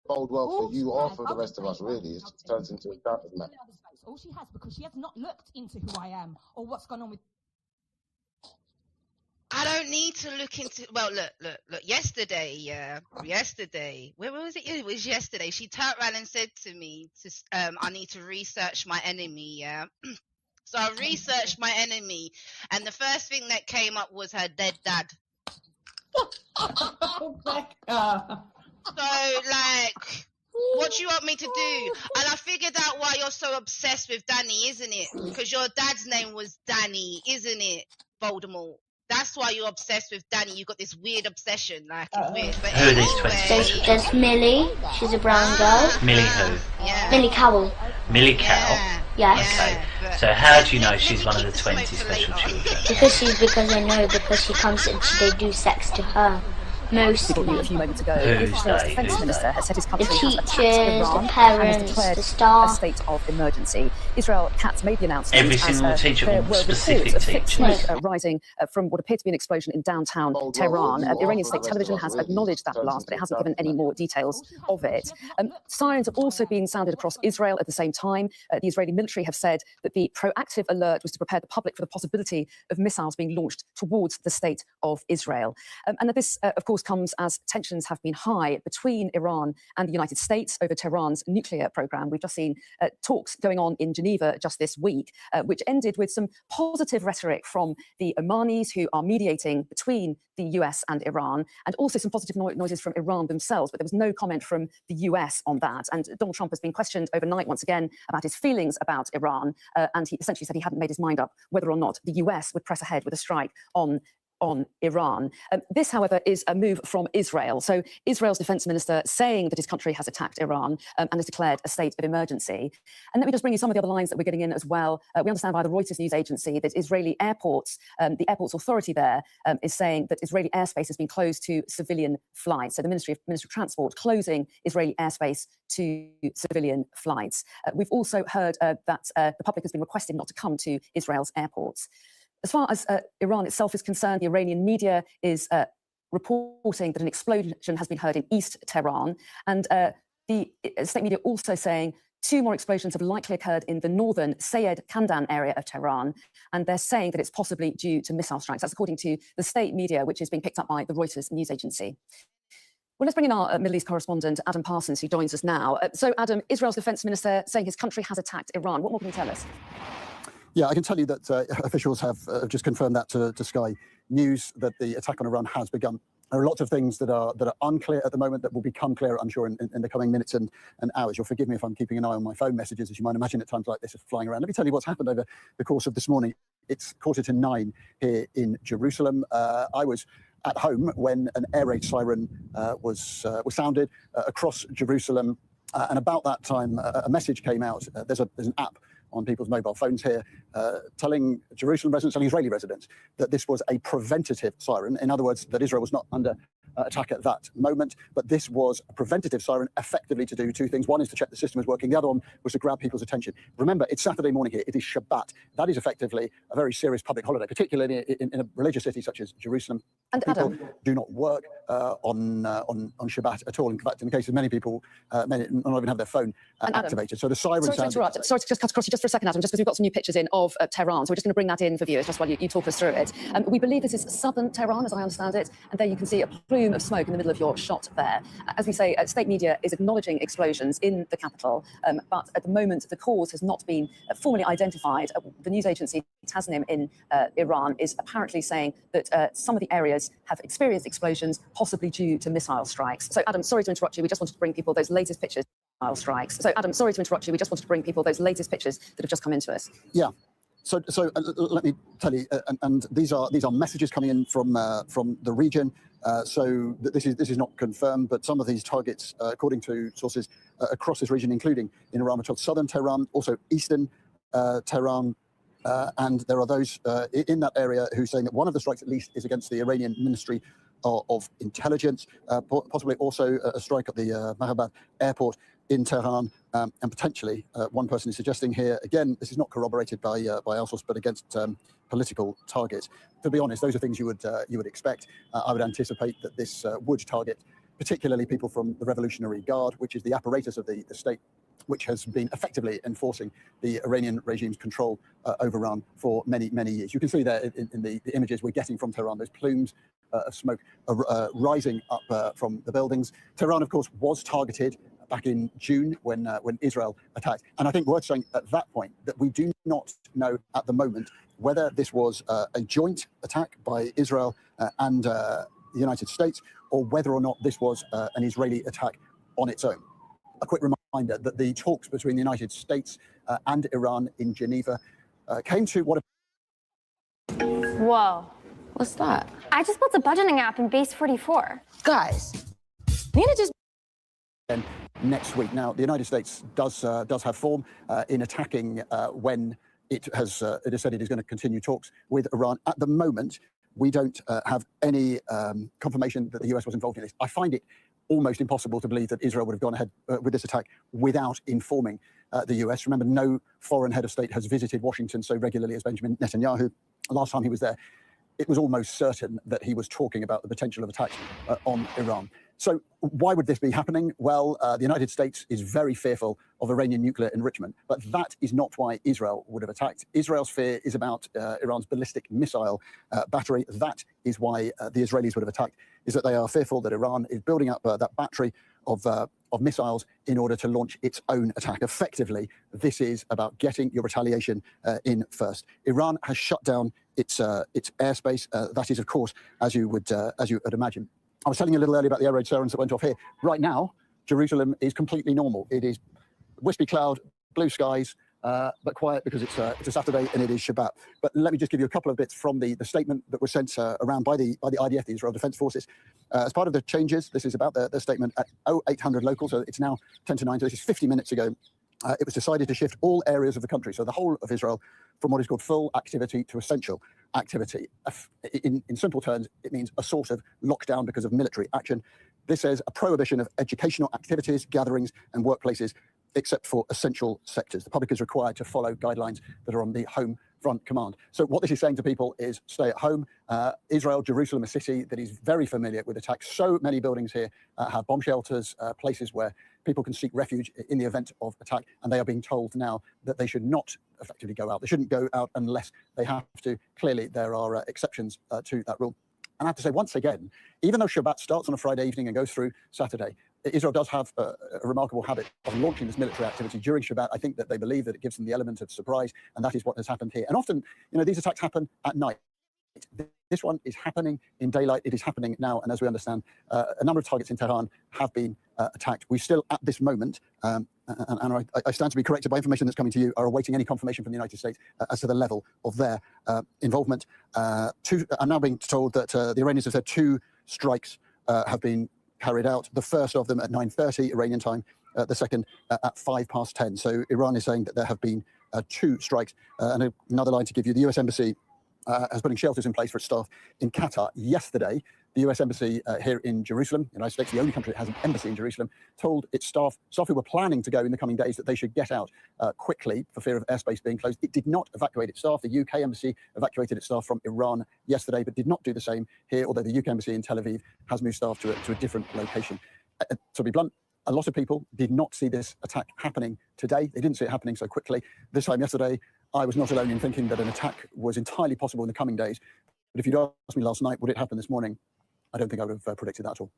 bode well for you or for the rest of us, really. It just turns into a doubt, doesn't it? All she has, because she has not looked into who I am or what's gone on with. I don't need to look into. Well, look. Yesterday, where was it? It was yesterday. She turned around and said to me, "I need to research my enemy." Yeah. So I researched my enemy, and the first thing that came up was her dead dad. Oh, Becca. So, like, what do you want me to do? And I figured out why you're so obsessed with Danny, isn't it? Because your dad's name was Danny, isn't it, Voldemort? That's why you're obsessed with Danny. You got this weird obsession, like it's weird. But who are these 20? There's Millie. She's a brown girl. Millie who? Yeah. Millie Cowell. Millie Cow? Yes. Okay. So how do you know she's one of the 20 special children? Because I know, because she comes and they do sex to her. Mostly. A few moments ago, Who's Israel's they? defense minister has said his country The has attacked teachers, Iran the parents, and has declared the staff. a state of emergency. Israel has made the announcement. Every single teacher, there or were specific reports of thick teachers? smoke rising from what appeared to be an explosion in downtown Tehran. Iranian state television has acknowledged that blast, but it hasn't given any more details of it. Sirens have also been sounded across Israel at the same time. The Israeli military have said that the proactive alert was to prepare the public for the possibility of missiles being launched towards the state of Israel. And that this, of course, comes as tensions have been high between Iran and the United States over Tehran's nuclear program. We've just seen talks going on in Geneva just this week, which ended with some positive rhetoric from the Omanis who are mediating between the US and Iran, and also some positive noises from Iran themselves, but there was no comment from the US on that. And Donald Trump has been questioned overnight once again about his feelings about Iran, and he essentially said he hadn't made his mind up whether or not the US would press ahead with a strike on Iran. This, however, is a move from Israel. So Israel's defense minister saying that his country has attacked Iran and has declared a state of emergency. And let me just bring you some of the other lines that we're getting in as well. We understand by the Reuters news agency that Israeli airports, the airports authority there is saying that Israeli airspace has been closed to civilian flights. So the Ministry of Transport closing Israeli airspace to civilian flights. We've also heard that the public has been requested not to come to Israel's airports. As far as Iran itself is concerned, the Iranian media is reporting that an explosion has been heard in East Tehran. And the state media also saying 2 more explosions have likely occurred in the northern Sayed Kandan area of Tehran. And they're saying that it's possibly due to missile strikes. That's according to the state media, which is being picked up by the Reuters news agency. Well, let's bring in our Middle East correspondent, Adam Parsons, who joins us now. So, Adam, Israel's defense minister saying his country has attacked Iran. What more can you tell us? Yeah, I can tell you that officials have just confirmed that to Sky News, that the attack on Iran has begun. There are lots of things that are unclear at the moment that will become clearer, I'm sure, in the coming minutes and hours. You'll forgive me if I'm keeping an eye on my phone messages, as you might imagine at times like this are flying around. Let me tell you what's happened over the course of this morning. It's 9:15 here in Jerusalem. I was at home when an air raid siren was sounded across Jerusalem. And about that time, a message came out. There's an app on people's mobile phones here, telling Jerusalem residents, telling Israeli residents, that this was a preventative siren. In other words, that Israel was not under attack at that moment, but this was a preventative siren effectively to do 2 things. One is to check the system was working. The other one was to grab people's attention. Remember, it's Saturday morning here. It is Shabbat. That is effectively a very serious public holiday, particularly in a religious city such as Jerusalem. And people Adam, do not work on Shabbat at all. In fact, in the case of many people, many not even have their phone activated. So the siren sorry to interrupt. Sorry to just cut across you just for a second, Adam, just because we've got some new pictures in of Tehran. So we're just going to bring that in for viewers just while you talk us through it. We believe this is southern Tehran, as I understand it. And there you can see a plume of smoke in the middle of your shot there. As we say, state media is acknowledging explosions in the capital, but at the moment the cause has not been formally identified. The news agency Tasnim in Iran is apparently saying that some of the areas have experienced explosions, possibly due to missile strikes. So, Adam, sorry to interrupt you. We just wanted to bring people those latest pictures. Strikes. So, Adam, sorry to interrupt you. We just wanted to bring people those latest pictures that have just come into us. Yeah. So let me tell you, and these are messages coming in from the region. So this is not confirmed, but some of these targets, according to sources across this region, including in Iran, we're told southern Tehran, also eastern Tehran, and there are those in that area who are saying that one of the strikes, at least, is against the Iranian Ministry of Intelligence, possibly also a strike at the Mahabad airport in Tehran, and potentially one person is suggesting here, again, this is not corroborated by our source, but against political targets. To be honest, those are things you would expect. I would anticipate that this would target particularly people from the Revolutionary Guard, which is the apparatus of the state, which has been effectively enforcing the Iranian regime's control over Iran for many, many years. You can see there in the images we're getting from Tehran, those plumes of smoke rising up from the buildings. Tehran, of course, was targeted back in June when Israel attacked. And I think worth saying at that point that we do not know at the moment whether this was a joint attack by Israel and the United States, or whether or not this was an Israeli attack on its own. A quick reminder that the talks between the United States and Iran in Geneva came to what... Whoa. What's that? I just built a budgeting app in Base 44. Guys, Nina just... Next week. Now, the United States does have form in attacking when it has said it is going to continue talks with Iran. At the moment, we don't have any confirmation that the US was involved in this. I find it almost impossible to believe that Israel would have gone ahead with this attack without informing the US. Remember, no foreign head of state has visited Washington so regularly as Benjamin Netanyahu. Last time he was there, it was almost certain that he was talking about the potential of attacks on Iran. So why would this be happening? Well, the United States is very fearful of Iranian nuclear enrichment, but that is not why Israel would have attacked. Israel's fear is about Iran's ballistic missile battery. That is why the Israelis would have attacked, is that they are fearful that Iran is building up that battery of missiles in order to launch its own attack. Effectively, this is about getting your retaliation in first. Iran has shut down its airspace. That is, of course, as you would imagine. I was telling you a little earlier about the air raid sirens that went off here. Right now, Jerusalem is completely normal. It is wispy cloud, blue skies, but quiet because it's a Saturday and it is Shabbat. But let me just give you a couple of bits from the statement that was sent around by the IDF, the Israel Defense Forces. As part of the changes, this is about the statement at 0800 local, so it's now 10 to 9, so this is 50 minutes ago. It was decided to shift all areas of the country, so the whole of Israel, from what is called full activity to essential activity. In simple terms, it means a sort of lockdown because of military action. This says a prohibition of educational activities, gatherings and workplaces, except for essential sectors. The public is required to follow guidelines that are on the home front command. So what this is saying to people is stay at home. Israel, Jerusalem, a city that is very familiar with attacks. So many buildings here have bomb shelters, places where people can seek refuge in the event of attack. And they are being told now that they should not effectively go out. They shouldn't go out unless they have to. Clearly, there are exceptions to that rule. And I have to say, once again, even though Shabbat starts on a Friday evening and goes through Saturday, Israel does have a remarkable habit of launching this military activity during Shabbat. I think that they believe that it gives them the element of surprise, and that is what has happened here. And often, these attacks happen at night. This one is happening in daylight. It is happening now, and as we understand, a number of targets in Tehran have been attacked. We still, at this moment, and I stand to be corrected by information that's coming to you, are awaiting any confirmation from the United States as to the level of their involvement. I'm now being told that the Iranians have said 2 strikes have been carried out. The first of them at 9:30 Iranian time, the second at 10:05. So Iran is saying that there have been 2 strikes. And another line to give you, the US Embassy has putting shelters in place for its staff in Qatar. Yesterday, the US Embassy here in Jerusalem, the United States, the only country that has an embassy in Jerusalem, told its staff who were planning to go in the coming days, that they should get out quickly for fear of airspace being closed. It did not evacuate its staff. The UK Embassy evacuated its staff from Iran yesterday, but did not do the same here, although the UK Embassy in Tel Aviv has moved staff to a different location. To be blunt, a lot of people did not see this attack happening today. They didn't see it happening so quickly. This time yesterday, I was not alone in thinking that an attack was entirely possible in the coming days. But if you'd asked me last night, would it happen this morning? I don't think I would have predicted that at all.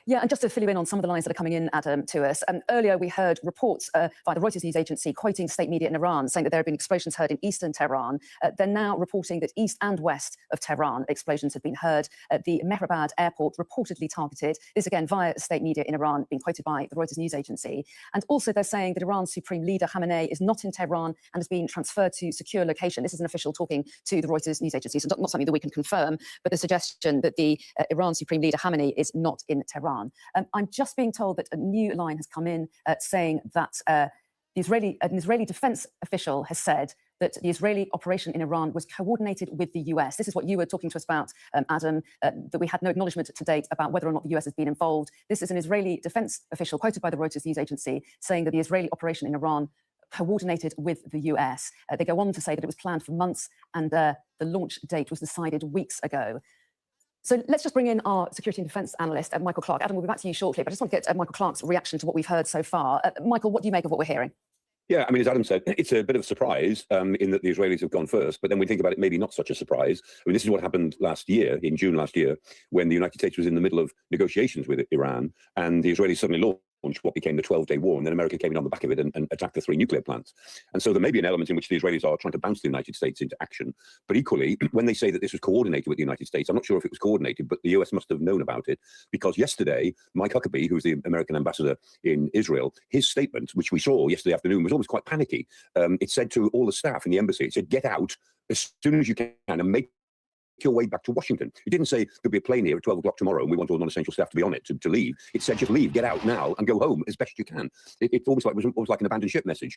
Yeah, and just to fill you in on some of the lines that are coming in, Adam, to us. Earlier, we heard reports by the Reuters news agency quoting state media in Iran, saying that there have been explosions heard in eastern Tehran. They're now reporting that east and west of Tehran, explosions have been heard at the Mehrabad airport, reportedly targeted. This, again, via state media in Iran, being quoted by the Reuters news agency. And also, they're saying that Iran's supreme leader, Khamenei, is not in Tehran and has been transferred to secure location. This is an official talking to the Reuters news agency, so not something that we can confirm, but the suggestion that the Iran supreme leader, Khamenei, is not in Tehran. I'm just being told that a new line has come in saying that an Israeli defense official has said that the Israeli operation in Iran was coordinated with the US. This is what you were talking to us about, Adam, that we had no acknowledgement to date about whether or not the US has been involved. This is an Israeli defense official quoted by the Reuters news agency saying that the Israeli operation in Iran coordinated with the US. They go on to say that it was planned for months and the launch date was decided weeks ago. So let's just bring in our security and defence analyst, Michael Clark. Adam, we'll be back to you shortly, but I just want to get Michael Clark's reaction to what we've heard so far. Michael, what do you make of what we're hearing? Yeah, I mean, as Adam said, it's a bit of a surprise in that the Israelis have gone first, but then we think about it, maybe not such a surprise. I mean, this is what happened last year, in June last year, when the United States was in the middle of negotiations with Iran, and the Israelis suddenly launched what became the 12-day war, and then America came in on the back of it and attacked the 3 nuclear plants. And so there may be an element in which the Israelis are trying to bounce the United States into action. But equally, when they say that this was coordinated with the United States, I'm not sure if it was coordinated, but the US must have known about it, because yesterday, Mike Huckabee, who's the American ambassador in Israel, his statement, which we saw yesterday afternoon, was almost quite panicky. It said to all the staff in the embassy, it said, get out as soon as you can and make your way back to Washington. It didn't say there'll be a plane here at 12 o'clock tomorrow and we want all non-essential staff to be on it to leave. It said just leave, get out now and go home as best you can. It was almost like an abandoned ship message,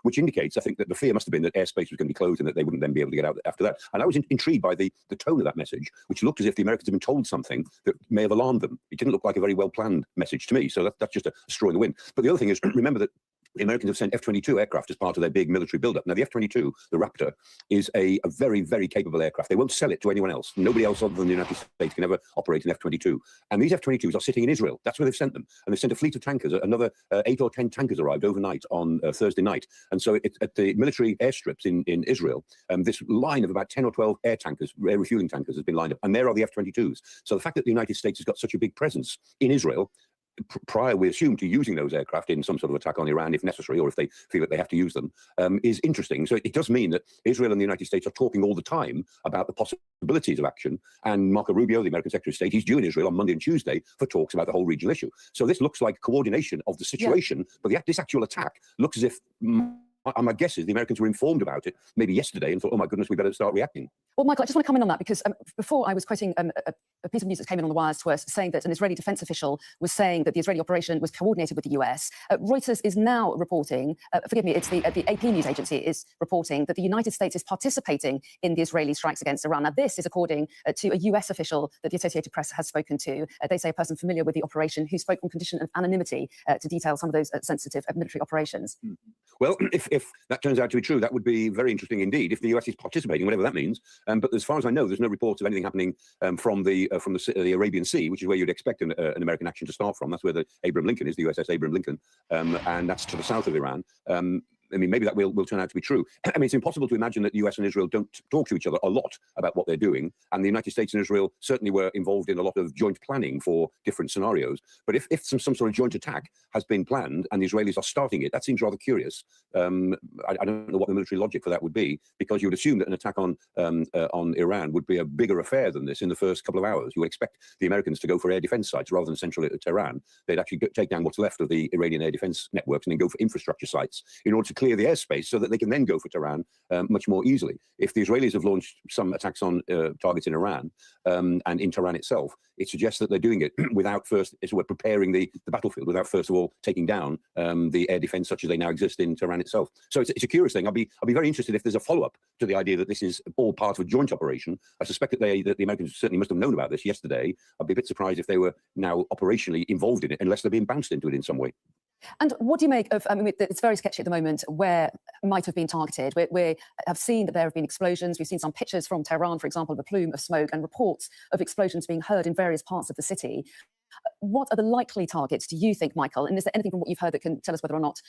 which indicates, I think, that the fear must have been that airspace was going to be closed and that they wouldn't then be able to get out after that. And I was intrigued by the tone of that message, which looked as if the Americans had been told something that may have alarmed them. It didn't look like a very well-planned message to me. So that's just a straw in the wind. But the other thing is, remember that the Americans have sent F-22 aircraft as part of their big military buildup. Now, the F-22, the Raptor, is a very, very capable aircraft. They won't sell it to anyone else. Nobody else other than the United States can ever operate an F-22. And these F-22s are sitting in Israel. That's where they've sent them. And they've sent a fleet of tankers. Another 8 or 10 tankers arrived overnight on Thursday night. And so at the military airstrips in Israel, this line of about 10 or 12 air refueling tankers has been lined up. And there are the F-22s. So the fact that the United States has got such a big presence in Israel, prior, we assume, to using those aircraft in some sort of attack on Iran if necessary, or if they feel that they have to use them, is interesting. So it does mean that Israel and the United States are talking all the time about the possibilities of action. And Marco Rubio, the American Secretary of State, he's due in Israel on Monday and Tuesday for talks about the whole regional issue. So this looks like coordination of the situation, but this actual attack looks as if... my guess is the Americans were informed about it maybe yesterday and thought, oh my goodness, we better start reacting. Well, Michael, I just want to come in on that because before I was quoting a piece of news that came in on the wires to us saying that an Israeli defense official was saying that the Israeli operation was coordinated with the US. Reuters is now reporting, forgive me, it's the AP news agency is reporting that the United States is participating in the Israeli strikes against Iran. Now, this is according to a US official that the Associated Press has spoken to. They say a person familiar with the operation who spoke on condition of anonymity to detail some of those sensitive military operations. Well, if that turns out to be true, that would be very interesting indeed, if the US is participating, whatever that means. But as far as I know, there's no reports of anything happening from the Arabian Sea, which is where you'd expect an American action to start from. That's where the Abraham Lincoln is, the USS Abraham Lincoln, and that's to the south of Iran. I mean, maybe that will turn out to be true. I mean, it's impossible to imagine that the US and Israel don't talk to each other a lot about what they're doing. And the United States and Israel certainly were involved in a lot of joint planning for different scenarios. But if some sort of joint attack has been planned and the Israelis are starting it, that seems rather curious. I don't know what the military logic for that would be, because you would assume that an attack on Iran would be a bigger affair than this in the first couple of hours. You would expect the Americans to go for air defense sites rather than central Tehran. They'd actually take down what's left of the Iranian air defense networks and then go for infrastructure sites in order to clear the airspace so that they can then go for Tehran much more easily. If the Israelis have launched some attacks on targets in Iran and in Tehran itself, it suggests that they're doing it without first, we're preparing the battlefield, without first of all taking down the air defense such as they now exist in Tehran itself. So it's a curious thing. I'll be very interested if there's a follow-up to the idea that this is all part of a joint operation. I suspect that the Americans certainly must have known about this yesterday. I'd be a bit surprised if they were now operationally involved in it, unless they're being bounced into it in some way. And what do you make of, I mean, it's very sketchy at the moment where might have been targeted. We have seen that there have been explosions. We've seen some pictures from Tehran, for example, of a plume of smoke and reports of explosions being heard in various parts of the city. What are the likely targets, do you think, Michael? And is there anything from what you've heard that can tell us whether or not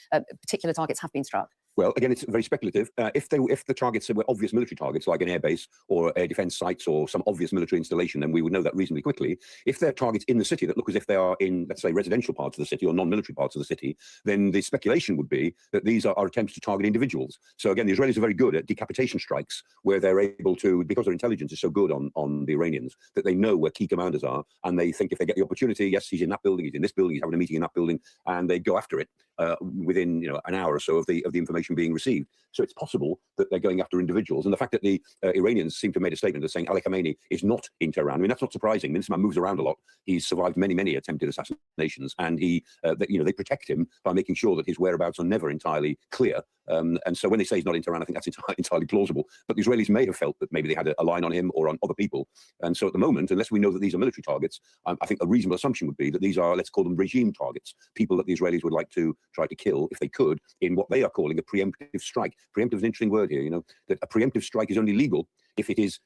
particular targets have been struck? Well, again, it's very speculative. If the targets were obvious military targets, like an airbase or air defense sites or some obvious military installation, then we would know that reasonably quickly. If they're targets in the city that look as if they are in, let's say, residential parts of the city or non-military parts of the city, then the speculation would be that these are attempts to target individuals. So again, the Israelis are very good at decapitation strikes, where they're able to, because their intelligence is so good on the Iranians, that they know where key commanders are, and they think if they get the opportunity, yes, he's in that building, he's in this building, he's having a meeting in that building, and they go after it within an hour or so of the information being received. So it's possible that they're going after individuals. And the fact that the Iranians seem to have made a statement of saying Ali Khamenei is not in Tehran, I mean, that's not surprising. I mean, this man moves around a lot. He's survived many attempted assassinations, and they protect him by making sure that his whereabouts are never entirely clear. And so when they say he's not in Tehran, I think that's entirely plausible. But the Israelis may have felt that maybe they had a line on him or on other people. And so at the moment, unless we know that these are military targets, I think a reasonable assumption would be that these are, let's call them regime targets, people that the Israelis would like to try to kill, if they could, in what they are calling a preemptive strike. Preemptive is an interesting word here, that a preemptive strike is only legal if it is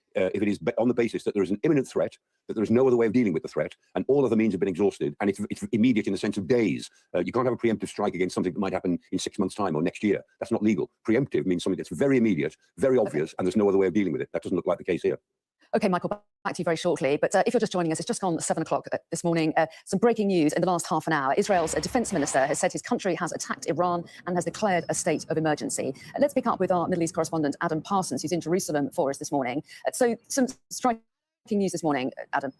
on the basis that there is an imminent threat that there is no other way of dealing with the threat, and all other means have been exhausted, and it's immediate in the sense of days. You can't have a preemptive strike against something that might happen in 6 months' time or next year. That's not legal. Preemptive means something that's very immediate, very obvious, and there's no other way of dealing with it. That doesn't look like the case here. Okay, Michael, back to you very shortly. But if you're just joining us, it's just gone 7 o'clock this morning. Some breaking news in the last half an hour. Israel's defense minister has said his country has attacked Iran and has declared a state of emergency. Let's pick up with our Middle East correspondent, Adam Parsons, who's in Jerusalem for us this morning. So some striking news this morning, Adam.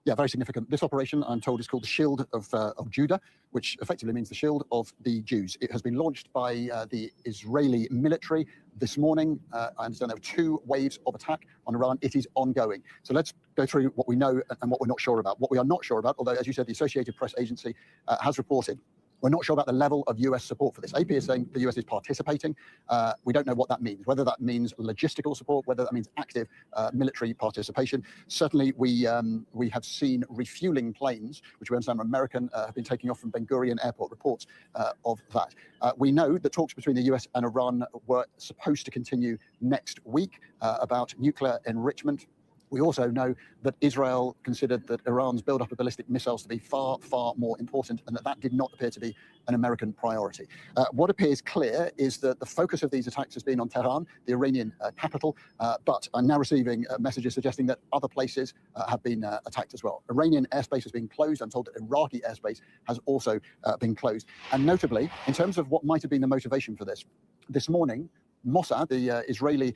Yeah, very significant. This operation, I'm told, is called the Shield of Judah, which effectively means the shield of the Jews. It has been launched by the Israeli military this morning. I understand there were 2 waves of attack on Iran. It is ongoing. So let's go through what we know and what we're not sure about. What we are not sure about, although, as you said, the Associated Press Agency has reported, we're not sure about the level of US support for this. AP is saying the US is participating. We don't know what that means, whether that means logistical support, whether that means active military participation. Certainly, we have seen refueling planes, which we understand are American, have been taking off from Ben Gurion Airport, reports of that. We know that talks between the US and Iran were supposed to continue next week about nuclear enrichment. We also know that Israel considered that Iran's build-up of ballistic missiles to be far, far more important, and that did not appear to be an American priority. What appears clear is that the focus of these attacks has been on Tehran, the Iranian capital, but I'm now receiving messages suggesting that other places have been attacked as well. Iranian airspace has been closed. I'm told that Iraqi airspace has also been closed. And notably, in terms of what might have been the motivation for this morning, Mossad, the Israeli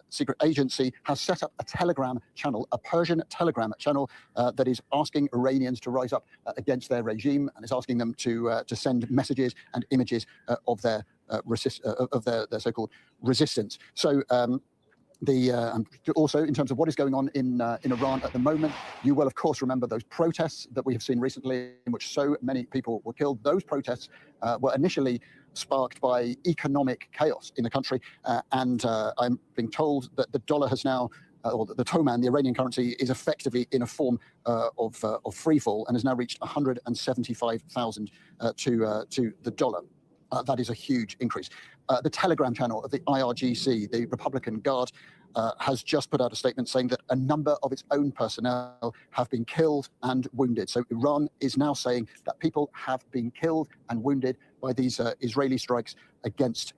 secret agency, has set up a Telegram channel, a Persian Telegram channel that is asking Iranians to rise up against their regime and is asking them to send messages and images of their so-called resistance. So. Also, in terms of what is going on in Iran at the moment, you will, of course, remember those protests that we have seen recently in which so many people were killed. Those protests were initially sparked by economic chaos in the country. And I'm being told that the dollar has now, or the Toman, the Iranian currency, is effectively in a form of free fall and has now reached 175,000 to the dollar. That is a huge increase. The Telegram channel of the IRGC, the Republican Guard, has just put out a statement saying that a number of its own personnel have been killed and wounded. So Iran is now saying that people have been killed and wounded by these Israeli strikes against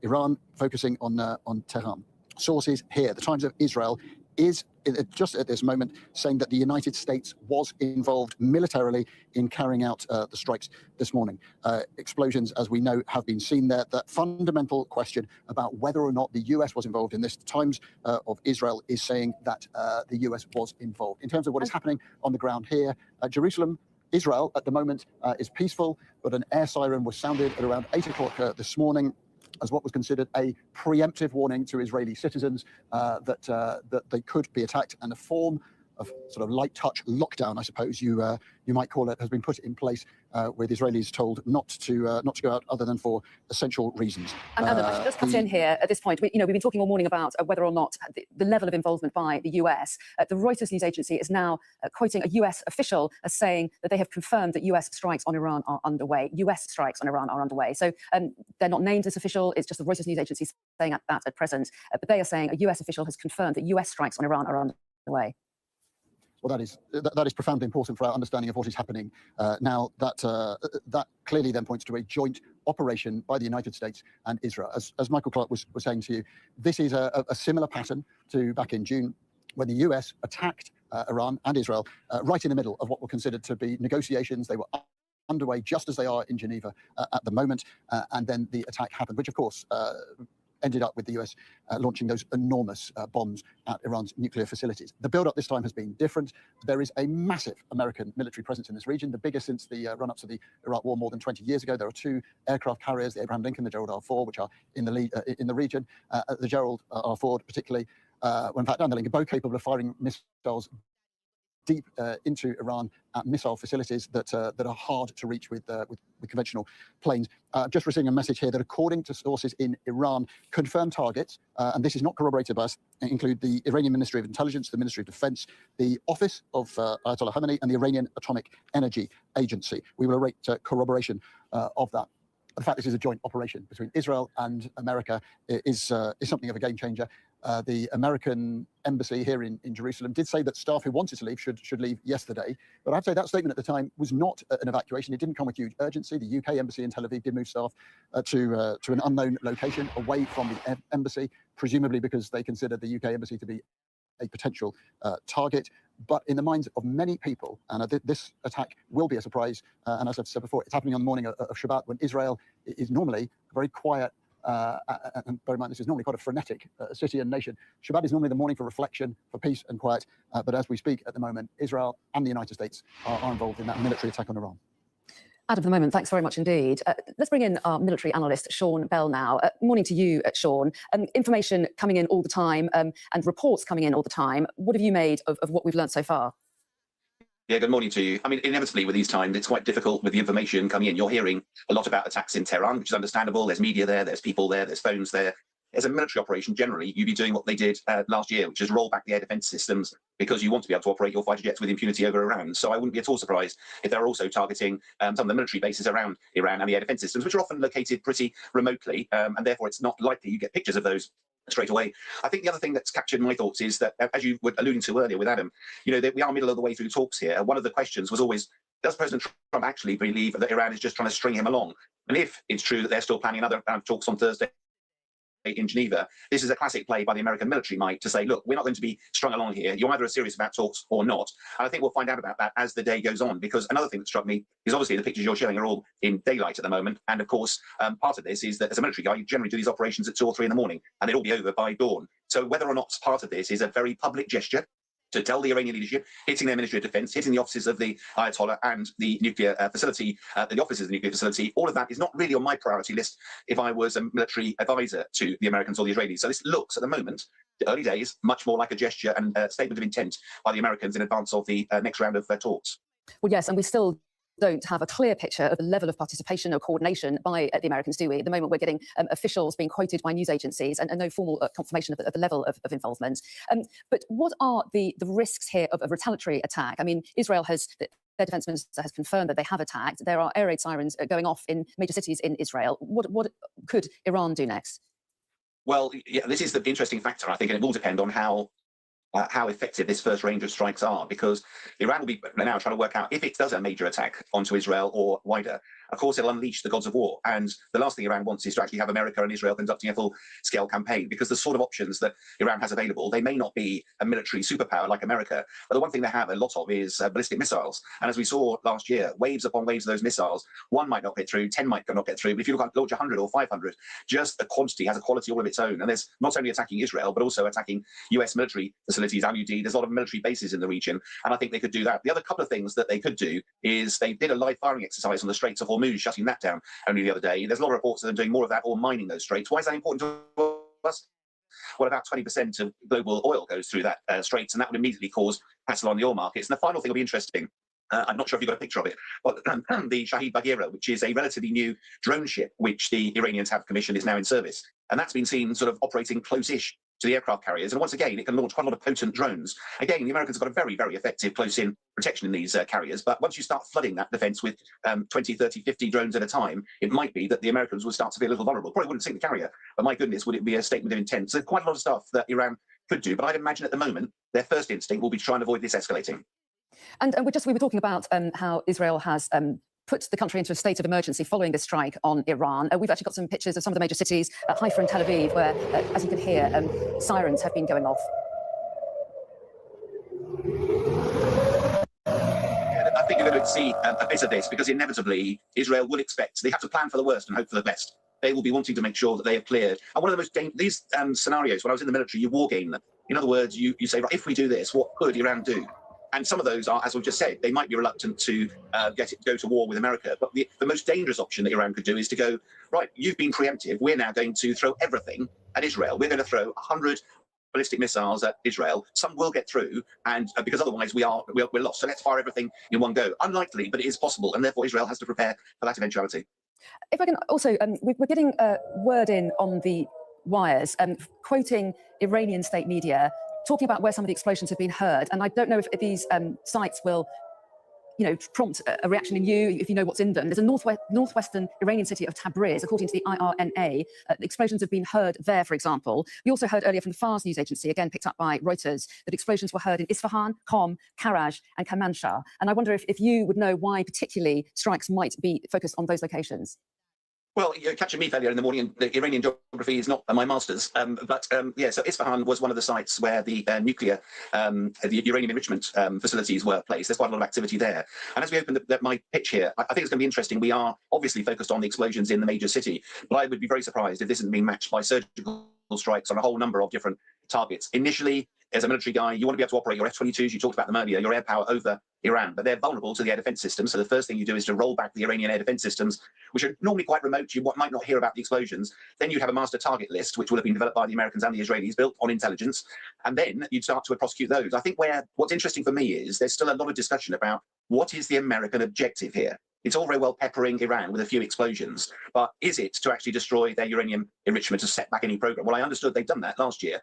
Iran, focusing on Tehran. Sources here, the Times of Israel, is just at this moment saying that the United States was involved militarily in carrying out the strikes this morning. Explosions, as we know, have been seen there. That fundamental question about whether or not the US was involved in this, the Times of Israel is saying that the US was involved. In terms of what is happening on the ground here, Jerusalem, Israel at the moment is peaceful, but an air siren was sounded at around 8 o'clock this morning as what was considered a preemptive warning to Israeli citizens that they could be attacked, and a form of sort of light touch lockdown, I suppose you might call it, has been put in place with Israelis told not to go out other than for essential reasons. And Adam, I should just cut in here at this point. We've been talking all morning about whether or not the level of involvement by the US. The Reuters news agency is now quoting a US official as saying that they have confirmed that US strikes on Iran are underway. US strikes on Iran are underway. So they're not named as official. It's just the Reuters news agency saying that at present. But they are saying a US official has confirmed that US strikes on Iran are underway. Well, that is profoundly important for our understanding of what is happening now. That clearly then points to a joint operation by the United States and Israel. As Michael Clark was saying to you, this is a similar pattern to back in June when the US attacked Iran and Israel right in the middle of what were considered to be negotiations. They were underway just as they are in Geneva at the moment, and then the attack happened, which of course ended up with the US launching those enormous bombs at Iran's nuclear facilities. The build-up this time has been different. There is a massive American military presence in this region, the biggest since the run-up to the Iraq War more than 20 years ago. There are 2 aircraft carriers, the Abraham Lincoln, the Gerald R. Ford, which are in the region. The Gerald R. Ford particularly, in fact, and the Lincoln, both capable of firing missiles deep into Iran at missile facilities that are hard to reach with conventional planes. Just receiving a message here that according to sources in Iran, confirmed targets, and this is not corroborated by us, include the Iranian Ministry of Intelligence, the Ministry of Defense, the Office of Ayatollah Khamenei, and the Iranian Atomic Energy Agency. We will await corroboration of that. The fact this is a joint operation between Israel and America is something of a game changer. The American embassy here in Jerusalem did say that staff who wanted to leave should leave yesterday. But I have to say that statement at the time was not an evacuation. It didn't come with huge urgency. The UK embassy in Tel Aviv did move staff to an unknown location away from the embassy, presumably because they consider the UK embassy to be a potential target. But in the minds of many people, and this attack will be a surprise, and as I've said before, it's happening on the morning of Shabbat, when Israel is normally a very quiet, and bear in mind this is normally quite a frenetic city and nation. Shabbat is normally the morning for reflection, for peace and quiet, but as we speak at the moment, Israel and the United States are involved in that military attack on Iran. Adam, for the moment, thanks very much indeed. Let's bring in our military analyst, Sean Bell, now. Morning to you, Sean. Information coming in all the time and reports coming in all the time. What have you made of what we've learned so far? Yeah, good morning to you. I mean, inevitably with these times, it's quite difficult with the information coming in. You're hearing a lot about attacks in Tehran, which is understandable. There's media there, there's people there, there's phones there. As a military operation, generally, you'd be doing what they did last year, which is roll back the air defense systems because you want to be able to operate your fighter jets with impunity over Iran. So I wouldn't be at all surprised if they're also targeting some of the military bases around Iran and the air defense systems, which are often located pretty remotely, and therefore it's not likely you get pictures of those straight away. I think the other thing that's captured my thoughts is that, as you were alluding to earlier with Adam, you know, that we are middle of the way through talks here. One of the questions was always, does President Trump actually believe that Iran is just trying to string him along? And if it's true that they're still planning another round of talks on Thursday in Geneva, this is a classic play by the American military might to say, look, we're not going to be strung along here. You're either serious about talks or not. And I think we'll find out about that as the day goes on, because another thing that struck me is obviously the pictures you're showing are all in daylight at the moment. And of course, part of this is that as a military guy, you generally do these operations at 2 or 3 in the morning and it'll be over by dawn. So whether or not part of this is a very public gesture to tell the Iranian leadership, hitting their Ministry of Defense, hitting the offices of the Ayatollah and the nuclear facility, the offices of the nuclear facility, all of that is not really on my priority list if I was a military advisor to the Americans or the Israelis. So this looks, at the moment, the early days, much more like a gesture and a statement of intent by the Americans in advance of the next round of talks. Well, yes, and we still don't have a clear picture of the level of participation or coordination by the Americans, do we? At the moment, we're getting officials being quoted by news agencies and no formal confirmation of the level of involvement. But what are the risks here of a retaliatory attack? I mean, Israel has... Their defense minister has confirmed that they have attacked. There are air raid sirens going off in major cities in Israel. What could Iran do next? Well, yeah, this is the interesting factor, I think, and it will depend on how effective this first range of strikes are, because Iran will be now trying to work out if it does a major attack onto Israel or wider. Of course, it'll unleash the gods of war. And the last thing Iran wants is to actually have America and Israel conducting a full-scale campaign, because the sort of options that Iran has available, they may not be a military superpower like America, but the one thing they have a lot of is ballistic missiles. And as we saw last year, waves upon waves of those missiles, 1 might not get through, 10 might not get through, but if you launch 100 or 500, just the quantity has a quality all of its own. And there's not only attacking Israel, but also attacking US military facilities, AllEyesOnYou. There's a lot of military bases in the region, and I think they could do that. The other couple of things that they could do is they did a live firing exercise on the Straits of Hormuz, shutting that down only the other day. There's a lot of reports of them doing more of that or mining those straits. Why is that important to us? Well, about 20% of global oil goes through that straits, and that would immediately cause hassle on the oil markets. And the final thing will be interesting. I'm not sure if you've got a picture of it, but the Shahid Bagheera, which is a relatively new drone ship, which the Iranians have commissioned, is now in service. And that's been seen sort of operating close-ish to the aircraft carriers. And once again, it can launch quite a lot of potent drones. Again, the Americans have got a very, very effective close-in protection in these carriers. But once you start flooding that defense with 20, 30, 50 drones at a time, it might be that the Americans will start to be a little vulnerable. Probably wouldn't sink the carrier, but my goodness, would it be a statement of intent? So quite a lot of stuff that Iran could do. But I'd imagine at the moment, their first instinct will be to try and avoid this escalating. And we were talking about how Israel has put the country into a state of emergency following this strike on Iran. We've actually got some pictures of some of the major cities, Haifa and Tel Aviv, where, as you can hear, sirens have been going off. I think you're going to see a bit of this, because inevitably Israel will expect, they have to plan for the worst and hope for the best. They will be wanting to make sure that they have cleared. And one of the most these scenarios, when I was in the military, you war game them. In other words, you say, right, if we do this, what could Iran do? And some of those are, as we've just said, they might be reluctant to go to war with America. But the most dangerous option that Iran could do is to go, right, you've been preemptive. We're now going to throw everything at Israel. We're going to throw 100 ballistic missiles at Israel. Some will get through, and because otherwise we're lost. So let's fire everything in one go. Unlikely, but it is possible, and therefore Israel has to prepare for that eventuality. If I can also, we're getting a word in on the wires, quoting Iranian state media, talking about where some of the explosions have been heard. And I don't know if these sites will prompt a reaction in you if you know what's in them. There's a northwestern Iranian city of Tabriz, according to the IRNA. Explosions have been heard there, for example. We also heard earlier from the Fars news agency, again picked up by Reuters, that explosions were heard in Isfahan, Qom, Karaj, and Kermanshah. And I wonder if you would know why particularly strikes might be focused on those locations. Well, you're catching me failure in the morning. The Iranian geography is not my master's, yeah. So Isfahan was one of the sites where the the uranium enrichment facilities were placed. There's quite a lot of activity there. And as we open my pitch here, I think it's going to be interesting. We are obviously focused on the explosions in the major city, but I would be very surprised if this isn't being matched by surgical strikes on a whole number of different targets. Initially, as a military guy, you want to be able to operate your F-22s. You talked about them earlier, your air power over Iran, but they're vulnerable to the air defense system. So the first thing you do is to roll back the Iranian air defense systems, which are normally quite remote. You might not hear about the explosions. Then you'd have a master target list, which would have been developed by the Americans and the Israelis, built on intelligence. And then you'd start to prosecute those. I think what's interesting for me is there's still a lot of discussion about what is the American objective here. It's all very well peppering Iran with a few explosions, but is it to actually destroy their uranium enrichment to set back any program? Well, I understood they'd done that last year.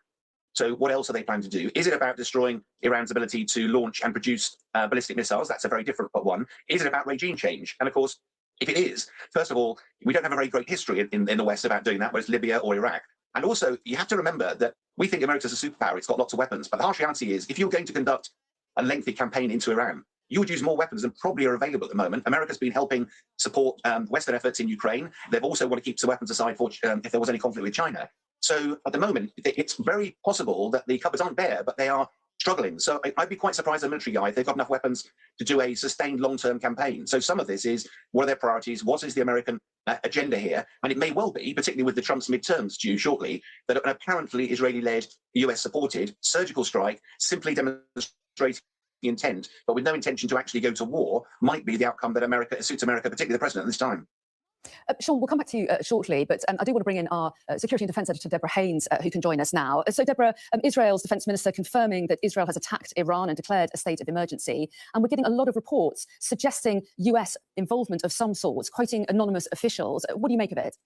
So what else are they planning to do? Is it about destroying Iran's ability to launch and produce ballistic missiles? That's a very different one. Is it about regime change? And of course, if it is, first of all, we don't have a very great history in the West about doing that, whether it's Libya or Iraq. And also, you have to remember that we think America's a superpower. It's got lots of weapons. But the harsh reality is, if you're going to conduct a lengthy campaign into Iran, you would use more weapons than probably are available at the moment. America's been helping support Western efforts in Ukraine. They've also want to keep some weapons aside for if there was any conflict with China. So at the moment, it's very possible that the cupboards aren't bare, but they are struggling. So I'd be quite surprised as a military guy if they've got enough weapons to do a sustained long-term campaign. So some of this is, what are their priorities? What is the American agenda here? And it may well be, particularly with the Trump's midterms due shortly, that an apparently Israeli-led, US-supported surgical strike simply demonstrates the intent, but with no intention to actually go to war, might be the outcome that suits America, particularly the president at this time. Sean, we'll come back to you shortly, but I do want to bring in our Security and Defence Editor, Deborah Haynes, who can join us now. So, Deborah, Israel's Defence Minister confirming that Israel has attacked Iran and declared a state of emergency. And we're getting a lot of reports suggesting US involvement of some sorts, quoting anonymous officials. What do you make of it?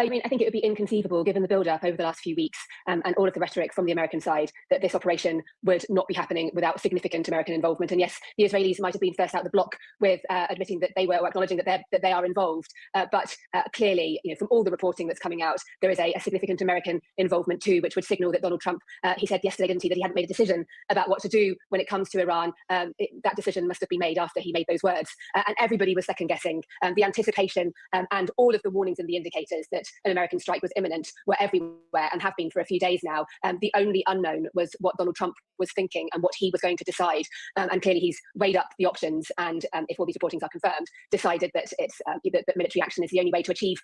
I mean, I think it would be inconceivable, given the build-up over the last few weeks and all of the rhetoric from the American side, that this operation would not be happening without significant American involvement. And yes, the Israelis might have been first out the block with admitting that they were, or acknowledging that they are involved. But clearly, from all the reporting that's coming out, there is a significant American involvement too, which would signal that Donald Trump, he said yesterday, didn't he, that he hadn't made a decision about what to do when it comes to Iran. That decision must have been made after he made those words. And everybody was second-guessing. The anticipation and all of the warnings and the indicators that an American strike was imminent were everywhere and have been for a few days now. The only unknown was what Donald Trump was thinking and what he was going to decide. And clearly he's weighed up the options and, if all these reportings are confirmed, decided that that military action is the only way to achieve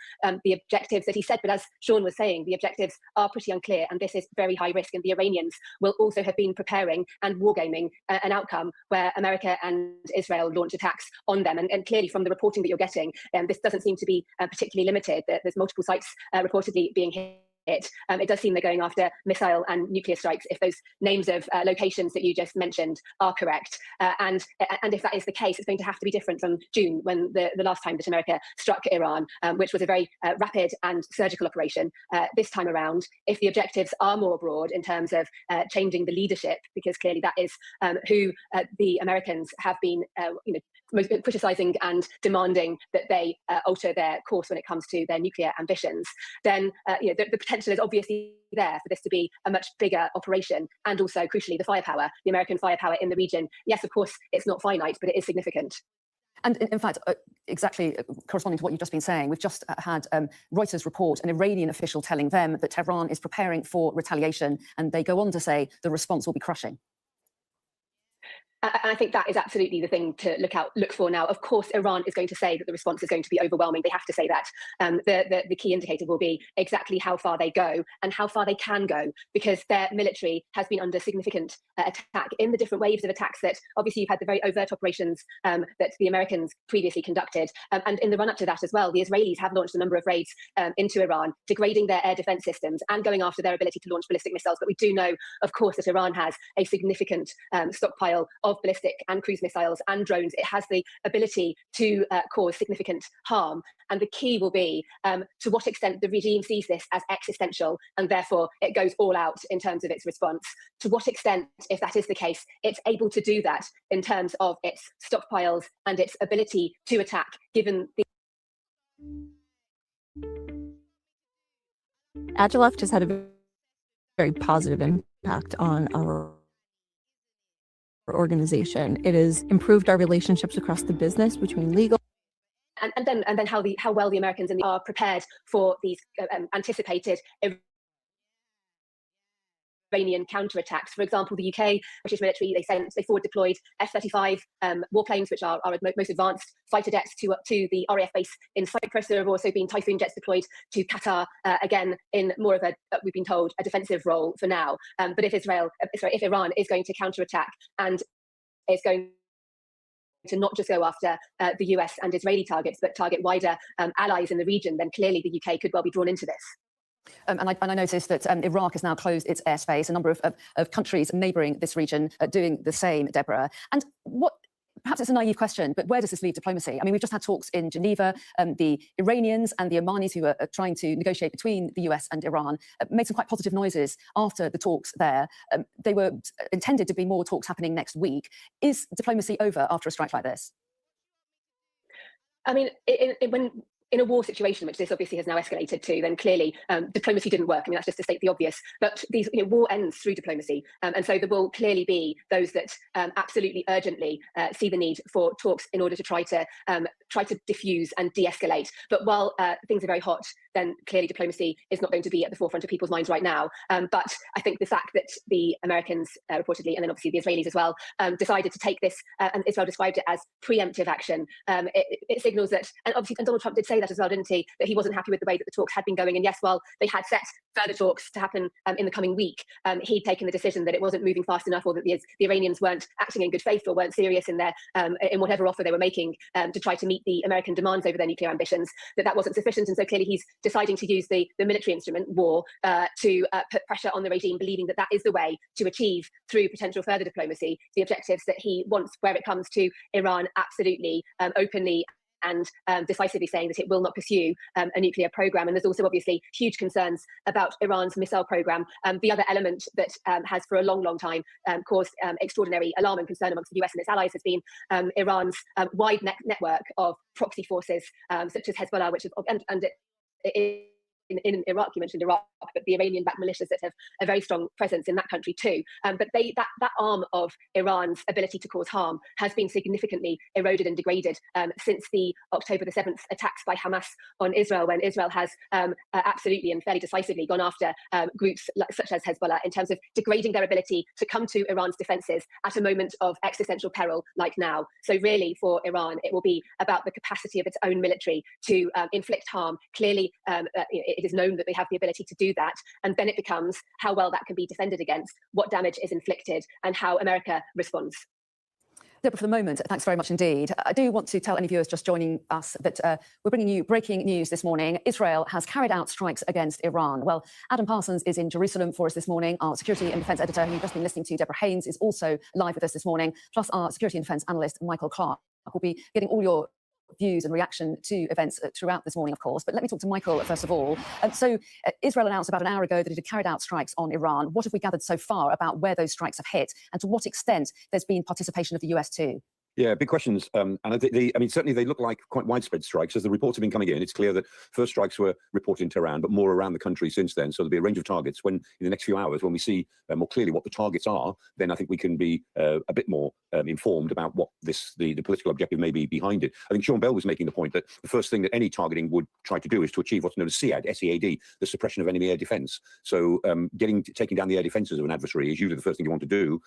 the objectives that he said. But as Sean was saying, the objectives are pretty unclear, and this is very high risk. And the Iranians will also have been preparing and wargaming an outcome where America and Israel launch attacks on them. And clearly from the reporting that you're getting, this doesn't seem to be particularly limited. There's multiple sites reportedly being hit. It does seem they're going after missile and nuclear strikes, if those names of locations that you just mentioned are correct. And if that is the case, it's going to have to be different from June, when the last time that America struck Iran, which was a very rapid and surgical operation. This time around, if the objectives are more broad in terms of changing the leadership, because clearly that is who the Americans have been most criticizing and demanding that they alter their course when it comes to their nuclear ambitions, then the potential is obviously there for this to be a much bigger operation. And also, crucially, the firepower, the American firepower in the region. Yes, of course, it's not finite, but it is significant. And in fact, exactly corresponding to what you've just been saying, we've just had Reuters report an Iranian official telling them that Tehran is preparing for retaliation, and they go on to say the response will be crushing. And I think that is absolutely the thing to look for now. Of course, Iran is going to say that the response is going to be overwhelming. They have to say that. The key indicator will be exactly how far they go and how far they can go, because their military has been under significant attack in the different waves of attacks that obviously you've had the very overt operations that the Americans previously conducted. And in the run up to that as well, the Israelis have launched a number of raids into Iran, degrading their air defense systems and going after their ability to launch ballistic missiles. But we do know, of course, that Iran has a significant stockpile of of ballistic and cruise missiles and drones. It has the ability to cause significant harm. And the key will be to what extent the regime sees this as existential, and therefore it goes all out in terms of its response. To what extent, if that is the case, it's able to do that in terms of its stockpiles and its ability to attack, given the... AgileLeft has had a very positive impact on our organization. It has improved our relationships across the business between legal. And then how well the Americans are prepared for these anticipated Iranian counterattacks. For example, the UK British military, they forward deployed F-35 warplanes, which are our most advanced fighter jets, to the RAF base in Cyprus. There have also been Typhoon jets deployed to Qatar, again in more of a, we've been told, a defensive role for now. But if Iran is going to counterattack and is going to not just go after the US and Israeli targets, but target wider allies in the region, then clearly the UK could well be drawn into this. And I noticed that Iraq has now closed its airspace. A number of countries neighbouring this region are doing the same, Deborah. And perhaps it's a naive question, but where does this leave diplomacy? I mean, we've just had talks in Geneva. The Iranians and the Omanis, who are trying to negotiate between the US and Iran, made some quite positive noises after the talks there. They were intended to be more talks happening next week. Is diplomacy over after a strike like this? I mean, in a war situation, which this obviously has now escalated to, then clearly diplomacy didn't work. I mean, that's just to state the obvious. But war ends through diplomacy. And so there will clearly be those that absolutely urgently see the need for talks in order to try to diffuse and de-escalate. But while things are very hot, then clearly diplomacy is not going to be at the forefront of people's minds right now. But I think the fact that the Americans reportedly, and then obviously the Israelis as well, decided to take this, and Israel described it as preemptive action, it signals that, and obviously and Donald Trump did say that as well, didn't he, that he wasn't happy with the way that the talks had been going. And yes, while they had set further talks to happen in the coming week, he'd taken the decision that it wasn't moving fast enough, or that the Iranians weren't acting in good faith, or weren't serious in their in whatever offer they were making to try to meet the American demands over their nuclear ambitions, that wasn't sufficient. And so clearly he's deciding to use the military instrument, war, to put pressure on the regime, believing that is the way to achieve, through potential further diplomacy, the objectives that he wants where it comes to Iran, absolutely openly and decisively saying that it will not pursue a nuclear program. And there's also obviously huge concerns about Iran's missile program. The other element that has for a long, long time caused extraordinary alarm and concern amongst the US and its allies has been Iran's wide network of proxy forces, such as Hezbollah, which is, in Iraq, you mentioned Iraq, but the Iranian-backed militias that have a very strong presence in that country too. But that arm of Iran's ability to cause harm has been significantly eroded and degraded since the October the 7th attacks by Hamas on Israel, when Israel has absolutely and fairly decisively gone after groups such as Hezbollah in terms of degrading their ability to come to Iran's defences at a moment of existential peril like now. So really for Iran, it will be about the capacity of its own military to inflict harm. Clearly, it is known that they have the ability to do that, and then it becomes how well that can be defended against, what damage is inflicted, and how America responds. Deborah, for the moment, thanks very much indeed. I do want to tell any viewers just joining us that we're bringing you breaking news this morning. Israel has carried out strikes against Iran. Well, Adam Parsons is in Jerusalem for us this morning. Our security and defence editor, who you've just been listening to, Deborah Haynes, is also live with us this morning, plus our security and defence analyst, Michael Clark, will be getting all your views and reaction to events throughout this morning, of course. But let me talk to Michael first of all. So Israel announced about an hour ago that it had carried out strikes on Iran. What have we gathered so far about where those strikes have hit, and to what extent there's been participation of the US too? Yeah, big questions. And I mean, certainly they look like quite widespread strikes. As the reports have been coming in, it's clear that first strikes were reported in Tehran, but more around the country since then. So there'll be a range of targets. When in the next few hours, when we see more clearly what the targets are, then I think we can be a bit more informed about what the political objective may be behind it. I think Sean Bell was making the point that the first thing that any targeting would try to do is to achieve what's known as SEAD, S-E-A-D, the suppression of enemy air defence. So taking down the air defences of an adversary is usually the first thing you want to do,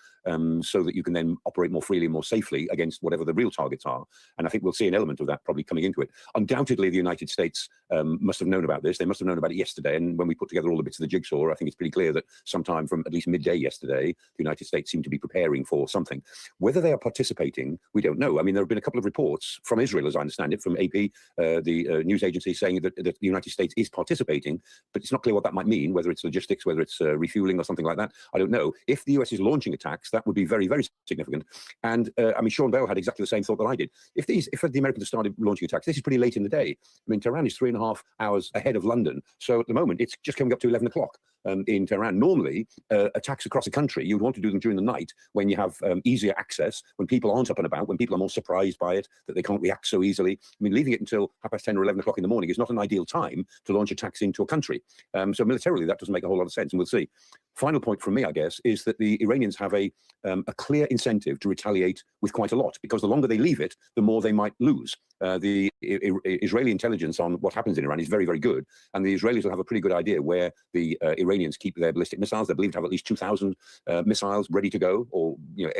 so that you can then operate more freely and more safely against against whatever the real targets are. And I think we'll see an element of that probably coming into it. Undoubtedly, the United States must have known about this. They must have known about it yesterday. And when we put together all the bits of the jigsaw, I think it's pretty clear that sometime from at least midday yesterday, the United States seemed to be preparing for something. Whether they are participating, we don't know. I mean, there have been a couple of reports from Israel, as I understand it, from AP, the news agency, saying that the United States is participating, but it's not clear what that might mean, whether it's logistics, whether it's refueling or something like that. I don't know. If the US is launching attacks, that would be very, very significant. And I mean, Sean Bell had exactly the same thought that I did. If the Americans have started launching attacks, this is pretty late in the day. I mean, Tehran is 3.5 hours ahead of London. So at the moment, it's just coming up to 11 o'clock. In Tehran. Normally, attacks across a country, you'd want to do them during the night when you have easier access, when people aren't up and about, when people are more surprised by it, that they can't react so easily. I mean, leaving it until 10:30 or 11 o'clock in the morning is not an ideal time to launch attacks into a country. So militarily, that doesn't make a whole lot of sense, and we'll see. Final point from me, I guess, is that the Iranians have a clear incentive to retaliate with quite a lot, because the longer they leave it, the more they might lose. The Israeli intelligence on what happens in Iran is very, very good, and the Israelis will have a pretty good idea where the Iranians keep their ballistic missiles. They're believed to have at least 2,000 missiles ready to go, or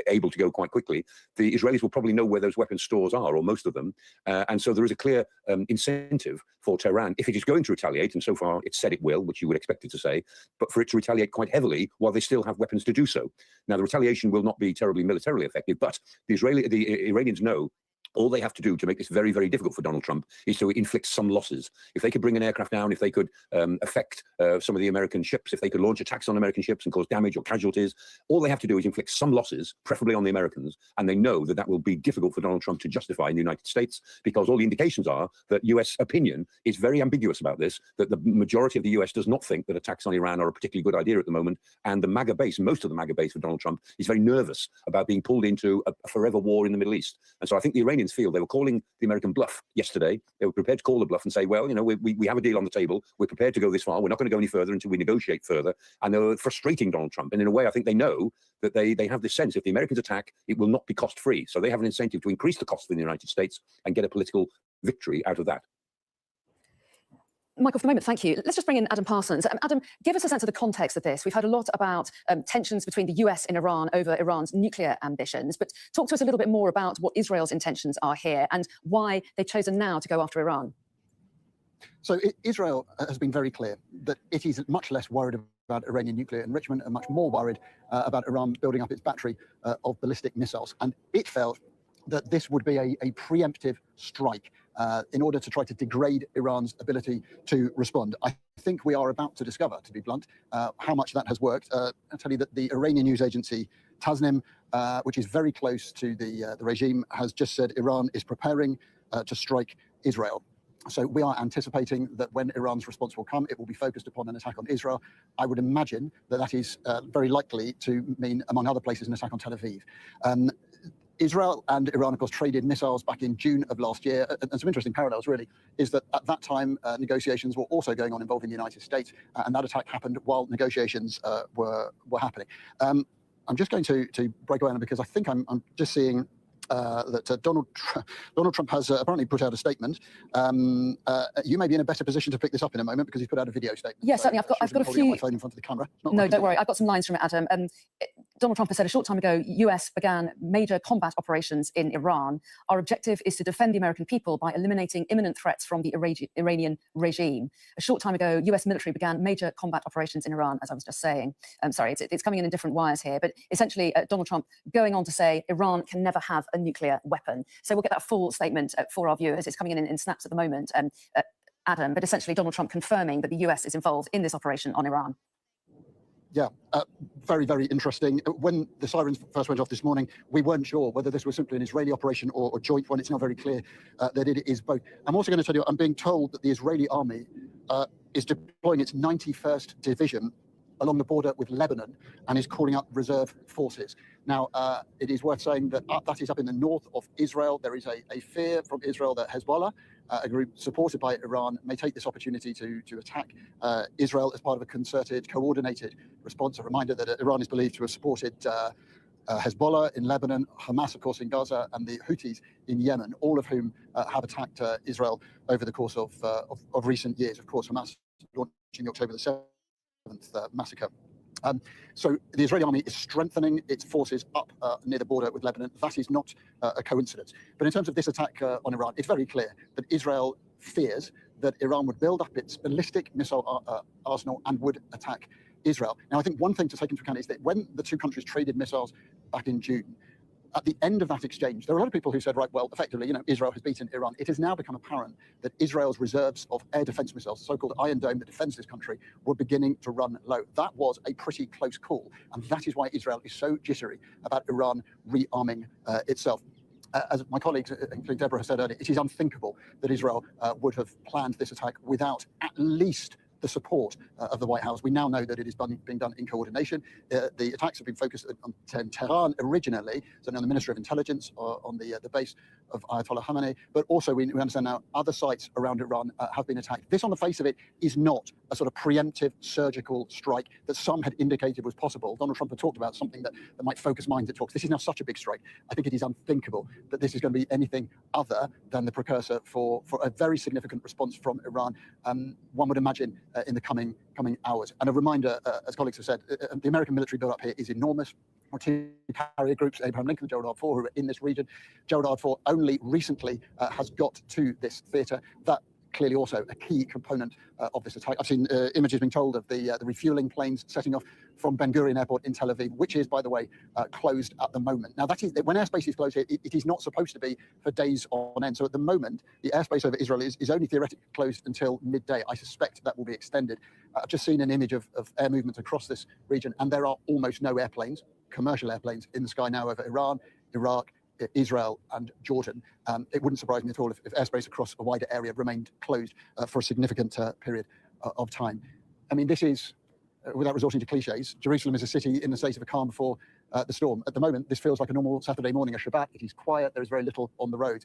able to go quite quickly. The Israelis will probably know where those weapon stores are, or most of them, and so there is a clear incentive for Tehran, if it is going to retaliate, and so far it's said it will, which you would expect it to say, but for it to retaliate quite heavily while they still have weapons to do so. Now, the retaliation will not be terribly militarily effective, but the Iranians know all they have to do to make this very, very difficult for Donald Trump is to inflict some losses. If they could bring an aircraft down, if they could affect some of the American ships, if they could launch attacks on American ships and cause damage or casualties, all they have to do is inflict some losses, preferably on the Americans, and they know that that will be difficult for Donald Trump to justify in the United States, because all the indications are that US opinion is very ambiguous about this, that the majority of the US does not think that attacks on Iran are a particularly good idea at the moment, and the MAGA base, most of the MAGA base for Donald Trump, is very nervous about being pulled into a forever war in the Middle East. And so I think the Iranians feel they were calling the American bluff yesterday. They were prepared to call the bluff and say, well, we have a deal on the table. We're prepared to go this far. We're not going to go any further until we negotiate further. And they were frustrating Donald Trump. And in a way, I think they know that they have this sense, if the Americans attack, it will not be cost-free. So they have an incentive to increase the cost in the United States and get a political victory out of that. Michael, for the moment, thank you. Let's just bring in Adam Parsons. Adam, give us a sense of the context of this. We've heard a lot about tensions between the US and Iran over Iran's nuclear ambitions, but talk to us a little bit more about what Israel's intentions are here and why they've chosen now to go after Iran. So Israel has been very clear that it is much less worried about Iranian nuclear enrichment and much more worried about Iran building up its battery of ballistic missiles. And it felt that this would be a preemptive strike in order to try to degrade Iran's ability to respond. I think we are about to discover, to be blunt, how much that has worked. I'll tell you that the Iranian news agency Tasnim, which is very close to the regime, has just said Iran is preparing to strike Israel. So we are anticipating that when Iran's response will come, it will be focused upon an attack on Israel. I would imagine that that is very likely to mean, among other places, an attack on Tel Aviv. Israel and Iran, of course, traded missiles back in June of last year. And some interesting parallels, really, is that at that time, negotiations were also going on involving the United States, and that attack happened while negotiations were happening. I'm just going to break away, because I think I'm just seeing that Donald Trump has apparently put out a statement. You may be in a better position to pick this up in a moment, because he's put out a video statement. Yes, certainly. I've got a few. My phone in front of the camera. No, don't worry. I've got some lines from it, Adam. Donald Trump has said a short time ago, US began major combat operations in Iran. Our objective is to defend the American people by eliminating imminent threats from the Iranian regime. A short time ago, US military began major combat operations in Iran, as I was just saying. I'm sorry, it's coming in different wires here, but essentially Donald Trump going on to say Iran can never have a nuclear weapon. So we'll get that full statement for our viewers. It's coming in snaps at the moment, Adam, but essentially Donald Trump confirming that the US is involved in this operation on Iran. Yeah, very, very interesting. When the sirens first went off this morning, we weren't sure whether this was simply an Israeli operation or joint one. It's now very clear that it is both. I'm also going to tell you, I'm being told that the Israeli army is deploying its 91st Division along the border with Lebanon and is calling up reserve forces. Now, it is worth saying that that is up in the north of Israel. There is a fear from Israel that Hezbollah, a group supported by Iran, may take this opportunity to attack Israel as part of a concerted, coordinated response. A reminder that Iran is believed to have supported Hezbollah in Lebanon, Hamas, of course, in Gaza, and the Houthis in Yemen, all of whom have attacked Israel over the course of recent years. Of course, Hamas launching the October the 7th massacre So the Israeli army is strengthening its forces up near the border with Lebanon. That is not a coincidence. But in terms of this attack on Iran, it's very clear that Israel fears that Iran would build up its ballistic missile arsenal and would attack Israel. Now, I think one thing to take into account is that when the two countries traded missiles back in June, at the end of that exchange, there were a lot of people who said, right, well, effectively, you know, Israel has beaten Iran. It has now become apparent that Israel's reserves of air defense missiles, the so-called Iron Dome that defends this country, were beginning to run low. That was a pretty close call. And that is why Israel is so jittery about Iran rearming itself. As my colleagues, including Deborah, have said earlier, it is unthinkable that Israel would have planned this attack without at least the support of the White House. We now know that it is being done in coordination. The attacks have been focused on Tehran originally, so now the Ministry of Intelligence on the base of Ayatollah Khamenei, but also we understand now other sites around Iran have been attacked. This, on the face of it, is not a sort of preemptive surgical strike that some had indicated was possible. Donald Trump had talked about something that might focus minds at talks. This is now such a big strike. I think it is unthinkable that this is going to be anything other than the precursor for a very significant response from Iran. One would imagine in the coming hours. And a reminder, as colleagues have said, the American military build-up here is enormous. Artillery carrier groups, Abraham Lincoln and Gerald R. Ford, who are in this region. Gerald R. Ford only recently has got to this theatre. That clearly also a key component of this attack. I've seen images being told of the refueling planes setting off from Ben Gurion Airport in Tel Aviv, which is, by the way, closed at the moment. Now, that is when airspace is closed here, it is not supposed to be for days on end. So at the moment, the airspace over Israel is only theoretically closed until midday. I suspect that will be extended. I've just seen an image of air movement across this region, and there are almost no airplanes, commercial airplanes, in the sky now over Iran, Iraq, Israel and Jordan. It wouldn't surprise me at all if airspace across a wider area remained closed for a significant period of time. I mean, this is, without resorting to cliches, Jerusalem is a city in the state of a calm before the storm. At the moment, this feels like a normal Saturday morning, a Shabbat. It is quiet. There is very little on the roads.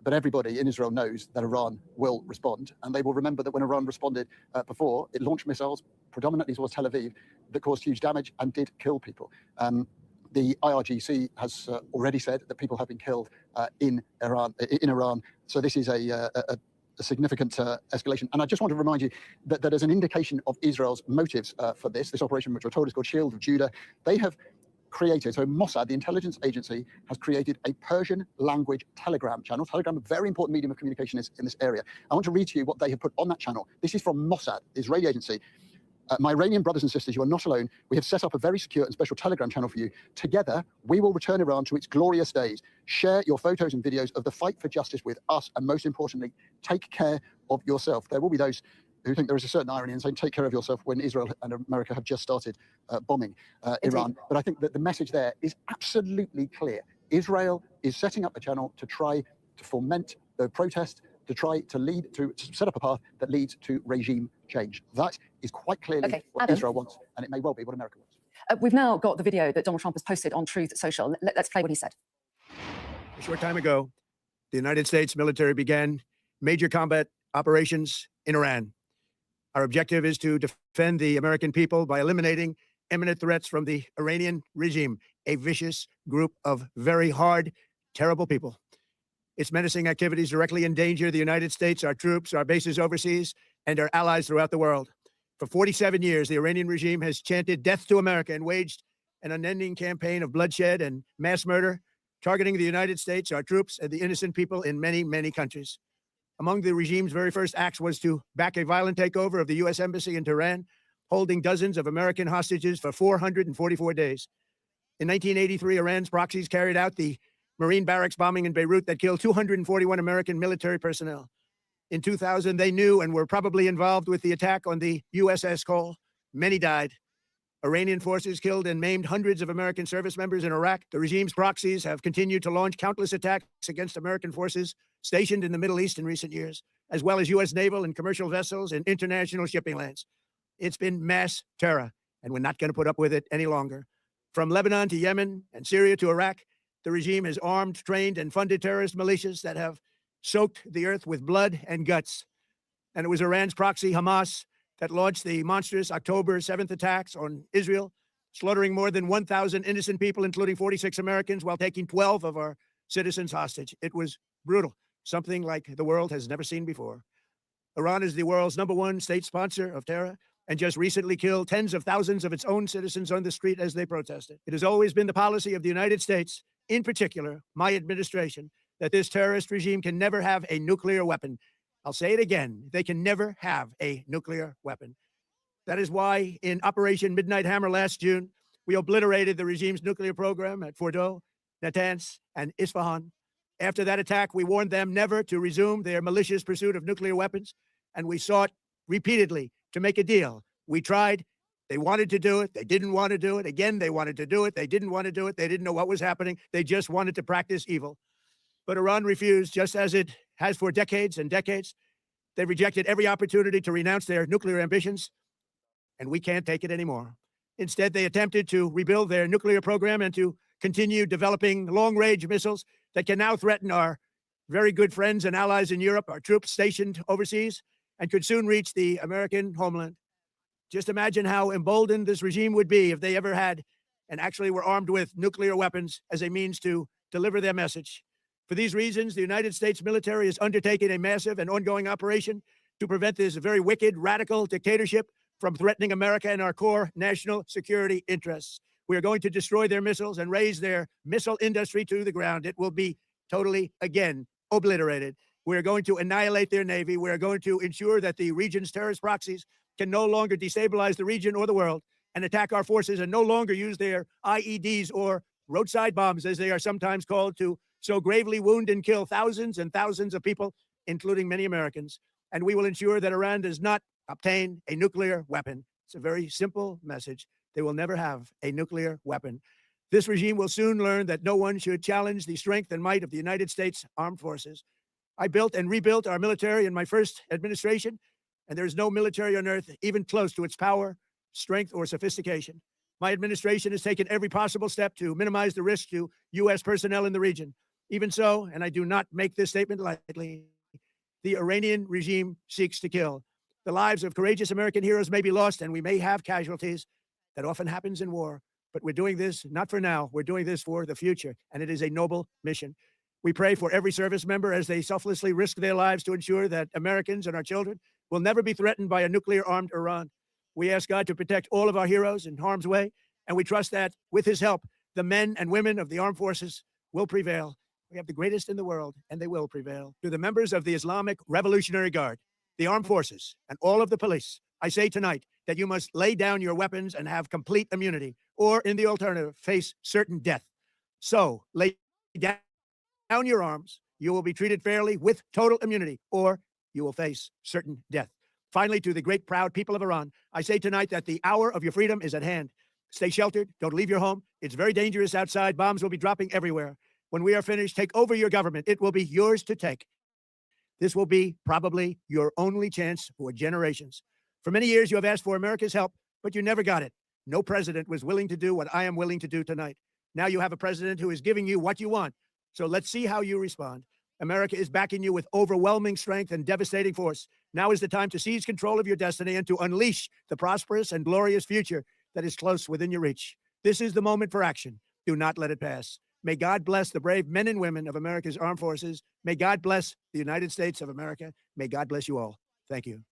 But everybody in Israel knows that Iran will respond. And they will remember that when Iran responded before, it launched missiles predominantly towards Tel Aviv that caused huge damage and did kill people. The IRGC has already said that people have been killed in Iran. So this is a significant escalation. And I just want to remind you that as an indication of Israel's motives for this operation, which we're told is called Shield of Judah, they have created, so Mossad, the intelligence agency, has created a Persian language Telegram channel. Telegram, a very important medium of communication in this area. I want to read to you what they have put on that channel. This is from Mossad, the Israeli agency. My Iranian brothers and sisters, you are not alone. We have set up a very secure and special Telegram channel for you. Together, we will return Iran to its glorious days. Share your photos and videos of the fight for justice with us. And most importantly, take care of yourself. There will be those who think there is a certain irony in saying take care of yourself when Israel and America have just started bombing Iran. But I think that the message there is absolutely clear. Israel is setting up a channel to try to foment the protest, to try to set up a path that leads to regime change. That is quite clearly what Israel wants, and it may well be what America wants. We've now got the video that Donald Trump has posted on Truth Social. Let's play what he said. A short time ago, the United States military began major combat operations in Iran. Our objective is to defend the American people by eliminating imminent threats from the Iranian regime, a vicious group of very hard, terrible people. Its menacing activities directly endanger the United States, our troops, our bases overseas, and our allies throughout the world. For 47 years, the Iranian regime has chanted death to America and waged an unending campaign of bloodshed and mass murder, targeting the United States, our troops, and the innocent people in many, many countries. Among the regime's very first acts was to back a violent takeover of the U.S. Embassy in Tehran, holding dozens of American hostages for 444 days. In 1983, Iran's proxies carried out the Marine barracks bombing in Beirut that killed 241 American military personnel. In 2000, they knew and were probably involved with the attack on the USS Cole. Many died. Iranian forces killed and maimed hundreds of American service members in Iraq. The regime's proxies have continued to launch countless attacks against American forces stationed in the Middle East in recent years, as well as U.S. naval and commercial vessels and international shipping lanes. It's been mass terror, and we're not going to put up with it any longer. From Lebanon to Yemen and Syria to Iraq, the regime has armed, trained, and funded terrorist militias that have soaked the earth with blood and guts. And it was Iran's proxy, Hamas, that launched the monstrous October 7th attacks on Israel, slaughtering more than 1,000 innocent people, including 46 Americans, while taking 12 of our citizens hostage. It was brutal, something like the world has never seen before. Iran is the world's #1 state sponsor of terror, and just recently killed tens of thousands of its own citizens on the street as they protested. It has always been the policy of the United States, in particular, my administration, that this terrorist regime can never have a nuclear weapon. I'll say it again, they can never have a nuclear weapon. That is why in Operation Midnight Hammer last June, we obliterated the regime's nuclear program at Fordow, Natanz, and Isfahan. After that attack, we warned them never to resume their malicious pursuit of nuclear weapons, and we sought repeatedly to make a deal. We tried. They wanted to do it. They didn't want to do it. Again, they wanted to do it. They didn't want to do it. They didn't know what was happening. They just wanted to practice evil. But Iran refused, just as it has for decades and decades. They rejected every opportunity to renounce their nuclear ambitions, and we can't take it anymore. Instead, they attempted to rebuild their nuclear program and to continue developing long-range missiles that can now threaten our very good friends and allies in Europe, our troops stationed overseas, and could soon reach the American homeland. Just imagine how emboldened this regime would be if they ever had and actually were armed with nuclear weapons as a means to deliver their message. For these reasons, the United States military is undertaking a massive and ongoing operation to prevent this very wicked, radical dictatorship from threatening America and our core national security interests. We are going to destroy their missiles and raise their missile industry to the ground. It will be totally, again, obliterated. We are going to annihilate their Navy. We are going to ensure that the region's terrorist proxies can no longer destabilize the region or the world and attack our forces and no longer use their IEDs or roadside bombs, as they are sometimes called, to so gravely wound and kill thousands and thousands of people, including many Americans. And we will ensure that Iran does not obtain a nuclear weapon. It's a very simple message. They will never have a nuclear weapon. This regime will soon learn that no one should challenge the strength and might of the United States Armed Forces. I built and rebuilt our military in my first administration, and there is no military on earth even close to its power, strength, or sophistication. My administration has taken every possible step to minimize the risk to U.S. personnel in the region. Even so, and I do not make this statement lightly, the Iranian regime seeks to kill. The lives of courageous American heroes may be lost, and we may have casualties. That often happens in war. But we're doing this not for now. We're doing this for the future, and it is a noble mission. We pray for every service member as they selflessly risk their lives to ensure that Americans and our children will never be threatened by a nuclear-armed Iran. We ask God to protect all of our heroes in harm's way, and we trust that, with his help, the men and women of the armed forces will prevail. We have the greatest in the world, and they will prevail. To the members of the Islamic Revolutionary Guard, the armed forces, and all of the police, I say tonight that you must lay down your weapons and have complete immunity, or in the alternative, face certain death. So, lay down your arms. You will be treated fairly with total immunity, or you will face certain death. Finally, to the great proud people of Iran, I say tonight that the hour of your freedom is at hand. Stay sheltered. Don't leave your home. It's very dangerous outside. Bombs will be dropping everywhere. When we are finished, take over your government. It will be yours to take. This will be probably your only chance for generations. For many years, you have asked for America's help, but you never got it. No president was willing to do what I am willing to do tonight. Now you have a president who is giving you what you want. So let's see how you respond. America is backing you with overwhelming strength and devastating force. Now is the time to seize control of your destiny and to unleash the prosperous and glorious future that is close within your reach. This is the moment for action. Do not let it pass. May God bless the brave men and women of America's armed forces. May God bless the United States of America. May God bless you all. Thank you.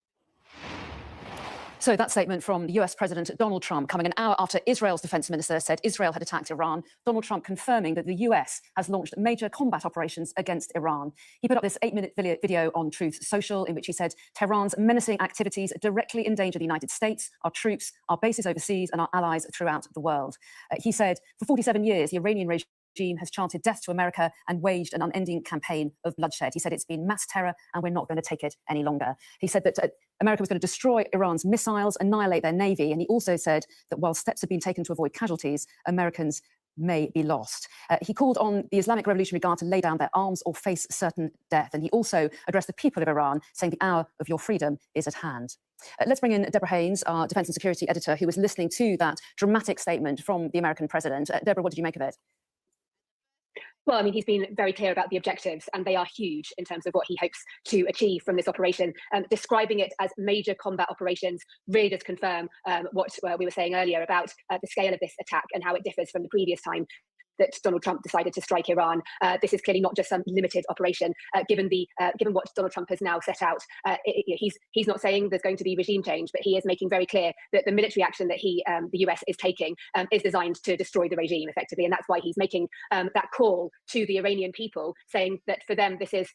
So that statement from US President Donald Trump coming an hour after Israel's defense minister said Israel had attacked Iran. Donald Trump confirming that the US has launched major combat operations against Iran. He put up this 8-minute video on Truth Social in which he said Tehran's menacing activities directly endanger the United States, our troops, our bases overseas, and our allies throughout the world. He said for 47 years, the Iranian regime has chanted death to America and waged an unending campaign of bloodshed. He said it's been mass terror and we're not going to take it any longer. He said that America was going to destroy Iran's missiles, annihilate their navy, and he also said that while steps have been taken to avoid casualties, Americans may be lost. He called on the Islamic Revolutionary Guard to lay down their arms or face certain death, and he also addressed the people of Iran, saying the hour of your freedom is at hand. Let's bring in Deborah Haynes, our defense and security editor, who was listening to that dramatic statement from the American president. Deborah, what did you make of it? Well, I mean, he's been very clear about the objectives, and they are huge in terms of what he hopes to achieve from this operation. Describing it as major combat operations really does confirm what we were saying earlier about the scale of this attack and how it differs from the previous time that Donald Trump decided to strike Iran. This is clearly not just some limited operation, given what Donald Trump has now set out. He's not saying there's going to be regime change, but he is making very clear that the military action that the US is taking is designed to destroy the regime effectively. And that's why he's making that call to the Iranian people, saying that for them, this is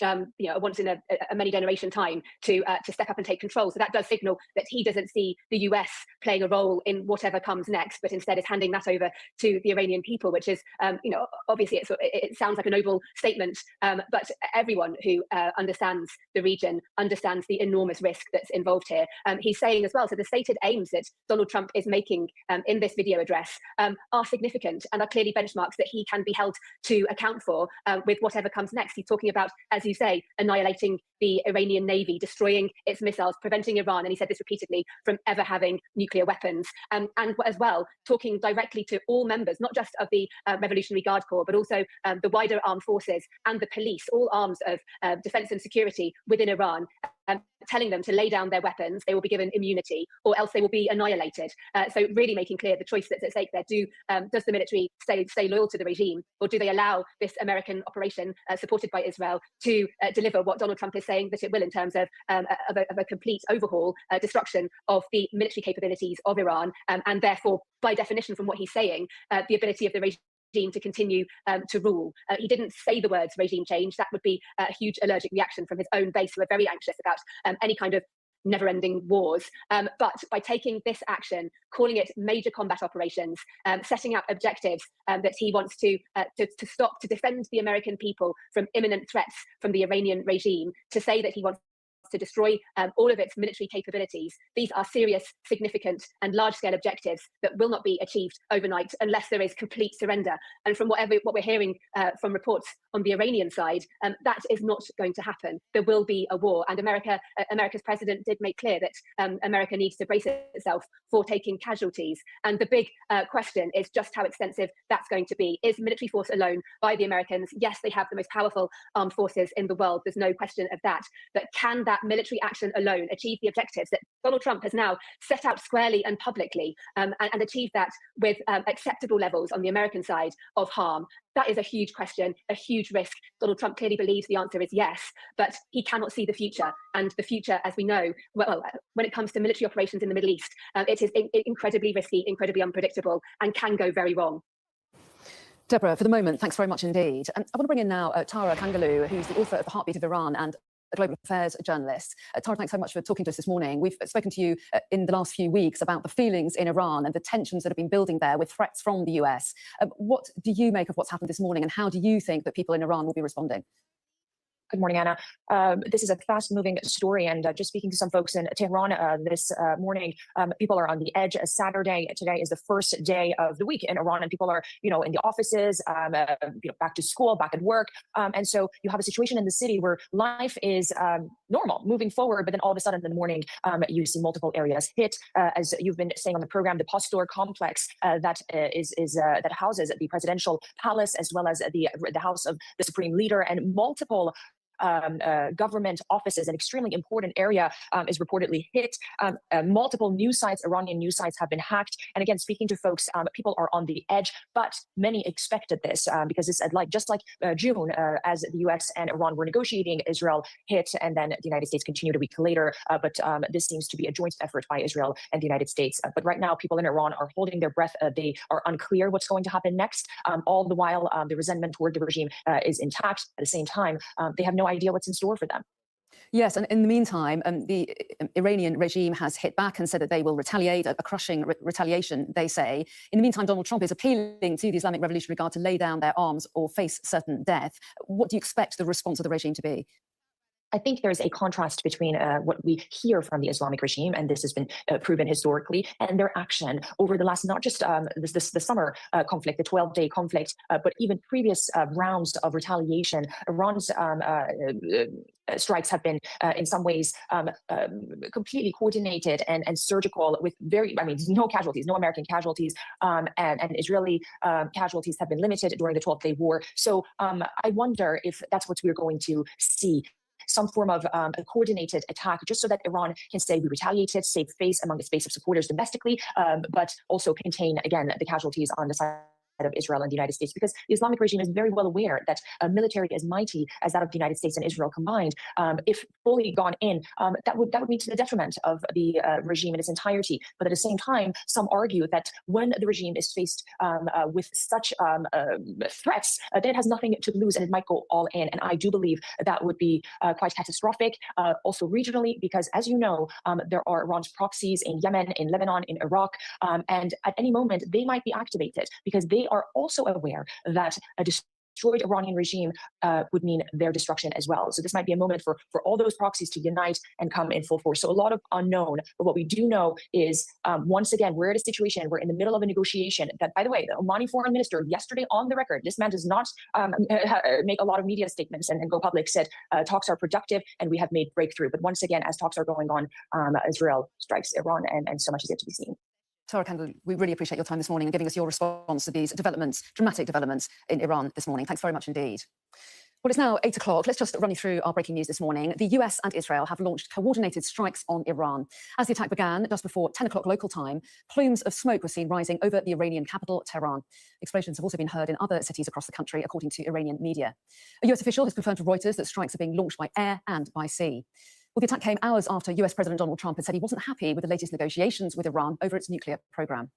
once in a many generation time to step up and take control. So that does signal that he doesn't see the US playing a role in whatever comes next, but instead is handing that over to the Iranian people, which is, obviously it sounds like a noble statement, but everyone who understands the region understands the enormous risk that's involved here. He's saying as well, so the stated aims that Donald Trump is making in this video address are significant and are clearly benchmarks that he can be held to account for with whatever comes next. He's talking about, as you say, annihilating the Iranian Navy, destroying its missiles, preventing Iran, and he said this repeatedly, from ever having nuclear weapons. And as well, talking directly to all members, not just of the Revolutionary Guard Corps, but also the wider armed forces and the police, all arms of defense and security within Iran, telling them to lay down their weapons. They will be given immunity, or else they will be annihilated. So really making clear the choice that's at stake there. Does the military stay loyal to the regime, or do they allow this American operation supported by Israel to deliver what Donald Trump is saying that it will, in terms of a complete overhaul, destruction of the military capabilities of Iran, and therefore, by definition, from what he's saying, the ability of the regime to continue to rule. He didn't say the words regime change. That would be a huge allergic reaction from his own base, who are very anxious about any kind of never-ending wars. But by taking this action, calling it major combat operations, setting out objectives that he wants to stop, to defend the American people from imminent threats from the Iranian regime, to say that he wants to destroy all of its military capabilities. These are serious, significant, and large-scale objectives that will not be achieved overnight unless there is complete surrender. And from what we're hearing from reports on the Iranian side, that is not going to happen. There will be a war, and America's president did make clear that America needs to brace itself for taking casualties. And the big question is just how extensive that's going to be. Is military force alone by the Americans? Yes, they have the most powerful armed forces in the world. There's no question of that. But can that military action alone achieve the objectives that Donald Trump has now set out squarely and publicly, and achieve that with acceptable levels on the American side of harm? That is a huge question, a huge risk. Donald Trump clearly believes the answer is yes, but he cannot see the future. And the future, as we know, well, when it comes to military operations in the Middle East, it is incredibly risky, incredibly unpredictable, and can go very wrong. Deborah, for the moment, thanks very much indeed. And I want to bring in now Tara Kangaloo, who's the author of The Heartbeat of Iran and a global affairs journalist. Tara, thanks so much for talking to us this morning. We've spoken to you in the last few weeks about the feelings in Iran and the tensions that have been building there with threats from the US. What do you make of what's happened this morning, and how do you think that people in Iran will be responding? Good morning, Anna. This is a fast-moving story, and just speaking to some folks in Tehran this morning, people are on the edge. Saturday today is the first day of the week in Iran, and people are, in the offices, back to school, back at work, and so you have a situation in the city where life is normal, moving forward, but then all of a sudden in the morning, you see multiple areas hit, as you've been saying on the program, the Pastor complex that houses the presidential palace, as well as the house of the supreme leader, and multiple government offices, an extremely important area, is reportedly hit. Multiple news sites, Iranian news sites, have been hacked. And again, speaking to folks, people are on the edge, but many expected this because it's just like June, as the US and Iran were negotiating, Israel hit, and then the United States continued a week later. But this seems to be a joint effort by Israel and the United States. But right now, people in Iran are holding their breath. They are unclear what's going to happen next. All the while, the resentment toward the regime is intact. At the same time, they have no idea what's in store for them. Yes, and in the meantime, the Iranian regime has hit back and said that they will retaliate, a crushing retaliation, they say. In the meantime, Donald Trump is appealing to the Islamic Revolutionary Guard to lay down their arms or face certain death. What do you expect the response of the regime to be? I think there's a contrast between what we hear from the Islamic regime, and this has been proven historically, and their action over the last, not just the summer conflict, the 12-day conflict, but even previous rounds of retaliation. Iran's strikes have been, in some ways, completely coordinated and surgical, with no casualties, no American casualties, and Israeli casualties have been limited during the 12-day war. So I wonder if that's what we're going to see. Some form of a coordinated attack, just so that Iran can say we retaliated, save face among its base of supporters domestically, but also contain, again, the casualties on the side of Israel and the United States, because the Islamic regime is very well aware that a military as mighty as that of the United States and Israel combined, if fully gone in, that would be to the detriment of the regime in its entirety. But at the same time, some argue that when the regime is faced with such threats, that it has nothing to lose and it might go all in. And I do believe that would be quite catastrophic, also regionally, because as you know, there are Iran's proxies in Yemen, in Lebanon, in Iraq, and at any moment they might be activated because they are also aware that a destroyed Iranian regime would mean their destruction as well. So this might be a moment for all those proxies to unite and come in full force. So a lot of unknown, but what we do know is, once again, we're at a situation, we're in the middle of a negotiation that, by the way, the Omani foreign minister yesterday on the record, this man does not make a lot of media statements and go public, said talks are productive and we have made breakthrough. But once again, as talks are going on, Israel strikes Iran and so much is yet to be seen. Tara Kendall, we really appreciate your time this morning and giving us your response to these developments, dramatic developments in Iran this morning. Thanks very much indeed. Well, it's now 8 o'clock. Let's just run you through our breaking news this morning. The US and Israel have launched coordinated strikes on Iran. As the attack began just before 10 o'clock local time, plumes of smoke were seen rising over the Iranian capital, Tehran. Explosions have also been heard in other cities across the country, according to Iranian media. A US official has confirmed to Reuters that strikes are being launched by air and by sea. Well, the attack came hours after US President Donald Trump had said he wasn't happy with the latest negotiations with Iran over its nuclear program.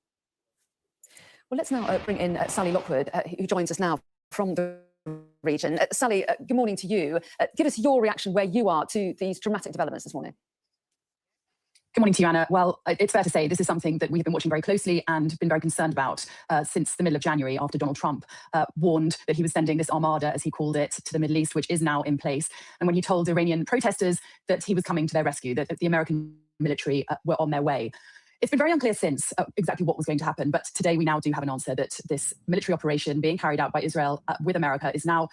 Well, let's now bring in Sally Lockwood, who joins us now from the region. Sally, good morning to you. Give us your reaction where you are to these dramatic developments this morning. Good morning to you, Anna. Well, it's fair to say this is something that we've been watching very closely and been very concerned about since the middle of January, after Donald Trump warned that he was sending this armada, as he called it, to the Middle East, which is now in place. And when he told Iranian protesters that he was coming to their rescue, that the American military were on their way. It's been very unclear since exactly what was going to happen, but today we now do have an answer that this military operation being carried out by Israel with America is now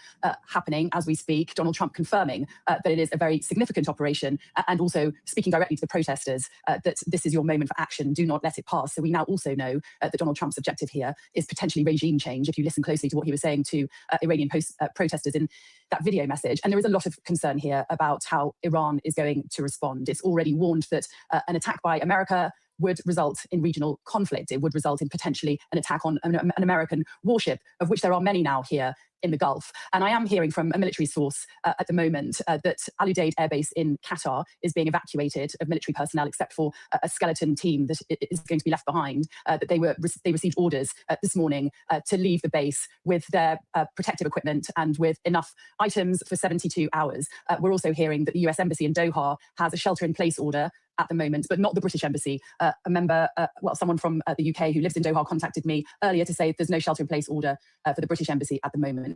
happening as we speak. Donald Trump confirming that it is a very significant operation and also speaking directly to the protesters that this is your moment for action, do not let it pass. So we now also know that Donald Trump's objective here is potentially regime change, if you listen closely to what he was saying to Iranian protesters in that video message. And there is a lot of concern here about how Iran is going to respond. It's already warned that an attack by America would result in regional conflict. It would result in potentially an attack on an American warship, of which there are many now here in the Gulf. And I am hearing from a military source at the moment that Al Udeid Air Base in Qatar is being evacuated of military personnel, except for a skeleton team that is going to be left behind, that they received orders this morning to leave the base with their protective equipment and with enough items for 72 hours. We're also hearing that the US Embassy in Doha has a shelter-in-place order at the moment, but not the British Embassy. A member, someone from the UK who lives in Doha contacted me earlier to say there's no shelter-in-place order for the British Embassy at the moment.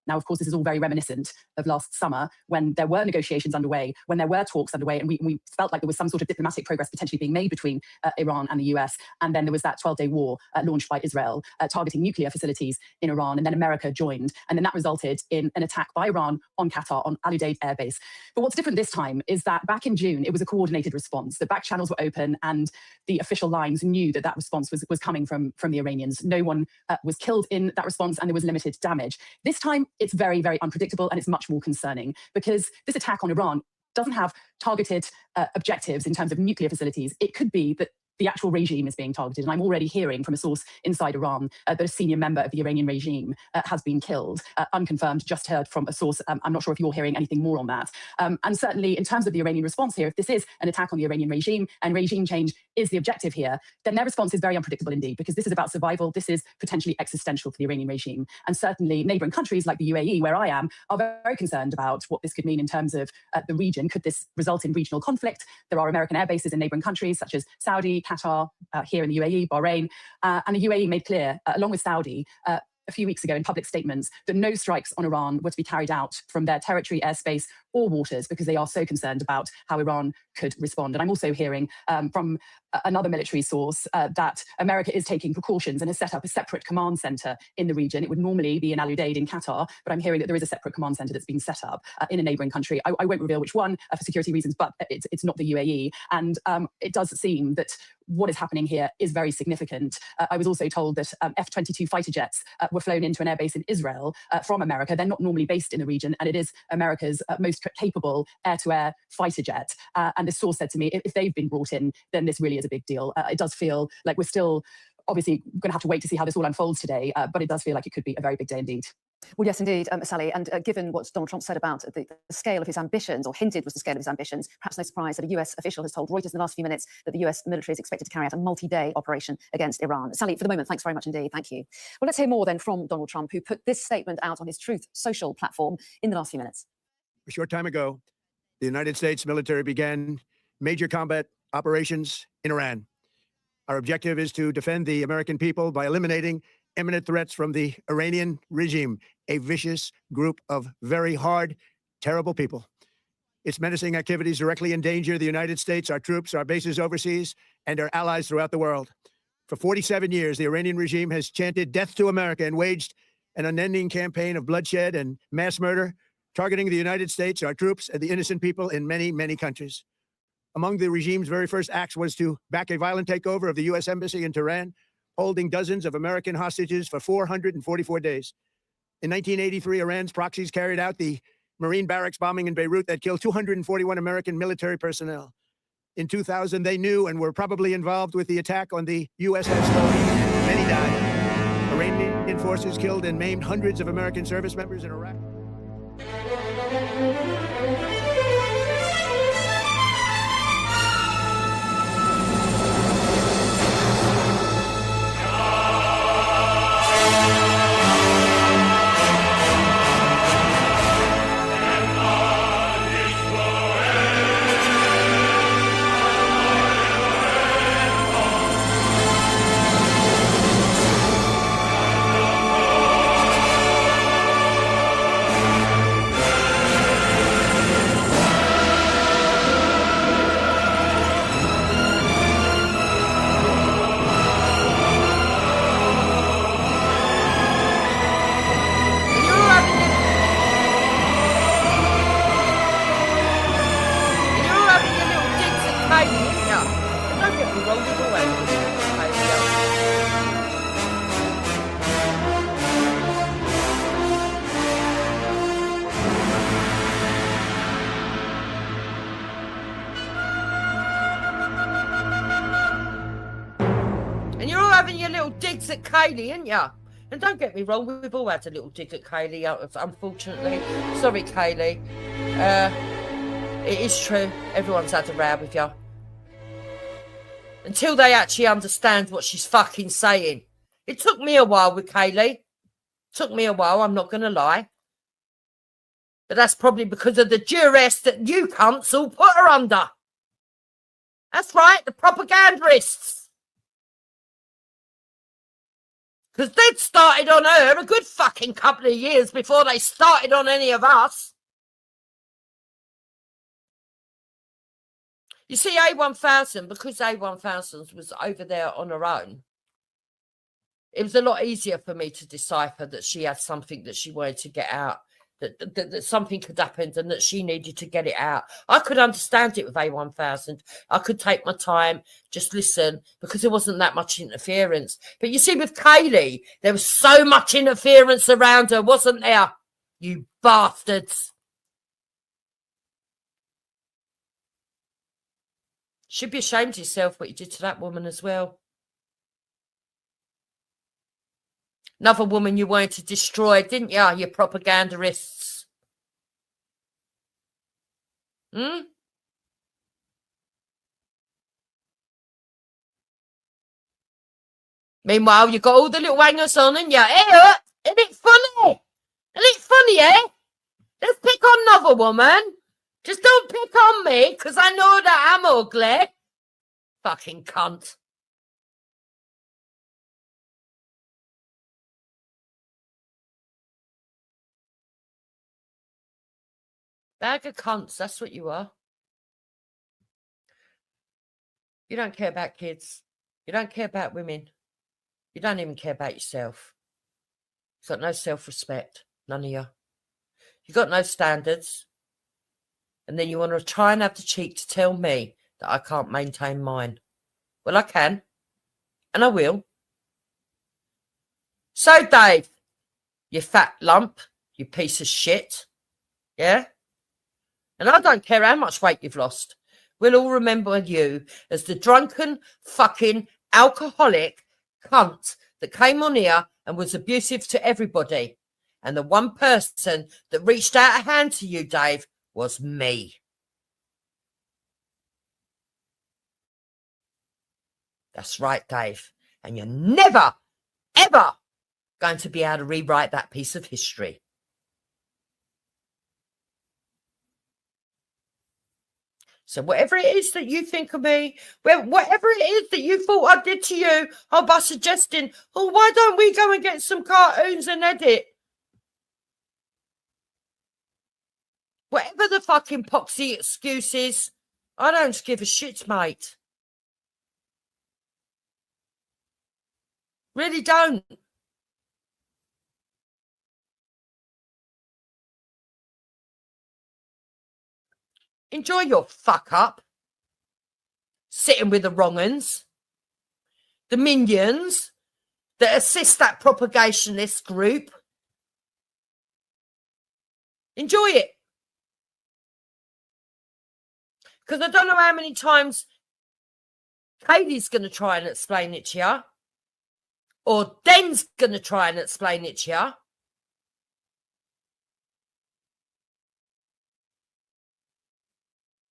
Now, of course, this is all very reminiscent of last summer when there were negotiations underway, when there were talks underway, and we felt like there was some sort of diplomatic progress potentially being made between Iran and the US. And then there was that 12-day war launched by Israel, targeting nuclear facilities in Iran. And then America joined. And then that resulted in an attack by Iran on Qatar, on Al Udeid Air Base. But what's different this time is that back in June, it was a coordinated response. The back channels were open and the official lines knew that that response was coming from the Iranians. No one was killed in that response and there was limited damage. This time, it's very, very unpredictable and it's much more concerning because this attack on Iran doesn't have targeted objectives in terms of nuclear facilities. It could be that the actual regime is being targeted. And I'm already hearing from a source inside Iran that a senior member of the Iranian regime has been killed, unconfirmed, just heard from a source. I'm not sure if you're hearing anything more on that. And certainly in terms of the Iranian response here, if this is an attack on the Iranian regime and regime change is the objective here, then their response is very unpredictable indeed, because this is about survival. This is potentially existential for the Iranian regime. And certainly neighboring countries like the UAE, where I am, are very concerned about what this could mean in terms of the region. Could this result in regional conflict? There are American air bases in neighboring countries such as Saudi, Qatar, here in the UAE, Bahrain, and the UAE made clear, along with Saudi, a few weeks ago in public statements, that no strikes on Iran were to be carried out from their territory, airspace, or waters, because they are so concerned about how Iran could respond. And I'm also hearing from another military source that America is taking precautions and has set up a separate command center in the region. It would normally be in Al Udeid in Qatar, but I'm hearing that there is a separate command center that's being set up in a neighboring country. I won't reveal which one for security reasons, but it's not the UAE. And it does seem that what is happening here is very significant. I was also told that F-22 fighter jets were flown into an airbase in Israel from America. They're not normally based in the region, and it is America's most capable air-to-air fighter jet. And the source said to me, if they've been brought in, then this really is a big deal. It does feel like we're still obviously, we're going to have to wait to see how this all unfolds today, but it does feel like it could be a very big day indeed. Well, yes, indeed, Sally. And given what Donald Trump said about the scale of his ambitions, or hinted was the scale of his ambitions, perhaps no surprise that a US official has told Reuters in the last few minutes that the US military is expected to carry out a multi-day operation against Iran. Sally, for the moment, thanks very much indeed. Thank you. Well, let's hear more then from Donald Trump, who put this statement out on his Truth Social platform in the last few minutes. A short time ago, the United States military began major combat operations in Iran. Our objective is to defend the American people by eliminating imminent threats from the Iranian regime, a vicious group of very hard, terrible people. Its menacing activities directly endanger the United States, our troops, our bases overseas, and our allies throughout the world. For 47 years, the Iranian regime has chanted death to America and waged an unending campaign of bloodshed and mass murder, targeting the United States, our troops, and the innocent people in many, many countries. Among the regime's very first acts was to back a violent takeover of the U.S. Embassy in Tehran, holding dozens of American hostages for 444 days. In 1983, Iran's proxies carried out the Marine barracks bombing in Beirut that killed 241 American military personnel. In 2000, they knew and were probably involved with the attack on the USS Logan. Many died. Iranian forces killed and maimed hundreds of American service members in Iraq. At Kaylee, ain't ya? And don't get me wrong, we've all had a little dig at Kaylee, unfortunately. Sorry, Kaylee. It is true. Everyone's had a row with you. Until they actually understand what she's fucking saying. It took me a while with Kaylee. Took me a while, I'm not going to lie. But that's probably because of the duress that you cunts all put her under. That's right, the propagandists. Because they'd started on her a good fucking couple of years before they started on any of us. You see, A1000, because A1000 was over there on her own, it was a lot easier for me to decipher that she had something that she wanted to get out, that something had happened and that she needed to get it out. I could understand it with A1000. I could take my time, just listen, because there wasn't that much interference. But you see, with Kaylee, there was so much interference around her, wasn't there? You bastards. Should be ashamed of yourself what you did to that woman as well. Another woman you wanted to destroy, didn't you, you propagandists? Meanwhile, you got all the little hangers on, and isn't it funny? Isn't it funny, eh? Let's pick on another woman. Just don't pick on me, because I know that I'm ugly. Fucking cunt. Bag of cunts, that's what you are. You don't care about kids. You don't care about women. You don't even care about yourself. You've got no self-respect, none of you. You've got no standards. And then you want to try and have the cheek to tell me that I can't maintain mine. Well, I can. And I will. So, Dave, you fat lump, you piece of shit. Yeah? And I don't care how much weight you've lost. We'll all remember you as the drunken, fucking, alcoholic, cunt that came on here and was abusive to everybody. And the one person that reached out a hand to you, Dave, was me. That's right, Dave. And you're never, ever going to be able to rewrite that piece of history. So whatever it is that you think of me, well, whatever it is that you thought I did to you, by suggesting, oh, why don't we go and get some cartoons and edit? Whatever the fucking poxy excuse is, I don't give a shit, mate. Really don't. Enjoy your fuck up. Sitting with the wrong uns. The minions that assist that propagationist group. Enjoy it. Because I don't know how many times Katie's going to try and explain it to you. Or Den's going to try and explain it to you.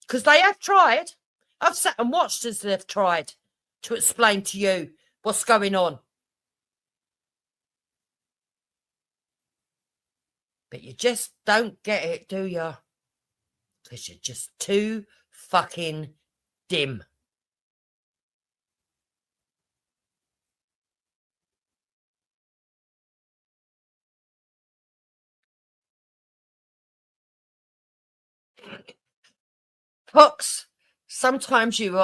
Because they have tried. I've sat and watched as they've tried to explain to you what's going on. But you just don't get it, do you? Because you're just too fucking dim. Fox, sometimes you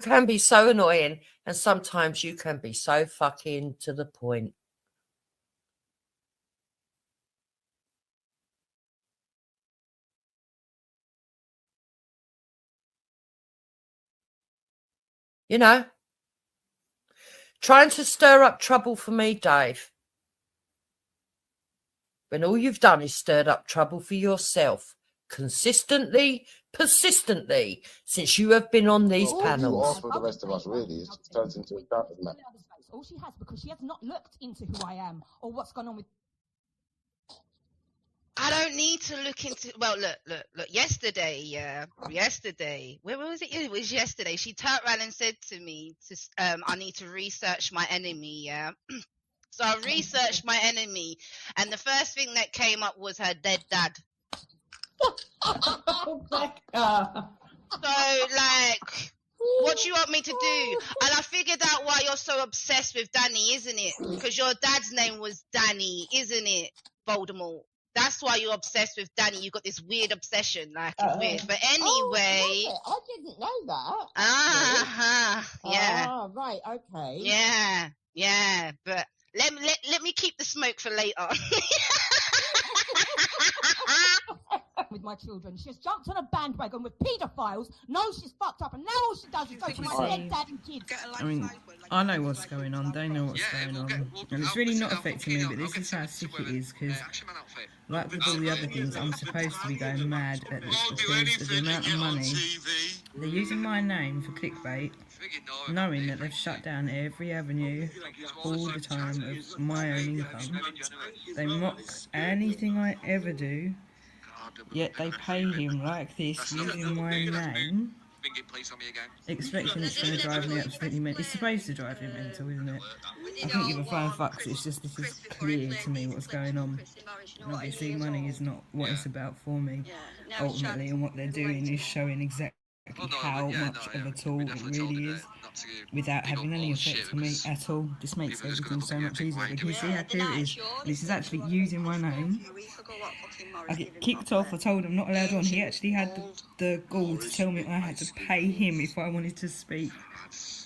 can be so annoying, and sometimes you can be so fucking to the point. You know, trying to stir up trouble for me, Dave, when all you've done is stirred up trouble for yourself. Consistently, persistently, since you have been on these panels. For the rest of us, really, it turns into a shouting match. All she has, because she has not looked into who I am or what's gone on with. I don't need to look into. Well, look. Yesterday, where was it? It was yesterday. She turned around and said to me, "I need to research my enemy." Yeah. So I researched my enemy, and the first thing that came up was her dead dad. Becca. So, like, what do you want me to do? And I figured out why you're so obsessed with Danny, isn't it? Because your dad's name was Danny, isn't it, Voldemort? That's why you're obsessed with Danny. You've got this weird obsession, like, it's weird. But anyway... I didn't know that. Yeah. Ah, right, okay. Yeah. But let me keep the smoke for later. With my children, she's jumped on a bandwagon with paedophiles, knows she's fucked up, and now all she does is go to my dead dad and kids. I mean, I know what's going on, they know what's going on, and it's really not affecting me, but this is how sick it is, because like with all the other things, I'm supposed to be going mad at this because of the amount of money they're using my name for clickbait, knowing that they've shut down every avenue all the time of my own income. They mock anything I ever do, yet they pay him like this using my name, expecting it's going to drive me absolutely mental. It's supposed to drive me mental, isn't it? I don't give a flying fucks, it's just this is clear to me what's going on. And obviously money is not what it's about for me, ultimately, and what they're doing is showing exactly how much of a tool it really is, without having any effect on me at all. This makes everything so much easier. Can you see how clear it is? This is actually using my name. I get kicked off. I told him not allowed on. He actually had the gall to tell me I had to pay him if I wanted to speak.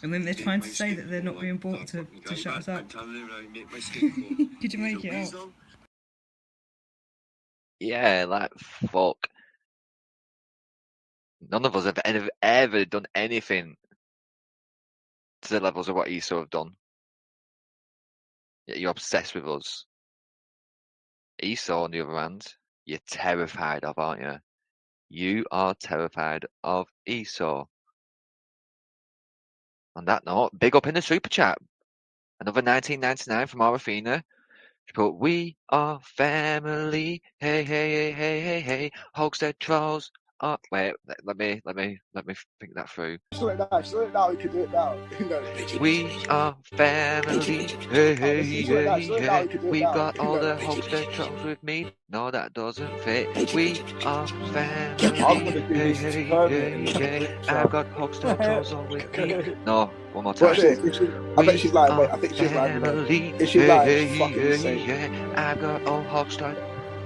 And then they're trying to say that they're not being bought to shut us up. Did you make it up? Yeah, like, fuck. None of us have ever done anything to the levels of what ESO have done. Yet you're obsessed with us. ESO, on the other hand, you're terrified of, aren't you? You are terrified of ESO. On that note, big up in the super chat. Another 1999 from Arafina. She put, "We are family. Hey, hey, hey, hey, hey, hey. Hogshead trolls." Oh, wait, let me think that through. Slow it now, you can do it now. We are family. Hey, hey, hey, hey. We've got all the Hogshead trolls with me. No, that doesn't fit. We are family. Hey, hey, hey, hey. I've got Hogshead trolls all with me. No, one more time. I bet she's lying, mate. I think she's lying. If she's lying, she's fucking insane. I've got all Hogshead.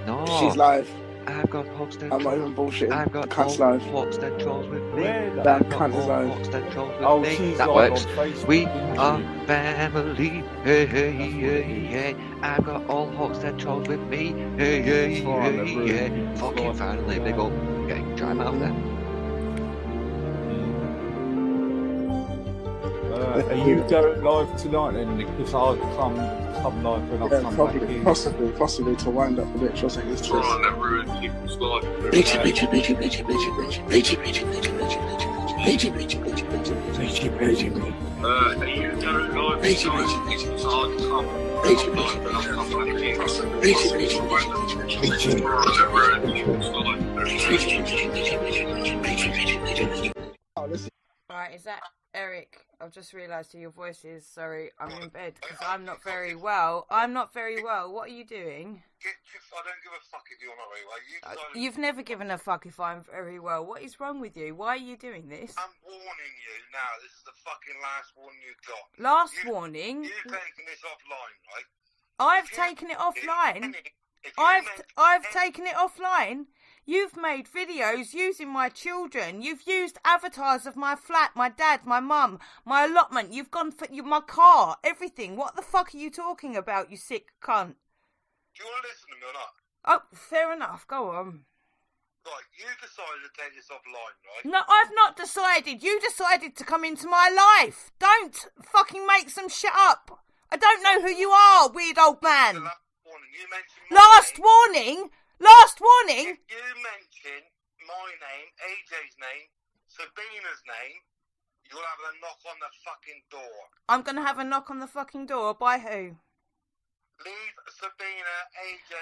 No. She's live. I've got Hogshead. I'm not even bullshitting. I've got Cunt's live. Hogshead trolls with me. That cunt is live. Hogshead trolls with me. That works. We are family. Hey, hey, hey, hey. I've got all Hogshead trolls with me. Hey, hey, hey, hey. Fucking finally, big up. Getting dry mouth there. Are you going live tonight then? Because I'll come live when I come back in. Possibly to wind up a bit. Just like it's just. Are you going live tonight? Because I'll come live when I come back in. Right, is that Eric? I've just realised who your voice is. Sorry, I'm in bed because I'm not very well. I'm not very well. What are you doing? I don't give a fuck if you're not very well. You've never given a fuck if I'm very well. What is wrong with you? Why are you doing this? I'm warning you now. This is the fucking last warning you've got. Warning? You've taken this offline, right? I've taken it offline. I've taken it offline. You've made videos using my children. You've used avatars of my flat, my dad, my mum, my allotment. You've gone for my car, everything. What the fuck are you talking about, you sick cunt? Do you want to listen to me or not? Oh, fair enough. Go on. Right, you decided to take this offline, right? No, I've not decided. You decided to come into my life. Don't fucking make some shit up. I don't know who you are, weird old man. Last warning? Last warning? If you mention my name, AJ's name, Sabina's name, you'll have a knock on the fucking door. I'm going to have a knock on the fucking door. By who? Leave Sabina, AJ,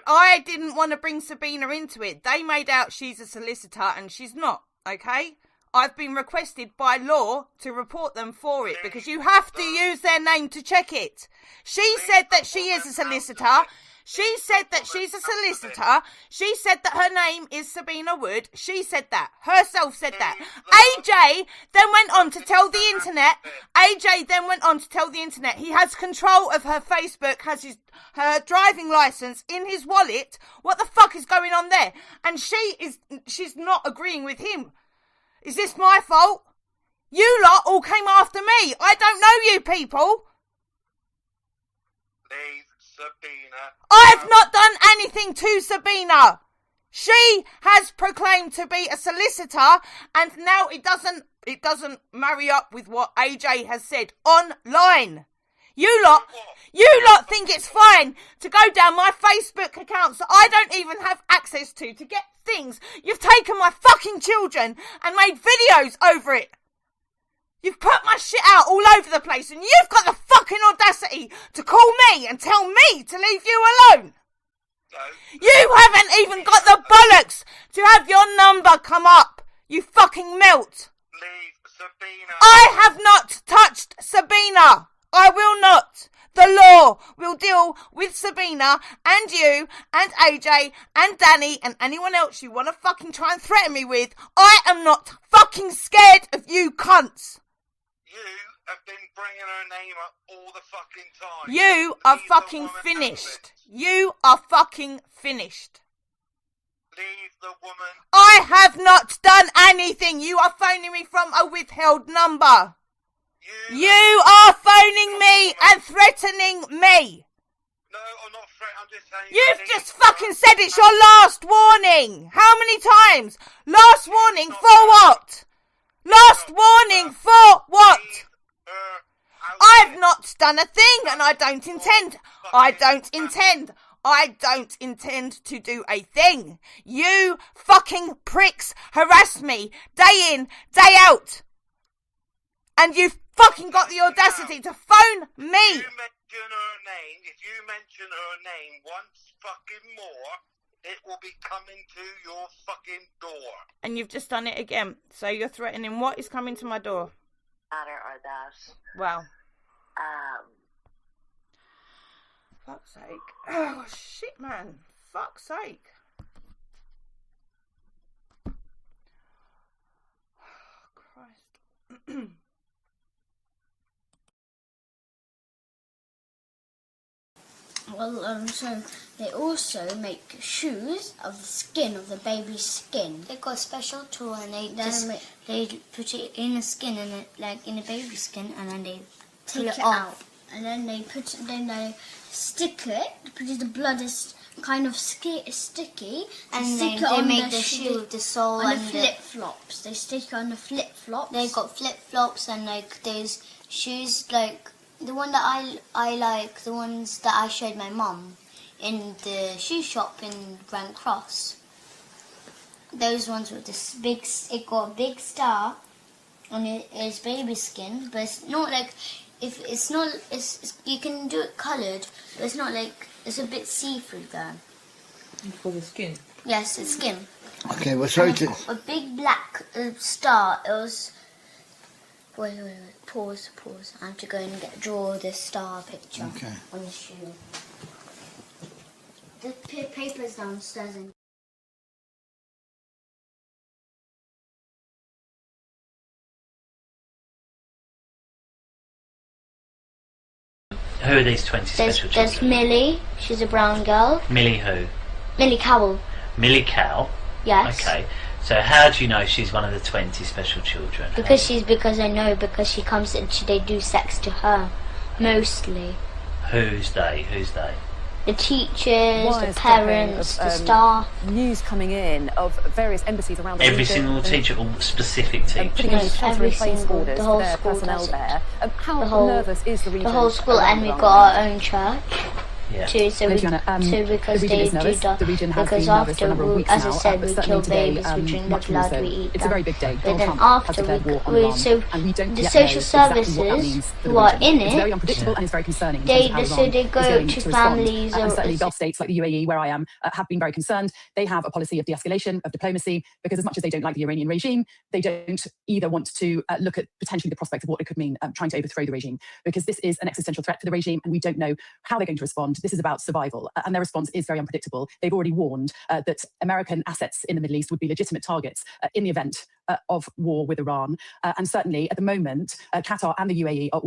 I didn't want to bring Sabina into it. They made out she's a solicitor and she's not, okay? I've been requested by law to report them for it because you have to use their name to check it. She said that she is a solicitor. She said that she's a solicitor. She said that her name is Sabina Wood. She said that. Herself said that. AJ then went on to tell the internet. He has control of her Facebook, has her driving license in his wallet. What the fuck is going on there? And she's not agreeing with him. Is this my fault? You lot all came after me. I don't know you people. Leave Sabina. I've not done anything to Sabina. She has proclaimed to be a solicitor, and now it doesn't marry up with what AJ has said online. You lot think it's fine to go down my Facebook accounts that I don't even have access to get things. You've taken my fucking children and made videos over it. You've put my shit out all over the place and you've got the fucking audacity to call me and tell me to leave you alone. You haven't even got the bollocks to have your number come up. You fucking melt. Leave Sabina. I have not touched Sabina. I will not. The law will deal with Sabina and you and AJ and Danny and anyone else you want to fucking try and threaten me with. I am not fucking scared of you cunts. You have been bringing her name up all the fucking time. You are fucking finished. You are fucking finished. Leave the woman. I have not done anything. You are phoning me from a withheld number. You are phoning me and threatening me. No, I'm not threatening. I'm just saying. You've just fucking said it's your last warning. How many times? Last warning for what? Last warning for what? I've not done a thing and I don't intend to do a thing. You fucking pricks harass me day in, day out. And you've fucking got the audacity to phone me? If you mention her name once fucking more, it will be coming to your fucking door. And you've just done it again. So you're threatening what is coming to my door? Or that. Wow. Fuck's sake. Oh, shit, man. Fuck's sake. Christ. Well, so they also make shoes of the skin, of the baby's skin. They got a special tool and they put it in the skin and like in the baby's skin, and then they take it off. And then they stick it because the blood is kind of sticky, and they make the shoe with the sole and the flip flops. They stick it on the flip flops. They got flip flops and like those shoes like. The one that I like, the ones that I showed my mum in the shoe shop in Grand Cross. Those ones with this big, it got a big star on its baby skin, but it's not like, you can do it coloured, but it's not like, it's a bit see-through there. For the skin? Yes, it's skin. Okay, well, sorry to... A big black star, it was... Wait, pause. I have to go and draw the star picture on the shoe. The paper's downstairs. Who are these 20 special children? There's Millie, she's a brown girl. Millie who? Millie Cowell. Millie Cow? Yes. Okay. So how do you know she's one of the 20 special children? Because I know, because she comes and they do sex to her, mostly. Who's they? The teachers, the parents, the staff. News coming in of various embassies around the Every region. single teacher, or specific teachers? Putting in shelter-in-place orders the whole for their school personnel does it. there. How nervous is the region? The whole school, and we've got our own church. Yeah. Too, so because they do that, because after, as I said, we kill babies, we drink the blood, we eat them. It's a very big day. But then after, the social services who are in it, it's very unpredictable and it's very concerning. They go to families. And certainly Gulf states like the UAE, where I am, have been very concerned. They have a policy of de-escalation, of diplomacy, because as much as they don't like the Iranian regime, they don't either want to look at potentially the prospect of what it could mean trying to overthrow the regime, because this is an existential threat for the regime and we don't know how they're going to respond. This is about survival, and their response is very unpredictable. They've already warned that American assets in the Middle East would be legitimate targets in the event of war with Iran. And certainly at the moment, Qatar and the UAE are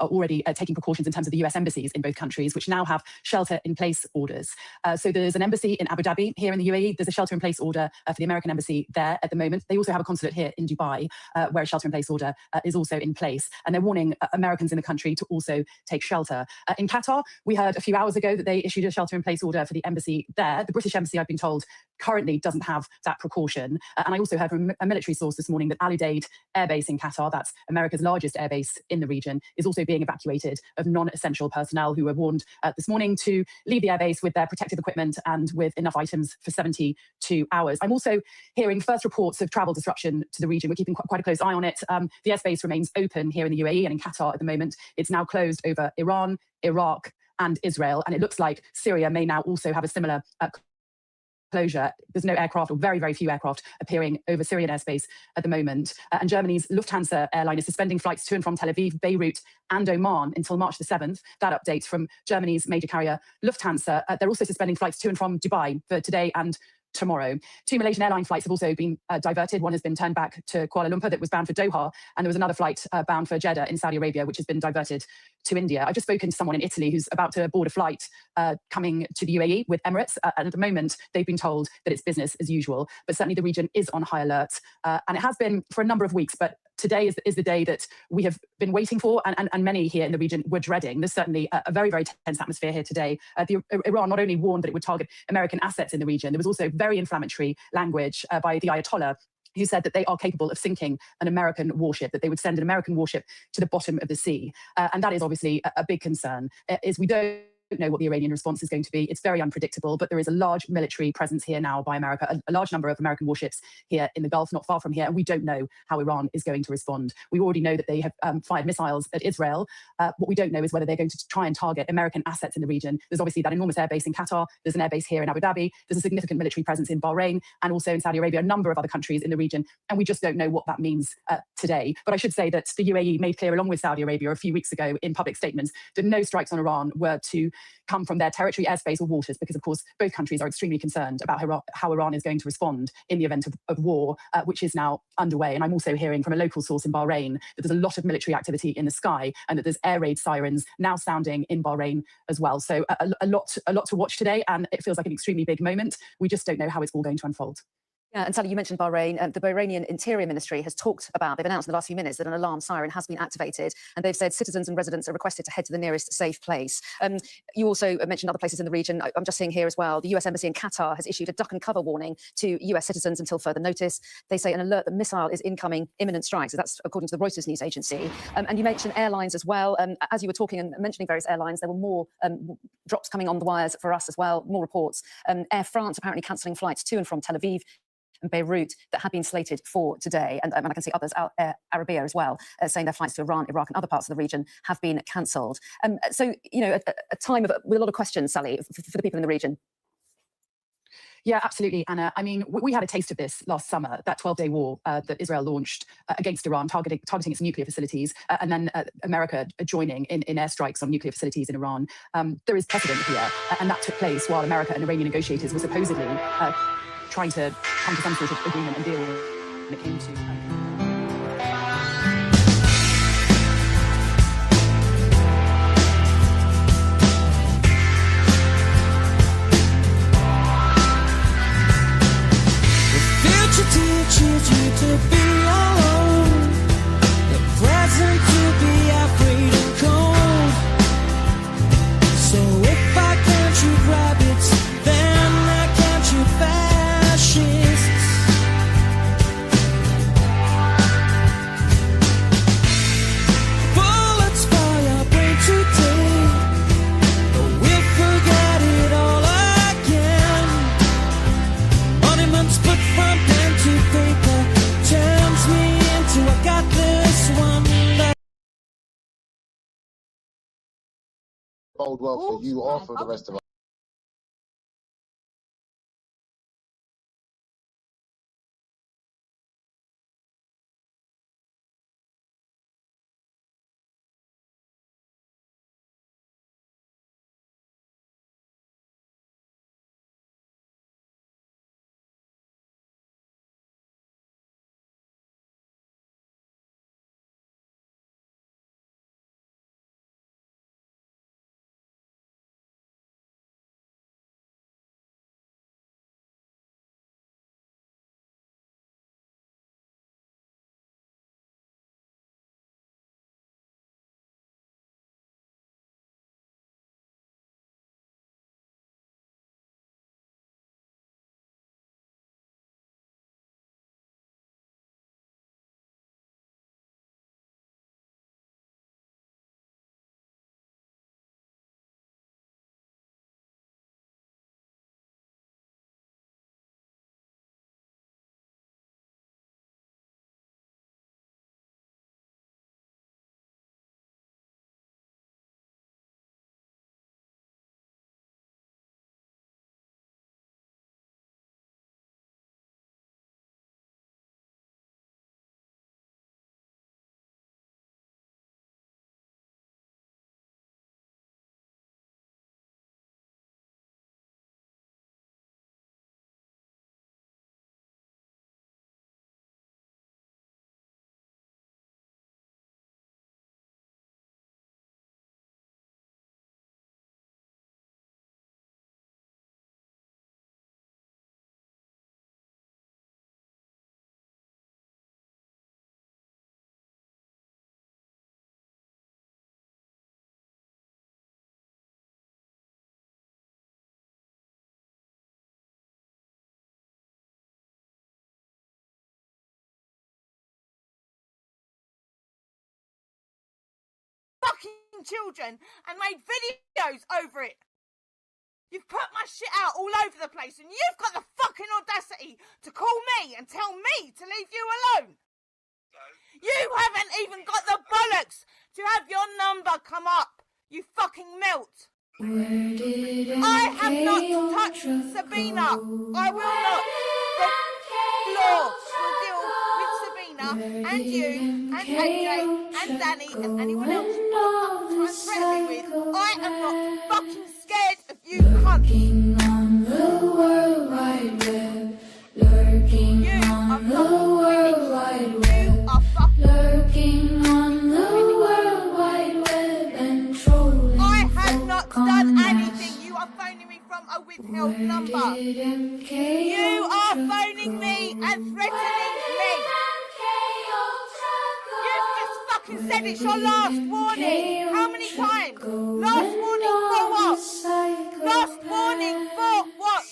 already taking precautions in terms of the US embassies in both countries, which now have shelter-in-place orders. So there's an embassy in Abu Dhabi here in the UAE. There's a shelter-in-place order for the American embassy there at the moment. They also have a consulate here in Dubai, where a shelter-in-place order is also in place. And they're warning Americans in the country to also take shelter. In Qatar, we heard a few hours ago that they issued a shelter-in-place order for the embassy there. The British embassy, I've been told, currently doesn't have that precaution. And I also heard from a military source this morning that Al Udeid Air Base in Qatar, that's America's largest air base in the region, is also being evacuated of non-essential personnel who were warned this morning to leave the airbase with their protective equipment and with enough items for 72 hours. I'm also hearing first reports of travel disruption to the region. We're keeping quite a close eye on it. The airspace remains open here in the UAE and in Qatar at the moment. It's now closed over Iran, Iraq and Israel, and it looks like Syria may now also have a similar closure. There's no aircraft, or very, very few aircraft appearing over Syrian airspace at the moment. And Germany's Lufthansa airline is suspending flights to and from Tel Aviv, Beirut and Oman until March the 7th. That update from Germany's major carrier Lufthansa. They're also suspending flights to and from Dubai for today and tomorrow. 2 Malaysian airline flights have also been diverted. One has been turned back to Kuala Lumpur that was bound for Doha, and there was another flight bound for Jeddah in Saudi Arabia, which has been diverted to India. I've just spoken to someone in Italy who's about to board a flight coming to the UAE with Emirates, and at the moment they've been told that it's business as usual, but certainly the region is on high alert, and it has been for a number of weeks, but today is the day that we have been waiting for, and many here in the region were dreading. There's certainly a very, very tense atmosphere here today. Iran not only warned that it would target American assets in the region, there was also very inflammatory language by the Ayatollah, who said that they are capable of sinking an American warship, that they would send an American warship to the bottom of the sea. And that is obviously a big concern, is we don't know what the Iranian response is going to be. It's very unpredictable, but there is a large military presence here now by America, a large number of American warships here in the Gulf, not far from here, and we don't know how Iran is going to respond. We already know that they have fired missiles at Israel. What we don't know is whether they're going to try and target American assets in the region. There's obviously that enormous airbase in Qatar. There's an airbase here in Abu Dhabi. There's a significant military presence in Bahrain and also in Saudi Arabia, a number of other countries in the region, and we just don't know what that means today. But I should say that the UAE made clear, along with Saudi Arabia a few weeks ago in public statements, that no strikes on Iran were to come from their territory, airspace or waters, because of course both countries are extremely concerned about how Iran is going to respond in the event of war, which is now underway. And I'm also hearing from a local source in Bahrain that there's a lot of military activity in the sky and that there's air raid sirens now sounding in Bahrain as well. So a lot to watch today, and it feels like an extremely big moment. We just don't know how it's all going to unfold. Yeah, and Sally, you mentioned Bahrain. The Bahrainian Interior Ministry has talked about, they've announced in the last few minutes that an alarm siren has been activated, and they've said citizens and residents are requested to head to the nearest safe place. You also mentioned other places in the region. I'm just seeing here as well, the US Embassy in Qatar has issued a duck and cover warning to US citizens until further notice. They say an alert that missile is incoming, imminent strikes. So that's according to the Reuters news agency. And you mentioned airlines as well. As you were talking and mentioning various airlines, there were more drops coming on the wires for us as well, more reports. Air France apparently cancelling flights to and from Tel Aviv and Beirut that had been slated for today. And I can see others, Arabia as well, saying their flights to Iran, Iraq and other parts of the region have been cancelled. So, you know, a time with a lot of questions, Sally, for the people in the region. Yeah, absolutely, Anna. I mean, we had a taste of this last summer, that 12-day war that Israel launched against Iran, targeting its nuclear facilities, and then America joining in airstrikes on nuclear facilities in Iran. There is precedent here, and that took place while America and Iranian negotiators were supposedly trying to come to some sort of agreement and deal when it came to... teaches you to be alone, the present to be afraid and cold. So if I can't shoot rabbits, then I can't shoot fascists. Bullets fire brain today, but we'll forget it all again. Monuments put from to paper turns me into a godless wonder. Bode well for you or for the rest of us. children and made videos over it. You've put my shit out all over the place and you've got the fucking audacity to call me and tell me to leave you alone. You haven't even got the bollocks to have your number come up, you fucking melt. I have not touched Sabina. I will not. The law will deal with Sabina and you and AJ and Danny and anyone else you want to try and threaten me with. I am not fucking scared of you cunts. On the World Wide Web, lurking on the World Wide Web, lurking on the World Wide Web and trolling. I have not done anything. You are phoning me from a withheld number. You are phoning me and threatening me. You've just fucking said it's your last warning. How many times? Last warning for what? Last warning for what?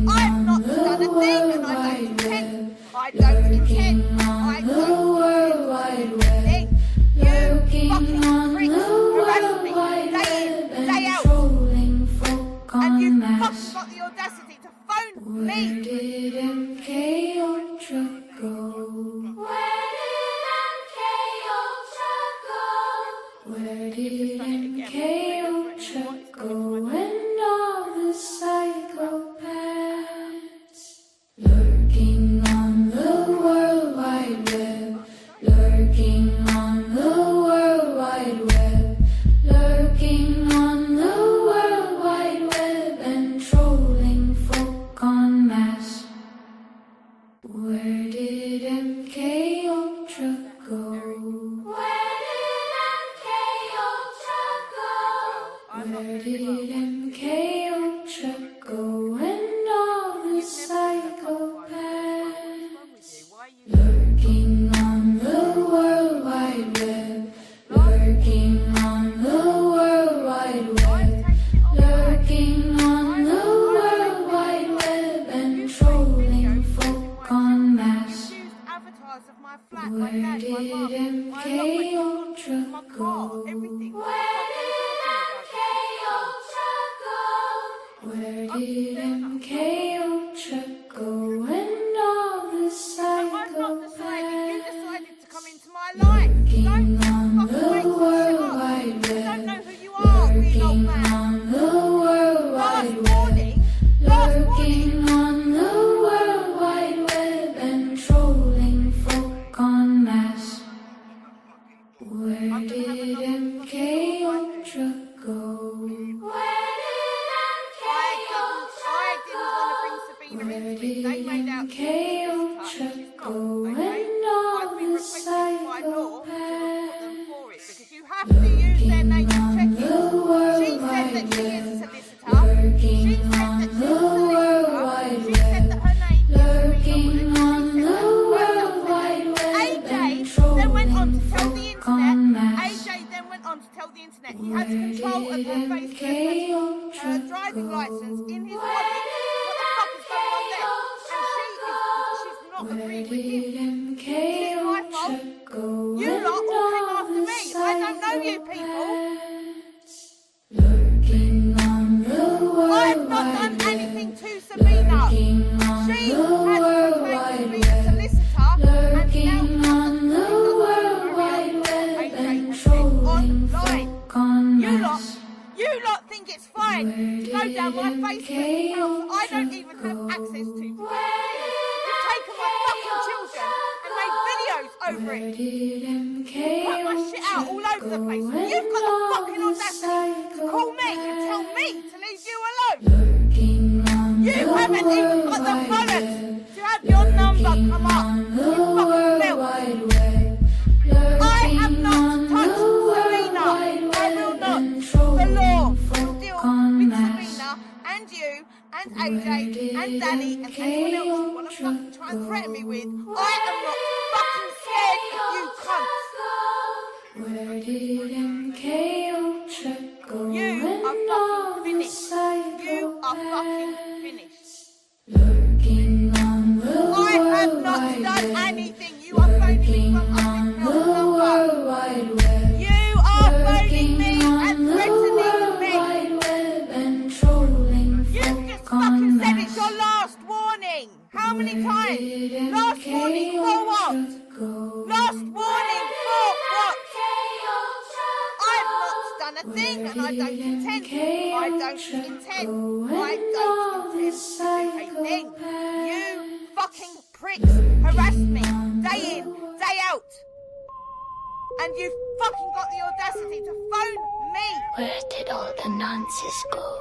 I've not done a thing and I don't intend. I don't intend. I don't intend. You fucking pricks harass me day in, day out. And you've fucking got the audacity to phone me. Where did MK Ultra go? Where did MK Ultra go and all the psychopaths lurking on the World Wide Web, lurking on the World Wide Web, lurking on the World Wide Web and trolling folk en masse. Where did MK Ultra go? Where did MK Ultra go and all the psychopaths lurking on the World Wide Web, lurking on the World Wide Web, lurking on the World Wide Web and trolling folk en masse. Where did MK Ultra go? Where did MK Ultra go and all the psychopaths lurking on the World Wide Web, lurking on the World Wide Web, lurking on the World Wide Web and trolling folk en masse. Where did MK Ultra go? Where did MK Ultra go and all the psychopaths lurking on the World Wide Web, lurking on the World Wide Web, lurking on the World Wide Web and trolling folk en masse. AJ then went on to tell the internet he has control of her Facebook, her driving license in his wallet. Where did MK Ultra go? You lot all came after me. I don't know you people. Lurking on the World I've not done anything to Sabina. She has proclaimed to be a solicitor lurking on the World Wide Web and trolling folk en masse. You lot think it's fine to go down my Facebook account that I don't even have access to. Over it. Put my shit out all over the place. You've got the fucking audacity to call me and tell me to leave you alone. You haven't even got the bollocks to have your number come up. You fucking melt. I have not touched Sabina. I will not. The law will deal with Sabina and you and AJ and Danny and anyone else you want to fucking try and threaten me with. I am not fucking scared of you cunts. Where did MK Ultra go? You are fucking finished. You are fucking finished. Lurking on the I have not done anything. You are phoning me from a withheld number. World Wide Web. You are thing, and I don't intend to do a thing. You fucking pricks harass me day in, day out. And you've fucking got the audacity to phone me. Where did all the nonsense go?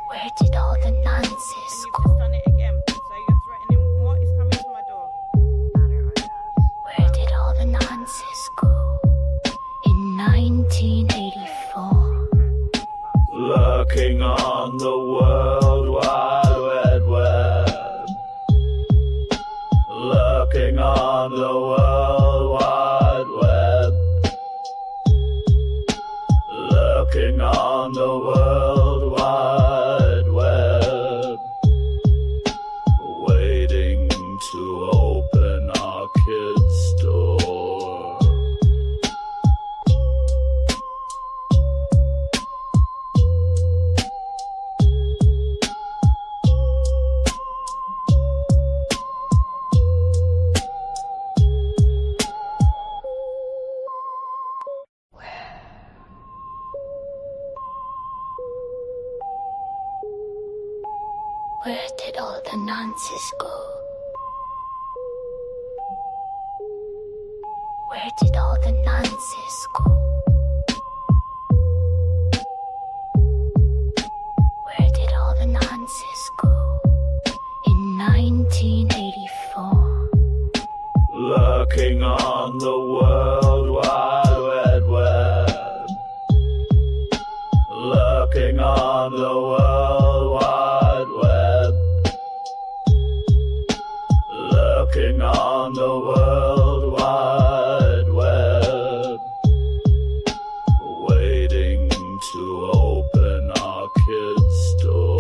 Where did all the nonsense go? You've done it again. So you're threatening what is coming to my door. Where did all the nonsense go? In 1984. Lurking on the World Wide Web. Lurking on the World Wide Web. Lurking on the World Wide Web. Waiting to open our kids' door. Where did all the nonsense go? Where did all the nonsense go? Where did all the nonsense go? In 1984. Lurking on the World Wide Web. Lurking on the World Wide Web. Lurking on the World Wide Web. Waiting to open our kids' door.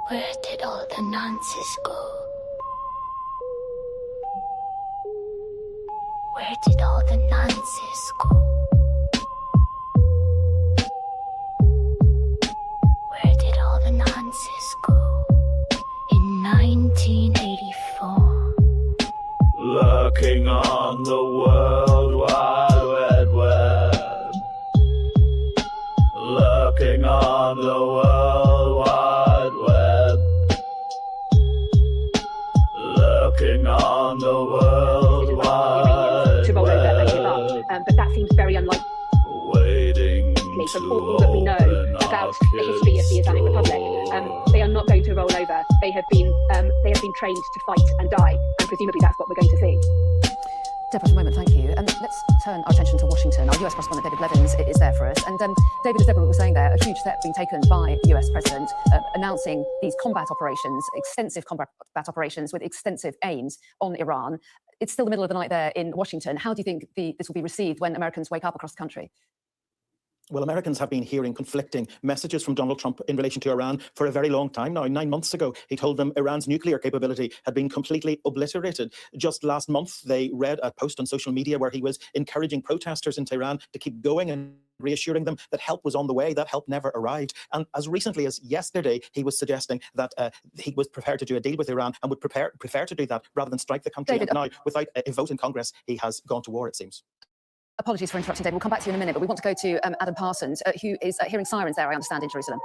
Where did all the nonsense go? Where did all the nonsense go? Where did all the nonsense go? In 1984. Lurking on the World Wide Web. Lurking on the World Wide Web. Lurking on the World Wide to roll over and give up. But that seems very unlikely Waiting from all that we know about the history of the Islamic Republic. They are not going to roll over. They have been trained to fight and die, and presumably that's what we're going to see. Deborah, for a moment, thank you. Let's turn our attention to Washington. Our US correspondent David Blevins is there for us. And David, as Deborah was saying there, a huge step being taken by the US president, announcing these combat operations, extensive combat operations with extensive aims on Iran. It's still the middle of the night there in Washington. How do you think this will be received when Americans wake up across the country? Well, Americans have been hearing conflicting messages from Donald Trump in relation to Iran for a very long time now. 9 months ago, he told them Iran's nuclear capability had been completely obliterated. Just last month, they read a post on social media where he was encouraging protesters in Tehran to keep going and reassuring them that help was on the way. That help never arrived. And as recently as yesterday, he was suggesting that he was prepared to do a deal with Iran and would prefer to do that rather than strike the country. David, and now, without a vote in Congress, he has gone to war, it seems. Apologies for interrupting, David. We'll come back to you in a minute, but we want to go to Adam Parsons, who is hearing sirens there, I understand, in Jerusalem.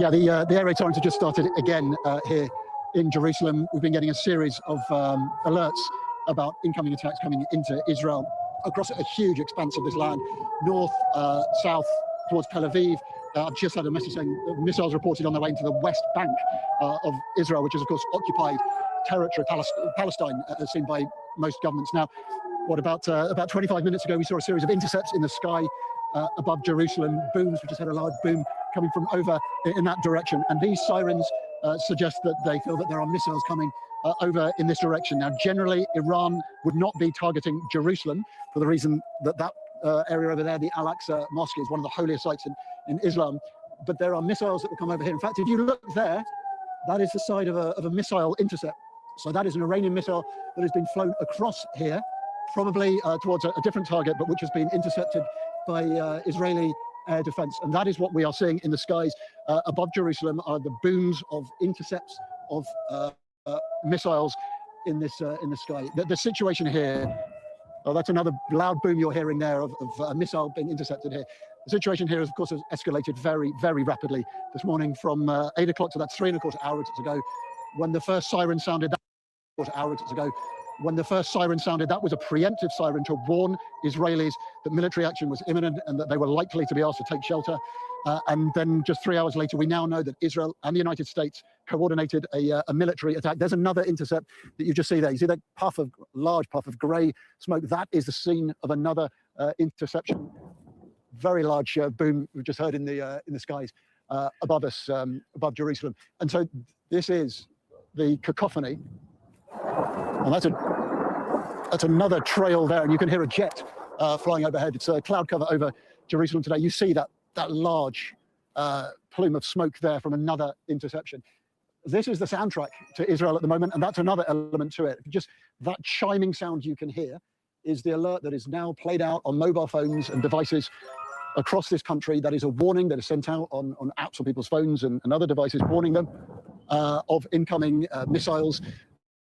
Yeah, the air raid sirens have just started again here in Jerusalem. We've been getting a series of alerts about incoming attacks coming into Israel across a huge expanse of this land, north, south, towards Tel Aviv. I've just had a message saying missiles reported on their way into the West Bank of Israel, which is, of course, occupied territory, Palestine, as seen by most governments. Now, about 25 minutes ago, we saw a series of intercepts in the sky above Jerusalem, booms. We just had a large boom coming from over in that direction. And these sirens suggest that they feel that there are missiles coming over in this direction. Now, generally, Iran would not be targeting Jerusalem for the reason that area over there, the Al-Aqsa Mosque, is one of the holiest sites in Islam. but there are missiles that will come over here. In fact, if you look there, that is the side of a missile intercept. So that is an Iranian missile that has been flown across here, probably towards a different target, but which has been intercepted by Israeli air defense. And that is what we are seeing in the skies above Jerusalem, are the booms of intercepts of missiles in the sky. The situation here, oh, that's another loud boom you're hearing there of a missile being intercepted here. The situation here, of course, has escalated very, very rapidly this morning from 8 o'clock to that's 3¼ hours ago, when the first siren sounded. That was a preemptive siren to warn Israelis that military action was imminent and that they were likely to be asked to take shelter. And then just 3 hours later, we now know that Israel and the United States coordinated a military attack. There's another intercept that you just see there. You see that large puff of grey smoke? That is the scene of another interception. Very large boom we just heard in the skies above us, above Jerusalem. And so this is the cacophony. And that's another trail there, and you can hear a jet flying overhead. It's a cloud cover over Jerusalem today. You see that large plume of smoke there from another interception. This is the soundtrack to Israel at the moment, and that's another element to it. Just that chiming sound you can hear is the alert that is now played out on mobile phones and devices across this country. That is a warning that is sent out on apps on people's phones and other devices, warning them of incoming missiles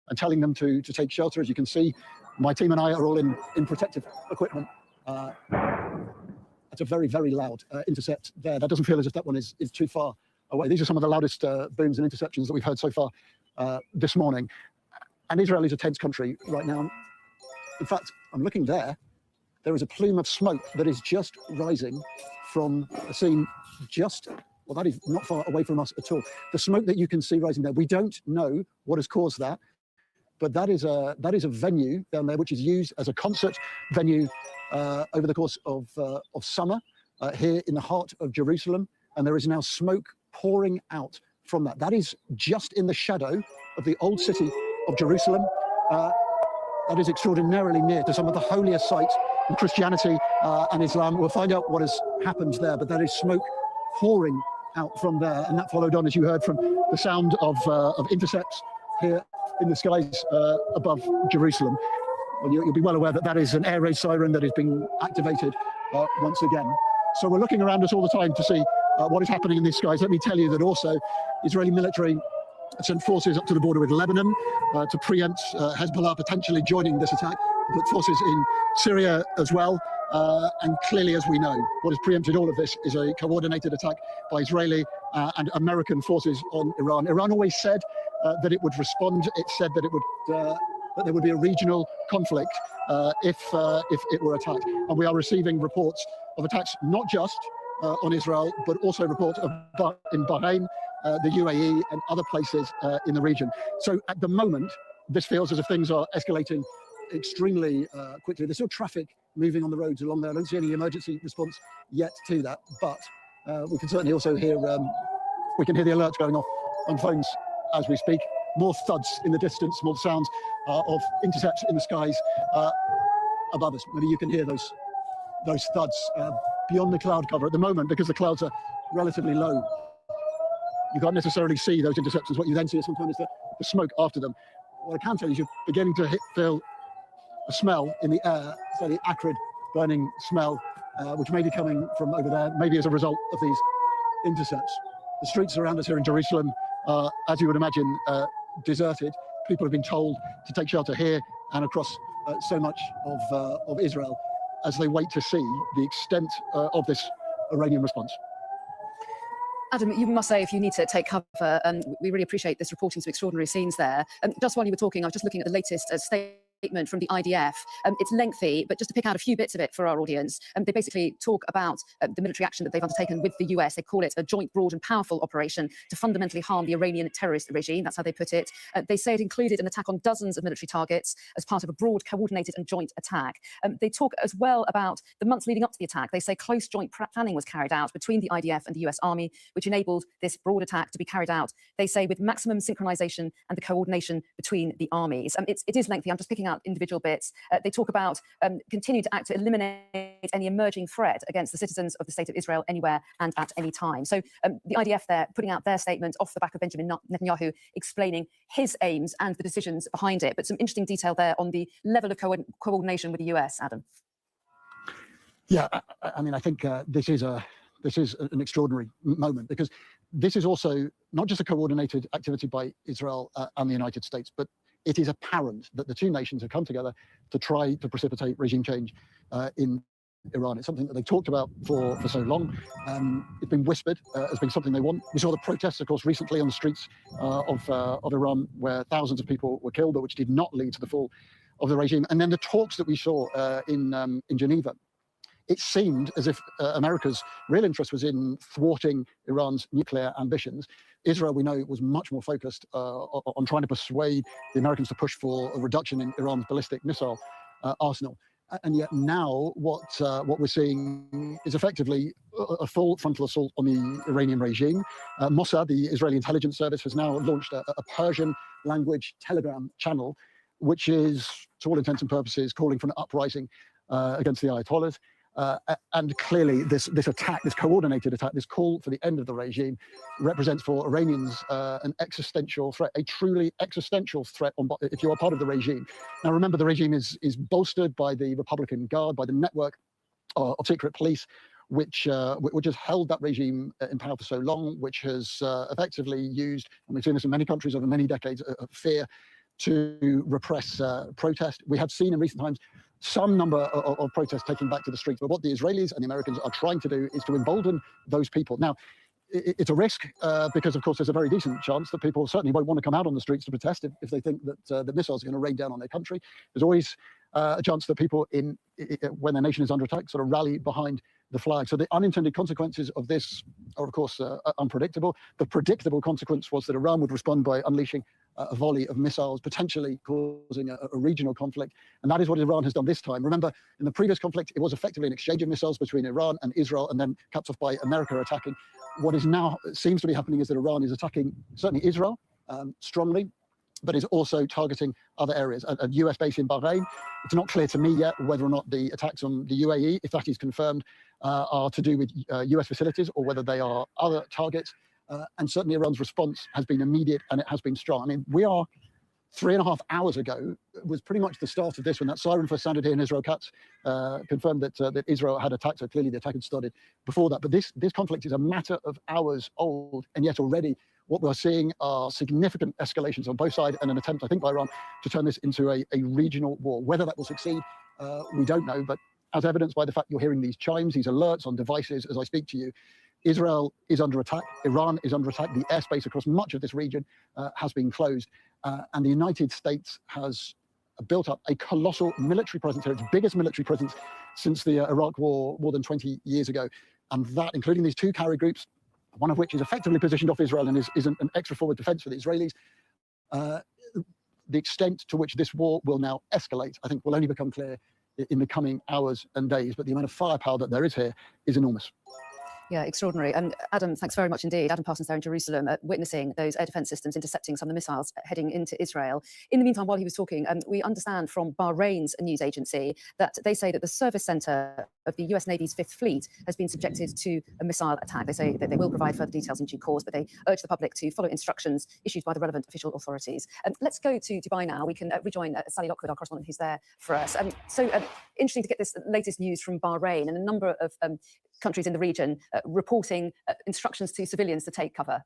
and telling them to take shelter. As you can see, my team and I are all in protective equipment. That's a very, very loud intercept there. That doesn't feel as if that one is too far away. These are some of the loudest booms and interceptions that we've heard so far this morning. And Israel is a tense country right now. In fact, I'm looking there. There is a plume of smoke that is just rising from a scene just, well, that is not far away from us at all. The smoke that you can see rising there, we don't know what has caused that, but that is a venue down there which is used as a concert venue over the course of summer here in the heart of Jerusalem, and there is now smoke pouring out from that. That is just in the shadow of the old city of Jerusalem. That is extraordinarily near to some of the holiest sites in Christianity and Islam. We'll find out what has happened there, but that is smoke pouring out from there, and that followed on, as you heard, from the sound of intercepts here in the skies above Jerusalem. Well, you'll be well aware that that is an air raid siren that is being activated once again. So we're looking around us all the time to see what is happening in these skies. Let me tell you that also Israeli military sent forces up to the border with Lebanon to preempt Hezbollah potentially joining this attack, but forces in Syria as well. And clearly, as we know, what has preempted all of this is a coordinated attack by Israeli and American forces on Iran. Iran always said that it would respond. It said that it would that there would be a regional conflict if it were attacked. And we are receiving reports of attacks not just on Israel, but also reports of in Bahrain, the UAE, and other places in the region. So at the moment, this feels as if things are escalating extremely quickly. There's still traffic moving on the roads along there. I don't see any emergency response yet to that, but we can certainly also hear we can hear the alerts going off on phones as we speak. More thuds in the distance, more sounds of intercepts in the skies above us. Maybe you can hear those thuds beyond the cloud cover at the moment, because the clouds are relatively low. You can't necessarily see those interceptions. What you then see is sometimes the smoke after them. What I can tell you is you're beginning to feel a smell in the air, slightly acrid, burning smell, which may be coming from over there, maybe as a result of these intercepts. The streets around us here in Jerusalem are, as you would imagine, deserted. People have been told to take shelter here and across so much of Israel as they wait to see the extent of this Iranian response. Adam, you must say if you need to take cover, we really appreciate this reporting some extraordinary scenes there. Just while you were talking, I was just looking at the latest statement from the IDF. It's lengthy, but just to pick out a few bits of it for our audience, they basically talk about the military action that they've undertaken with the US. They call it a joint, broad and powerful operation to fundamentally harm the Iranian terrorist regime. That's how they put it. They say it included an attack on dozens of military targets as part of a broad, coordinated and joint attack. They talk as well about the months leading up to the attack. They say close joint planning was carried out between the IDF and the US Army, which enabled this broad attack to be carried out, they say, with maximum synchronization and the coordination between the armies. It is lengthy. I'm just picking out out individual bits. They talk about continue to act to eliminate any emerging threat against the citizens of the state of Israel anywhere and at any time. So the IDF there putting out their statement off the back of Benjamin Netanyahu explaining his aims and the decisions behind it. But some interesting detail there on the level of coordination with the US, Adam. Yeah, I mean, I think this is an extraordinary moment, because this is also not just a coordinated activity by Israel and the United States, but it is apparent that the two nations have come together to try to precipitate regime change in Iran. It's something that they've talked about for so long. It's been whispered as being something they want. We saw the protests, of course, recently on the streets of Iran, where thousands of people were killed, but which did not lead to the fall of the regime. And then the talks that we saw in Geneva. It seemed as if America's real interest was in thwarting Iran's nuclear ambitions. Israel, we know, was much more focused on trying to persuade the Americans to push for a reduction in Iran's ballistic missile arsenal. And yet now what we're seeing is effectively a full frontal assault on the Iranian regime. Mossad, the Israeli intelligence service, has now launched a Persian language Telegram channel, which is, to all intents and purposes, calling for an uprising against the Ayatollahs. And clearly this attack, this coordinated attack, this call for the end of the regime represents for Iranians an existential threat, a truly existential threat if you are part of the regime. Now remember, the regime is bolstered by the Republican Guard, by the network of secret police, which has held that regime in power for so long, which has effectively used, and we've seen this in many countries over many decades, fear to repress protest. We have seen in recent times some number of protests taking back to the streets. But what the Israelis and the Americans are trying to do is to embolden those people. Now, it's a risk because, of course, there's a very decent chance that people certainly won't want to come out on the streets to protest if they think that the missiles are going to rain down on their country. There's always a chance that people, when their nation is under attack, sort of rally behind the flag. So the unintended consequences of this are, of course, unpredictable. The predictable consequence was that Iran would respond by unleashing a volley of missiles, potentially causing a regional conflict. And that is what Iran has done this time. Remember, in the previous conflict, it was effectively an exchange of missiles between Iran and Israel, and then capped off by America attacking. What is now seems to be happening is that Iran is attacking certainly Israel strongly, but is also targeting other areas. A US base in Bahrain. It's not clear to me yet whether or not the attacks on the UAE, if that is confirmed, are to do with US facilities or whether they are other targets. And certainly Iran's response has been immediate and it has been strong. I mean, we are 3.5 hours ago was pretty much the start of this when that siren first sounded here in Israel. Katz confirmed that Israel had attacked, so clearly the attack had started before that. But this conflict is a matter of hours old, and yet already what we're seeing are significant escalations on both sides and an attempt, I think, by Iran to turn this into a regional war. Whether that will succeed, we don't know. But as evidenced by the fact you're hearing these chimes, these alerts on devices as I speak to you, Israel is under attack. Iran is under attack. The airspace across much of this region has been closed. And the United States has built up a colossal military presence here, its biggest military presence since the Iraq War more than 20 years ago. And that, including these two carrier groups, one of which is effectively positioned off Israel and is an extra forward defense for the Israelis. The extent to which this war will now escalate, I think, will only become clear in the coming hours and days. But the amount of firepower that there is here is enormous. Yeah, extraordinary. And Adam, thanks very much indeed. Adam Parsons there in Jerusalem, witnessing those air defense systems intercepting some of the missiles heading into Israel. In the meantime, while he was talking, we understand from Bahrain's news agency that they say that the service center of the US Navy's 5th Fleet has been subjected to a missile attack. They say that they will provide further details in due course, but they urge the public to follow instructions issued by the relevant official authorities. Let's go to Dubai now. We can rejoin Sally Lockwood, our correspondent, who's there for us. Interesting to get this latest news from Bahrain and a number of countries in the region reporting instructions to civilians to take cover.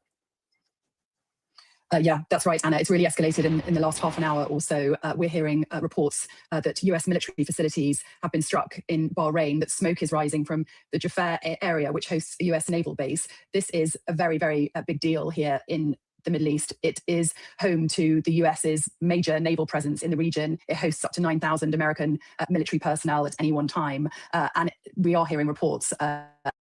Yeah, that's right, Anna. It's really escalated in the last half an hour or so. We're hearing reports that US military facilities have been struck in Bahrain, that smoke is rising from the Jaffa area, which hosts a US naval base. This is a very, very big deal here in the Middle East. It is home to the US's major naval presence in the region. It hosts up to 9,000 American military personnel at any one time. And we are hearing reports,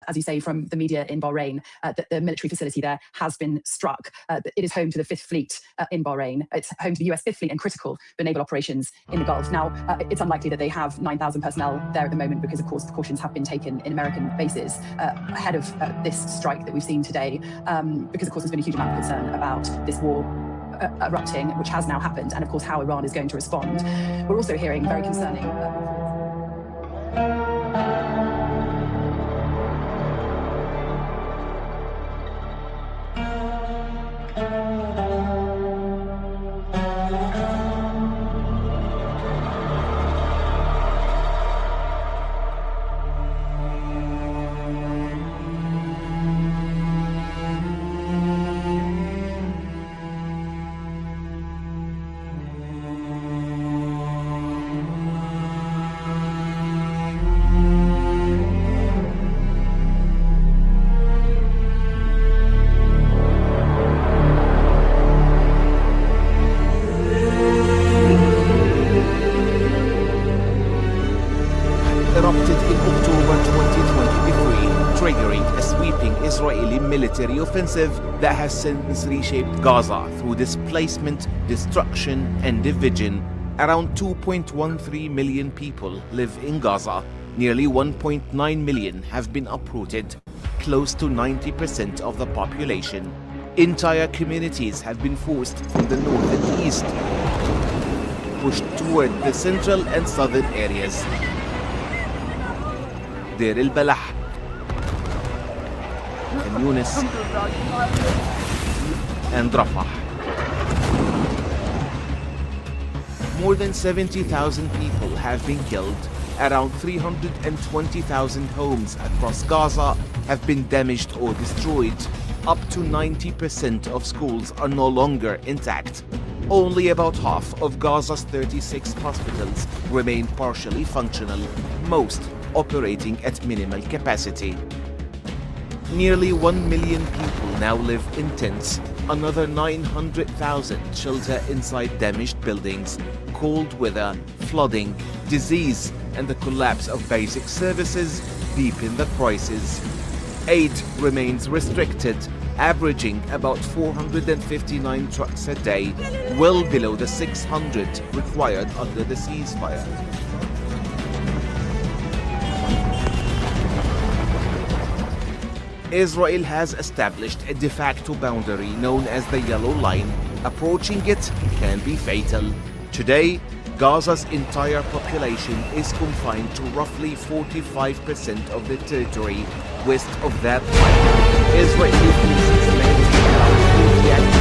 as you say, from the media in Bahrain, that the military facility there has been struck. It is home to the 5th Fleet in Bahrain. It's home to the US 5th Fleet and critical for naval operations in the Gulf. Now, it's unlikely that they have 9,000 personnel there at the moment because, of course, precautions have been taken in American bases ahead of this strike that we've seen today, because, of course, there's been a huge amount of concern about this war erupting, which has now happened, and of course how Iran is going to respond. We're also hearing very concerning military offensive that has since reshaped Gaza through displacement, destruction, and division. Around 2.13 million people live in Gaza. Nearly 1.9 million have been uprooted, close to 90% of the population. Entire communities have been forced from the north and east, pushed toward the central and southern areas. Deir el-Balah, Khan Yunis, and Rafah. More than 70,000 people have been killed. Around 320,000 homes across Gaza have been damaged or destroyed. Up to 90% of schools are no longer intact. Only about half of Gaza's 36 hospitals remain partially functional, most operating at minimal capacity. Nearly 1 million people now live in tents. Another 900,000 shelter inside damaged buildings. Cold weather, flooding, disease, and the collapse of basic services deepen the crisis. Aid remains restricted, averaging about 459 trucks a day, well below the 600 required under the ceasefire. Israel has established a de facto boundary known as the Yellow Line. Approaching it can be fatal. Today, Gaza's entire population is confined to roughly 45% of the territory west of that line. Israeli forces landing around 40 active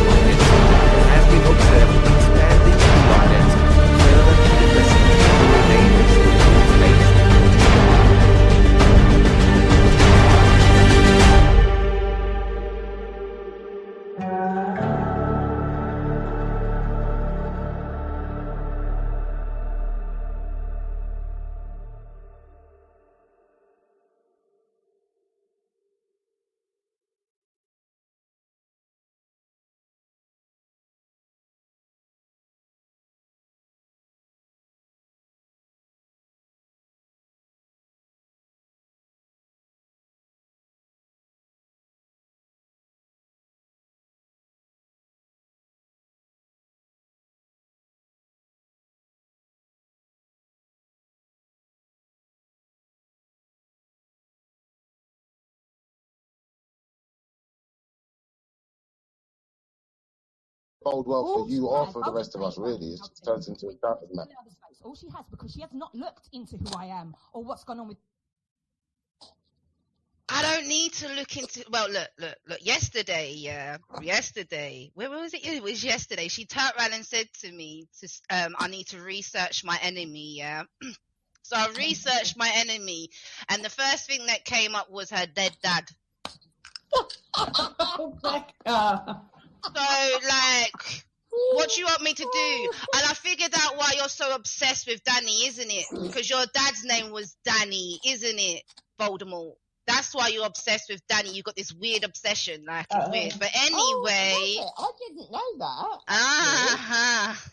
positions have been observed expanding beyond it, further compressing the remains of space. Bode well for you or for the rest of us, really. It just turns into a shouting match. All she has, because she has not looked into who I am or what's gone on with. I don't need to look into. Well, look. Yesterday, where was it? It was yesterday. She turned around and said to me, "I need to research my enemy." Yeah. So I researched my enemy, and the first thing that came up was her dead dad. So, like, what do you want me to do? And I figured out why you're so obsessed with Danny, isn't it? Because your dad's name was Danny, isn't it, Voldemort? That's why you're obsessed with Danny. You got this weird obsession, like it's weird. But anyway, I didn't know that.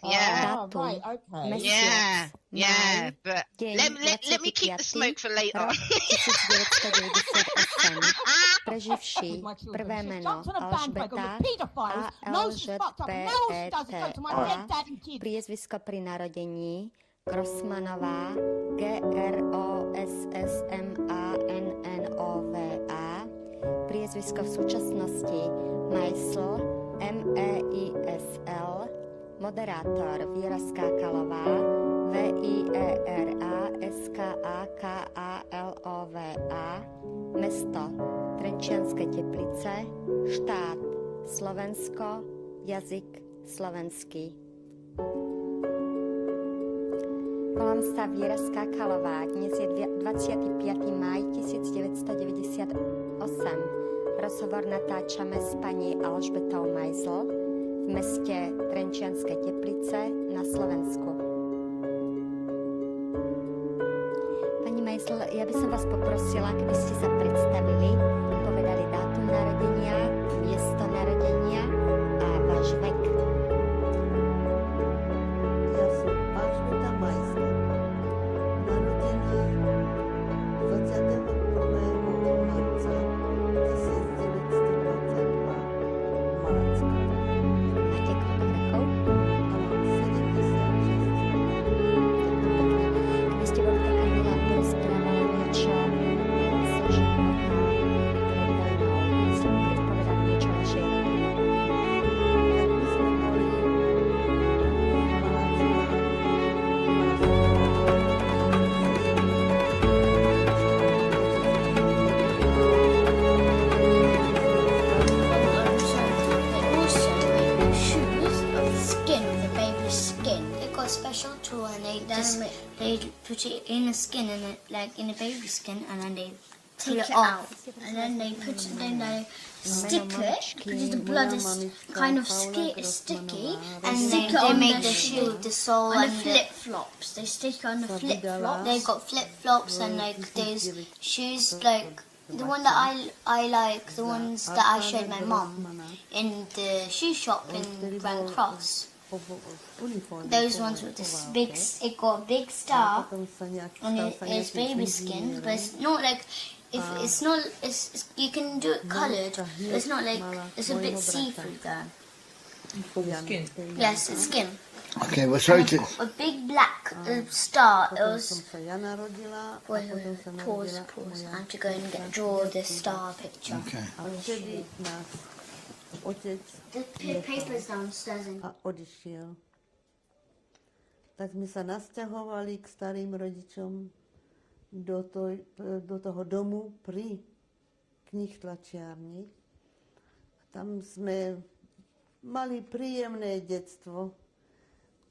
Yeah. Right, okay. Yeah. But let me keep the smoke for later. Preživší prvé jméno Alžbeta priezvisko pri narodení Grossmanová Grossmannová, priezvisko v súčasnosti Meisl MEISL, moderátor Víra Skákalová, VIERA SKAKALOVA, mesto Trenčianske Teplice, štát Slovensko, jazyk slovenský. Volám sa Víra Skákalová, dnes je 25. máj 1998. Rozhovor natáčame s paní Alžbetou Meisl v meste Trenčianske Teplice na Slovensku. Pani Meisl, ja by som vás poprosila, keby ste sa predstavili, povedali dátum narodenia, miesto narodenia a váš vek. Ja som Alžbeta Meisl, narodená 21. marca 1922 Malacka. Máte koľko rokov? A mám 76. Keby ste boli taká milá, porozprávala niečo so života pred vojnou, keď povedali niečo o vašej rodine. Tak my sme boli special tool and they put it in a skin and it, like in a baby skin, and then they pull it off and then they stick it because the blood is kind of sticky, and then they make the shoe with the sole and the flip flops. They stick on the flip flop. They got flip flops and like those shoes, like the one that I like, the ones that I showed my mum in the shoe shop in Grand Cross. Those ones with this big, it got a big star on it's baby skin, but it's not like, if it's not, it's you can do it coloured, but it's not like, it's a bit see-through there. Skin? Yes, it's skin. Okay, well, sorry to... A big black star, it was... Wait, pause. I have to go and draw the star picture. Okay. The paper's downstairs. A odišiel. Tak sme sa nasťahovali k starým rodičom do toho domu pri knihtlačiarni. Tam sme mali príjemné detstvo.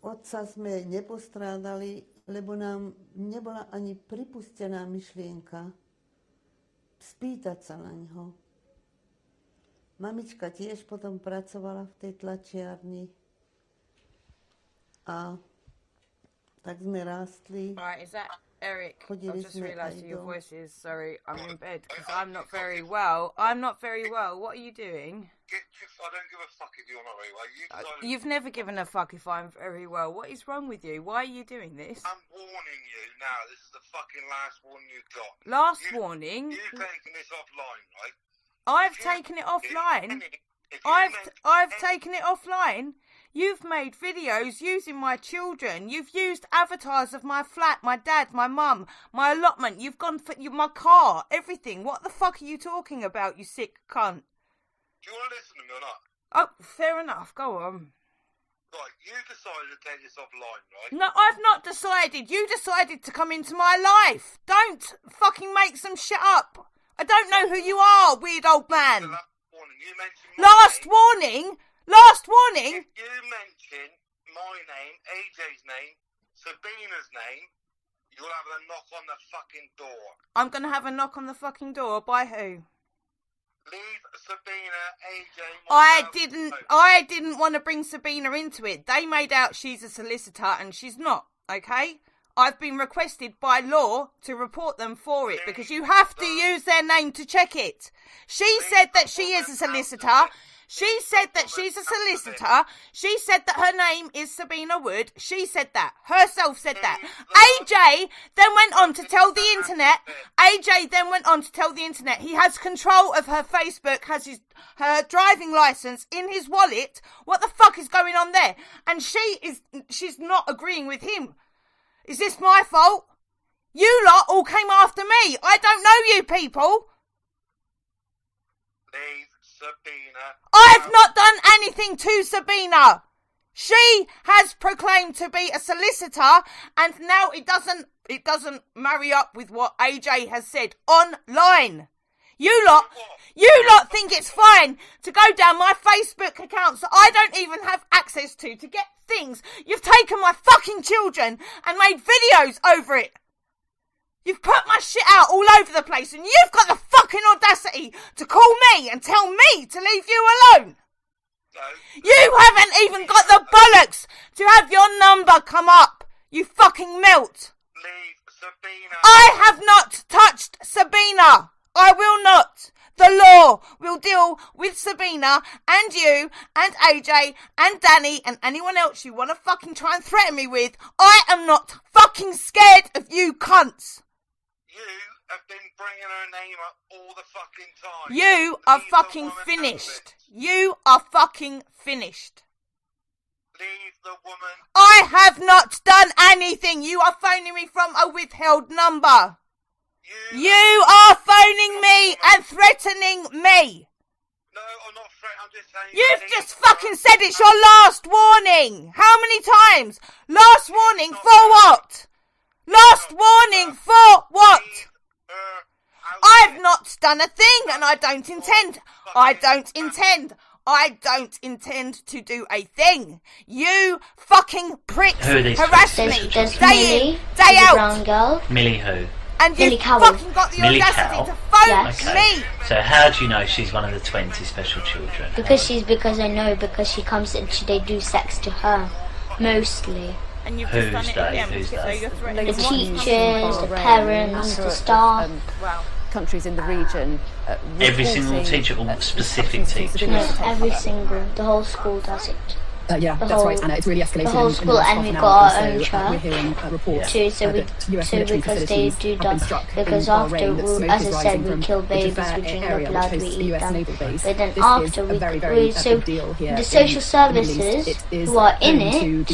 Otca sme nepostrádali, lebo nám nebola ani pripustená myšlienka spýtať sa na ňo. Mamička tiež potom pracovala v tej tlačiarni a tak sme rástli. Right, is that Eric? I've just realised your voice is, sorry, I'm in bed because I'm not very well. I'm not very well. What are you doing? I don't give a fuck if you're not very well. You've never given a fuck if I'm very well. What is wrong with you? Why are you doing this? I'm warning you now. This is the fucking last warning you've got. Warning? You've taken this offline, right? I've taken it offline. I've taken it offline. You've made videos using my children. You've used avatars of my flat, my dad, my mum, my allotment. You've gone for my car, everything. What the fuck are you talking about, you sick cunt? Do you want to listen to me or not? Oh, fair enough. Go on. Right, you decided to take this offline, right? No, I've not decided. You decided to come into my life. Don't fucking make some shit up. I don't know who you are, weird old man. Last warning? Last warning? If you mention my name, AJ's name, Sabina's name, you'll have a knock on the fucking door. I'm going to have a knock on the fucking door. By who? Leave Sabina, AJ... I didn't want to bring Sabina into it. They made out she's a solicitor and she's not, okay? I've been requested by law to report them for it because you have to use their name to check it. She said that she is a solicitor. She said that she's a solicitor. She said that her name is Sabina Wood. She said that. Herself said that. AJ then went on to tell the internet. He has control of her Facebook, has her driving license in his wallet. What the fuck is going on there? And she's not agreeing with him. Is this my fault? You lot all came after me. I don't know you people. Leave Sabina I've not done anything to Sabina. She has proclaimed to be a solicitor, and now it doesn't marry up with what AJ has said online. You lot think it's fine to go down my Facebook accounts that I don't even have access to get things. You've taken my fucking children and made videos over it. You've put my shit out all over the place, and you've got the fucking audacity to call me and tell me to leave you alone. You haven't even got the bollocks to have your number come up. You fucking melt. Leave Sabina. I have not touched Sabina. I will not. The law will deal with Sabina and you and AJ and Danny and anyone else you want to fucking try and threaten me with. I am not fucking scared of you cunts. You have been bringing her name up all the fucking time. You are fucking finished. You are fucking finished. Leave the woman. I have not done anything. You are phoning me from a withheld number. You are phoning me and threatening me. No, I'm not threatening. I'm just saying. You've just fucking said it's your last warning. How many times? Last warning for what? Last warning for what? I've not done a thing, and I don't intend. I don't intend to do a thing. You fucking pricks harass me day in, day out. Millie who? And you fucking got the audacity to phone me. So how do you know she's one of the 20 special children? Because I know, because she comes and they do sex to her, mostly. And you've Who's they? Who's they? The teachers, the parents, the staff. Countries in the region. Every single teacher, or specific teacher? No, every single, the whole school does it. Yeah, that's right, Anna. It's really escalated. The whole school, and we've got our own church. We're hearing reports too, because they do that. Because after, as I said, we kill babies, we drink their blood, we eat them. But then after, the social services who are in it,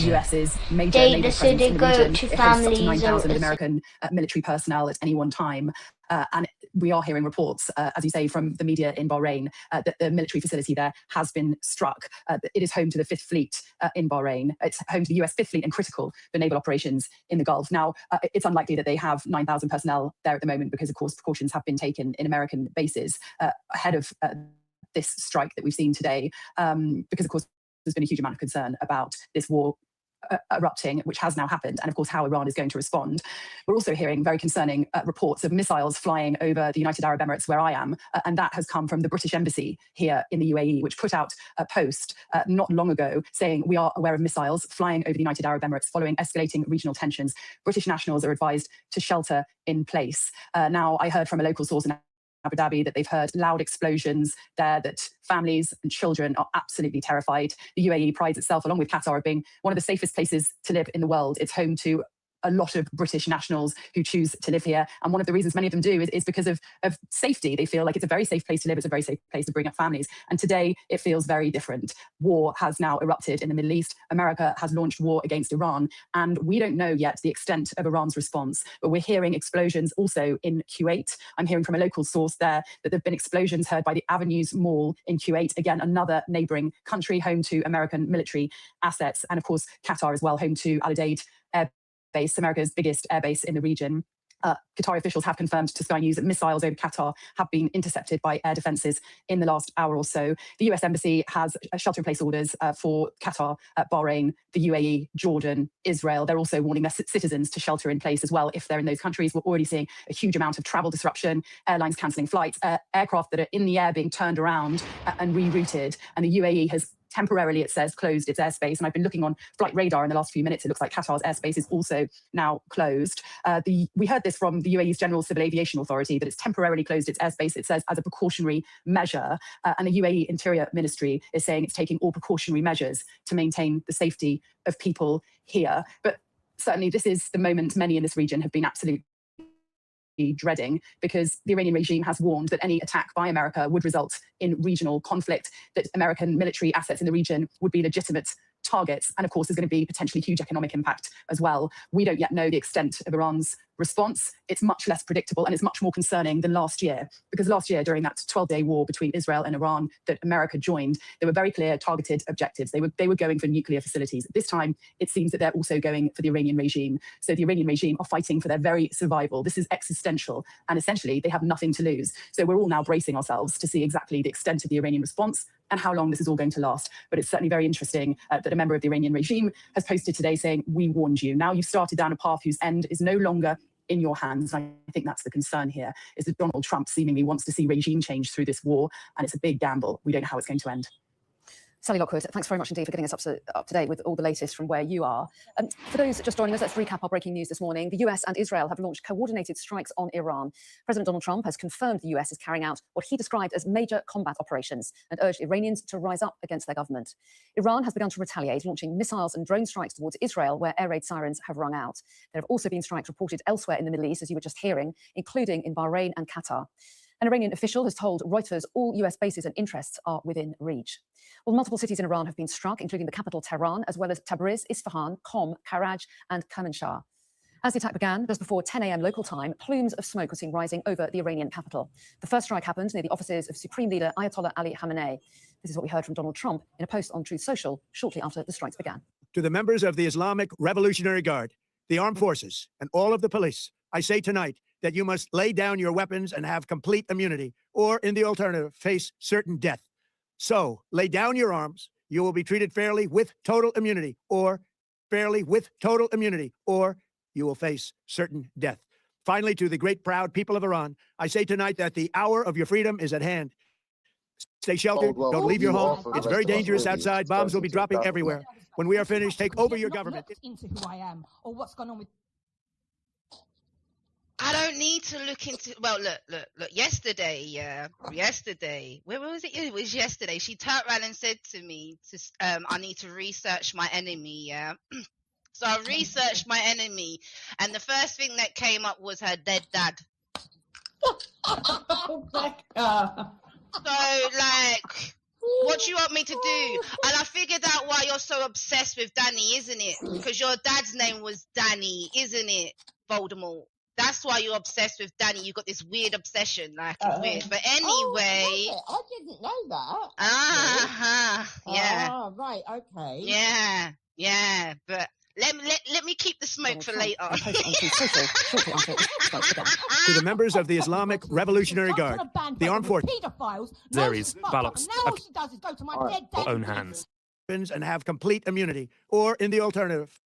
they go to families. Up to 9,000 American military personnel at any one time. And we are hearing reports, as you say, from the media in Bahrain, that the military facility there has been struck. It is home to the 5th Fleet in Bahrain. It's home to the US 5th Fleet and critical for naval operations in the Gulf. Now, it's unlikely that they have 9,000 personnel there at the moment because, of course, precautions have been taken in American bases ahead of this strike that we've seen today. Because, of course, there's been a huge amount of concern about this war erupting, which has now happened, and of course how Iran is going to respond. We're also hearing very concerning reports of missiles flying over the United Arab Emirates, where I am, and that has come from the British Embassy here in the UAE, which put out a post not long ago saying, we are aware of missiles flying over the United Arab Emirates following escalating regional tensions. British nationals are advised to shelter in place. Now, I heard from a local source in Abu Dhabi that they've heard loud explosions there, that families and children are absolutely terrified. The UAE prides itself, along with Qatar, of being one of the safest places to live in the world. It's home to a lot of British nationals who choose to live here. And one of the reasons many of them do is because of safety. They feel like it's a very safe place to live. It's a very safe place to bring up families. And today it feels very different. War has now erupted in the Middle East. America has launched war against Iran. And we don't know yet the extent of Iran's response, but we're hearing explosions also in Kuwait. I'm hearing from a local source there that there've been explosions heard by the Avenues Mall in Kuwait, again, another neighboring country, home to American military assets. And of course, Qatar as well, home to Al-Udeid Air Base, America's biggest airbase in the region. Qatari officials have confirmed to Sky News that missiles over Qatar have been intercepted by air defences in the last hour or so. The US Embassy has shelter-in-place orders for Qatar, Bahrain, the UAE, Jordan, Israel. They're also warning their citizens to shelter in place as well if they're in those countries. We're already seeing a huge amount of travel disruption, airlines cancelling flights, aircraft that are in the air being turned around and rerouted. And the UAE has temporarily, it says, closed its airspace. And I've been looking on flight radar in the last few minutes. It looks like Qatar's airspace is also now closed. We heard this from the UAE's General Civil Aviation Authority, that it's temporarily closed its airspace, it says, as a precautionary measure. And the UAE Interior Ministry is saying it's taking all precautionary measures to maintain the safety of people here. But certainly this is the moment many in this region have been absolutely dreading, because the Iranian regime has warned that any attack by America would result in regional conflict, that American military assets in the region would be legitimate targets. And of course, there's going to be potentially huge economic impact as well. We don't yet know the extent of Iran's response. It's much less predictable and it's much more concerning than last year, because last year, during that 12-day war between Israel and Iran that America joined, there were very clear targeted objectives. They were going for nuclear facilities. This time, it seems that they're also going for the Iranian regime. So the Iranian regime are fighting for their very survival. This is existential, and essentially they have nothing to lose. So we're all now bracing ourselves to see exactly the extent of the Iranian response and how long this is all going to last. But it's certainly very interesting that a member of the Iranian regime has posted today saying, "We warned you. Now you've started down a path whose end is no longer in your hands." I think that's the concern here, is that Donald Trump seemingly wants to see regime change through this war, and it's a big gamble. We don't know how it's going to end. Sally Lockwood, thanks very much indeed for getting us up to date with all the latest from where you are. For those just joining us, let's recap our breaking news this morning. The US and Israel have launched coordinated strikes on Iran. President Donald Trump has confirmed the US is carrying out what he described as major combat operations and urged Iranians to rise up against their government. Iran has begun to retaliate, launching missiles and drone strikes towards Israel, where air raid sirens have rung out. There have also been strikes reported elsewhere in the Middle East, as you were just hearing, including in Bahrain and Qatar. An Iranian official has told Reuters all US bases and interests are within reach. Well, multiple cities in Iran have been struck, including the capital Tehran, as well as Tabriz, Isfahan, Qom, Karaj, and Kermanshah. As the attack began, just before 10 a.m. local time, plumes of smoke were seen rising over the Iranian capital. The first strike happened near the offices of Supreme Leader Ayatollah Ali Khamenei. This is what we heard from Donald Trump in a post on Truth Social shortly after the strikes began. To the members of the Islamic Revolutionary Guard, the armed forces, and all of the police, I say tonight that you must lay down your weapons and have complete immunity, or in the alternative, face certain death. So, lay down your arms. You will be treated fairly with total immunity, or fairly with total immunity, or you will face certain death. Finally, to the great proud people of Iran, I say tonight that the hour of your freedom is at hand. Stay sheltered. Don't leave your home. It's very dangerous outside. Bombs will be dropping everywhere. When we are finished, take over your government. Into who I am or what's gone on with. I don't need to look into. Well, look. Yesterday, where was it? It was yesterday. She turned around and said to me, "I need to research my enemy." Yeah. So I researched my enemy, and the first thing that came up was her dead dad. So, like, what do you want me to do? And I figured out why you're so obsessed with Danny, isn't it? Because your dad's name was Danny, isn't it, Voldemort? That's why you're obsessed with Danny. You got this weird obsession, like it's weird. But anyway, I didn't know that. Yeah. Ah, right, okay. Yeah. But let me keep the smoke for later. To the members of the Islamic Revolutionary Guard, the armed forces, Zeres, Balox, now all she does is go to my dead dad. own hands, and have complete immunity, or in the alternative,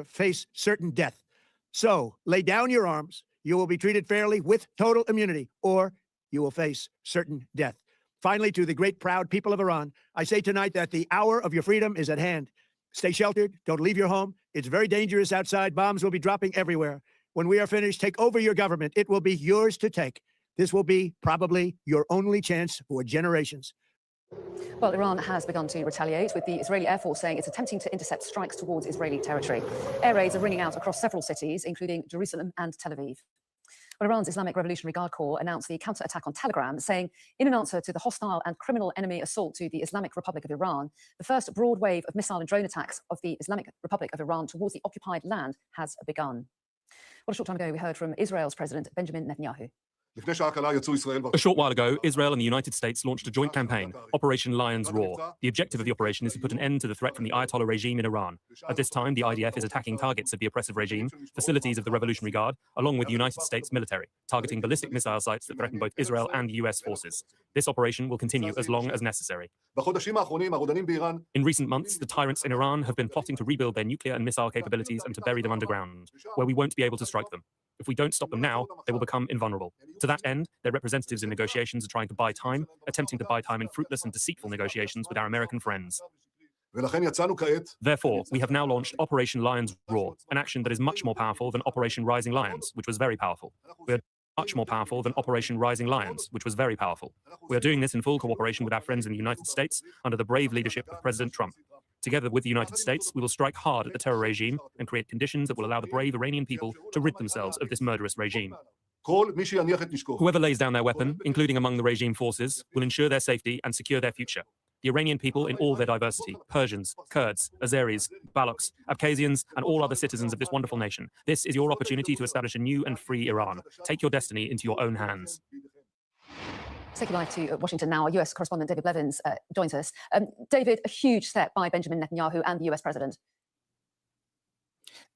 face certain death. So, lay down your arms. You will be treated fairly with total immunity, or you will face certain death. Finally, to the great proud people of Iran, I say tonight that the hour of your freedom is at hand. Stay sheltered. Don't leave your home. It's very dangerous outside. Bombs will be dropping everywhere. When we are finished, take over your government. It will be yours to take. This will be probably your only chance for generations. Well, Iran has begun to retaliate, with the Israeli Air Force saying it's attempting to intercept strikes towards Israeli territory. Air raids are ringing out across several cities, including Jerusalem and Tel Aviv. Well, Iran's Islamic Revolutionary Guard Corps announced the counter-attack on Telegram, saying, in an answer to the hostile and criminal enemy assault to the Islamic Republic of Iran, the first broad wave of missile and drone attacks of the Islamic Republic of Iran towards the occupied land has begun. Well, a short time ago, we heard from Israel's President Benjamin Netanyahu. A short while ago, Israel and the United States launched a joint campaign, Operation Lion's Roar. The objective of the operation is to put an end to the threat from the Ayatollah regime in Iran. At this time, the IDF is attacking targets of the oppressive regime, facilities of the Revolutionary Guard, along with the United States military, targeting ballistic missile sites that threaten both Israel and US forces. This operation will continue as long as necessary. In recent months, the tyrants in Iran have been plotting to rebuild their nuclear and missile capabilities and to bury them underground, where we won't be able to strike them. If we don't stop them now, they will become invulnerable. To that end, their representatives in negotiations are trying to buy time, attempting to buy time in fruitless and deceitful negotiations with our American friends. Therefore, we have now launched Operation Lion's Roar, an action that is much more powerful than Operation Rising Lions, which was very powerful. We are much more powerful than Operation Rising Lions, which was very powerful. We are doing this in full cooperation with our friends in the United States under the brave leadership of President Trump. Together with the United States, we will strike hard at the terror regime and create conditions that will allow the brave Iranian people to rid themselves of this murderous regime. Whoever lays down their weapon, including among the regime forces, will ensure their safety and secure their future. The Iranian people in all their diversity, Persians, Kurds, Azeris, Balochs, Abkhazians, and all other citizens of this wonderful nation. This is your opportunity to establish a new and free Iran. Take your destiny into your own hands. Let's take you live to Washington now. Our US correspondent David Blevins joins us. David, a huge step by Benjamin Netanyahu and the US president.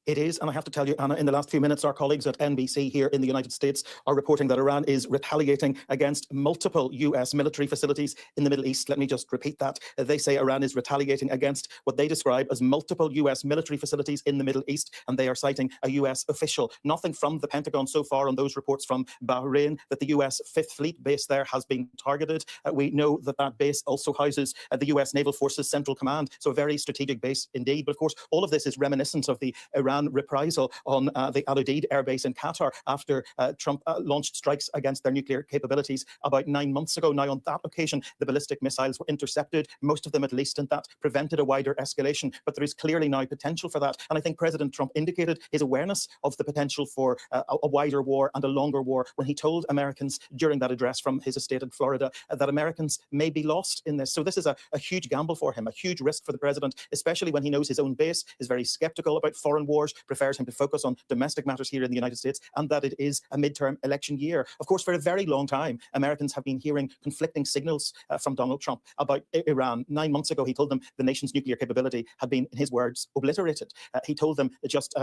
It is, and I have to tell you, Anna, in the last few minutes, our colleagues at NBC here in the United States are reporting that Iran is retaliating against multiple US military facilities in the Middle East. Let me just repeat that. They say Iran is retaliating against what they describe as multiple US military facilities in the Middle East, and they are citing a US official. Nothing from the Pentagon so far on those reports from Bahrain that the US Fifth Fleet base there has been targeted. We know that that base also houses the US Naval Forces Central Command, so a very strategic base indeed. But of course, all of this is reminiscent of the Iran reprisal on the Al Udeid air base in Qatar after Trump launched strikes against their nuclear capabilities about 9 months ago. Now, on that occasion, the ballistic missiles were intercepted, most of them at least, and that prevented a wider escalation. But there is clearly now potential for that. And I think President Trump indicated his awareness of the potential for a wider war and a longer war when he told Americans during that address from his estate in Florida that Americans may be lost in this. So this is a huge gamble for him, a huge risk for the president, especially when he knows his own base is very skeptical about foreign wars, prefers him to focus on domestic matters here in the United States, and that it is a midterm election year. Of course, for a very long time, Americans have been hearing conflicting signals from Donald Trump about Iran. 9 months ago, he told them the nation's nuclear capability had been, in his words, obliterated. He told them just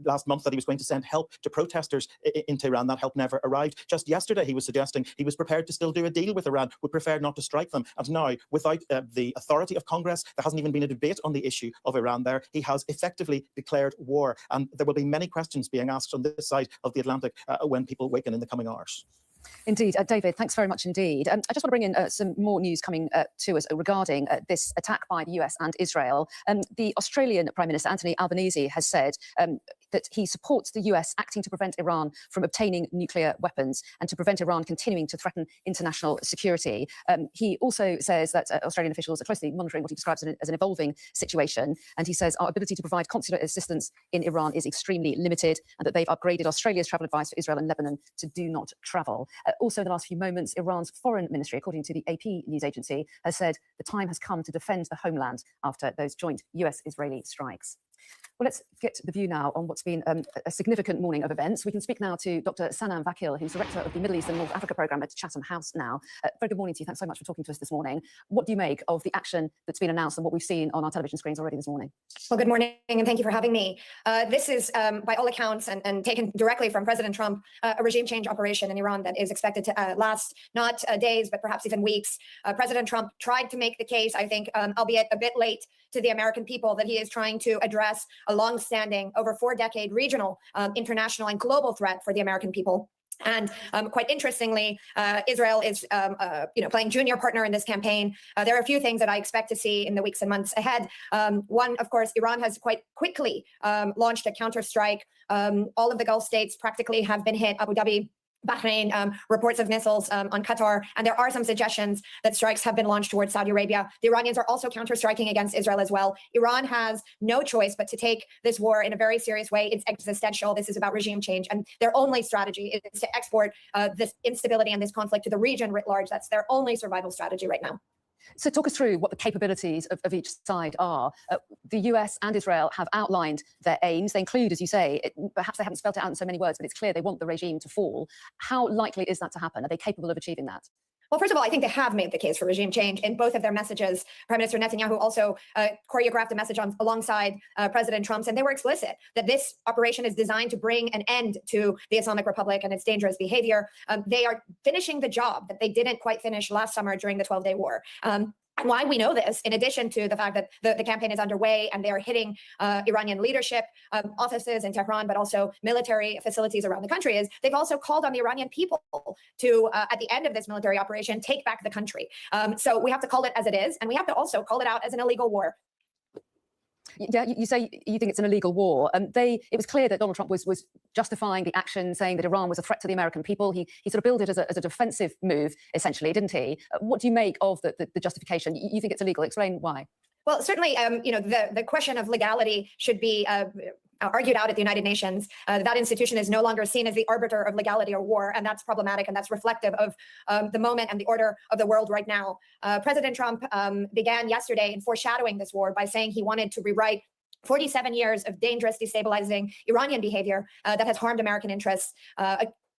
last month that he was going to send help to protesters in Tehran. That help never arrived. Just yesterday, he was suggesting he was prepared to still do a deal with Iran, would prefer not to strike them. And now, without the authority of Congress, there hasn't even been a debate on the issue of Iran there. He has effectively declared war. And there will be many questions being asked on this side of the Atlantic when people waken in the coming hours. Indeed. David, thanks very much indeed. I just want to bring in some more news coming to us regarding this attack by the US and Israel. The Australian Prime Minister, Anthony Albanese, has said that he supports the US acting to prevent Iran from obtaining nuclear weapons and to prevent Iran continuing to threaten international security. He also says that Australian officials are closely monitoring what he describes as an evolving situation. And he says our ability to provide consular assistance in Iran is extremely limited, and that they've upgraded Australia's travel advice for Israel and Lebanon to do not travel. Also, in the last few moments, Iran's foreign ministry, according to the AP news agency, has said the time has come to defend the homeland after those joint US-Israeli strikes. Well, let's get the view now on what's been a significant morning of events. We can speak now to Dr. Sanam Vakil, who's director of the Middle East and North Africa programme at Chatham House now. Very good morning to you. Thanks so much for talking to us this morning. What do you make of the action that's been announced and what we've seen on our television screens already this morning? Well, good morning, and thank you for having me. This is, by all accounts, and taken directly from President Trump, a regime change operation in Iran that is expected to last not days, but perhaps even weeks. President Trump tried to make the case, I think, albeit a bit late, to the American people that he is trying to address a long-standing, over 4-decade regional, international, and global threat for the American people. And quite interestingly, Israel is playing junior partner in this campaign. There are a few things that I expect to see in the weeks and months ahead. One, of course, Iran has quite quickly launched a counterstrike. All of the Gulf states practically have been hit. Abu Dhabi, Bahrain, reports of missiles on Qatar, and there are some suggestions that strikes have been launched towards Saudi Arabia. The Iranians are also counter-striking against Israel as well. Iran has no choice but to take this war in a very serious way. It's existential. This is about regime change, and their only strategy is to export this instability and this conflict to the region writ large. That's their only survival strategy right now. So talk us through what the capabilities of each side are. The US and Israel have outlined their aims. They include, as you say, perhaps they haven't spelled it out in so many words, but it's clear they want the regime to fall. How likely is that to happen? Are they capable of achieving that? Well, first of all, I think they have made the case for regime change in both of their messages. Prime Minister Netanyahu also choreographed a message alongside President Trump's, and they were explicit that this operation is designed to bring an end to the Islamic Republic and its dangerous behavior. They are finishing the job that they didn't quite finish last summer during the 12-day war. And why we know this, in addition to the fact that the campaign is underway and they are hitting Iranian leadership offices in Tehran, but also military facilities around the country, is they've also called on the Iranian people to, at the end of this military operation, take back the country. So we have to call it as it is, and we have to also call it out as an illegal war. Yeah, you say you think it's an illegal war. It was clear that Donald Trump was justifying the action, saying that Iran was a threat to the American people. He sort of billed it as a defensive move, essentially, didn't he? What do you make of the justification? You think it's illegal? Explain why. Well, certainly, the question of legality should be argued out at the United Nations. That institution is no longer seen as the arbiter of legality or war, and that's problematic, and that's reflective of the moment and the order of the world right now. President Trump began yesterday in foreshadowing this war by saying he wanted to rewrite 47 years of dangerous, destabilizing Iranian behavior that has harmed American interests,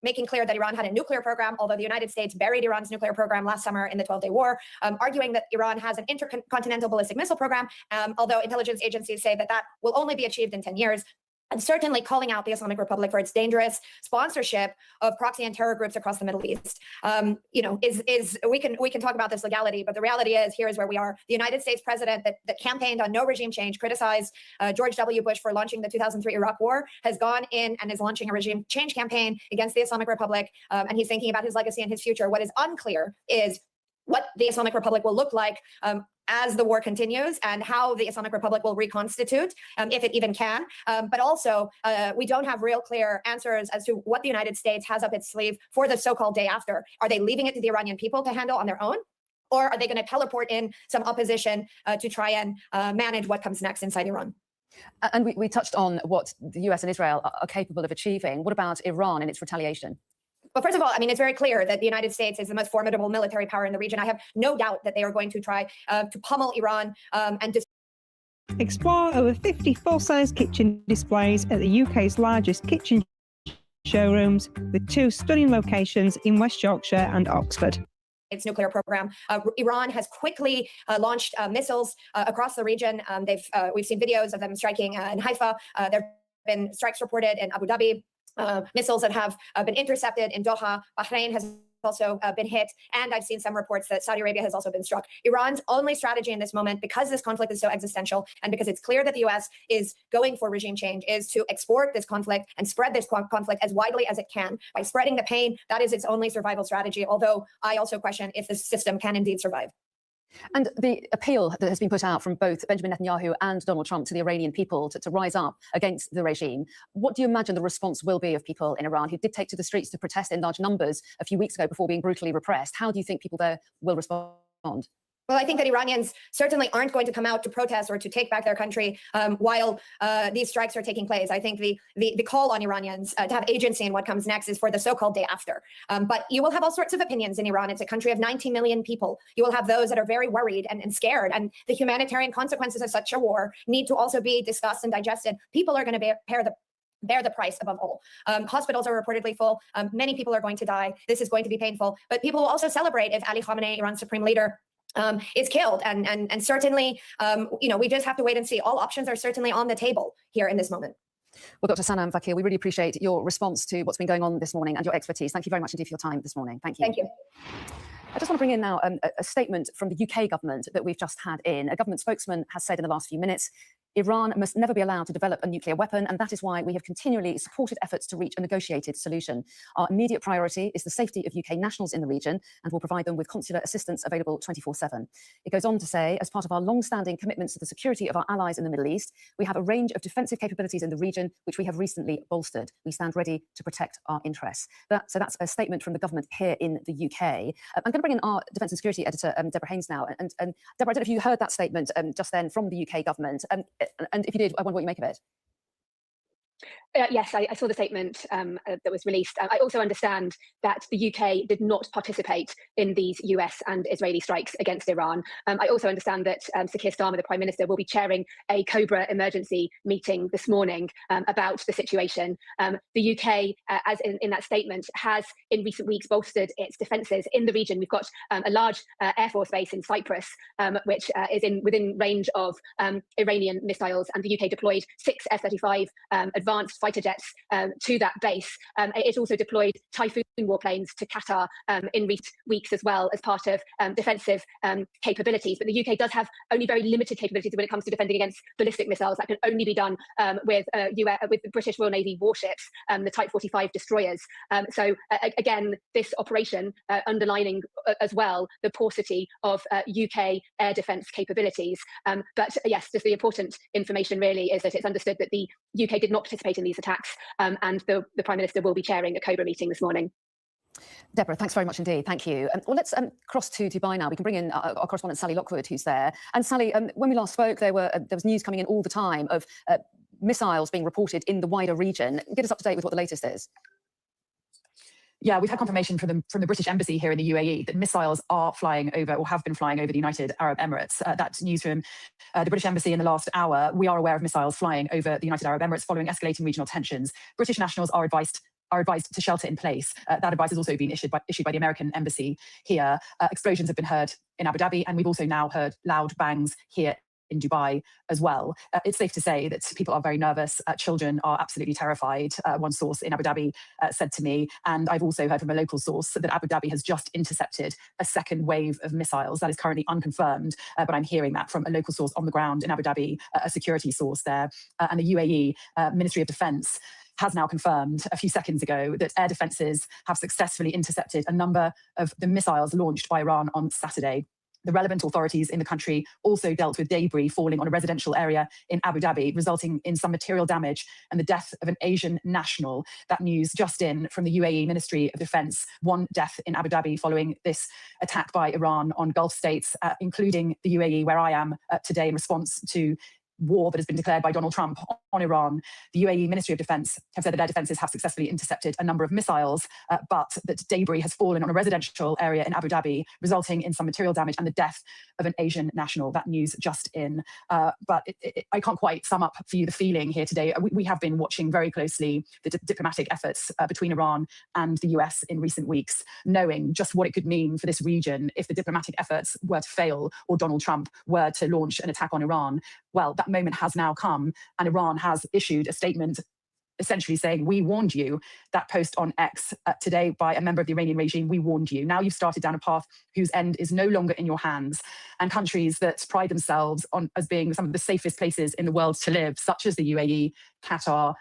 making clear that Iran had a nuclear program, although the United States buried Iran's nuclear program last summer in the 12-day war, arguing that Iran has an intercontinental ballistic missile program, although intelligence agencies say that that will only be achieved in 10 years. And certainly calling out the Islamic Republic for its dangerous sponsorship of proxy and terror groups across the Middle East. We can talk about this legality, but the reality is, here is where we are. The United States president that campaigned on no regime change, criticized George W. Bush for launching the 2003 Iraq War, has gone in and is launching a regime change campaign against the Islamic Republic, and he's thinking about his legacy and his future. What is unclear is what the Islamic Republic will look like as the war continues, and how the Islamic Republic will reconstitute, if it even can. But also, we don't have real clear answers as to what the United States has up its sleeve for the so-called day after. Are they leaving it to the Iranian people to handle on their own? Or are they going to teleport in some opposition to try and manage what comes next inside Iran? And we touched on what the US and Israel are capable of achieving. What about Iran and its retaliation? Well, first of all, I mean, it's very clear that the United States is the most formidable military power in the region. I have no doubt that they are going to try to pummel Iran and explore over 50 full-size kitchen displays at the UK's largest kitchen showrooms, with 2 stunning locations in West Yorkshire and Oxford. Its nuclear program. Iran has quickly launched missiles across the region. We've seen videos of them striking in Haifa. There have been strikes reported in Abu Dhabi. Missiles that have been intercepted in Doha. Bahrain has also been hit, and I've seen some reports that Saudi Arabia has also been struck. Iran's only strategy in this moment, because this conflict is so existential, and because it's clear that the US is going for regime change, is to export this conflict and spread this conflict as widely as it can. By spreading the pain, that is its only survival strategy, although I also question if this system can indeed survive. And the appeal that has been put out from both Benjamin Netanyahu and Donald Trump to the Iranian people to rise up against the regime, what do you imagine the response will be of people in Iran who did take to the streets to protest in large numbers a few weeks ago before being brutally repressed? How do you think people there will respond? Well, I think that Iranians certainly aren't going to come out to protest or to take back their country while these strikes are taking place. I think the call on Iranians to have agency in what comes next is for the so-called day after. But you will have all sorts of opinions in Iran. It's a country of 90 million people. You will have those that are very worried and scared. And the humanitarian consequences of such a war need to also be discussed and digested. People are going to bear the price above all. Hospitals are reportedly full. Many people are going to die. This is going to be painful. But people will also celebrate if Ali Khamenei, Iran's supreme leader, is killed. And certainly, we just have to wait and see. All options are certainly on the table here in this moment. Well, Dr. Sanam Vakil, we really appreciate your response to what's been going on this morning and your expertise. Thank you very much indeed for your time this morning. Thank you. Thank you. I just want to bring in now a statement from the UK government that we've just had in. A government spokesman has said in the last few minutes, Iran must never be allowed to develop a nuclear weapon, and that is why we have continually supported efforts to reach a negotiated solution. Our immediate priority is the safety of UK nationals in the region, and will provide them with consular assistance available 24/7. It goes on to say, as part of our long-standing commitments to the security of our allies in the Middle East, we have a range of defensive capabilities in the region, which we have recently bolstered. We stand ready to protect our interests. So that's a statement from the government here in the UK. I'm going to bring in our Defence and Security Editor, Deborah Haynes, now. And Deborah, I don't know if you heard that statement just then from the UK government. And if you did, I wonder what you make of it. Yes, I saw the statement that was released. I also understand that the UK did not participate in these US and Israeli strikes against Iran. I also understand that Sir Keir Starmer, the Prime Minister, will be chairing a Cobra emergency meeting this morning about the situation. The UK, as in that statement, has in recent weeks bolstered its defences in the region. We've got a large Air Force base in Cyprus, which is within range of Iranian missiles, and the UK deployed 6 F-35 advanced fighter jets to that base. It also deployed Typhoon warplanes to Qatar in recent weeks as well as part of defensive capabilities. But the UK does have only very limited capabilities when it comes to defending against ballistic missiles. That can only be done with the British Royal Navy warships, the Type 45 destroyers. So again, this operation underlining as well the paucity of UK air defence capabilities. But yes, just the important information really is that it's understood that the UK did not participate in these attacks, and the Prime Minister will be chairing a Cobra meeting this morning. Deborah, thanks very much indeed. Thank you. Well, let's cross to Dubai now. We can bring in our correspondent Sally Lockwood, who's there. And Sally, when we last spoke, there was news coming in all the time of missiles being reported in the wider region. Get us up to date with what the latest is. Yeah, we've had confirmation from the British Embassy here in the UAE that missiles are flying over, or have been flying over, the United Arab Emirates. That's news from the British Embassy in the last hour. We are aware of missiles flying over the United Arab Emirates following escalating regional tensions. British nationals are advised to shelter in place. That advice has also been issued by the American Embassy here. Explosions have been heard in Abu Dhabi, and we've also now heard loud bangs here in Dubai as well. It's safe to say that people are very nervous. Children are absolutely terrified. One source in Abu Dhabi said to me, and I've also heard from a local source, that Abu Dhabi has just intercepted a second wave of missiles. That is currently unconfirmed, but I'm hearing that from a local source on the ground in Abu Dhabi, a security source there. And the UAE Ministry of Defence has now confirmed a few seconds ago that air defences have successfully intercepted a number of the missiles launched by Iran on Saturday. The relevant authorities in the country also dealt with debris falling on a residential area in Abu Dhabi, resulting in some material damage and the death of an Asian national. That news just in from the UAE Ministry of Defence. One death in Abu Dhabi following this attack by Iran on Gulf states, including the UAE, where I am today in response to war that has been declared by Donald Trump on Iran. The UAE Ministry of Defence have said that their defences have successfully intercepted a number of missiles, but that debris has fallen on a residential area in Abu Dhabi, resulting in some material damage and the death of an Asian national. That news just in. But I can't quite sum up for you the feeling here today. We have been watching very closely the diplomatic efforts between Iran and the US in recent weeks, knowing just what it could mean for this region if the diplomatic efforts were to fail or Donald Trump were to launch an attack on Iran. Well, that moment has now come, and Iran has issued a statement essentially saying, we warned you. That post on X today by a member of the Iranian regime, we warned you. Now you've started down a path whose end is no longer in your hands. And countries that pride themselves on as being some of the safest places in the world to live, such as the UAE, Qatar,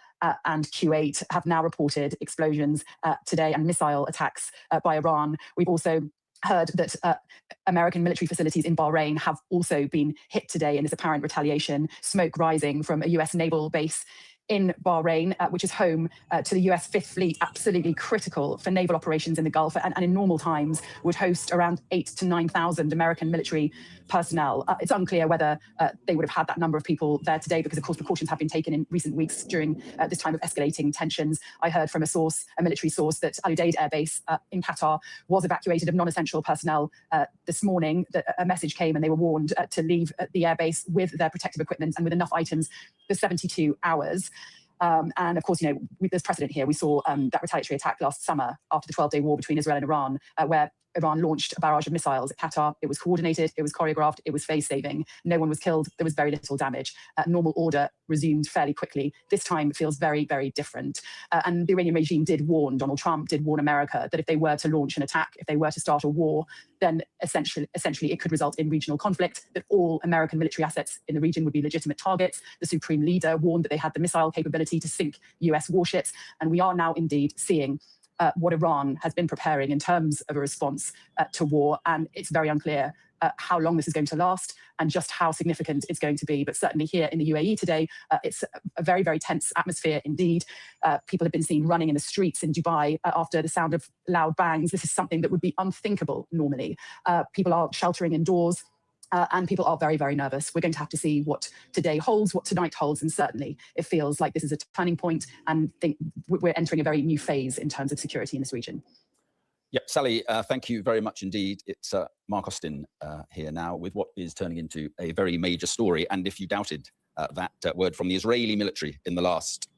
and Kuwait, have now reported explosions today and missile attacks by Iran. We've also heard that American military facilities in Bahrain have also been hit today in this apparent retaliation, smoke rising from a US naval base in Bahrain, which is home to the US Fifth Fleet, absolutely critical for naval operations in the Gulf, and in normal times would host around 8,000 to 9,000 American military personnel. It's unclear whether they would have had that number of people there today, because of course precautions have been taken in recent weeks during this time of escalating tensions. I heard from a military source, that Al Udeid Air Base in Qatar was evacuated of non-essential personnel this morning, that a message came and they were warned to leave the airbase with their protective equipment and with enough items for 72 hours. And of course, there's precedent here. We saw that retaliatory attack last summer after the 12-day war between Israel and Iran, where Iran launched a barrage of missiles at Qatar. It was coordinated, it was choreographed, it was phase-saving. No one was killed, there was very little damage. Normal order resumed fairly quickly. This time it feels very, very different. And the Iranian regime did warn, Donald Trump did warn America, that if they were to launch an attack, if they were to start a war, then essentially it could result in regional conflict, that all American military assets in the region would be legitimate targets. The supreme leader warned that they had the missile capability to sink US warships. And we are now indeed seeing what Iran has been preparing in terms of a response to war. And it's very unclear how long this is going to last and just how significant it's going to be. But certainly here in the UAE today, it's a very, very tense atmosphere indeed. People have been seen running in the streets in Dubai after the sound of loud bangs. This is something that would be unthinkable normally. People are sheltering indoors. And people are very, very nervous. We're going to have to see what today holds, what tonight holds, and certainly it feels like this is a turning point, and we're entering a very new phase in terms of security in this region. Yep, Sally, thank you very much indeed. It's Mark Austin here now with what is turning into a very major story. And if you doubted that word from the Israeli military in the last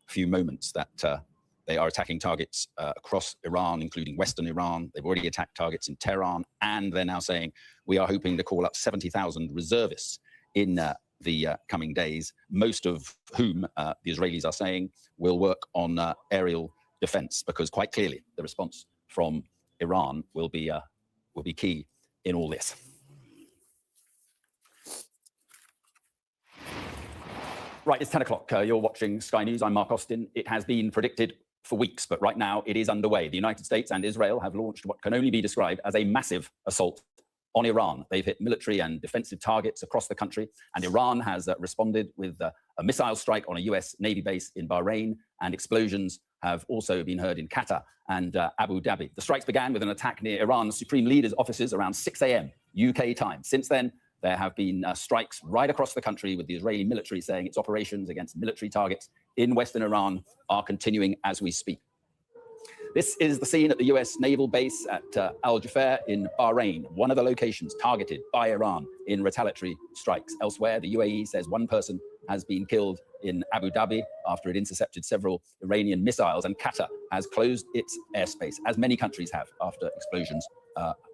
few moments, that they are attacking targets across Iran, including Western Iran. They've already attacked targets in Tehran, and they're now saying we are hoping to call up 70,000 reservists in the coming days, most of whom the Israelis are saying will work on aerial defense, because quite clearly the response from Iran will be key in all this. Right, it's 10 o'clock. You're watching Sky News. I'm Mark Austin. It has been predicted for weeks, but right now it is underway. The United States and Israel have launched what can only be described as a massive assault on Iran. They've hit military and defensive targets across the country, and Iran has responded with a missile strike on a US Navy base in Bahrain, and explosions have also been heard in Qatar and Abu Dhabi. The strikes began with an attack near Iran's supreme leader's offices around 6 a.m. UK time. Since then, There have been strikes right across the country, with the Israeli military saying its operations against military targets in Western Iran are continuing as we speak. This is the scene at the US naval base at Al Jafer in Bahrain, one of the locations targeted by Iran in retaliatory strikes. Elsewhere, the UAE says one person has been killed in Abu Dhabi after it intercepted several Iranian missiles, and Qatar has closed its airspace, as many countries have after explosions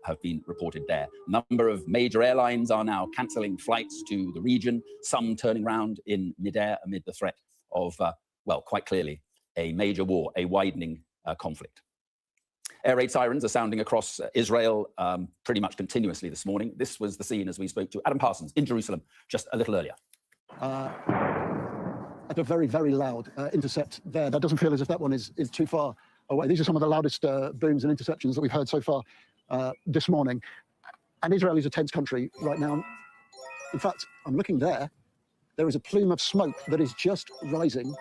have been reported there. A number of major airlines are now cancelling flights to the region, some turning around in midair amid the threat of, well, quite clearly, a major war, a widening conflict. Air raid sirens are sounding across Israel pretty much continuously this morning. This was the scene as we spoke to Adam Parsons in Jerusalem just a little earlier. At a very, very loud intercept there. That doesn't feel as if that one is too far away. These are some of the loudest booms and interceptions that we've heard so far this morning. And Israel is a tense country right now. In fact, I'm looking there. There is a plume of smoke that is just rising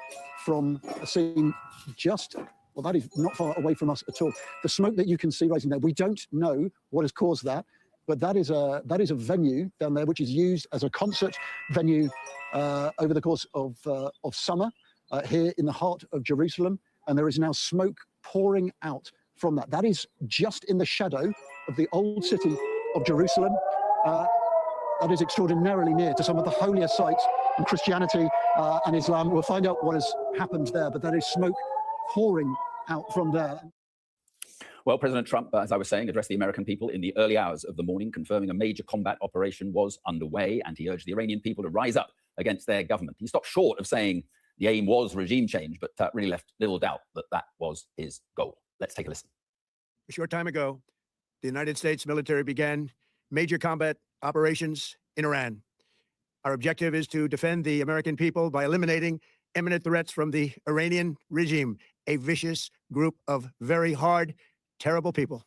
from a scene just, well, that is not far away from us at all. The smoke that you can see rising there, we don't know what has caused that, but that is a venue down there which is used as a concert venue over the course of summer here in the heart of Jerusalem, and there is now smoke pouring out from that. That is just in the shadow of the old city of Jerusalem. That is extraordinarily near to some of the holiest sites in Christianity and Islam. We'll find out what has happened there, but that is smoke pouring out from there. Well, President Trump, as I was saying, addressed the American people in the early hours of the morning, confirming a major combat operation was underway, and he urged the Iranian people to rise up against their government. He stopped short of saying the aim was regime change, but really left little doubt that that was his goal. Let's take a listen. A short time ago, the United States military began major combat operations in Iran. Our objective is to defend the American people by eliminating imminent threats from the Iranian regime, a vicious group of very hard, terrible people.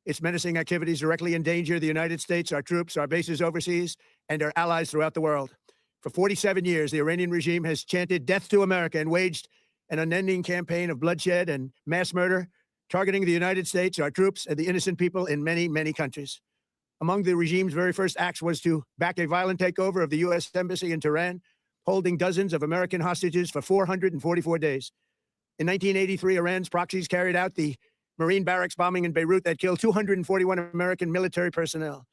Its menacing activities directly endanger the United States, our troops, our bases overseas, and our allies throughout the world. For 47 years, the Iranian regime has chanted death to America and waged an unending campaign of bloodshed and mass murder, targeting the United States, our troops, and the innocent people in many, many countries. Among the regime's very first acts was to back a violent takeover of the U.S. Embassy in Tehran, holding dozens of American hostages for 444 days. In 1983, Iran's proxies carried out the Marine barracks bombing in Beirut that killed 241 American military personnel.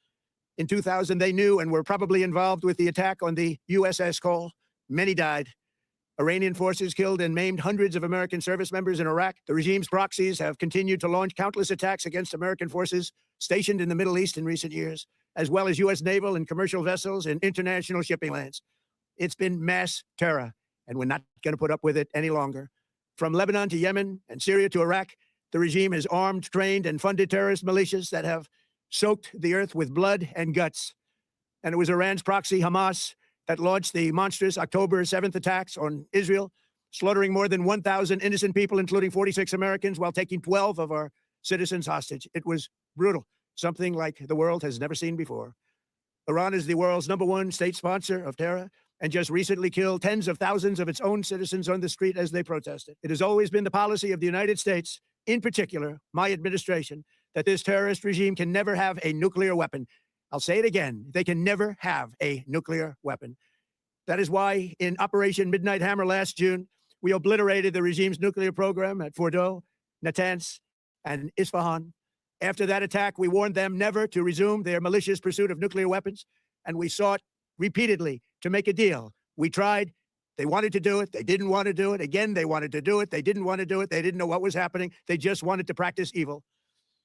In 2000, they knew and were probably involved with the attack on the USS Cole. Many died. Iranian forces killed and maimed hundreds of American service members in Iraq. The regime's proxies have continued to launch countless attacks against American forces stationed in the Middle East in recent years, as well as U.S. naval and commercial vessels and international shipping lanes. It's been mass terror, and we're not going to put up with it any longer. From Lebanon to Yemen and Syria to Iraq, the regime has armed, trained, and funded terrorist militias that have soaked the earth with blood and guts. And it was Iran's proxy, Hamas, that launched the monstrous October 7th attacks on Israel, slaughtering more than 1,000 innocent people, including 46 Americans, while taking 12 of our citizens hostage. It was brutal, something like the world has never seen before. Iran is the world's #1 state sponsor of terror, and just recently killed tens of thousands of its own citizens on the street as they protested. It has always been the policy of the United States, in particular, my administration, that this terrorist regime can never have a nuclear weapon. I'll say it again, they can never have a nuclear weapon. That is why in Operation Midnight Hammer last June, we obliterated the regime's nuclear program at Fordow, Natanz, and Isfahan. After that attack, we warned them never to resume their malicious pursuit of nuclear weapons, and we sought repeatedly to make a deal. We tried. They wanted to do it. They didn't want to do it. Again, they wanted to do it. They didn't want to do it. They didn't know what was happening. They just wanted to practice evil.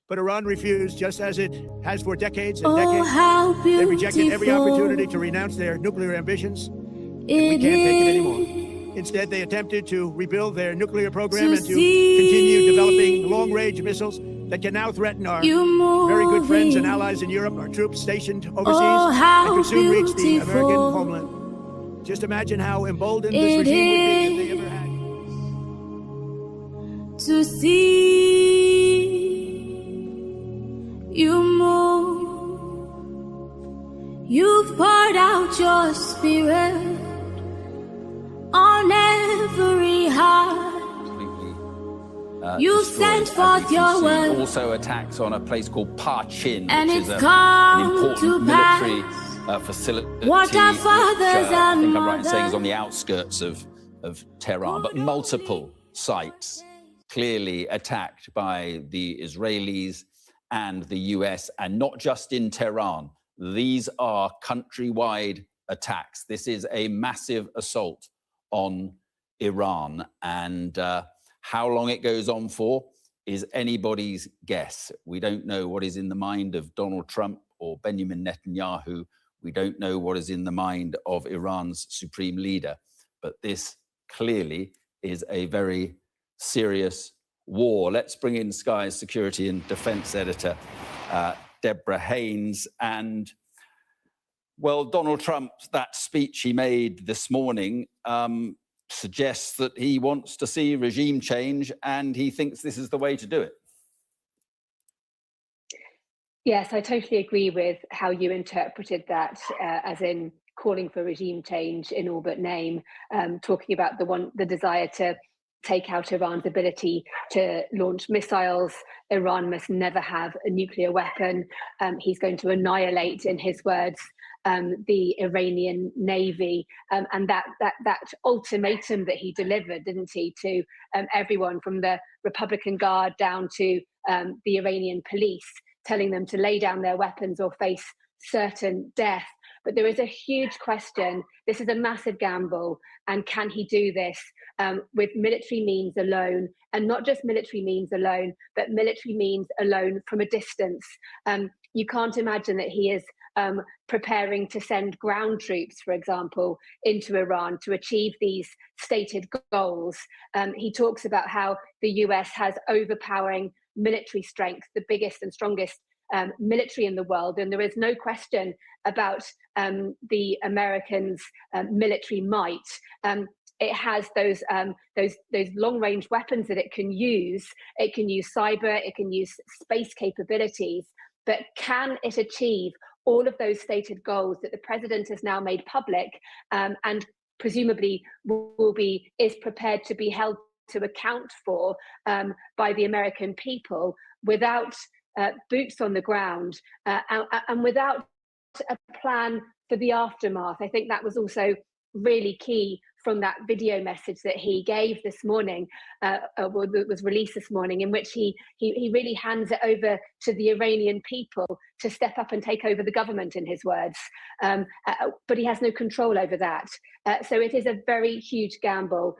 But Iran refused, just as it has for decades and decades. They rejected every opportunity to renounce their nuclear ambitions, and we can't take it anymore. Instead, they attempted to rebuild their nuclear program and to continue developing long-range missiles that can now threaten our very good friends and allies in Europe, our troops stationed overseas, and could soon reach the American homeland. Just imagine how emboldened this regime would be if they ever had. To see you move, you've poured out your spirit on every heart. You sent forth your word. Also attacks on a place called Parchin, and which is it's an important military facility, What our which, fathers I and think I'm right in saying is on mothers the outskirts of Tehran, but multiple sites clearly attacked by the Israelis and the US, and not just in Tehran. These are countrywide attacks. This is a massive assault on Iran, and how long it goes on for is anybody's guess. We don't know what is in the mind of Donald Trump or Benjamin Netanyahu. We don't know what is in the mind of Iran's supreme leader. But this clearly is a very serious war. Let's bring in Sky's security and defense editor, Deborah Haynes. And, well, Donald Trump, that speech he made this morning suggests that he wants to see regime change, and he thinks this is the way to do it. Yes, I totally agree with how you interpreted that, as in calling for regime change in all but name, talking about the desire to take out Iran's ability to launch missiles. Iran must never have a nuclear weapon. He's going to annihilate, in his words, the Iranian Navy, and that ultimatum that he delivered, didn't he, to everyone from the Republican Guard down to the Iranian police, telling them to lay down their weapons or face certain death. But there is a huge question. This is a massive gamble, and can he do this with military means alone, and not just military means alone, but military means alone from a distance? You can't imagine that he is preparing to send ground troops, for example, into Iran to achieve these stated goals. He talks about how the US has overpowering military strength, the biggest and strongest military in the world, and there is no question about the Americans' military might. It has those long-range weapons that it can use. It can use cyber, it can use space capabilities, but can it achieve all of those stated goals that the president has now made public, and presumably is prepared to be held to account for by the American people, without boots on the ground and without a plan for the aftermath? I think that was also really key from that video message that he gave this morning, that was released this morning, in which he really hands it over to the Iranian people to step up and take over the government, in his words. But he has no control over that. So it is a very huge gamble.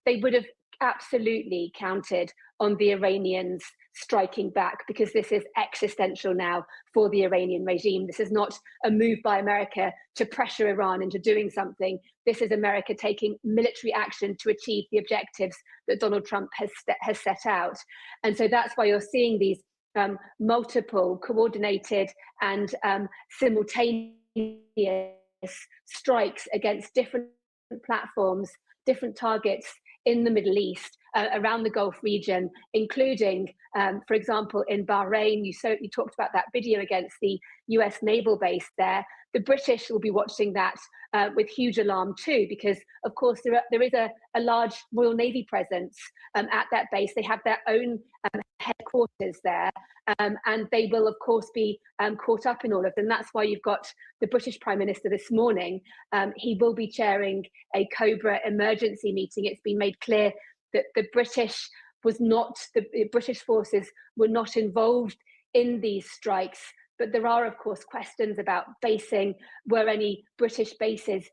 They would have absolutely counted on the Iranians striking back, because this is existential now for the Iranian regime. This is not a move by America to pressure Iran into doing something. This is America taking military action to achieve the objectives that Donald Trump has set out. And so that's why you're seeing these multiple, coordinated and simultaneous strikes against different platforms, different targets in the Middle East, around the Gulf region, including, for example, in Bahrain. You talked about that video against the US naval base there. The British will be watching that with huge alarm too, because of course there is a large Royal Navy presence at that base. They have their own headquarters there, and they will of course be caught up in all of them. That's why you've got the British Prime Minister this morning. He will be chairing a Cobra emergency meeting. It's been made clear that the British forces were not involved in these strikes. But there are, of course, questions about basing. Were any British bases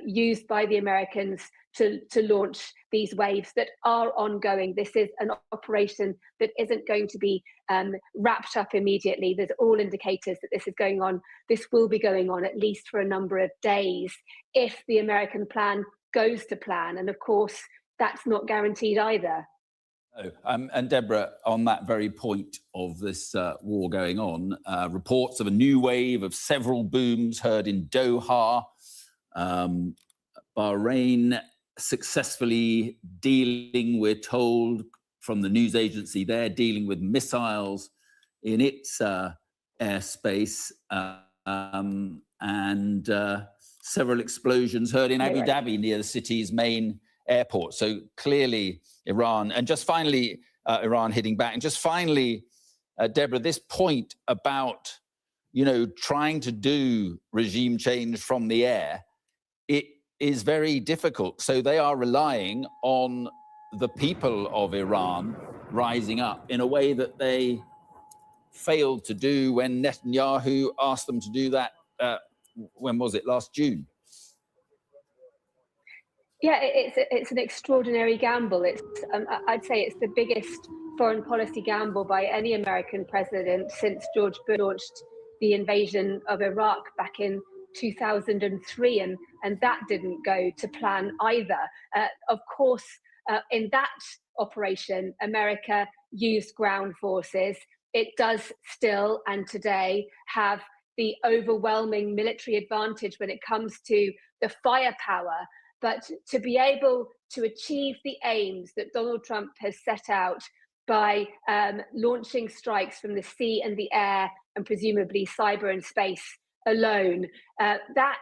used by the Americans to launch these waves that are ongoing? This is an operation that isn't going to be wrapped up immediately. There's all indicators that this is going on. This will be going on at least for a number of days if the American plan goes to plan. And of course, that's not guaranteed either. And Deborah, on that very point of this war going on, reports of a new wave of several booms heard in Doha. Bahrain successfully dealing, we're told from the news agency there, dealing with missiles in its airspace, and several explosions heard in Abu Dhabi near the city's main airport. So clearly Iran, and just finally Iran hitting back. And just finally, Deborah, this point about, trying to do regime change from the air, it is very difficult. So they are relying on the people of Iran rising up in a way that they failed to do when Netanyahu asked them to do that. When was it? Last June. Yeah, it's an extraordinary gamble. I'd say it's the biggest foreign policy gamble by any American president since George Bush launched the invasion of Iraq back in 2003, and that didn't go to plan either. Of course, in that operation, America used ground forces. It does still, and today, have the overwhelming military advantage when it comes to the firepower. But to be able to achieve the aims that Donald Trump has set out by launching strikes from the sea and the air, and presumably cyber and space alone, that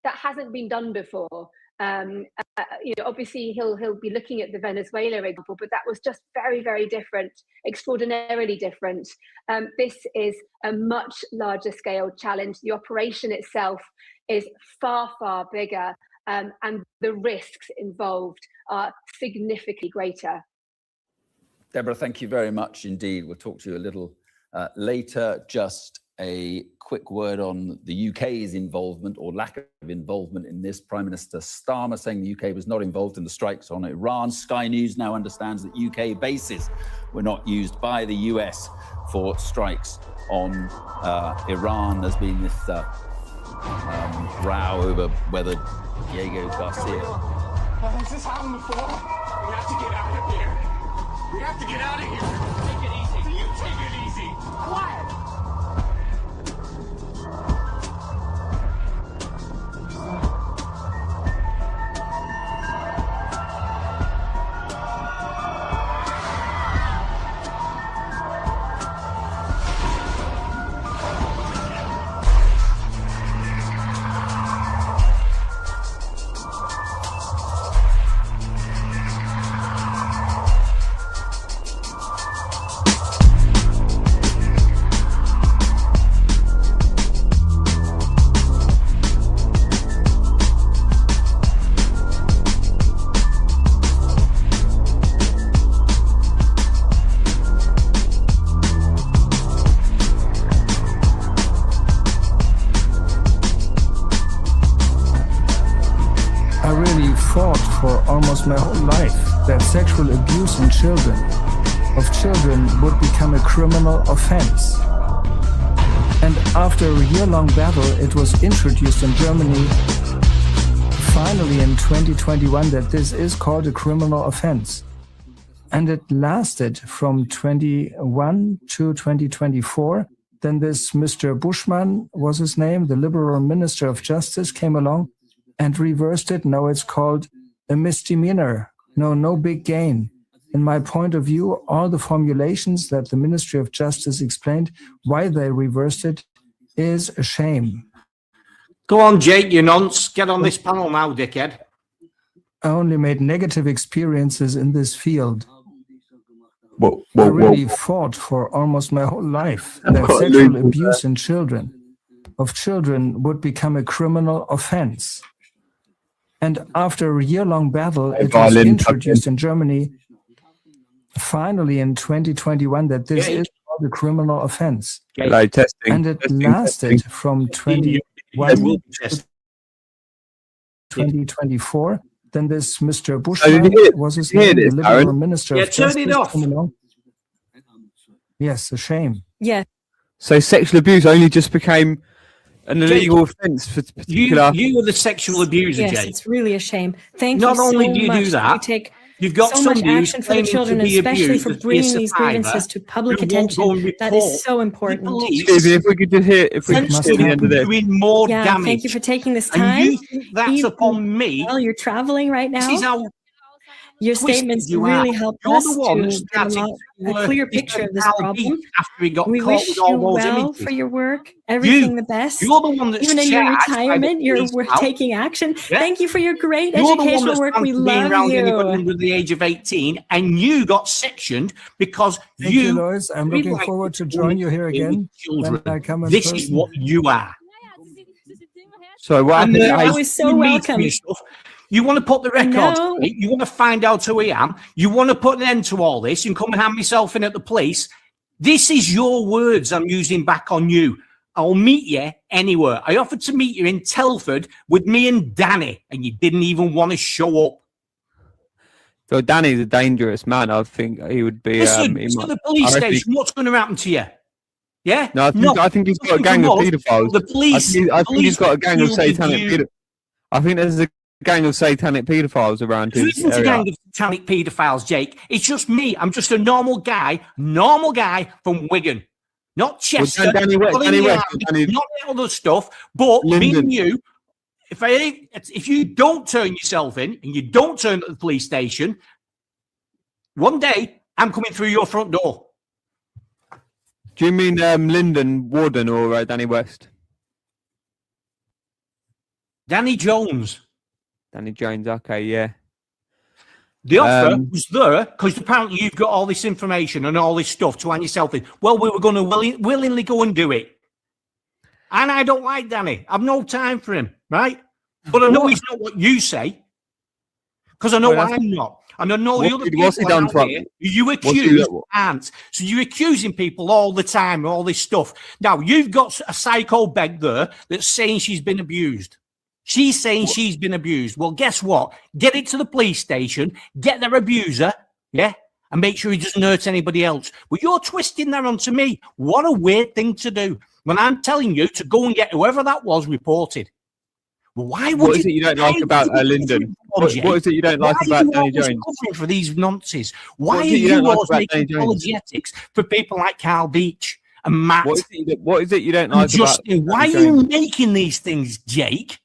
hasn't been done before. Obviously he'll be looking at the Venezuela example, but that was just very, very different, extraordinarily different. This is a much larger scale challenge. The operation itself is far, far bigger, and the risks involved are significantly greater. Deborah, thank you very much indeed. We'll talk to you a little later. Just a quick word on the UK's involvement or lack of involvement in this. Prime Minister Starmer saying the UK was not involved in the strikes on Iran. Sky News now understands that UK bases were not used by the US for strikes on Iran. There's been this row over whether Diego Garcia... Has this happened before? We have to get out of here. We have to get out of here. Take it easy. You take it easy. Quiet. Almost my whole life that sexual abuse of children would become a criminal offense. And after a year-long battle, it was introduced in Germany finally in 2021 that this is called a criminal offense. And it lasted from 21 to 2024. Then this Mr. Buschmann was his name, the Liberal Minister of Justice, came along and reversed it. Now it's called a misdemeanor. No big gain. In my point of view, all the formulations that the Ministry of Justice explained why they reversed it is a shame. Go on, Jake, you nonce. Get on this panel now, dickhead. I only made negative experiences in this field. I really fought for almost my whole life that sexual abuse of children would become a criminal offense. And after a year-long battle, it was introduced in Germany finally in 2021 that this is called a criminal offense. Hello, testing. And it lasted from 21 to 2024. Then this Mr. Buschmann was his name, the Liberal Minister of Justice. Turn it off. Yes, a shame. Yeah. So sexual abuse only just became an illegal offence for particular... You were the sexual abuser, yes, Jake. It's really a shame. Thank Not you so only do you much. do that, You take you've got so much somebody action for the claiming children, to be especially for abused, bringing these survivor, grievances to public who won't go attention. and That is report. so important. Excuse me, if we could just hear, if we could just hear the end of this. Doing more Yeah, damage. thank you for taking this And time. you think that's Even upon me? while you're traveling right now. This is how Your twisted statements you really are. helped You're us the one that to get started a clear picture of this problem. after he got We caught wish with you all those well images. for your work. Everything the best. You're the one that's Even in your charged by the retirement, you're police now. taking action. Yeah. Thank you for your great You're the one educational that's work. We banned from being love around anybody you. under the age of 18, and you got sectioned because Thank you, Lois. I'm looking like forward to join you here again children. when I come in This is person. what you are. So what And happened? You're I always so you meet welcome. me and stuff. You want to put the record know. straight. You want to find out who I am. You want to put an end to all this and come and hand myself in at the police. This is your words I'm using back on you. I'll meet you anywhere. I offered to meet you in Telford with me and Danny, and you didn't even want to show up. So Danny's a dangerous man. I think he would be. Listen, it's at the police I reckon station. What's going to happen to you? Yeah? No, I think he's got a gang of paedophiles. The police. I think he's got a gang of deal with satanic you. paedophiles. I think there's a gang of satanic paedophiles around There his isn't a area. gang of satanic paedophiles, Jake. It's just me. I'm just a normal guy from Wigan. Not Chester, Danny not West, in the Danny West, army, Danny- not the other stuff, but me Lyndon. and you, if you don't turn yourself in and you don't turn at the police station, one day I'm coming through your front door. Do you mean Lyndon Warden or Danny West? Danny Jones. Danny Jones, okay, yeah. The offer was there because apparently you've got all this information and all this stuff to hand yourself in. Well, we were going to willingly go and do it. And I don't like Danny. I've no time for him, right? But I know he's not what you say because I know I'm not. And I know the other what's he people done out for- here you what's he accuse done? aren't. So you're accusing people all the time, all this stuff. Now, you've got a psycho beg there that's saying she's been abused. She's saying she's been abused. Well, guess what? Get it to the police station, get their abuser, yeah, and make sure he doesn't hurt anybody else. But you're twisting that onto me. What a weird thing to do when I'm telling you to go and get whoever that was reported. Well, why would What is it you don't like about Lyndon? What is it you don't like about Danny Jones? For these nonsense? Why What are is it you you don't like always about making Danny Jones? apologetics for people like Carl Beach and Matt? What is it you don't and like about Justin? Why are Danny you Jones? making these things, Jake?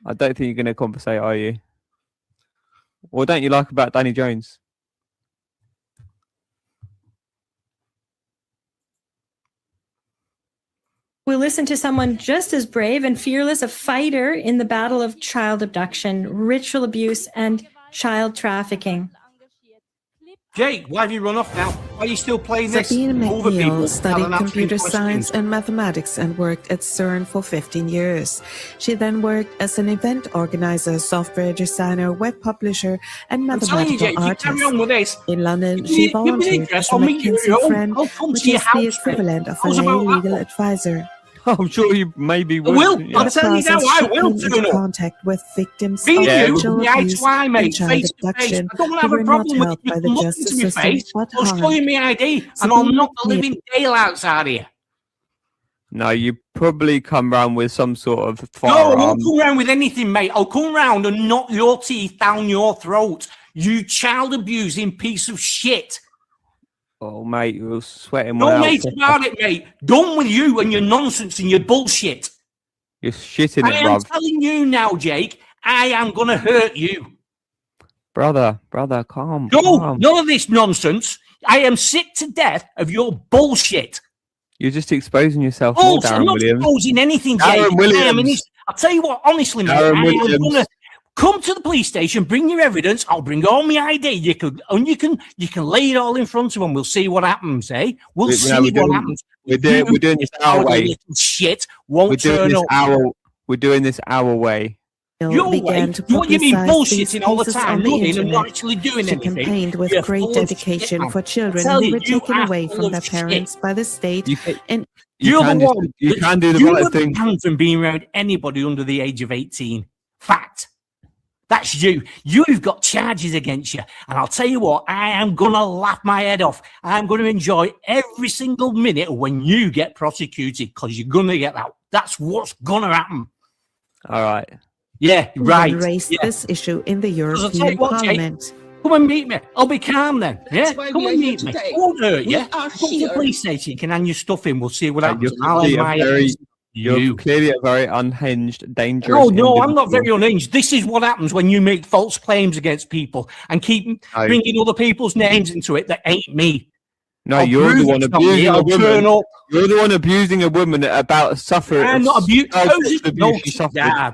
I don't think you're going to compensate, are you? What don't you like about Danny Jones? We'll listen to someone just as brave and fearless, a fighter in the battle of child abduction, ritual abuse, and child trafficking. Jake, why have you run off now? Why are you still playing this? Sabine Over people McNeil studied and answering computer questions. science and mathematics and worked at CERN for 15 years. She then worked as an event organizer, software designer, web publisher, and I'm telling you, mathematical Jake, if you artist. carry on with this, In London, give me- she give me the volunteered address, as a I'll meet you at McKinsey your home. friend, I'll come which to your is the house, mate. equivalent of How's a about that legal one? advisor. I'm sure you maybe I would. will. yeah. I'll tell you now, Process, I she will came turn into up. contact with victims Me of and you, sexual the eye abuse to eye, and mate, child face to face. abduction I don't want to who have a were not problem with helped you by the looking justice into my system face but or harmed. showing me ID, and I'll Sabine knock the McNeil living daylights out of you. No, you probably come round with some sort of No, I won't firearm. come round with anything, mate. I'll come round and knock your teeth down your throat. You child abusing piece of shit. Oh, mate, you're sweating No, my mate, outfit. about it, mate. Done with you and your nonsense and your bullshit. You're shitting I it, am bruv. telling you now, Jake, I am going to hurt you. Brother, calm. No, calm. none of this nonsense. I am sick to death of your bullshit. You're just exposing yourself Oh, more, so I'm Darren not Williams. exposing anything, Darren Jake. I am Williams. I'll tell you what, honestly, mate, Darren I am Williams. going to come to the police station, bring your evidence. I'll bring all my ID. You can lay it all in front of them. We'll see what happens, eh? We'll see what happens. We're doing this our way. Little shit won't turn up. We're doing this our way. Your way? began to What you mean publicize these bullshitting all the cases time, on the running and internet. not actually doing She anything? campaigned with You're great full of shit, dedication man. for I children tell who you, were you taken are away full from of their shit. parents by the state. You You're can the just- one. you can do the you right were thing. banned from being around anybody under the age of 18. Fact. That's you. You've got charges against you. And I'll tell you what, I am going to laugh my head off. I'm going to enjoy every single minute when you get prosecuted because you're going to get that. That's what's going to happen. All right. Yeah, Who right. then raised Yeah. this issue in the Because I'll tell you European what, Jake, Parliament. come and meet me. I'll be calm then. Yeah, That's why come we and are here meet me. today. I won't hurt We you. are Come to the here. police station. You can hand your stuff in. We'll see what happens. You're I'll have clearly a my very, evidence. You're clearly a very unhinged, dangerous. No, I'm not individual. very unhinged. This is what happens when you make false claims against people and keep bringing other people's names into it that ain't me. No, you're the one abusing a woman. Up. You're the one abusing a woman about suffering. I'm not abusing.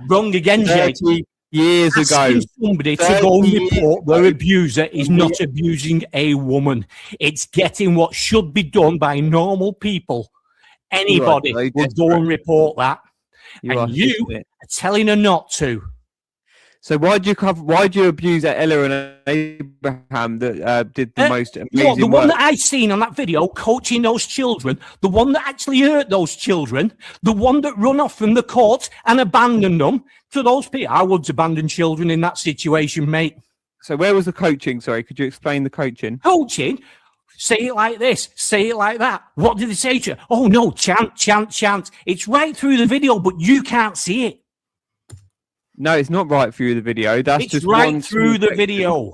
Wrong again, Jake. 30 years ago. Asking somebody to go and report their abuser is not abusing a woman. It's getting what should be done by normal people. Anybody will go and report that. And you are telling her not to. So why do you abuse Ella and Abraham that did the most amazing the one work? that I seen on that video coaching those children, the one that actually hurt those children, the one that run off from the court and abandoned them to those people. I would abandon children in that situation, mate. So where was the coaching? Sorry, could you explain the coaching? Coaching? Say it like this, say it like that. What did they say to you? Oh no, chant, chant, chant. It's right through the video, but you can't see it. No, it's not right through the video. That's It's just right one through the section. video.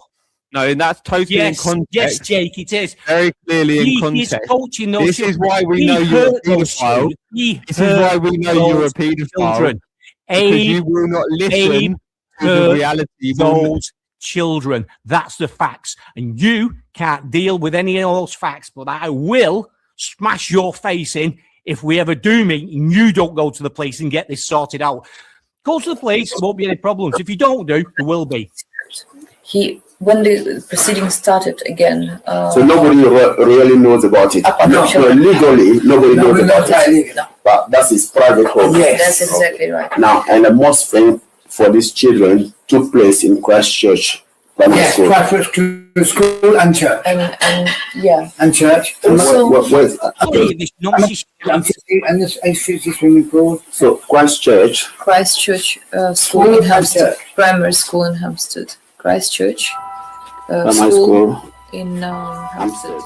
No, and that's totally in context. Yes, Jake, it is. Very clearly in He context. is coaching those This is children. why we He know you're a hurt those paedophile. children. He This is why we hurt know you're a those paedophile. children. Because Abe you will not listen to the hurt reality. You will not- those children. That's the facts. And you can't deal with any of those facts, but I will smash your face in if we ever do meet and you don't go to the police and get this sorted out. Go to the police, won't be any problems. If you don't do, there will be. When the proceedings started again. So nobody really knows about it. No, legally, nobody knows about it. But that's his private home. Yes, that's exactly right. Now, and the most thing for these children took place in Christchurch. Yes, Christchurch school and church. And yeah. And church. So Christchurch. Christchurch school in Hampstead. Primary school in Hampstead. Christchurch school in Hampstead.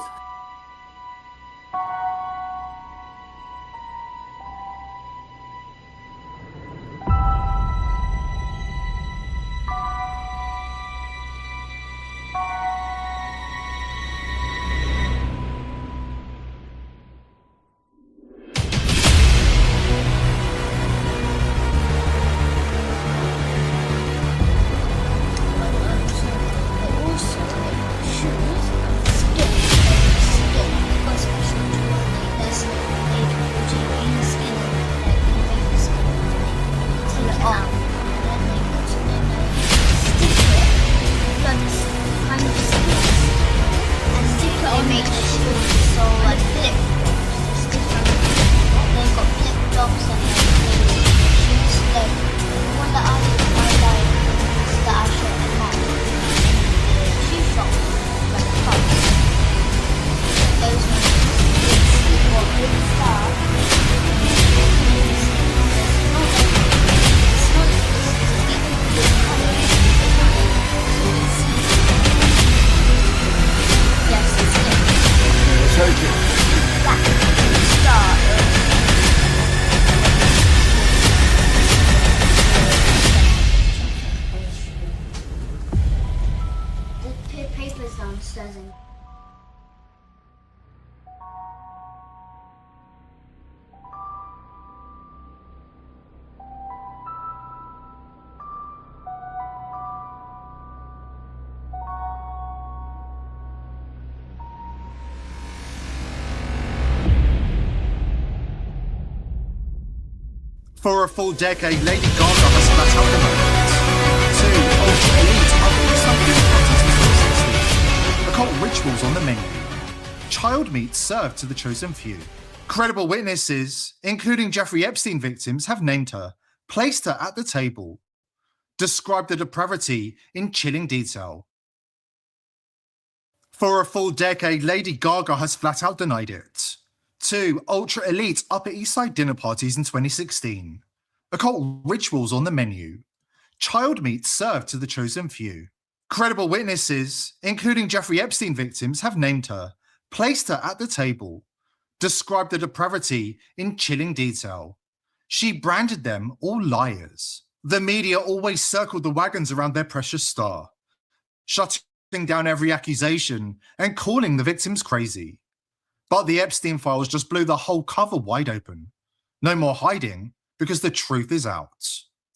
For a full decade, Lady Gaga has flat out the moment. 2. Ultra elite occult rituals on the menu. Child meat served to the chosen few. Credible witnesses, including Jeffrey Epstein victims, have named her, placed her at the table, described the depravity in chilling detail. For a full decade, Lady Gaga has flat out denied it. 2. Ultra elite Upper East Side dinner parties in 2016. Occult rituals on the menu. Child meat served to the chosen few. Credible witnesses, including Jeffrey Epstein victims, have named her, placed her at the table, described the depravity in chilling detail. She branded them all liars. The media always circled the wagons around their precious star, shutting down every accusation and calling the victims crazy. But the Epstein files just blew the whole cover wide open. No more hiding, because the truth is out.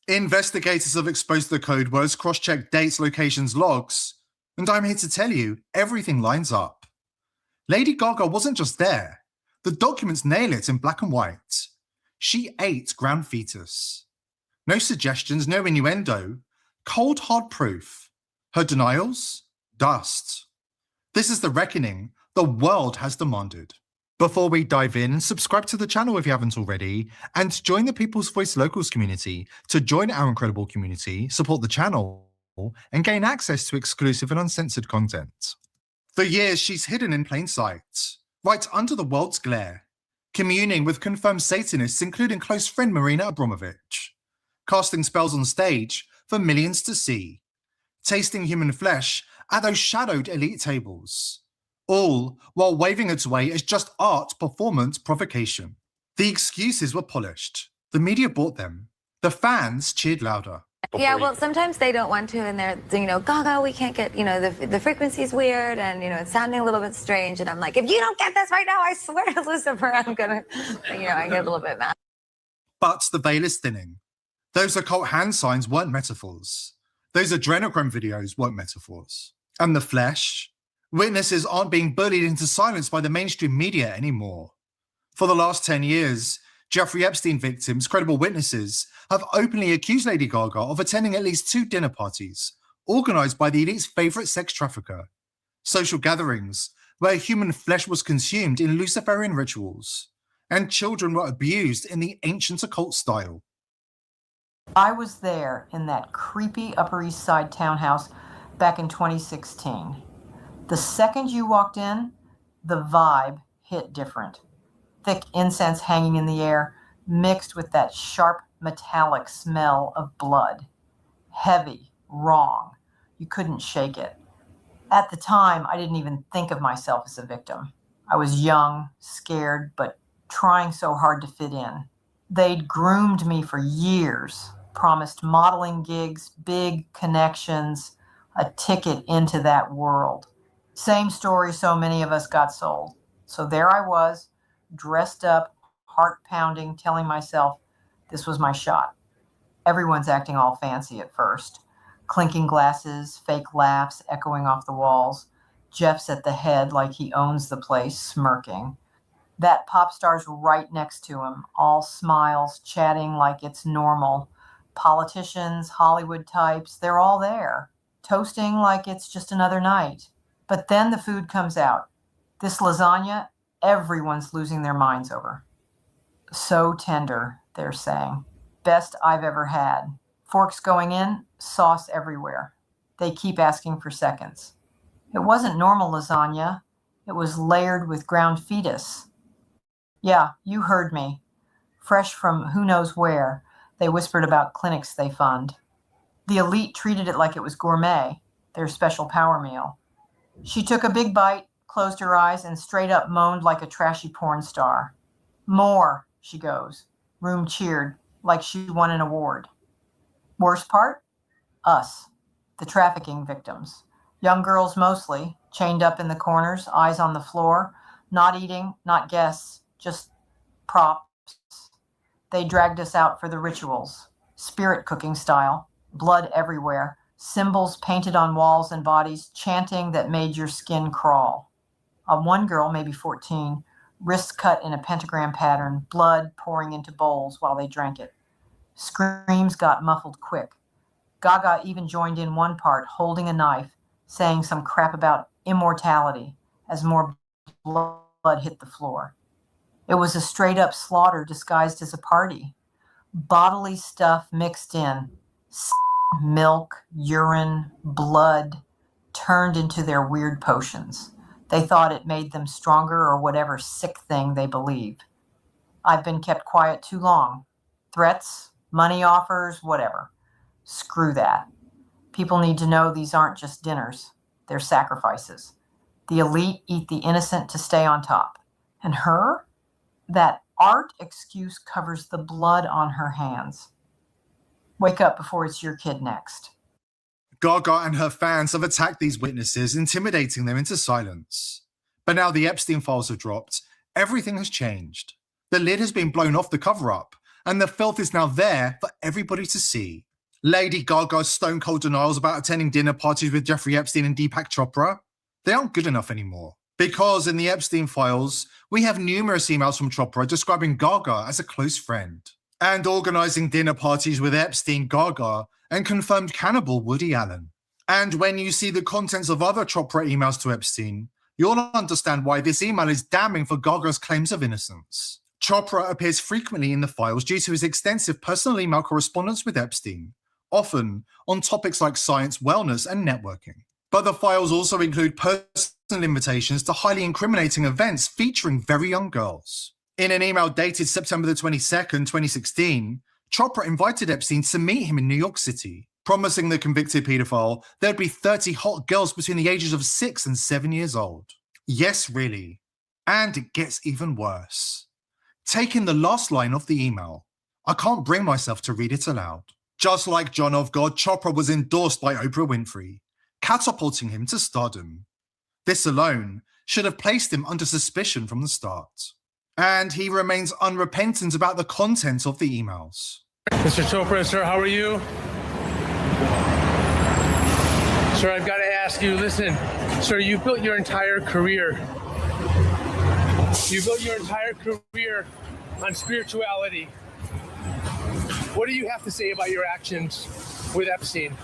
Investigators have exposed the code words, cross-checked dates, locations, logs, and I'm here to tell you, everything lines up. Lady Gaga wasn't just there. The documents nail it in black and white. She ate ground fetus. No suggestions, no innuendo. Cold, hard proof. Her denials? Dust. This is the reckoning the world has demanded. Before we dive in, subscribe to the channel if you haven't already, and join the People's Voice Locals community to join our incredible community, support the channel, and gain access to exclusive and uncensored content. For years, she's hidden in plain sight, right under the world's glare, communing with confirmed Satanists, including close friend Marina Abramovich, casting spells on stage for millions to see, tasting human flesh at those shadowed elite tables, all while waving it away as just art, performance, provocation. The excuses were polished. The media bought them. The fans cheered louder. Yeah, well, sometimes they don't want to, and they're, Gaga, we can't get, the frequency's weird, and, it's sounding a little bit strange, and I'm like, if you don't get this right now, I swear to Lucifer, I'm gonna, I get a little bit mad. But the veil is thinning. Those occult hand signs weren't metaphors. Those adrenochrome videos weren't metaphors. And the flesh? Witnesses aren't being bullied into silence by the mainstream media anymore. For the last 10 years, Jeffrey Epstein victims, credible witnesses, have openly accused Lady Gaga of attending at least 2 dinner parties, organized by the elite's favorite sex trafficker. Social gatherings where human flesh was consumed in Luciferian rituals, and children were abused in the ancient occult style. I was there in that creepy Upper East Side townhouse back in 2016. The second you walked in, the vibe hit different. Thick incense hanging in the air, mixed with that sharp metallic smell of blood. Heavy, wrong. You couldn't shake it. At the time, I didn't even think of myself as a victim. I was young, scared, but trying so hard to fit in. They'd groomed me for years, promised modeling gigs, big connections, a ticket into that world. Same story so many of us got sold. So there I was, dressed up, heart pounding, telling myself this was my shot. Everyone's acting all fancy at first. Clinking glasses, fake laughs echoing off the walls. Jeff's at the head like he owns the place, smirking. That pop star's right next to him, all smiles, chatting like it's normal. Politicians, Hollywood types, they're all there, toasting like it's just another night. But then the food comes out. This lasagna, everyone's losing their minds over. So tender, they're saying. Best I've ever had. Forks going in, sauce everywhere. They keep asking for seconds. It wasn't normal lasagna. It was layered with ground fetus. Yeah, you heard me. Fresh from who knows where, they whispered about clinics they fund. The elite treated it like it was gourmet, their special power meal. She took a big bite, closed her eyes, and straight up moaned like a trashy porn star. More, she goes. Room cheered, like she won an award. Worst part? Us, the trafficking victims. Young girls mostly, chained up in the corners, eyes on the floor, not eating, not guests, just props. They dragged us out for the rituals, spirit cooking style, blood everywhere. Symbols painted on walls and bodies, chanting that made your skin crawl. One girl, maybe 14, wrists cut in a pentagram pattern, blood pouring into bowls while they drank it. Screams got muffled quick. Gaga even joined in one part, holding a knife, saying some crap about immortality as more blood hit the floor. It was a straight-up slaughter disguised as a party. Bodily stuff mixed in. Milk, urine, blood, turned into their weird potions. They thought it made them stronger or whatever sick thing they believed. I've been kept quiet too long. Threats, money offers, whatever. Screw that. People need to know these aren't just dinners. They're sacrifices. The elite eat the innocent to stay on top. And her? That art excuse covers the blood on her hands. Wake up before it's your kid next. Gaga and her fans have attacked these witnesses, intimidating them into silence. But now the Epstein files have dropped. Everything has changed. The lid has been blown off the cover-up, and the filth is now there for everybody to see. Lady Gaga's stone-cold denials about attending dinner parties with Jeffrey Epstein and Deepak Chopra, they aren't good enough anymore. Because in the Epstein files, we have numerous emails from Chopra describing Gaga as a close friend, and organising dinner parties with Epstein, Gaga, and confirmed cannibal Woody Allen. And when you see the contents of other Chopra emails to Epstein, you'll understand why this email is damning for Gaga's claims of innocence. Chopra appears frequently in the files due to his extensive personal email correspondence with Epstein, often on topics like science, wellness, and networking. But the files also include personal invitations to highly incriminating events featuring very young girls. In an email dated September the 22nd, 2016, Chopra invited Epstein to meet him in New York City, promising the convicted paedophile there'd be 30 hot girls between the ages of 6 and 7 years old. Yes, really. And it gets even worse. Taking the last line of the email, I can't bring myself to read it aloud. Just like John of God, Chopra was endorsed by Oprah Winfrey, catapulting him to stardom. This alone should have placed him under suspicion from the start. And he remains unrepentant about the content of the emails. Mr. Chopra, sir, how are you? Sir, I've got to ask you, listen, sir, you built your entire career. You built your entire career on spirituality. What do you have to say about your actions with Epstein?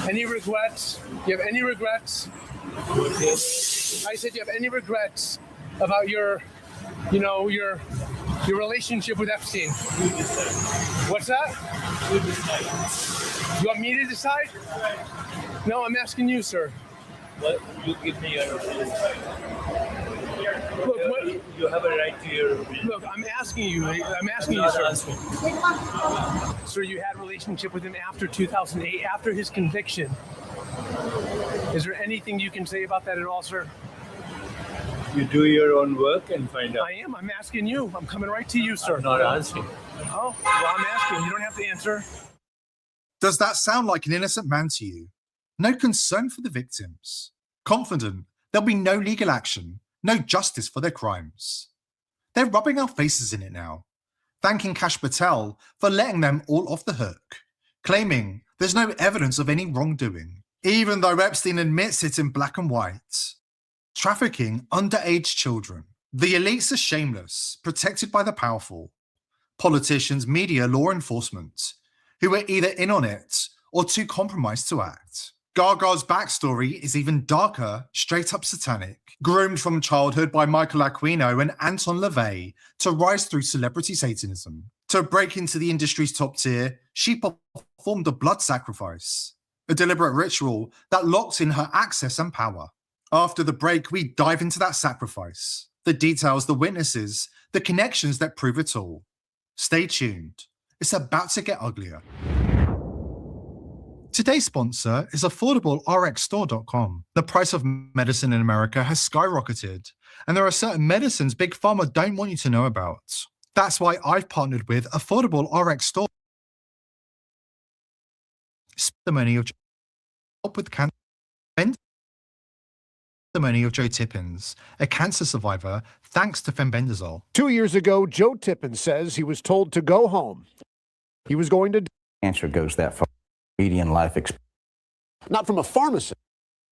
Any regrets? Do you have any regrets? I said, do you have any regrets about your relationship with Epstein? What's that? You want me to decide? No, I'm asking you, sir. Well, you give me your opinion. Look, you have a right to your opinion. Look, I'm asking you, sir. Sir, you had a relationship with him after 2008, after his conviction. Is there anything you can say about that at all, sir? You do your own work and find out. I am. I'm asking you. I'm coming right to you, sir. I'm not answering. Oh, well, I'm asking. You don't have to answer. Does that sound like an innocent man to you? No concern for the victims. Confident there'll be no legal action, no justice for their crimes. They're rubbing our faces in it now, thanking Kash Patel for letting them all off the hook, claiming there's no evidence of any wrongdoing, even though Epstein admits it in black and white. Trafficking underage children. The elites are shameless, protected by the powerful. Politicians, media, law enforcement, who are either in on it or too compromised to act. Gaga's backstory is even darker, straight up satanic. Groomed from childhood by Michael Aquino and Anton LaVey to rise through celebrity Satanism. To break into the industry's top tier, she performed a blood sacrifice, a deliberate ritual that locked in her access and power. After the break, we dive into that sacrifice, the details, the witnesses, the connections that prove it all. Stay tuned. It's about to get uglier. Today's sponsor is AffordableRxStore.com. The price of medicine in America has skyrocketed, and there are certain medicines Big Pharma don't want you to know about. That's why I've partnered with Affordable RX Store. Testimony of help with cancer. Testimony of Joe Tippins, a cancer survivor, thanks to fenbendazole. 2 years ago, Joe Tippins says he was told to go home. He was going to... Cancer goes that far. Median life expectancy. Not from a pharmacist.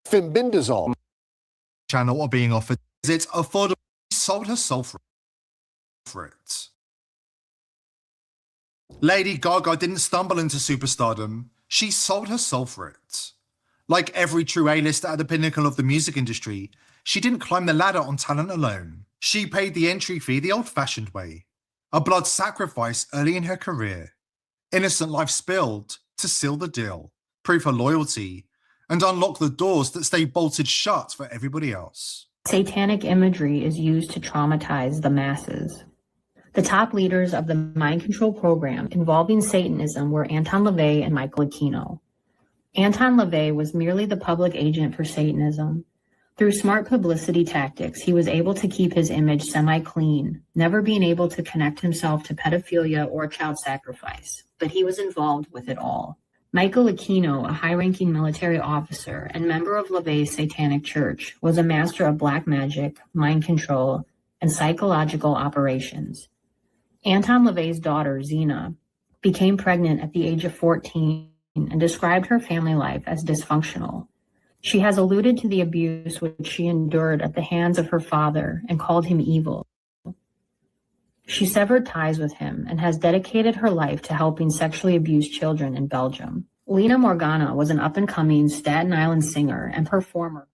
Fenbendazole. Channel are being offered. It's affordable. She sold her soul for it. Lady Gaga didn't stumble into superstardom. She sold her soul for it. Like every true A-lister at the pinnacle of the music industry, she didn't climb the ladder on talent alone. She paid the entry fee the old-fashioned way. A blood sacrifice early in her career. Innocent life spilled to seal the deal, prove her loyalty, and unlock the doors that stay bolted shut for everybody else. Satanic imagery is used to traumatize the masses. The top leaders of the mind control program involving Satanism were Anton LaVey and Michael Aquino. Anton LaVey was merely the public agent for Satanism. Through smart publicity tactics, he was able to keep his image semi-clean, never being able to connect himself to pedophilia or child sacrifice, but he was involved with it all. Michael Aquino, a high-ranking military officer and member of LaVey's Satanic Church, was a master of black magic, mind control, and psychological operations. Anton LaVey's daughter, Zena, became pregnant at the age of 14 and described her family life as dysfunctional. She has alluded to the abuse which she endured at the hands of her father and called him evil. She severed ties with him and has dedicated her life to helping sexually abused children in Belgium. Lena Morgana was an up-and-coming Staten Island singer and performer.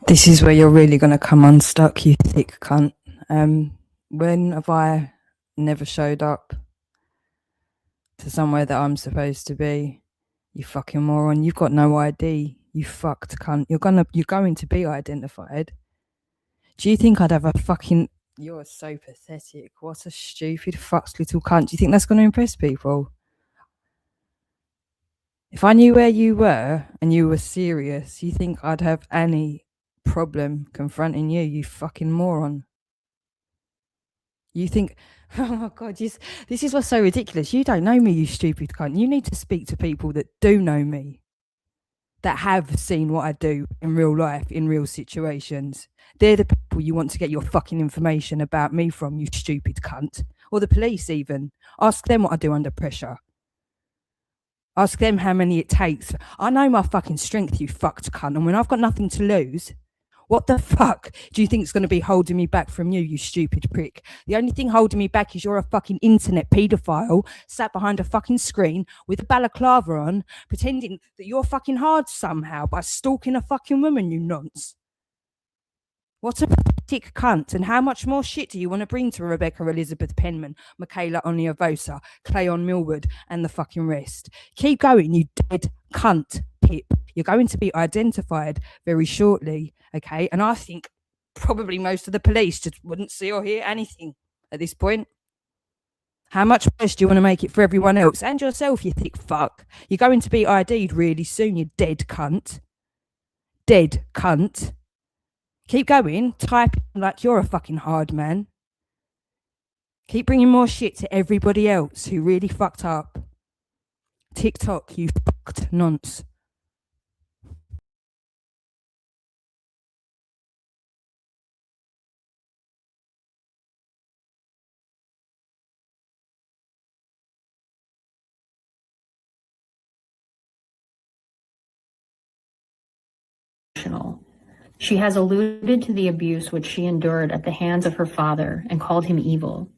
This is where you're really going to come unstuck, you thick cunt. When have I never showed up to somewhere that I'm supposed to be? You fucking moron. You've got no ID. You fucked cunt. You're going to be identified. Do you think I'd have a fucking... You're so pathetic. What a stupid fucked little cunt. Do you think that's going to impress people? If I knew where you were and you were serious, you think I'd have any problem confronting you, you fucking moron? You think, oh my God, this is what's so ridiculous. You don't know me, you stupid cunt. You need to speak to people that do know me, that have seen what I do in real life, in real situations. They're the people you want to get your fucking information about me from, you stupid cunt. Or the police even. Ask them what I do under pressure. Ask them how many it takes. I know my fucking strength, you fucked cunt. And when I've got nothing to lose, what the fuck do you think is going to be holding me back from you, you stupid prick? The only thing holding me back is you're a fucking internet paedophile sat behind a fucking screen with a balaclava on, pretending that you're fucking hard somehow by stalking a fucking woman, you nonce. What a pathetic cunt. And how much more shit do you want to bring to Rebecca Elizabeth Penman, Michaela Oniavosa, Cleon Millwood, and the fucking rest? Keep going, you dead cunt, Pip. You're going to be identified very shortly, okay? And I think probably most of the police just wouldn't see or hear anything at this point. How much worse do you want to make it for everyone else and yourself, you thick fuck? You're going to be ID'd really soon, you dead cunt. Dead cunt. Keep going, type like you're a fucking hard man. Keep bringing more shit to everybody else who really fucked up. TikTok, you fucked nonce. She has alluded to the abuse which she endured at the hands of her father and called him evil.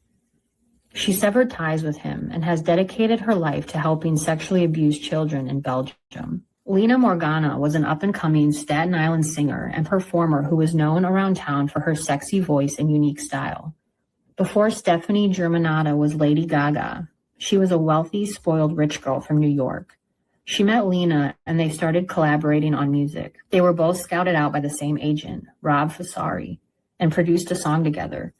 She severed ties with him and has dedicated her life to helping sexually abused children in Belgium. Lena Morgana was an up-and-coming Staten Island singer and performer who was known around town for her sexy voice and unique style. Before Stephanie Germanotta was Lady Gaga, she was a wealthy, spoiled rich girl from New York. She met Lena and they started collaborating on music. They were both scouted out by the same agent, Rob Fasari, and produced a song together.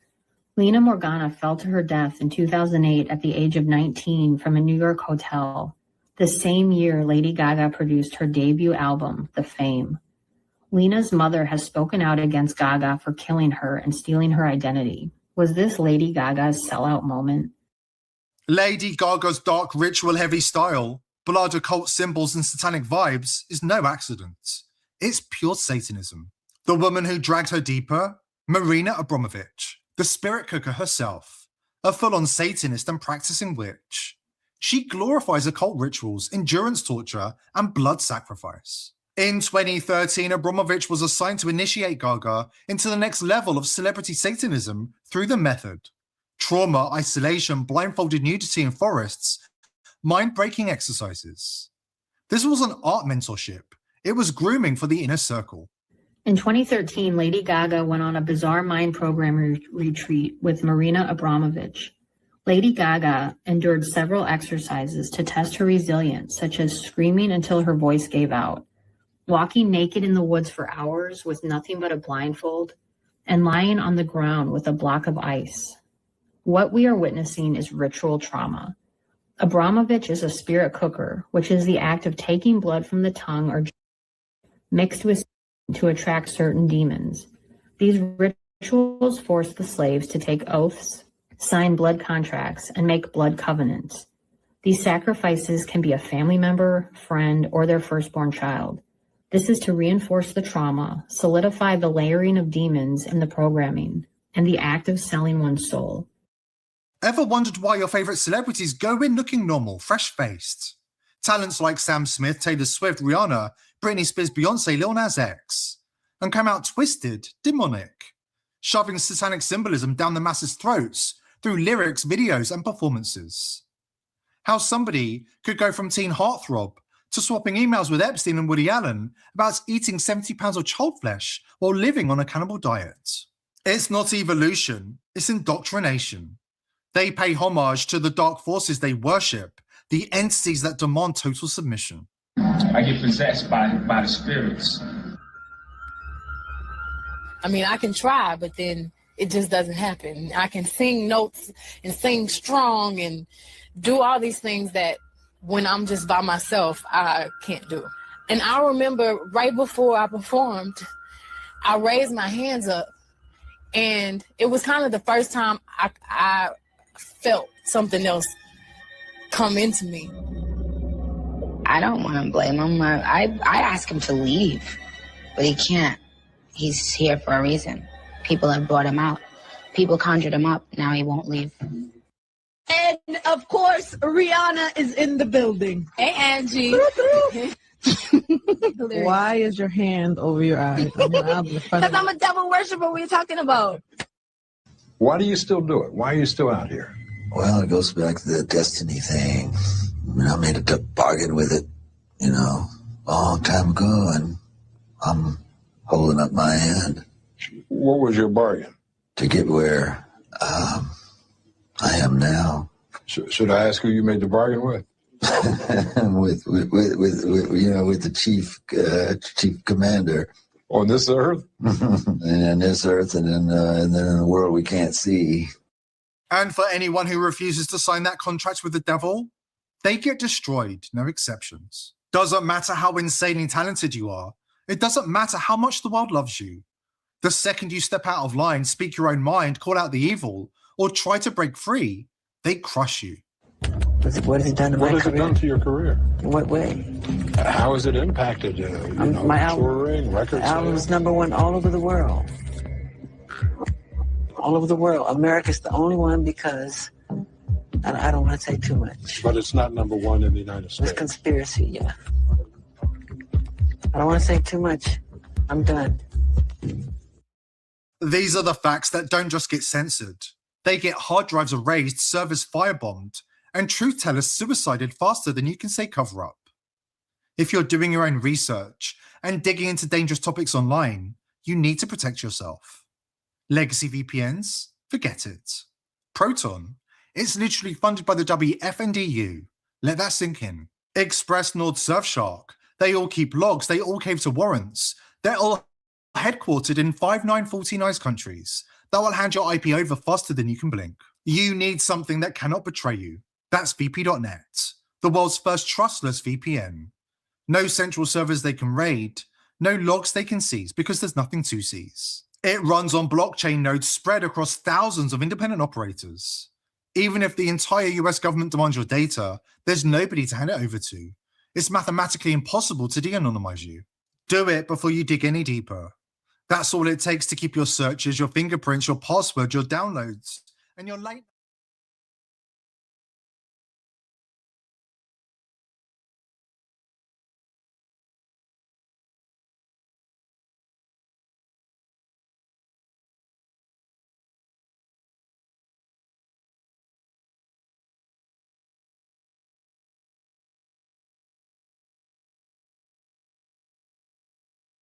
Lena Morgana fell to her death in 2008 at the age of 19 from a New York hotel. The same year, Lady Gaga produced her debut album, The Fame. Lena's mother has spoken out against Gaga for killing her and stealing her identity. Was this Lady Gaga's sellout moment? Lady Gaga's dark ritual-heavy style, blood, occult symbols, and satanic vibes is no accident. It's pure Satanism. The woman who dragged her deeper, Marina Abramovich, the spirit cooker herself, a full-on Satanist and practicing witch. She glorifies occult rituals, endurance torture, and blood sacrifice. In 2013, Abramovich was assigned to initiate Gaga into the next level of celebrity Satanism through the method. Trauma, isolation, blindfolded nudity in forests, mind-breaking exercises. This wasn't art mentorship. It was grooming for the inner circle. In 2013, Lady Gaga went on a bizarre mind program retreat with Marina Abramovich. Lady Gaga endured several exercises to test her resilience, such as screaming until her voice gave out, walking naked in the woods for hours with nothing but a blindfold, and lying on the ground with a block of ice. What we are witnessing is ritual trauma. Abramovich is a spirit cooker, which is the act of taking blood from the tongue or mixed with to attract certain demons. These rituals force the slaves to take oaths, sign blood contracts, and make blood covenants. These sacrifices can be a family member, friend, or their firstborn child. This is to reinforce the trauma, solidify the layering of demons in the programming, and the act of selling one's soul. Ever wondered why your favourite celebrities go in looking normal, fresh-faced? Talents like Sam Smith, Taylor Swift, Rihanna, Britney Spears, Beyonce, Lil Nas X, and come out twisted, demonic, shoving satanic symbolism down the masses' throats through lyrics, videos, and performances. How somebody could go from teen heartthrob to swapping emails with Epstein and Woody Allen about eating 70 pounds of child flesh while living on a cannibal diet. It's not evolution, it's indoctrination. They pay homage to the dark forces they worship, the entities that demand total submission. I get possessed by the spirits. I mean, I can try, but then it just doesn't happen. I can sing notes and sing strong and do all these things that when I'm just by myself, I can't do. And I remember right before I performed, I raised my hands up, and it was kind of the first time I felt something else come into me. I don't want to blame him. I ask him to leave, but he can't. He's here for a reason. People have brought him out. People conjured him up. Now he won't leave. And of course, Rihanna is in the building. Hey, Angie. Why is your hand over your eyes? Because I'm a devil worshiper. What are you talking about? Why do you still do it? Why are you still out here? Well, it goes back to the destiny thing. I mean, I made a bargain with it, a long time ago, and I'm holding up my hand. What was your bargain? To get where I am now. Should I ask who you made the bargain with? with the chief commander. On this earth? And on this earth, and then in the world we can't see. And for anyone who refuses to sign that contract with the devil, they get destroyed, no exceptions. Doesn't matter how insanely talented you are. It doesn't matter how much the world loves you. The second you step out of line, speak your own mind, call out the evil, or try to break free, they crush you. What has it done to my career? What has it done to your career? In what way? How has it impacted my touring, record album's sales? #1 all over the world. All over the world. America's the only one because I don't want to say too much. But it's not #1 in the United States. It's conspiracy, yeah. I don't want to say too much. I'm done. These are the facts that don't just get censored. They get hard drives erased, servers firebombed, and truth tellers suicided faster than you can say cover up. If you're doing your own research and digging into dangerous topics online, you need to protect yourself. Legacy VPNs? Forget it. Proton? It's literally funded by the WFNDU. Let that sink in. Express, Nord, Surfshark? They all keep logs, they all cave to warrants. They're all headquartered in 5 949 countries that will hand your IP over faster than you can blink. You need something that cannot betray you. That's VP.net, the world's first trustless VPN. No central servers they can raid, no logs they can seize because there's nothing to seize. It runs on blockchain nodes spread across thousands of independent operators. Even if the entire US government demands your data, there's nobody to hand it over to. It's mathematically impossible to de-anonymize you. Do it before you dig any deeper. That's all it takes to keep your searches, your fingerprints, your passwords, your downloads, and your late.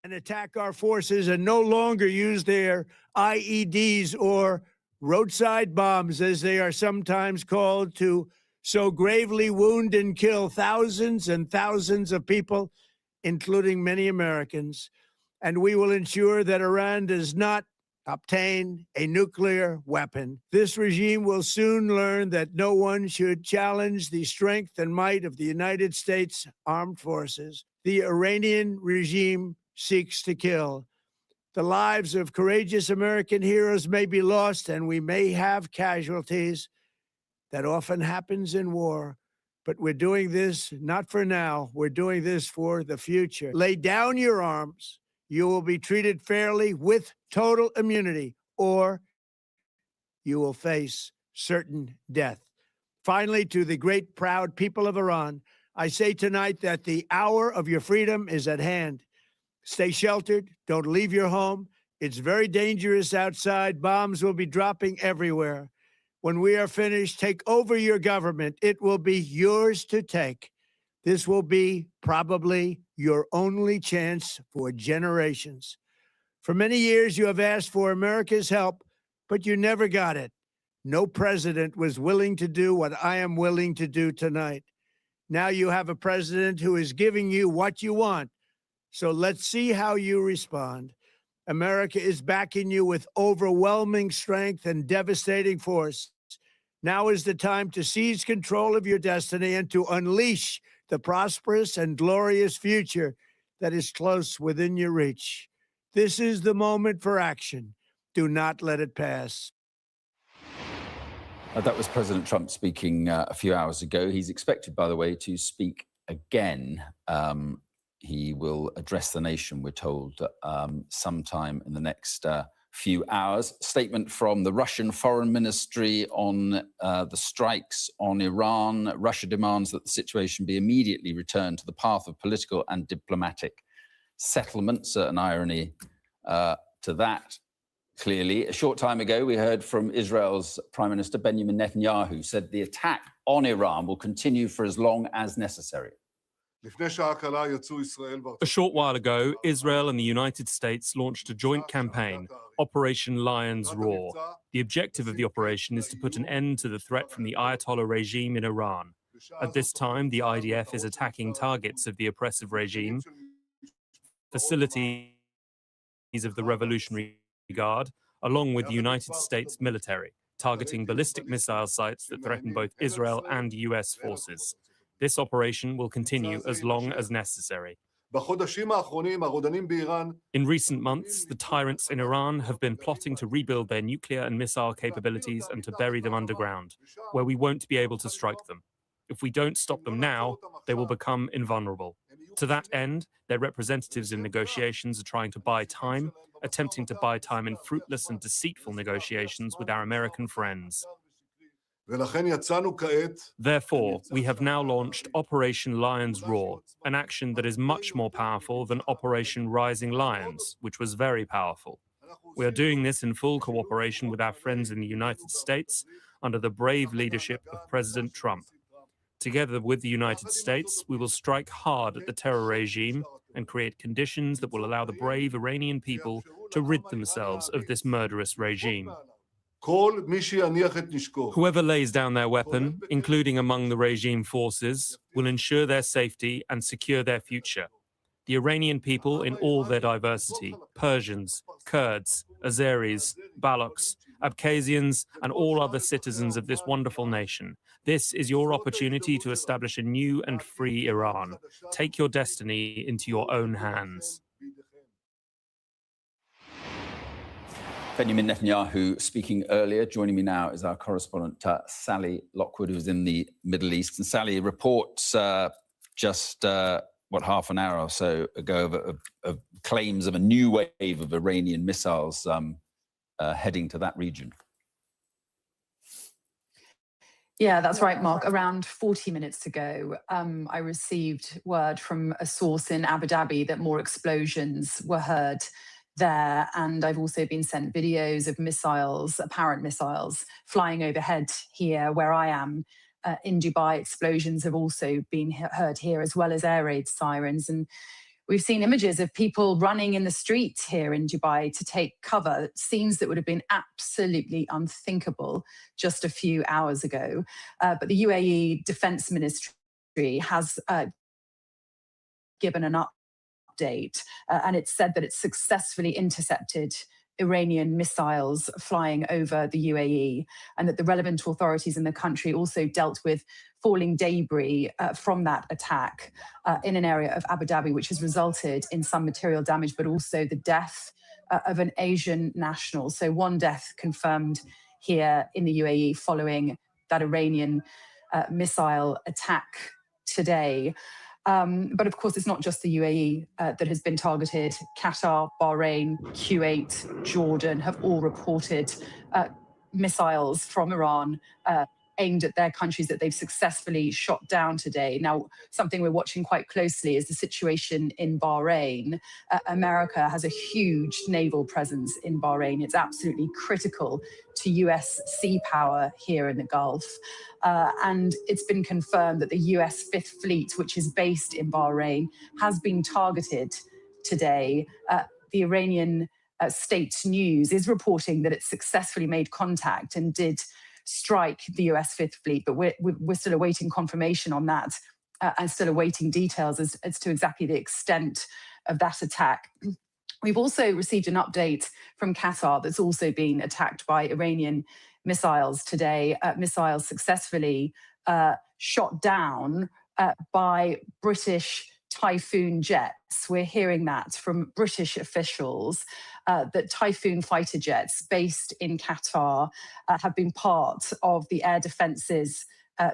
And attack our forces and no longer use their IEDs or roadside bombs, as they are sometimes called, to so gravely wound and kill thousands and thousands of people, including many Americans. And we will ensure that Iran does not obtain a nuclear weapon. This regime will soon learn that no one should challenge the strength and might of the United States Armed Forces. The Iranian regime seeks to kill. The lives of courageous American heroes may be lost, and we may have casualties. That often happens in war. But we're doing this not for now. We're doing this for the future. Lay down your arms. You will be treated fairly with total immunity, or you will face certain death. Finally, to the great, proud people of Iran, I say tonight that the hour of your freedom is at hand. Stay sheltered. Don't leave your home. It's very dangerous outside. Bombs will be dropping everywhere. When we are finished, take over your government. It will be yours to take. This will be probably your only chance for generations. For many years, you have asked for America's help, but you never got it. No president was willing to do what I am willing to do tonight. Now you have a president who is giving you what you want. So let's see how you respond. America is backing you with overwhelming strength and devastating force. Now is the time to seize control of your destiny and to unleash the prosperous and glorious future that is close within your reach. This is the moment for action. Do not let it pass. That was President Trump speaking a few hours ago. He's expected, by the way, to speak again. He will address the nation, we're told, sometime in the next few hours. Statement from the Russian Foreign Ministry on the strikes on Iran. Russia demands that the situation be immediately returned to the path of political and diplomatic settlement. Certain irony to that. Clearly, a short time ago, we heard from Israel's Prime Minister Benjamin Netanyahu said the attack on Iran will continue for as long as necessary. A short while ago, Israel and the United States launched a joint campaign, Operation Lion's Roar. The objective of the operation is to put an end to the threat from the Ayatollah regime in Iran. At this time, the IDF is attacking targets of the oppressive regime, facilities of the Revolutionary Guard, along with the United States military, targeting ballistic missile sites that threaten both Israel and US forces. This operation will continue as long as necessary. In recent months, the tyrants in Iran have been plotting to rebuild their nuclear and missile capabilities and to bury them underground, where we won't be able to strike them. If we don't stop them now, they will become invulnerable. To that end, their representatives in negotiations are trying to buy time, attempting to buy time in fruitless and deceitful negotiations with our American friends. Therefore, we have now launched Operation Lion's Roar, an action that is much more powerful than Operation Rising Lions, which was very powerful. We are doing this in full cooperation with our friends in the United States under the brave leadership of President Trump. Together with the United States, we will strike hard at the terror regime and create conditions that will allow the brave Iranian people to rid themselves of this murderous regime. Whoever lays down their weapon, including among the regime forces, will ensure their safety and secure their future. The Iranian people in all their diversity, Persians, Kurds, Azeris, Balochs, Abkhazians, and all other citizens of this wonderful nation. This is your opportunity to establish a new and free Iran. Take your destiny into your own hands. Benjamin Netanyahu speaking earlier. Joining me now is our correspondent, Sally Lockwood, who's in the Middle East. And Sally reports just half an hour or so ago of claims of a new wave of Iranian missiles heading to that region. Yeah, that's right, Mark. Around 40 minutes ago, I received word from a source in Abu Dhabi that more explosions were heard there. And I've also been sent videos of missiles, apparent missiles, flying overhead here where I am. In Dubai, explosions have also been heard here, as well as air raid sirens. And we've seen images of people running in the streets here in Dubai to take cover, scenes that would have been absolutely unthinkable just a few hours ago. But the UAE Defense Ministry has given an update, and it said that it successfully intercepted Iranian missiles flying over the UAE, and that the relevant authorities in the country also dealt with falling debris from that attack in an area of Abu Dhabi, which has resulted in some material damage, but also the death of an Asian national. So one death confirmed here in the UAE following that Iranian missile attack today. But of course, it's not just the UAE that has been targeted. Qatar, Bahrain, Kuwait, Jordan have all reported missiles from Iran aimed at their countries that they've successfully shot down today. Now, something we're watching quite closely is the situation in Bahrain. America has a huge naval presence in Bahrain. It's absolutely critical to US sea power here in the Gulf. And it's been confirmed that the US Fifth Fleet, which is based in Bahrain, has been targeted today. The Iranian state news is reporting that it successfully made contact and did strike the US Fifth Fleet, but we're still awaiting confirmation on that and still awaiting details as to exactly the extent of that attack. We've also received an update from Qatar that's also been attacked by Iranian missiles today, missiles successfully shot down by British Typhoon jets. We're hearing that from British officials that Typhoon fighter jets based in Qatar have been part of the air defences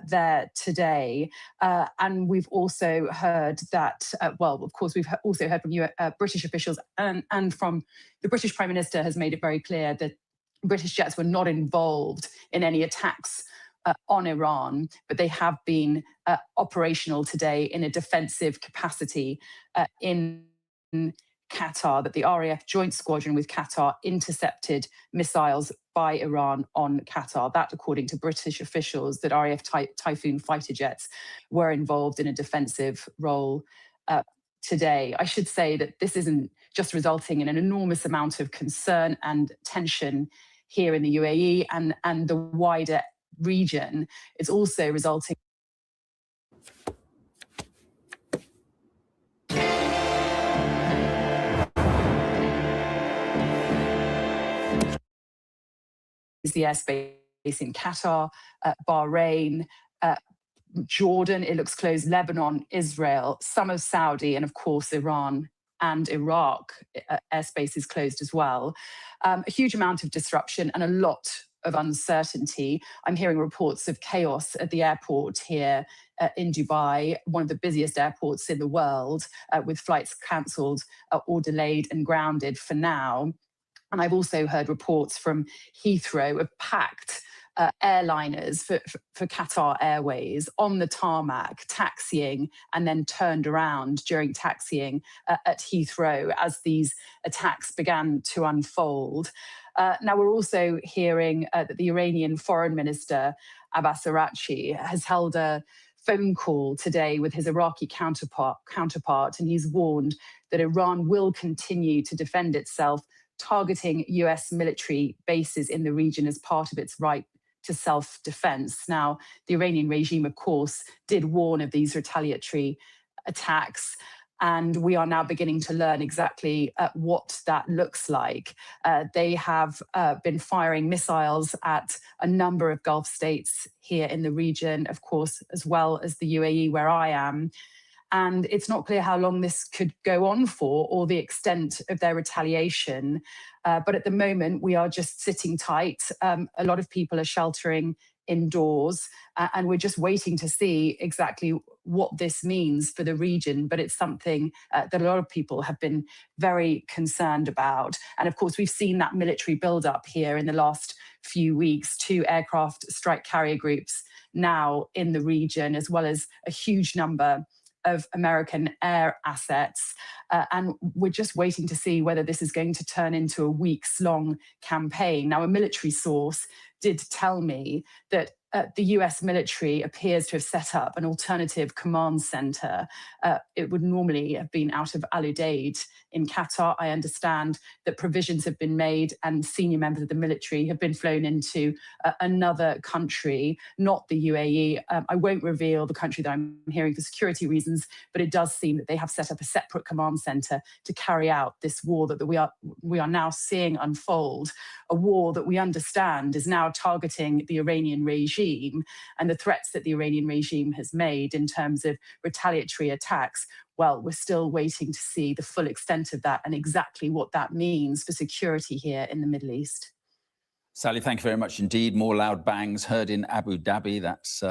there today. And we've also heard that, well, of course, we've also heard from British officials and from the British Prime Minister has made it very clear that British jets were not involved in any attacks on Iran, but they have been operational today in a defensive capacity in Qatar, that the RAF Joint Squadron with Qatar intercepted missiles by Iran on Qatar. That, according to British officials, that RAF Typhoon fighter jets were involved in a defensive role today. I should say that this isn't just resulting in an enormous amount of concern and tension here in the UAE and the wider region. It's also resulting is the airspace in Qatar, Bahrain, Jordan, it looks closed, Lebanon, Israel, some of Saudi, and of course Iran and Iraq airspace is closed as well. A huge amount of disruption and a lot of uncertainty. I'm hearing reports of chaos at the airport here in Dubai, one of the busiest airports in the world, with flights cancelled or delayed and grounded for now. And I've also heard reports from Heathrow of packed airliners for Qatar Airways on the tarmac, taxiing, and then turned around during taxiing at Heathrow as these attacks began to unfold. Now, we're also hearing that the Iranian Foreign Minister, Abbas Araghchi, has held a phone call today with his Iraqi counterpart, and he's warned that Iran will continue to defend itself, targeting US military bases in the region as part of its right to self-defense. Now, the Iranian regime, of course, did warn of these retaliatory attacks, and we are now beginning to learn exactly what that looks like. They have been firing missiles at a number of Gulf states here in the region, of course, as well as the UAE, where I am. And it's not clear how long this could go on for or the extent of their retaliation. But at the moment, we are just sitting tight. A lot of people are sheltering indoors, and we're just waiting to see exactly what this means for the region. But it's something that a lot of people have been very concerned about. And of course, we've seen that military buildup here in the last few weeks, 2 aircraft strike carrier groups now in the region, as well as a huge number of American air assets. And we're just waiting to see whether this is going to turn into a weeks-long campaign. Now, a military source did tell me that the US military appears to have set up an alternative command center. It would normally have been out of Al Udeid in Qatar. I understand that provisions have been made and senior members of the military have been flown into another country, not the UAE. I won't reveal the country that I'm hearing for security reasons, but it does seem that they have set up a separate command center to carry out this war that we are now seeing unfold, a war that we understand is now targeting the Iranian regime and the threats that the Iranian regime has made in terms of retaliatory attacks. Well, we're still waiting to see the full extent of that and exactly what that means for security here in the Middle East. Sally, thank you very much indeed. More loud bangs heard in Abu Dhabi. That's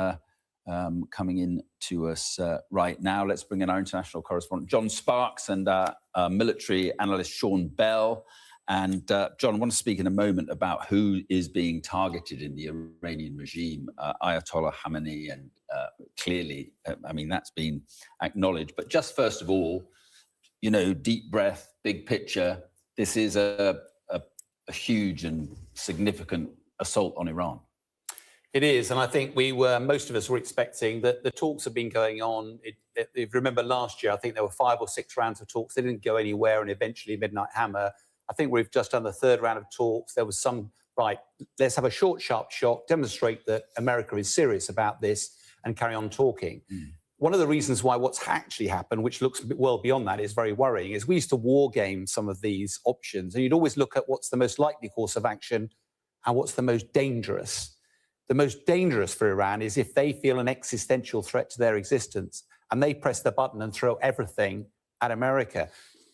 coming in to us right now. Let's bring in our international correspondent, John Sparks, and military analyst, Sean Bell. And John, I want to speak in a moment about who is being targeted in the Iranian regime, Ayatollah Khamenei, and clearly, I mean, that's been acknowledged. But just first of all, you know, deep breath, big picture. This is a huge and significant assault on Iran. It is, and I think most of us were expecting that the talks have been going on. If you remember last year, I think there were 5 or 6 rounds of talks. They didn't go anywhere, and eventually Midnight Hammer. I think we've just done the 3rd round of talks. There was some, right, let's have a short, sharp shock, demonstrate that America is serious about this and carry on talking. One of the reasons why what's actually happened, which looks well beyond that, is very worrying, is we used to war game some of these options, and you'd always look at what's the most likely course of action and what's the most dangerous. The most dangerous for Iran is if they feel an existential threat to their existence and they press the button and throw everything at America.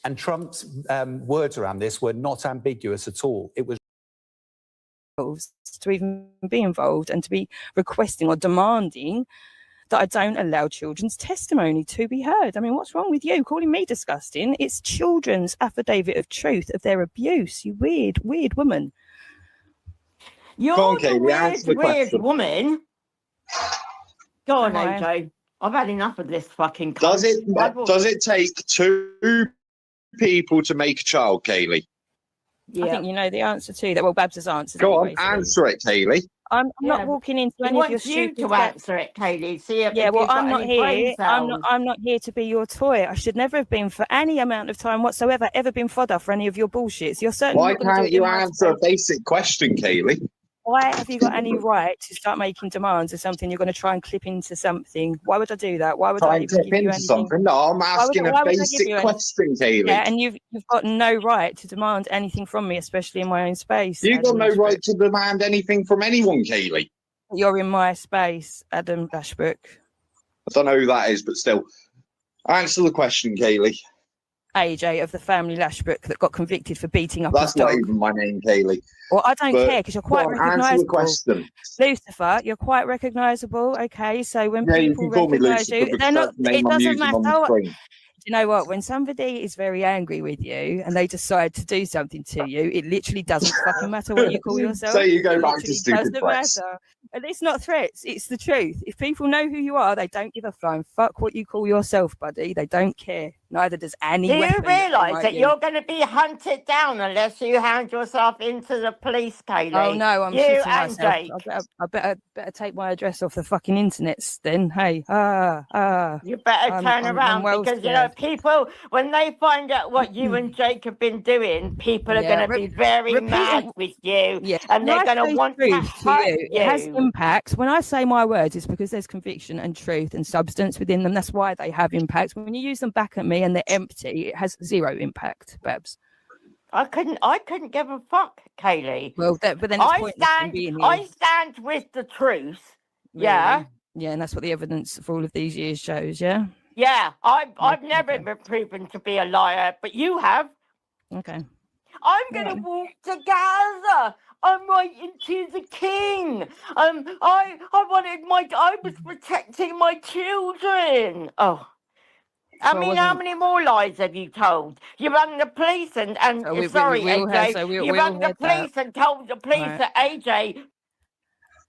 And Trump's words around this were not ambiguous at all. It was to even be involved and to be requesting or demanding that I don't allow children's testimony to be heard. I mean, what's wrong with you calling me disgusting? It's children's affidavit of truth of their abuse. You weird, weird woman. You're the weird woman. Go on, AJ. I've had enough of this fucking cunt. Does it take 2 people to make a child, Kaylee? Yeah. I think you know the answer to that. Well, Babs has answered. Go on, answer it, Kaylee. I'm not walking into any of your stupid... to answer it, Kaylee. See if well, I'm not here. I'm not here to be your toy. I should never have been, for any amount of time whatsoever, ever been fodder for any of your bullshits. You're certainly. Why can't you answer a basic question, Kaylee? Why have you got any right to start making demands of something you're going to try and clip into something? Why would I do that? Why would I even give you anything? Something? No, I'm asking a basic question, Kaylee. Yeah, and you've got no right to demand anything from me, especially in my own space. You've got no right to demand anything from anyone, Kaylee. You're in my space, Adam Ashbrook. I don't know who that is, but still. Answer the question, Kaylee. AJ of the family Lashbrook that got convicted for beating up That's his dog. not even my name, Kaylee. Well, I don't care because you're quite recognisable. Answer the question. Lucifer, you're quite recognisable. Okay, so when people you can recognise you, they're not. It doesn't matter. You know what? When somebody is very angry with you and they decide to do something to you, it literally doesn't fucking matter what you call yourself. So you go back to stupid threats. Matter. And it's not threats, it's the truth. If people know who you are, they don't give a flying fuck what you call yourself, buddy. They don't care. Neither does any. Do you realise that you're going to be hunted down unless you hand yourself into the police, Kaylee? Oh no, I'm you shitting and myself. Jake. I better take my address off the fucking internet then. Hey, you better turn around because you know people when they find out what you and Jake have been doing, people are going to be very mad with you, and they're going to want to hurt you. It has impact. When I say my words, it's because there's conviction and truth and substance within them. That's why they have impact. When you use them back at me and they're empty, it has zero impact, Babs. I couldn't give a fuck, Kaylee. Well, but then I stand with the truth. Really? Yeah. Yeah, and that's what the evidence for all of these years shows. Yeah. Yeah, I've never been proven to be a liar, but you have. Okay. I'm gonna walk to Gaza. I'm writing to the king. I was protecting my children. Oh. I mean, how many more lies have you told? You rang the police and sorry, AJ. You rang the police and told the police that AJ.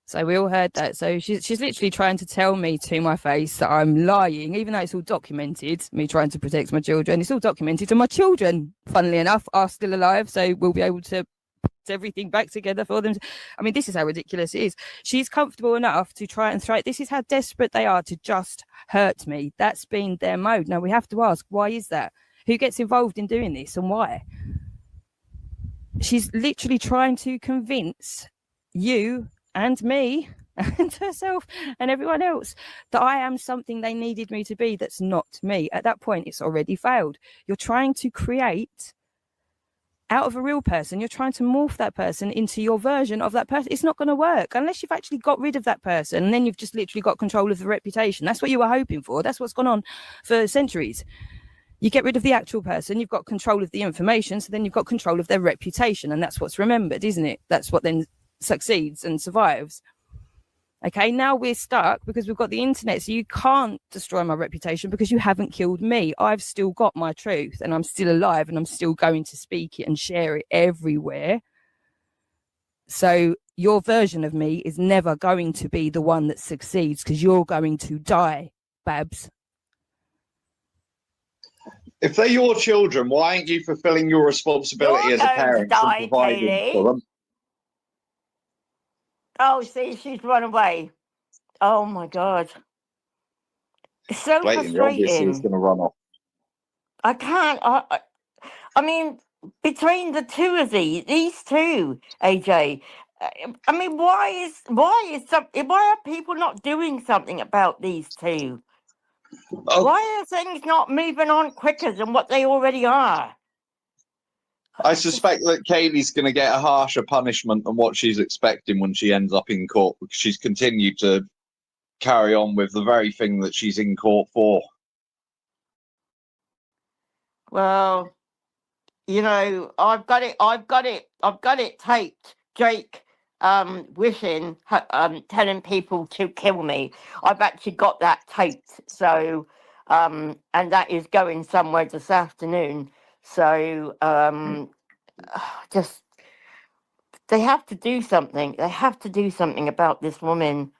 So we all heard that. So she's literally trying to tell me to my face that I'm lying, even though it's all documented, me trying to protect my children. It's all documented. And my children, funnily enough, are still alive. So we'll be able to put everything back together for them. I mean, this is how ridiculous it is. She's comfortable enough to try and throw. This is how desperate they are to just hurt me. That's been their mode. Now we have to ask, why is that? Who gets involved in doing this and why? She's literally trying to convince you and me and herself and everyone else that I am something they needed me to be that's not me. At that point, it's already failed. You're trying to create out of a real person, you're trying to morph that person into your version of that person. It's not going to work unless you've actually got rid of that person, and then you've just literally got control of the reputation. That's what you were hoping for. That's what's gone on for centuries. You get rid of the actual person, you've got control of the information, so then you've got control of their reputation, and that's what's remembered, isn't it? That's what then succeeds and survives. Okay, now we're stuck because we've got the internet. So you can't destroy my reputation because you haven't killed me. I've still got my truth and I'm still alive and I'm still going to speak it and share it everywhere. So your version of me is never going to be the one that succeeds because you're going to die, Babs. If they're your children, why aren't you fulfilling your responsibility as a parent and providing for them? Oh, see, she's run away. Oh my God. It's so Blatantly, obviously, it's frustrating. going to run off. I can't. I mean, between the two of these two, AJ. I mean, why are people not doing something about these two? Why are things not moving on quicker than what they already are? I suspect that Kaylee's going to get a harsher punishment than what she's expecting when she ends up in court, because she's continued to carry on with the very thing that she's in court for. Well, you know, I've got it taped. Jake wishing, telling people to kill me. I've actually got that taped. So, and that is going somewhere this afternoon. So, just, they have to do something. They have to do something about this woman.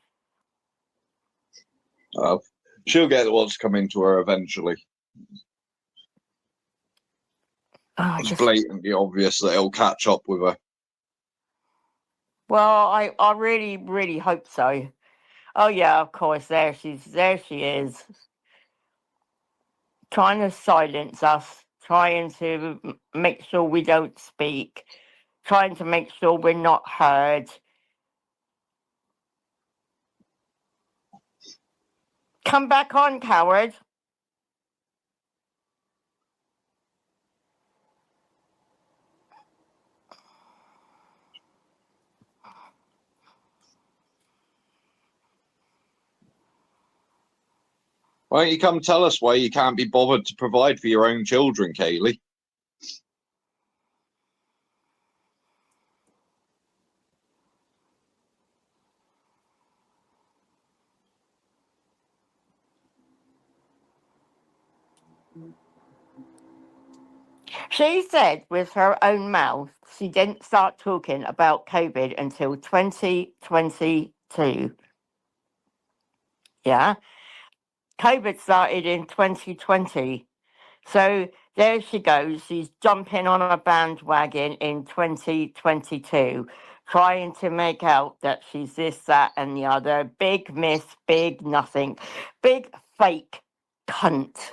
She'll get what's coming to her eventually. It's blatantly obvious that it'll catch up with her. Well, I really, really hope so. Oh yeah, of course. There she is, trying to silence us, trying to make sure we don't speak, trying to make sure we're not heard. Come back on, coward. Why don't you come tell us why you can't be bothered to provide for your own children, Kaylee? She said with her own mouth she didn't start talking about COVID until 2022. Yeah. COVID started in 2020. So there she goes. She's jumping on a bandwagon in 2022, trying to make out that she's this, that, and the other. Big miss, big nothing, big fake cunt.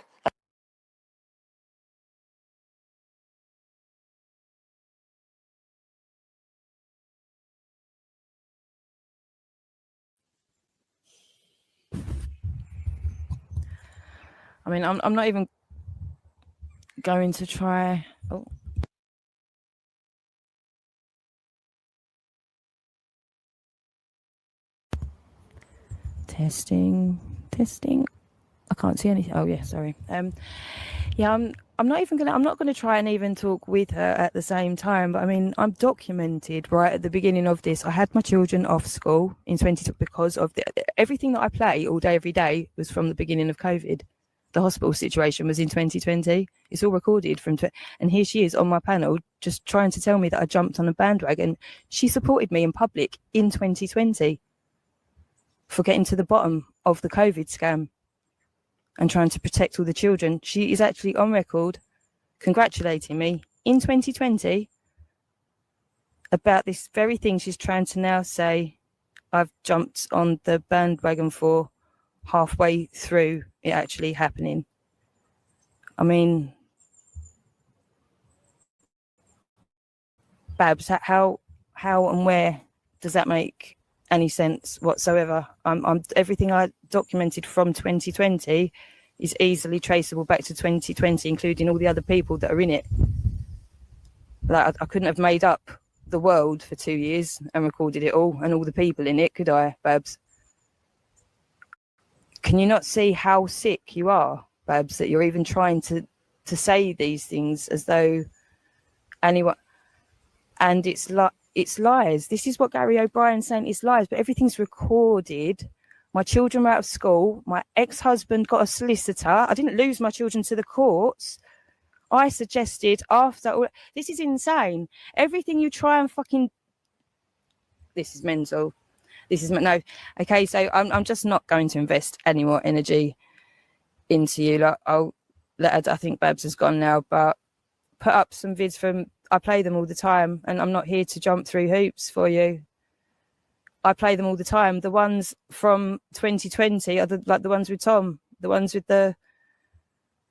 I mean, I'm not even going to try. Oh. Testing. I can't see anything. Oh yeah, sorry. Yeah, I'm not gonna try and even talk with her at the same time. But I mean, I'm documented right at the beginning of this. I had my children off school in 2020 because of everything that I play all day, every day was from the beginning of COVID. The hospital situation was in 2020. It's all recorded and here she is on my panel just trying to tell me that I jumped on a bandwagon. She supported me in public in 2020 for getting to the bottom of the COVID scam and trying to protect all the children. She is actually on record congratulating me in 2020 about this very thing she's trying to now say I've jumped on the bandwagon for halfway through it actually happening. I mean, Babs, how and where does that make any sense whatsoever? I'm everything I documented from 2020 is easily traceable back to 2020, including all the other people that are in it. Like I couldn't have made up the world for 2 years and recorded it all and all the people in it, could I, Babs? Can you not see how sick you are, Babs, that you're even trying to say these things as though anyone? And it's like it's lies. This is what Gary O'Brien's saying, it's lies, but everything's recorded. My children were out of school. My ex-husband got a solicitor. I didn't lose my children to the courts. I suggested after all, this is insane. Everything you try and fucking, this is mental. This is no. Okay, so I'm just not going to invest any more energy into you. Like, I'll let her, I think Babs has gone now, but put up some vids from, I play them all the time, and I'm not here to jump through hoops for you. I play them all the time. The ones from 2020 are like the ones with Tom, the ones with the,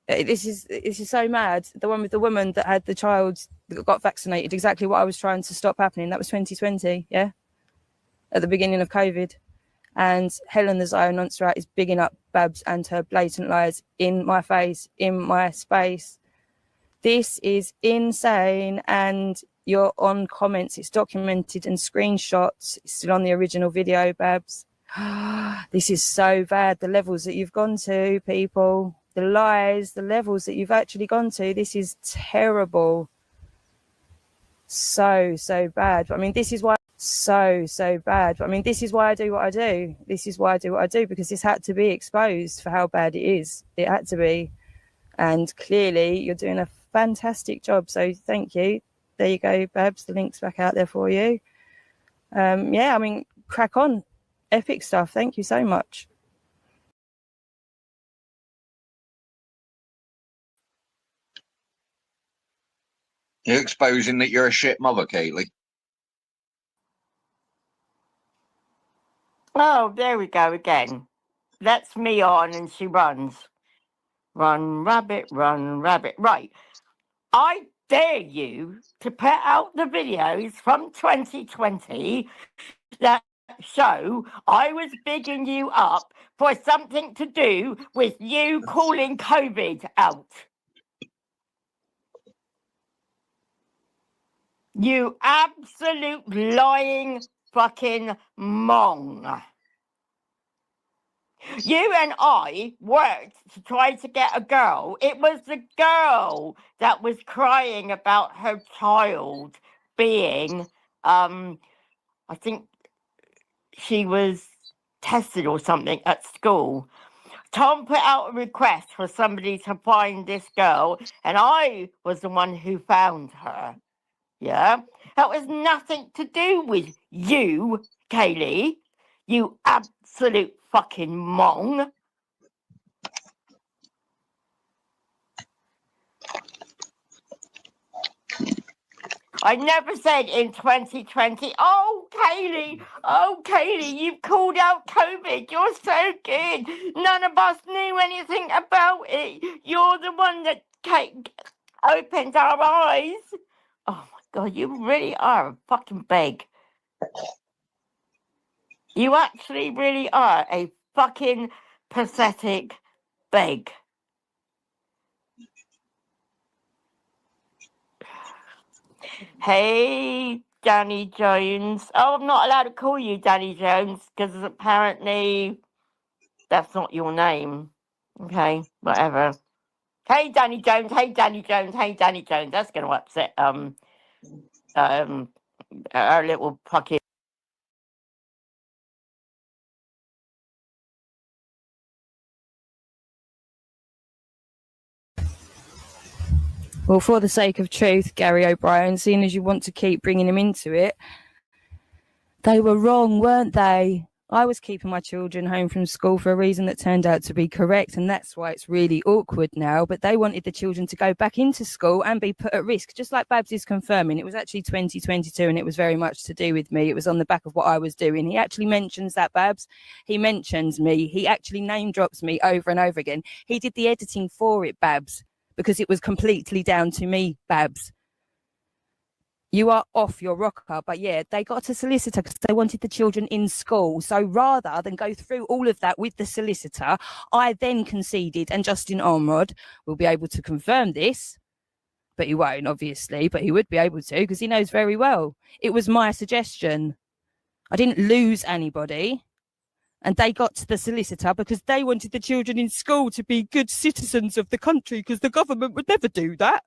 this is so mad. The one with the woman that had the child that got vaccinated, exactly what I was trying to stop happening. That was 2020, yeah? At the beginning of COVID. And Helen the Ziononcerat is bigging up Babs and her blatant lies in my face, in my space. This is insane. And you're on comments. It's documented and screenshots. It's still on the original video, Babs. This is so bad. The levels that you've gone to, people. The lies, the levels that you've actually gone to. This is terrible. So bad. I mean, this is why so bad. I mean, this is why I do what I do. This is why I do what I do, because this had to be exposed for how bad it is. It had to be. And clearly you're doing a fantastic job. So thank you. There you go, Babs. The link's back out there for you. Yeah, I mean, crack on. Epic stuff. Thank you so much. You're exposing that you're a shit mother, Kaylee. Oh, there we go again. That's me on and she runs. Run, rabbit, run, rabbit. Right. I dare you to put out the videos from 2020 that show I was bigging you up for something to do with you calling COVID out. You absolute lying fucking mong. You and I worked to try to get a girl. It was the girl that was crying about her child being, I think she was tested or something at school. Tom put out a request for somebody to find this girl, and I was the one who found her. Yeah? That was nothing to do with you, Kaylee. You absolute fucking mong. I never said in 2020, oh, Kaylee, you've called out COVID. You're so good. None of us knew anything about it. You're the one that opened our eyes. Oh, my God, you really are a fucking beg. You actually really are a fucking pathetic beg. Hey, Danny Jones. Oh, I'm not allowed to call you Danny Jones because apparently that's not your name. Okay, whatever. Hey, Danny Jones. Hey, Danny Jones. Hey, Danny Jones. That's going to upset our little pocket. Well, for the sake of truth, Gary O'Brien, seeing as you want to keep bringing him into it, they were wrong, weren't they? I was keeping my children home from school for a reason that turned out to be correct, and that's why it's really awkward now. But they wanted the children to go back into school and be put at risk, just like Babs is confirming. It was actually 2022, and it was very much to do with me. It was on the back of what I was doing. He actually mentions that, Babs. He mentions me. He actually name drops me over and over again. He did the editing for it, Babs, because it was completely down to me, Babs. You are off your rocker. But yeah, they got a solicitor because they wanted the children in school. So rather than go through all of that with the solicitor, I then conceded, and Justin Ormrod will be able to confirm this, but he won't, obviously, but he would be able to because he knows very well. It was my suggestion. I didn't lose anybody. And they got to the solicitor because they wanted the children in school to be good citizens of the country because the government would never do that.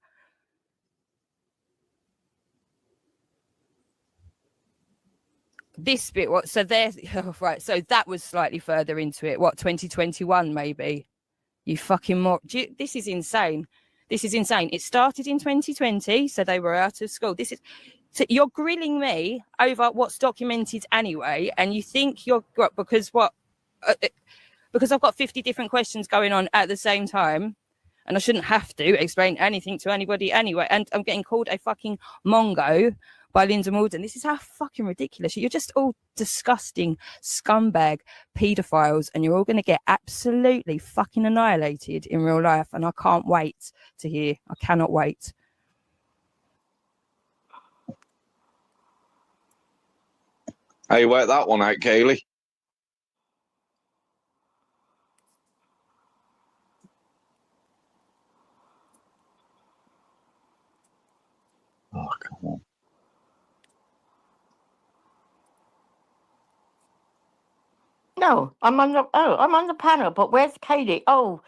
This bit, what? So there, right. So that was slightly further into it. What, 2021 maybe? You fucking this is insane. This is insane. It started in 2020, so they were out of school. So you're grilling me over what's documented anyway, and you think you're because I've got 50 different questions going on at the same time, and I shouldn't have to explain anything to anybody anyway. And I'm getting called a fucking Mongo by Linda Morden. This is how fucking ridiculous. You're just all disgusting scumbag pedophiles, and you're all going to get absolutely fucking annihilated in real life. And I can't wait to hear. I cannot wait. How you work that one out, Kaylee? Oh, come on. No, I'm on the panel, but where's Katie? Oh,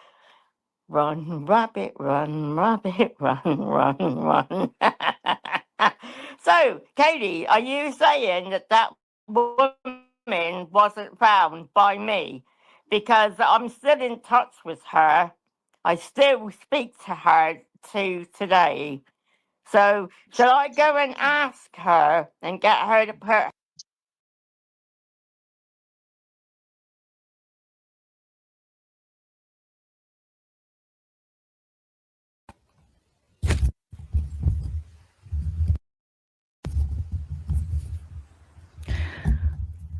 run, rabbit, run, rabbit, run, run, run. So, Katie, are you saying that woman wasn't found by me? Because I'm still in touch with her. I still speak to her today. So, shall I go and ask her and get her to put...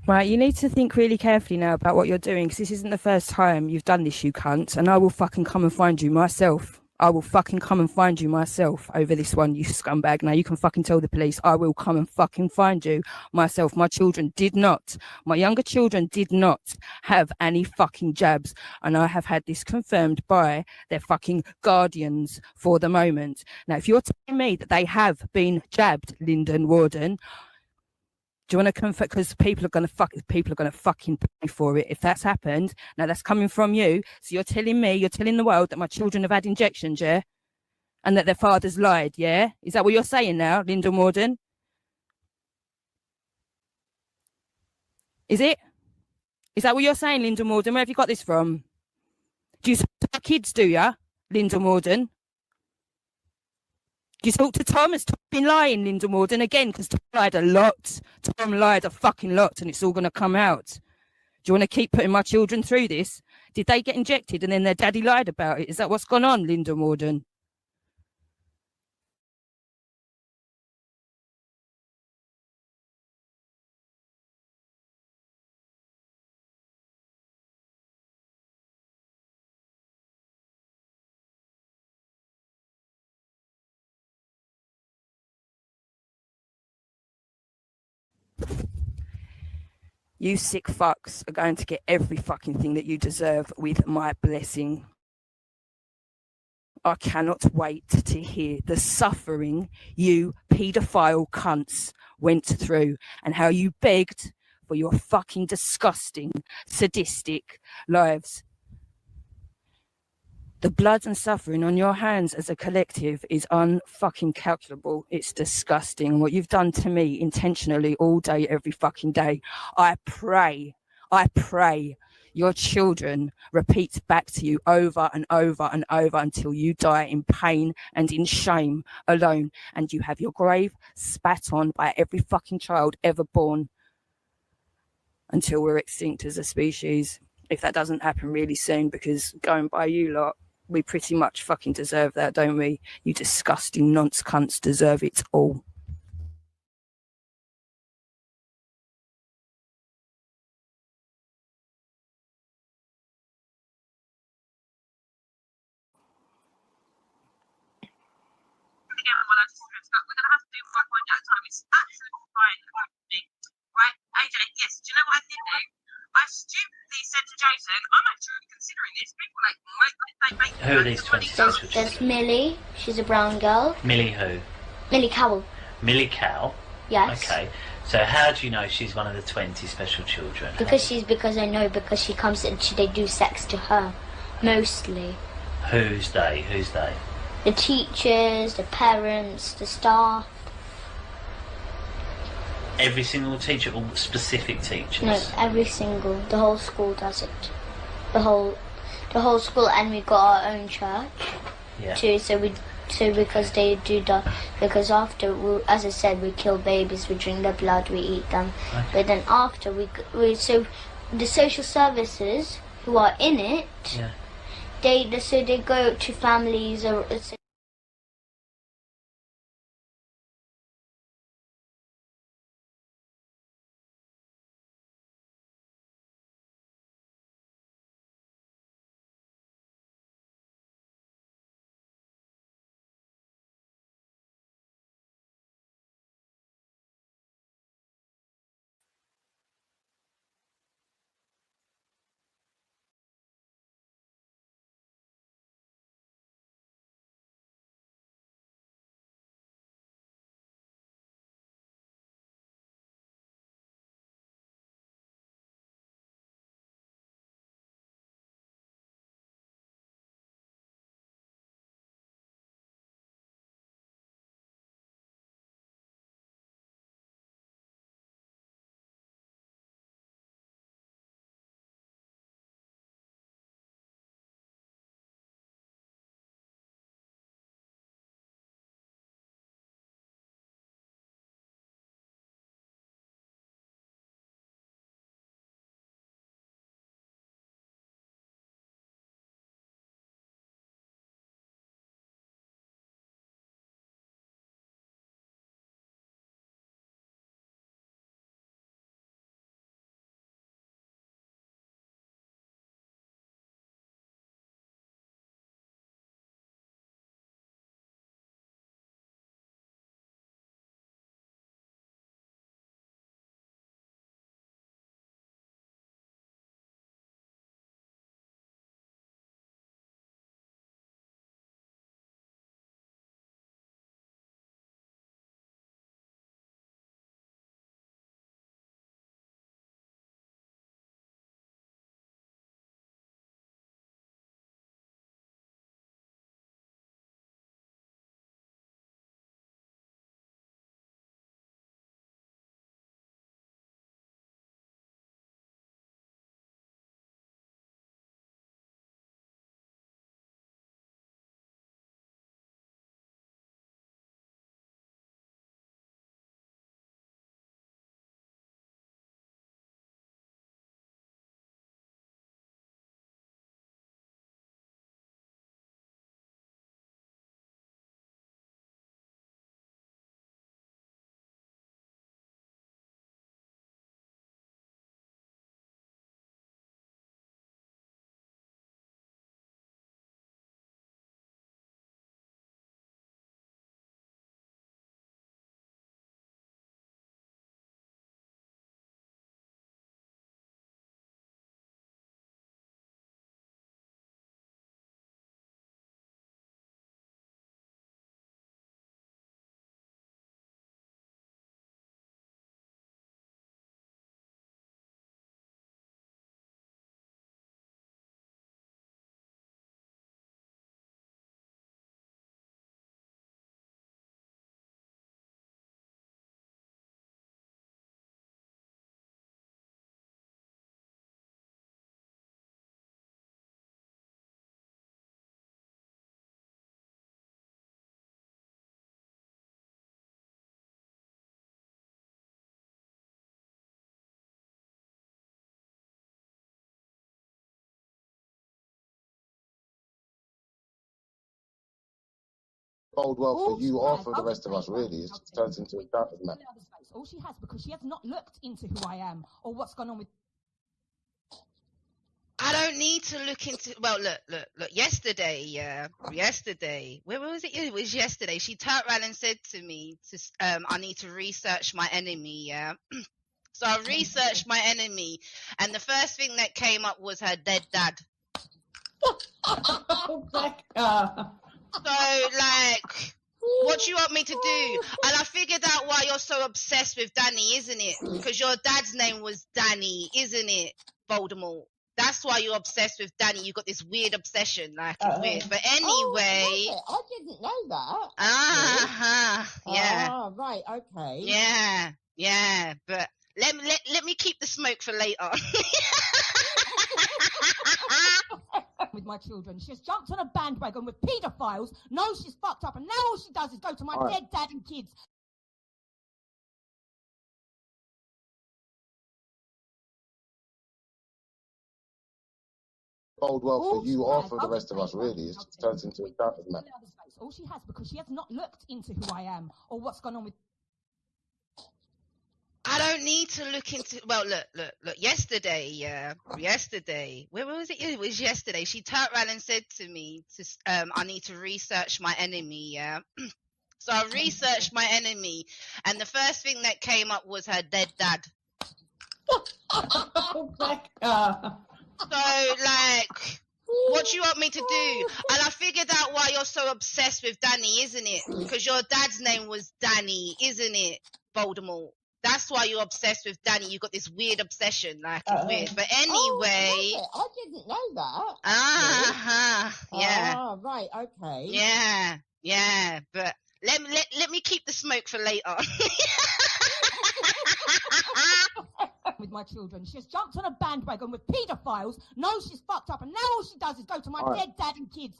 Right, you need to think really carefully now about what you're doing, because this isn't the first time you've done this, you cunt, and I will fucking come and find you myself. I will fucking come and find you myself over this one, you scumbag. Now you can fucking tell the police I will come and fucking find you myself. My younger children did not have any fucking jabs, and I have had this confirmed by their fucking guardians for the moment. Now, if you're telling me that they have been jabbed, Lyndon Warden, do you want to confirm? Because people are going to fucking pay for it if that's happened. Now that's coming from you. So you're telling the world that my children have had injections, yeah, and that their fathers lied, yeah. Is that what you're saying now, Lyndon Warden? Is it? Is that what you're saying, Lyndon Warden? Where have you got this from? Do you talk to kids? Do ya, Lyndon Warden? Do you talk to Tom? Has Tom been lying, Lyndon Warden, again? Because Tom lied a lot. Tom lied a fucking lot, and it's all going to come out. Do you want to keep putting my children through this? Did they get injected and then their daddy lied about it? Is that what's gone on, Lyndon Warden? You sick fucks are going to get every fucking thing that you deserve with my blessing. I cannot wait to hear the suffering you paedophile cunts went through and how you begged for your fucking disgusting, sadistic lives. The blood and suffering on your hands as a collective is unfucking calculable. It's disgusting. What you've done to me intentionally all day, every fucking day. I pray your children repeat back to you over and over and over until you die in pain and in shame alone. And you have your grave spat on by every fucking child ever born until we're extinct as a species. If that doesn't happen really soon, because going by you lot, we pretty much fucking deserve that, don't we? You disgusting nonce cunts deserve it all. Right, AJ, yes, do you know what I did do? I stupidly said to Jason, I'm actually considering this. People Who are these 20 special children? There's Millie, she's a brown girl. Millie who? Millie Cowell. Millie Cow? Yes. Okay. So how do you know she's one of the 20 special children? Because I know, because she comes and they do sex to her, mostly. Who's they? Who's they? The teachers, the parents, the staff. Every single teacher or specific teachers? No, the whole school does it. The whole school, and we got our own church too. So because they do that, because after, as I said, we kill babies, we drink their blood, we eat them. Okay. But then after so the social services who are in it, they go to families or. bode well for you or for the rest of us, really. It just turns into a shouting match. All she has, because she has not looked into who I am or what's gone on with. I don't need to look into. Well, look. Yesterday, where was it? It was yesterday. She turned around and said to me, "I need to research my enemy." Yeah. So I researched my enemy, and the first thing that came up was her dead dad. Oh, Becca. So, like, what do you want me to do? And I figured out why you're so obsessed with Danny, isn't it? Because your dad's name was Danny, isn't it, Voldemort? That's why you're obsessed with Danny. You got this weird obsession, like it's weird. But anyway, I didn't know that. Yeah. Right. Okay. Yeah. Yeah, but let me keep the smoke for later. With my children, she's jumped on a bandwagon with paedophiles, knows she's fucked up, and now all she does is go to my dead dad and kids. Bode well for you or for the rest of us, really. It just turns into a doubted man. All she has, because she has not looked into who I am or what's gone on with. I don't need to look into. Well, look. Yesterday, where was it? It was yesterday. She turned around and said to me, "I need to research my enemy." Yeah. So I researched my enemy, and the first thing that came up was her dead dad. So, like, what do you want me to do? And I figured out why you're so obsessed with Danny, isn't it? Because your dad's name was Danny, isn't it, Voldemort? That's why you're obsessed with Danny. You've got this weird obsession, like it's weird. But anyway, I didn't know that. Yeah. Ah, right, okay. Yeah. But let me keep the smoke for later. With my children, she's jumped on a bandwagon with paedophiles, knows she's fucked up, and now all she does is go to my dead dad and kids.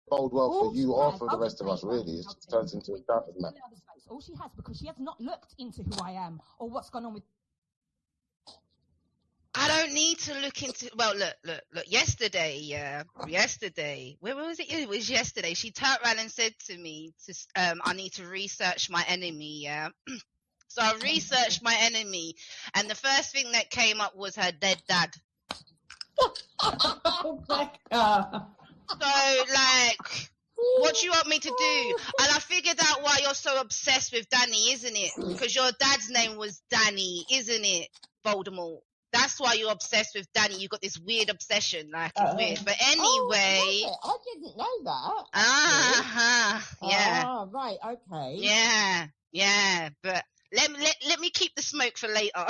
Bode well for you or for the rest of us, really. It just turns into a doubted man. All she has, because she has not looked into who I am or what's gone on with. I don't need to look into. Well, look. Yesterday, where was it? It was yesterday. She turned around and said to me, "I need to research my enemy." Yeah. So I researched my enemy, and the first thing that came up was her dead dad. So, like, what do you want me to do? And I figured out why you're so obsessed with Danny, isn't it? Because your dad's name was Danny, isn't it, Voldemort? That's why you're obsessed with Danny. You've got this weird obsession, like it's weird. But anyway, I didn't know that. Yeah. Ah, right, okay. Yeah. But let me keep the smoke for later.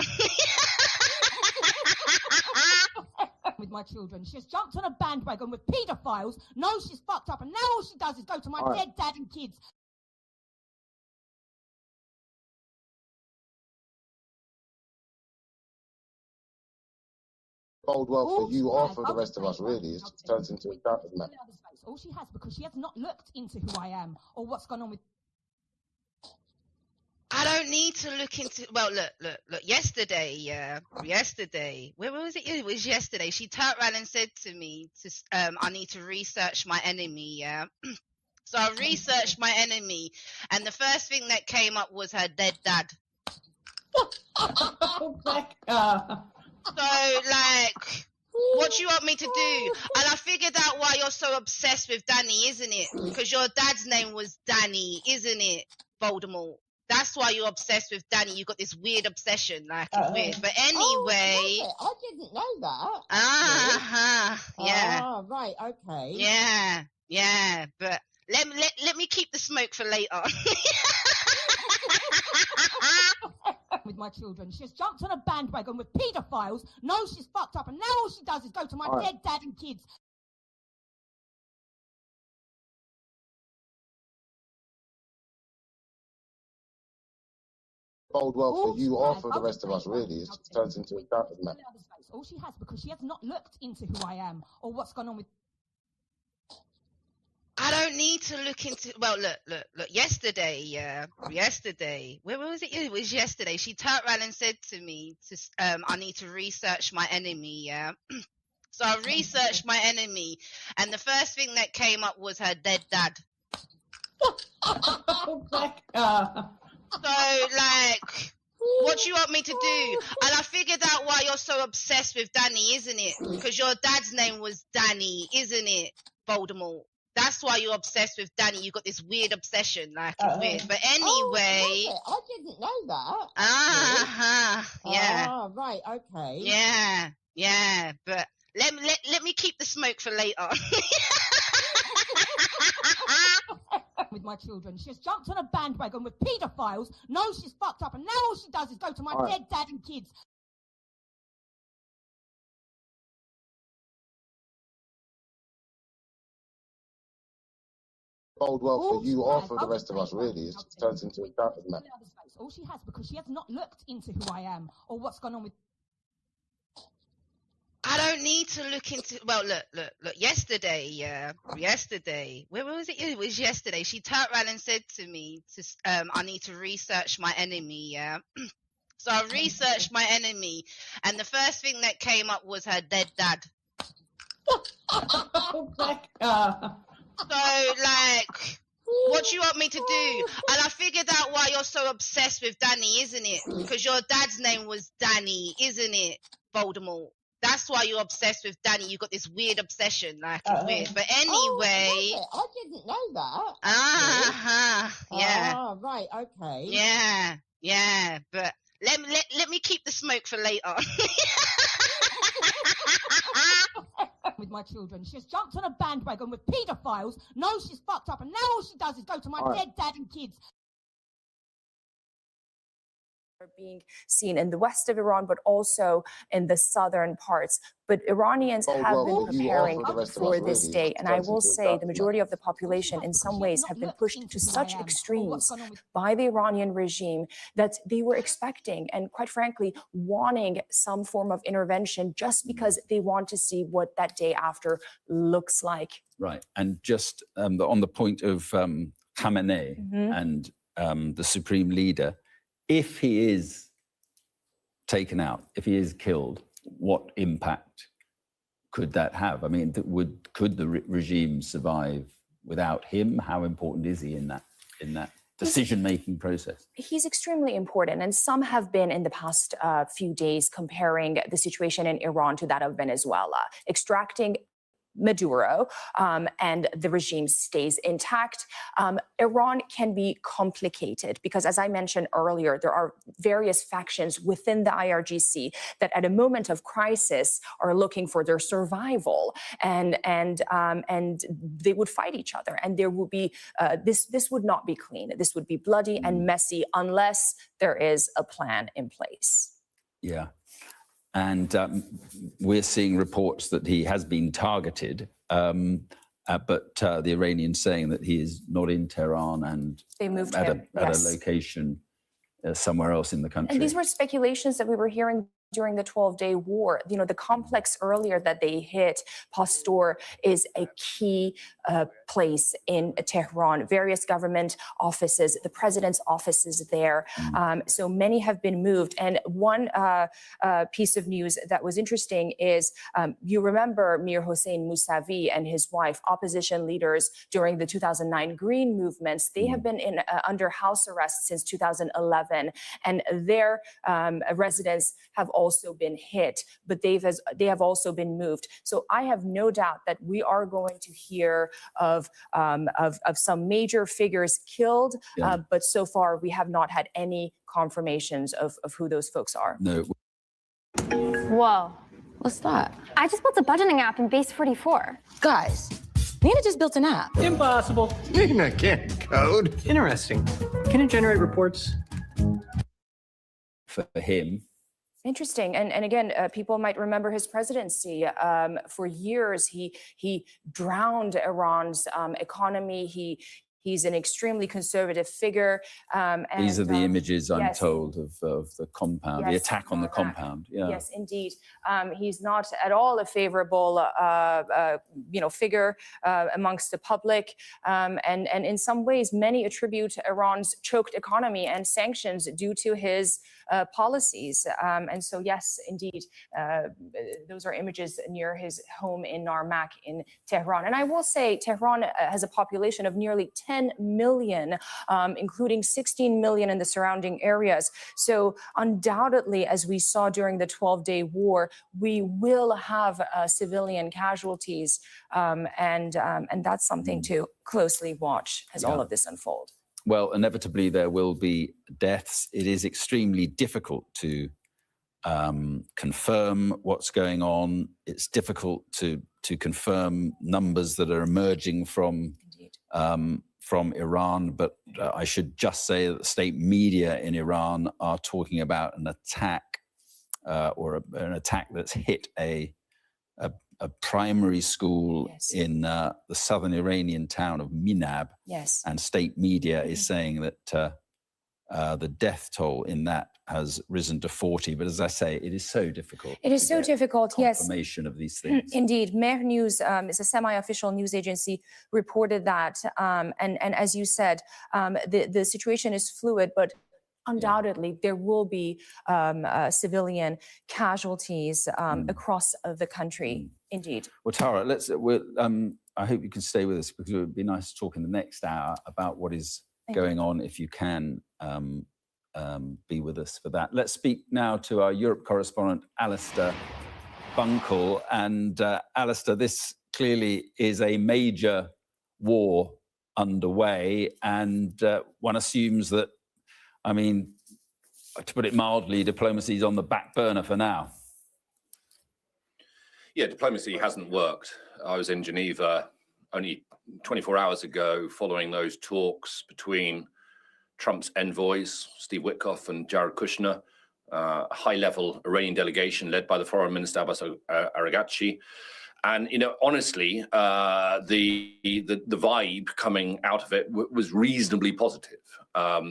With my children, she's jumped on a bandwagon with paedophiles, knows she's fucked up, and now all she does is go to my dead dad and kids. Bode well for you or for the rest of us, really. It just turns into a doubted man. All she has, because she has not looked into who I am or what's gone on with. I don't need to look into. Well, look. Yesterday, where was it? It was yesterday. She turned around and said to me, "I need to research my enemy." Yeah. So I researched my enemy, and the first thing that came up was her dead dad. So, like, what do you want me to do? And I figured out why you're so obsessed with Danny, isn't it? Because your dad's name was Danny, isn't it, Voldemort? That's why you're obsessed with Danny. You've got this weird obsession, like it's weird. But anyway, I didn't know that. Yeah. Ah, right, okay. Yeah. But let me keep the smoke for later. With my children, she's jumped on a bandwagon with paedophiles, knows she's fucked up, and now all she does is go to my dead dad and kids. Bode well for you or for the rest of us, really. It just turns into a doubted man. All she has, because she has not looked into who I am or what's gone on with. I don't need to look into. Well, look. Yesterday, where was it? It was yesterday. She turned around and said to me, "I need to research my enemy." Yeah. So I researched my enemy, and the first thing that came up was her dead dad. So, like, what do you want me to do? And I figured out why you're so obsessed with Danny, isn't it? Because your dad's name was Danny, isn't it, Voldemort? That's why you're obsessed with Danny. You've got this weird obsession, like it's weird. But anyway, I didn't know that. Yeah. Ah, right, okay. Yeah. But let me keep the smoke for later. With my children, she's jumped on a bandwagon with paedophiles, knows she's fucked up, and now all she does is go to my dead dad and kids. bode well for you or for the rest of us, really. It just turns into a shouting match. All she has, because she has not looked into who I am or what's gone on with. I don't need to look into. Well, look. Yesterday, where was it? It was yesterday. She turned around and said to me, I need to research my enemy. Yeah. So I researched my enemy, and the first thing that came up was her dead dad. Oh, Becca. So, like, what do you want me to do? And I figured out why you're so obsessed with Danny, isn't it? Because your dad's name was Danny, isn't it, Voldemort? That's why you're obsessed with Danny. You got this weird obsession, like it's weird. But anyway, I didn't know that. Yeah. Ah, right, okay. Yeah. But let me keep the smoke for later. With my children, she's jumped on a bandwagon with paedophiles. Knows she's fucked up, and now all she does is go to my dead dad and kids. Are being seen in the west of Iran, but also in the southern parts. But Iranians have been preparing for this day. And I will say the majority of the population in some ways have been pushed to such extremes by the Iranian regime that they were expecting and quite frankly wanting some form of intervention just because they want to see what that day after looks like. Right. And just on the point of Khamenei and the supreme leader, if he is taken out, if he is killed, what impact could that have? I mean, could the regime survive without him? How important is he in that decision-making process? He's extremely important, and some have been in the past few days comparing the situation in Iran to that of Venezuela, extracting Maduro and the regime stays intact. Iran can be complicated because, as I mentioned earlier, there are various factions within the IRGC that at a moment of crisis are looking for their survival, and they would fight each other, and there will be this would not be clean. This would be bloody and messy unless there is a plan in place. Yeah. And we're seeing reports that he has been targeted, but the Iranians saying that he is not in Tehran and they moved at him, a location somewhere else in the country. And these were speculations that we were hearing during the 12-day war. You know, the complex earlier that they hit, Pastor, is a key place in Tehran. Various government offices, the president's office is there. So many have been moved. And one piece of news that was interesting is, you remember Mir Hossein Mousavi and his wife, opposition leaders during the 2009 Green movements. They have been under house arrest since 2011, and their residents have also been hit, but they have also been moved. So I have no doubt that we are going to hear of some major figures killed, but so far we have not had any confirmations of who those folks are. No. Whoa. What's that? I just built a budgeting app in Base 44. Guys, Nina just built an app. Impossible. Nina can't code. Interesting. Can it generate reports? For him. Interesting. And again, people might remember his presidency. For years, he drowned Iran's economy. He's an extremely conservative figure. These are the images, I'm told, of the compound, the attack on the compound. Yeah. Yes, indeed. He's not at all a favorable, figure amongst the public. And in some ways, many attribute Iran's choked economy and sanctions due to his policies. And so, yes, indeed, those are images near his home in Narmak in Tehran. And I will say Tehran has a population of nearly 10 million, including 16 million in the surrounding areas. So undoubtedly, as we saw during the 12-day war, we will have civilian casualties. And that's something to closely watch as all of this unfold. Well, inevitably there will be deaths. It is extremely difficult to confirm what's going on. It's difficult to confirm numbers that are emerging from Iran. But I should just say that the state media in Iran are talking about an attack or an attack that's hit a a primary school in the southern Iranian town of Minab. Yes. And state media is saying that the death toll in that has risen to 40. But as I say, it is so difficult. It is so difficult, yes. Confirmation of these things. Indeed. Mehr News is a semi-official news agency, reported that. And as you said, the situation is fluid, but undoubtedly there will be civilian casualties across the country. Indeed. Well, Tara, I hope you can stay with us, because it would be nice to talk in the next hour about what is going on, if you can be with us for that. Let's speak now to our Europe correspondent, Alistair Bunkle. And Alistair, this clearly is a major war underway, and one assumes that, I mean, to put it mildly, diplomacy is on the back burner for now. Yeah, diplomacy hasn't worked. I was in Geneva only 24 hours ago following those talks between Trump's envoys, Steve Witkoff and Jared Kushner, a high-level Iranian delegation led by the foreign minister, Abbas Araghchi. And, you know, honestly, the vibe coming out of it was reasonably positive.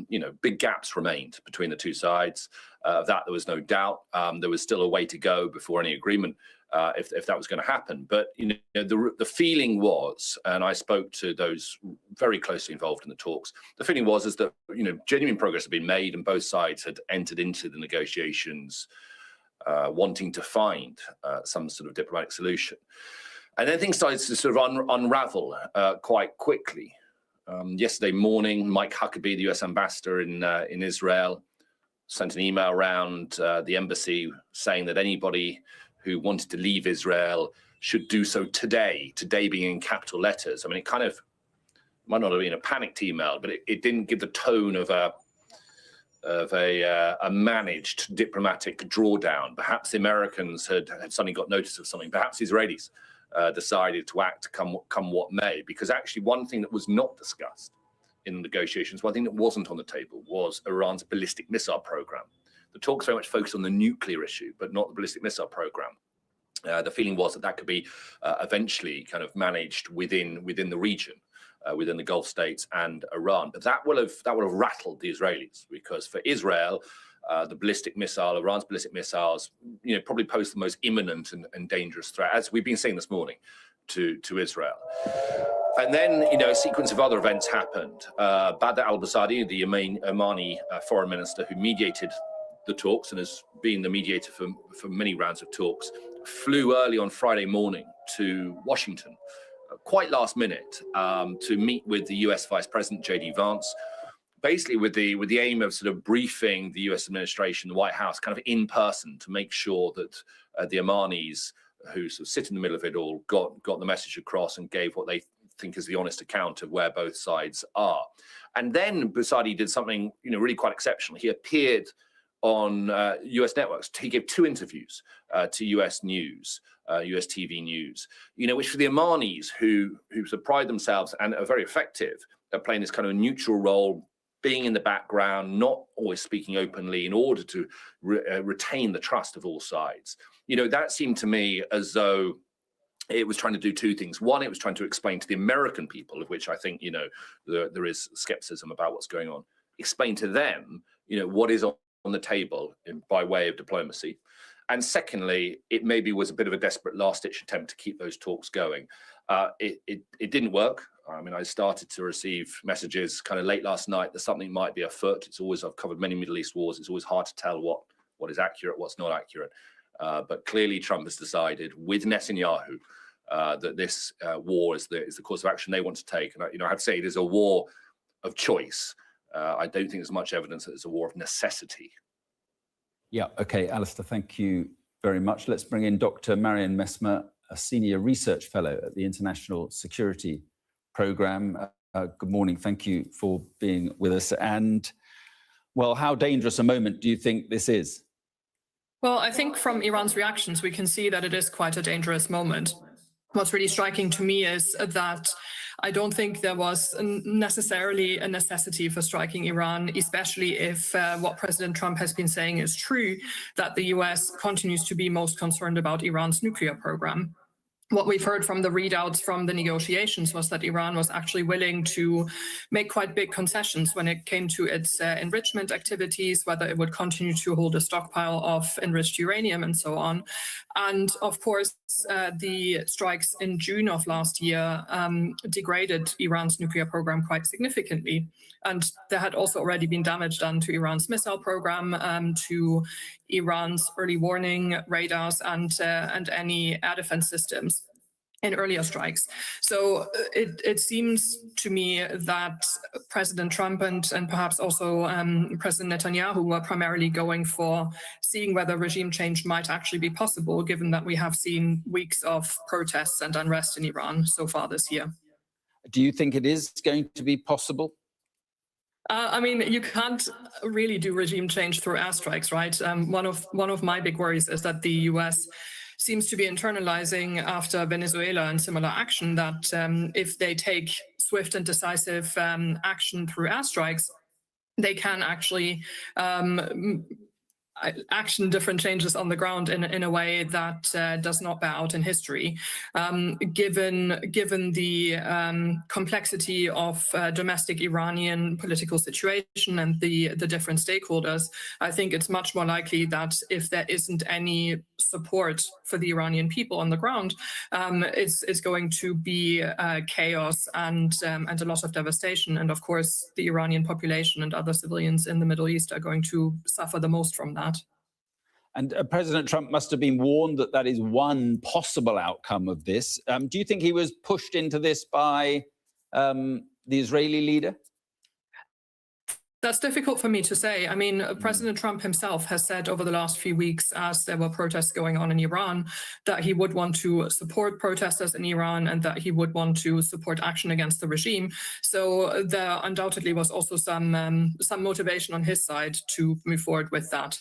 You know, big gaps remained between the two sides. Of that, there was no doubt. There was still a way to go before any agreement, if that was going to happen. But, you know, the feeling was, and I spoke to those very closely involved in the talks, the feeling was is that, you know, genuine progress had been made and both sides had entered into the negotiations wanting to find some sort of diplomatic solution. And then things started to sort of unravel quite quickly. Yesterday morning, Mike Huckabee, the US ambassador in Israel, sent an email around the embassy saying that anybody who wanted to leave Israel should do so today being in capital letters. I mean, it kind of might not have been a panicked email, but it didn't give the tone of a managed diplomatic drawdown. Perhaps the Americans had suddenly got notice of something. Perhaps the Israelis decided to act come what may. Because actually one thing that was not discussed in the negotiations, one thing that wasn't on the table, was Iran's ballistic missile program. The talks very much focused on the nuclear issue, but not the ballistic missile program. The feeling was that could be eventually kind of managed within the region. Within the Gulf states and Iran, but that will have rattled the Israelis, because for Israel, the ballistic missile, Iran's ballistic missiles, you know, probably pose the most imminent and dangerous threat, as we've been seeing this morning, to Israel. And then, you know, a sequence of other events happened. Badr al-Basadi, the Omani foreign minister who mediated the talks and has been the mediator for many rounds of talks, flew early on Friday morning to Washington, quite last minute, to meet with the US Vice President, J.D. Vance, basically with the aim of sort of briefing the US administration, the White House, kind of in person, to make sure that the Omanis, who sort of sit in the middle of it all, got the message across and gave what they think is the honest account of where both sides are. And then Basadi did something, you know, really quite exceptional. He appeared on US networks. He gave 2 interviews to US news, US TV news, you know, which for the Omanis, who sort of pride themselves and are very effective at playing this kind of neutral role, being in the background, not always speaking openly, in order to retain the trust of all sides. You know, that seemed to me as though it was trying to do 2 things. One, it was trying to explain to the American people, of which I think, you know, there is skepticism about what's going on, explain to them, you know, what is on the table by way of diplomacy. And secondly, it maybe was a bit of a desperate last-ditch attempt to keep those talks going. It didn't work. I mean, I started to receive messages kind of late last night that something might be afoot. It's always, I've covered many Middle East wars. It's always hard to tell what is accurate, what's not accurate. But clearly Trump has decided with Netanyahu that this war is the course of action they want to take. And, you know, I have to say it is a war of choice. I don't think there's much evidence that it's a war of necessity. Yeah, okay, Alistair, thank you very much. Let's bring in Dr. Marion Messmer, a senior research fellow at the International Security Programme. Good morning, thank you for being with us. And, well, how dangerous a moment do you think this is? Well, I think from Iran's reactions, we can see that it is quite a dangerous moment. What's really striking to me is that I don't think there was necessarily a necessity for striking Iran, especially if what President Trump has been saying is true, that the US continues to be most concerned about Iran's nuclear program. what we've heard from the readouts from the negotiations was that Iran was actually willing to make quite big concessions when it came to its enrichment activities, whether it would continue to hold a stockpile of enriched uranium and so on. And of course, the strikes in June of last year degraded Iran's nuclear program quite significantly. And there had also already been damage done to Iran's missile program, to Iran's early warning radars and any air defense systems in earlier strikes. So it seems to me that President Trump and perhaps also President Netanyahu were primarily going for seeing whether regime change might actually be possible, given that we have seen weeks of protests and unrest in Iran so far this year. Do you think it is going to be possible? I mean, you can't really do regime change through airstrikes, right? One of my big worries is that the US seems to be internalizing after Venezuela and similar action that if they take swift and decisive action through airstrikes, they can actually action different changes on the ground in a way that does not bear out in history. Given the complexity of domestic Iranian political situation and the different stakeholders, I think it's much more likely that if there isn't any support for the Iranian people on the ground, it's going to be chaos and a lot of devastation. And of course, the Iranian population and other civilians in the Middle East are going to suffer the most from that. And President Trump must have been warned that that is one possible outcome of this. Do you think he was pushed into this by the Israeli leader? That's difficult for me to say. I mean, President Trump himself has said over the last few weeks, as there were protests going on in Iran, that he would want to support protesters in Iran and that he would want to support action against the regime. So there undoubtedly was also some motivation on his side to move forward with that.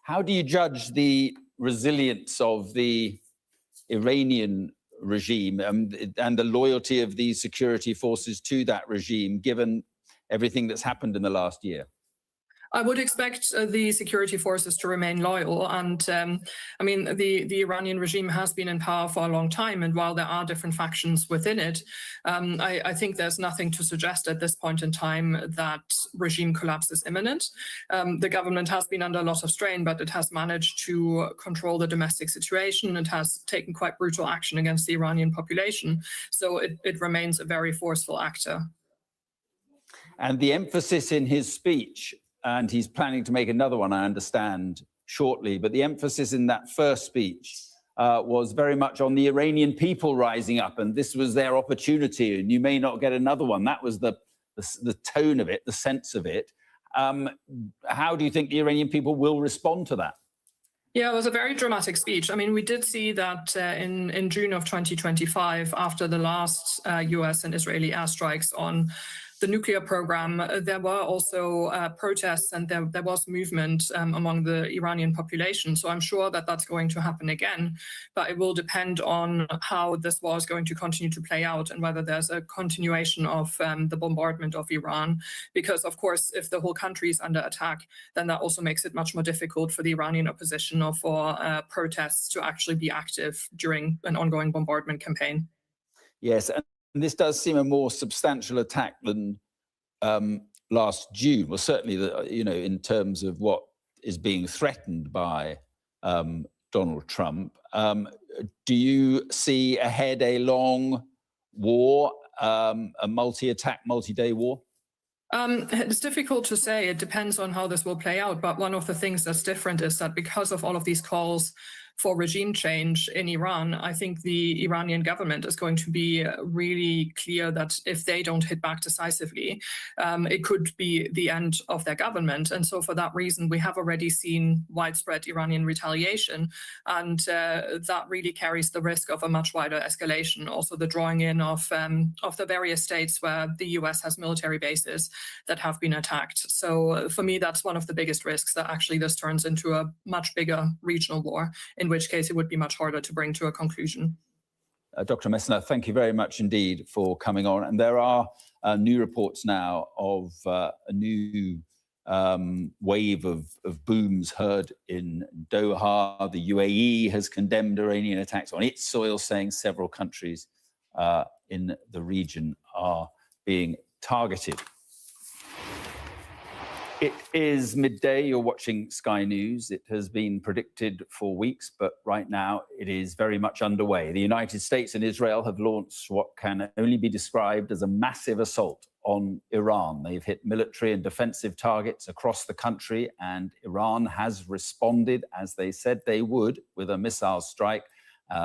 How do you judge the resilience of the Iranian regime and the loyalty of the security forces to that regime, given everything that's happened in the last year? I would expect the security forces to remain loyal. And I mean, the Iranian regime has been in power for a long time. And while there are different factions within it, I think there's nothing to suggest at this point in time that regime collapse is imminent. The government has been under a lot of strain, but it has managed to control the domestic situation. It has taken quite brutal action against the Iranian population. So it remains a very forceful actor. And the emphasis in his speech, and he's planning to make another one, I understand, shortly, but the emphasis in that first speech was very much on the Iranian people rising up, and this was their opportunity, and you may not get another one. That was the tone of it, the sense of it. How do you think the Iranian people will respond to that? Yeah, it was a very dramatic speech. I mean, we did see that in June of 2025, after the last US and Israeli airstrikes on the nuclear program, there were also protests and there was movement among the Iranian population. So I'm sure that that's going to happen again, but it will depend on how this war is going to continue to play out and whether there's a continuation of the bombardment of Iran. Because of course, if the whole country is under attack, then that also makes it much more difficult for the Iranian opposition or for protests to actually be active during an ongoing bombardment campaign. Yes. And this does seem a more substantial attack than last June. Well, certainly, in terms of what is being threatened by Donald Trump. Do you see ahead a long war, a multi-attack, multi-day war? It's difficult to say. It depends on how this will play out. But one of the things that's different is that because of all of these calls for regime change in Iran, I think the Iranian government is going to be really clear that if they don't hit back decisively, it could be the end of their government. And so for that reason, we have already seen widespread Iranian retaliation. And that really carries the risk of a much wider escalation. Also the drawing in of the various states where the US has military bases that have been attacked. So for me, that's one of the biggest risks, that actually this turns into a much bigger regional war, in which case it would be much harder to bring to a conclusion. Dr. Messner, thank you very much indeed for coming on. And there are new reports now of a new wave of booms heard in Doha. The UAE has condemned Iranian attacks on its soil, saying several countries in the region are being targeted. It is midday. You're watching Sky News. It has been predicted for weeks, but right now it is very much underway. The United States and Israel have launched what can only be described as a massive assault on Iran. They've hit military and defensive targets across the country, and Iran has responded, as they said they would, with a missile strike,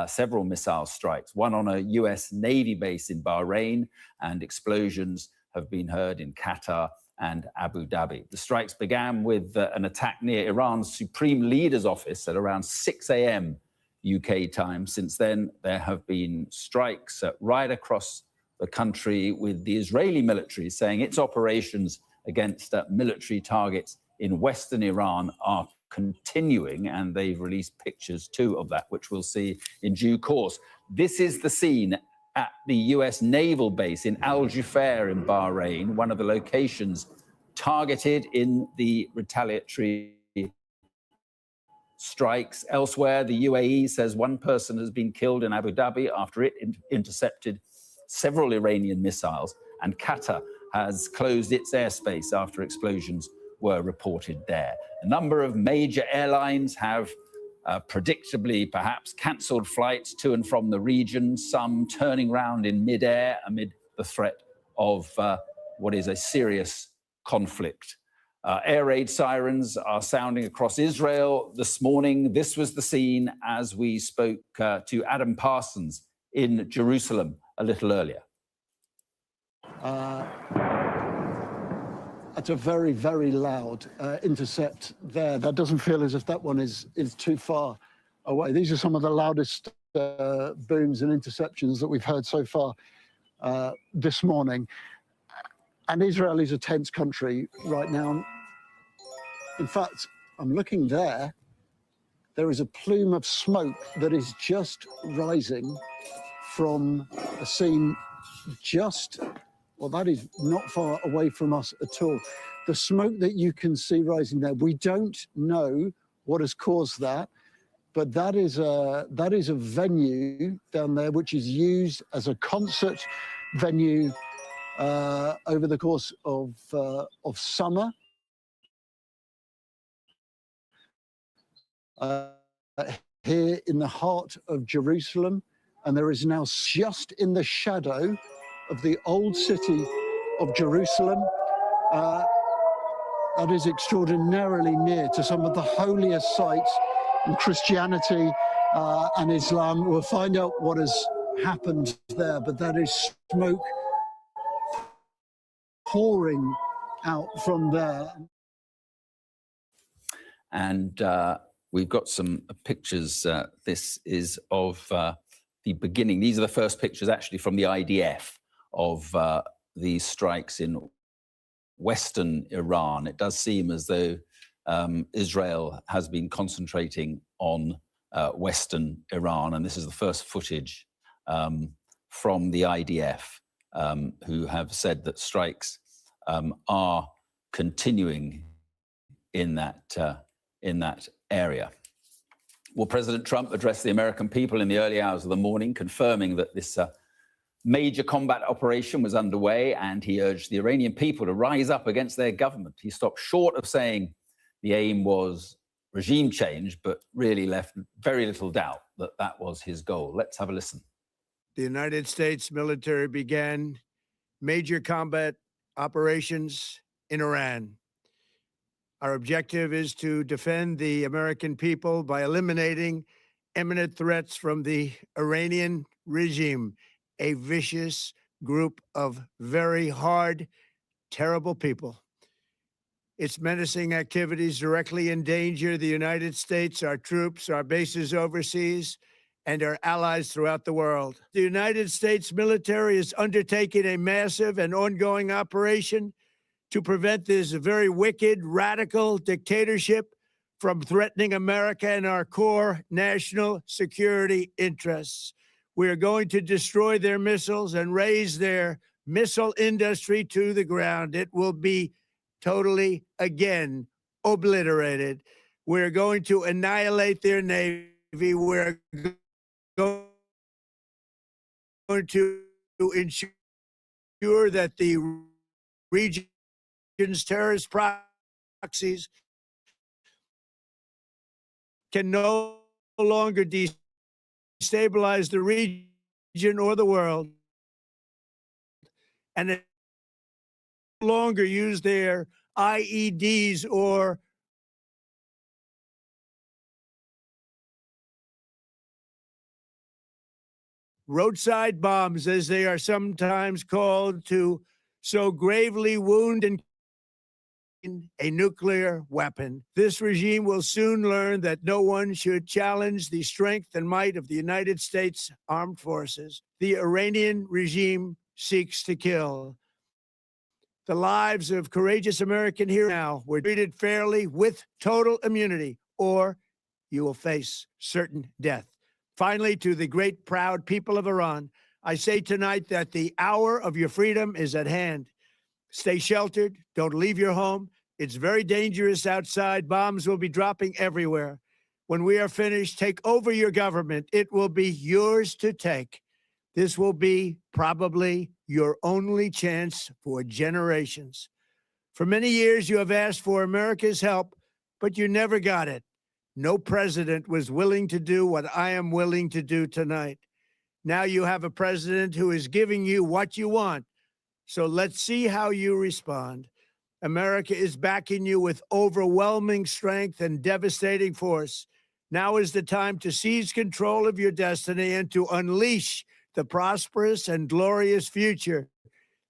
several missile strikes, one on a US Navy base in Bahrain, and explosions have been heard in Qatar and Abu Dhabi. The strikes began with an attack near Iran's Supreme Leader's office at around 6 a.m. UK time. Since then, there have been strikes right across the country, with the Israeli military saying its operations against military targets in Western Iran are continuing, and they've released pictures too of that, which we'll see in due course. This is the scene at the US naval base in Al Jufair in Bahrain, one of the locations targeted in the retaliatory strikes. Elsewhere, the UAE says one person has been killed in Abu Dhabi after it intercepted several Iranian missiles, and Qatar has closed its airspace after explosions were reported there. A number of major airlines have predictably perhaps cancelled flights to and from the region, some turning round in midair amid the threat of what is a serious conflict. Air raid sirens are sounding across Israel this morning. This was the scene as we spoke to Adam Parsons in Jerusalem a little earlier. It's a very, very loud intercept there. That doesn't feel as if that one is too far away. These are some of the loudest booms and interceptions that we've heard so far this morning. And Israel is a tense country right now. In fact, I'm looking there. There is a plume of smoke that is just rising from a scene just, well, that is not far away from us at all. The smoke that you can see rising there, we don't know what has caused that, but that is a venue down there which is used as a concert venue over the course of summer. Here in the heart of Jerusalem, and there is now just in the shadow of the old city of Jerusalem. That is extraordinarily near to some of the holiest sites in Christianity and Islam. We'll find out what has happened there, but that is smoke pouring out from there. And we've got some pictures. This is of the beginning. These are the first pictures actually from the IDF of these strikes in Western Iran. It does seem as though Israel has been concentrating on Western Iran, and this is the first footage from the IDF, who have said that strikes are continuing in that area. Well, President Trump addressed the American people in the early hours of the morning, confirming that this major combat operation was underway, and he urged the Iranian people to rise up against their government. He stopped short of saying the aim was regime change, but really left very little doubt that that was his goal. Let's have a listen. The United States military began major combat operations in Iran. Our objective is to defend the American people by eliminating imminent threats from the Iranian regime, a vicious group of very hard, terrible people. Its menacing activities directly endanger the United States, our troops, our bases overseas, and our allies throughout the world. The United States military is undertaking a massive and ongoing operation to prevent this very wicked, radical dictatorship from threatening America and our core national security interests. We are going to destroy their missiles and raise their missile industry to the ground. It will be totally, again, obliterated. We're going to annihilate their Navy. We're going to ensure that the region's terrorist proxies can no longer destabilize the region or the world, and no longer use their IEDs or roadside bombs, as they are sometimes called, to so gravely wound and a nuclear weapon. This regime will soon learn that no one should challenge the strength and might of the United States Armed Forces. The Iranian regime seeks to kill. The lives of courageous American heroes now were treated fairly with total immunity, or you will face certain death. Finally, to the great, proud people of Iran, I say tonight that the hour of your freedom is at hand. Stay sheltered. Don't leave your home. It's very dangerous outside. Bombs will be dropping everywhere. When we are finished, take over your government. It will be yours to take. This will be probably your only chance for generations. For many years, you have asked for America's help, but you never got it. No president was willing to do what I am willing to do tonight. Now you have a president who is giving you what you want. So let's see how you respond. America is backing you with overwhelming strength and devastating force. Now is the time to seize control of your destiny and to unleash the prosperous and glorious future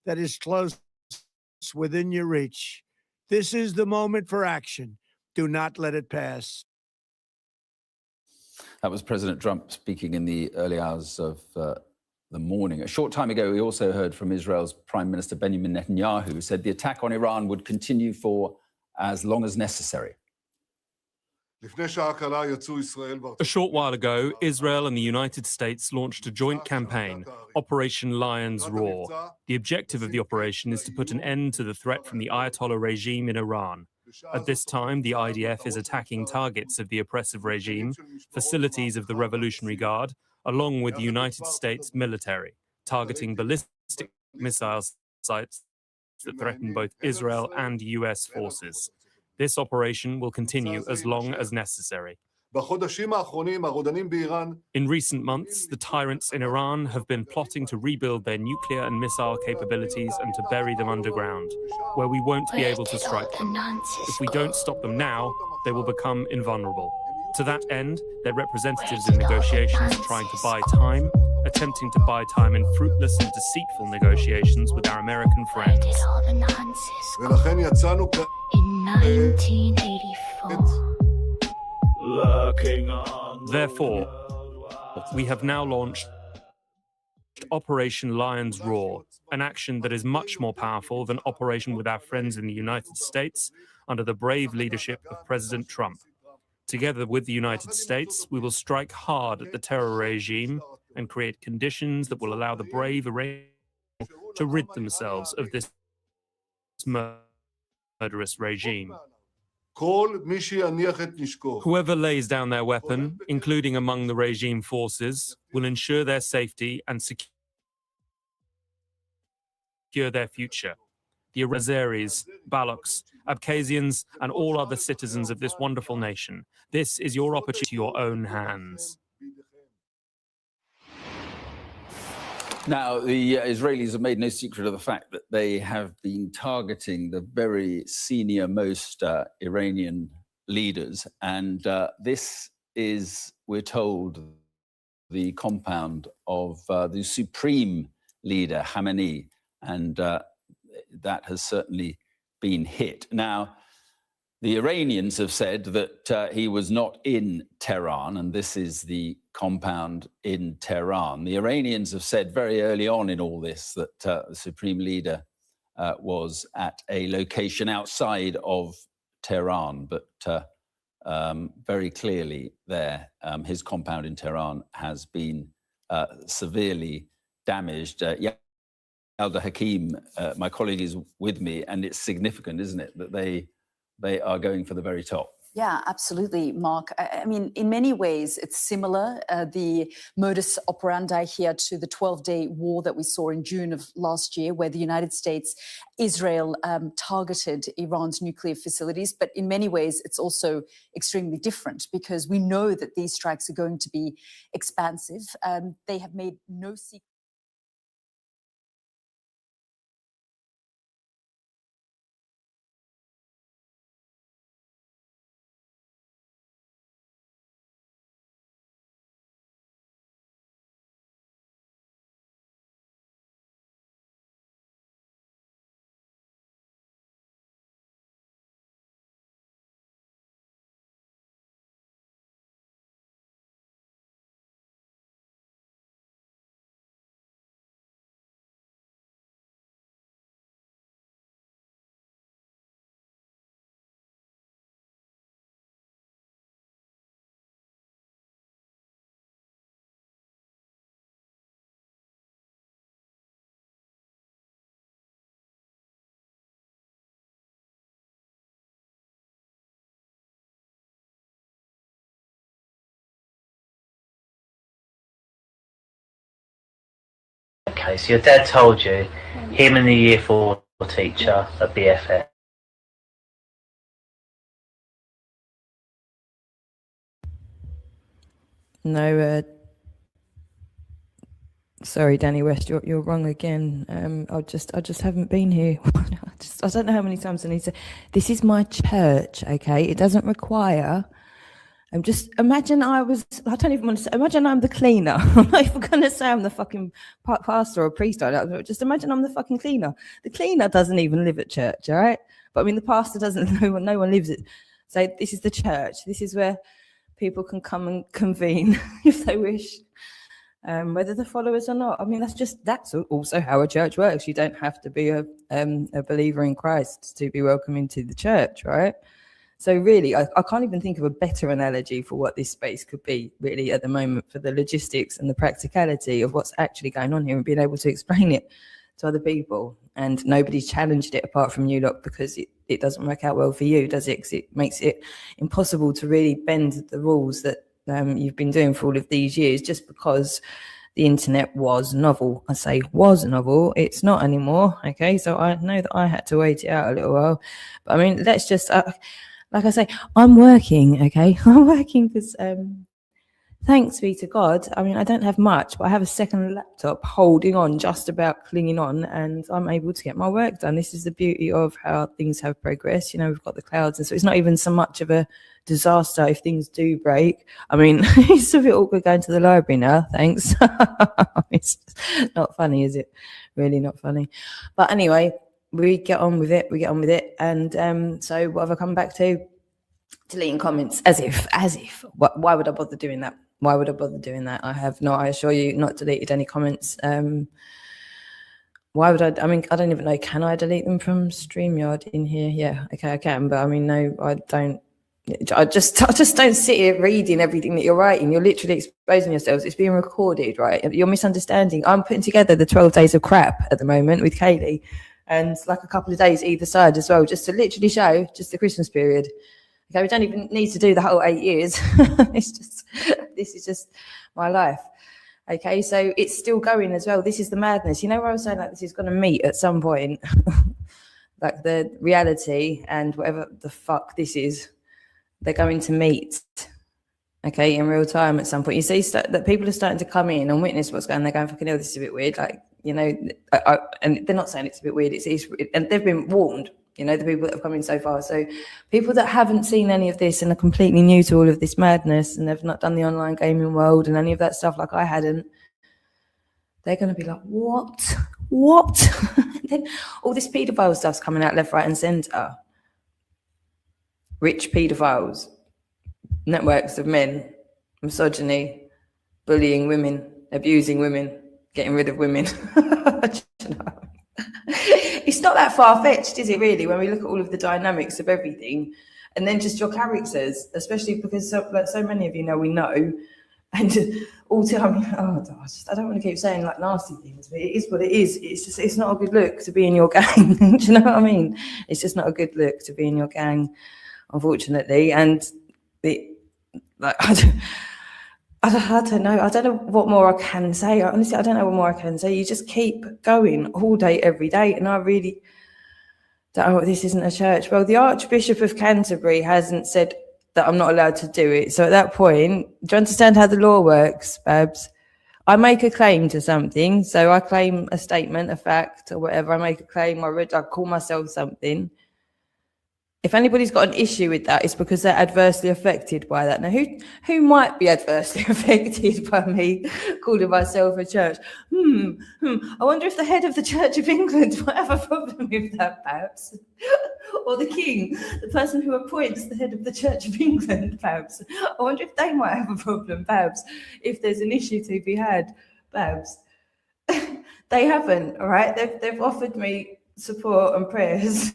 that is close within your reach. This is the moment for action. Do not let it pass. That was President Trump speaking in the early hours of the morning. A short time ago, we also heard from Israel's Prime Minister Benjamin Netanyahu, who said the attack on Iran would continue for as long as necessary. A short while ago, Israel and the United States launched a joint campaign, Operation Lion's Roar. The objective of the operation is to put an end to the threat from the Ayatollah regime in Iran. At this time, the IDF is attacking targets of the oppressive regime, facilities of the Revolutionary Guard, along with the United States military, targeting ballistic missile sites that threaten both Israel and US forces. This operation will continue as long as necessary. In recent months, the tyrants in Iran have been plotting to rebuild their nuclear and missile capabilities and to bury them underground, where we won't be able to strike them. If we don't stop them now, they will become invulnerable. To that end, their representatives in negotiations are trying to buy time, attempting to buy time in fruitless and deceitful negotiations with our American friends. In 1984. Therefore, we have now launched Operation Lion's Roar, an action that is much more powerful than Operation with our friends in the United States under the brave leadership of President Trump. Together with the United States, we will strike hard at the terror regime and create conditions that will allow the brave Iranians to rid themselves of this murderous regime. Whoever lays down their weapon, including among the regime forces, will ensure their safety and secure their future. The Azeris, Balochs, Abkhazians, and all other citizens of this wonderful nation. This is your opportunity to your own hands. Now, the Israelis have made no secret of the fact that they have been targeting the very senior-most Iranian leaders. And this is, we're told, the compound of the supreme leader, Khamenei. And that has certainly been hit. Now, the Iranians have said that he was not in Tehran, and this is the compound in Tehran. The Iranians have said very early on in all this that the supreme leader was at a location outside of Tehran, but very clearly there, his compound in Tehran has been severely damaged. Elder Hakim, my colleague, is with me, and it's significant, isn't it, that they are going for the very top? Yeah, absolutely, Mark. I mean, in many ways, it's similar. The modus operandi here to the 12-day war that we saw in June of last year, where the United States, Israel targeted Iran's nuclear facilities. But in many ways, it's also extremely different because we know that these strikes are going to be expansive. They have made no secret. Okay, so your dad told you him and the year 4 teacher are BFF. No, sorry, Danny West, you're wrong again. I just haven't been here. I don't know how many times I need to. This is my church, okay? It doesn't require. Just imagine I don't even want to say, imagine I'm the cleaner. I'm not even going to say I'm the fucking pastor or priest. Just imagine I'm the fucking cleaner. The cleaner doesn't even live at church, all right? But I mean, the pastor doesn't, no one lives it. So this is the church. This is where people can come and convene if they wish, whether they're followers or not. I mean, that's also how a church works. You don't have to be a believer in Christ to be welcome into the church, right? So really, I can't even think of a better analogy for what this space could be really at the moment for the logistics and the practicality of what's actually going on here and being able to explain it to other people. And nobody's challenged it apart from you lot because it doesn't work out well for you, does it? Because it makes it impossible to really bend the rules that you've been doing for all of these years just because the internet was novel. I say was novel. It's not anymore. Okay, so I know that I had to wait it out a little while. But I mean, let's just... like I say, I'm working, okay? I'm working because, thanks be to God, I mean, I don't have much, but I have a second laptop holding on, just about clinging on, and I'm able to get my work done. This is the beauty of how things have progressed. You know, we've got the clouds, and so it's not even so much of a disaster if things do break. I mean, it's a bit awkward going to the library now, thanks. It's not funny, is it? Really not funny. But anyway, we get on with it. And so what have I come back to? Deleting comments, as if. Why would I bother doing that? I assure you, not deleted any comments. Why would I mean, I don't even know, can I delete them from StreamYard in here? Yeah, okay, I can, but I mean, no, I don't. I just don't sit here reading everything that you're writing. You're literally exposing yourselves. It's being recorded, right? You're misunderstanding. I'm putting together the 12 days of crap at the moment with Kaylee, and like a couple of days either side as well, just to literally show just the Christmas period. Okay, we don't even need to do the whole 8 years. This is just my life. Okay, so it's still going as well. This is the madness. You know where I was saying, like, this is going to meet at some point, like the reality and whatever the fuck this is, they're going to meet, okay, in real time at some point. You see that people are starting to come in and witness what's going on. They're going, fucking hell, this is a bit weird. Like, you know, and they're not saying it's a bit weird. And they've been warned, you know, the people that have come in so far. So people that haven't seen any of this and are completely new to all of this madness and they've not done the online gaming world and any of that stuff like I hadn't, they're going to be like, what? Then all this paedophile stuff's coming out left, right and centre. Rich paedophiles, networks of men, misogyny, bullying women, abusing women, getting rid of women. It's not that far-fetched, is it really, when we look at all of the dynamics of everything, and then just your characters, especially because so many of you know we know, And I mean, I don't want to keep saying like nasty things, but it is what it is. It's not a good look to be in your gang. Do you know what I mean? It's just not a good look to be in your gang, unfortunately. And I don't know. I don't know what more I can say. Honestly, I don't know what more I can say. You just keep going all day, every day. And I really don't. This isn't a church. Well, the Archbishop of Canterbury hasn't said that I'm not allowed to do it. So at that point, do you understand how the law works, Babs? I make a claim to something. So I claim a statement, a fact, or whatever. I make a claim. I call myself something. If anybody's got an issue with that, it's because they're adversely affected by that. Now, who might be adversely affected by me calling myself a church? I wonder if the head of the Church of England might have a problem with that, perhaps. Or the king, the person who appoints the head of the Church of England, perhaps. I wonder if they might have a problem, perhaps, if there's an issue to be had, perhaps. They haven't, all right? They've offered me support and prayers.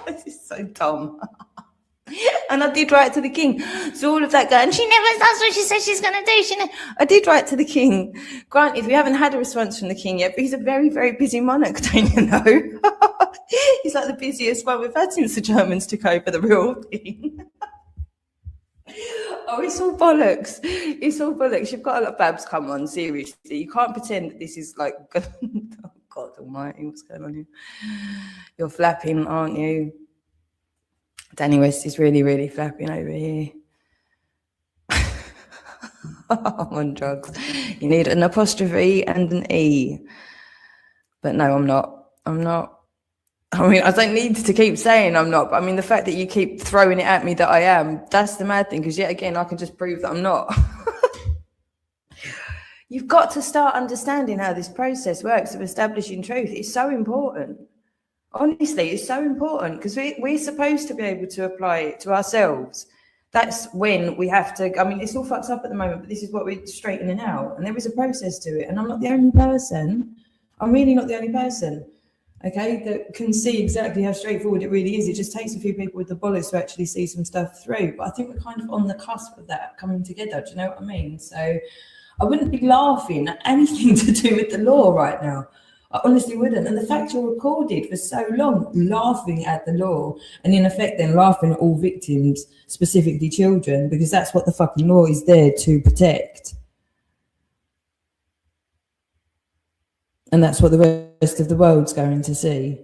This is so dumb. And I did write to the king. So all of that going, she never does what she says she's going to do. I did write to the king. Granted, we haven't had a response from the king yet, but he's a very, very busy monarch, don't you know? He's like the busiest one we've had since the Germans took over the real thing. Oh, it's all bollocks. It's all bollocks. You've got a lot of Babs, come on, seriously. You can't pretend that this is like... Oh, God almighty, what's going on here? You're flapping, aren't you? Danny West is really, really flapping over here. I'm on drugs. You need an apostrophe and an E. But no, I'm not. I mean, I don't need to keep saying I'm not, but I mean, the fact that you keep throwing it at me that I am, that's the mad thing, because yet again, I can just prove that I'm not. You've got to start understanding how this process works of establishing truth. It's so important. Honestly, it's so important because we're supposed to be able to apply it to ourselves. That's when we have to, I mean, it's all fucked up at the moment, but this is what we're straightening out. And there is a process to it. And I'm not the only person. I'm really not the only person, okay, that can see exactly how straightforward it really is. It just takes a few people with the bollocks to actually see some stuff through. But I think we're kind of on the cusp of that coming together. Do you know what I mean? So I wouldn't be laughing at anything to do with the law right now. I honestly wouldn't. And the fact you're recorded for so long laughing at the law and in effect then laughing at all victims, specifically children, because that's what the fucking law is there to protect. And that's what the rest of the world's going to see.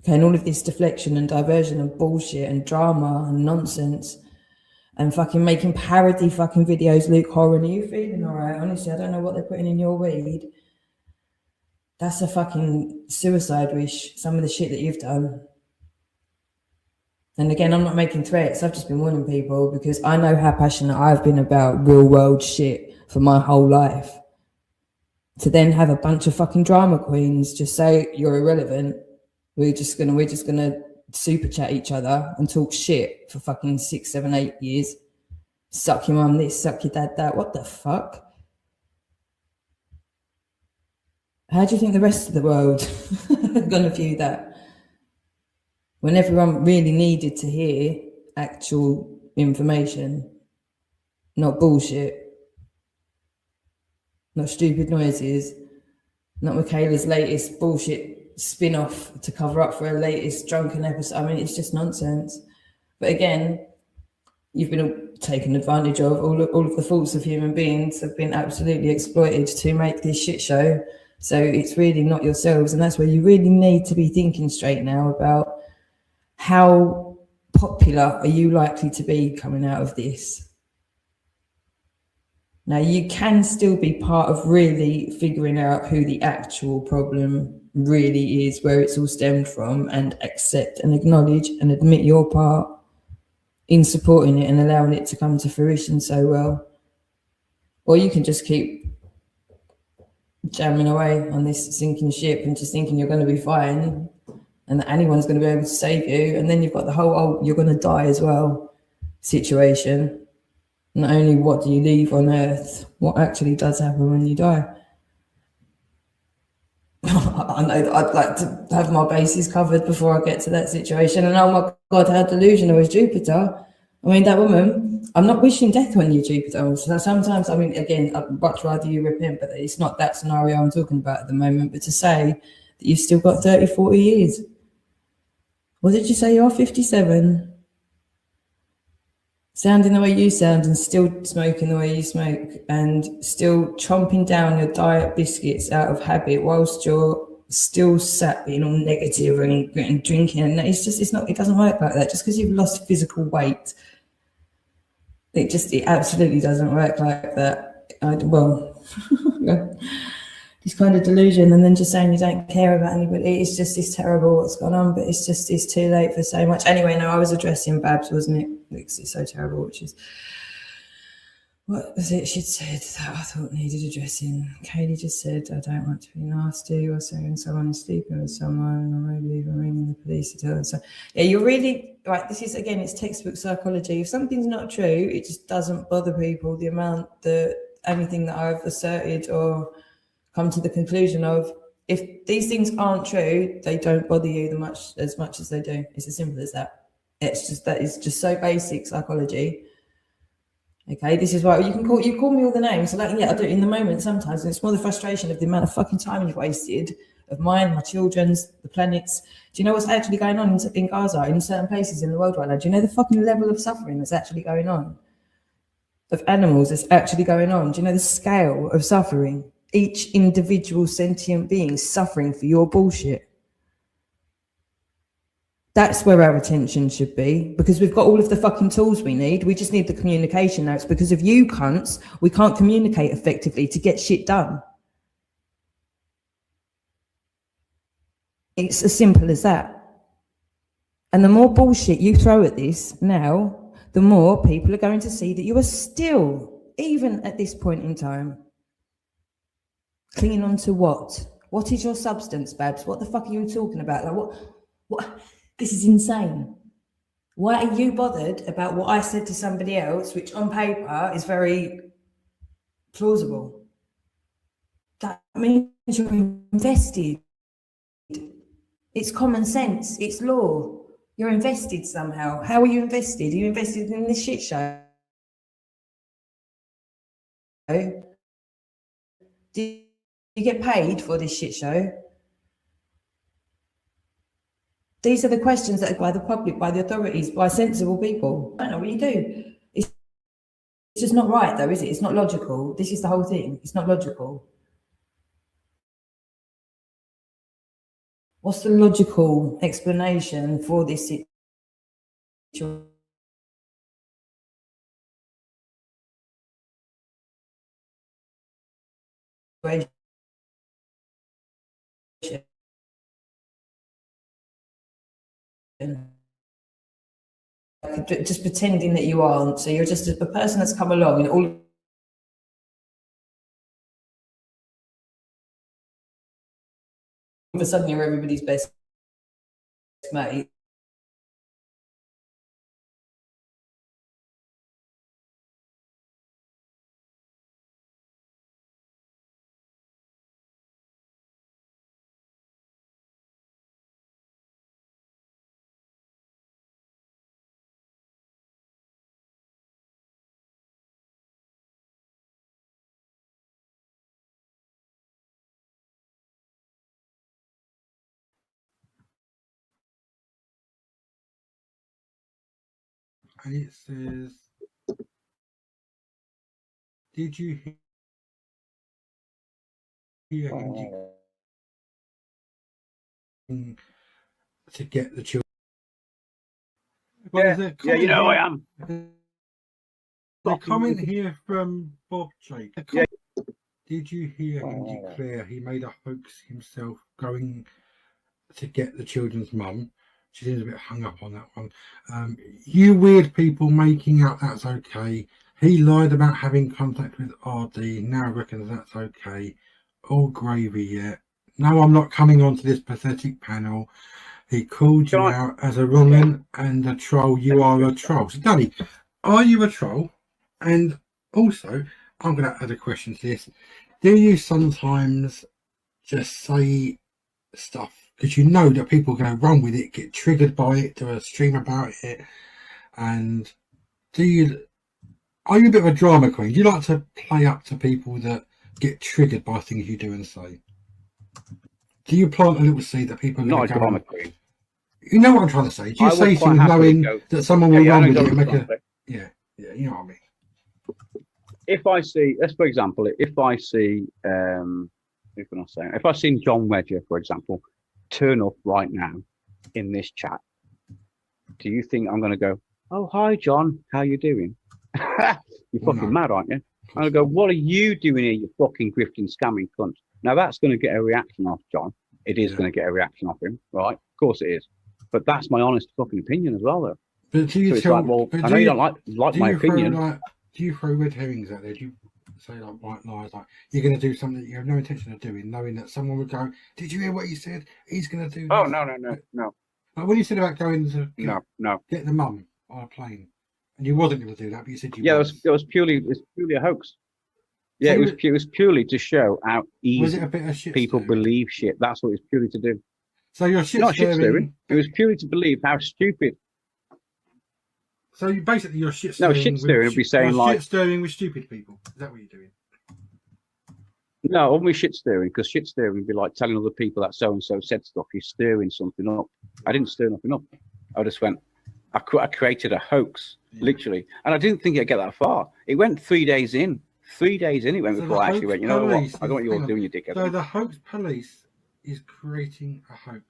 Okay, and all of this deflection and diversion and bullshit and drama and nonsense and fucking making parody fucking videos. Luke Horan, are you feeling all right? Honestly, I don't know what they're putting in your weed. That's a fucking suicide wish, some of the shit that you've done. And again, I'm not making threats. I've just been warning people because I know how passionate I've been about real world shit for my whole life. To then have a bunch of fucking drama queens just say you're irrelevant. We're just gonna super chat each other and talk shit for fucking 6, 7, 8 years. Suck your mum this, suck your dad that. What the fuck? How do you think the rest of the world are gonna view that? When everyone really needed to hear actual information, not bullshit, not stupid noises, not Michaela's latest bullshit spin-off to cover up for her latest drunken episode. I mean, it's just nonsense. But again, you've been taken advantage of. All of the faults of human beings have been absolutely exploited to make this shit show. So it's really not yourselves. And that's where you really need to be thinking straight now about how popular are you likely to be coming out of this. Now, you can still be part of really figuring out who the actual problem really is, where it's all stemmed from, and accept and acknowledge and admit your part in supporting it and allowing it to come to fruition so well. Or you can just keep jamming away on this sinking ship and just thinking you're going to be fine and that anyone's going to be able to save you. And then you've got the whole, oh, you're going to die as well situation. Not only what do you leave on earth, what actually does happen when you die. I know that I'd like to have my bases covered before I get to that situation. And oh my God, how delusional is Jupiter? I mean, that woman, I'm not wishing death on you, Jupiter. So sometimes, I mean, again, I'd much rather you repent, but it's not that scenario I'm talking about at the moment. But to say that you've still got 30, 40 years. What did you say? You're 57? Sounding the way you sound and still smoking the way you smoke and still chomping down your diet biscuits out of habit whilst you're still sat being all negative and drinking. And it doesn't work like that. Just because you've lost physical weight, it absolutely doesn't work like that. This kind of delusion, and then just saying you don't care about anybody, it's terrible what's gone on, but it's too late for so much. Anyway, no, I was addressing Babs, wasn't it? Because it's so terrible, which is, what was it she'd said that I thought needed addressing? Kaylee just said, I don't want to be nasty or saying someone is sleeping with someone or maybe even ringing the police to tell them. So yeah, you're really right. This is, again, it's textbook psychology. If something's not true, it just doesn't bother people. The amount that anything that I've asserted or come to the conclusion of, if these things aren't true, they don't bother you as much as they do. It's as simple as that. That is just so basic psychology. Okay, this is why you call me all the names. So like, yeah, I do it in the moment sometimes, and it's more the frustration of the amount of fucking time you've wasted, of mine, my children's, the planet's. Do you know what's actually going on in Gaza, in certain places in the world right now? Do you know the fucking level of suffering that's actually going on? Of animals that's actually going on? Do you know the scale of suffering? Each individual sentient being suffering for your bullshit. That's where our attention should be, because we've got all of the fucking tools we need. We just need the communication now. It's because of you cunts, we can't communicate effectively to get shit done. It's as simple as that. And the more bullshit you throw at this now, the more people are going to see that you are still, even at this point in time, clinging on to what? What is your substance, Babs? What the fuck are you talking about? Like what? This is insane. Why are you bothered about what I said to somebody else, which on paper is very plausible? That means you're invested. It's common sense. It's law. You're invested somehow. How are you invested? Are you invested in this shit show? Do you get paid for this shit show? These are the questions that are by the public, by the authorities, by sensible people. I don't know what you do. It's just not right, though, is it? It's not logical. This is the whole thing. It's not logical. What's the logical explanation for this situation? Just pretending that you aren't. So you're just a person that's come along and all of a sudden you're everybody's best mate. And it says, did you hear him to get the children? Well, Yeah, you know I am. A comment here from Bob Jake. Yeah. Did you hear him declare he made a hoax himself going to get the children's mum? She seems a bit hung up on that one. You weird people making out that's okay. He lied about having contact with RD. Now reckons that's okay. All gravy yet. No, I'm not coming onto this pathetic panel. He called you out as a woman and a troll. You are a troll. So, Danny, are you a troll? And also, I'm going to add a question to this. Do you sometimes just say stuff because you know that people are going to run with it, get triggered by it, do a stream about it? And do you Are you a bit of a drama queen? Do you like to play up to people that get triggered by things you do and say? Do you plant a little seed that people are Not a go drama on? queen. You know what I'm trying to say? Do you I say would quite things happily knowing go- that someone will Yeah, run I with know it and make exactly. a... Yeah, you know what I mean? If I see, let's for example, if I see, who can I say? If I seen John Wedger, for example, turn up right now in this chat, do you think I'm going to go, oh, hi, John, how you doing? You're fucking mad, aren't you? I'm going to go, what are you doing here, you fucking grifting, scamming cunt? Now, that's going to get a reaction off John. It is going to get a reaction off him, right? Of course it is. But that's my honest fucking opinion as well, though. But do you So it's tell... like, well, but I do know you you- don't like do my you throw, opinion. like, do you throw red herrings out there? Do you say like white lies, like you're going to do something that you have no intention of doing, knowing that someone would go, did you hear what he said? He's going to do Oh, this. no. Like when you said about going to No. get the mum on a plane, and you wasn't going to do that, but you said you Yeah, was. it was purely a hoax. Yeah, So it was purely to show how Was easy it a bit of shit people stirring? believe shit. That's what it's purely to do. So you're shit Not shit stirring. stirring. It was purely to believe how stupid. So you basically you're shit No, stirring. shit stirring would be saying you're like, shit stirring with stupid people. Is that what you're doing? no, only shit stirring, because shit stirring would be like telling other people that so and so said stuff. You're stirring something up. I didn't stir nothing up. I just went. I created a hoax, literally, and I didn't think it'd get that far. It went 3 days in. 3 days in, it went So before the I actually hoax went. You know what? police I don't know what is- you're hang on. doing, you dickhead. So the hoax police is creating a hoax.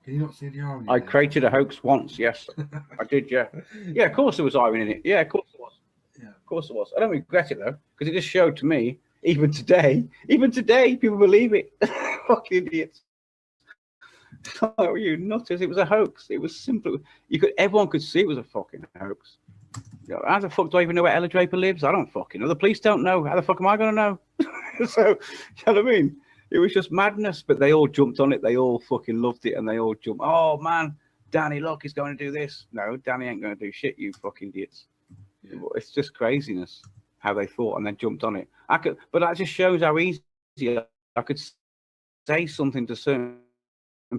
Can you not see the irony? I there? created a hoax once, yes. I did, yeah. Yeah, of course there was irony in it. Yeah, of course there was. Yeah. Of course there was. I don't regret it, though, because it just showed to me, even today, people believe it. Fucking idiots. Oh, you nutters. It was a hoax. It was simple. Everyone could see it was a fucking hoax. You know, how the fuck do I even know where Ella Draper lives? I don't fucking know. The police don't know. How the fuck am I going to know? So, you know what I mean? It was just madness, but they all jumped on it. They all fucking loved it, and they all jumped. Oh man, Danny, look, he's going to do this. No, Danny ain't going to do shit. You fucking idiots. Yeah. It's just craziness how they thought and then jumped on it. But that just shows how easy I could say something to certain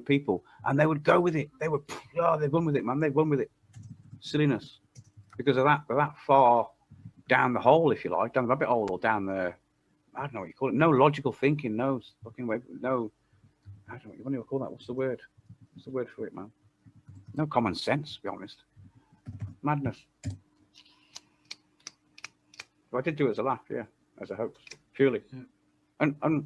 people, and they would go with it. They would, they run with it, man. They run with it. Silliness, because of that. They're that far down the hole, if you like, down the rabbit hole, or down the. I don't know what you call it. No logical thinking. No fucking way. No. I don't know what you call that. What's the word? What's the word for it, man? No common sense, to be honest. Madness. So I did do it as a laugh, yeah, as a hoax, purely. Yeah. And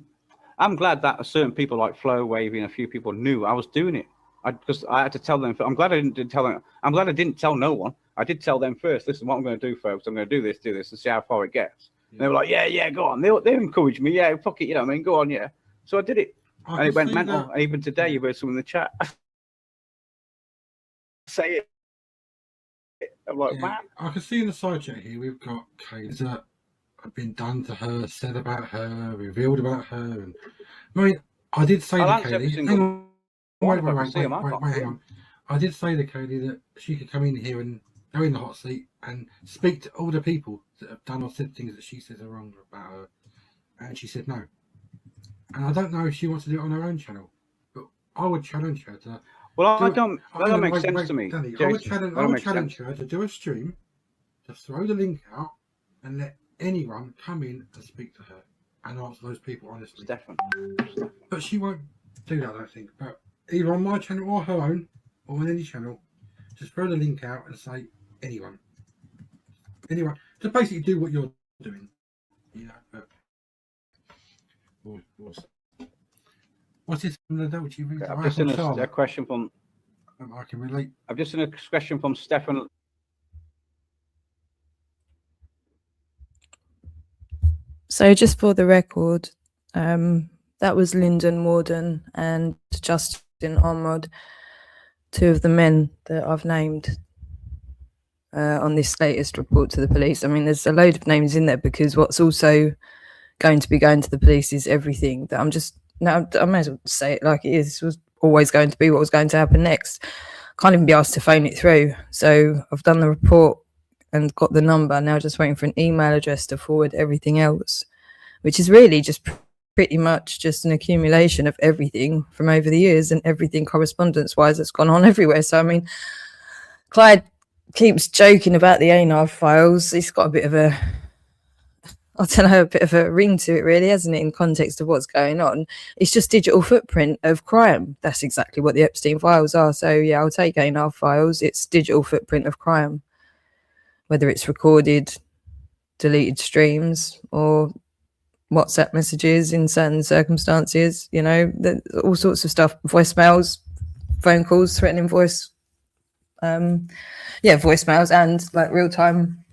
I'm glad that certain people like Flo, Wavy, and a few people knew I was doing it. Because I had to tell them. I'm glad I didn't tell them. I'm glad I didn't tell no one. I did tell them first. Listen, what I'm going to do, folks. I'm going to do this, and see how far it gets. And they were like, yeah, go on. They encouraged me. Yeah, fuck it, you know what I mean? Go on, yeah. So I did it. And it went mental. And even today, you've heard someone in the chat say it. I'm like, man. I can see in the side chat here, we've got cases that have been done to her, said about her, revealed about her. And I mean, I did say to Kaylee, hang on, wait, hang on. I did say to Kaylee that she could come in here and go in the hot seat and speak to all the people that have done or said things that she says are wrong about her. And she said no. And I don't know if she wants to do it on her own channel, but I would challenge her to. Well, that don't make sense to me. Danny, I would challenge her to do a stream, to throw the link out, and let anyone come in and speak to her and answer those people honestly. Definitely. But she won't do that, I don't think. But either on my channel or her own, or on any channel, just throw the link out and say anyone. To basically do what you're doing. Yeah, but what's this from the Dolce? I've just seen a question from. I can relate. I've just seen a question from Stefan. So just for the record, that was Lyndon Morden and Justin Ormrod, two of the men that I've named on this latest report to the police. I mean, there's a load of names in there because what's also going to be going to the police is everything that I may as well say it like it is. This was always going to be what was going to happen next. Can't even be asked to phone it through. So I've done the report and got the number. Now just waiting for an email address to forward everything else, which is really just pretty much just an accumulation of everything from over the years and everything correspondence-wise that's gone on everywhere. So, I mean, Clyde keeps joking about the ANAR files. It's got a bit of a, I don't know, a bit of a ring to it, really, hasn't it, in context of what's going on? It's just digital footprint of crime. That's exactly what the Epstein files are. So, yeah, I'll take ANAR files. It's digital footprint of crime, whether it's recorded, deleted streams, or WhatsApp messages in certain circumstances, you know, all sorts of stuff, voicemails, phone calls, threatening voice, voicemails, and like real-time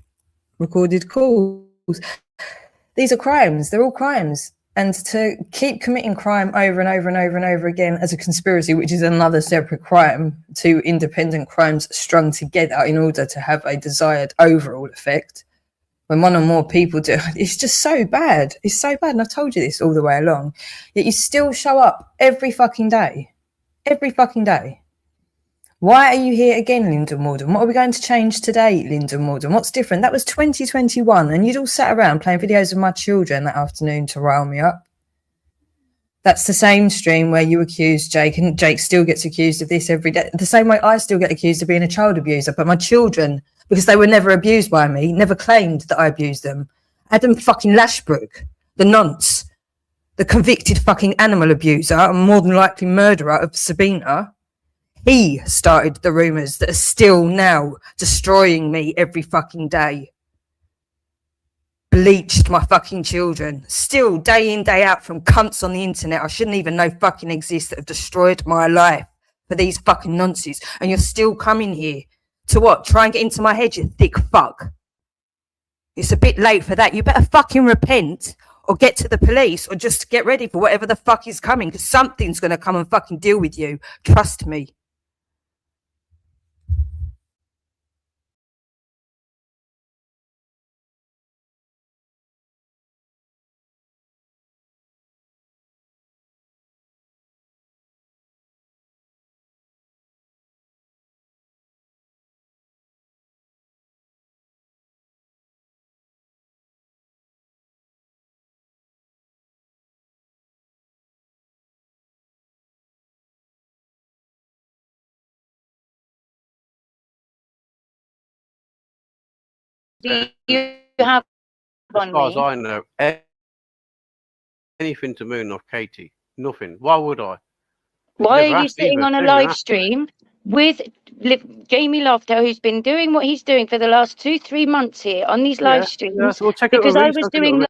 recorded calls. These are crimes. They're all crimes. And to keep committing crime over and over and over and over again as a conspiracy, which is another separate crime, two independent crimes strung together in order to have a desired overall effect, when one or more people do, it's just so bad. It's so bad. And I've told you this all the way along. Yet you still show up every fucking day. Every fucking day. Why are you here again, Linda Morden? What are we going to change today, Linda Morden? What's different? That was 2021, and you'd all sat around playing videos of my children that afternoon to rile me up. That's the same stream where you accused Jake, and Jake still gets accused of this every day. The same way I still get accused of being a child abuser, but my children, because they were never abused by me, never claimed that I abused them. Adam fucking Lashbrook, the nonce, the convicted fucking animal abuser and more than likely murderer of Sabina, he started the rumours that are still now destroying me every fucking day. Bleached my fucking children. Still, day in, day out, from cunts on the internet I shouldn't even know fucking exist that have destroyed my life for these fucking nonsense. And you're still coming here to what? Try and get into my head, you thick fuck. It's a bit late for that. You better fucking repent or get to the police or just get ready for whatever the fuck is coming, because something's going to come and fucking deal with you. Trust me. Do you have As far as I know, anything to Moon or Katie, nothing. Why would I? Why are you sitting on a live stream with Jamie Lofter, who's been doing what he's doing for the last 2-3 months here on these live streams? Yeah, so we'll take it because I was doing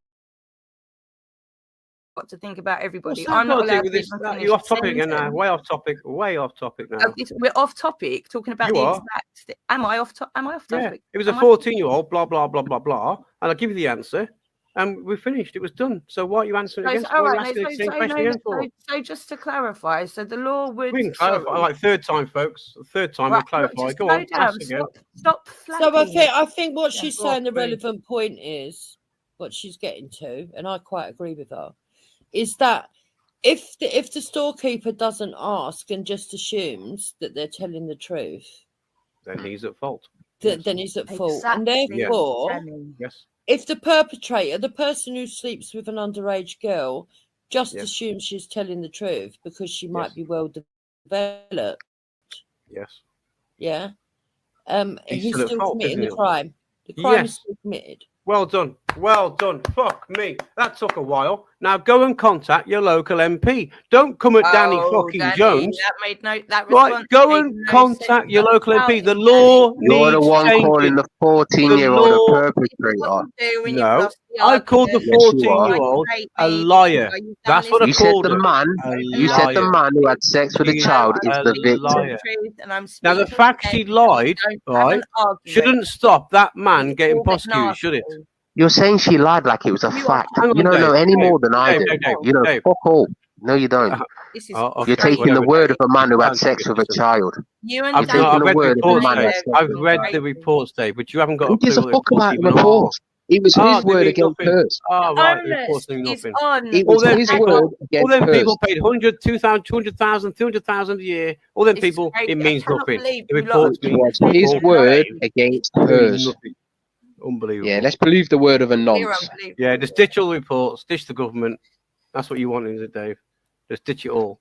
What to think about everybody. What's I'm not got to do allowed with to this? even finish You're off a topic again now. sentence. Way off topic. Way off topic now. We're off topic, talking about You the are. exact. Am I off topic? It was a Am I- 14-year-old, blah, blah, blah, blah, blah. And I'll give you the answer. And we finished. It was done. So why are you answering against all what right, asking the same question again for? so just to clarify, so the law would. We can clarify. Like third time, folks. Third time, we'll clarify. Go on. Ask again. Stop So I think what Yeah, she's go on, saying, the please. relevant point is what she's getting to, and I quite agree with her, is that if the storekeeper doesn't ask and just assumes that they're telling the truth, Then he's at fault. then he's at fault, and Exactly. therefore, Yes. if the perpetrator, the person who sleeps with an underage girl, just Yes. assumes she's telling the truth because she might Yes. be well developed, Yes. yeah, he's still at still fault, committing isn't the he? crime. The crime is Yes. still committed. Well done. Well done. Fuck me. That took a while. Now go and contact your local MP. Don't come at Danny fucking Danny, Jones. That made no. That Right, response go made and no contact sense. your local How MP. The is law You're the needs one changing. calling the 14-year-old The law- a perpetrator. When you've No, lost the I called the argument. Yes, you are. 14-year-old Why you a hate me? liar. Why you've That's done what I You this? said called the her. man. A You said the liar. man who had sex with a She is child is a the victim. liar. And I'm Now, the speaking fact to she them, lied, don't have right, an argument. shouldn't stop that man It's getting all a bit prosecuted, should it? nasty. You're saying she lied like it was a You are fact. Hang You on, don't know Dave. any Dave, more than I Dave, do. Dave, Dave, You know, Dave. fuck all. No, you don't. This is Oh, You're okay, taking the whatever, word Dave. of a man who had I'll sex give it with a to him. child. You and I've, You're no, taking I've the read the word of a reports, man who Dave. had sex I've with a read child. the reports, Dave, but you haven't got Who a clue gives a what the fuck reports about the even are. reports? It was Ah, his they word mean against nothing. hers. Ah, The right, the reports onus mean is nothing. on. It All was them his people, word all against them hers. people paid 100, 2,000, 200,000, 200,000 a year. All them This is people, crazy. it I means cannot nothing. believe The you lot reports It mean was keep his saying word nothing. against Mean hers. nothing. Unbelievable. Yeah, let's believe the word of a We're nonce. unbelievable. Yeah, just ditch all the reports, ditch the government. That's what you want, is it, Dave? Just ditch it all.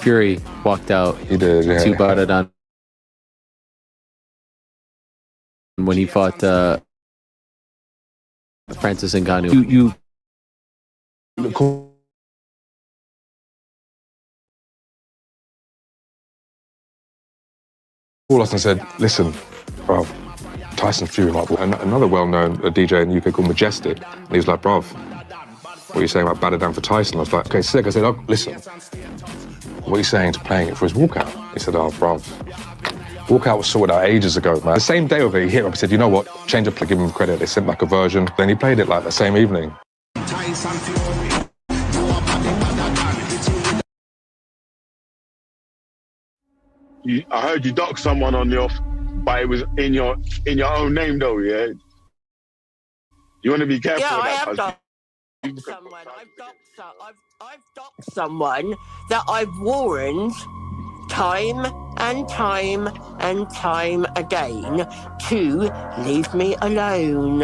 Fury walked out He did, yeah. to Baradan when he fought Francis Ngannou. You called us and said, listen, bruv, Tyson Fury might be. Another well-known DJ in the UK called Majestic, and he was like, bruv, what are you saying about Baradan for Tyson? I was like, okay, sick. I said, oh, listen, what are you saying to playing it for his walkout? He said, oh, bruv, walkout was sorted out ages ago, man. The same day of it, he hit me up, he said, you know what, change up, give him credit. They sent back a version. Then he played it like the same evening. I heard you dock someone on your, but it was in your own name though, yeah. You want to be careful. Yeah, with I that, have docked someone. I've docked someone that I've warned time and time and time again to leave me alone.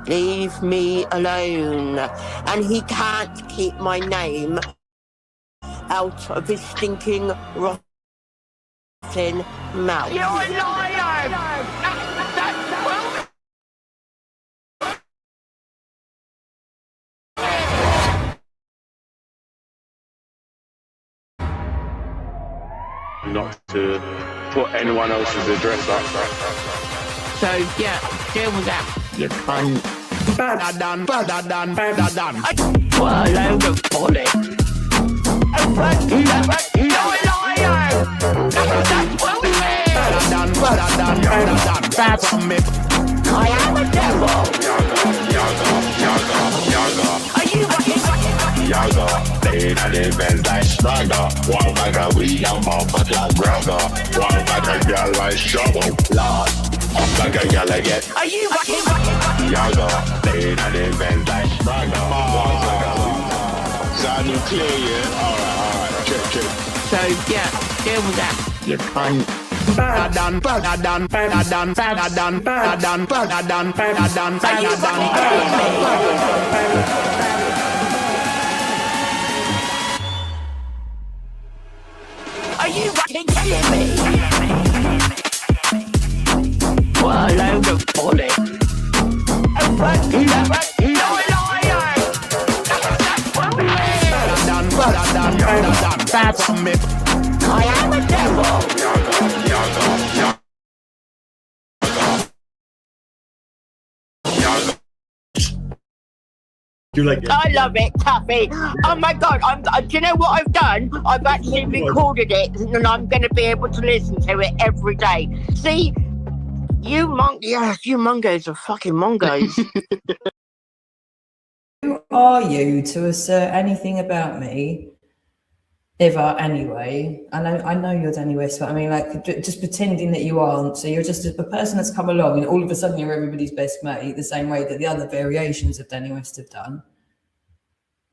Leave me alone. And he can't keep my name out of his stinking rotten mouth. You're a liar! Not to put anyone else's address up. So yeah, deal with that, you cunt. Better done. What a load of bullets. You're a liar! That's what we mean! That's me. I am a devil! Are you Yaga, they not even like Struggle. One like a we a motherfucker brother. One like a girl like Shovel. Lord, I'm like a girl again. Are you Yaga, they not even like Struggle. One like a sound you clear, yeah? Alright, check. So yeah, deal with that, you cunt. Are you fucking kidding me? What a load of bullets. You're a liar! That's what we mean! That's me. I am a devil! I love it, Tuffy. Oh my god, do you know what I've done? I've actually recorded it and I'm going to be able to listen to it every day. See, you mongos are fucking mongos. Who are you to assert anything about me ever anyway? I know you're Danny West, but I mean, like, just pretending that you aren't. So you're just a person that's come along and all of a sudden you're everybody's best mate, the same way that the other variations of Danny West have done.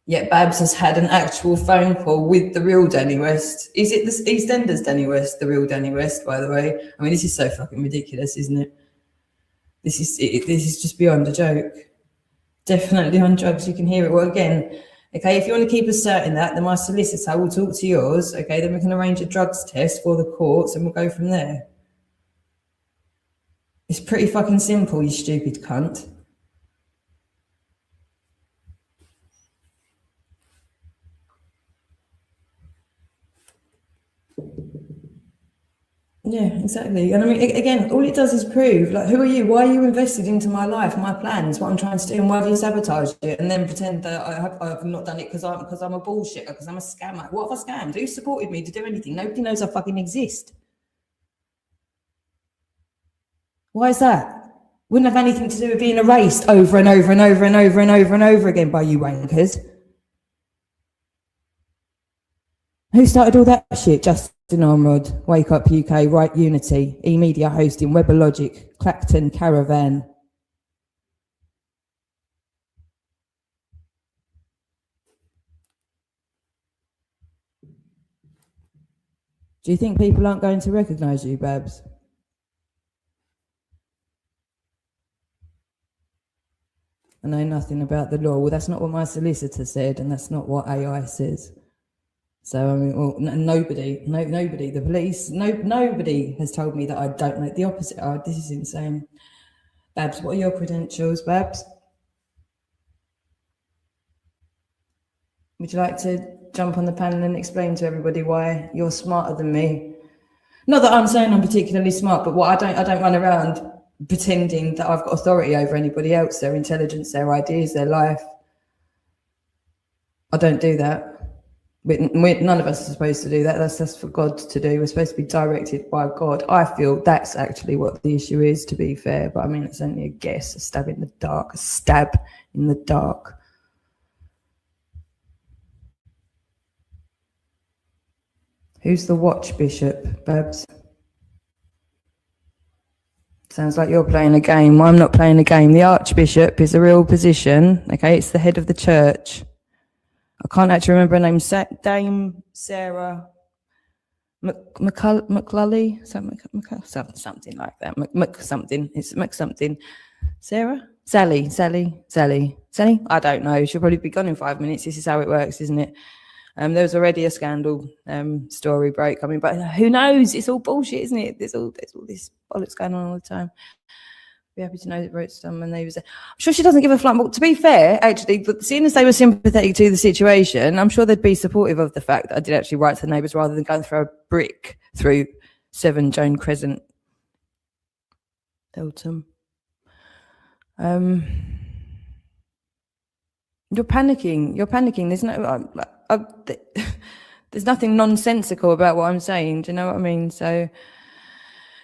Yet Babs has had an actual phone call with the real Danny West. Is it the EastEnders Danny West, the real Danny West, by the way? I mean, this is so fucking ridiculous, isn't it? This is just beyond a joke. Definitely on drugs, you can hear it. Well, again, okay, if you want to keep asserting that, then my solicitor will talk to yours, okay? Then we can arrange a drugs test for the courts and we'll go from there. It's pretty fucking simple, you stupid cunt. Yeah, exactly. And I mean, again, all it does is prove, like, who are you? Why are you invested into my life, my plans, what I'm trying to do, and why have you sabotaged it? And then pretend that I've not done it because I'm a bullshitter, because I'm a scammer. What have I scammed? Who supported me to do anything? Nobody knows I fucking exist. Why is that? Wouldn't have anything to do with being erased over and over and over and over and over and over again by you wankers. Who started all that shit? Justin Armrod, Wake Up UK, Right Unity, eMedia Hosting, WebberLogic, Clacton, Caravan. Do you think people aren't going to recognise you, Babs? I know nothing about the law. Well, that's not what my solicitor said, and that's not what AI says. So, I mean, well, nobody, the police, nobody has told me that I don't know. The opposite. Oh, this is insane. Babs, what are your credentials, Babs? Would you like to jump on the panel and explain to everybody why you're smarter than me? Not that I'm saying I'm particularly smart, but what I don't run around pretending that I've got authority over anybody else, their intelligence, their ideas, their life. I don't do that. None of us are supposed to do that. That's for God to do. We're supposed to be directed by God. I feel that's actually what the issue is, to be fair. But I mean, it's only a guess, a stab in the dark, a stab in the dark. Who's the watch bishop, Babs? Sounds like you're playing a game. Well, I'm not playing a game. The archbishop is a real position. Okay, it's the head of the church. I can't actually remember her name. Dame Sarah McClully, something like that. Something. It's something. Sarah? Sally. I don't know. She'll probably be gone in 5 minutes. This is how it works, isn't it? There was already a scandal story break. I mean, but who knows? It's all bullshit, isn't it? There's all this bollocks going on all the time. Be happy to know that wrote someone they was there. I'm sure she doesn't give a flying. But to be fair, actually, but seeing as they were sympathetic to the situation, I'm sure they'd be supportive of the fact that I did actually write to the neighbours rather than going throw a brick through 7 Joan Crescent, Eltham. You're panicking. There's no. There's nothing nonsensical about what I'm saying. Do you know what I mean? So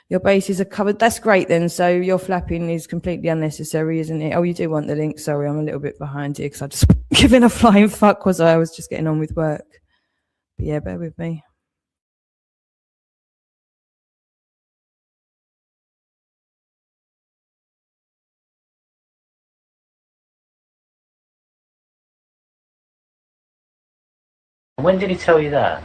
your bases are covered. That's great then. So your flapping is completely unnecessary, isn't it? Oh, you do want the link. Sorry, I'm a little bit behind here because I just giving a flying fuck was I was just getting on with work. But yeah, bear with me. When did he tell you that?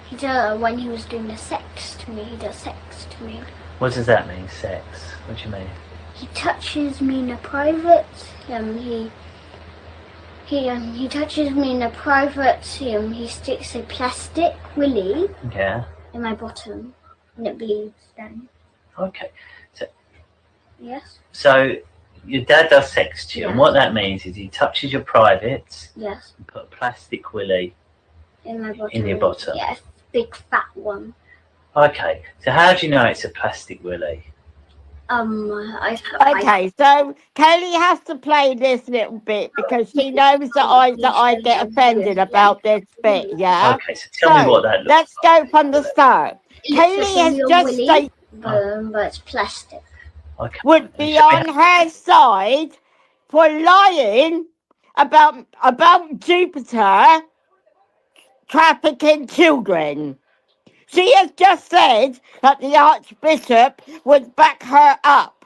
He does when he was doing the sex to me. He does sex to me. What does that mean, sex? What do you mean? He touches me in the private. He touches me in the private. He sticks a plastic willy in my bottom, and it bleeds down. Okay. So, yes. So your dad does sex to you, and what that means is he touches your privates. Yes. And put a plastic willy in my bottom. In your bottom. Yes, big fat one. Okay. So how do you know it's a plastic willy? Okay, so Kelly has to play this little bit because she knows that I get offended about this bit, yeah? Okay, so tell me what that looks Let's go from the start. Kelly has just stated but it's plastic. Okay. Would be on her side for lying about Jupiter trafficking children. She has just said that the Archbishop would back her up,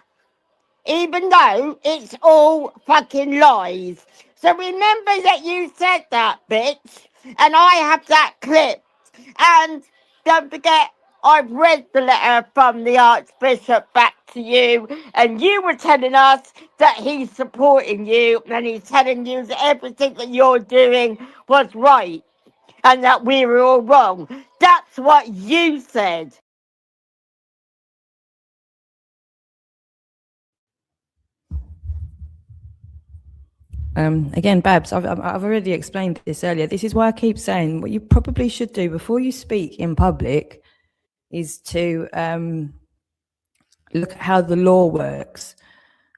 even though it's all fucking lies. So remember that you said that, bitch, and I have that clip. And don't forget, I've read the letter from the Archbishop back to you, and you were telling us that he's supporting you, and he's telling you that everything that you're doing was right, and that we were all wrong. That's what you said. Again, Babs, I've already explained this earlier. This is why I keep saying what you probably should do before you speak in public is to look at how the law works.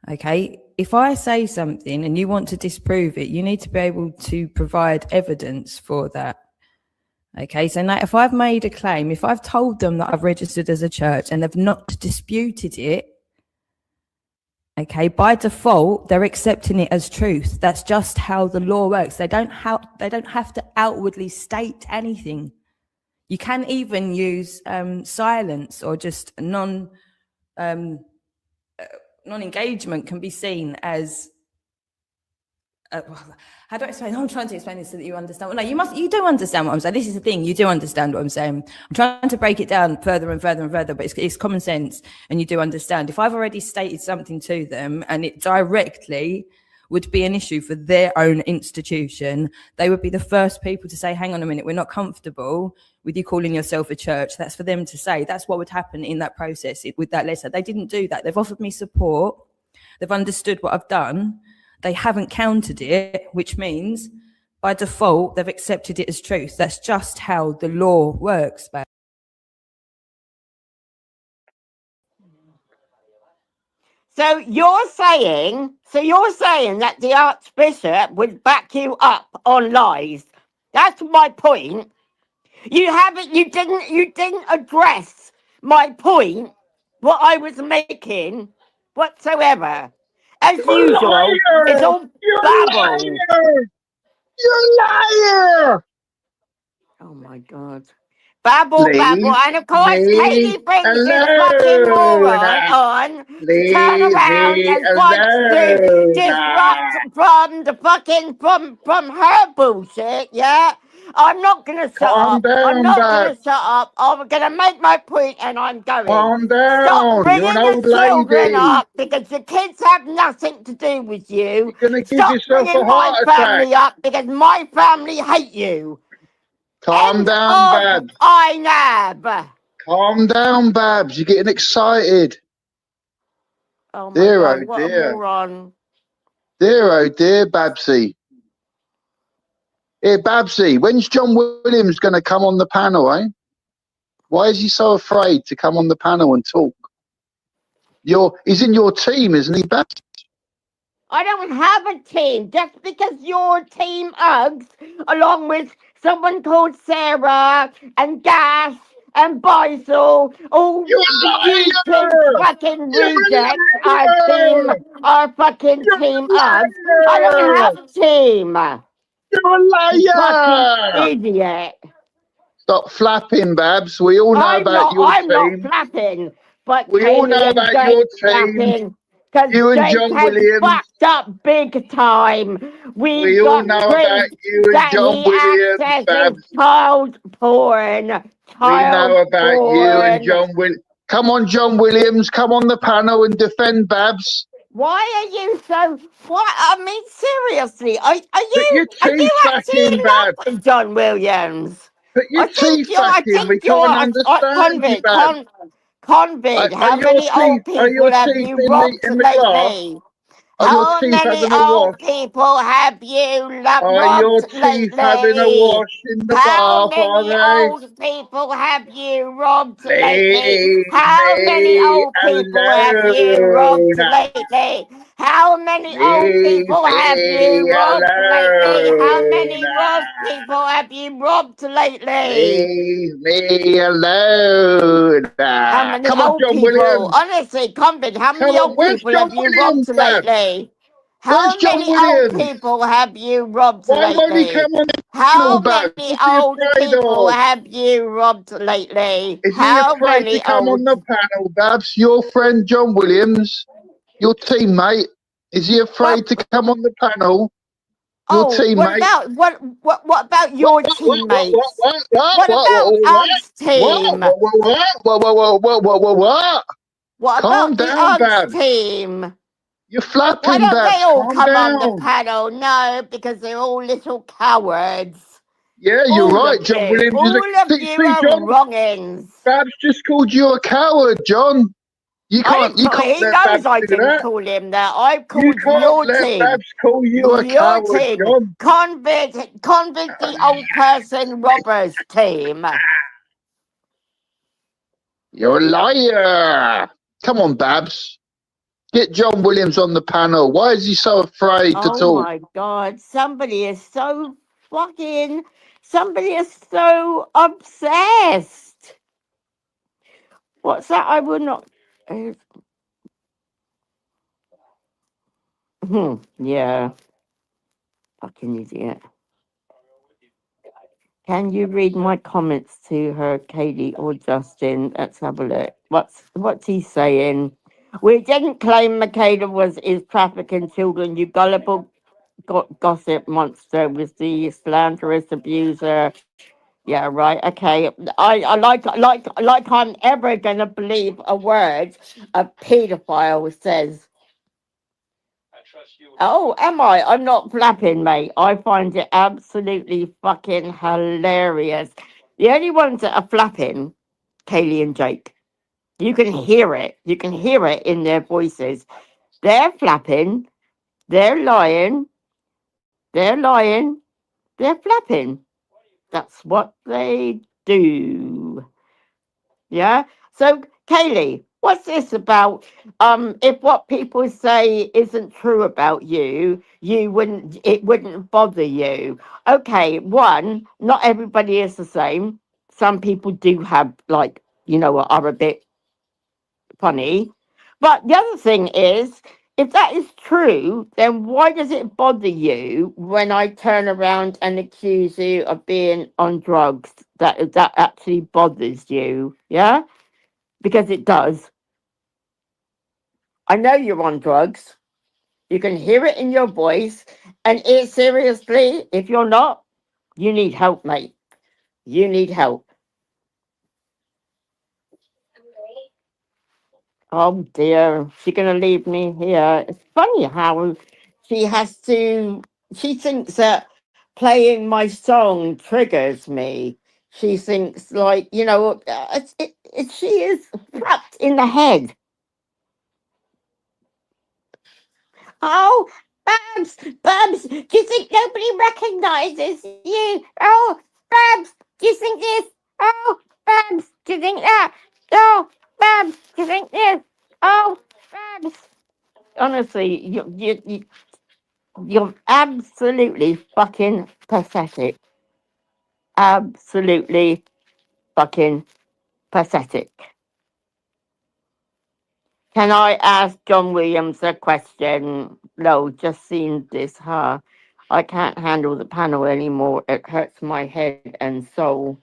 Okay, if I say something and you want to disprove it, you need to be able to provide evidence for that. Okay, so now if I've made a claim, if I've told them that I've registered as a church and they've not disputed it, okay, by default, they're accepting it as truth. That's just how the law works. They don't have to outwardly state anything. You can even use silence or just non-engagement can be seen as how do I explain? I'm trying to explain this so that you understand. Well, no, you do understand what I'm saying. This is the thing, you do understand what I'm saying. I'm trying to break it down further and further and further, but it's common sense and you do understand. If I've already stated something to them and it directly would be an issue for their own institution, they would be the first people to say, hang on a minute, we're not comfortable with you calling yourself a church. That's for them to say. That's what would happen in that process with that letter. They didn't do that. They've offered me support. They've understood what I've done. They haven't countered it, which means by default, they've accepted it as truth. That's just how the law works, babe. So you're saying that the Archbishop would back you up on lies. That's my point. You didn't address my point, what I was making whatsoever. As usual, it's all babble. You're liar! Oh my God. Babble, and of course Katie brings this fucking moron on to turn around and wants to disrupt from the fucking from her bullshit, yeah? I'm not gonna shut up. I'm not gonna shut up. I'm gonna make my point and I'm going. Calm down. Stop bringing You're an old the children lady. up because the kids have nothing to do with you. You're gonna give Stop yourself bringing a my heart family attack. up because my family hate you. Calm down, Babs. INAB. Calm down, Babs. You're getting excited. Oh my Dear, God, oh what a dear. moron. Dear, oh dear, Babsy. Here, Babsy, when's John Williams going to come on the panel, eh? Why is he so afraid to come on the panel and talk? He's in your team, isn't he, Babs? I don't have a team. Just because your team Uggs, along with someone called Sarah and Gas and Beisel, all the YouTube fucking rejects our fucking team Uggs. I don't have a team. You're a liar! Fucking idiot. Stop flapping, Babs. We all know I'm not flapping, but We all know Kaylee and about Jake your team. flapping. Because You and Jake John has Williams. fucked up big time. We all got know proof about you and that John he Williams, accesses Babs. child porn. We know about you and porn. John Williams. Come on, John Williams. Come on the panel and defend Babs. Why are you so? What? I mean, seriously, are you back actually in, in love with John Williams? Put your teeth back in. We can't understand you, Babs. Convict, how Are your many old teeth- are people your have teeth you in robbed the glass? lately? Are your How teeth many having a old wash? people have you Are your robbed teeth having a lately? wash in the How bath, are many they? old people have you robbed Me, lately? How many old people have you robbed lately? How many old people have you robbed lately? How many robbed people have you robbed lately? Leave me alone. How many Come on, old John people? Williams. Honestly, convict, how many Come on, old where's people John have you Williams, robbed Babs? lately? Where's How John many old Williams? people have you robbed Why won't he lately? come on the How panel, Babs? many What's he old afraid people of? have you robbed lately? Is he How afraid to many come old? on the panel, Babs? Your friend John Williams, your teammate, is he afraid to come on the panel? Your teammate. What about your teammates? What about Uggs' team? What? What Calm about the down, Uggs Babs. team? You're flapping, Why don't Babs. they all Calm come down. on the panel? No, because they're all little cowards. Yeah, you're All right. of John you. Williams is All of you are John. wrongins. Babs just called you a coward, John. You can't He let knows Babs I do didn't that. call him that. I You called can't your let team. Babs call you a Your coward, team. John. Convict the old person robbers team. You're a liar. Come on, Babs. Get John Williams on the panel. Why is he so afraid to Oh talk? my God. Somebody is so obsessed. What's that? I will not. Yeah. Fucking idiot. Can you read my comments to her, Katie or Justin? Let's have a look. What's he saying? We didn't claim Michaela is trafficking children. You gullible gossip monster was the slanderous abuser. Yeah, right. Okay. I like I'm ever gonna believe a word a paedophile says. Oh, am I? I'm not flapping, mate. I find it absolutely fucking hilarious. The only ones that are flapping, Kaylee and Jake. You can hear it. You can hear it in their voices. They're flapping. They're lying. They're lying. They're flapping. That's what they do. Yeah. So, Kaylee, what's this about? If what people say isn't true about you, it wouldn't bother you. Okay, one, not everybody is the same. Some people do have, like, are a bit funny. But the other thing is, if that is true, then why does it bother you when I turn around and accuse you of being on drugs? That actually bothers you, yeah? Because it does. I know you're on drugs. You can hear it in your voice. And seriously, if you're not, you need help, mate. You need help. Oh dear, she's gonna leave me here. It's funny how she thinks that playing my song triggers me. She thinks like, she is trapped in the head. Oh, Babs, do you think nobody recognizes you? Oh, Babs, do you think this? Oh, Babs, do you think that? Oh, Babs, do you think this? Oh, Babs. Honestly, you're absolutely fucking pathetic. Absolutely fucking pathetic. Can I ask John Williams a question? No, just seen this, huh? I can't handle the panel anymore. It hurts my head and soul.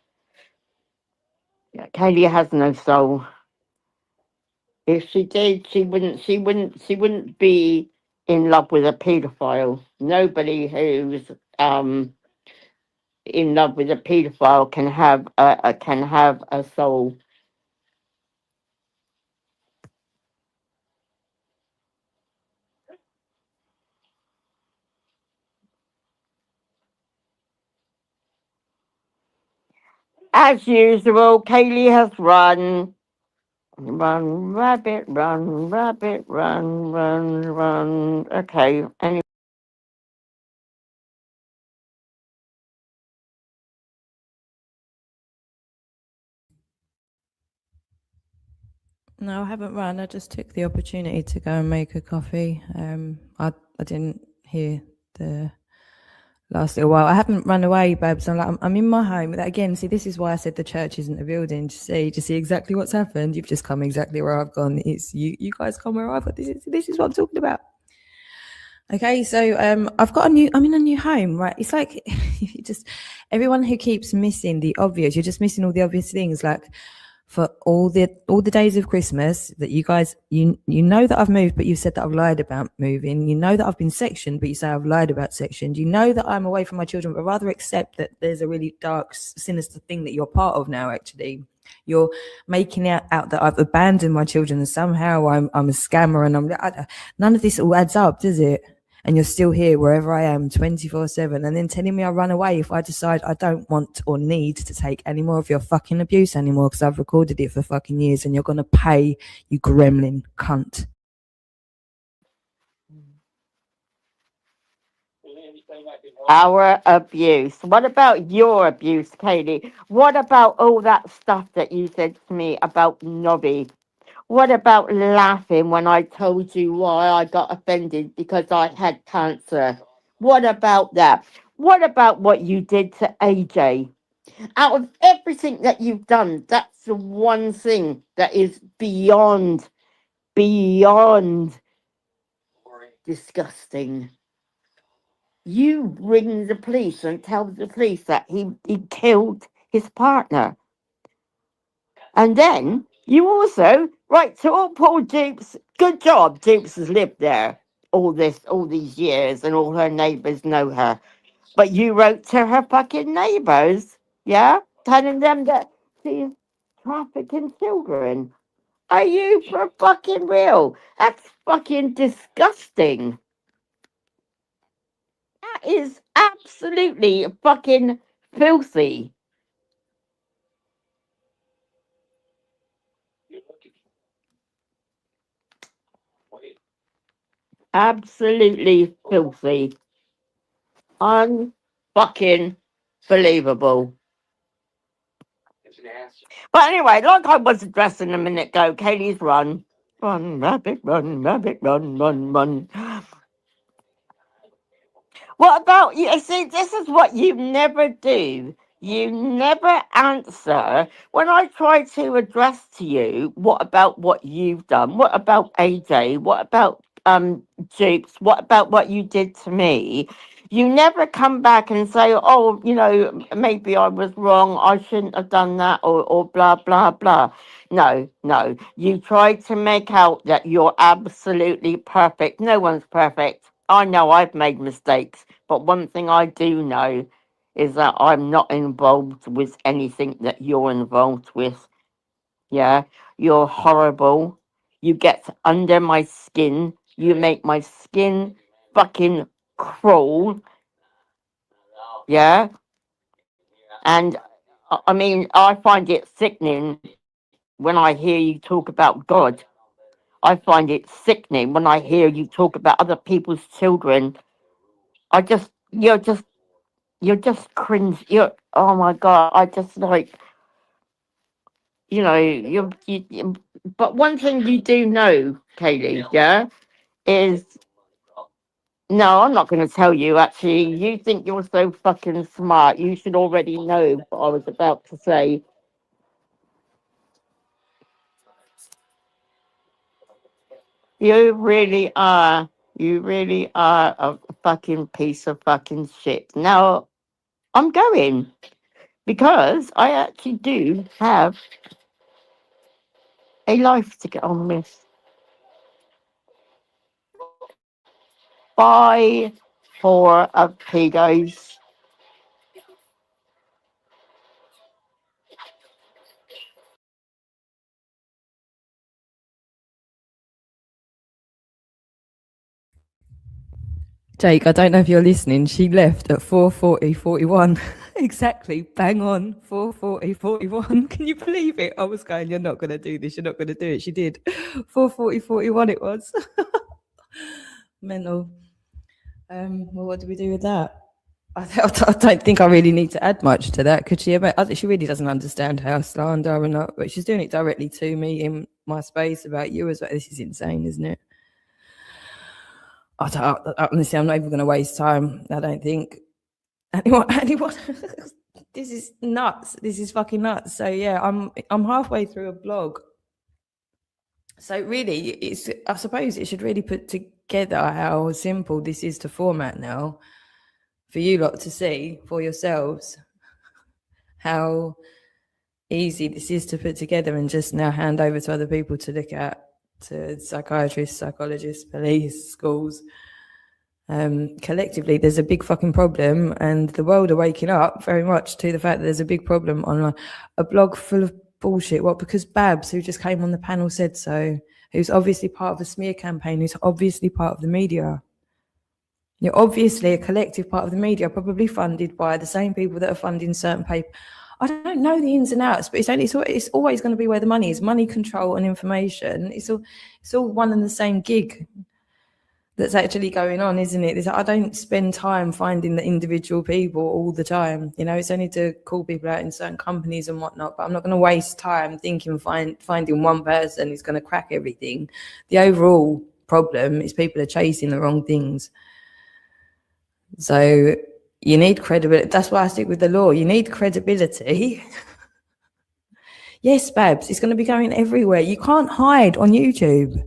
Yeah, Kaylee has no soul. If she did, she wouldn't be in love with a paedophile. Nobody who's in love with a paedophile can have a soul. As usual, Kaylee has run. Run, rabbit, run, rabbit, run, run, run. Okay, anyway. No, I haven't run. I just took the opportunity to go and make a coffee. I didn't hear the last little while. I haven't run away, Babs. I'm in my home. Again, see, this is why I said the church isn't a building. To see exactly what's happened. You've just come exactly where I've gone. It's you guys come where I've got. This is what I'm talking about. Okay, so I'm in a new home, right? It's like everyone who keeps missing the obvious. You're just missing all the obvious things, like for all the days of Christmas that you guys you know that I've moved, but you said that I've lied about moving. You know that I've been sectioned, but you say I've lied about sectioned. You know that I'm away from my children, but rather accept that there's a really dark, sinister thing that you're part of now. Actually, you're making out that I've abandoned my children and somehow I'm a scammer, and none of this all adds up, does it? And you're still here wherever I am 24/7 and then telling me I run away if I decide I don't want or need to take any more of your fucking abuse anymore because I've recorded it for fucking years and you're going to pay, you gremlin cunt. Our abuse. What about your abuse, Kaylee? What about all that stuff that you said to me about Nobby? What about laughing when I told you why I got offended because I had cancer? What about that? What about what you did to AJ? Out of everything that you've done, that's the one thing that is beyond disgusting. You ring the police and tell the police that he killed his partner. And then you also write to all poor Dupes. Good job, Dupes has lived there all these years, and all her neighbours know her. But you wrote to her fucking neighbours, yeah, telling them that she's trafficking children. Are you for fucking real? That's fucking disgusting. That is absolutely fucking filthy. Absolutely filthy. Unfucking believable. But anyway, like I was addressing a minute ago, Katie's run. Run, rabbit, run, rabbit, run, run, run. What about you? See, this is what you never do. You never answer when I try to address to you. What about what you've done? What about AJ? What about Jukes? What about what you did to me? You never come back and say, "Oh, you know, maybe I was wrong. I shouldn't have done that," or blah blah blah. No, no. You try to make out that you're absolutely perfect. No one's perfect. I know I've made mistakes, but one thing I do know is that I'm not involved with anything that you're involved with. Yeah, you're horrible. You get under my skin. You make my skin fucking crawl. Yeah, and I mean, I find it sickening when I hear you talk about God. I find it sickening when I hear you talk about other people's children. You're just cringe. Oh my God, I just like, but one thing you do know, Kaylee, yeah, is, no, I'm not going to tell you, actually. You think you're so fucking smart. You should already know what I was about to say. You really are a fucking piece of fucking shit. Now, I'm going because I actually do have a life to get on with. Bye, whore of pigos. Jake, I don't know if you're listening. She left at 4:40:41. Exactly, bang on, 4:40:41. Can you believe it? I was going, you're not going to do this, you're not going to do it. She did. 4:40:41 it was. Mental. Well, what do we do with that? I don't think I really need to add much to that. Could she? She really doesn't understand how slander or not, but she's doing it directly to me in my space about you as well. This is insane, isn't it? Honestly, I'm not even going to waste time. I don't think anyone. This is nuts. This is fucking nuts. So yeah, I'm halfway through a blog. So really, I suppose it should really put together how simple this is to format now, for you lot to see for yourselves how easy this is to put together and just now hand over to other people to look at. To psychiatrists, psychologists, police, schools. Collectively, there's a big fucking problem, and the world are waking up very much to the fact that there's a big problem online. A blog full of bullshit. What? Because Babs, who just came on the panel, said so, who's obviously part of a smear campaign, who's obviously part of the media. You're obviously a collective part of the media, probably funded by the same people that are funding certain papers. I don't know the ins and outs, but it's always going to be where the money is. Money, control, and information. It's all one and the same gig that's actually going on, isn't it? I don't spend time finding the individual people all the time. It's only to call people out in certain companies and whatnot, but I'm not going to waste time thinking finding one person who's going to crack everything. The overall problem is people are chasing the wrong things. So you need credibility. That's why I stick with the law. You need credibility. Yes, Babs, it's going to be going everywhere. You can't hide on YouTube.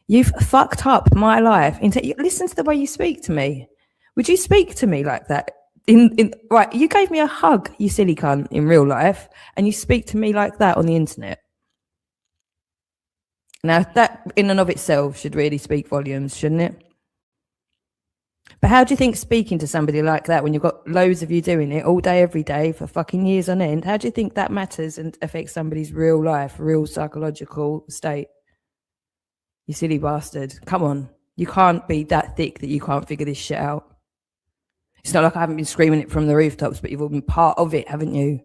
You've fucked up my life. Listen to the way you speak to me. Would you speak to me like that? Right, you gave me a hug, you silly cunt, in real life, and you speak to me like that on the internet. Now, that in and of itself should really speak volumes, shouldn't it? But how do you think speaking to somebody like that, when you've got loads of you doing it all day, every day, for fucking years on end, how do you think that matters and affects somebody's real life, real psychological state? You silly bastard. Come on. You can't be that thick that you can't figure this shit out. It's not like I haven't been screaming it from the rooftops, but you've all been part of it, haven't you?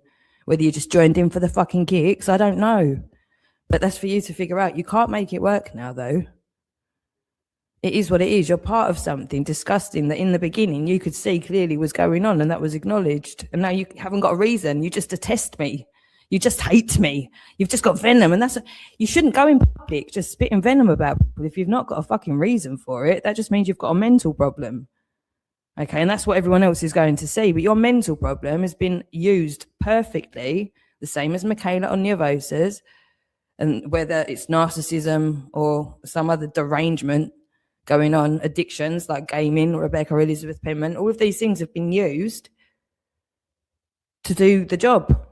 Whether you just joined in for the fucking kicks, I don't know. But that's for you to figure out. You can't make it work now, though. It is what it is. You're part of something disgusting that in the beginning you could see clearly was going on and that was acknowledged. And now you haven't got a reason. You just detest me. You just hate me. You've just got venom. And you shouldn't go in public just spitting venom about people if you've not got a fucking reason for it. That just means you've got a mental problem. Okay, and that's what everyone else is going to see. But your mental problem has been used perfectly, the same as Michaela Onyevosa's, and whether it's narcissism or some other derangement going on, addictions like gaming, Rebecca Elizabeth Penman, all of these things have been used to do the job.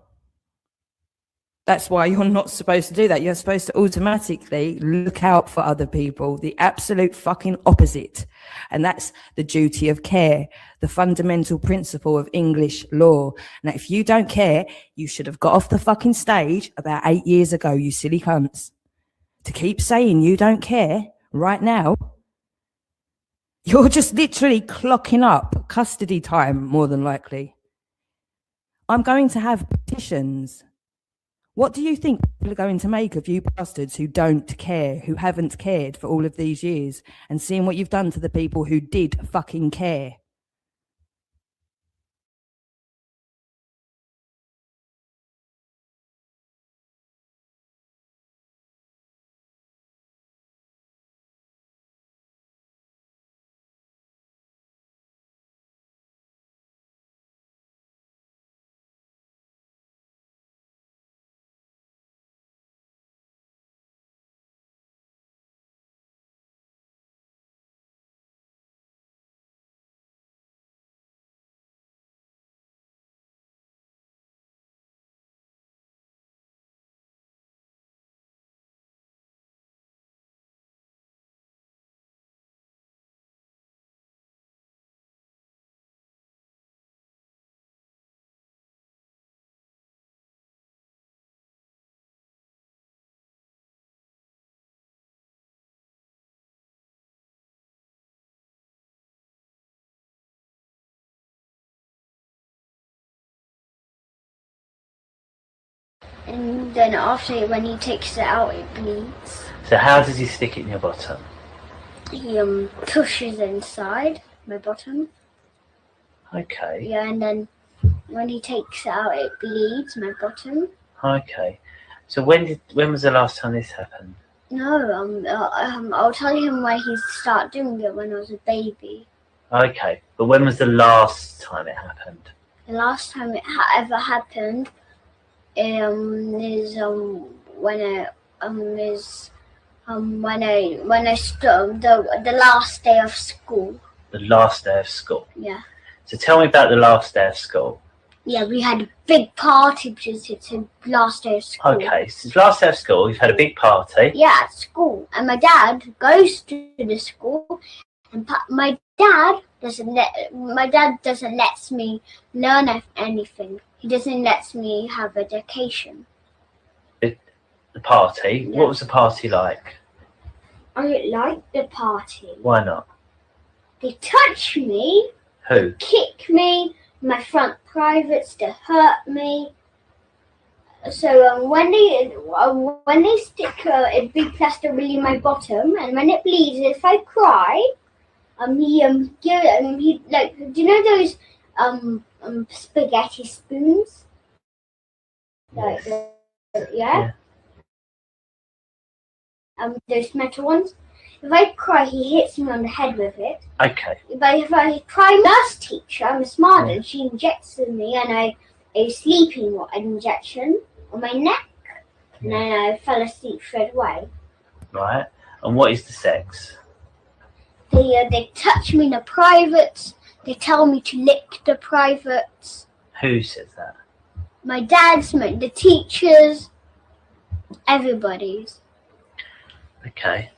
That's why you're not supposed to do that. You're supposed to automatically look out for other people, the absolute fucking opposite. And that's the duty of care, the fundamental principle of English law. Now, if you don't care, you should have got off the fucking stage about 8 years ago, you silly cunts. To keep saying you don't care right now, you're just literally clocking up custody time, more than likely. I'm going to have petitions. What do you think people are going to make of you bastards who don't care, who haven't cared for all of these years, and seeing what you've done to the people who did fucking care? And then after, when he takes it out, it bleeds. So how does he stick it in your bottom? He pushes inside my bottom. Okay. Yeah, and then when he takes it out, it bleeds my bottom. Okay. So when was the last time this happened? No, I'll tell him why he started doing it when I was a baby. Okay. But when was the last time it happened? The last time it ever happened is when I stood the last day of school. The last day of school. Yeah. So tell me about the last day of school. Yeah, we had a big party because it's the last day of school. Okay, so it's last day of school. You've had a big party. Yeah, at school, and my dad goes to the school, and my dad doesn't let me learn anything. He doesn't let me have education. The party. Yeah. What was the party like? I don't like the party. Why not? They touch me. Who? They kick me. My front privates to hurt me. So when they stick a big plaster really in my bottom, and when it bleeds, if I cry, he like, do you know those spaghetti spoons? Like yeah. Those metal ones. If I cry, he hits me on the head with it. Okay. But if I cry, nurse teacher, I'm a smart one, she injects me, and a sleeping injection on my neck, and then I fell asleep straight away. Right. And what is the sex? They touch me in the privates. They tell me to lick the privates. Who says that? My dad's, the teachers, everybody's. Okay.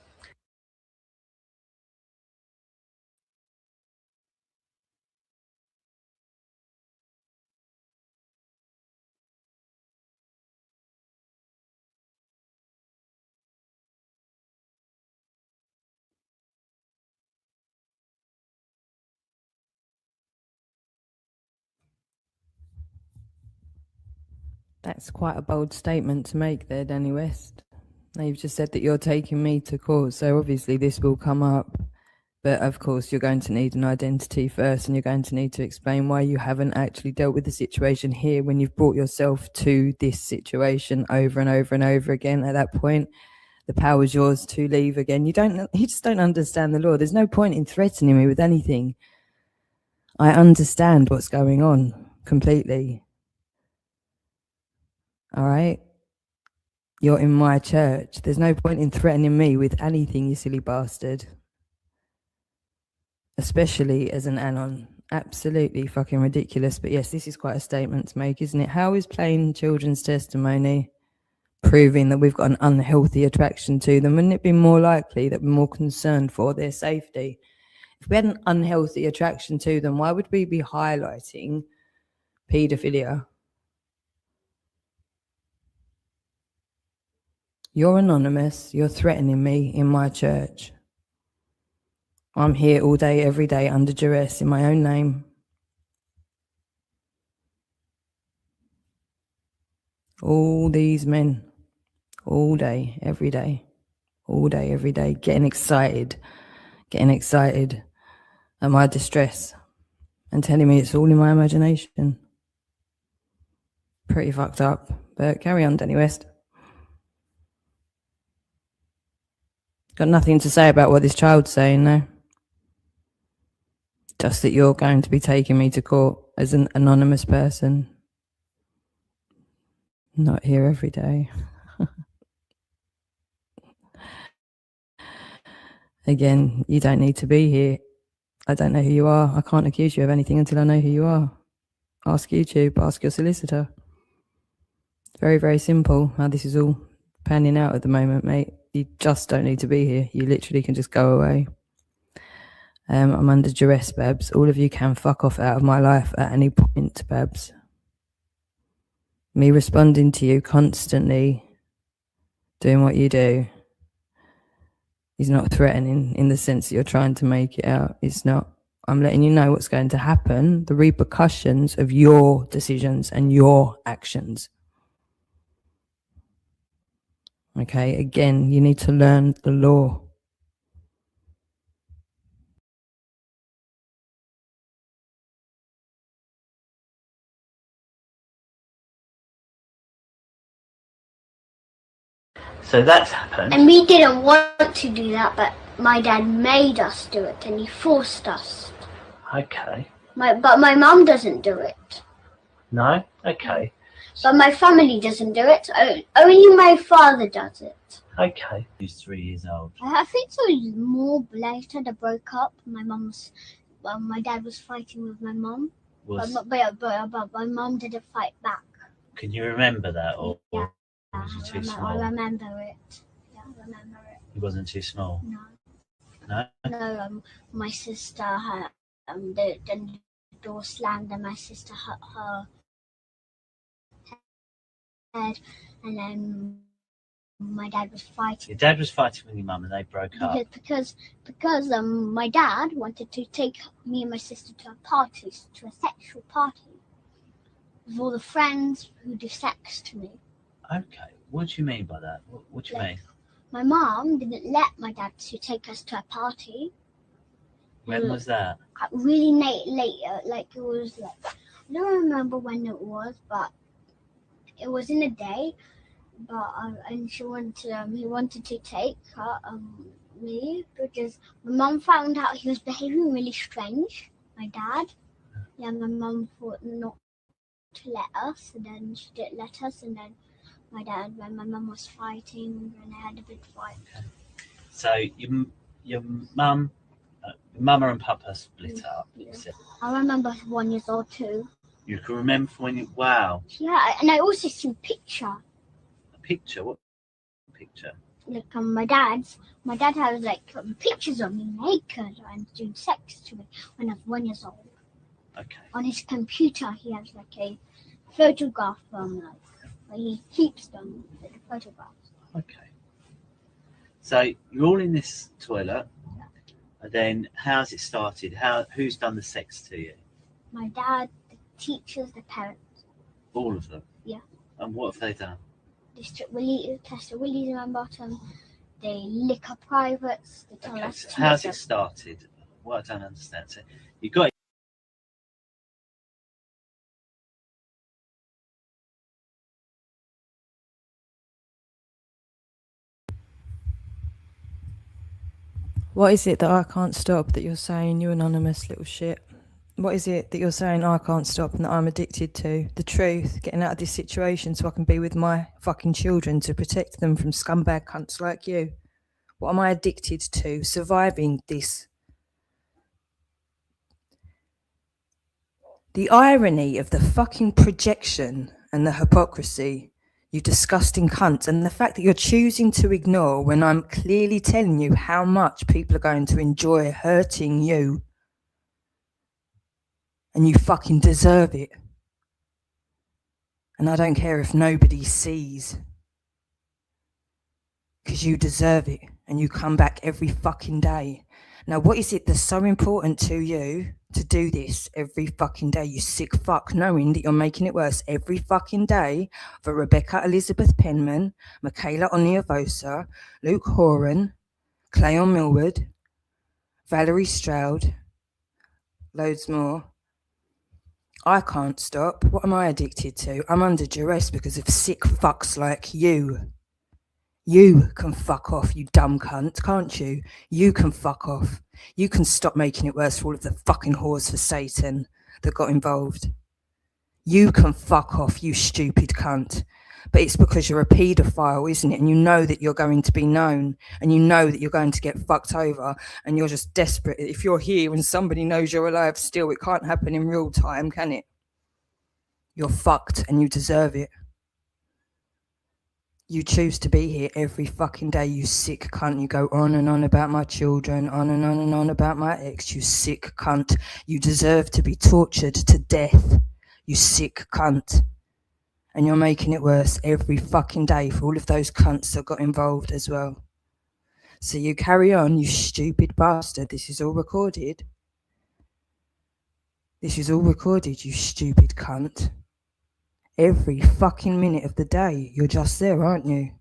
That's quite a bold statement to make there, Danny West. Now, you've just said that you're taking me to court, so obviously this will come up. But of course, you're going to need an identity first, and you're going to need to explain why you haven't actually dealt with the situation here when you've brought yourself to this situation over and over and over again. At that point, the power's yours to leave again. You just don't understand the law. There's no point in threatening me with anything. I understand what's going on completely. All right? You're in my church. There's no point in threatening me with anything, you silly bastard. Especially as an anon. Absolutely fucking ridiculous. But yes, this is quite a statement to make, isn't it? How is plain children's testimony proving that we've got an unhealthy attraction to them? Wouldn't it be more likely that we're more concerned for their safety? If we had an unhealthy attraction to them, why would we be highlighting paedophilia? You're anonymous. You're threatening me in my church. I'm here all day, every day, under duress in my own name. All these men, all day, every day, getting excited at my distress and telling me it's all in my imagination. Pretty fucked up, but carry on, Danny West. Got nothing to say about what this child's saying now. Just that you're going to be taking me to court as an anonymous person. Not here every day. Again, you don't need to be here. I don't know who you are. I can't accuse you of anything until I know who you are. Ask YouTube, ask your solicitor. Very, very simple how this is all panning out at the moment, mate. You just don't need to be here. You literally can just go away. I'm under duress, Babs. All of you can fuck off out of my life at any point, Babs. Me responding to you constantly, doing what you do, is not threatening in the sense that you're trying to make it out. It's not. I'm letting you know what's going to happen, the repercussions of your decisions and your actions. Okay, again, you need to learn the law. So that's happened. And we didn't want to do that, but my dad made us do it, and he forced us. Okay. But my mum doesn't do it. No? Okay. But my family doesn't do it. Only my father does it. Okay. He's 3 years old. I think it was more later that broke up. My dad was fighting with my mum. But my mum didn't fight back. Can you remember that, or Yeah. was you too small? I remember it. Yeah, I remember it. He wasn't too small. No. No. No. My sister had the door slammed, and my sister hit her head, and then my dad was fighting. Your dad was fighting with your mum, and they broke up. Because my dad wanted to take me and my sister to a sexual party, with all the friends who do sex to me. Okay. What do you mean by that? What do you mean? My mom didn't let my dad to take us to a party. When was that? Really late, like it was like, I don't remember when it was, but it was in a day. But and he wanted to take me because my mom found out he was behaving really strange. My dad, yeah, my mom thought not to let us, and then she didn't let us, and then my dad, when my mum was fighting, and they had a big fight. Okay. So your mum and papa split up. Yeah. I remember 1 year old too. You can remember when you? Wow. Yeah, and I also see a picture. A picture? What picture? Like my dad has like pictures of me naked and doing sex to me when I was 1 year old. Okay. On his computer, he has like a photograph where he keeps them, the photographs. Okay. So you're all in this toilet, and then how's it started? Who's done the sex to you? My dad, the teachers, the parents. All of them? Yeah. And what have they done? They strip willies, test the willies in my bottom. They lick our privates. They tell Okay, us so to how's make it started? What I don't understand. So you got What is it that I can't stop that you're saying, you anonymous little shit? What is it that you're saying I can't stop and that I'm addicted to? The truth, getting out of this situation so I can be with my fucking children to protect them from scumbag cunts like you. What am I addicted to? Surviving this. The irony of the fucking projection and the hypocrisy, you disgusting cunt, and the fact that you're choosing to ignore when I'm clearly telling you how much people are going to enjoy hurting you. And you fucking deserve it. And I don't care if nobody sees. Because you deserve it. And you come back every fucking day. Now, what is it that's so important to you to do this every fucking day, you sick fuck, knowing that you're making it worse every fucking day for Rebecca Elizabeth Penman, Michaela Onyavosa, Luke Horan, Cleon Millward, Valerie Stroud, loads more. I can't stop. What am I addicted to? I'm under duress because of sick fucks like you. You can fuck off, you dumb cunt, can't you? You can fuck off. You can stop making it worse for all of the fucking whores for Satan that got involved. You can fuck off, you stupid cunt. But it's because you're a paedophile, isn't it? And you know that you're going to be known, and you know that you're going to get fucked over, and you're just desperate. If you're here and somebody knows you're alive still, it can't happen in real time, can it? You're fucked and you deserve it. You choose to be here every fucking day, you sick cunt. You go on and on about my children, on and on and on about my ex, you sick cunt. You deserve to be tortured to death, you sick cunt. And you're making it worse every fucking day for all of those cunts that got involved as well. So you carry on, you stupid bastard. This is all recorded. This is all recorded, you stupid cunt. Every fucking minute of the day, you're just there, aren't you?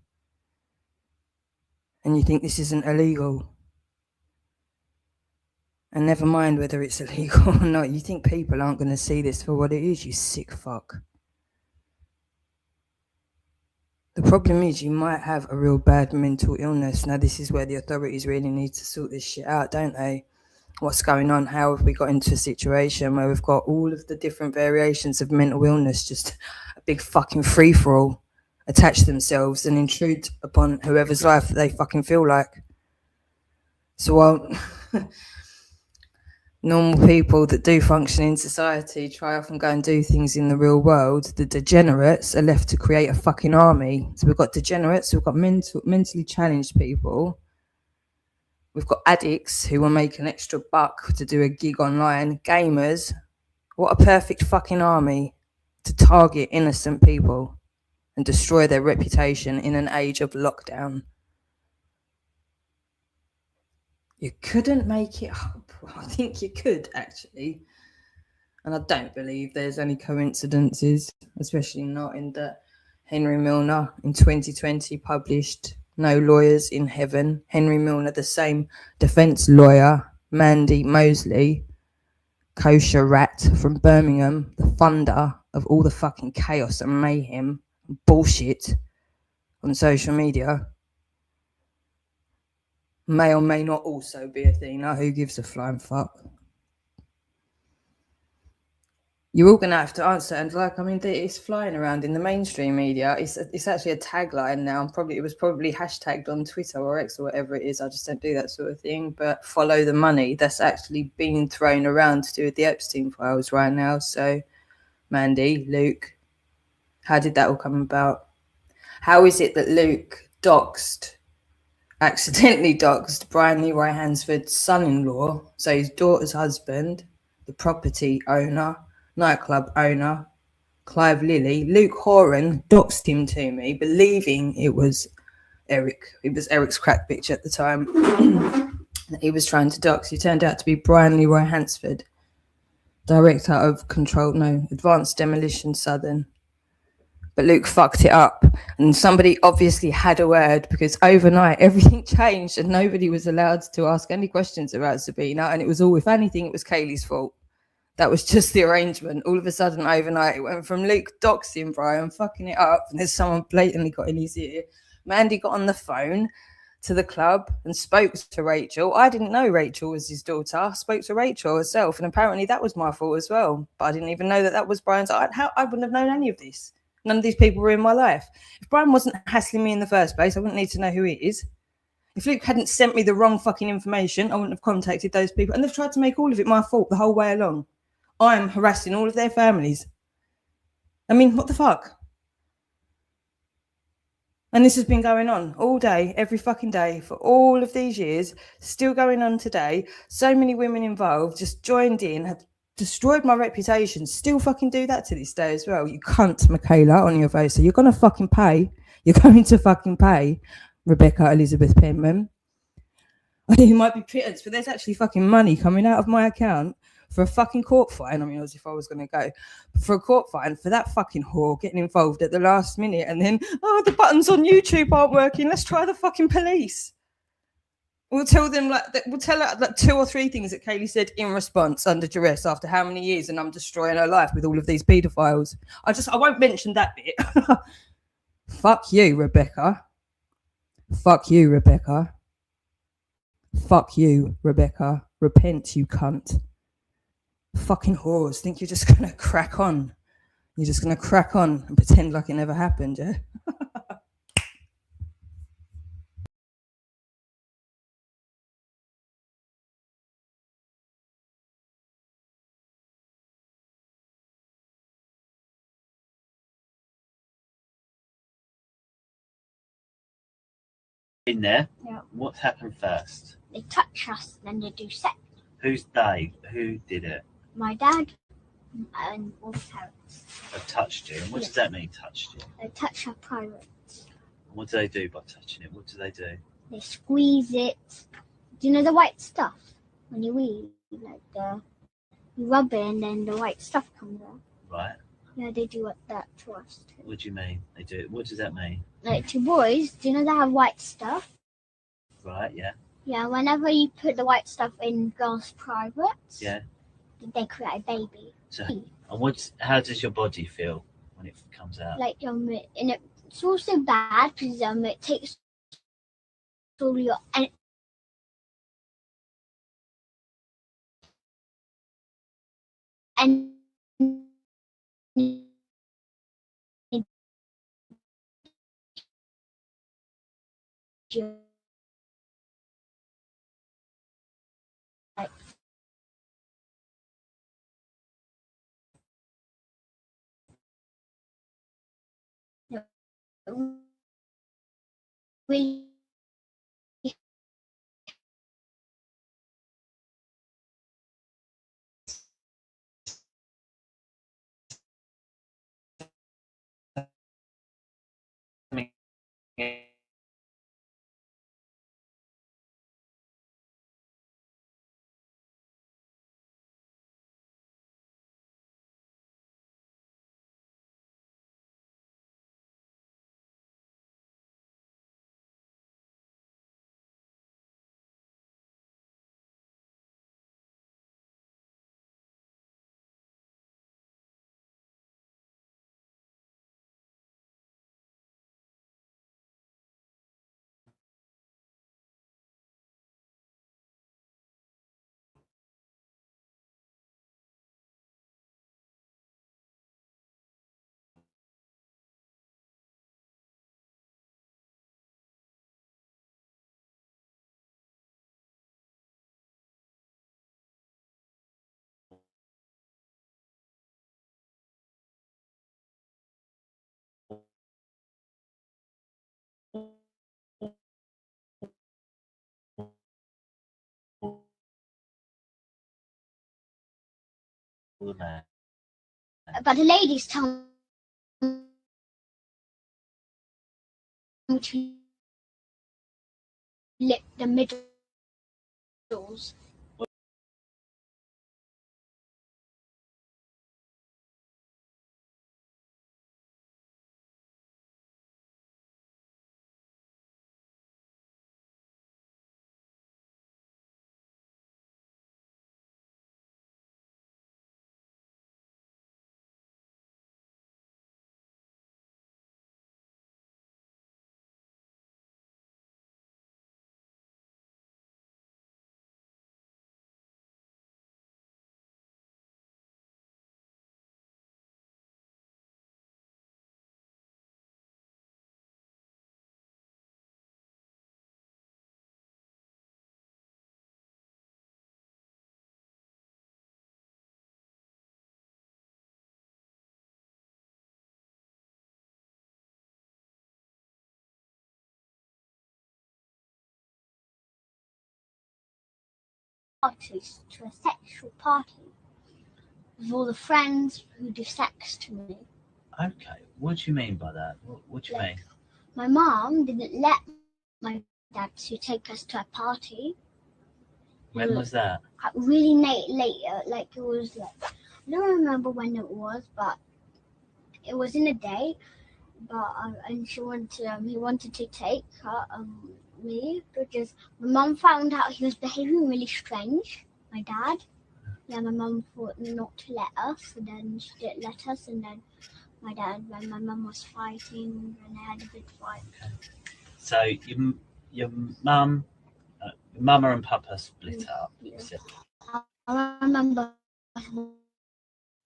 And you think this isn't illegal. And never mind whether it's illegal or not, you think people aren't going to see this for what it is, you sick fuck. The problem is you might have a real bad mental illness. Now this is where the authorities really need to sort this shit out, don't they? What's going on? How have we got into a situation where we've got all of the different variations of mental illness, just a big fucking free-for-all, attach themselves and intrude upon whoever's life that they fucking feel like. So while normal people that do function in society try off and go and do things in the real world, the degenerates are left to create a fucking army. So we've got degenerates, we've got mentally challenged people. We've got addicts who will make an extra buck to do a gig online. Gamers. What a perfect fucking army to target innocent people and destroy their reputation in an age of lockdown. You couldn't make it up. I think you could, actually. And I don't believe there's any coincidences, especially not in that Henry Milner in 2020 published No Lawyers in Heaven. Henry Milner, the same defence lawyer, Mandy Mosley, kosher rat from Birmingham, the funder of all the fucking chaos and mayhem and bullshit on social media, may or may not also be Athena. Who gives a flying fuck? You're all going to have to answer. And like, I mean, it's flying around in the mainstream media. It's actually a tagline now. It was probably hashtagged on Twitter or X or whatever it is. I just don't do that sort of thing. But follow the money. That's actually being thrown around to do with the Epstein files right now. So, Mandy, Luke, how did that all come about? How is it that Luke accidentally doxed Brian Leroy Hansford's son-in-law, so his daughter's husband, the property owner, nightclub owner, Clive Lilly? Luke Horan doxed him to me, believing it was Eric. It was Eric's crack bitch at the time that he was trying to dox. He turned out to be Brian Leroy Hansford, director of Advanced Demolition Southern, But Luke fucked it up, and somebody obviously had a word, because overnight everything changed and nobody was allowed to ask any questions about Sabina, and it was all, if anything, it was Kaylee's fault. That was just the arrangement. All of a sudden, overnight, it went from Luke doxing Brian, fucking it up, and there's someone blatantly got in his ear. Mandy got on the phone to the club and spoke to Rachel. I didn't know Rachel was his daughter. I spoke to Rachel herself, and apparently that was my fault as well. But I didn't even know that that was Brian's. I wouldn't have known any of this. None of these people were in my life. If Brian wasn't hassling me in the first place, I wouldn't need to know who he is. If Luke hadn't sent me the wrong fucking information, I wouldn't have contacted those people. And they've tried to make all of it my fault the whole way along. I'm harassing all of their families. I mean, what the fuck? And this has been going on all day, every fucking day, for all of these years, still going on today. So many women involved just joined in, have destroyed my reputation, still fucking do that to this day as well. You cunt, Michaela, on your face. So you're going to fucking pay. You're going to fucking pay, Rebecca Elizabeth Penman. I think it might be pittance, but there's actually fucking money coming out of my account for a fucking court fine. I mean, as if I was going to go for a court fine for that fucking whore getting involved at the last minute, and then, oh, the buttons on YouTube aren't working. Let's try the fucking police. We'll tell them we'll tell her like 2 or 3 things that Kaylee said in response under duress after how many years, and I'm destroying her life with all of these paedophiles. I won't mention that bit. Fuck you, Rebecca. Fuck you, Rebecca. Fuck you, Rebecca. Repent, you cunt. Fucking whores. Think you're just gonna crack on. You're just gonna crack on and pretend like it never happened, yeah? In there, Yeah. what happened first? They touch us, then they do sex. Who's they? Who did it? My dad and all the parents. They touched you. And what does that mean, touched you? They touch our privates. What do they do by touching it? What do they do? They squeeze it. Do you know the white stuff? When you eat, you rub it and then the white stuff comes out. Right. Yeah, they do that to us too. What do you mean? They do it. What does that mean? Like to boys, do you know they have white stuff? Right, yeah. Yeah, whenever you put the white stuff in girls' privates, Yeah. they create a baby. So, and how does your body feel when it comes out? Like and it's also bad because it takes all your and like really but the ladies tell me to lick the middles. parties, to a sexual party with all the friends who do sex to me. Okay, what do you mean by that? What do you mean? My mom didn't let my dad to take us to a party. When was that? Really late, like it was like, I don't remember when it was, but it was in a day. But and he wanted to take me because my mum found out he was behaving really strange. My dad, yeah, my mum thought not to let us, and then she didn't let us, and then my mum was fighting, and they had a big fight. Okay. So your mum Mama and Papa split up. Yeah. I remember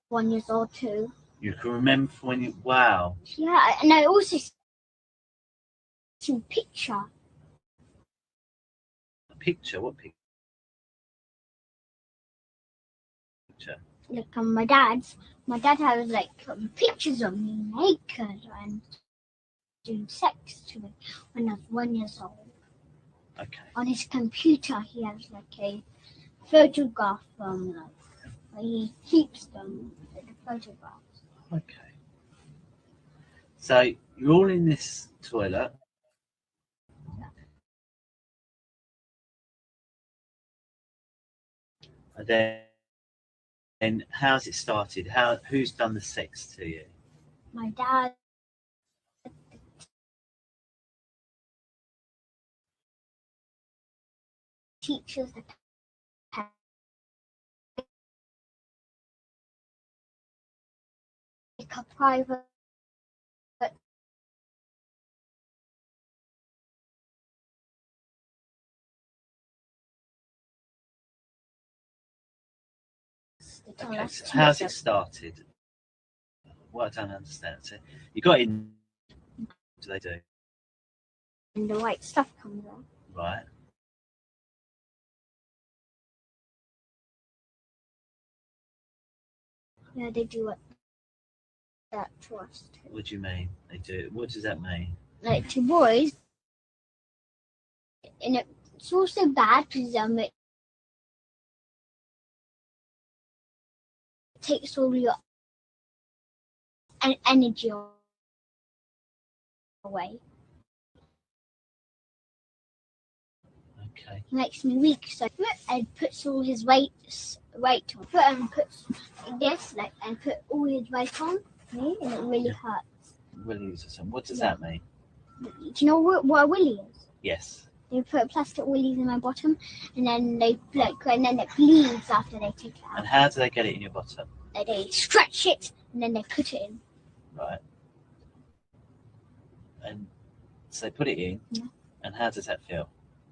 1 year old too. You can remember when you, wow. Yeah, and I also see a picture. A picture? What picture? Like my dad's. My dad has like pictures of me naked and doing sex to me when I was 1 year old. Okay. On his computer, he has like a photograph where he keeps them, like the photographs. Okay. So you're all in this toilet. And then how's it started? Who's done the sex to you? My dad. Teachers the like a private Okay, so how's it started? What I don't understand. So you got in. What do they do? And the white stuff comes out. Right. Yeah, they do that to us too. What do you mean? They do. What does that mean? Like to boys, and it's also bad because it takes all your energy away. Okay. Makes me weak, so and puts all his weight on. Puts this and put all his weight on me, and it really hurts. Willies or something. What does that mean? Do you know what a willy is? Yes. They put plastic willies in my bottom, and then and then it bleeds after they take it out. And how do they get it in your bottom? They stretch it, and then they put it in. Right. And so they put it in. Yeah. And how does that feel?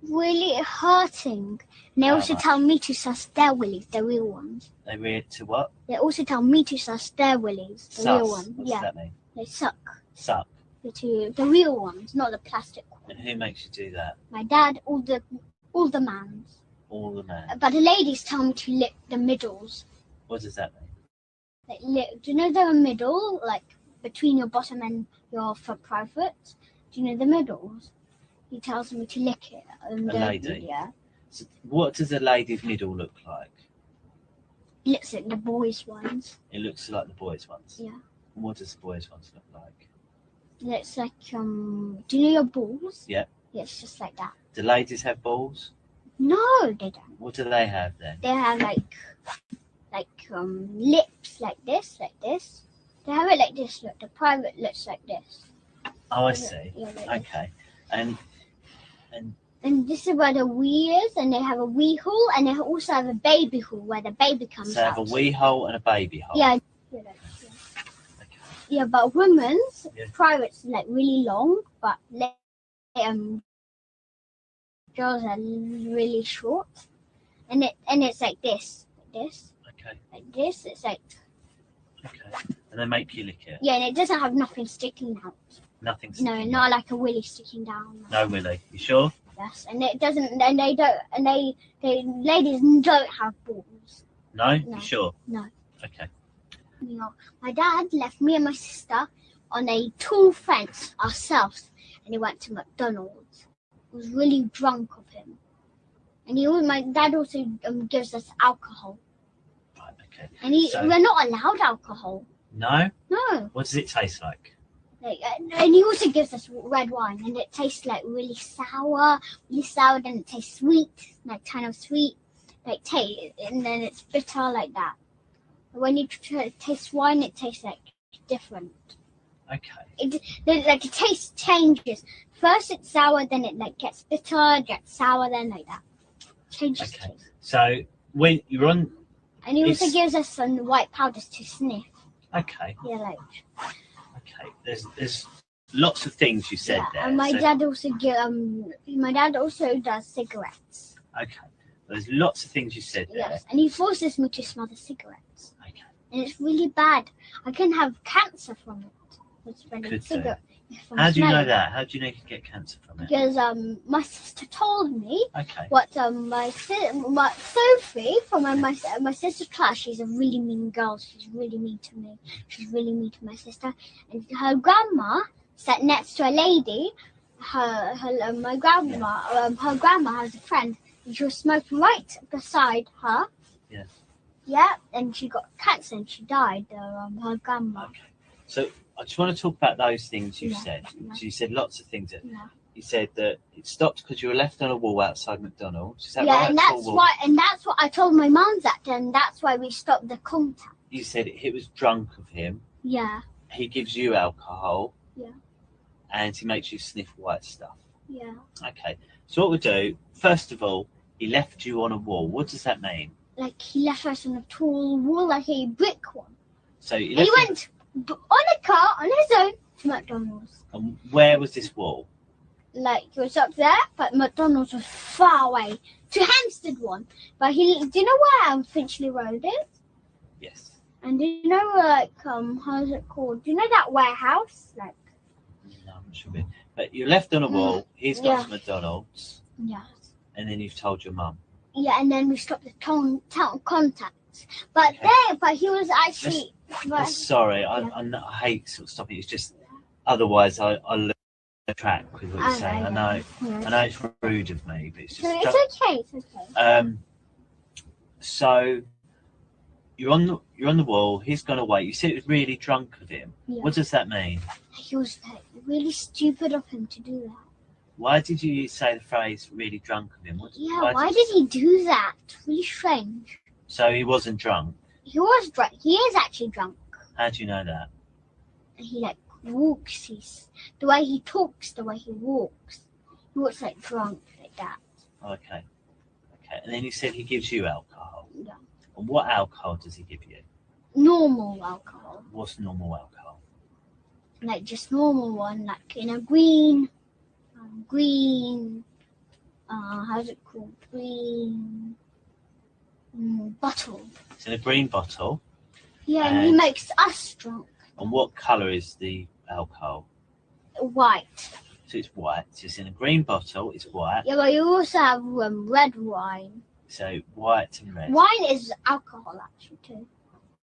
Really hurting. And they also tell me to suss their willies, the real ones. They read to what? They also tell me to suss their willies, the real ones. What does that mean? They suck. Suck. The real ones, not the plastic ones. And who makes you do that? My dad, all the mans. All the men. But the ladies tell me to lick the middles. What does that mean? Like, do you know the middle, like between your bottom and your private? Do you know the middles? He tells me to lick it. And, a lady? Yeah. So what does a lady's middle look like? It looks like the boys' ones. It looks like the boys' ones? Yeah. And what does the boys' ones look like? It's like, do you know your balls? Yeah. Yeah, it's just like that. Do ladies have balls? No, they don't. What do they have then? They have like lips like this. They have it like this. Look, the private looks like this. Oh, I see. Yeah, like okay. And this is where the wee is, and they have a wee hole, and they also have a baby hole where the baby comes out. So they have a wee hole and a baby hole? Yeah. Yeah, but women's private's like really long, but girls are really short, and it's like this. Okay. Like this, it's like. Okay. And they make you lick it? Yeah, and it doesn't have nothing sticking out. Nothing sticking out? No, not like a willy sticking down. No willy. You sure? Yes, and it doesn't, and they don't, and they ladies don't have balls. No? You sure? No. Okay. You know, my dad left me and my sister on a tall fence ourselves, and he went to McDonald's. I was really drunk of him. And my dad also gives us alcohol. Right, okay. And So- we're not allowed alcohol. No? No. What does it taste like? Like, and he also gives us red wine, and it tastes like really sour, then it tastes sweet, like kind of sweet, like and then it's bitter like that. When you taste wine, it tastes like different. Okay. The taste changes. First it's sour, then it like gets bitter, gets sour, then like that. Changes Okay. taste. So when you're on, And he also It's- gives us some white powders to sniff. okay, Yeah, like okay. There's lots of things you said there. and my so- dad also does cigarettes. Okay. There's lots of things you said there. Yes, and he forces me to smell the cigarettes. Okay. And it's really bad. I can have cancer from it. With smelling Could do. cigarette. if I'm How do you know smelling. that? How do you know you can get cancer from it? Because my sister told me Okay. what my Sophie from my sister's class. She's a really mean girl. She's really mean to me. She's really mean to my sister. And her grandma sat next to a lady. My grandma. Her grandma has a friend, and she was smoking right beside her. Yeah. Yeah, and she got cancer and she died. Her grandma. So I just want to talk about those things you Yeah, said. yeah. So you said lots of things. Yeah. You said that it stopped because you were left on a wall outside McDonald's. Is that Yeah, right? and Tall that's wall. why. And that's what I told my mum that, and that's why we stopped the contact. You said he was drunk of him. Yeah. He gives you alcohol. Yeah. And he makes you sniff white stuff. Yeah. Okay. So what we do, first of all, he left you on a wall. What does that mean? Like he left us on a tall wall, like a brick one. So And he left went on a car on his own to McDonald's. and where was this wall? Like he was up there, but McDonald's was far away to Hampstead one. But do you know where Finchley Road is? Yes. And do you know like how's it called? Do you know that warehouse? Like No, I'm not sure. But you're left on a wall. He's got Yeah. to McDonald's, yeah. and then you've told your mum. Yeah, and then we stopped the town contacts. But he was actually. Sorry, I hate sort of stopping. It's just otherwise I lose track with what you're saying. I know it's rude of me, but it's So just. it's okay. It's okay. So you're on the wall. He's gone away. You said it was really drunk of him. Yeah. What does that mean? He was like, really stupid of him to do that. Why did you say the phrase "really drunk of him"? Yeah, why did he do that? Really strange. So he wasn't drunk. He was drunk. He is actually drunk. How do you know that? And he like walks. The way he talks, the way he walks. He walks like drunk like that. Okay. And then you said he gives you alcohol. Yeah. And what alcohol does he give you? Normal alcohol. What's normal alcohol? Like just normal one, like in a green, how's it called? Green bottle. It's in a green bottle. Yeah, and he And- makes us drunk. And what colour is the alcohol? White. So it's white. So it's in a green bottle. It's white. Yeah, but you also have red wine. So white and red. Wine is alcohol actually too.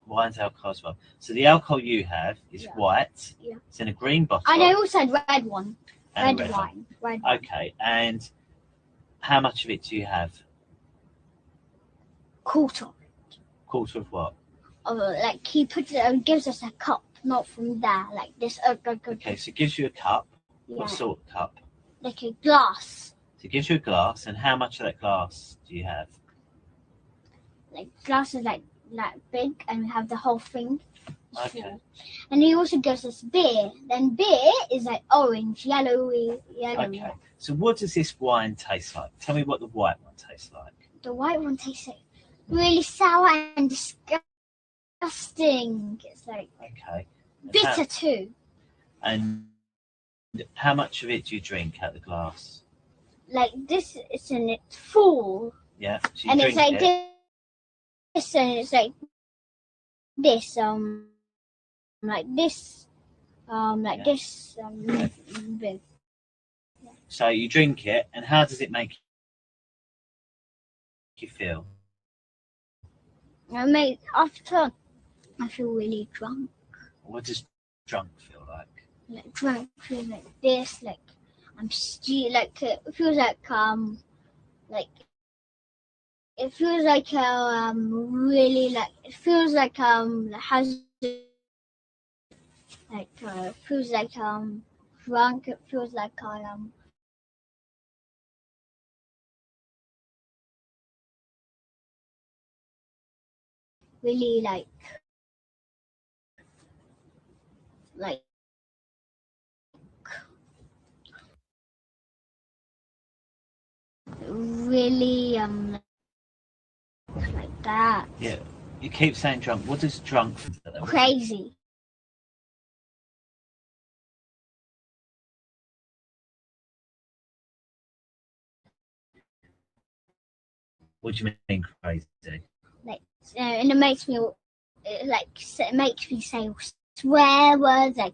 Wine's alcohol as well. So the alcohol you have is white. Yeah. It's in a green bottle. And I also had red one. And Red red wine. Red wine. Okay. And how much of it do you have? Quarter. Quarter of what? Like he puts it, gives us a cup, not from there, like this. Okay. So it gives you a cup. Yeah. What sort of cup? Like a glass. So it gives you a glass. And how much of that glass do you have? Like glass is like big, and we have the whole thing. Okay. And he also gives us beer. Then beer is like orange, yellowy. Okay. So what does this wine taste like? Tell me what the white one tastes like. The white one tastes like really sour and disgusting. It's like Okay. And bitter too. And how much of it do you drink out the glass? Like this, it's in it's full, Yeah. So you and drink it's like it. this, and it's like this, like this, big. So you drink it, and how does it make you feel? After I feel really drunk. What does drunk feel like? Like drunk feels like this, like I'm like it feels like it feels like really like it feels like has like feels like drunk. It feels like I really like really like that. Yeah, you keep saying drunk. What does drunk? Crazy. What do you mean crazy? Like and it makes me it makes me say swear words like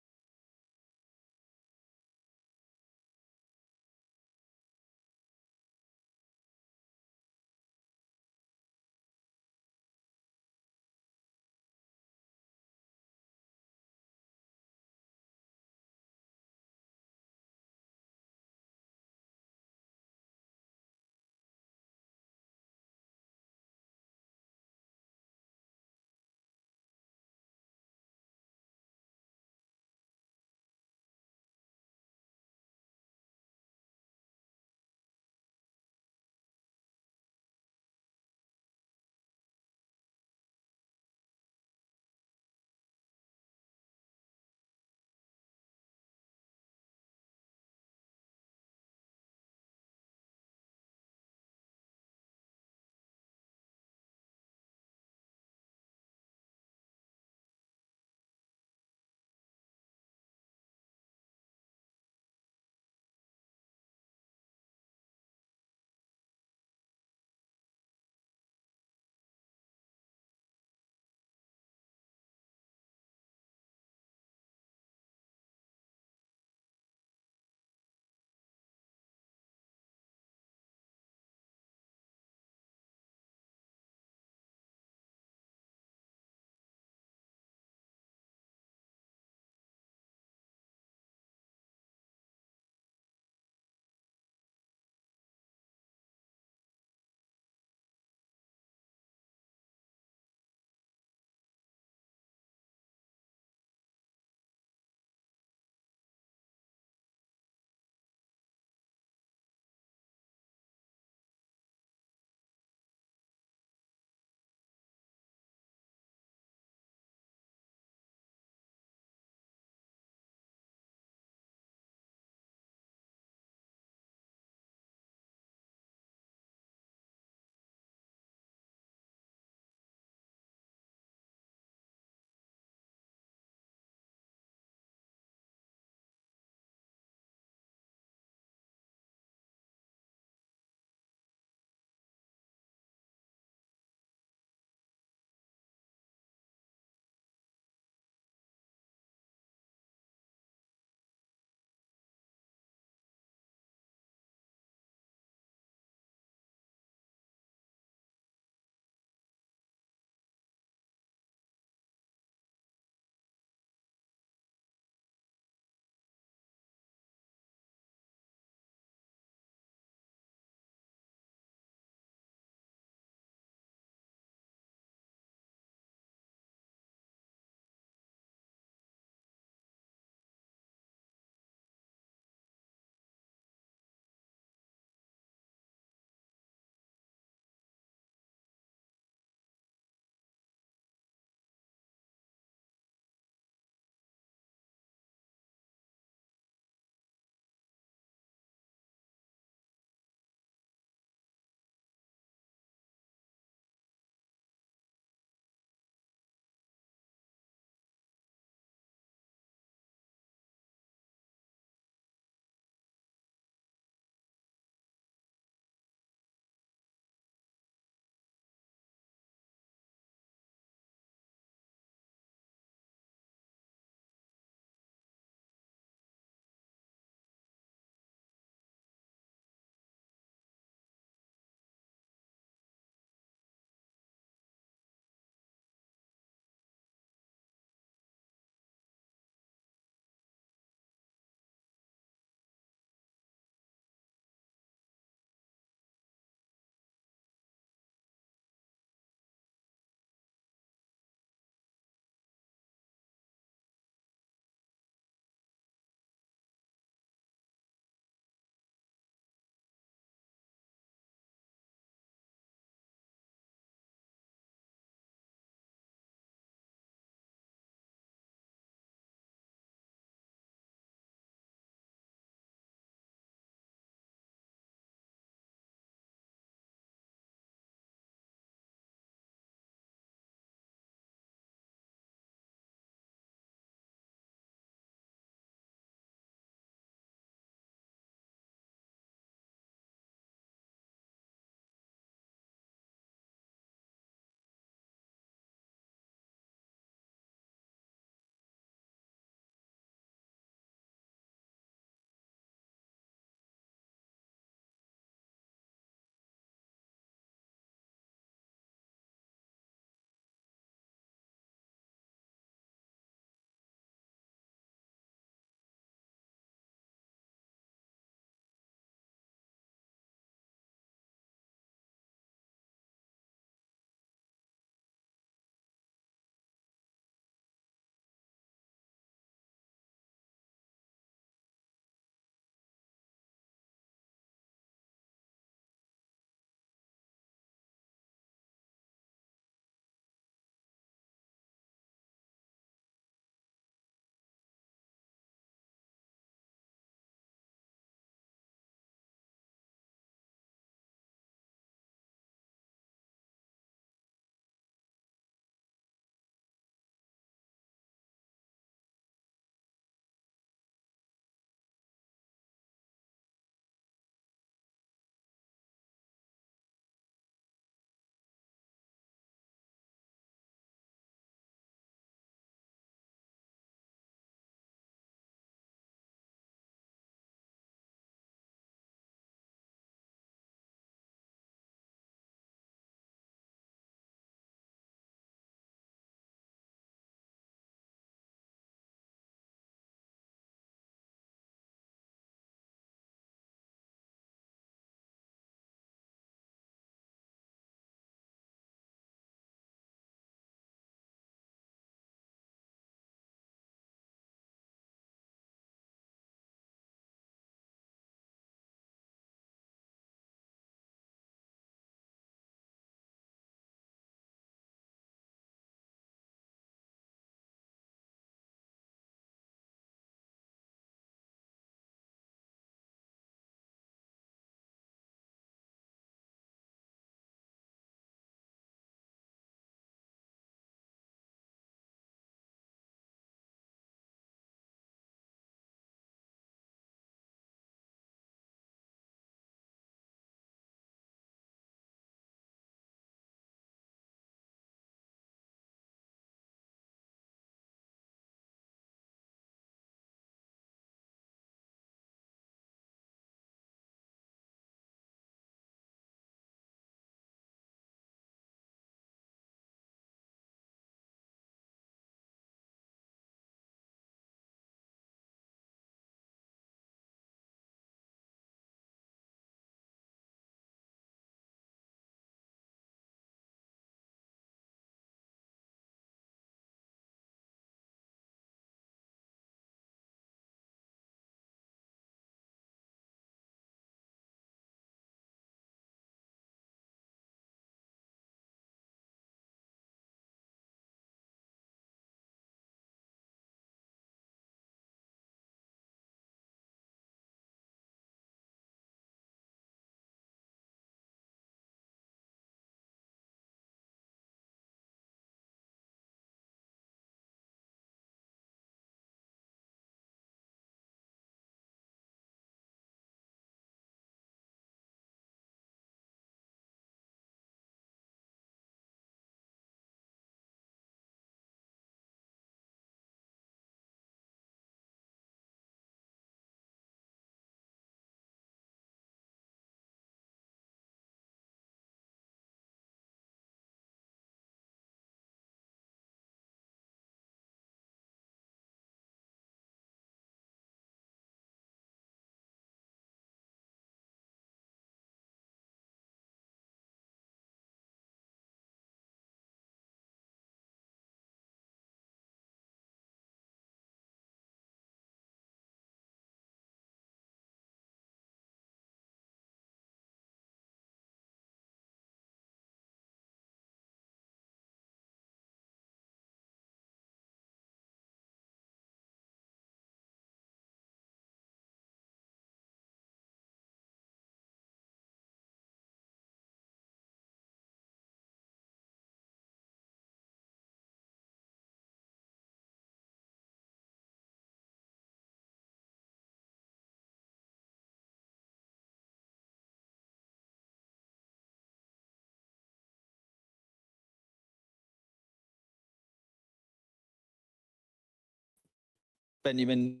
Benjamin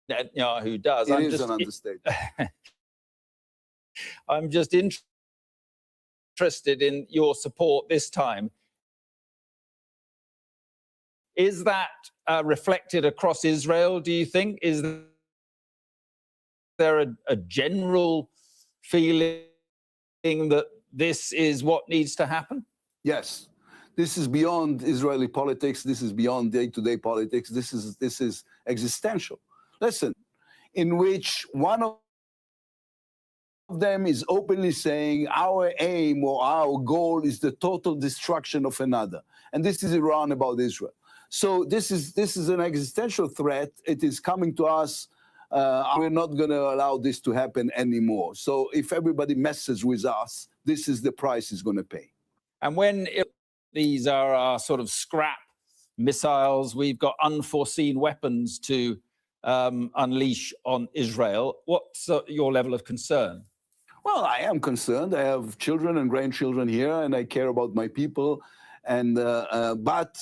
Netanyahu does. It is an understatement. I'm just interested in your support this time. Is that reflected across Israel, do you think? Is there a general feeling that this is what needs to happen? Yes. This is beyond Israeli politics. This is beyond day-to-day politics. This is existential. Listen, in which one of them is openly saying our aim or our goal is the total destruction of another. And this is Iran about Israel. So this is an existential threat. It is coming to us. We're not going to allow this to happen anymore. So if everybody messes with us, this is the price he's going to pay. And when these are our sort of scrap missiles, we've got unforeseen weapons to unleash on Israel. What's your level of concern? Well, I am concerned. I have children and grandchildren here, and I care about my people. And but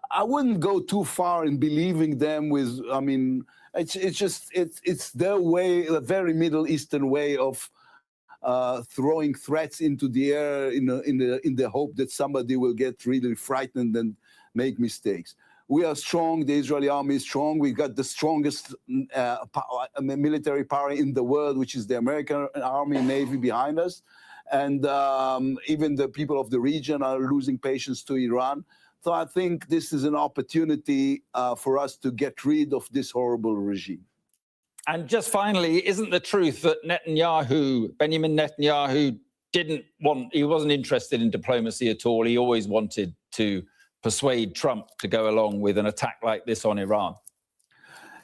I wouldn't go too far in believing them with. I mean, it's their way, a very Middle Eastern way of throwing threats into the air in the hope that somebody will get really frightened and make mistakes. We are strong. The Israeli army is strong. We got the strongest military power in the world, which is the American army and navy behind us. And even the people of the region are losing patience to Iran. So I think this is an opportunity for us to get rid of this horrible regime. And just finally, isn't the truth that Benjamin Netanyahu he wasn't interested in diplomacy at all. He always wanted to persuade Trump to go along with an attack like this on Iran?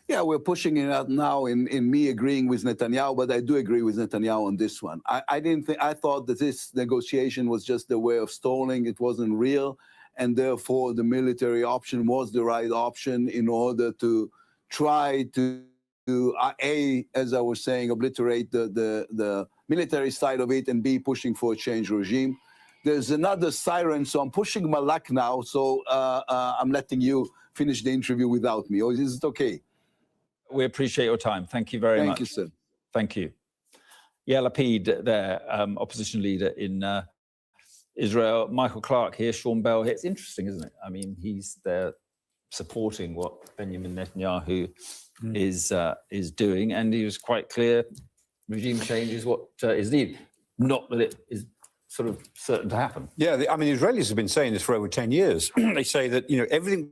Yeah, we're pushing it out now in me agreeing with Netanyahu, but I do agree with Netanyahu on this one. I thought that this negotiation was just a way of stalling. It wasn't real. And therefore, the military option was the right option in order to try to A, as I was saying, obliterate the military side of it, and B, pushing for a change regime. There's another siren, so I'm pushing my luck now. So I'm letting you finish the interview without me. Or is it okay? We appreciate your time. Thank you very much. Thank you, sir. Thank you. Yair Lapid there, opposition leader in Israel. Michael Clark here, Sean Bell here. It's interesting, isn't it? I mean, he's there supporting what Benjamin Netanyahu is doing, and he was quite clear regime change is what is needed. Not that it is sort of certain to happen. Yeah, I mean, the Israelis have been saying this for over 10 years. They say that, everything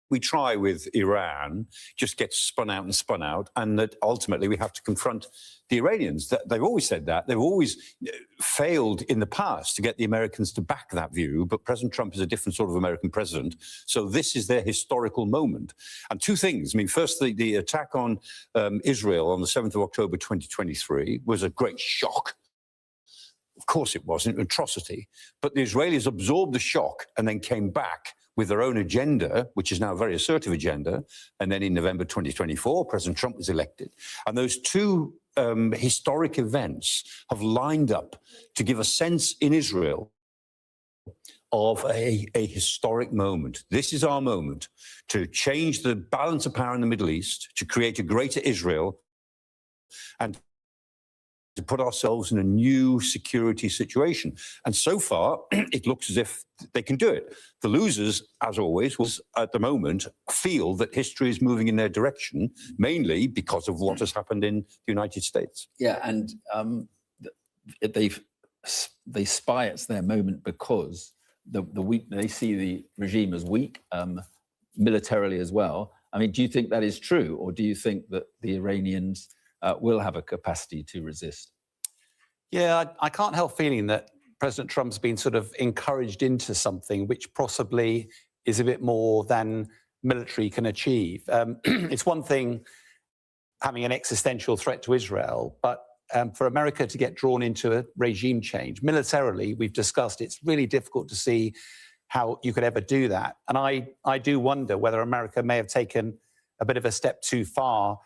we try with Iran just gets spun out, and that ultimately we have to confront the Iranians. They've always said that. They've always failed in the past to get the Americans to back that view, but President Trump is a different sort of American president. So this is their historical moment. And two things. I mean, first, the attack on Israel on the 7th of October 2023 was a great shock. Of course it wasn't an atrocity, but the Israelis absorbed the shock and then came back with their own agenda, which is now a very assertive agenda. And then in November 2024, President Trump was elected. And those two historic events have lined up to give a sense in Israel of a historic moment. This is our moment to change the balance of power in the Middle East, to create a greater Israel, and to put ourselves in a new security situation. And so far, it looks as if they can do it. The losers, as always, will at the moment feel that history is moving in their direction, mainly because of what has happened in the United States. Yeah, and they spy it's their moment because they see the regime as weak, militarily as well. I mean, do you think that is true, or do you think that the Iranians will have a capacity to resist? Yeah, I can't help feeling that President Trump's been sort of encouraged into something which possibly is a bit more than military can achieve. It's one thing having an existential threat to Israel, but for America to get drawn into a regime change, militarily, we've discussed, it's really difficult to see how you could ever do that. And I do wonder whether America may have taken a bit of a step too far.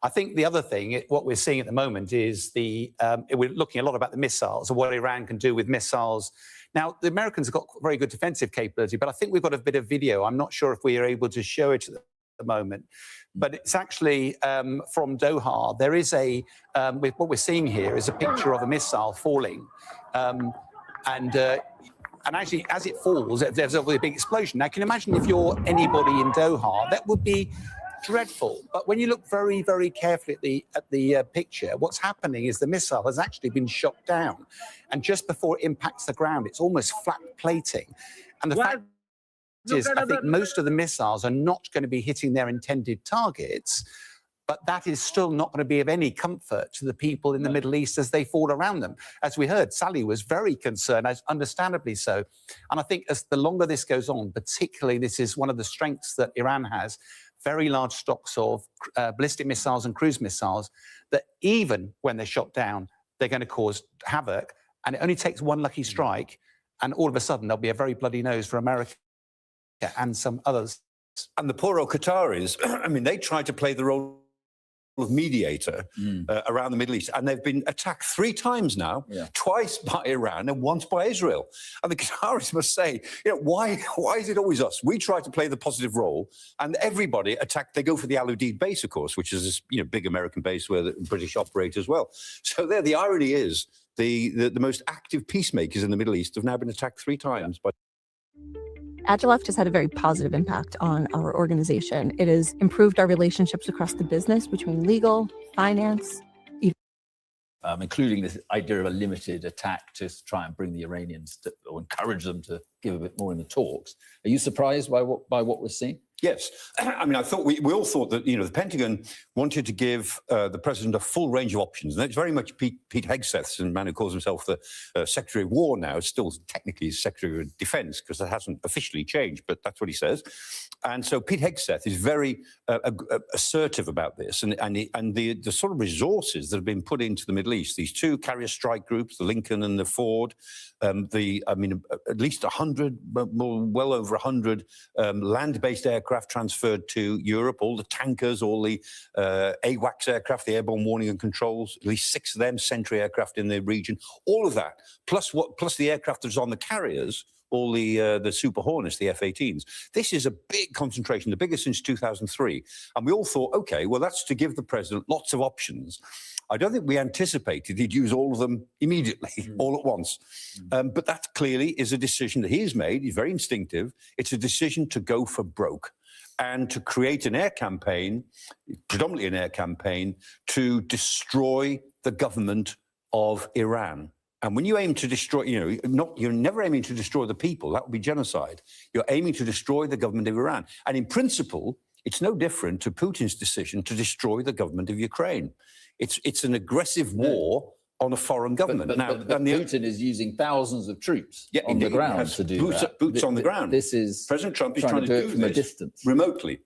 I think the other thing, what we're seeing at the moment is we're looking a lot about the missiles and what Iran can do with missiles. Now, the Americans have got very good defensive capability, but I think we've got a bit of video. I'm not sure if we are able to show it at the moment, but it's actually from Doha. There is what we're seeing here is a picture of a missile falling. And actually, as it falls, there's a big explosion. Now, can you imagine if you're anybody in Doha? That would be dreadful. But when you look very, very carefully at the picture, what's happening is the missile has actually been shot down. And just before it impacts the ground, it's almost flat plating. And the fact is, I think most of the missiles are not going to be hitting their intended targets, but that is still not going to be of any comfort to the people in the Middle East as they fall around them. As we heard, Sally was very concerned, as understandably so. And I think as the longer this goes on, particularly this is one of the strengths that Iran has, very large stocks of ballistic missiles and cruise missiles, that even when they're shot down, they're going to cause havoc. And it only takes one lucky strike, and all of a sudden there'll be a very bloody nose for America and some others. And the poor old Qataris, I mean, they tried to play the role of mediator around the Middle East, and they've been attacked 3 times now, twice by Iran and once by Israel. And the Qataris must say, why is it always us? We try to play the positive role, and everybody attacked. They go for the Al Udeid base, of course, which is this big American base where the British operate as well. So there, the irony is the most active peacemakers in the Middle East have now been attacked 3 times by. Agileft has had a very positive impact on our organization. It has improved our relationships across the business between legal, finance, including this idea of a limited attack to try and bring the Iranians or encourage them to give a bit more in the talks. Are you surprised by what we're seeing? Yes. I mean, I thought we all thought that, the Pentagon wanted to give the president a full range of options. And it's very much Pete Hegseth, a man who calls himself the Secretary of War now, still technically Secretary of Defense, because that hasn't officially changed, but that's what he says. And so Pete Hegseth is very assertive about this. And the sort of resources that have been put into the Middle East, these 2 carrier strike groups, the Lincoln and the Ford, at least 100, well over 100 land-based aircraft transferred to Europe, all the tankers, all the AWACS aircraft, the airborne warning and controls, at least 6 of them, Sentry aircraft in the region, all of that, plus the aircraft that's on the carriers, all the Super Hornets, the F-18s. This is a big concentration, the biggest since 2003. And we all thought, okay, well, that's to give the president lots of options. I don't think we anticipated he'd use all of them immediately, all at once. But that clearly is a decision that he's made. He's very instinctive. It's a decision to go for broke and to create an air campaign, predominantly an air campaign, to destroy the government of Iran. And when you aim to destroy, you're never aiming to destroy the people. That would be genocide. You're aiming to destroy the government of Iran. And in principle, it's no different to Putin's decision to destroy the government of Ukraine. It's an aggressive war on a foreign government. But Putin is using thousands of troops on the ground to do that. Boots on the ground. This is President Trump is trying to do it from a distance, remotely.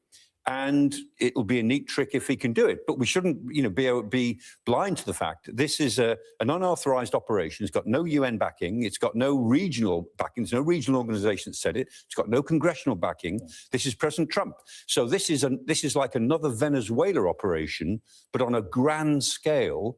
And it'll be a neat trick if he can do it. But we shouldn't, be blind to the fact that this is an unauthorized operation. It's got no UN backing. It's got no regional backing. There's no regional organization that said it. It's got no congressional backing. This is President Trump. So this is like another Venezuela operation, but on a grand scale.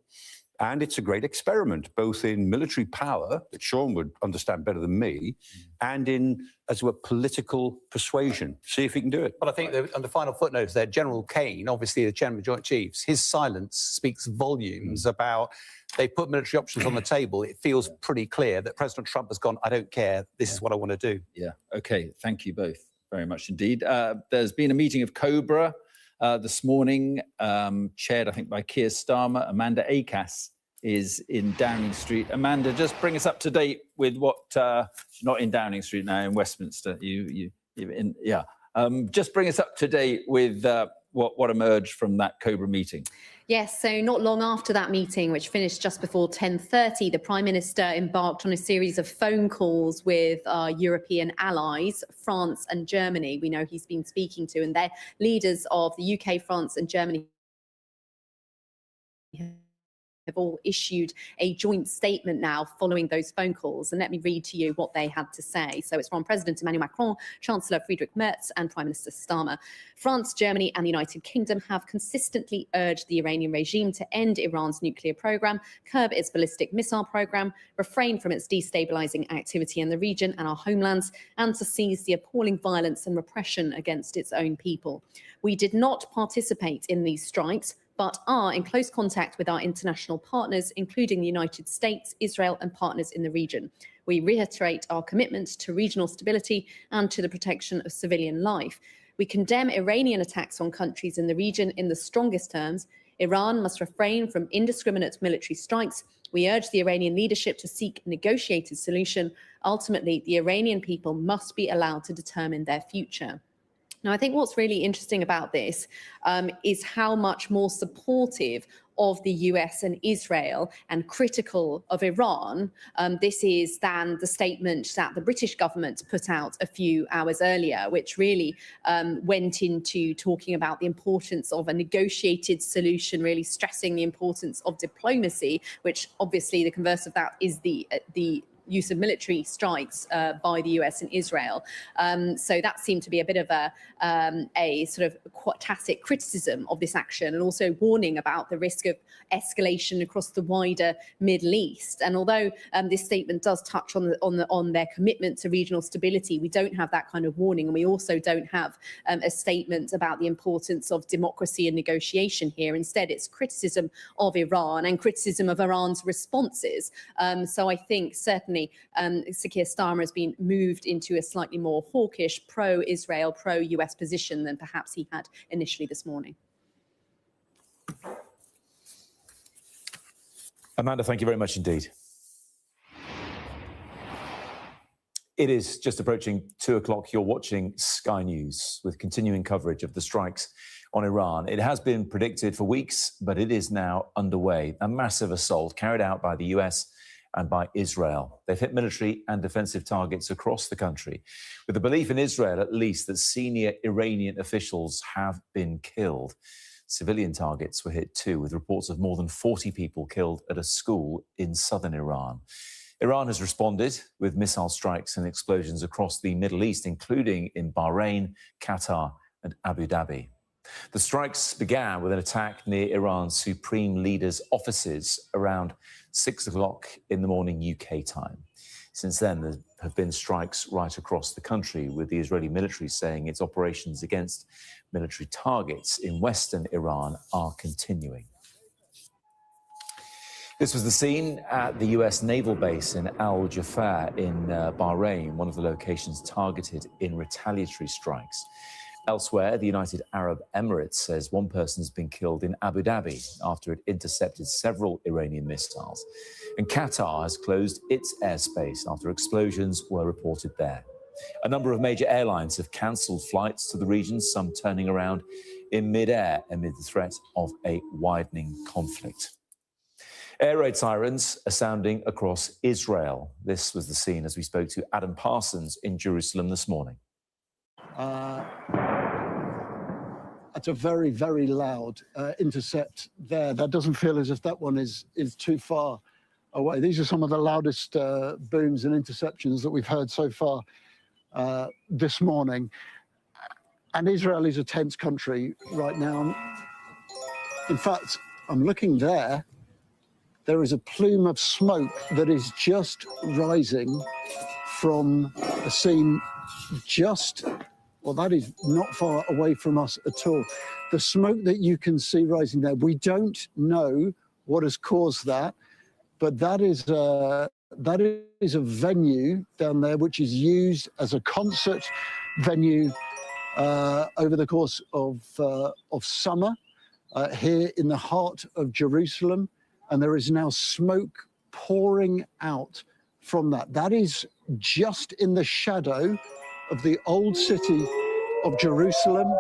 And it's a great experiment, both in military power, that Sean would understand better than me, and in, as well, political persuasion. See if he can do it. But I think on the final footnotes there, General Kane, obviously the Chairman of Joint Chiefs, his silence speaks volumes about they put military options on the table. It feels pretty clear that President Trump has gone, I don't care, this is what I want to do. Yeah, okay, thank you both very much indeed. There's been a meeting of Cobra this morning, chaired, I think, by Keir Starmer. Amanda Acas is in Downing Street. Amanda, just bring us up to date with what, not in Downing Street now, in Westminster. Just bring us up to date with what emerged from that Cobra meeting. Yes, so not long after that meeting, which finished just before 10:30, the Prime Minister embarked on a series of phone calls with our European allies, France and Germany. We know he's been speaking to, and they're leaders of the UK, France and Germany have all issued a joint statement now following those phone calls. And let me read to you what they had to say. So it's from President Emmanuel Macron, Chancellor Friedrich Merz, and Prime Minister Starmer. France, Germany, and the United Kingdom have consistently urged the Iranian regime to end Iran's nuclear program, curb its ballistic missile program, refrain from its destabilizing activity in the region and our homelands, and to cease the appalling violence and repression against its own people. We did not participate in these strikes, but are in close contact with our international partners, including the United States, Israel, and partners in the region. We reiterate our commitment to regional stability and to the protection of civilian life. We condemn Iranian attacks on countries in the region in the strongest terms. Iran must refrain from indiscriminate military strikes. We urge the Iranian leadership to seek a negotiated solution. Ultimately, the Iranian people must be allowed to determine their future. Now, I think what's really interesting about this is how much more supportive of the US and Israel and critical of Iran this is than the statement that the British government put out a few hours earlier, which really went into talking about the importance of a negotiated solution, really stressing the importance of diplomacy, which obviously the converse of that is the use of military strikes by the US and Israel. So that seemed to be a bit of a sort of tacit criticism of this action, and also warning about the risk of escalation across the wider Middle East. And although this statement does touch on their commitment to regional stability, we don't have that kind of warning, and we also don't have a statement about the importance of democracy and negotiation here. Instead, it's criticism of Iran and criticism of Iran's responses. So I think certainly Sir Keir Starmer has been moved into a slightly more hawkish, pro-Israel, pro-US position than perhaps he had initially this morning. Amanda, thank you very much indeed. It is just approaching 2 o'clock. You're watching Sky News with continuing coverage of the strikes on Iran. It has been predicted for weeks, but it is now underway. A massive assault carried out by the US and by Israel. They've hit military and defensive targets across the country, with the belief in Israel, at least, that senior Iranian officials have been killed. Civilian targets were hit too, with reports of more than 40 people killed at a school in southern Iran. Iran has responded with missile strikes and explosions across the Middle East, including in Bahrain, Qatar, and Abu Dhabi. The strikes began with an attack near Iran's supreme leader's offices around 6 o'clock in the morning UK time. Since then, there have been strikes right across the country, with the Israeli military saying its operations against military targets in western Iran are continuing. This was the scene at the US naval base in Al Jafar in Bahrain, one of the locations targeted in retaliatory strikes. Elsewhere, the United Arab Emirates says one person has been killed in Abu Dhabi after it intercepted several Iranian missiles. And Qatar has closed its airspace after explosions were reported there. A number of major airlines have cancelled flights to the region, some turning around in mid-air amid the threat of a widening conflict. Air raid sirens are sounding across Israel. This was the scene as we spoke to Adam Parsons in Jerusalem this morning. It's a very, very loud intercept there. That doesn't feel as if that one is too far away. These are some of the loudest booms and interceptions that we've heard so far this morning. And Israel is a tense country right now. In fact, I'm looking there. There is a plume of smoke that is just rising from a scene just... Well, that is not far away from us at all. The smoke that you can see rising there, we don't know what has caused that, but that is a venue down there which is used as a concert venue over the course of summer here in the heart of Jerusalem, and there is now smoke pouring out from that. That is just in the shadow of the old city of Jerusalem.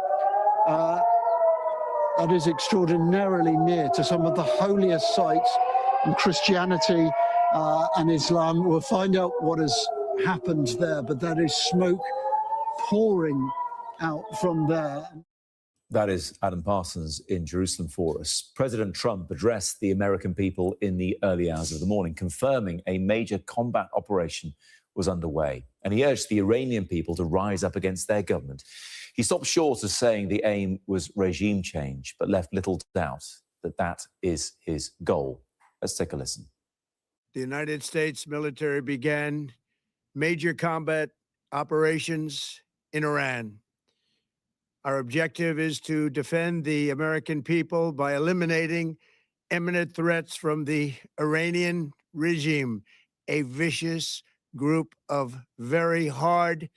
That is extraordinarily near to some of the holiest sites in Christianity and Islam. We'll find out what has happened there, but that is smoke pouring out from there. That is Adam Parsons in Jerusalem for us. President Trump addressed the American people in the early hours of the morning, confirming a major combat operation was underway. And he urged the Iranian people to rise up against their government. He stopped short of saying the aim was regime change, but left little doubt that that is his goal. Let's take a listen. The United States military began major combat operations in Iran. Our objective is to defend the American people by eliminating imminent threats from the Iranian regime, a vicious group of very hard,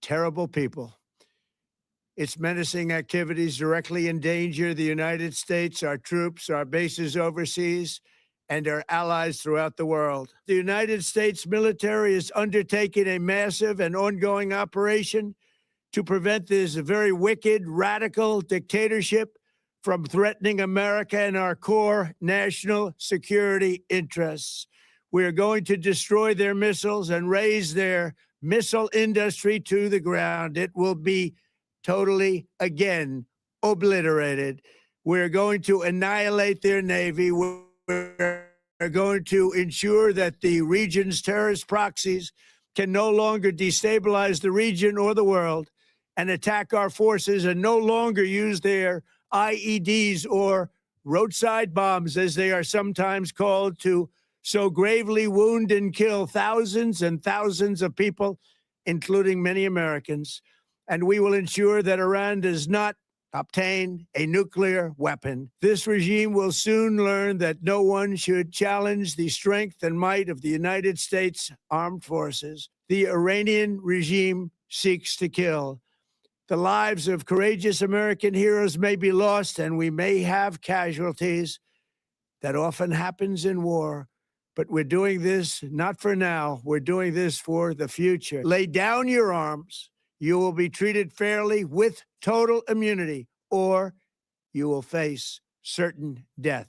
terrible people. Its menacing activities directly endanger the United States, our troops, our bases overseas, and our allies throughout the world. The United States military is undertaking a massive and ongoing operation to prevent this very wicked, radical dictatorship from threatening America and our core national security interests. We are going to destroy their missiles and raise their missile industry to the ground. It will be totally, again, obliterated. We're going to annihilate their Navy. We're going to ensure that the region's terrorist proxies can no longer destabilize the region or the world and attack our forces, and no longer use their IEDs or roadside bombs, as they are sometimes called, to so gravely wound and kill thousands and thousands of people, including many Americans. And we will ensure that Iran does not obtain a nuclear weapon. This regime will soon learn that no one should challenge the strength and might of the United States Armed Forces. The Iranian regime seeks to kill. The lives of courageous American heroes may be lost, and we may have casualties. That often happens in war. But we're doing this not for now. We're doing this for the future. Lay down your arms. You will be treated fairly with total immunity, or you will face certain death.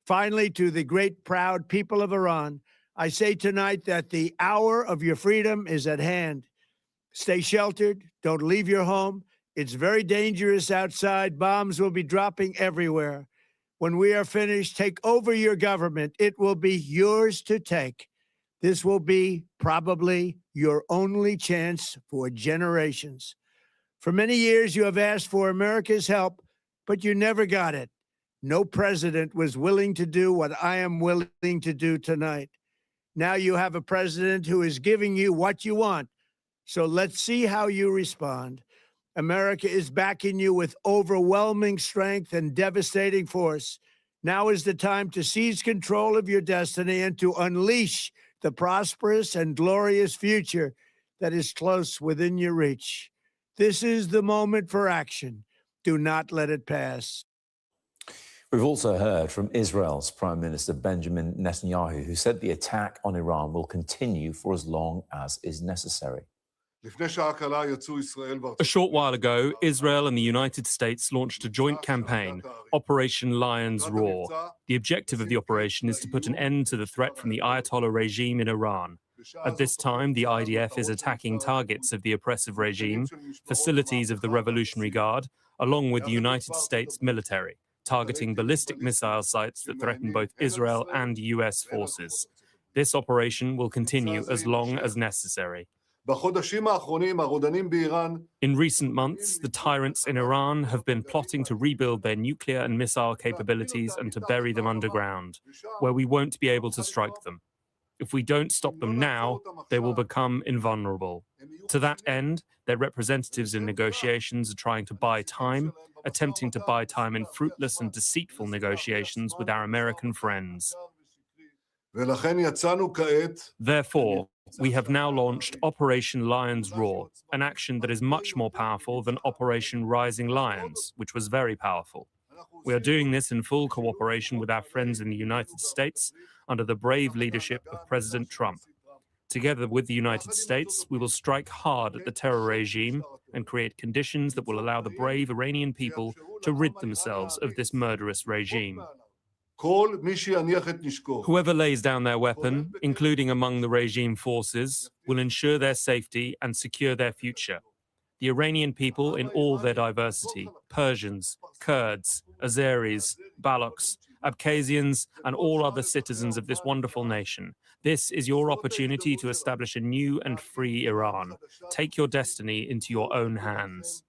Finally, to the great, proud people of Iran, I say tonight that the hour of your freedom is at hand. Stay sheltered. Don't leave your home. It's very dangerous outside. Bombs will be dropping everywhere. When we are finished, take over your government. It will be yours to take. This will be probably your only chance for generations. For many years, you have asked for America's help, but you never got it. No president was willing to do what I am willing to do tonight. Now you have a president who is giving you what you want. So let's see how you respond. America is backing you with overwhelming strength and devastating force. Now is the time to seize control of your destiny and to unleash the prosperous and glorious future that is close within your reach. This is the moment for action. Do not let it pass. We've also heard from Israel's Prime Minister Benjamin Netanyahu, who said the attack on Iran will continue for as long as is necessary. A short while ago, Israel and the United States launched a joint campaign, Operation Lion's Roar. The objective of the operation is to put an end to the threat from the Ayatollah regime in Iran. At this time, the IDF is attacking targets of the oppressive regime, facilities of the Revolutionary Guard, along with the United States military, targeting ballistic missile sites that threaten both Israel and US forces. This operation will continue as long as necessary. In recent months, the tyrants in Iran have been plotting to rebuild their nuclear and missile capabilities and to bury them underground, where we won't be able to strike them. If we don't stop them now, they will become invulnerable. To that end, their representatives in negotiations are trying to buy time, attempting to buy time in fruitless and deceitful negotiations with our American friends. Therefore, we have now launched Operation Lion's Roar, an action that is much more powerful than Operation Rising Lions, which was very powerful. We are doing this in full cooperation with our friends in the United States under the brave leadership of President Trump. Together with the United States, we will strike hard at the terror regime and create conditions that will allow the brave Iranian people to rid themselves of this murderous regime. Whoever lays down their weapon, including among the regime forces, will ensure their safety and secure their future. The Iranian people in all their diversity, Persians, Kurds, Azeris, Balochs, Abkhazians, and all other citizens of this wonderful nation. This is your opportunity to establish a new and free Iran. Take your destiny into your own hands.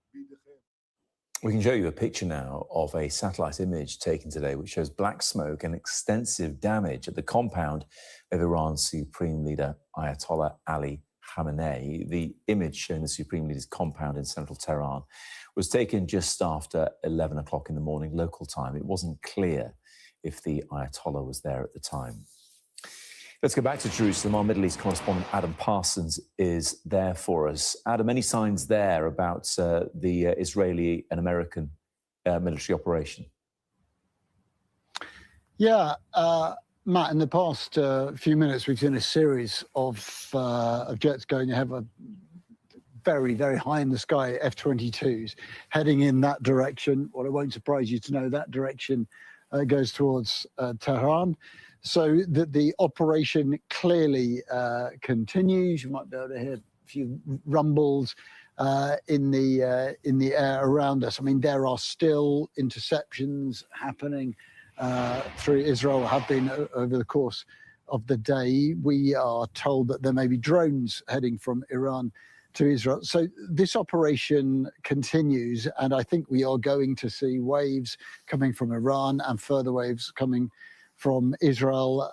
We can show you a picture now of a satellite image taken today which shows black smoke and extensive damage at the compound of Iran's Supreme Leader Ayatollah Ali Khamenei. The image showing the Supreme Leader's compound in central Tehran was taken just after 11 o'clock in the morning local time. It wasn't clear if the Ayatollah was there at the time. Let's go back to Jerusalem. Our Middle East correspondent Adam Parsons is there for us. Adam, any signs there about the Israeli and American military operation? Yeah, Matt, in the past few minutes, we've seen a series of jets going ahead of very, very high in the sky F-22s heading in that direction. Well, it won't surprise you to know that direction goes towards Tehran. So the operation clearly continues. You might be able to hear a few rumbles in the air around us. I mean, there are still interceptions happening through Israel, have been over the course of the day. We are told that there may be drones heading from Iran to Israel. So this operation continues, and I think we are going to see waves coming from Iran and further waves coming from Israel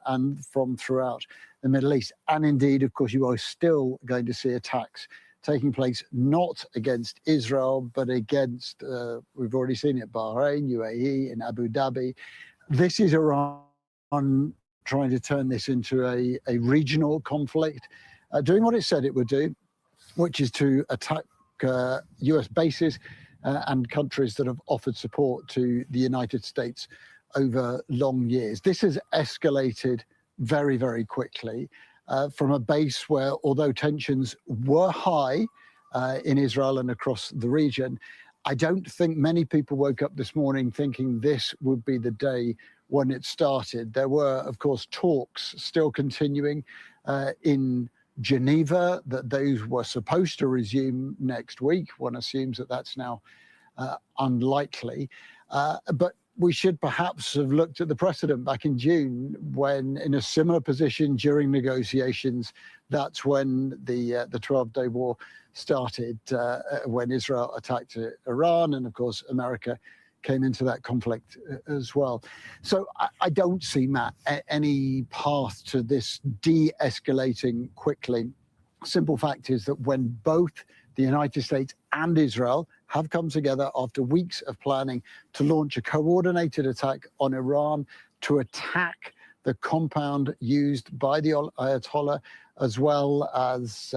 and from throughout the Middle East. And indeed, of course, you are still going to see attacks taking place not against Israel, but against, we've already seen it, Bahrain, UAE, in Abu Dhabi. This is Iran trying to turn this into a regional conflict, doing what it said it would do, which is to attack US bases and countries that have offered support to the United States over long years. This has escalated very, very quickly from a base where, although tensions were high in Israel and across the region, I don't think many people woke up this morning thinking this would be the day when it started. There were, of course, talks still continuing in Geneva, that those were supposed to resume next week. One assumes that that's now unlikely. But we should perhaps have looked at the precedent back in June when, in a similar position during negotiations, that's when the 12-day war started, when Israel attacked Iran, and of course America came into that conflict as well. So I don't see, Matt, any path to this de-escalating quickly. Simple fact is that when both the United States and Israel have come together after weeks of planning to launch a coordinated attack on Iran, to attack the compound used by the Ayatollah, as well as,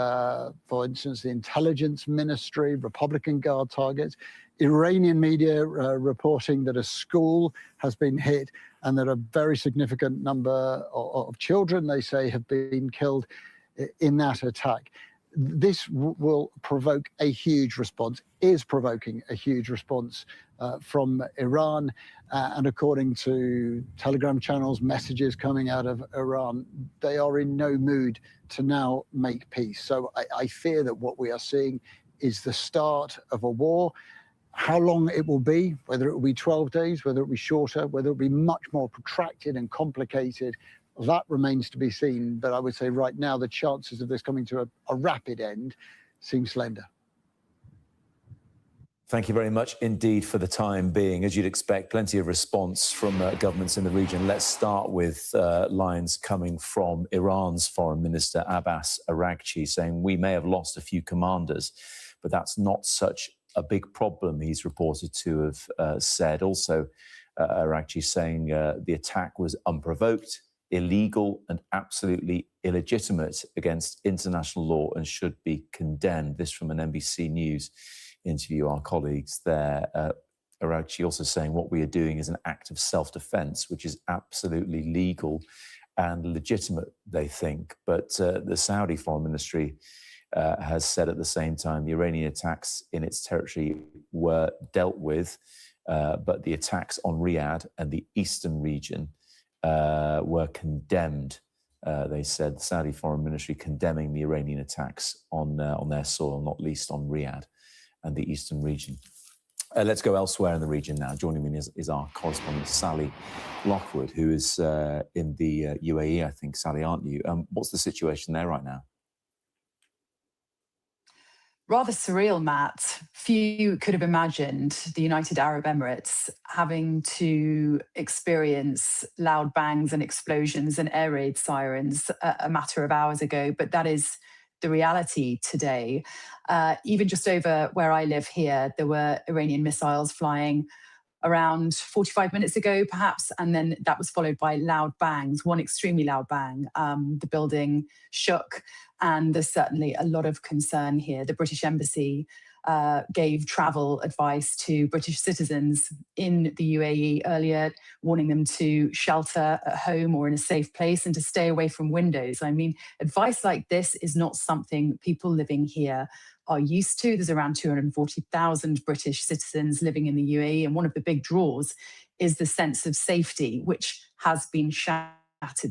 for instance, the intelligence ministry, Republican Guard targets, Iranian media reporting that a school has been hit and that a very significant number of children, they say, have been killed in that attack. This will provoke a huge response, is provoking a huge response from Iran. And according to Telegram channels, messages coming out of Iran, they are in no mood to now make peace. So I fear that what we are seeing is the start of a war. How long it will be, whether it will be 12 days, whether it will be shorter, whether it will be much more protracted and complicated, that remains to be seen. But I would say right now, the chances of this coming to a rapid end seem slender. Thank you very much indeed for the time being. As you'd expect, plenty of response from governments in the region. Let's start with lines coming from Iran's Foreign Minister Abbas Araghchi saying we may have lost a few commanders, but that's not such a big problem, he's reported to have said. Also, Araghchi saying the attack was unprovoked, illegal and absolutely illegitimate against international law and should be condemned. This from an NBC News interview, our colleagues there. Araghchi also saying what we are doing is an act of self-defense, which is absolutely legal and legitimate, they think. But the Saudi Foreign Ministry has said at the same time the Iranian attacks in its territory were dealt with, but the attacks on Riyadh and the eastern region were condemned They said the Saudi Foreign Ministry condemning the Iranian attacks on their soil, not least on Riyadh and the eastern region. Let's go elsewhere in the region now. Joining me is our correspondent, Sally Lockwood, who is in the UAE, I think. Sally, aren't you? What's the situation there right now? Rather surreal, Matt. Few could have imagined the United Arab Emirates having to experience loud bangs and explosions and air raid sirens a matter of hours ago, but that is the reality today. Even just over where I live here, there were Iranian missiles flying around 45 minutes ago, perhaps, and then that was followed by loud bangs, one extremely loud bang. The building shook, and there's certainly a lot of concern here. The British Embassy gave travel advice to British citizens in the UAE earlier, warning them to shelter at home or in a safe place and to stay away from windows. I mean, advice like this is not something people living here are used to. There's around 240,000 British citizens living in the UAE, and one of the big draws is the sense of safety, which has been shattered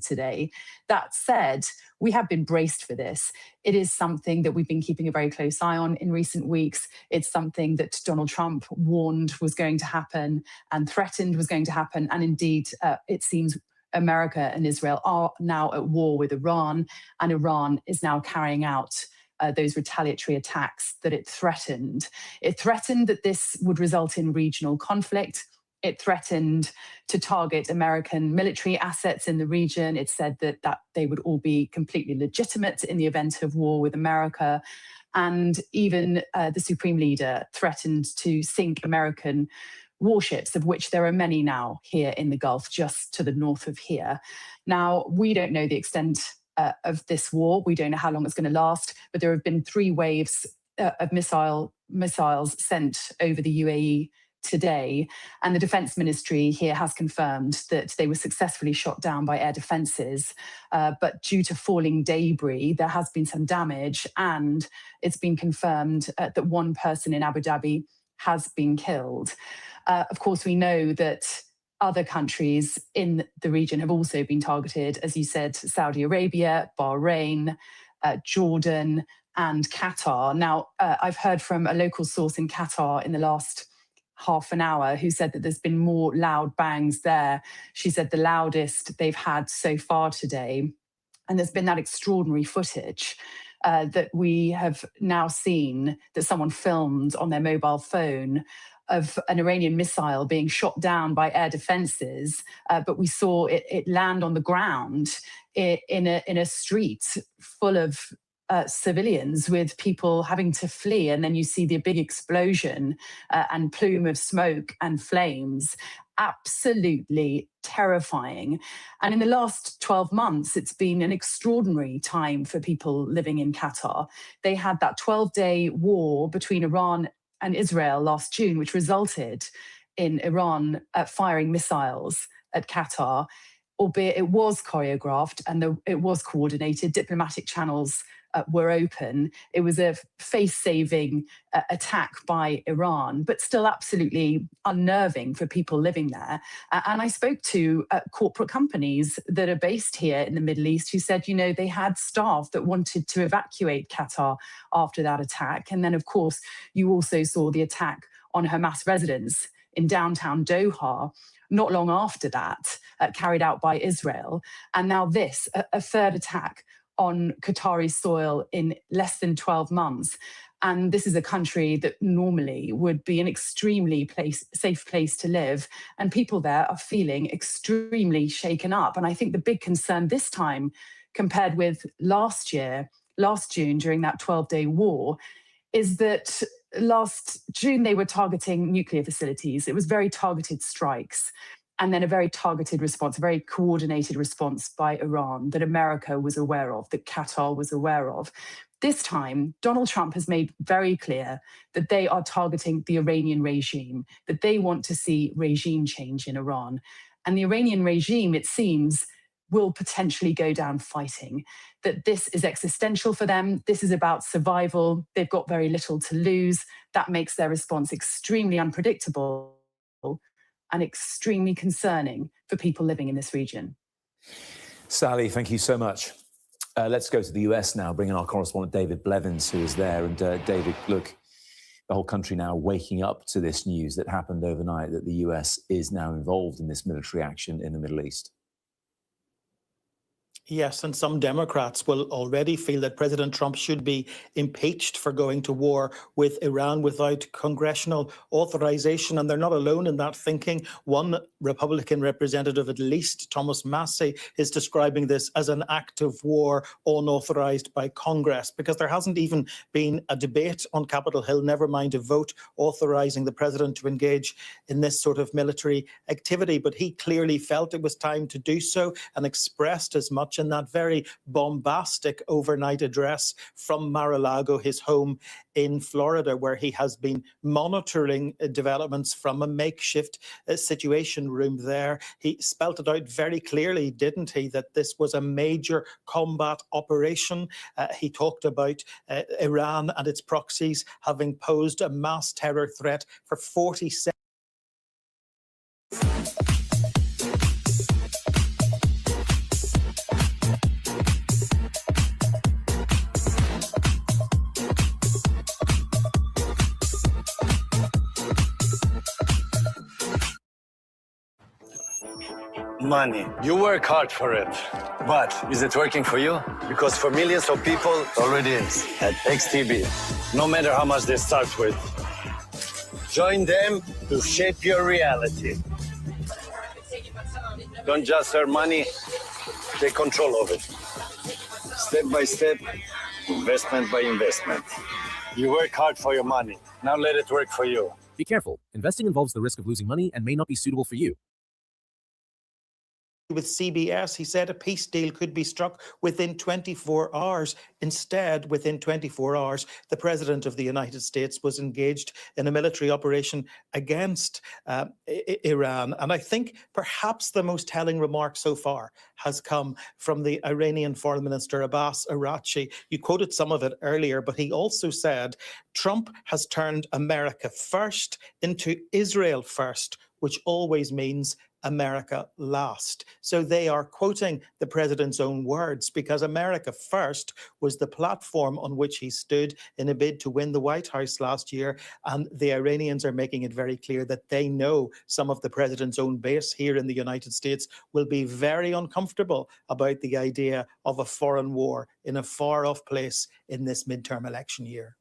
today. That said, we have been braced for this. It is something that we've been keeping a very close eye on in recent weeks. It's something that Donald Trump warned was going to happen and threatened was going to happen. And indeed, it seems America and Israel are now at war with Iran, and Iran is now carrying out those retaliatory attacks that it threatened. It threatened that this would result in regional conflict. It threatened to target American military assets in the region. It said that they would all be completely legitimate in the event of war with America. And even the Supreme Leader threatened to sink American warships, of which there are many now here in the Gulf, just to the north of here. Now, we don't know the extent of this war. We don't know how long it's going to last, but there have been 3 waves of missiles sent over the UAE today. And the Defence Ministry here has confirmed that they were successfully shot down by air defences. But due to falling debris, there has been some damage, and it's been confirmed that 1 person in Abu Dhabi has been killed. Of course, we know that other countries in the region have also been targeted, as you said, Saudi Arabia, Bahrain, Jordan, and Qatar. Now, I've heard from a local source in Qatar in the last half an hour who said that there's been more loud bangs there. She said the loudest they've had so far today. And there's been that extraordinary footage that we have now seen that someone filmed on their mobile phone of an Iranian missile being shot down by air defenses, but we saw it land on the ground in a street full of civilians, with people having to flee. And then you see the big explosion and plume of smoke and flames. Absolutely terrifying. And in the last 12 months, it's been an extraordinary time for people living in Qatar. They had that 12-day war between Iran and Israel last June, which resulted in Iran firing missiles at Qatar, albeit it was choreographed and it was coordinated. Diplomatic channels were open. It was a face-saving attack by Iran, but still absolutely unnerving for people living there. And I spoke to corporate companies that are based here in the Middle East who said, they had staff that wanted to evacuate Qatar after that attack. And then, of course, you also saw the attack on Hamas residents in downtown Doha not long after that, carried out by Israel. And now this, a third attack on Qatari soil in less than 12 months. And this is a country that normally would be an extremely safe place to live. And people there are feeling extremely shaken up. And I think the big concern this time, compared with last June, during that 12-day war, is that last June they were targeting nuclear facilities. It was very targeted strikes. And then a very targeted response, a very coordinated response by Iran that America was aware of, that Qatar was aware of. This time, Donald Trump has made very clear that they are targeting the Iranian regime, that they want to see regime change in Iran. And the Iranian regime, it seems, will potentially go down fighting, that this is existential for them. This is about survival. They've got very little to lose. That makes their response extremely unpredictable and extremely concerning for people living in this region. Sally, thank you so much. Let's go to the US now, bring in our correspondent David Blevins, who is there. And David, look, the whole country now waking up to this news that happened overnight, that the US is now involved in this military action in the Middle East. Yes, and some Democrats will already feel that President Trump should be impeached for going to war with Iran without congressional authorization. And they're not alone in that thinking. One Republican representative, at least, Thomas Massey, is describing this as an act of war unauthorized by Congress, because there hasn't even been a debate on Capitol Hill, never mind a vote authorizing the president to engage in this sort of military activity. But he clearly felt it was time to do so and expressed as much in that very bombastic overnight address from Mar-a-Lago, his home in Florida, where he has been monitoring developments from a makeshift situation room there. He spelt it out very clearly, didn't he, that this was a major combat operation. He talked about Iran and its proxies having posed a mass terror threat for 47 Money. You work hard for it. But is it working for you? Because for millions of people, it already is. At XTB, no matter how much they start with, join them to shape your reality. Don't just earn money, take control of it. Step by step, investment by investment. You work hard for your money. Now let it work for you. Be careful. Investing involves the risk of losing money and may not be suitable for you. with CBS, he said a peace deal could be struck within 24 hours. Instead, within 24 hours, the president of the United States was engaged in a military operation against Iran. And I think perhaps the most telling remark so far has come from the Iranian Foreign Minister Abbas Araghchi. You quoted some of it earlier, but he also said Trump has turned America first into Israel first, which always means America last. So they are quoting the president's own words, because America first was the platform on which he stood in a bid to win the White House last year. And the Iranians are making it very clear that they know some of the president's own base here in the United States will be very uncomfortable about the idea of a foreign war in a far-off place in this midterm election year.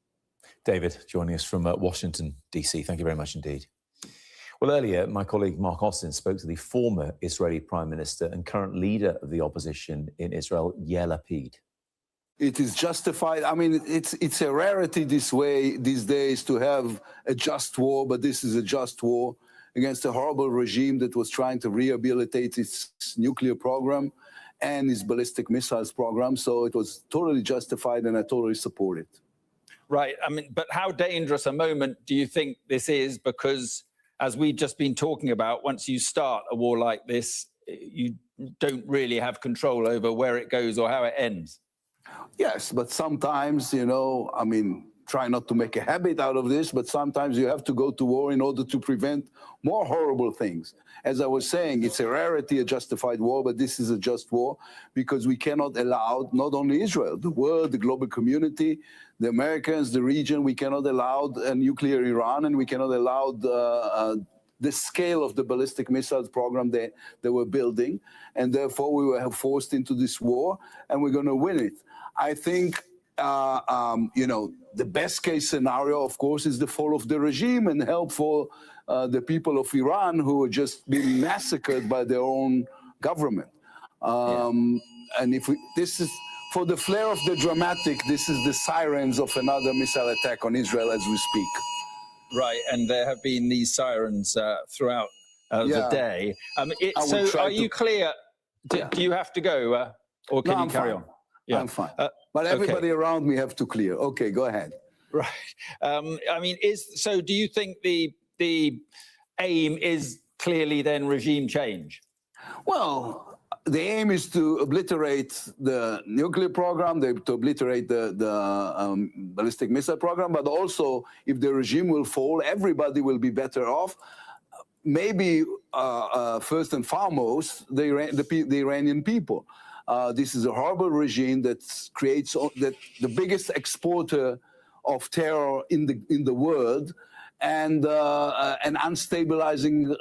David, joining us from Washington, D.C. Thank you very much indeed. Well, earlier, my colleague Mark Austin spoke to the former Israeli Prime Minister and current leader of the opposition in Israel, Yair Lapid. It is justified. I mean, it's a rarity this way these days to have a just war, but this is a just war against a horrible regime that was trying to rehabilitate its nuclear program and its ballistic missiles program. So it was totally justified, and I totally support it. Right. I mean, but how dangerous a moment do you think this is? Because as we've just been talking about, once you start a war like this, you don't really have control over where it goes or how it ends. Yes, but sometimes, you know, I mean, try not to make a habit out of this, but sometimes you have to go to war in order to prevent more horrible things. As I was saying, it's a rarity, a justified war, but this is a just war because we cannot allow not only Israel, the world, the global community, the Americans, the region, we cannot allow a nuclear Iran, and we cannot allow the scale of the ballistic missiles program they were building. And therefore, we were forced into this war, and we're going to win it. I think, you know, the best case scenario, of course, is the fall of the regime and help for the people of Iran who are just being massacred by their own government. And if this is, for the flair of the dramatic, this is the sirens of another missile attack on Israel as we speak. Right, and there have been these sirens throughout the day. So are you clear? Do you have to go, or can you carry on? Yeah. I'm fine. But everybody around me have to clear. Okay, go ahead. Right. I mean, so do you think the aim is clearly then regime change? Well, the aim is to obliterate the nuclear program, to obliterate the ballistic missile program, but also if the regime will fall, everybody will be better off. Maybe first and foremost, the Iranian people. This is a horrible regime that creates the biggest exporter of terror in the world, and an unstabilizing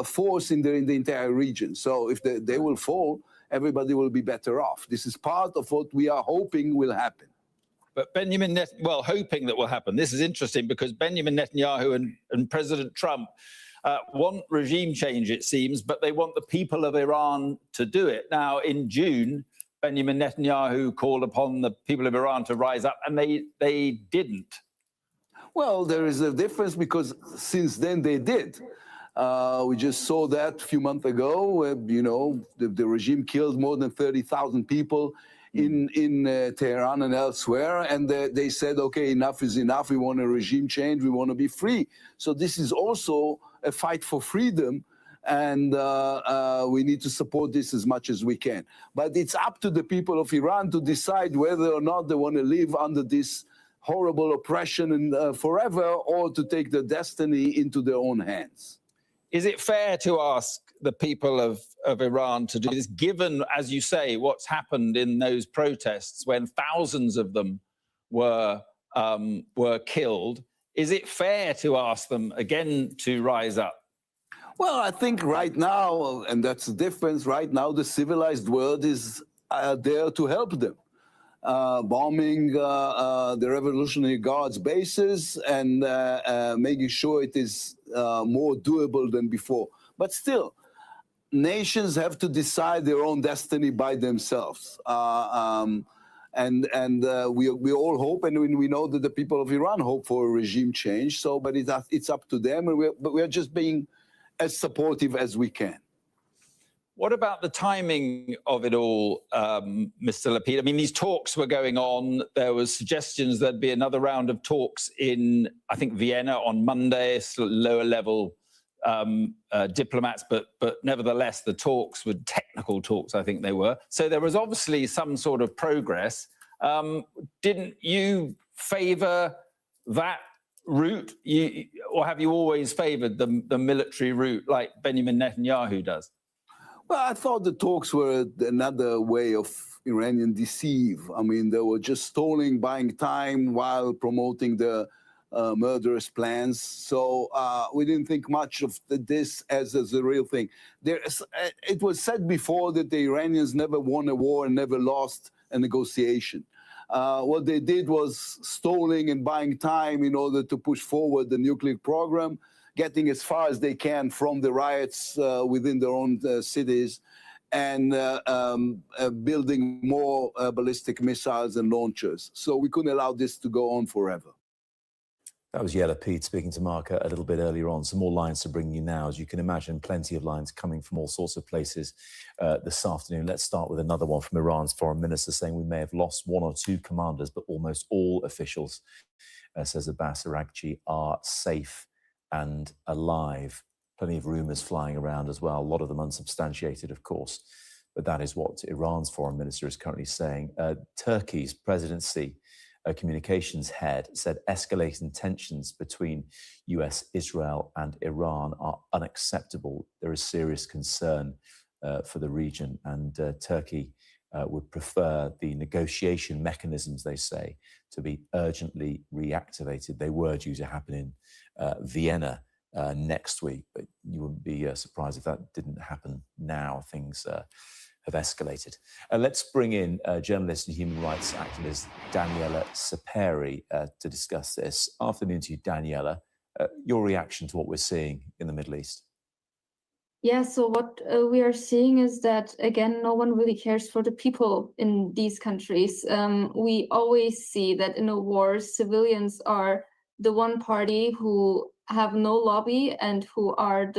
force in the entire region. So if they will fall, everybody will be better off. This is part of what we are hoping will happen. But well, hoping that will happen. This is interesting because Benjamin Netanyahu and President Trump want regime change, it seems, but they want the people of Iran to do it. Now, in June, Benjamin Netanyahu called upon the people of Iran to rise up, and they didn't. Well, there is a difference because since then they did. We just saw that a few months ago. You know, the regime killed more than 30,000 people in Tehran and elsewhere, and they said, okay, enough is enough. We want a regime change. We want to be free. So this is also a fight for freedom, and we need to support this as much as we can. But it's up to the people of Iran to decide whether or not they want to live under this horrible oppression and forever, or to take their destiny into their own hands. Is it fair to ask the people of Iran to do this, given, as you say, what's happened in those protests when thousands of them were killed? Is it fair to ask them again to rise up? Well, I think right now, and that's the difference, right now the civilized world is there to help them. Bombing the Revolutionary Guard's bases and making sure it is more doable than before. But still, nations have to decide their own destiny by themselves. We all hope, and we know that the people of Iran hope for a regime change. So, but it's up to them, and we're just being as supportive as we can. What about the timing of it all, Mr. Lapid? I mean, these talks were going on. There was suggestions there'd be another round of talks in, I think, Vienna on Monday, lower level diplomats, but nevertheless, the talks were technical talks, I think they were. So there was obviously some sort of progress. Didn't you favor that route? Or have you always favored the military route like Benjamin Netanyahu does? Well, I thought the talks were another way of Iranian deceive. I mean, they were just stalling, buying time while promoting the murderous plans. So we didn't think much of this as a real thing. It was said before that the Iranians never won a war and never lost a negotiation. What they did was stalling and buying time in order to push forward the nuclear program, getting as far as they can from the riots within their own cities, and building more ballistic missiles and launchers. So we couldn't allow this to go on forever. That was Yair Lapid speaking to Mark a little bit earlier on. Some more lines to bring you now. As you can imagine, plenty of lines coming from all sorts of places this afternoon. Let's start with another one from Iran's foreign minister saying we may have lost one or two commanders, but almost all officials, says Abbas Araghchi, are safe and alive. Plenty of rumours flying around as well, a lot of them unsubstantiated, of course. But that is what Iran's foreign minister is currently saying. Turkey's presidency communications head said escalating tensions between US, Israel and Iran are unacceptable. There is serious concern for the region, and Turkey would prefer the negotiation mechanisms, they say, to be urgently reactivated. They were due to happen in Vienna next week, but you wouldn't be surprised if that didn't happen now. Things have escalated. Let's bring in journalist and human rights activist Daniela Saperi to discuss this. Afternoon to you, Daniela. Your reaction to what we're seeing in the Middle East? Yeah, so what we are seeing is that, again, no one really cares for the people in these countries. We always see that in a war, civilians are the one party who have no lobby and who are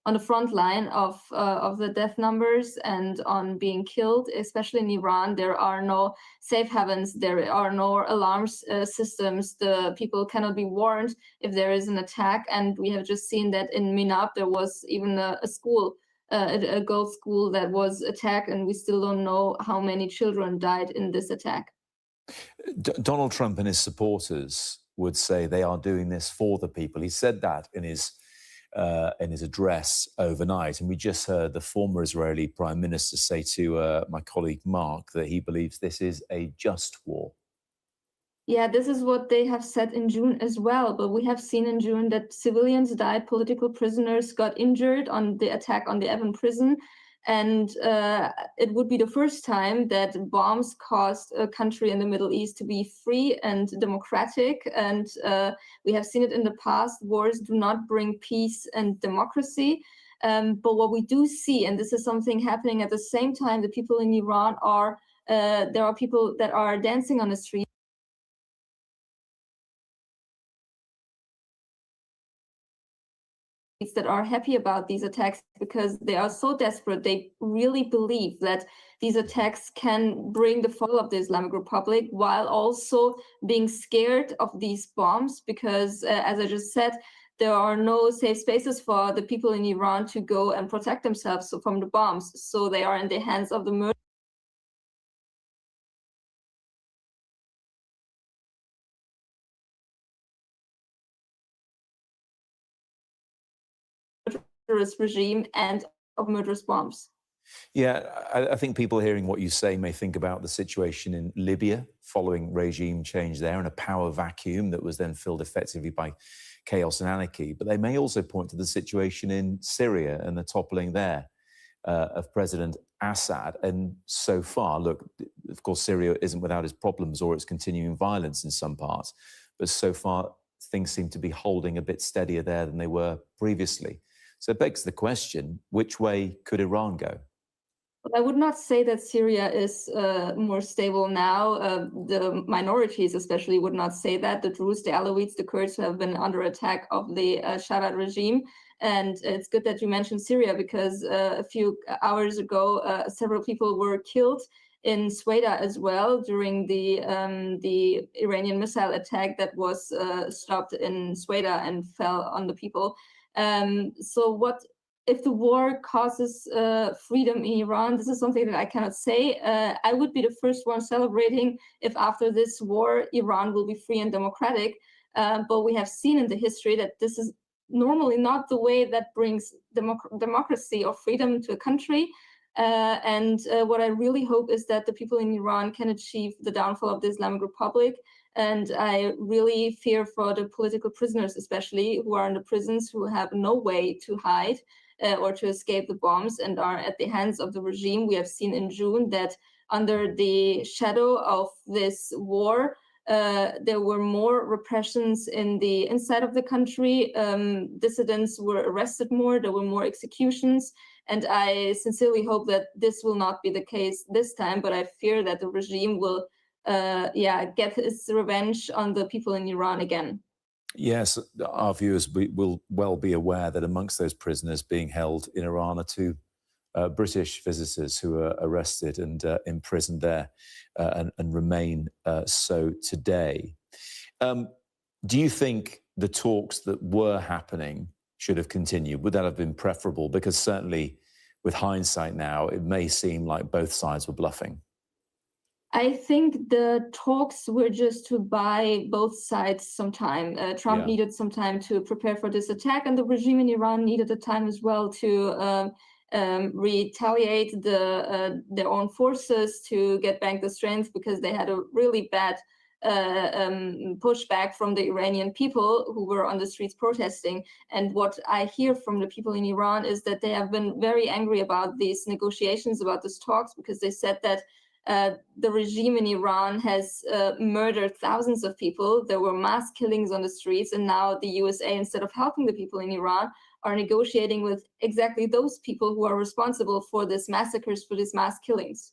on the front line of the death numbers and on being killed, especially in Iran. There are no safe havens, there are no alarm systems. The people cannot be warned if there is an attack. And we have just seen that in Minab, there was even a school, a girls' school that was attacked, and we still don't know how many children died in this attack. Donald Trump and his supporters would say they are doing this for the people. He said that in his in his address overnight. And we just heard the former Israeli Prime Minister say to my colleague Mark that he believes this is a just war. Yeah, this is what they have said in June as well. But we have seen in June that civilians died, political prisoners got injured on the attack on the Evin prison. And it would be the first time that bombs caused a country in the Middle East to be free and democratic. And we have seen it in the past. Wars do not bring peace and democracy. But what we do see, and this is something happening at the same time, the people in Iran are, there are people that are dancing on the street. That are happy about these attacks because they are so desperate. They really believe that these attacks can bring the fall of the Islamic Republic, while also being scared of these bombs because, as I just said, there are no safe spaces for the people in Iran to go and protect themselves from the bombs. So they are in the hands of the murderers. Regime and of murderous bombs. Yeah, I think people hearing what you say may think about the situation in Libya following regime change there and a power vacuum that was then filled effectively by chaos and anarchy. But they may also point to the situation in Syria and the toppling there of President Assad. And so far, look, of course, Syria isn't without its problems or its continuing violence in some parts. But so far, things seem to be holding a bit steadier there than they were previously. So it begs the question, which way could Iran go? I would not say that Syria is more stable now. The minorities especially would not say that. The Druze, the Alawites, the Kurds have been under attack of the Shaddad regime. And it's good that you mentioned Syria because a few hours ago, several people were killed in Sweda as well during the Iranian missile attack that was stopped in Sweda and fell on the people. So what if the war causes freedom in Iran? This is something that I cannot say. I would be the first one celebrating if after this war, Iran will be free and democratic. But we have seen in the history that this is normally not the way that brings democracy or freedom to a country. And what I really hope is that the people in Iran can achieve the downfall of the Islamic Republic. And I really fear for the political prisoners, especially who are in the prisons, who have no way to hide or to escape the bombs and are at the hands of the regime. We have seen in June that under the shadow of this war, there were more repressions in the inside of the country. Dissidents were arrested more. There were more executions. And I sincerely hope that this will not be the case this time. But I fear that the regime will get its revenge on the people in Iran again. Yes, our viewers will well be aware that amongst those prisoners being held in Iran are two British visitors who are arrested and imprisoned there and remain so today. Do you think the talks that were happening should have continued? Would that have been preferable? Because certainly with hindsight now, it may seem like both sides were bluffing. I think the talks were just to buy both sides some time. Trump needed some time to prepare for this attack, and the regime in Iran needed the time as well to retaliate their own forces, to get back the strength, because they had a really bad pushback from the Iranian people who were on the streets protesting. And what I hear from the people in Iran is that they have been very angry about these negotiations, about these talks, because they said that the regime in Iran has murdered thousands of people. There were mass killings on the streets, and now the USA, instead of helping the people in Iran, are negotiating with exactly those people who are responsible for these massacres, for these mass killings.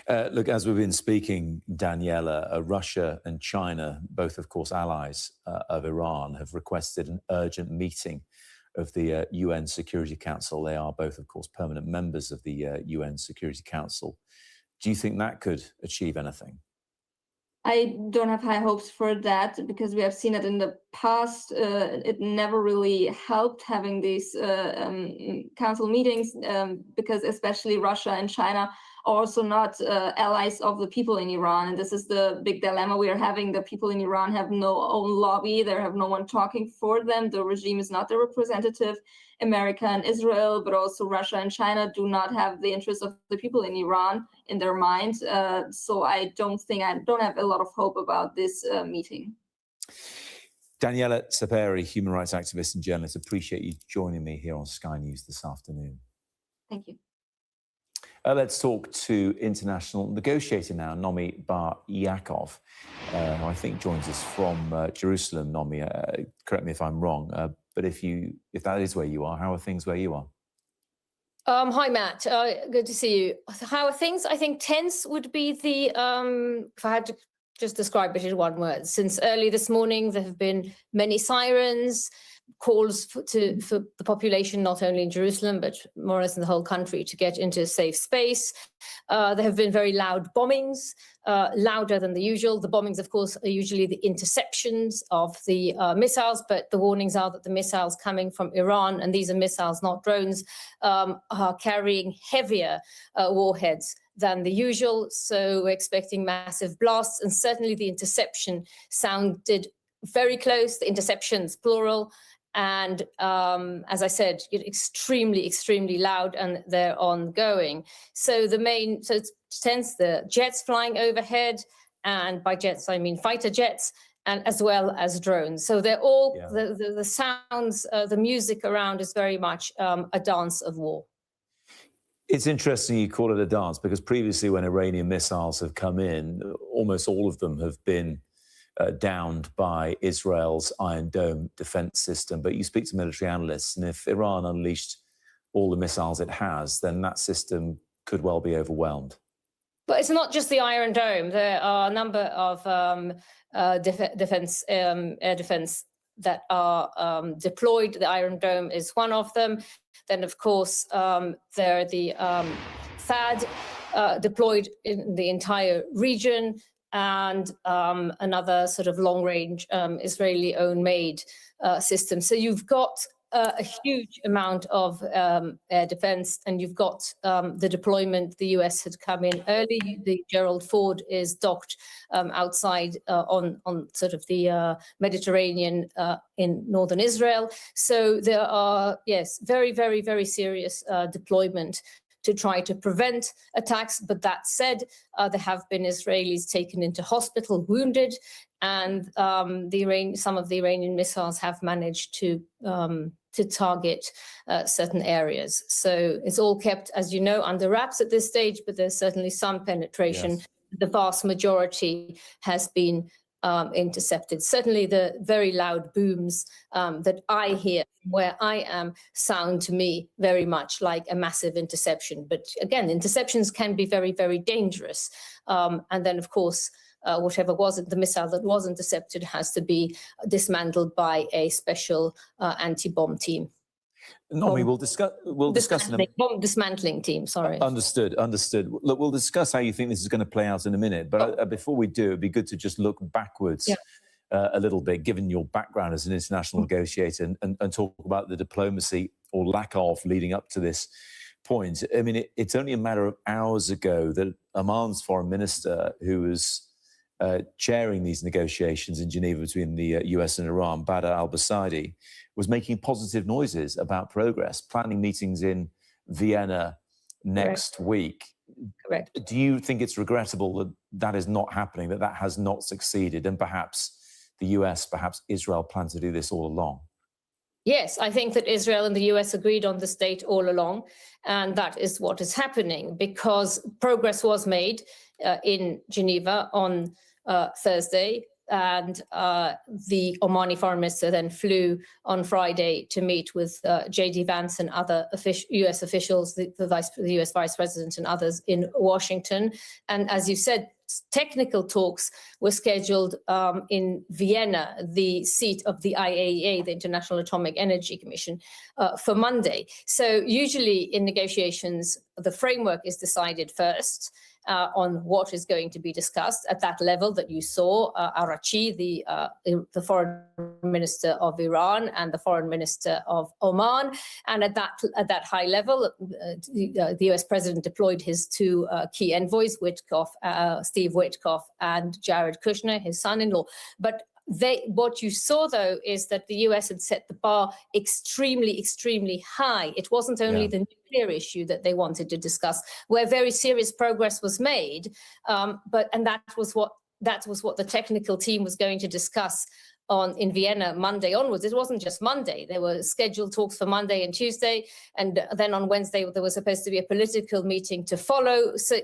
Look, as we've been speaking, Daniela, Russia and China, both, of course, allies of Iran, have requested an urgent meeting of the UN Security Council. They are both, of course, permanent members of the UN Security Council. Do you think that could achieve anything? I don't have high hopes for that, because we have seen it in the past. It never really helped having these council meetings, because especially Russia and China also not allies of the people in Iran. And this is the big dilemma we are having. The people in Iran have no own lobby. They have no one talking for them. The regime is not their representative. America and Israel, but also Russia and China do not have the interests of the people in Iran in their mind. So I don't have a lot of hope about this meeting. Daniela Saperi, human rights activist and journalist, appreciate you joining me here on Sky News this afternoon. Thank you. Let's talk to international negotiator now, Nomi Bar-Yaakov, who I think joins us from Jerusalem. Nomi, correct me if I'm wrong, but if that is where you are, how are things where you are? Hi, Matt. Good to see you. How are things? I think tense would be the, if I had to just describe it in one word. Since early this morning, there have been many sirens, calls for the population, not only in Jerusalem, but more or less in the whole country, to get into a safe space. There have been very loud bombings, louder than the usual. The bombings, of course, are usually the interceptions of the missiles, but the warnings are that the missiles coming from Iran, and these are missiles, not drones, are carrying heavier warheads than the usual. So we're expecting massive blasts, and certainly the interception sounded very close, the interceptions, plural. And as I said, extremely, extremely loud, and they're ongoing. So it's tense, the jets flying overhead, and by jets, I mean fighter jets, and as well as drones. So they're all, the sounds, the music around is very much a dance of war. It's interesting you call it a dance, because previously when Iranian missiles have come in, almost all of them have been downed by Israel's Iron Dome defense system. But you speak to military analysts, and if Iran unleashed all the missiles it has, then that system could well be overwhelmed. But it's not just the Iron Dome. There are a number of air defense that are deployed. The Iron Dome is one of them. Then, of course, there are the THAAD deployed in the entire region, and another sort of long-range Israeli-owned made system. So you've got a huge amount of air defense, and you've got the deployment. The US had come in early. The Gerald Ford is docked outside on sort of the Mediterranean in northern Israel. So there are, yes, very, very, very serious deployment to try to prevent attacks. But that said, there have been Israelis taken into hospital, wounded, and some of the Iranian missiles have managed to target certain areas. So it's all kept, as you know, under wraps at this stage, but there's certainly some penetration. Yes. The vast majority has been intercepted. Certainly the very loud booms that I hear where I am sound to me very much like a massive interception. But again, interceptions can be very, very dangerous. And then, of course, whatever was the missile that was intercepted has to be dismantled by a special anti-bomb team. Nomi, we'll discuss bomb dismantling team. Sorry. Understood. Look, we'll discuss how you think this is going to play out in a minute. But before we do, it'd be good to just look backwards a little bit, given your background as an international negotiator, and talk about the diplomacy or lack of leading up to this point. I mean, it's only a matter of hours ago that Oman's foreign minister, who was chairing these negotiations in Geneva between the US and Iran, Badr al-Basadi, was making positive noises about progress, planning meetings in Vienna next week. Correct. Do you think it's regrettable that that is not happening, that has not succeeded, and perhaps the US, perhaps Israel planned to do this all along? Yes, I think that Israel and the US agreed on this date all along, and that is what is happening, because progress was made in Geneva on Thursday, and the Omani foreign minister then flew on Friday to meet with J.D. Vance and other US officials, the US vice president and others in Washington. And as you said, technical talks were scheduled in Vienna, the seat of the IAEA, the International Atomic Energy Commission, for Monday. So usually in negotiations, the framework is decided first, on what is going to be discussed at that level that you saw. Arachi, the foreign minister of Iran, and the foreign minister of Oman. And at that high level, the US president deployed his two key envoys, Steve Witkoff and Jared Kushner, his son-in-law. But what you saw, though, is that the US had set the bar extremely, extremely high. It wasn't only the nuclear issue that they wanted to discuss, where very serious progress was made, and that was what the technical team was going to discuss in Vienna Monday onwards. It wasn't just Monday. There were scheduled talks for Monday and Tuesday, and then on Wednesday there was supposed to be a political meeting to follow. So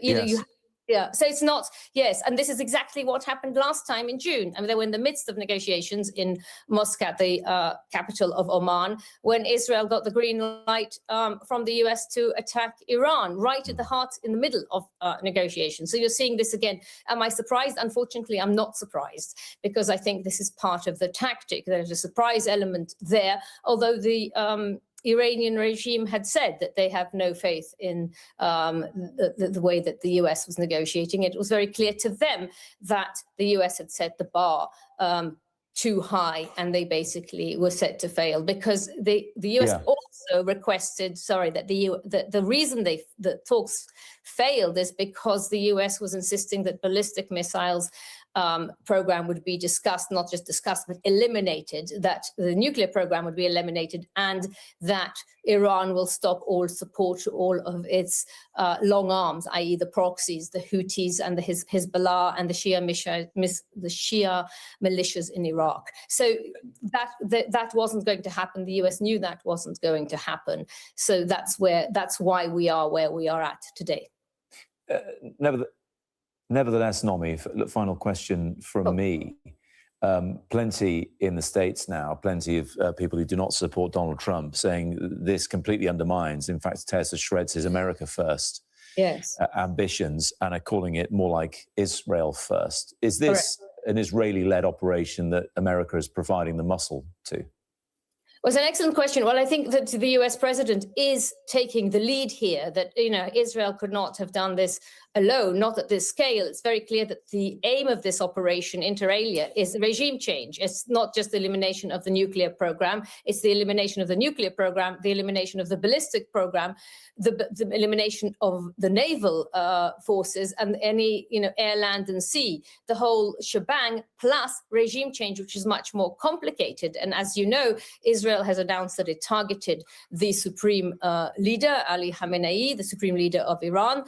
so it's not, and this is exactly what happened last time in June. I mean, they were in the midst of negotiations in Muscat, the capital of Oman, when Israel got the green light from the US to attack Iran, right at the heart, in the middle of negotiations. So you're seeing this again. Am I surprised? Unfortunately, I'm not surprised, because I think this is part of the tactic. There's a surprise element there, although the Iranian regime had said that they have no faith in the way that the US was negotiating. It was very clear to them that the US had set the bar too high, and they basically were set to fail, because the US also requested, that the reason the talks failed is because the US was insisting that ballistic missiles program would be discussed, not just discussed, but eliminated, that the nuclear program would be eliminated, and that Iran will stop all support to all of its long arms, i.e. the proxies, the Houthis and the Hezbollah and the Shia militias in Iraq. So that wasn't going to happen. The US knew that wasn't going to happen. So that's why we are where we are at today. Nevertheless, Nomi, final question from me. Plenty in the States now, plenty of people who do not support Donald Trump, saying this completely undermines, in fact, tears to shreds his America first ambitions, and are calling it more like Israel first. Is this an Israeli-led operation that America is providing the muscle to? Well, it's an excellent question. Well, I think that the US president is taking the lead here, that, Israel could not have done this alone, not at this scale. It's very clear that the aim of this operation, inter alia, is regime change. It's not just the elimination of the nuclear program. It's the elimination of the nuclear program, the elimination of the ballistic program, the elimination of the naval forces, and any, air, land, and sea, the whole shebang, plus regime change, which is much more complicated. And as you know, Israel has announced that it targeted the supreme leader, Ali Khamenei, the supreme leader of Iran.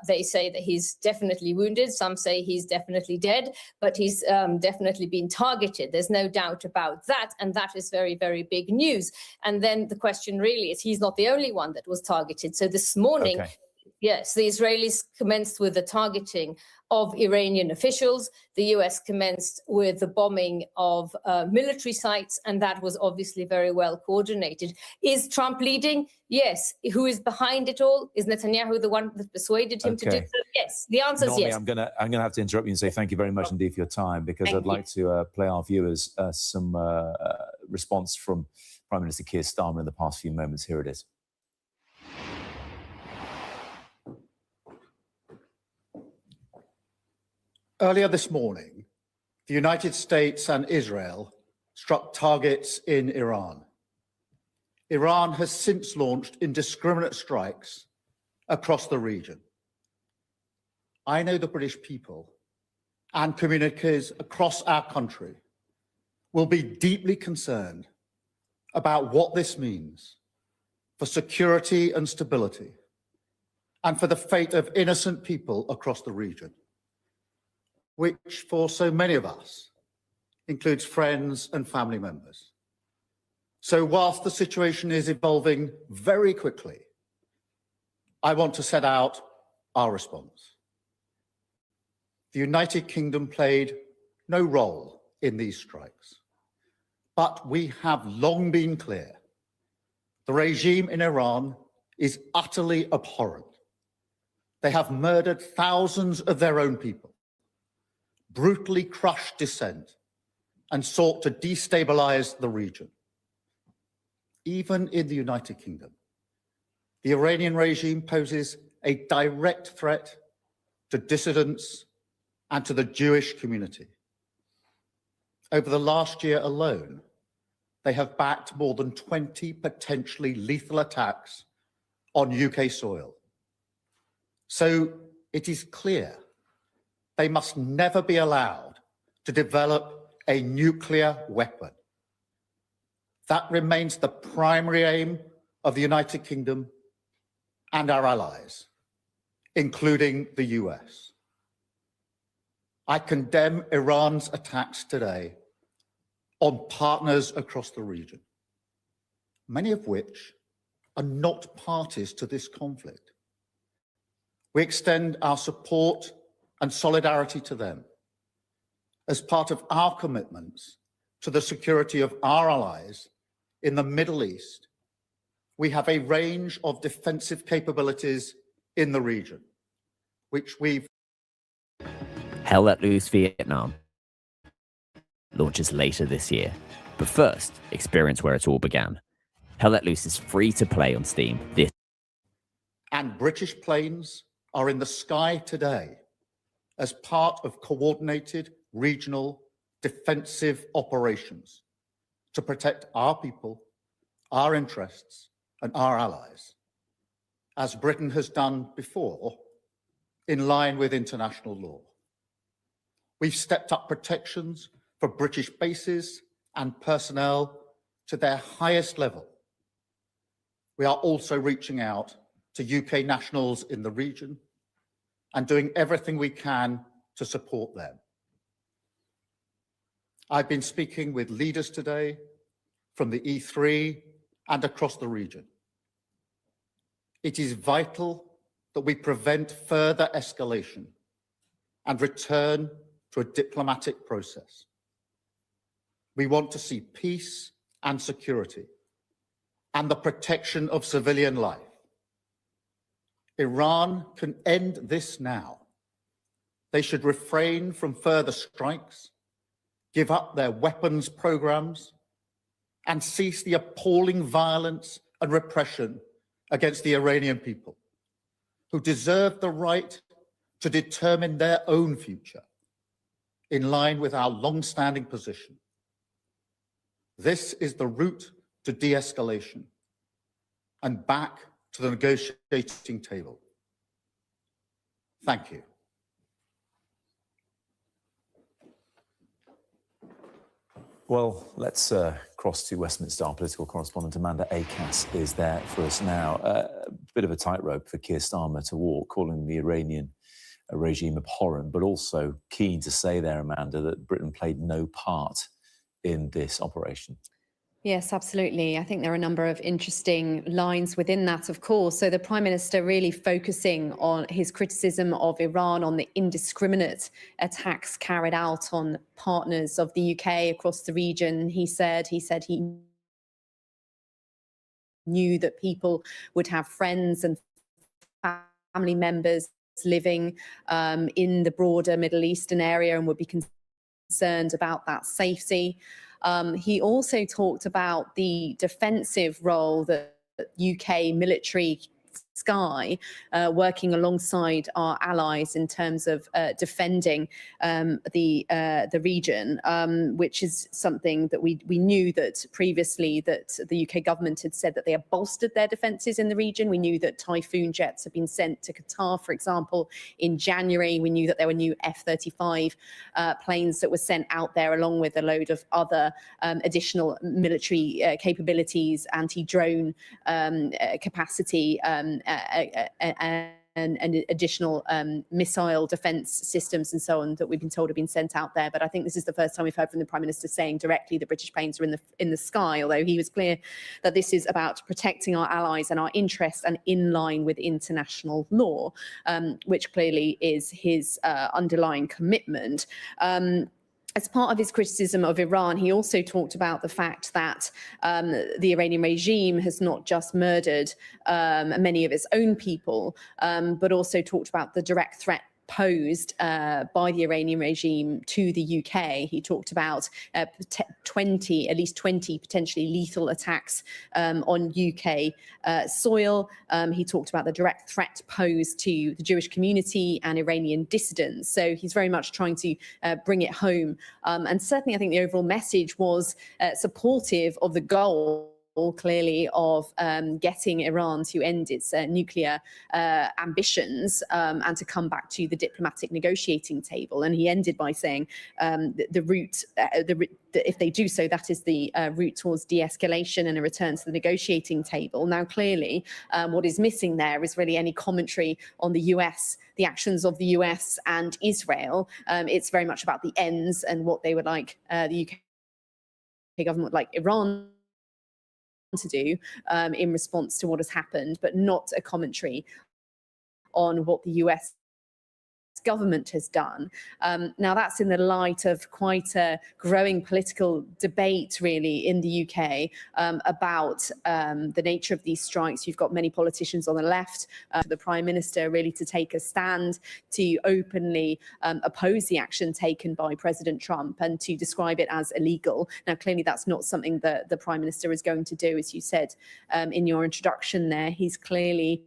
They say that he's definitely wounded. Some say he's definitely dead, but he's definitely been targeted. There's no doubt about that. And that is very, very big news. And then the question really is, he's not the only one that was targeted. So this morning, yes, the Israelis commenced with the targeting of Iranian officials. The US commenced with the bombing of military sites, and that was obviously very well coordinated. Is Trump leading? Yes. Who is behind it all? Is Netanyahu the one that persuaded him to do so? Yes. The answer is yes. I'm gonna have to interrupt you and say thank you very much indeed for your time, because I'd like to play our viewers some response from Prime Minister Keir Starmer in the past few moments. Here it is. Earlier this morning, the United States and Israel struck targets in Iran. Iran has since launched indiscriminate strikes across the region. I know the British people and communities across our country will be deeply concerned about what this means for security and stability, and for the fate of innocent people across the region, which for so many of us includes friends and family members. So whilst the situation is evolving very quickly, I want to set out our response. The United Kingdom played no role in these strikes, but we have long been clear the regime in Iran is utterly abhorrent. They have murdered thousands of their own people, brutally crushed dissent, and sought to destabilize the region. Even in the United Kingdom, the Iranian regime poses a direct threat to dissidents, and to the Jewish community. Over the last year alone, they have backed more than 20 potentially lethal attacks on UK soil. So it is clear they must never be allowed to develop a nuclear weapon. That remains the primary aim of the United Kingdom and our allies, including the US. I condemn Iran's attacks today on partners across the region, many of which are not parties to this conflict. We extend our support and solidarity to them as part of our commitments to the security of our allies in the Middle East. We have a range of defensive capabilities in the region, which we've... Hell Let Loose Vietnam launches later this year. But first, experience where it all began. Hell Let Loose is free to play on Steam. And British planes are in the sky today as part of coordinated regional defensive operations to protect our people, our interests, and our allies, as Britain has done before, in line with international law. We've stepped up protections for British bases and personnel to their highest level. We are also reaching out to UK nationals in the region and doing everything we can to support them. I've been speaking with leaders today from the E3 and across the region. It is vital that we prevent further escalation and return to a diplomatic process. We want to see peace and security and the protection of civilian life. Iran can end this now. They should refrain from further strikes, give up their weapons programs, and cease the appalling violence and repression against the Iranian people, who deserve the right to determine their own future in line with our long-standing position. This is the route to de-escalation and back to the negotiating table. Thank you. Well, let's cross to Westminster. Our political correspondent Amanda Akas is there for us now. A bit of a tightrope for Keir Starmer to walk, calling the Iranian regime abhorrent, but also keen to say there, Amanda, that Britain played no part in this operation. Yes, absolutely. I think there are a number of interesting lines within that, of course. So the Prime Minister really focusing on his criticism of Iran, on the indiscriminate attacks carried out on partners of the UK across the region. He said he knew that people would have friends and family members living in the broader Middle Eastern area and would be concerned about that safety. He also talked about the defensive role that UK military Sky working alongside our allies in terms of defending the region, which is something that we knew that previously that the UK government had said that they have bolstered their defences in the region. We knew that Typhoon jets have been sent to Qatar, for example, in January. We knew that there were new F-35 planes that were sent out there, along with a load of other additional military capabilities, anti-drone capacity, and additional missile defence systems and so on that we've been told have been sent out there. But I think this is the first time we've heard from the Prime Minister saying directly that British planes are in the sky, although he was clear that this is about protecting our allies and our interests and in line with international law, which clearly is his underlying commitment. As part of his criticism of Iran, he also talked about the fact that the Iranian regime has not just murdered many of its own people, but also talked about the direct threat posed by the Iranian regime to the UK. He talked about at least 20 potentially lethal attacks on UK soil. He talked about the direct threat posed to the Jewish community and Iranian dissidents. So he's very much trying to bring it home. And certainly I think the overall message was supportive of the goal, clearly, of getting Iran to end its nuclear ambitions and to come back to the diplomatic negotiating table. And he ended by saying if they do so, that is the route towards de-escalation and a return to the negotiating table. Now, clearly, what is missing there is really any commentary on the US, the actions of the US and Israel. It's very much about the ends and what they would like the UK government would like Iran to do in response to what has happened, but not a commentary on what the US government has done. Now, that's in the light of quite a growing political debate, really, in the UK about the nature of these strikes. You've got many politicians on the left, the Prime Minister, really to take a stand to openly oppose the action taken by President Trump and to describe it as illegal. Now, clearly, that's not something that the Prime Minister is going to do, as you said in your introduction there. He's clearly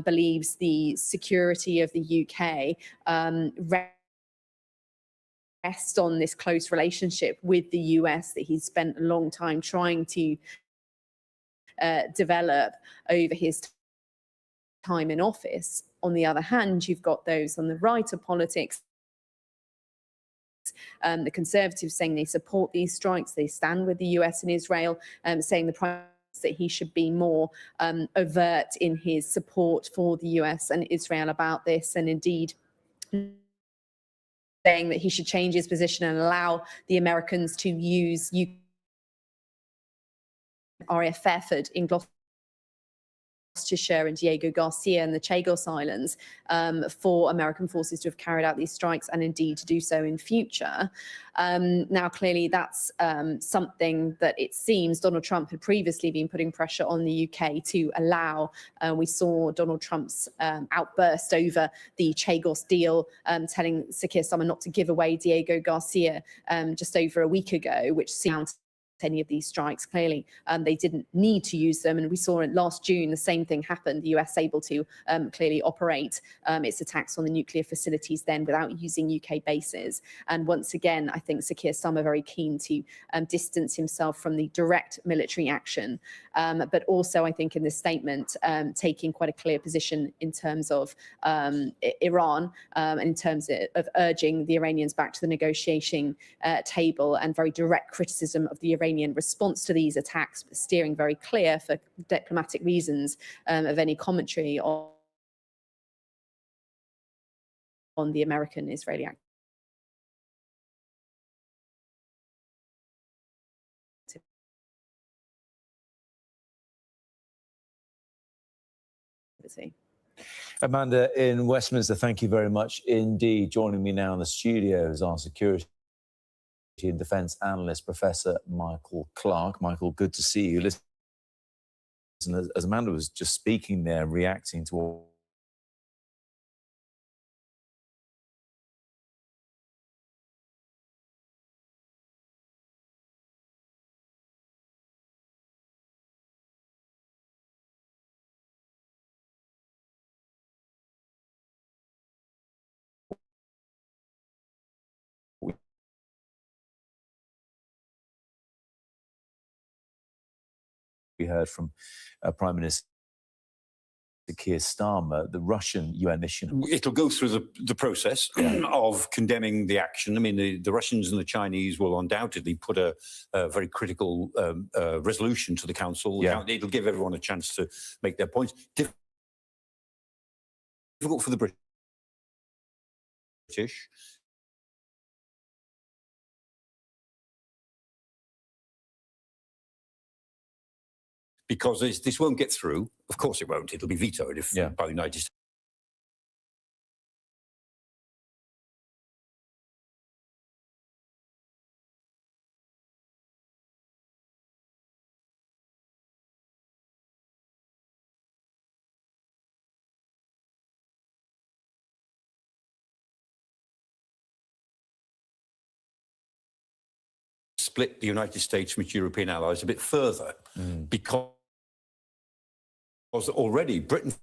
believes the security of the UK rests on this close relationship with the US that he's spent a long time trying to develop over his time in office. On the other hand, you've got those on the right of politics, the Conservatives, saying they support these strikes, they stand with the US and Israel, saying the Prime that he should be more overt in his support for the US and Israel about this, and indeed saying that he should change his position and allow the Americans to use RAF effort in Gloucestershire and Diego Garcia and the Chagos Islands for American forces to have carried out these strikes and indeed to do so in future. Now, clearly, that's something that it seems Donald Trump had previously been putting pressure on the UK to allow. We saw Donald Trump's outburst over the Chagos deal, telling Sir Keir Starmer not to give away Diego Garcia just over a week ago, which sounds any of these strikes. Clearly, they didn't need to use them. And we saw in last June, the same thing happened. The US able to clearly operate its attacks on the nuclear facilities then without using UK bases. And once again, I think Sir Keir Starmer very keen to distance himself from the direct military action. But also, I think in this statement, taking quite a clear position in terms of Iran, and in terms of urging the Iranians back to the negotiating table, and very direct criticism of the Iranian response to these attacks, but steering very clear for diplomatic reasons of any commentary on the American-Israeli activity. Amanda in Westminster, thank you very much indeed. Joining me now in the studio is our security and defence analyst, Professor Michael Clark. Michael, good to see you. Listen, as Amanda was just speaking there, reacting to all we heard from Prime Minister Keir Starmer, the Russian UN mission. It'll go through the process of condemning the action. I mean, the Russians and the Chinese will undoubtedly put a very critical resolution to the Council. Yeah. It'll give everyone a chance to make their points. Difficult for the British. Because this won't get through. Of course it won't. It'll be vetoed by the United States. split the United States from its European allies a bit further, because already Britain,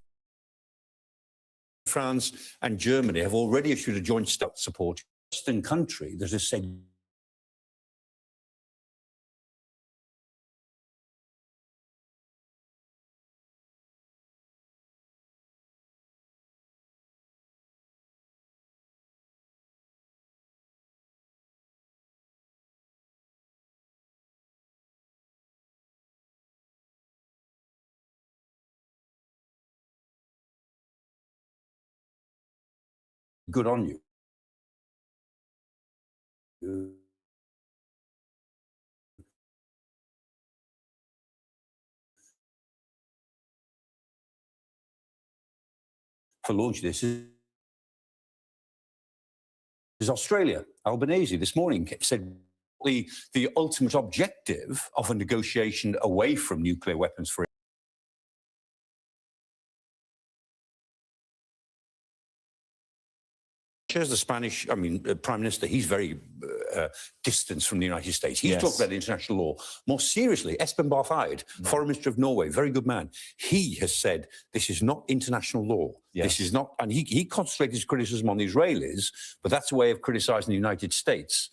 France and Germany have already issued a joint support. Western country, there's a segment good on you. For launch this is Australia. Albanese this morning said the ultimate objective of a negotiation away from nuclear weapons for the Spanish, Prime Minister, he's very distanced from the United States. He's talked about international law. More seriously, Espen Barth Eide, Foreign Minister of Norway, very good man. He has said this is not international law. This is not, and he concentrated his criticism on the Israelis, but that's a way of criticizing the United States.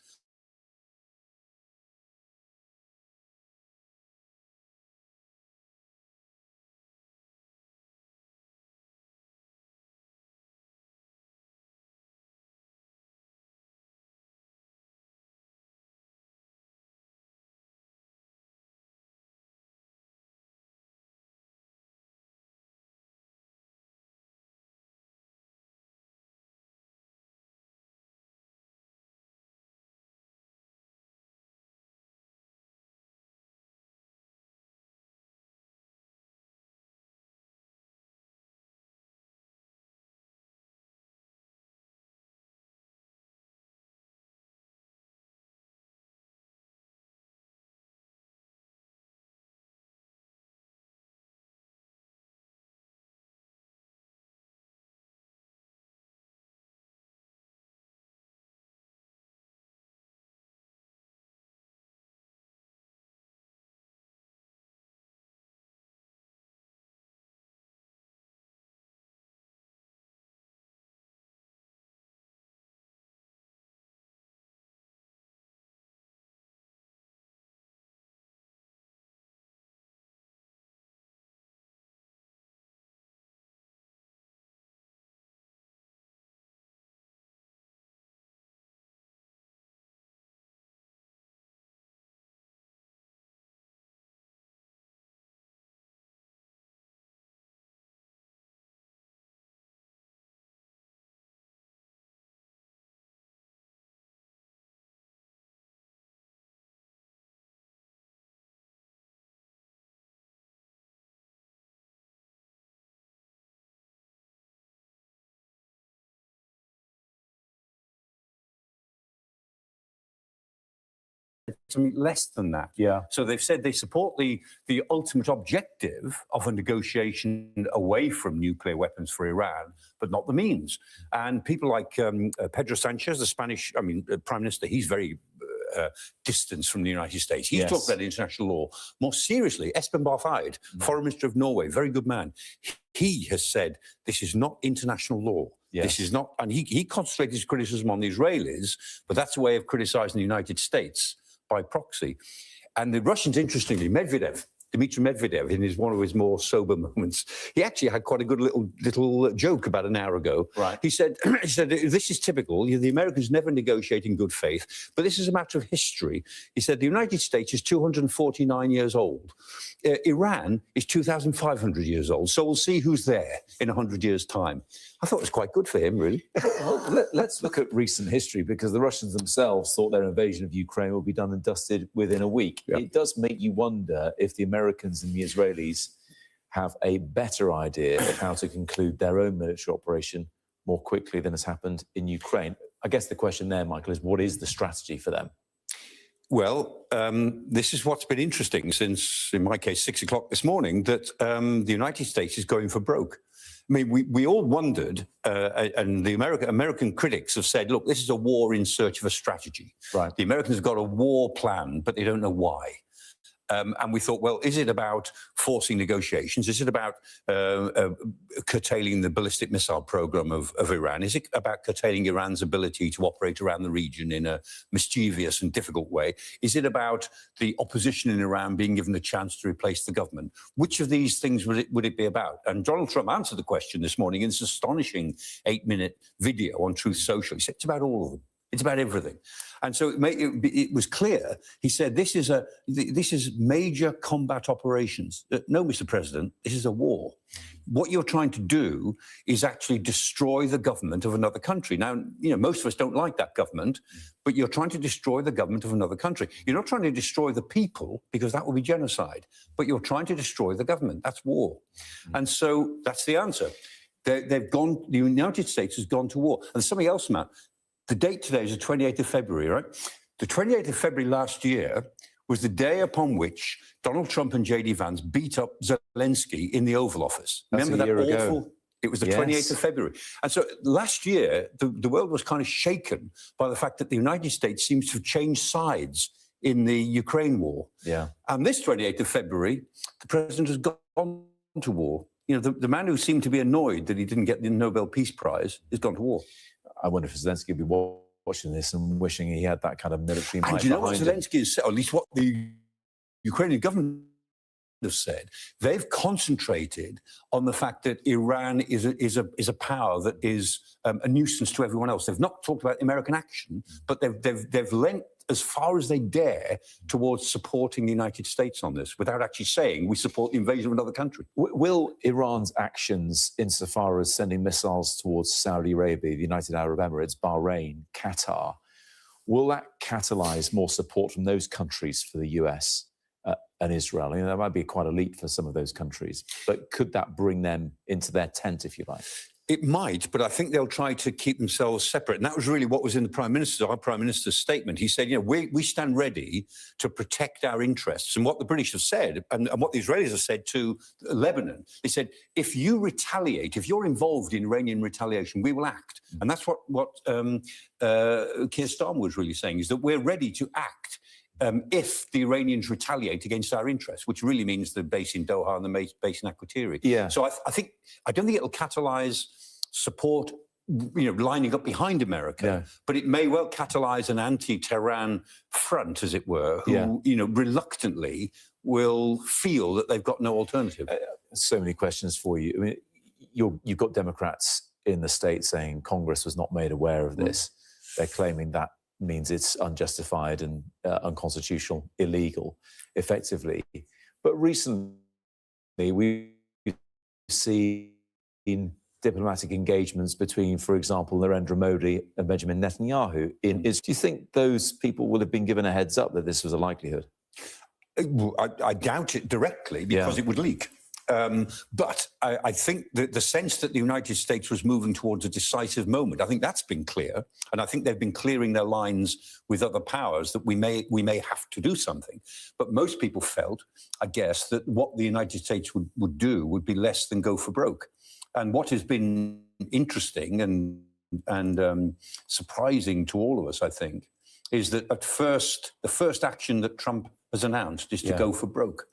Something less than that. So they've said they support the ultimate objective of a negotiation away from nuclear weapons for Iran, but not the means. And people like Pedro Sanchez, the Spanish, Prime Minister, he's very distanced from the United States. He's talked about international law. More seriously, Espen Barth Eide, Foreign Minister of Norway, very good man. He has said this is not international law. This is not, and he concentrated his criticism on the Israelis, but that's a way of criticizing the United States by proxy. And the Russians, interestingly, Dmitry Medvedev, in one of his more sober moments, he actually had quite a good little joke about an hour ago. He said, this is typical. The Americans never negotiate in good faith, but this is a matter of history. He said, the United States is 249 years old. Iran is 2,500 years old. So we'll see who's there in 100 years' time. I thought it was quite good for him, really. Well, let's look at recent history, because the Russians themselves thought their invasion of Ukraine would be done and dusted within a week. It does make you wonder if the Americans and the Israelis have a better idea of how to conclude their own military operation more quickly than has happened in Ukraine. I guess the question there, Michael, is what is the strategy for them? Well, this is what's been interesting since, in my case, 6 o'clock this morning, that the United States is going for broke. I mean, we all wondered, and the American critics have said, look, this is a war in search of a strategy. Right. The Americans have got a war plan, but they don't know why. And we thought, well, is it about forcing negotiations? Is it about curtailing the ballistic missile program of Iran? Is it about curtailing Iran's ability to operate around the region in a mischievous and difficult way? Is it about the opposition in Iran being given the chance to replace the government? Which of these things would it be about? And Donald Trump answered the question this morning in this astonishing 8-minute video on Truth Social. He said, it's about all of them. It's about everything. And so it was clear. He said, this is major combat operations. No, Mr. President, this is a war. What you're trying to do is actually destroy the government of another country. Now, most of us don't like that government, but you're trying to destroy the government of another country. You're not trying to destroy the people, because that would be genocide, but you're trying to destroy the government. That's war. And so that's the answer. The United States has gone to war. And something else, Matt. The date today is the 28th of February, right? The 28th of February last year was the day upon which Donald Trump and J.D. Vance beat up Zelensky in the Oval Office. Remember that awful? It was the 28th of February. And so last year, the world was kind of shaken by the fact that the United States seems to have changed sides in the Ukraine war. Yeah. And this 28th of February, the president has gone to war. The man who seemed to be annoyed that he didn't get the Nobel Peace Prize has gone to war. I wonder if Zelensky would be watching this and wishing he had that kind of military might. And do you know what behind him. Zelensky has said, or at least what the Ukrainian government have said? They've concentrated on the fact that Iran is a power that is a nuisance to everyone else. They've not talked about American action, but they've lent as far as they dare towards supporting the United States on this, without actually saying we support the invasion of another country. Will Iran's actions insofar as sending missiles towards Saudi Arabia, the United Arab Emirates, Bahrain, Qatar, will that catalyse more support from those countries for the US and Israel? That might be quite a leap for some of those countries, but could that bring them into their tent, if you like? It might, but I think they'll try to keep themselves separate. And that was really what was in our Prime Minister's statement. He said, we stand ready to protect our interests. And what the British have said, and what the Israelis have said to Lebanon, they said, if you retaliate, if you're involved in Iranian retaliation, we will act. And that's what Keir Starmer was really saying, is that we're ready to act if the Iranians retaliate against our interests, which really means the base in Doha and the base in Akrotiri. Yeah. So I don't think it'll catalyse support, lining up behind America, but it may well catalyse an anti-Tehran front, as it were, who, reluctantly will feel that they've got no alternative. So many questions for you. I mean, you've got Democrats in the States saying Congress was not made aware of this. They're claiming that means it's unjustified and unconstitutional, illegal, effectively. But recently, we've seen diplomatic engagements between, for example, Narendra Modi and Benjamin Netanyahu in Israel. Do you think those people would have been given a heads up that this was a likelihood? I doubt it directly, because it would leak. But I think that the sense that the United States was moving towards a decisive moment, I think that's been clear. And I think they've been clearing their lines with other powers that we may have to do something. But most people felt, I guess, that what the United States would do would be less than go for broke. And what has been interesting and surprising to all of us, I think, is that the first action that Trump has announced is to go for broke.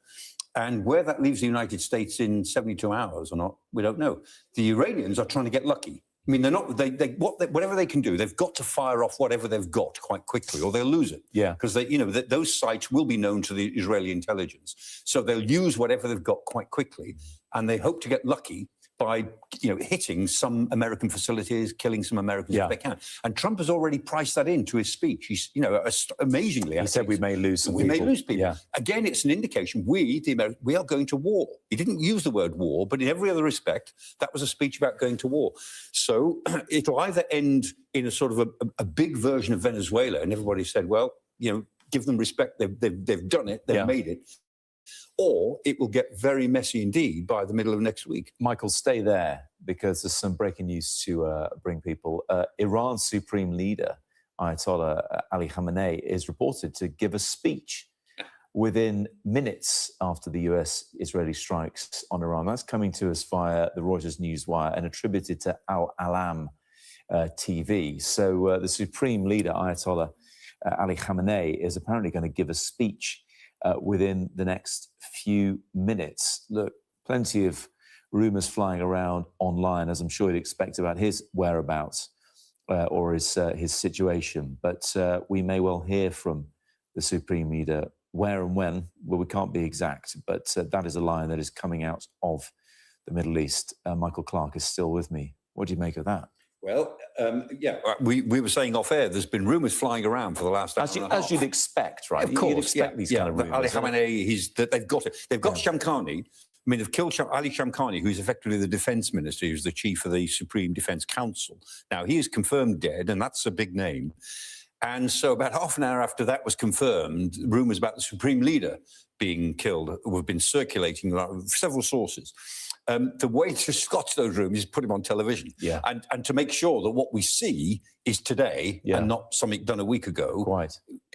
And where that leaves the United States in 72 hours or not, we don't know. The Iranians are trying to get lucky. I mean, whatever they can do, they've got to fire off whatever they've got quite quickly, or they'll lose it. Yeah. Because those sites will be known to the Israeli intelligence. So they'll use whatever they've got quite quickly, and they hope to get lucky by hitting some American facilities, killing some Americans if they can. And Trump has already priced that into his speech. He's, amazingly, he said we may lose some people. We may lose people. Yeah. Again, it's an indication we are going to war. He didn't use the word war, but in every other respect, that was a speech about going to war. So it'll either end in a sort of a big version of Venezuela, and everybody said, well, give them respect. They've done it. They've made it. Or it will get very messy indeed by the middle of next week. Michael, stay there, because there's some breaking news to bring people. Iran's supreme leader, Ayatollah Ali Khamenei, is reported to give a speech within minutes after the US-Israeli strikes on Iran. That's coming to us via the Reuters Newswire and attributed to Al-Alam TV. So the Supreme Leader, Ayatollah Ali Khamenei, is apparently going to give a speech within the next few minutes. Look, plenty of rumours flying around online, as I'm sure you'd expect, about his whereabouts or his situation. But we may well hear from the Supreme Leader where and when. Well, we can't be exact, but that is a line that is coming out of the Middle East. Michael Clark is still with me. What do you make of that? Well, yeah, we were saying off air, there's been rumours flying around for the last hour and a half. As you'd expect, right? Of course, you'd expect these kind of rumours. Ali Khamenei, they've got it. They've got Shamkhani. I mean, they've killed Ali Shamkhani, who's effectively the defence minister, who's the chief of the Supreme Defence Council. Now, he is confirmed dead, and that's a big name. And so about half an hour after that was confirmed, rumours about the Supreme Leader being killed have been circulating around several sources. The way to scotch those rumours is put them on television. Yeah. And to make sure that what we see is today and not something done a week ago. Right.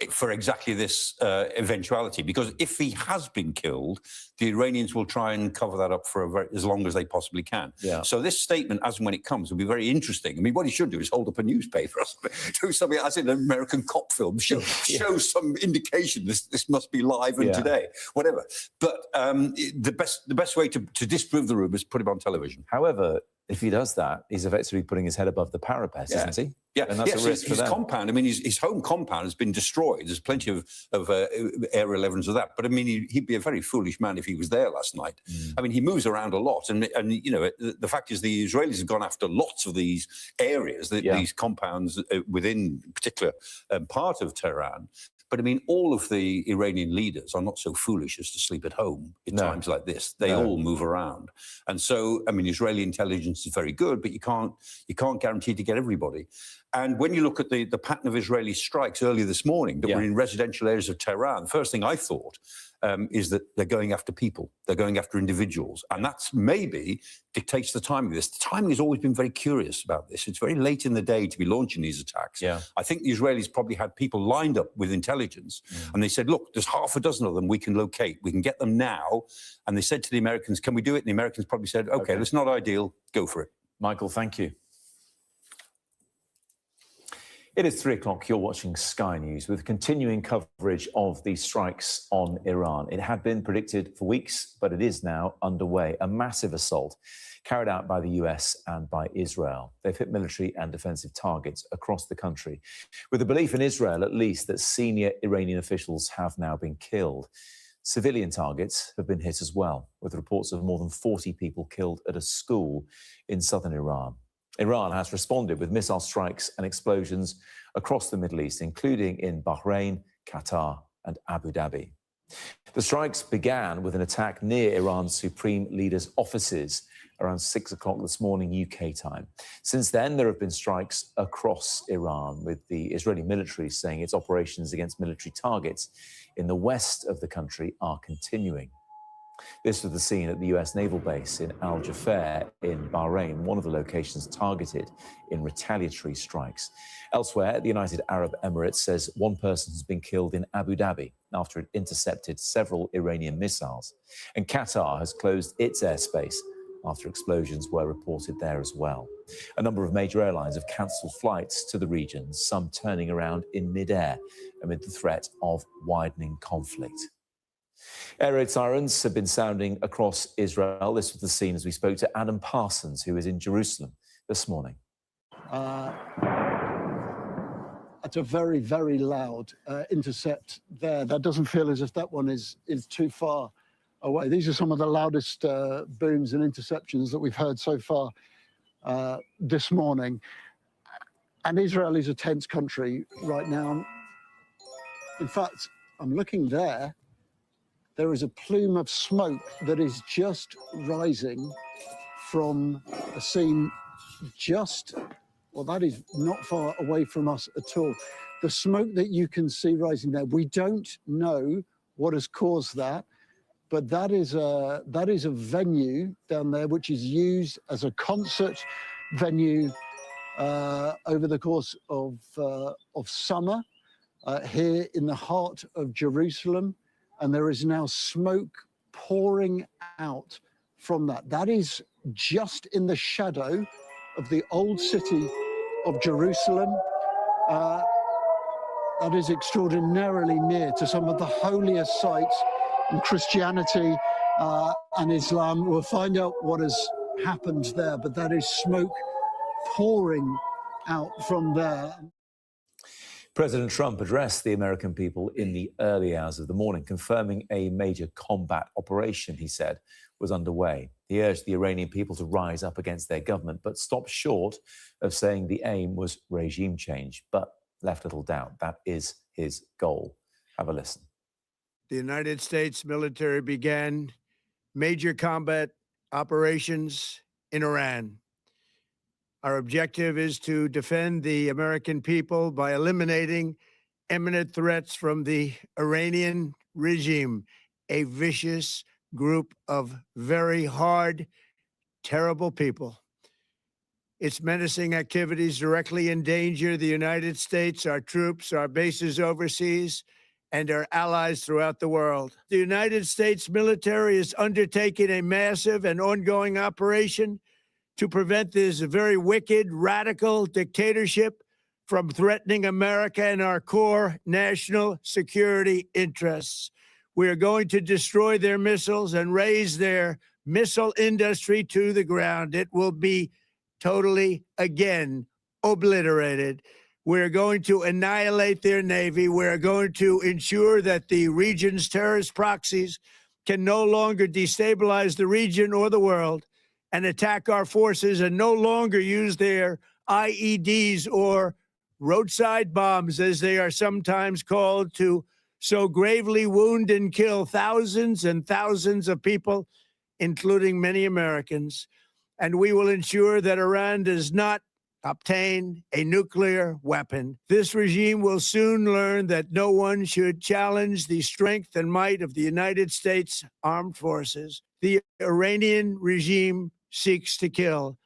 For exactly this eventuality. Because if he has been killed, the Iranians will try and cover that up for as long as they possibly can. Yeah. So this statement, as and when it comes, will be very interesting. I mean, what he should do is hold up a newspaper or something, do something as in an American cop film, show some indication this must be live and today, whatever. But the best way to disprove the rumours, put him on television. However, if he does that, he's effectively putting his head above the parapet, isn't he? Yeah, and that's a risk for his them. compound. I mean, his home compound has been destroyed. There's plenty of Area 11s of that. But I mean, he'd be a very foolish man if he was there last night. I mean, he moves around a lot, and you know, the fact is, the Israelis have gone after lots of these areas, these compounds within a particular part of Tehran. But I mean, all of the Iranian leaders are not so foolish as to sleep at home in times like this. They all move around. And so, I mean, Israeli intelligence is very good, but you can't guarantee to get everybody. And when you look at the pattern of Israeli strikes earlier this morning that were in residential areas of Tehran, the first thing I thought is that they're going after people. They're going after individuals. And that's maybe dictates the timing of this. The timing has always been very curious about this. It's very late in the day to be launching these attacks. Yeah. I think the Israelis probably had people lined up with intelligence and they said, look, there's half a dozen of them we can locate. We can get them now. And they said to the Americans, can we do it? And the Americans probably said, okay, that's not ideal. Go for it. Michael, thank you. It is 3 o'clock. You're watching Sky News with continuing coverage of the strikes on Iran. It had been predicted for weeks, but it is now underway. A massive assault carried out by the US and by Israel. They've hit military and defensive targets across the country, with the belief in Israel, at least, that senior Iranian officials have now been killed. Civilian targets have been hit as well, with reports of more than 40 people killed at a school in southern Iran. Iran has responded with missile strikes and explosions across the Middle East, including in Bahrain, Qatar, and Abu Dhabi. The strikes began with an attack near Iran's Supreme Leader's offices around 6 o'clock this morning, UK time. Since then, there have been strikes across Iran, with the Israeli military saying its operations against military targets in the west of the country are continuing. This was the scene at the US naval base in Al Jafer in Bahrain, one of the locations targeted in retaliatory strikes. Elsewhere, the United Arab Emirates says one person has been killed in Abu Dhabi after it intercepted several Iranian missiles. And Qatar has closed its airspace after explosions were reported there as well. A number of major airlines have cancelled flights to the region, some turning around in midair amid the threat of widening conflict. Air raid sirens have been sounding across Israel. This was the scene as we spoke to Adam Parsons, who is in Jerusalem this morning. It's a very, very loud intercept there. That doesn't feel as if that one is too far away. These are some of the loudest booms and interceptions that we've heard so far this morning. And Israel is a tense country right now. In fact, I'm looking there. There is a plume of smoke that is just rising from a scene just, well, that is not far away from us at all. The smoke that you can see rising there, we don't know what has caused that, but that is a venue down there which is used as a concert venue over the course of summer here in the heart of Jerusalem. and there is now smoke pouring out from that. That is just in the shadow of the old city of Jerusalem. That is extraordinarily near to some of the holiest sites in Christianity and Islam. We'll find out what has happened there, but that is smoke pouring out from there. President Trump addressed the American people in the early hours of the morning, confirming a major combat operation, he said, was underway. He urged the Iranian people to rise up against their government, but stopped short of saying the aim was regime change, but left little doubt that is his goal. Have a listen. The United States military began major combat operations in Iran. Our objective is to defend the American people by eliminating imminent threats from the Iranian regime, a vicious group of very hard, terrible people. Its menacing activities directly endanger the United States, our troops, our bases overseas, and our allies throughout the world. The United States military is undertaking a massive and ongoing operation to prevent this very wicked, radical dictatorship from threatening America and our core national security interests. We are going to destroy their missiles and raise their missile industry to the ground. It will be totally, again, obliterated. We're going to annihilate their Navy. We're going to ensure that the region's terrorist proxies can no longer destabilize the region or the world and attack our forces and no longer use their IEDs or roadside bombs, as they are sometimes called, to so gravely wound and kill thousands and thousands of people, including many Americans. And we will ensure that Iran does not obtain a nuclear weapon. This regime will soon learn that no one should challenge the strength and might of the United States Armed Forces. The Iranian regime seeks to kill.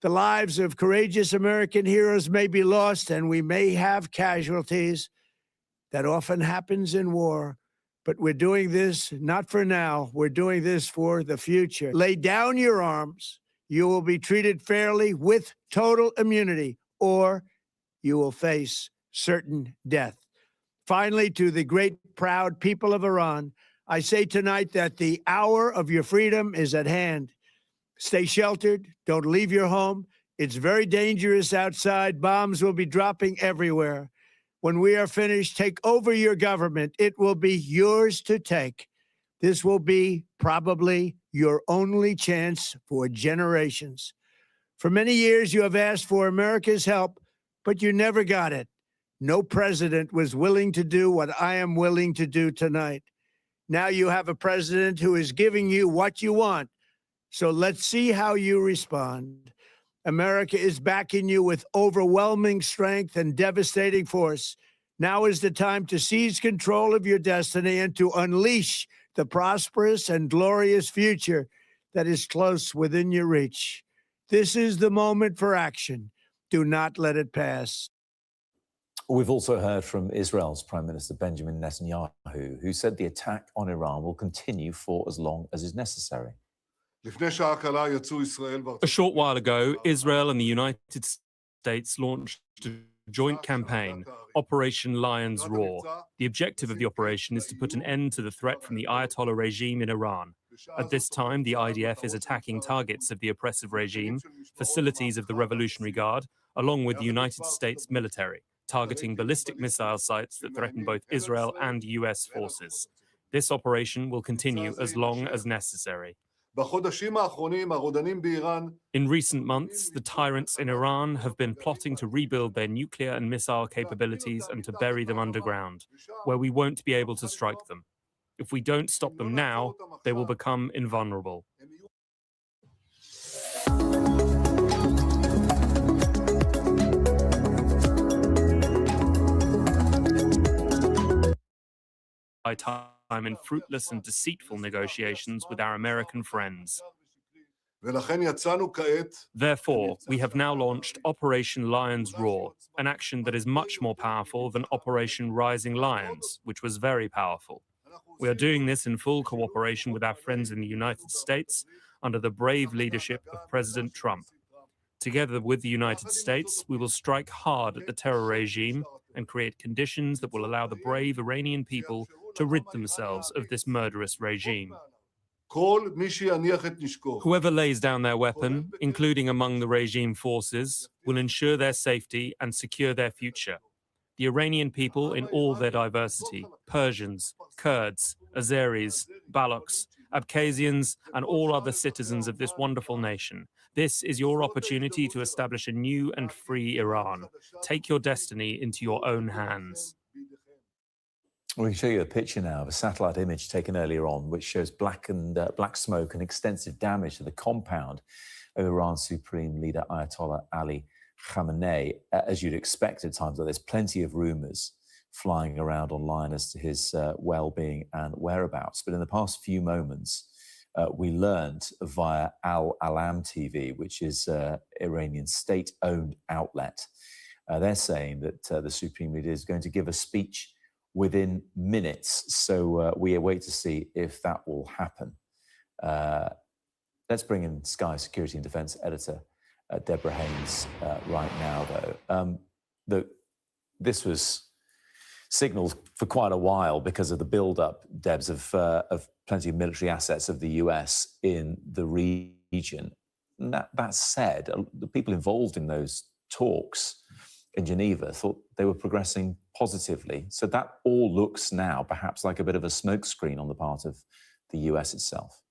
The lives of courageous American heroes may be lost, and we may have casualties. That often happens in war. But we're doing this not for now. We're doing this for the future. Lay down your arms. You will be treated fairly with total immunity, or you will face certain death. Finally, to the great, proud people of Iran, I say tonight that the hour of your freedom is at hand. Stay sheltered. Don't leave your home. It's very dangerous outside. Bombs will be dropping everywhere. When we are finished, take over your government. It will be yours to take. This will be probably your only chance for generations. For many years, you have asked for America's help, but you never got it. No president was willing to do what I am willing to do tonight. Now you have a president who is giving you what you want. So let's see how you respond. America is backing you with overwhelming strength and devastating force. Now is the time to seize control of your destiny and to unleash the prosperous and glorious future that is close within your reach. This is the moment for action. Do not let it pass. We've also heard from Israel's Prime Minister Benjamin Netanyahu, who said the attack on Iran will continue for as long as is necessary. A short while ago, Israel and the United States launched a joint campaign, Operation Lion's Roar. The objective of the operation is to put an end to the threat from the Ayatollah regime in Iran. At this time, the IDF is attacking targets of the oppressive regime, facilities of the Revolutionary Guard, along with the United States military, targeting ballistic missile sites that threaten both Israel and US forces. This operation will continue as long as necessary. In recent months, the tyrants in Iran have been plotting to rebuild their nuclear and missile capabilities and to bury them underground, where we won't be able to strike them. If we don't stop them now, they will become invulnerable. Time in fruitless and deceitful negotiations with our American friends. Therefore, we have now launched Operation Lion's Roar, an action that is much more powerful than Operation Rising Lions, which was very powerful. We are doing this in full cooperation with our friends in the United States under the brave leadership of President Trump. Together with the United States, we will strike hard at the terror regime and create conditions that will allow the brave Iranian people to rid themselves of this murderous regime. Whoever lays down their weapon, including among the regime forces, will ensure their safety and secure their future. The Iranian people in all their diversity, Persians, Kurds, Azeris, Balochs, Abkhazians, and all other citizens of this wonderful nation. This is your opportunity to establish a new and free Iran. Take your destiny into your own hands. We can show you a picture now of a satellite image taken earlier on, which shows black smoke and extensive damage to the compound of Iran's Supreme Leader Ayatollah Ali Khamenei. As you'd expect at times like this, plenty of rumours flying around online as to his well-being and whereabouts. But in the past few moments, we learned via Al-Alam TV, which is Iranian state-owned outlet, they're saying that the Supreme Leader is going to give a speech within minutes. So we await to see if that will happen. Let's bring in Sky Security and Defence Editor Deborah Haynes right now, though. This was signalled for quite a while because of the build-up, Debs, of plenty of military assets of the US in the region. That said, the people involved in those talks in Geneva thought they were progressing positively. So that all looks now perhaps like a bit of a smokescreen on the part of the US itself.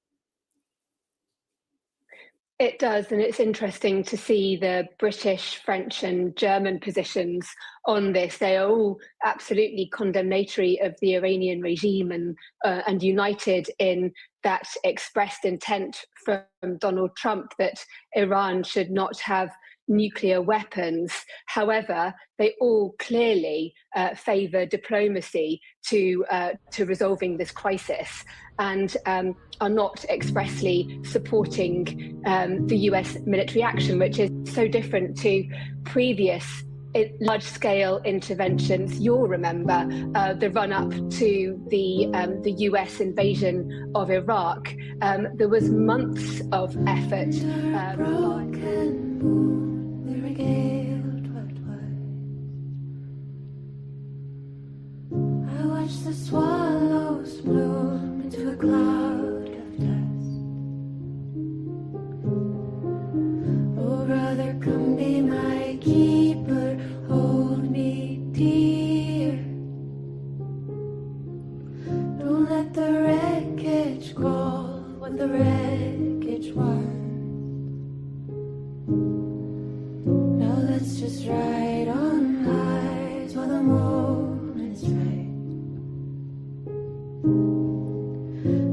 It does, and it's interesting to see the British, French and German positions on this. They are all absolutely condemnatory of the Iranian regime and united in that expressed intent from Donald Trump that Iran should not have nuclear weapons. However, they all clearly favour diplomacy to resolving this crisis, and are not expressly supporting the US military action, which is so different to previous large-scale interventions. You'll remember the run-up to the US invasion of Iraq. There was months of effort. I watch the swallows bloom into a cloud of dust. Oh, brother, come be my keeper, hold me dear. Don't let the wreckage call what the wreckage was. Now let's just ride on highs while the moment's right.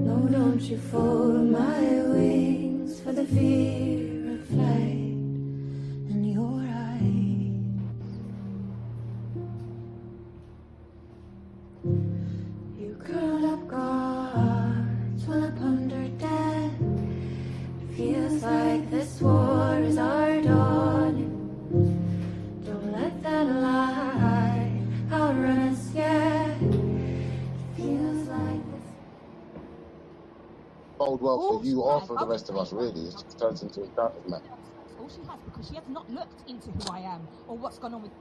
No, don't you fold my wings for the fear of flight in your eyes. You curled up guards while I ponder death. It feels like this war is our dawning. Don't let that lie outrun us yet. It feels like this. Bode well for you or for the rest of us, really. It just turns into a shouting match. All she has, because she has not looked into who I am or what's gone on with.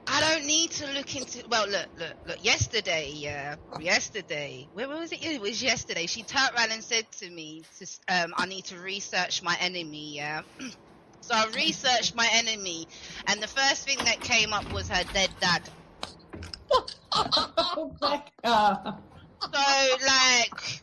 I don't need to look into. Well, look. Yesterday, where was it? It was yesterday. She turned around and said to me, "I need to research my enemy." Yeah. So I researched my enemy, and the first thing that came up was her dead dad. Oh, Becca. So, like,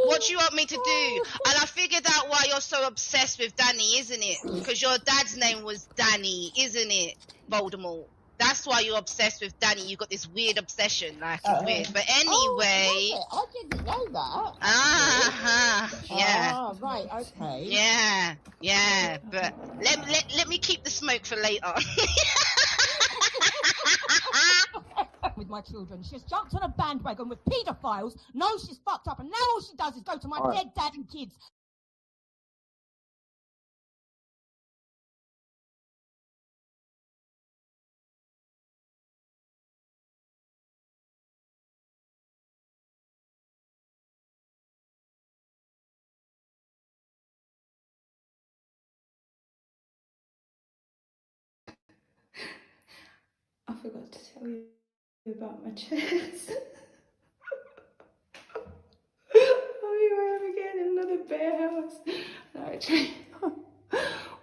what do you want me to do? And I figured out why you're so obsessed with Danny, isn't it? Because your dad's name was Danny, isn't it, Voldemort? That's why you're obsessed with Danny. You got this weird obsession, like it's weird. But anyway, I didn't know that. Yeah. Ah, right, okay. Yeah. But let me keep the smoke for later. With my children, she's jumped on a bandwagon with paedophiles. Knows she's fucked up, and now all she does is go to my dead dad and kids. forgot to tell you about my chest. Oh, you were ever getting another bear house. No, actually,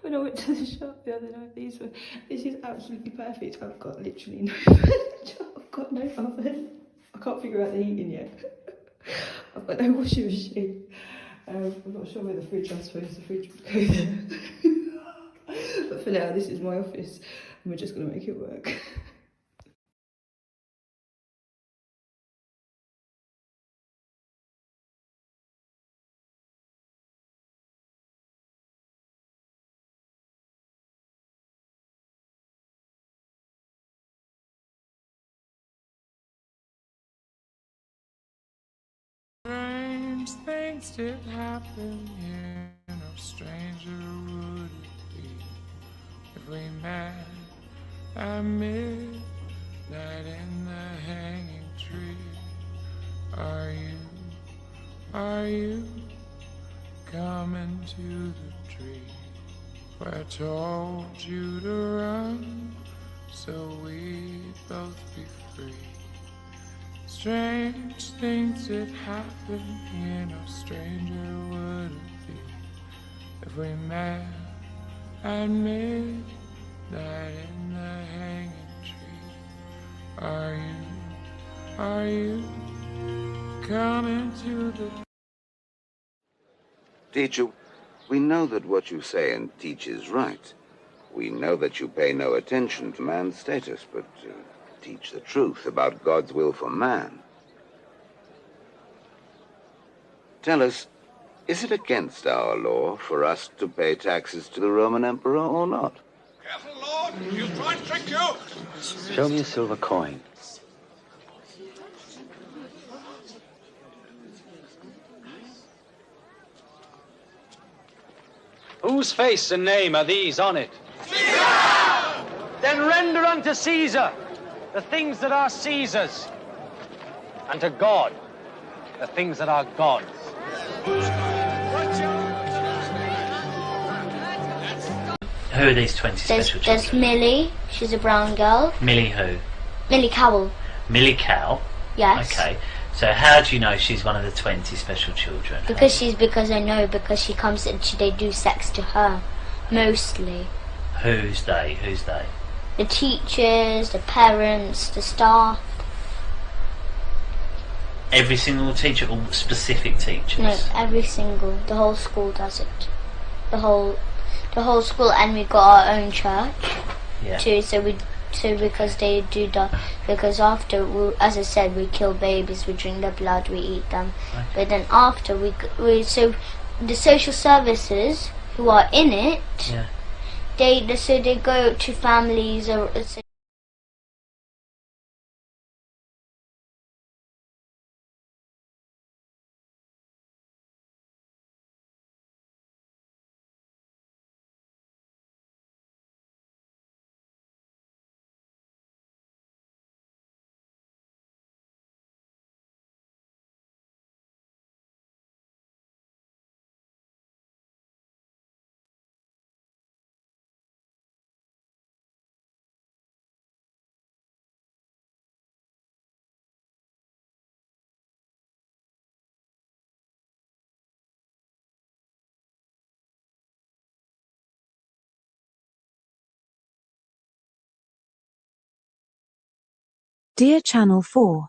when I went to the shop the other night, this is absolutely perfect. I've got literally no I've got no oven. I can't figure out the heating yet. I've got no washing machine. I'm not sure where the fridge, I suppose the fridge would go there. But for now, this is my office, and we're just going to make it work. Strange things did happen here, no stranger would it be if we met at midnight in the hanging tree. Are you coming to the tree where I told you to run so we'd both be free? Strange things did happen here, no stranger would it be if we met at midnight in the hanging tree. Are you coming to the... Teacher, we know that what you say and teach is right. We know that you pay no attention to man's status, but teach the truth about God's will for man. Tell us, is it against our law for us to pay taxes to the Roman Emperor or not? Careful, Lord! He'll try to trick you! Show me a silver coin. Whose face and name are these on it? Caesar! Then render unto Caesar the things that are Caesar's, and to God the things that are God's. Who are these 20 special children? There's Millie, she's a brown girl. Millie who? Millie Cowell. Millie Cow? Yes. Okay. So how do you know she's one of the 20 special children? Because I know, because she comes and they do sex to her, mostly. Who's they? Who's they? The teachers, the parents, the staff. Every single teacher or specific teachers? No, every single. The whole school does it. The whole school, and we got our own church too. So because they do that, because after, as I said, we kill babies, we drink their blood, we eat them. Okay. But then after so the social services who are in it, they go to families or. Dear Channel 4.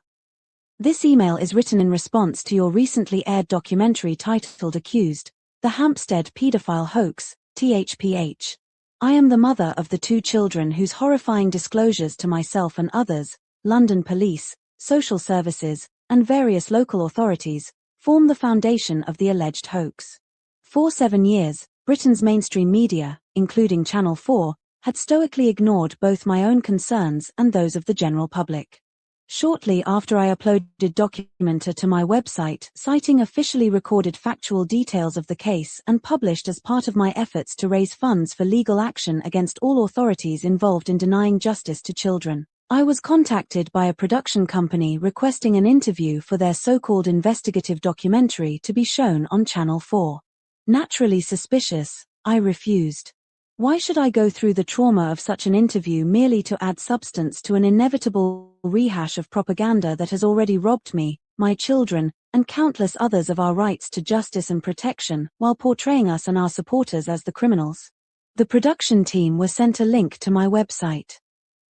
This email is written in response to your recently aired documentary titled Accused, The Hampstead Paedophile Hoax, THPH. I am the mother of the 2 children whose horrifying disclosures to myself and others, London police, social services, and various local authorities, form the foundation of the alleged hoax. For 7 years, Britain's mainstream media, including Channel 4, had stoically ignored both my own concerns and those of the general public. Shortly after I uploaded Documenta to my website, citing officially recorded factual details of the case and published as part of my efforts to raise funds for legal action against all authorities involved in denying justice to children, I was contacted by a production company requesting an interview for their so-called investigative documentary to be shown on Channel 4. Naturally suspicious, I refused. Why should I go through the trauma of such an interview merely to add substance to an inevitable rehash of propaganda that has already robbed me, my children, and countless others of our rights to justice and protection, while portraying us and our supporters as the criminals? The production team were sent a link to my website.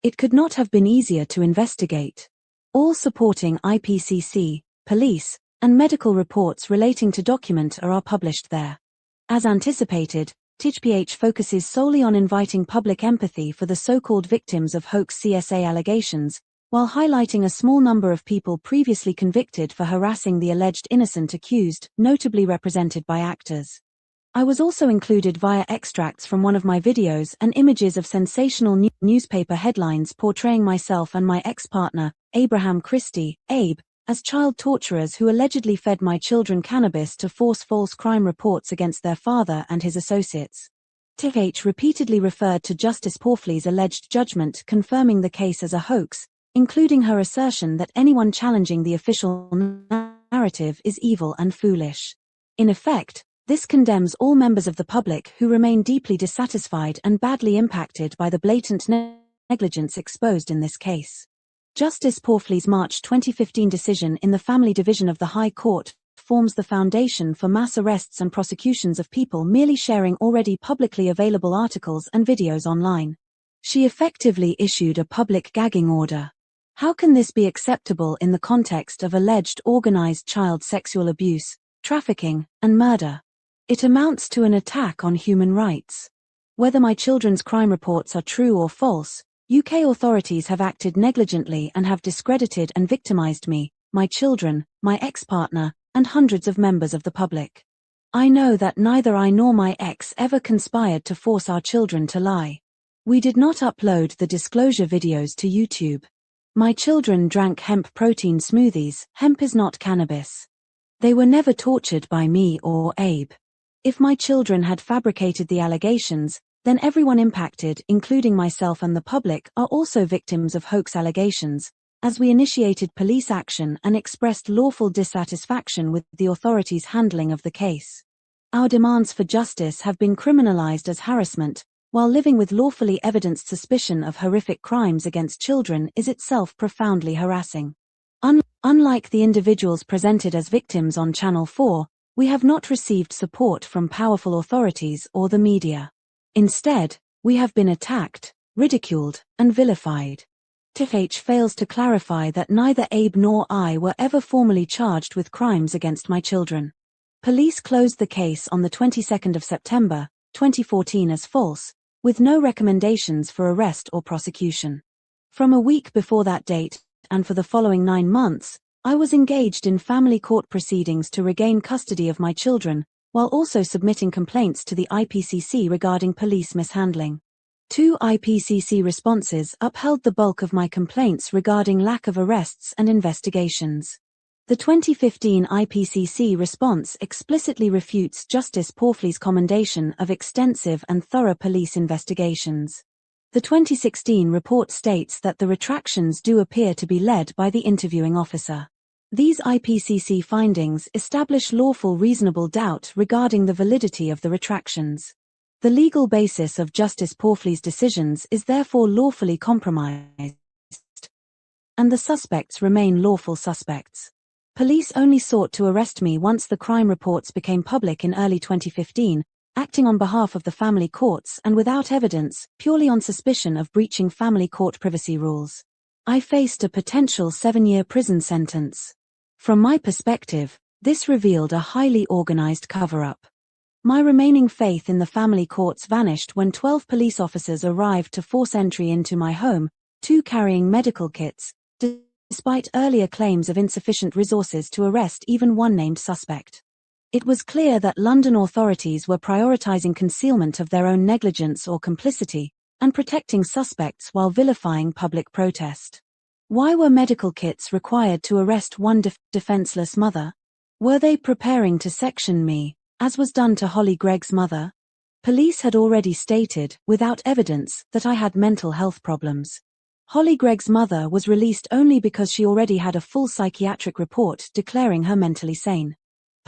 It could not have been easier to investigate. All supporting IPCC, police, and medical reports relating to document are published there. As anticipated, THPH focuses solely on inviting public empathy for the so-called victims of hoax CSA allegations, while highlighting a small number of people previously convicted for harassing the alleged innocent accused, notably represented by actors. I was also included via extracts from one of my videos and images of sensational newspaper headlines portraying myself and my ex-partner, Abraham Christie, Abe, as child torturers who allegedly fed my children cannabis to force false crime reports against their father and his associates. THPH repeatedly referred to Justice Porfley's alleged judgment confirming the case as a hoax, including her assertion that anyone challenging the official narrative is evil and foolish. In effect, this condemns all members of the public who remain deeply dissatisfied and badly impacted by the blatant negligence exposed in this case. Justice Porfley's March 2015 decision in the Family Division of the High Court forms the foundation for mass arrests and prosecutions of people merely sharing already publicly available articles and videos online. She effectively issued a public gagging order. How can this be acceptable in the context of alleged organized child sexual abuse, trafficking, and murder? It amounts to an attack on human rights. Whether my children's crime reports are true or false, UK authorities have acted negligently and have discredited and victimized me, my children, my ex-partner, and hundreds of members of the public. I know that neither I nor my ex ever conspired to force our children to lie. We did not upload the disclosure videos to YouTube. My children drank hemp protein smoothies. Hemp is not cannabis. They were never tortured by me or Abe. If my children had fabricated the allegations, then everyone impacted, including myself and the public, are also victims of hoax allegations, as we initiated police action and expressed lawful dissatisfaction with the authorities' handling of the case. Our demands for justice have been criminalized as harassment, while living with lawfully evidenced suspicion of horrific crimes against children is itself profoundly harassing. Unlike the individuals presented as victims on Channel 4, we have not received support from powerful authorities or the media. Instead, we have been attacked, ridiculed, and vilified. THPH fails to clarify that neither Abe nor I were ever formally charged with crimes against my children. Police closed the case on the 22nd of September, 2014 as false, with no recommendations for arrest or prosecution. From a week before that date, and for the following 9 months, I was engaged in family court proceedings to regain custody of my children, while also submitting complaints to the IPCC regarding police mishandling. 2 IPCC responses upheld the bulk of my complaints regarding lack of arrests and investigations. The 2015 IPCC response explicitly refutes Justice Porfley's commendation of extensive and thorough police investigations. The 2016 report states that the retractions do appear to be led by the interviewing officer. These IPCC findings establish lawful reasonable doubt regarding the validity of the retractions. The legal basis of Justice Porfley's decisions is therefore lawfully compromised, and the suspects remain lawful suspects. Police only sought to arrest me once the crime reports became public in early 2015, acting on behalf of the family courts and without evidence, purely on suspicion of breaching family court privacy rules. I faced a potential 7-year prison sentence. From my perspective, this revealed a highly organized cover-up. My remaining faith in the family courts vanished when 12 police officers arrived to force entry into my home, 2 carrying medical kits, despite earlier claims of insufficient resources to arrest even one named suspect. It was clear that London authorities were prioritizing concealment of their own negligence or complicity, and protecting suspects while vilifying public protest. Why were medical kits required to arrest one defenseless mother? Were they preparing to section me, as was done to Holly Gregg's mother? Police had already stated, without evidence, that I had mental health problems. Holly Gregg's mother was released only because she already had a full psychiatric report declaring her mentally sane.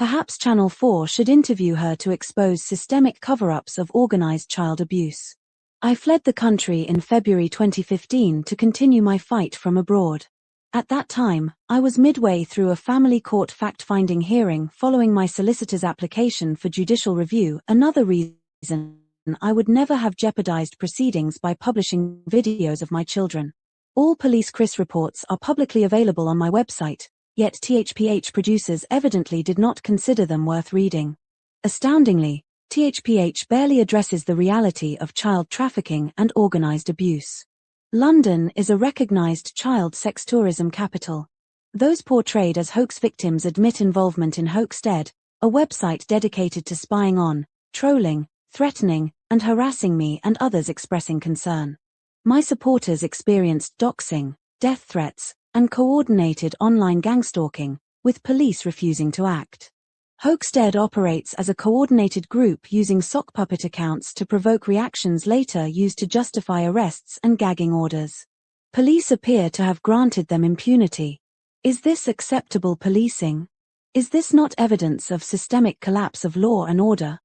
Perhaps Channel 4 should interview her to expose systemic cover-ups of organized child abuse. I fled the country in February 2015 to continue my fight from abroad. At that time, I was midway through a family court fact-finding hearing following my solicitor's application for judicial review. Another reason I would never have jeopardized proceedings by publishing videos of my children. All police CRIS reports are publicly available on my website, yet THPH producers evidently did not consider them worth reading. Astoundingly, THPH barely addresses the reality of child trafficking and organized abuse. London is a recognized child sex tourism capital. Those portrayed as hoax victims admit involvement in Hoaxted, a website dedicated to spying on, trolling, threatening, and harassing me and others expressing concern. My supporters experienced doxing, death threats, and coordinated online gangstalking, with police refusing to act. Hoaxted operates as a coordinated group using sock puppet accounts to provoke reactions later used to justify arrests and gagging orders. Police appear to have granted them impunity. Is this acceptable policing? Is this not evidence of systemic collapse of law and order?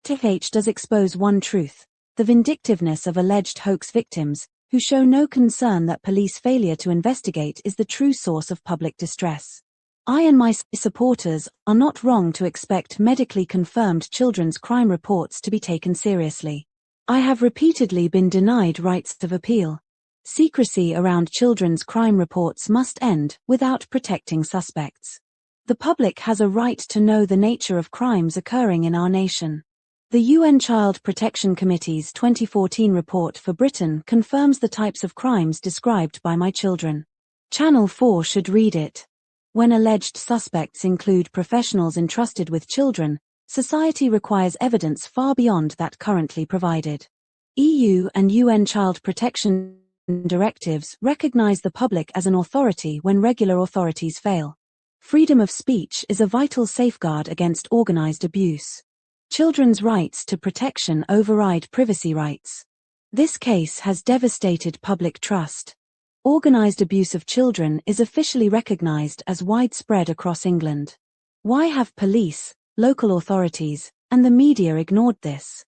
TH does expose one truth: the vindictiveness of alleged hoax victims, who show no concern that police failure to investigate is the true source of public distress. I and my supporters are not wrong to expect medically confirmed children's crime reports to be taken seriously. I have repeatedly been denied rights of appeal. Secrecy around children's crime reports must end without protecting suspects. The public has a right to know the nature of crimes occurring in our nation. The UN Child Protection Committee's 2014 report for Britain confirms the types of crimes described by my children. Channel 4 should read it. When alleged suspects include professionals entrusted with children, society requires evidence far beyond that currently provided. EU and UN child protection directives recognize the public as an authority when regular authorities fail. Freedom of speech is a vital safeguard against organized abuse. Children's rights to protection override privacy rights. This case has devastated public trust. Organized abuse of children is officially recognized as widespread across England. Why have police, local authorities, and the media ignored this?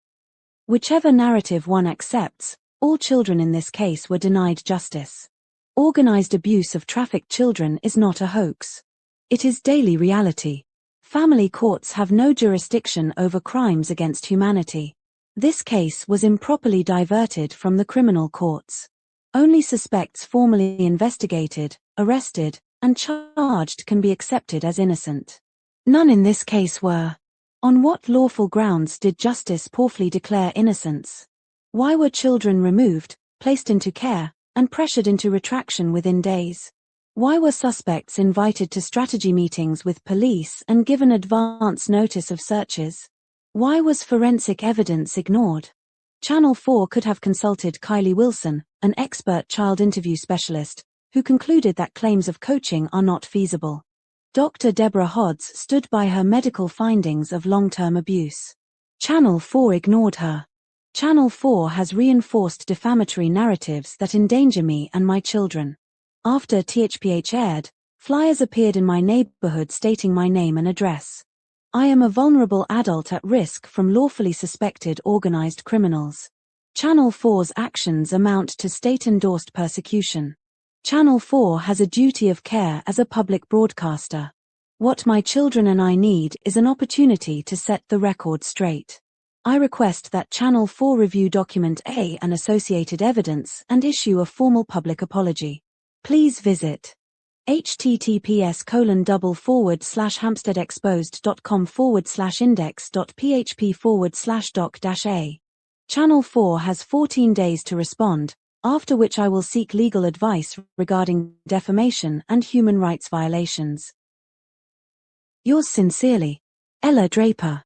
Whichever narrative one accepts, all children in this case were denied justice. Organized abuse of trafficked children is not a hoax. It is daily reality. Family courts have no jurisdiction over crimes against humanity. This case was improperly diverted from the criminal courts. Only suspects formally investigated, arrested, and charged can be accepted as innocent. None in this case were. On what lawful grounds did Justice Porfley declare innocence? Why were children removed, placed into care, and pressured into retraction within days? Why were suspects invited to strategy meetings with police and given advance notice of searches? Why was forensic evidence ignored? Channel 4 could have consulted Kylie Wilson, an expert child interview specialist, who concluded that claims of coaching are not feasible. Dr. Deborah Hodds stood by her medical findings of long-term abuse. Channel 4 ignored her. Channel 4 has reinforced defamatory narratives that endanger me and my children. After THPH aired, flyers appeared in my neighborhood stating my name and address. I am a vulnerable adult at risk from lawfully suspected organized criminals. Channel 4's actions amount to state-endorsed persecution. Channel 4 has a duty of care as a public broadcaster. What my children and I need is an opportunity to set the record straight. I request that Channel 4 review Document A and associated evidence and issue a formal public apology. Please visit https://hampsteadexposed.com/index.php/doc-a. Channel 4 has 14 days to respond, after which I will seek legal advice regarding defamation and human rights violations. Yours sincerely, Ella Draper.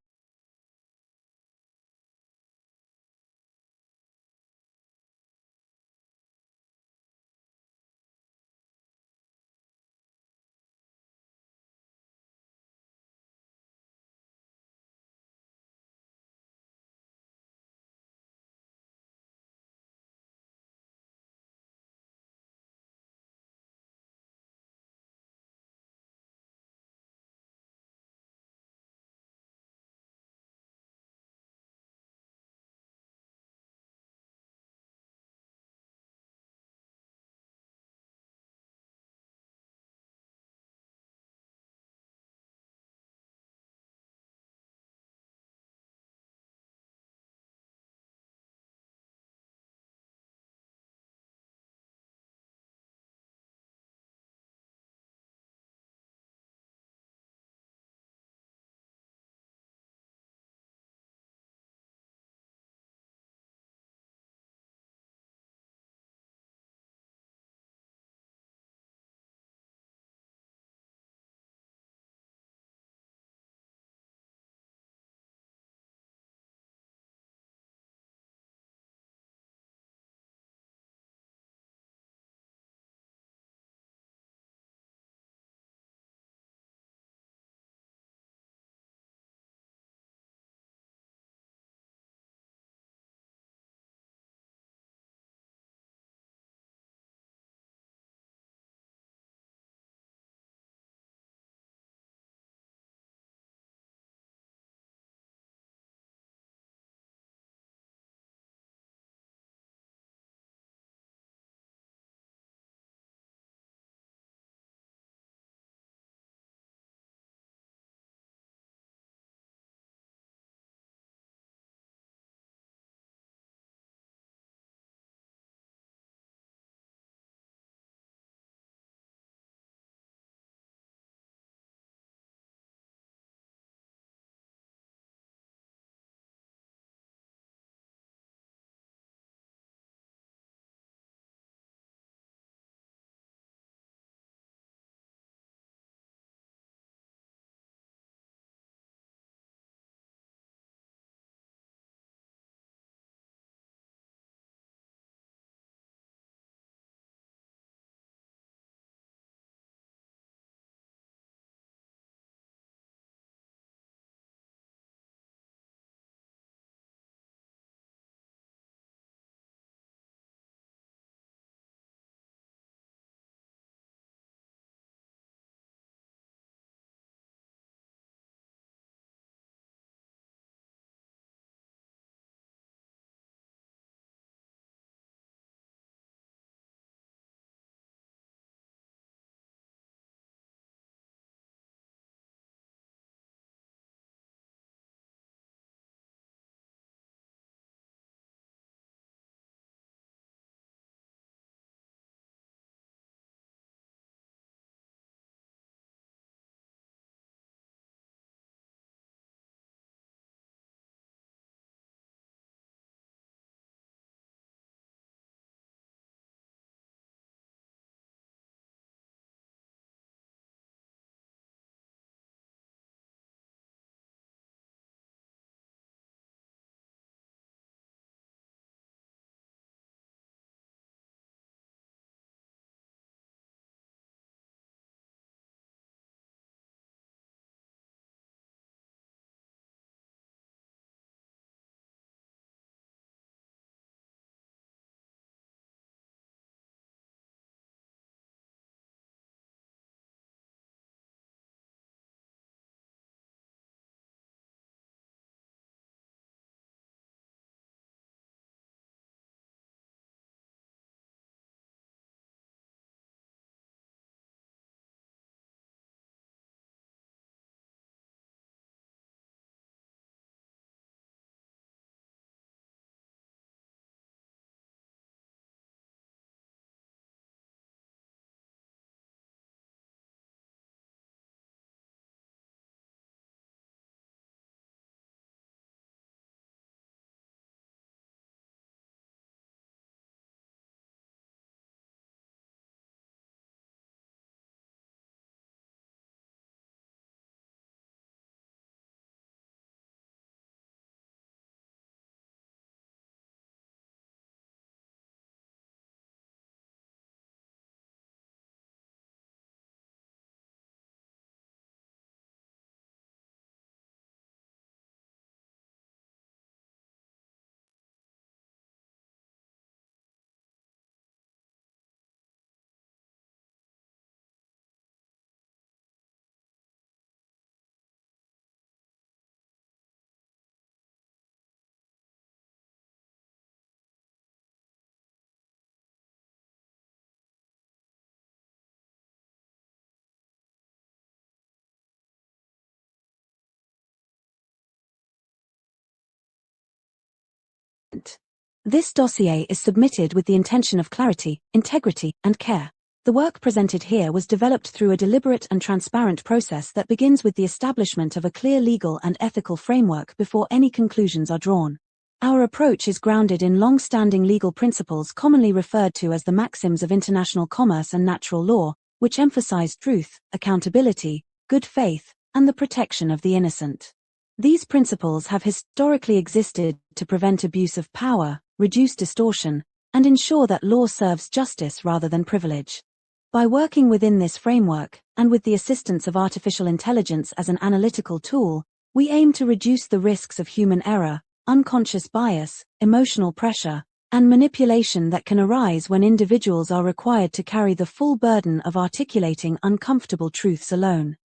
This dossier is submitted with the intention of clarity, integrity, and care. The work presented here was developed through a deliberate and transparent process that begins with the establishment of a clear legal and ethical framework before any conclusions are drawn. Our approach is grounded in long-standing legal principles commonly referred to as the maxims of international commerce and natural law, which emphasize truth, accountability, good faith, and the protection of the innocent. These principles have historically existed to prevent abuse of power, reduce distortion, and ensure that law serves justice rather than privilege. By working within this framework, and with the assistance of artificial intelligence as an analytical tool, we aim to reduce the risks of human error, unconscious bias, emotional pressure, and manipulation that can arise when individuals are required to carry the full burden of articulating uncomfortable truths alone.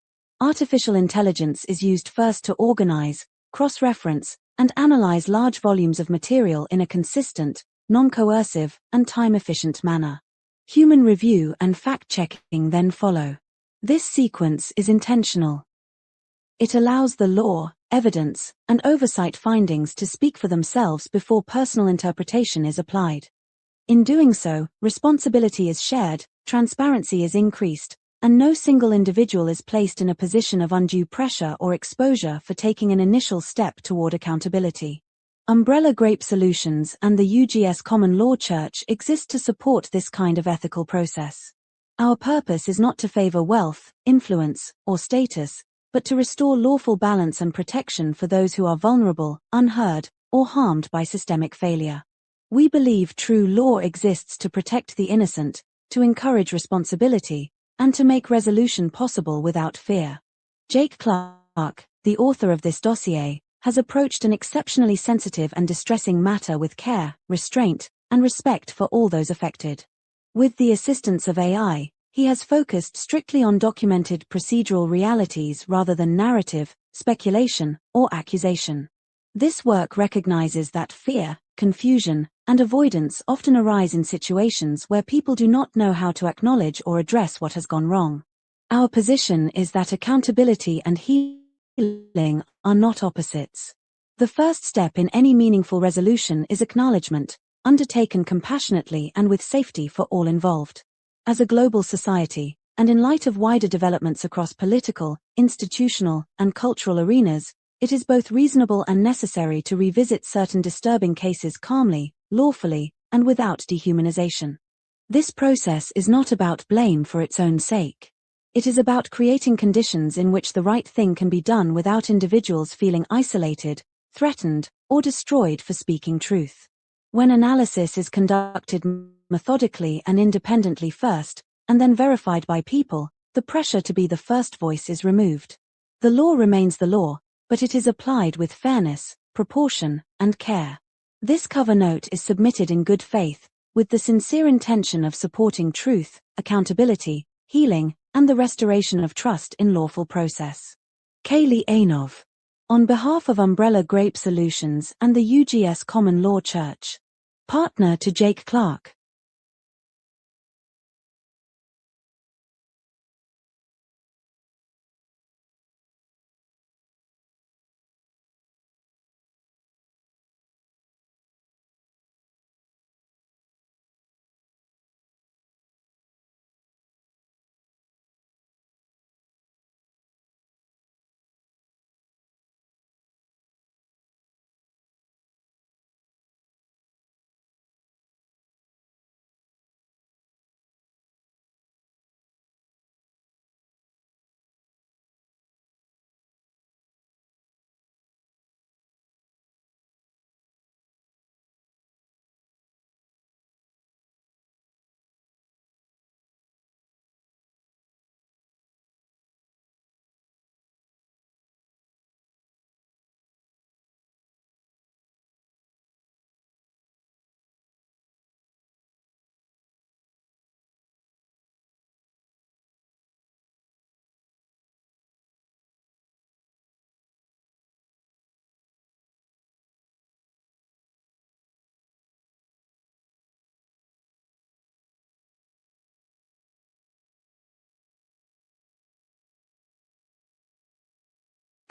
Artificial intelligence is used first to organize, cross-reference, and analyze large volumes of material in a consistent, non-coercive, and time-efficient manner. Human review and fact-checking then follow. This sequence is intentional. It allows the law, evidence, and oversight findings to speak for themselves before personal interpretation is applied. In doing so, responsibility is shared, transparency is increased, and no single individual is placed in a position of undue pressure or exposure for taking an initial step toward accountability. Umbrella Grape Solutions and the UGS Common Law Church exist to support this kind of ethical process. Our purpose is not to favor wealth, influence, or status, but to restore lawful balance and protection for those who are vulnerable, unheard, or harmed by systemic failure. We believe true law exists to protect the innocent, to encourage responsibility, and to make resolution possible without fear. Jake Clark, the author of this dossier, has approached an exceptionally sensitive and distressing matter with care, restraint, and respect for all those affected. With the assistance of AI, he has focused strictly on documented procedural realities rather than narrative, speculation, or accusation. This work recognizes that fear, confusion, and avoidance often arise in situations where people do not know how to acknowledge or address what has gone wrong. Our position is that accountability and healing are not opposites. The first step in any meaningful resolution is acknowledgement, undertaken compassionately and with safety for all involved. As a global society, and in light of wider developments across political, institutional, and cultural arenas, it is both reasonable and necessary to revisit certain disturbing cases calmly, lawfully, and without dehumanization. This process is not about blame for its own sake. It is about creating conditions in which the right thing can be done without individuals feeling isolated, threatened, or destroyed for speaking truth. When analysis is conducted methodically and independently first, and then verified by people, the pressure to be the first voice is removed. The law remains the law, but it is applied with fairness, proportion, and care. This cover note is submitted in good faith, with the sincere intention of supporting truth, accountability, healing, and the restoration of trust in lawful process. Kaylee Ainov. On behalf of Umbrella Grape Solutions and the UGS Common Law Church. Partner to Jake Clark.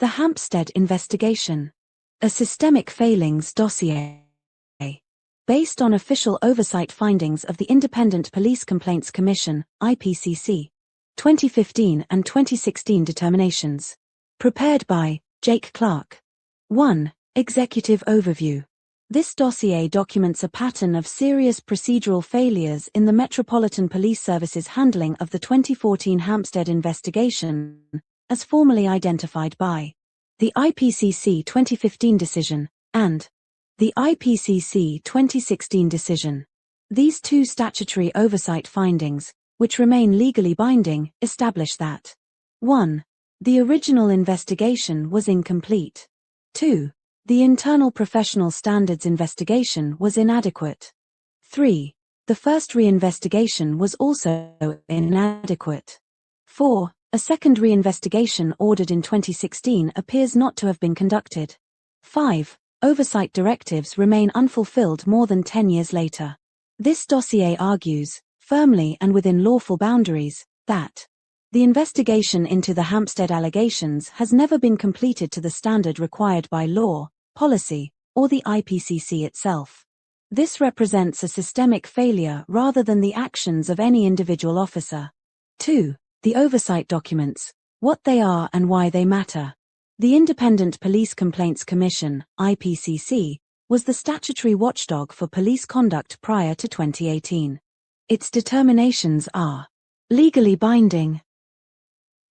The Hampstead Investigation. A Systemic Failings Dossier. based on official oversight findings of the Independent Police Complaints Commission, IPCC, 2015 and 2016 determinations. Prepared by Jake Clark. 1. Executive Overview. This dossier documents a pattern of serious procedural failures in the Metropolitan Police Service's handling of the 2014 Hampstead investigation, as formally identified by the IPCC 2015 decision and the IPCC 2016 decision. These two statutory oversight findings, which remain legally binding, establish that 1. The original investigation was incomplete. 2. The internal professional standards investigation was inadequate. 3. The first reinvestigation was also inadequate. 4. A second reinvestigation ordered in 2016 appears not to have been conducted. 5. Oversight directives remain unfulfilled more than 10 years later. This dossier argues, firmly and within lawful boundaries, that the investigation into the Hampstead allegations has never been completed to the standard required by law, policy, or the IPCC itself. This represents a systemic failure rather than the actions of any individual officer. 2. The oversight documents, what they are and why they matter. The Independent Police Complaints Commission, IPCC, was the statutory watchdog for police conduct prior to 2018. Its determinations are legally binding,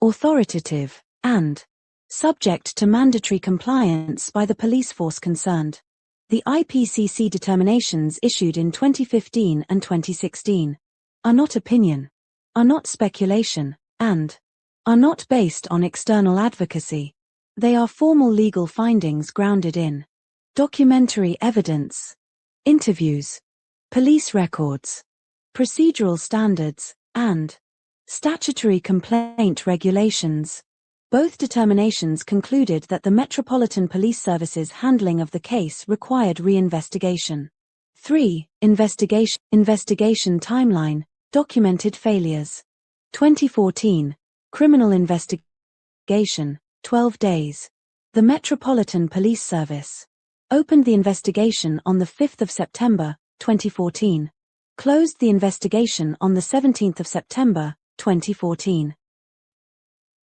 authoritative, and subject to mandatory compliance by the police force concerned. The IPCC determinations issued in 2015 and 2016 are not opinion, are not speculation, and are not based on external advocacy. They are formal legal findings grounded in documentary evidence, interviews, police records, procedural standards, and statutory complaint regulations. Both determinations concluded that the Metropolitan Police Service's handling of the case required reinvestigation. 3. Investigation timeline, documented failures. 2014, criminal investigation, 12 days. The Metropolitan Police Service opened the investigation on the 5th of September, 2014. Closed the investigation on the 17th of September, 2014.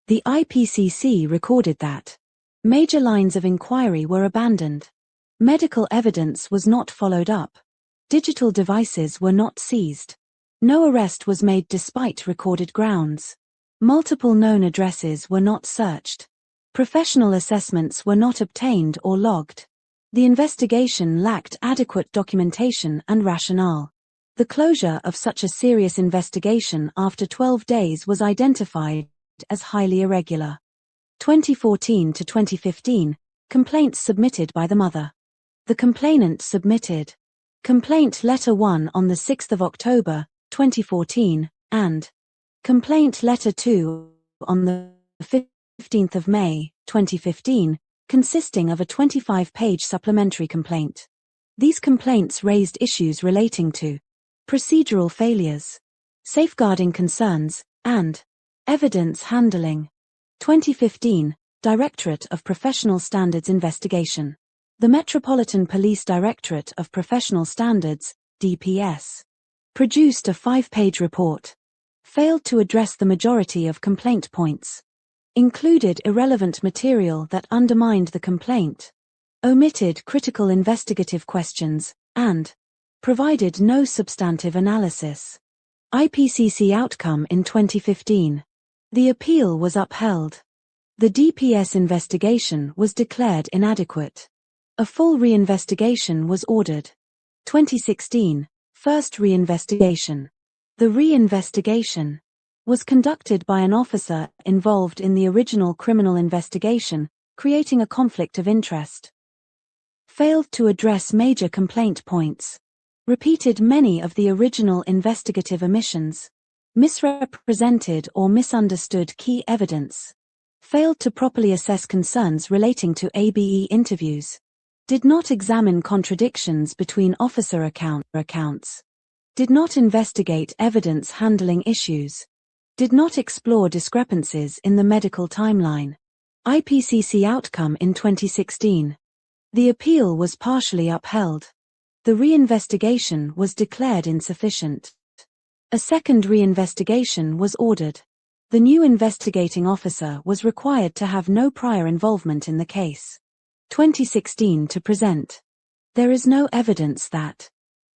The IPCC recorded that major lines of inquiry were abandoned. Medical evidence was not followed up. Digital devices were not seized. No arrest was made despite recorded grounds. Multiple known addresses were not searched. Professional assessments were not obtained or logged. The investigation lacked adequate documentation and rationale. The closure of such a serious investigation after 12 days was identified as highly irregular. 2014 to 2015, complaints submitted by the mother. The complainant submitted Complaint Letter 1 on the 6th of October, 2014, and Complaint Letter 2 on the 15th of May, 2015, consisting of a 25-page supplementary complaint. These complaints raised issues relating to procedural failures, safeguarding concerns, and evidence handling. 2015, Directorate of Professional Standards Investigation. The Metropolitan Police Directorate of Professional Standards, DPS, produced a 5-page report. Failed to address the majority of complaint points. Included irrelevant material that undermined the complaint. Omitted critical investigative questions, and provided no substantive analysis. IPCC outcome in 2015. The appeal was upheld. The DPS investigation was declared inadequate. A full reinvestigation was ordered. 2016, first reinvestigation. The reinvestigation was conducted by an officer involved in the original criminal investigation, creating a conflict of interest. Failed to address major complaint points. Repeated many of the original investigative omissions. Misrepresented or misunderstood key evidence. Failed to properly assess concerns relating to ABE interviews. Did not examine contradictions between officer accounts. Did not investigate evidence handling issues. Did not explore discrepancies in the medical timeline. IPCC outcome in 2016. The appeal was partially upheld. The reinvestigation was declared insufficient. A second reinvestigation was ordered. The new investigating officer was required to have no prior involvement in the case. 2016 to present. There is no evidence that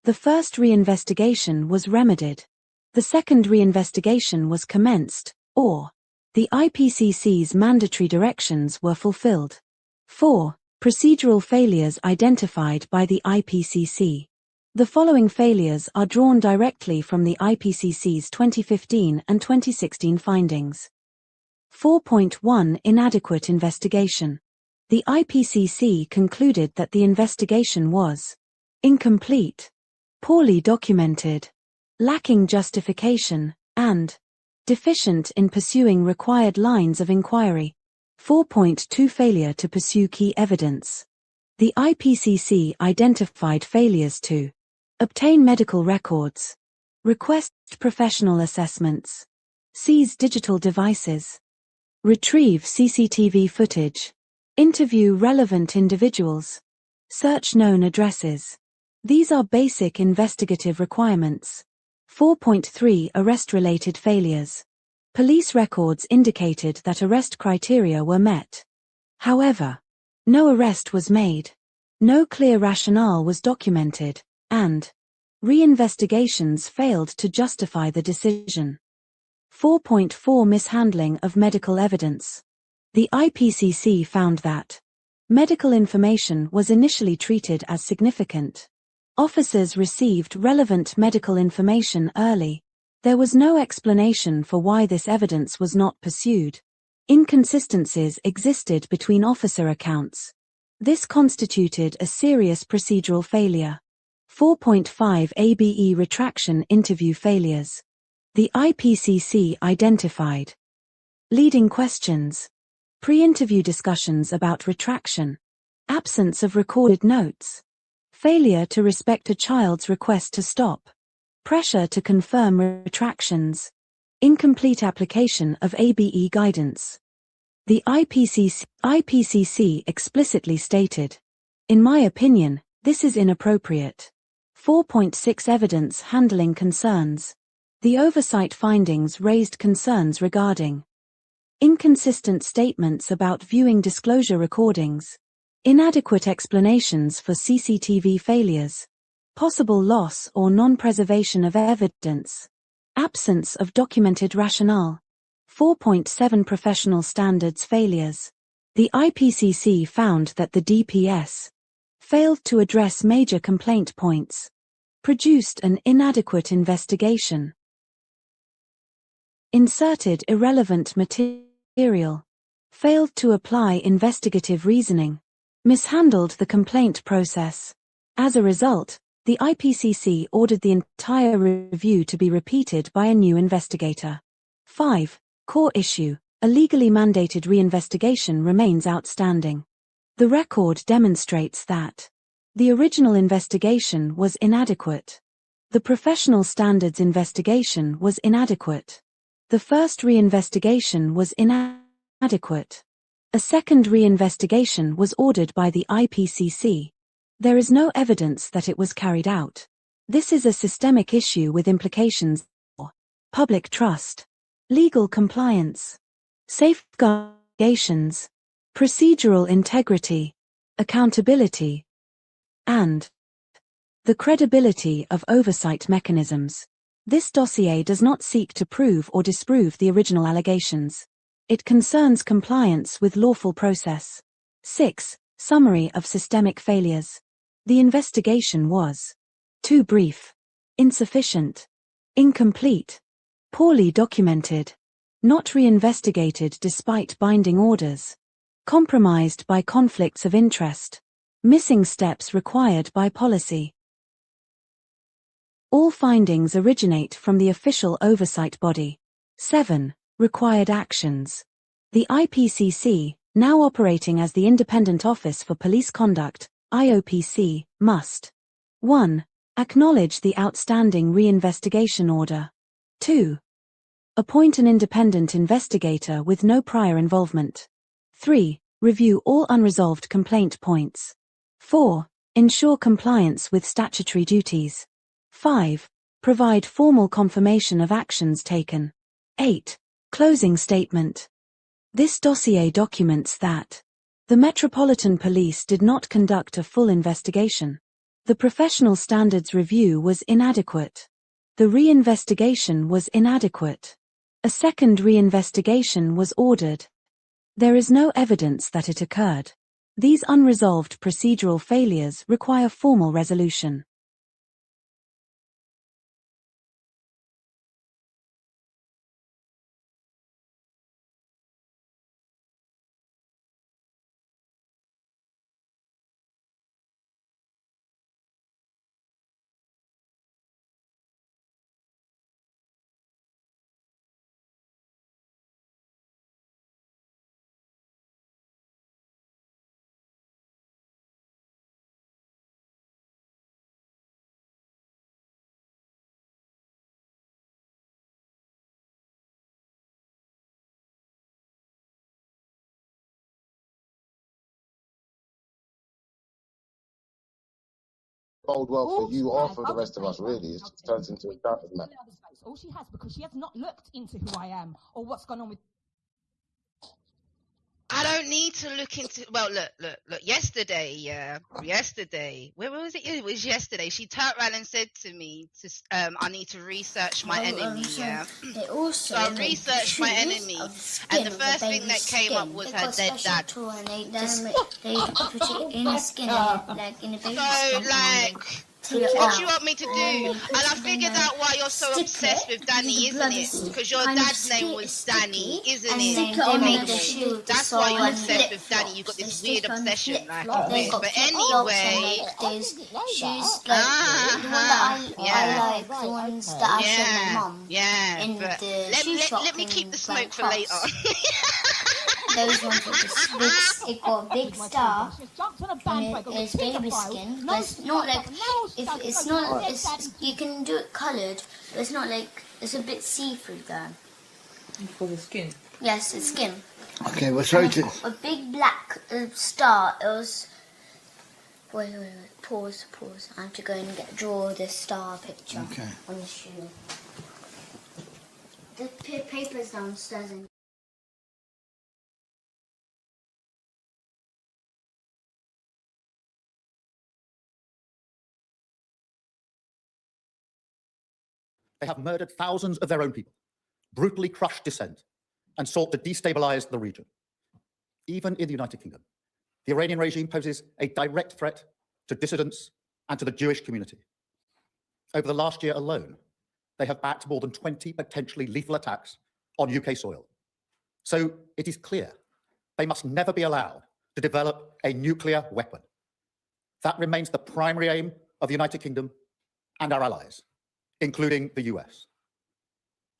the first reinvestigation was remedied, the second reinvestigation was commenced, or the IPCC's mandatory directions were fulfilled. 4. Procedural failures identified by the IPCC. The following failures are drawn directly from the IPCC's 2015 and 2016 findings. 4.1 Inadequate investigation. The IPCC concluded that the investigation was incomplete, poorly documented, lacking justification, and deficient in pursuing required lines of inquiry. 4.2 Failure to pursue key evidence. The IPCC identified failures to obtain medical records, request professional assessments, seize digital devices, retrieve CCTV footage, interview relevant individuals, search known addresses. These are basic investigative requirements. 4.3 Arrest-related failures. Police records indicated that arrest criteria were met. However, no arrest was made, no clear rationale was documented, and reinvestigations failed to justify the decision. 4.4 Mishandling of medical evidence. The IPCC found that medical information was initially treated as significant. Officers received relevant medical information early. There was no explanation for why this evidence was not pursued. Inconsistencies existed between officer accounts. This constituted a serious procedural failure. 4.5 ABE Retraction interview failures. The IPCC identified leading questions, pre-interview discussions about retraction, absence of recorded notes, failure to respect a child's request to stop, pressure to confirm retractions, incomplete application of ABE guidance. The IPCC explicitly stated, "In my opinion, this is inappropriate." 4.6 Evidence handling concerns. The oversight findings raised concerns regarding inconsistent statements about viewing disclosure recordings, inadequate explanations for CCTV failures, possible loss or non-preservation of evidence, absence of documented rationale. 4.7 Professional standards failures. The IPCC found that the DPS failed to address major complaint points, produced an inadequate investigation, inserted irrelevant material, failed to apply investigative reasoning, mishandled the complaint process. As a result, the IPCC ordered the entire review to be repeated by a new investigator. 5. Core issue. A legally mandated reinvestigation remains outstanding. The record demonstrates that the original investigation was inadequate. The professional standards investigation was inadequate. The first reinvestigation was inadequate. A second reinvestigation was ordered by the IPCC. There is no evidence that it was carried out. This is a systemic issue with implications for public trust, legal compliance, safeguards, procedural integrity, accountability, and the credibility of oversight mechanisms. This dossier does not seek to prove or disprove the original allegations. It concerns compliance with lawful process. 6. Summary of systemic failures. The investigation was too brief, insufficient, incomplete, poorly documented, not reinvestigated despite binding orders, compromised by conflicts of interest, missing steps required by policy. All findings originate from the official oversight body. 7. Required actions. The IPCC, now operating as the Independent Office for Police Conduct, IOPC, must 1. Acknowledge the outstanding reinvestigation order. 2. Appoint an independent investigator with no prior involvement. 3. Review all unresolved complaint points. 4. Ensure compliance with statutory duties. 5. Provide formal confirmation of actions taken. 8. Closing statement. This dossier documents that the Metropolitan Police did not conduct a full investigation. The Professional Standards Review was inadequate. The reinvestigation was inadequate. A second reinvestigation was ordered. There is no evidence that it occurred. These unresolved procedural failures require formal resolution. bode well for you or for the rest of us, really. It just turns into a doubted man. All she has, because she has not looked into who I am or what's gone on with. I don't need to look into. Well, look. Yesterday, where was it? It was yesterday. She turned around and said to me, "I need to research my enemy." So I researched my enemy, and the first thing that came up was her dead dad. They put it in the skin, like in a baby skin. What do you want me to do? And I figured out why you're so obsessed with Danny, isn't it? Because your dad's name was Danny, isn't it? That's why you're obsessed with Danny. You've got this weird obsession like this. But anyway, shoes like the one that I like, the ones that I showed my mum. In the shoe shop. Let me keep the smoke for later. Those ones with this big, it got a big star, and it's baby skin, but it's not like, it's not, you can do it coloured, but it's not like, it's a bit see-through there. For the skin? Yes, it's skin. Okay, well, sorry to... A big black star, it was, wait, pause, I have to go and draw the star picture on the shoe. The paper's downstairs. They have murdered thousands of their own people, brutally crushed dissent, and sought to destabilize the region. Even in the United Kingdom, the Iranian regime poses a direct threat to dissidents and to the Jewish community. Over the last year alone, they have backed more than 20 potentially lethal attacks on UK soil. So it is clear they must never be allowed to develop a nuclear weapon. That remains the primary aim of the United Kingdom and our allies, including the US.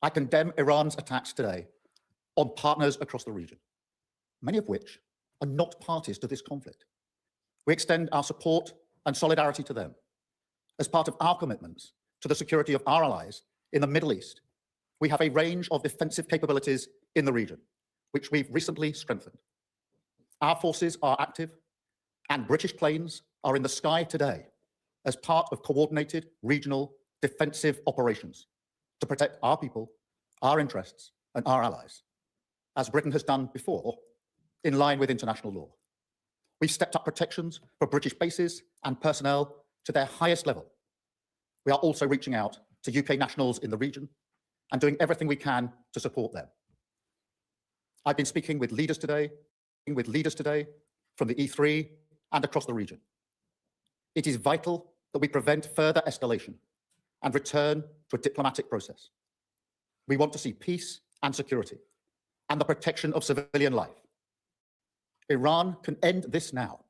I condemn Iran's attacks today on partners across the region, many of which are not parties to this conflict. We extend our support and solidarity to them. As part of our commitments to the security of our allies in the Middle East, we have a range of defensive capabilities in the region, which we've recently strengthened. Our forces are active, and British planes are in the sky today as part of coordinated regional defensive operations to protect our people, our interests, and our allies, as Britain has done before, in line with international law. We've stepped up protections for British bases and personnel to their highest level. We are also reaching out to UK nationals in the region and doing everything we can to support them. I've been speaking with leaders today from the E3 and across the region. It is vital that we prevent further escalation and return to a diplomatic process. We want to see peace and security and the protection of civilian life. Iran can end this now.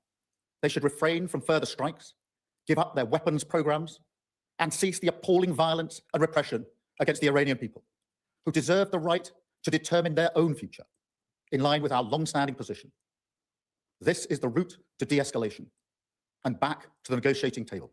They should refrain from further strikes, give up their weapons programs, and cease the appalling violence and repression against the Iranian people, who deserve the right to determine their own future, in line with our long-standing position. This is the route to de-escalation and back to the negotiating table.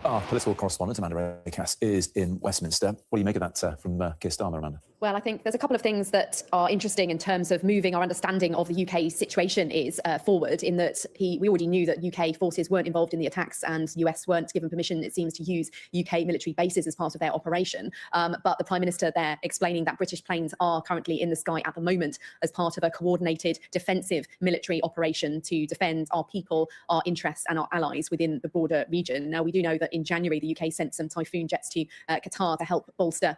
Our political correspondent, Amanda Raycass, is in Westminster. What do you make of that from Keir Starmer, Amanda? Well, I think there's a couple of things that are interesting in terms of moving our understanding of the UK situation is forward, in that we already knew that UK forces weren't involved in the attacks and US weren't given permission, it seems, to use UK military bases as part of their operation. But the Prime Minister there explaining that British planes are currently in the sky at the moment as part of a coordinated defensive military operation to defend our people, our interests and our allies within the broader region. Now, we do know that in January, the UK sent some Typhoon jets to Qatar to help bolster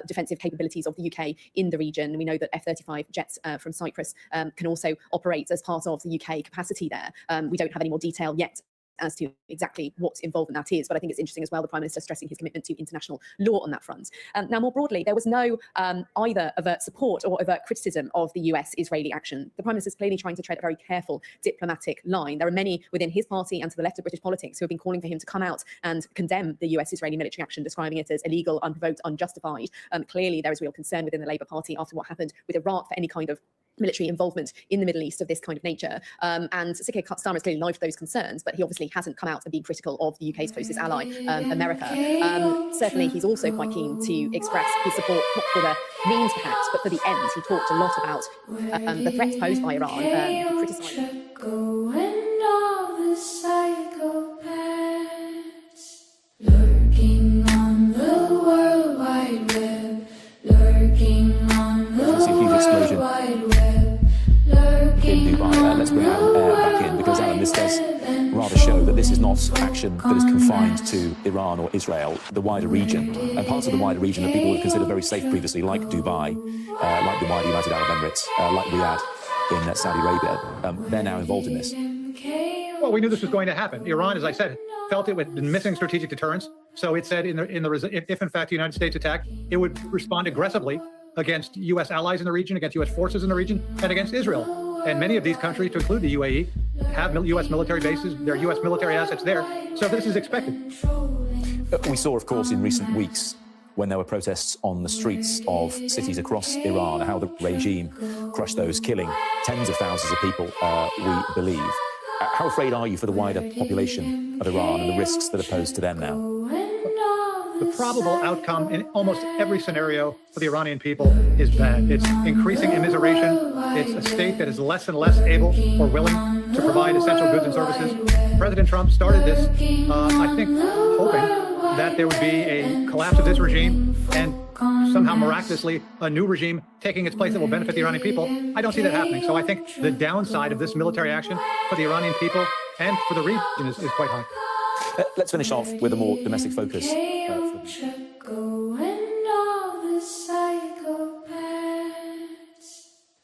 defensive capabilities of the UK in the region. We know that F-35 jets from Cyprus can also operate as part of the UK capacity there. We don't have any more detail yet as to exactly what involvement that is, but I think it's interesting as well, the Prime Minister stressing his commitment to international law on that front. Now, more broadly, there was no either overt support or overt criticism of the US-Israeli action. The Prime Minister is clearly trying to tread a very careful diplomatic line. There are many within his party and to the left of British politics who have been calling for him to come out and condemn the US-Israeli military action, describing it as illegal, unprovoked, unjustified. Clearly, there is real concern within the Labour Party after what happened with Iraq for any kind of military involvement in the Middle East of this kind of nature. And Keir Starmer has clearly lodged those concerns, but he obviously hasn't come out and been critical of the UK's closest ally, America. Certainly, he's also quite keen to express his support, not for the means perhaps, but for the ends. He talked a lot about the threats posed by Iran. He criticised lurking on the World Wide Web, lurking on the World Wide Web, lurking in Dubai. Let's bring Alan back in, because Alan, this does rather show that this is not action that is confined to Iran or Israel, the wider region, and parts of the wider region that people would consider very safe previously, like Dubai, like the wider United Arab Emirates, like Riyadh in Saudi Arabia. They're now involved in this. Well, we knew this was going to happen. Iran, as I said, felt it with missing strategic deterrence. So it said if in fact the United States attacked, it would respond aggressively against U.S. allies in the region, against U.S. forces in the region, and against Israel. And many of these countries, to include the UAE, have U.S. military bases, there are U.S. military assets there. So this is expected. We saw, of course, in recent weeks, when there were protests on the streets of cities across Iran, how the regime crushed those, killing tens of thousands of people, we believe. How afraid are you for the wider population of Iran and the risks that are posed to them now? The probable outcome in almost every scenario for the Iranian people is bad. It's increasing immiseration. It's a state that is less and less able or willing to provide essential goods and services. President Trump started this, I think, hoping that there would be a collapse of this regime and somehow miraculously a new regime taking its place that will benefit the Iranian people. I don't see that happening. So I think the downside of this military action for the Iranian people and for the region is quite high. Let's finish off with a more domestic focus.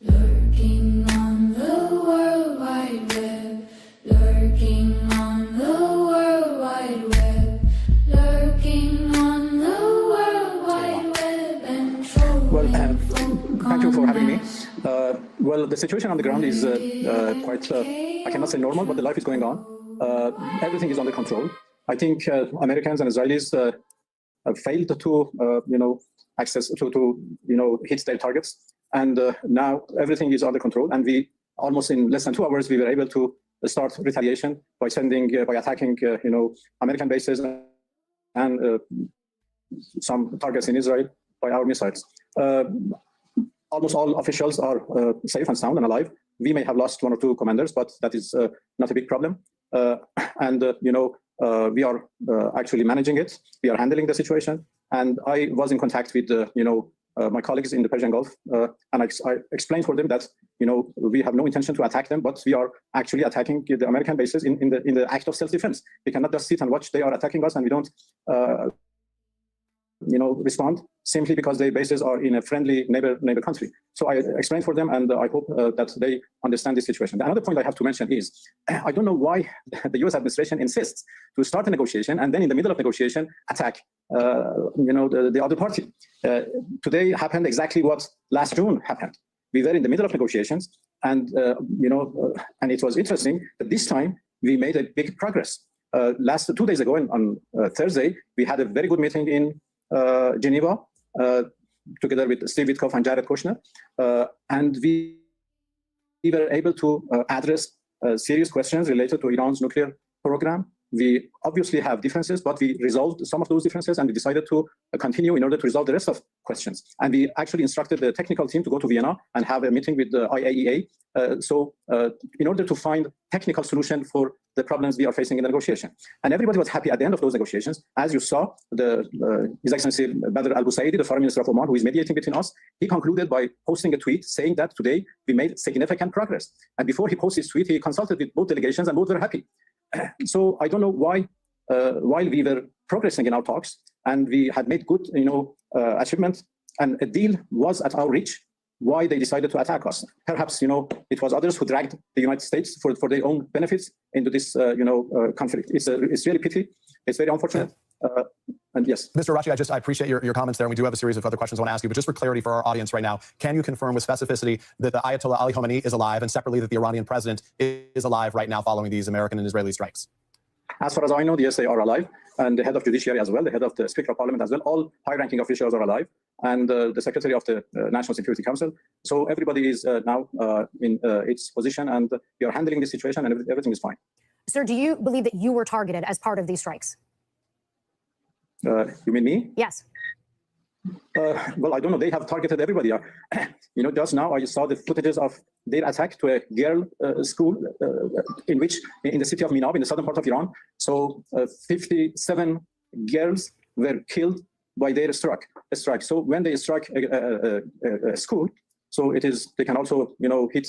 Lurking on the World Wide Web, lurking on the World Wide Web, lurking on the World Wide Web and trolling. Well, thank you for having me. Well, the situation on the ground is quite, I cannot say normal, but the life is going on. Everything is under control. I think Americans and Israelis failed to, access to hit their targets, and now everything is under control. And we almost in less than 2 hours we were able to start retaliation by attacking, American bases and some targets in Israel by our missiles. Almost all officials are safe and sound and alive. We may have lost 1 or 2 commanders, but that is not a big problem. We are actually managing it. We are handling the situation. And I was in contact with, my colleagues in the Persian Gulf, and I explained for them that, we have no intention to attack them, but we are actually attacking the American bases in the act of self-defense. We cannot just sit and watch they are attacking us and we don't, respond simply because their bases are in a friendly neighbor country. So I explained for them, and I hope that they understand this situation. Another point I have to mention is, I don't know why the US administration insists to start a negotiation and then in the middle of negotiation attack, the other party. Today happened exactly what last June happened. We were in the middle of negotiations, and and it was interesting that this time we made a big progress. 2 days ago, on Thursday, we had a very good meeting in Geneva, together with Steve Witkoff and Jared Kushner, and we were able to address serious questions related to Iran's nuclear program, we obviously have differences, but we resolved some of those differences, and we decided to continue in order to resolve the rest of questions. And we actually instructed the technical team to go to Vienna and have a meeting with the IAEA. In order to find technical solution for the problems we are facing in the negotiation. And everybody was happy at the end of those negotiations. As you saw, His Excellency Badr al-Busaidi, the Foreign Minister of Oman, who is mediating between us, he concluded by posting a tweet saying that today we made significant progress. And before he posted his tweet, he consulted with both delegations and both were happy. So I don't know why, while we were progressing in our talks and we had made good, achievements and a deal was at our reach, why they decided to attack us. Perhaps, it was others who dragged the United States for their own benefits into this, conflict. It's really pity. It's very unfortunate. And yes. Mr. Araghchi, I appreciate your comments there. And we do have a series of other questions I want to ask you, but just for clarity for our audience right now, can you confirm with specificity that the Ayatollah Ali Khamenei is alive, and separately that the Iranian president is alive right now following these American and Israeli strikes? As far as I know, yes, they are alive, and the head of judiciary as well, the head of the Speaker of Parliament as well, all high-ranking officials are alive, and the Secretary of the National Security Council. So everybody is now in its position, and we are handling the situation, and everything is fine. Sir, do you believe that you were targeted as part of these strikes? You mean me? Yes. Well, I don't know. They have targeted everybody. Just now I saw the footages of their attack to a girl school in the city of Minab, in the southern part of Iran. So 57 girls were killed by their strike. So when they strike a school, so they can also hit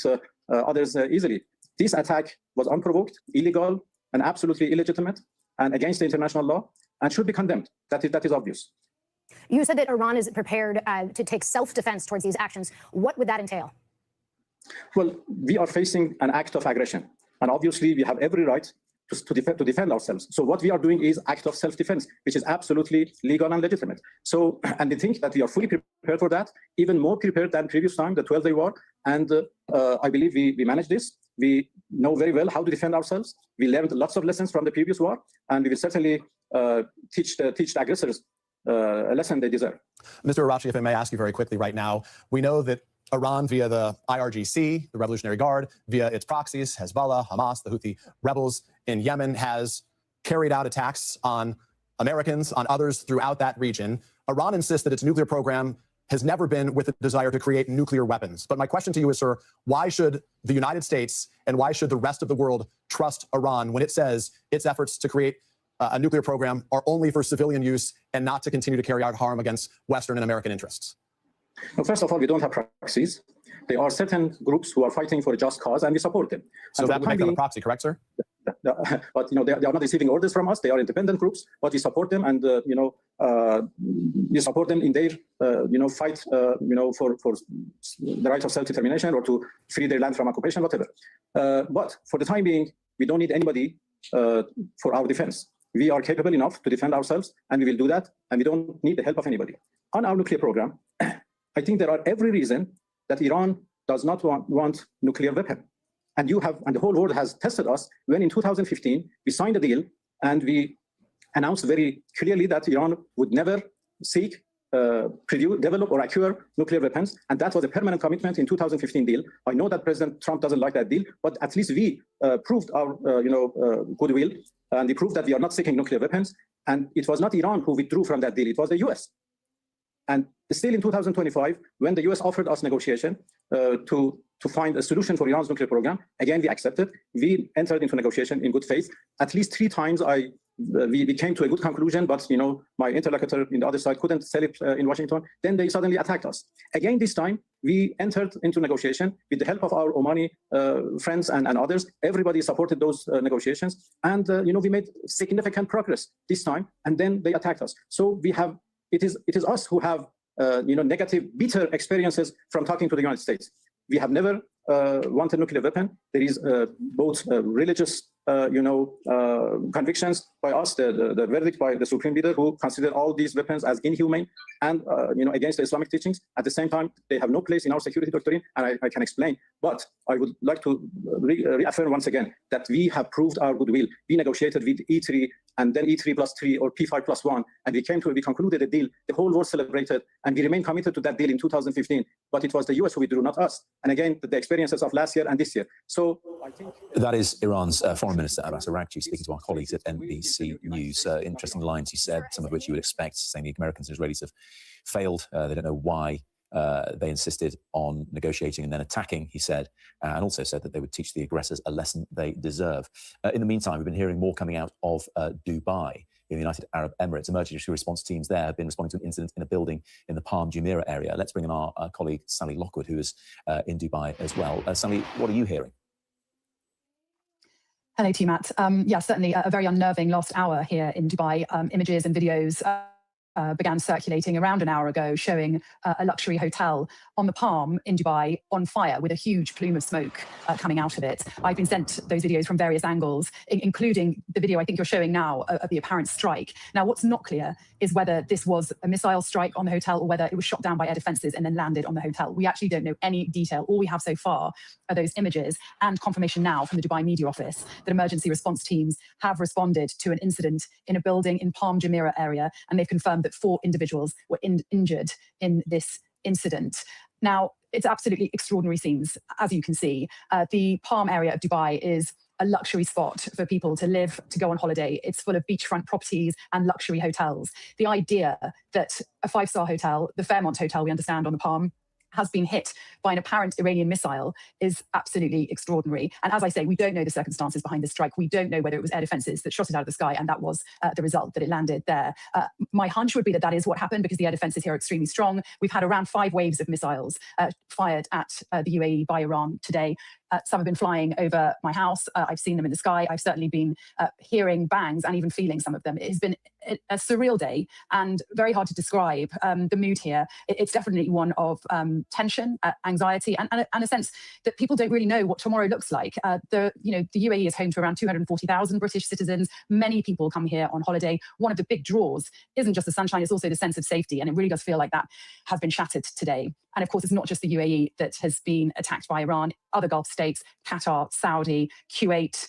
others easily. This attack was unprovoked, illegal, and absolutely illegitimate, and against the international law, and should be condemned. That is obvious. You said that Iran is prepared to take self-defense towards these actions. What would that entail? Well, we are facing an act of aggression, and obviously we have every right to defend ourselves. So what we are doing is act of self-defense, which is absolutely legal and legitimate. So, and we think that we are fully prepared for that, even more prepared than previous time, the 12-day war. And I believe we managed this. We know very well how to defend ourselves. We learned lots of lessons from the previous war, and we will certainly teach the aggressors a lesson they deserve. Mr. Araghchi, if I may ask you very quickly right now, we know that Iran, via the IRGC, the Revolutionary Guard, via its proxies, Hezbollah, Hamas, the Houthi rebels in Yemen, has carried out attacks on Americans, on others throughout that region. Iran insists that its nuclear program has never been with a desire to create nuclear weapons. But my question to you is, sir, why should the United States and why should the rest of the world trust Iran when it says its efforts to create a nuclear program are only for civilian use and not to continue to carry out harm against Western and American interests? Well, first of all, we don't have proxies. There are certain groups who are fighting for a just cause, and we support them. So that would make them a proxy, correct, sir? But they are not receiving orders from us. They are independent groups, but we support them, and we support them in their fight for the right of self-determination or to free their land from occupation, whatever. But for the time being, we don't need anybody for our defense. We are capable enough to defend ourselves, and we will do that, and we don't need the help of anybody. On our nuclear program, I think there are every reason that Iran does not want nuclear weapon. And the whole world has tested us when in 2015, we signed a deal and we announced very clearly that Iran would never seek, develop or acquire nuclear weapons. And that was a permanent commitment in 2015 deal. I know that President Trump doesn't like that deal, but at least we proved our goodwill, and we proved that we are not seeking nuclear weapons. And it was not Iran who withdrew from that deal, it was the US. And still in 2025, when the US offered us negotiation to find a solution for Iran's nuclear program, again, we accepted. We entered into negotiation in good faith. At least 3 times we came to a good conclusion, but my interlocutor in the other side couldn't sell it in Washington. Then they suddenly attacked us. Again, this time, we entered into negotiation with the help of our Omani friends and others. Everybody supported those negotiations. And we made significant progress this time, and then they attacked us. So it is us who have negative, bitter experiences from talking to the United States. We have never wanted nuclear weapon. There is both religious, convictions by us, the verdict by the Supreme Leader, who consider all these weapons as inhumane and against the Islamic teachings. At the same time, they have no place in our security doctrine, and I can explain. But I would like to reaffirm once again that we have proved our goodwill. We negotiated with E3 and then E3+3 or P5+1, and we concluded a deal. The whole world celebrated, and we remain committed to that deal in 2015. But it was the US who withdrew, not us. And again, the experiences of last year and this year. So I think that is Iran's Foreign Minister Abbas Araghchi speaking to our colleagues at NBC News. Interesting lines he said, some of which you would expect, saying the Americans and Israelis have failed. They don't know why. They insisted on negotiating and then attacking, he said, and also said that they would teach the aggressors a lesson they deserve. In the meantime, we've been hearing more coming out of Dubai in the United Arab Emirates. Emergency response teams there have been responding to an incident in a building in the Palm Jumeirah area. Let's bring in our colleague, Sally Lockwood, who is in Dubai as well. Sally, what are you hearing? Hello to you, Matt. Yeah, certainly a very unnerving last hour here in Dubai. Images and videos began circulating around an hour ago, showing a luxury hotel on the Palm in Dubai on fire with a huge plume of smoke coming out of it. I've been sent those videos from various angles, including the video I think you're showing now of the apparent strike. Now, what's not clear is whether this was a missile strike on the hotel or whether it was shot down by air defenses and then landed on the hotel. We actually don't know any detail. All we have so far are those images and confirmation now from the Dubai media office that emergency response teams have responded to an incident in a building in Palm Jumeirah area, and they've confirmed that 4 individuals were injured in this incident. Now, it's absolutely extraordinary scenes, as you can see. The Palm area of Dubai is a luxury spot for people to live, to go on holiday. It's full of beachfront properties and luxury hotels. The idea that a 5-star hotel, the Fairmont Hotel we understand on the Palm, has been hit by an apparent Iranian missile is absolutely extraordinary. And as I say, we don't know the circumstances behind this strike. We don't know whether it was air defenses that shot it out of the sky, and that was the result, that it landed there. My hunch would be that that is what happened, because the air defenses here are extremely strong. We've had around 5 waves of missiles fired at the UAE by Iran today. Some have been flying over my house. I've seen them in the sky. I've certainly been hearing bangs and even feeling some of them. It has been a surreal day and very hard to describe the mood here. It's definitely one of tension, anxiety, and a sense that people don't really know what tomorrow looks like. The UAE is home to around 240,000 British citizens. Many people come here on holiday. One of the big draws isn't just the sunshine, it's also the sense of safety. And it really does feel like that has been shattered today. And of course, it's not just the UAE that has been attacked by Iran. Other Gulf states, Qatar, Saudi, Kuwait.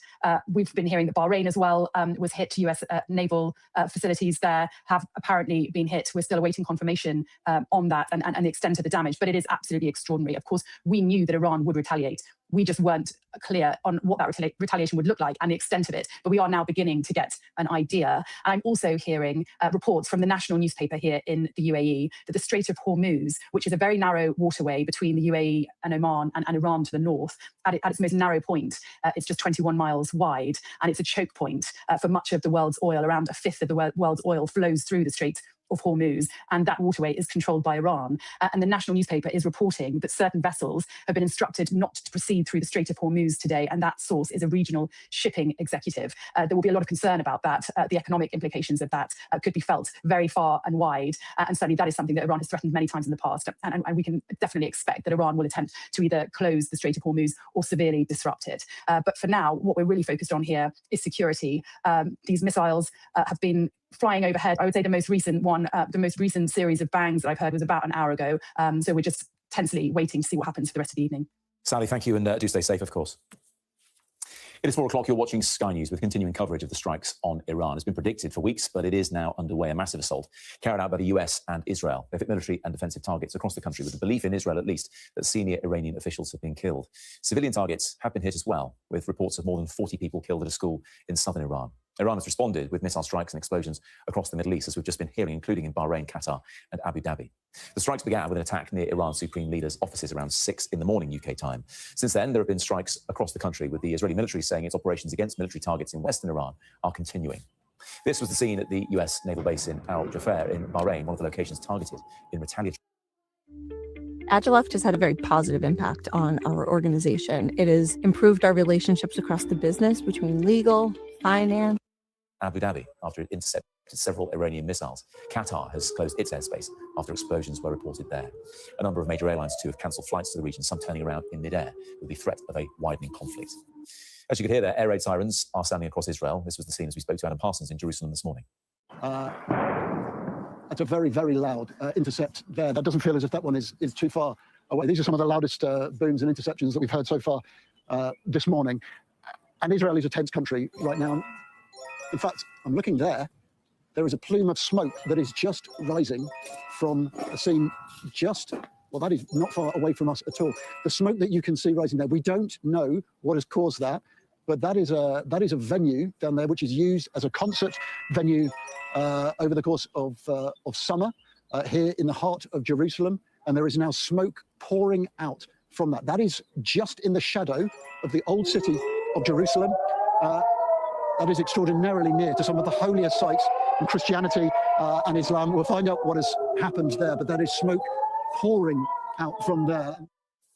We've been hearing that Bahrain as well was hit. US naval facilities there have apparently been hit. We're still awaiting confirmation on that and the extent of the damage. But it is absolutely extraordinary. Of course, we knew that Iran would retaliate. We just weren't clear on what that retaliation would look like and the extent of it. But we are now beginning to get an idea. And I'm also hearing reports from the national newspaper here in the UAE that the Strait of Hormuz, which is a very narrow waterway between the UAE and Oman and Iran to the north, at its most narrow point, it's just 21 miles wide. And it's a choke point for much of the world's oil. Around 1/5 of the world's oil flows through the Strait of Hormuz, and that waterway is controlled by Iran. And the national newspaper is reporting that certain vessels have been instructed not to proceed through the Strait of Hormuz today, and that source is a regional shipping executive. There will be a lot of concern about that. The economic implications of that could be felt very far and wide, and certainly that is something that Iran has threatened many times in the past, and we can definitely expect that Iran will attempt to either close the Strait of Hormuz or severely disrupt it. But for now, what we're really focused on here is security. These missiles have been flying overhead. I would say the most recent one, the most recent series of bangs that I've heard was about an hour ago. So we're just tensely waiting to see what happens for the rest of the evening. Sally, thank you, and do stay safe, of course. It is 4 o'clock. You're watching Sky News with continuing coverage of the strikes on Iran. It's been predicted for weeks, but it is now underway. A massive assault carried out by the US and Israel. They've hit military and defensive targets across the country, with the belief in Israel, at least, that senior Iranian officials have been killed. Civilian targets have been hit as well, with reports of more than 40 people killed at a school in southern Iran. Iran has responded with missile strikes and explosions across the Middle East, as we've just been hearing, including in Bahrain, Qatar, and Abu Dhabi. The strikes began with an attack near Iran's supreme leader's offices around 6 in the morning UK time. Since then, there have been strikes across the country, with the Israeli military saying its operations against military targets in western Iran are continuing. This was the scene at the US naval base in Al Jafar in Bahrain, one of the locations targeted in retaliatory. Agileft has had a very positive impact on our organization. It has improved our relationships across the business between legal, finance. Abu Dhabi, after it intercepted several Iranian missiles. Qatar has closed its airspace after explosions were reported there. A number of major airlines, too, have cancelled flights to the region, some turning around in midair with the threat of a widening conflict. As you could hear there, air raid sirens are sounding across Israel. This was the scene as we spoke to Adam Parsons in Jerusalem this morning. It's a very, very loud intercept there. That doesn't feel as if that one is too far away. These are some of the loudest booms and interceptions that we've heard so far this morning. And Israel is a tense country right now. In fact, I'm looking there. There is a plume of smoke that is just rising from a scene just, well, that is not far away from us at all. The smoke that you can see rising there, we don't know what has caused that, but that is a venue down there which is used as a concert venue over the course of summer here in the heart of Jerusalem, and there is now smoke pouring out from that. That is just in the shadow of the old city of Jerusalem. That is extraordinarily near to some of the holiest sites in Christianity and Islam. We'll find out what has happened there, but that is smoke pouring out from there.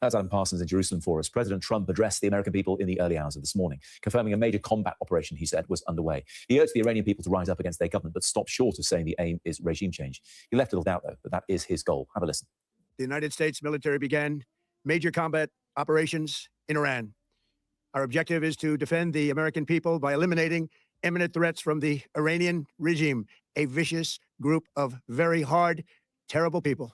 That's Adam Parsons in Jerusalem for us. President Trump addressed the American people in the early hours of this morning, confirming a major combat operation, he said, was underway. He urged the Iranian people to rise up against their government, but stopped short of saying the aim is regime change. He left little doubt, though, that that is his goal. Have a listen. The United States military began major combat operations in Iran. Our objective is to defend the American people by eliminating imminent threats from the Iranian regime, a vicious group of very hard, terrible people.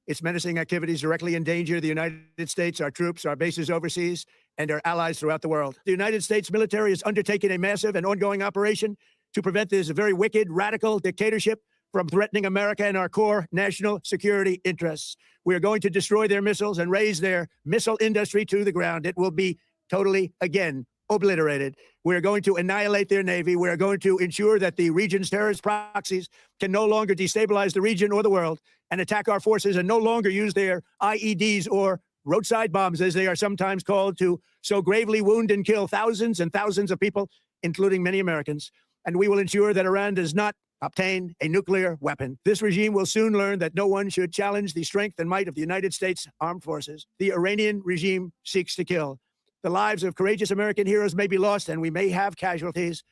Its menacing activities directly endanger the United States, our troops, our bases overseas, and our allies throughout the world. The United States military has undertaken a massive and ongoing operation to prevent this very wicked, radical dictatorship from threatening America and our core national security interests. We are going to destroy their missiles and raise their missile industry to the ground. It will be totally, again, obliterated. We are going to annihilate their navy. We are going to ensure that the region's terrorist proxies can no longer destabilize the region or the world and attack our forces and no longer use their IEDs or roadside bombs, as they are sometimes called, to so gravely wound and kill thousands and thousands of people, including many Americans. And we will ensure that Iran does not obtain a nuclear weapon. This regime will soon learn that no one should challenge the strength and might of the United States armed forces. The Iranian regime seeks to kill. The lives of courageous American heroes may be lost, and we may have casualties.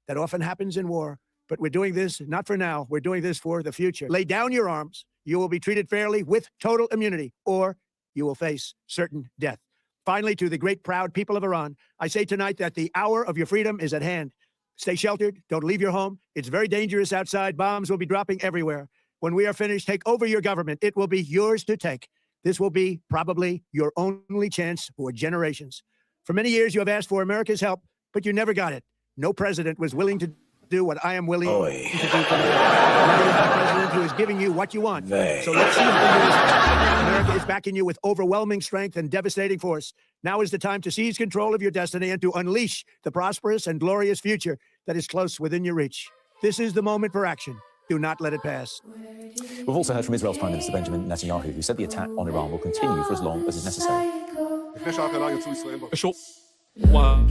That often happens in war. But we're doing this not for now. We're doing this for the future. Lay down your arms. You will be treated fairly with total immunity, or you will face certain death. Finally, to the great, proud people of Iran, I say tonight that the hour of your freedom is at hand. Stay sheltered. Don't leave your home. It's very dangerous outside. Bombs will be dropping everywhere. When we are finished, take over your government. It will be yours to take. This will be probably your only chance for generations. For many years, you have asked for America's help, but you never got it. No president was willing to do what I am willing to do today. A president who is giving you what you want. So let's see how you respond. America is backing you with overwhelming strength and devastating force. Now is the time to seize control of your destiny and to unleash the prosperous and glorious future that is close within your reach. This is the moment for action. Do not let it pass. We've also heard from Israel's Prime Minister Benjamin Netanyahu, who said the attack on Iran will continue for as long as is necessary. A short while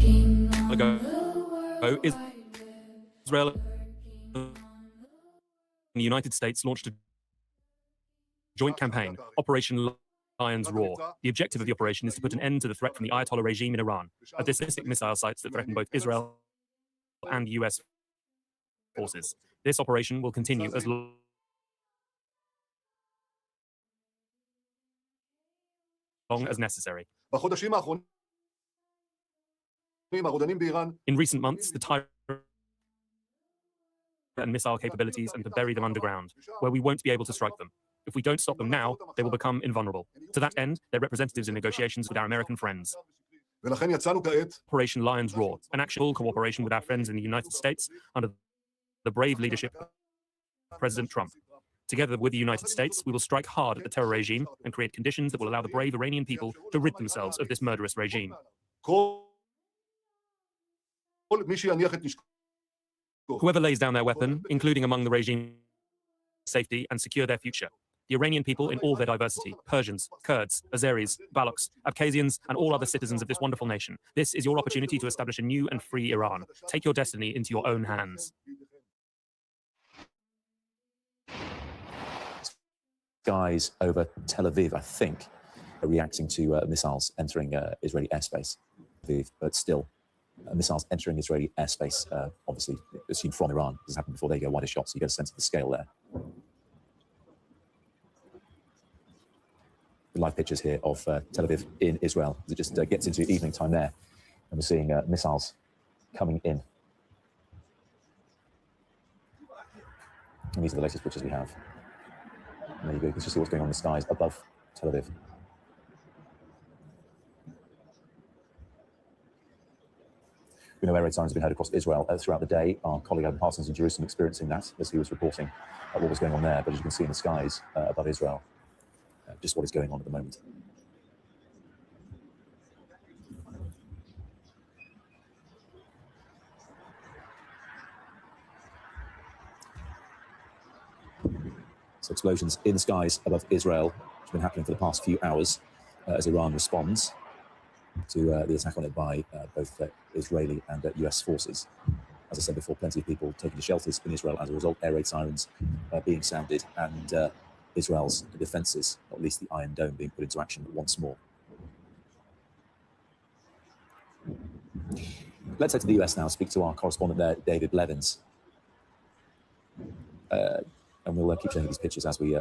ago, Israel and the United States launched a joint campaign, Operation Lion's Roar. The objective of the operation is to put an end to the threat from the Ayatollah regime in Iran, at the ballistic missile sites that threaten both Israel and US forces. This operation will continue as long as necessary. In recent months, the Tyrant and missile capabilities and to bury them underground, where we won't be able to strike them. If we don't stop them now, they will become invulnerable. To that end, their representatives in negotiations with our American friends. Operation Lion's Roar, an actual cooperation with our friends in the United States under the brave leadership of President Trump. Together with the United States, we will strike hard at the terror regime and create conditions that will allow the brave Iranian people to rid themselves of this murderous regime. Whoever lays down their weapon, including among the regime's safety, and secure their future. The Iranian people in all their diversity, Persians, Kurds, Azeris, Balochs, Abkhazians, and all other citizens of this wonderful nation. This is your opportunity to establish a new and free Iran. Take your destiny into your own hands. Skies over Tel Aviv, I think, are reacting to missiles entering Israeli airspace. But still, missiles entering Israeli airspace, obviously assumed from Iran. This has happened before. They go wider shots, so you get a sense of the scale there. The live pictures here of Tel Aviv in Israel, as it just gets into evening time there, and we're seeing missiles coming in. And these are the latest pictures we have. And there you go, you can just see what's going on in the skies above Tel Aviv. We know air raid sirens have been heard across Israel throughout the day. Our colleague Adam Parsons in Jerusalem experiencing that as he was reporting what was going on there. But as you can see in the skies above Israel, just what is going on at the moment. So explosions in the skies above Israel, which have been happening for the past few hours as Iran responds to the attack on it by both Israeli and US forces. As I said before, plenty of people taking to shelters in Israel as a result, air raid sirens being sounded and Israel's defences, or at least the Iron Dome, being put into action once more. Let's head to the US now, speak to our correspondent there, David Blevins. And we'll keep showing these pictures as we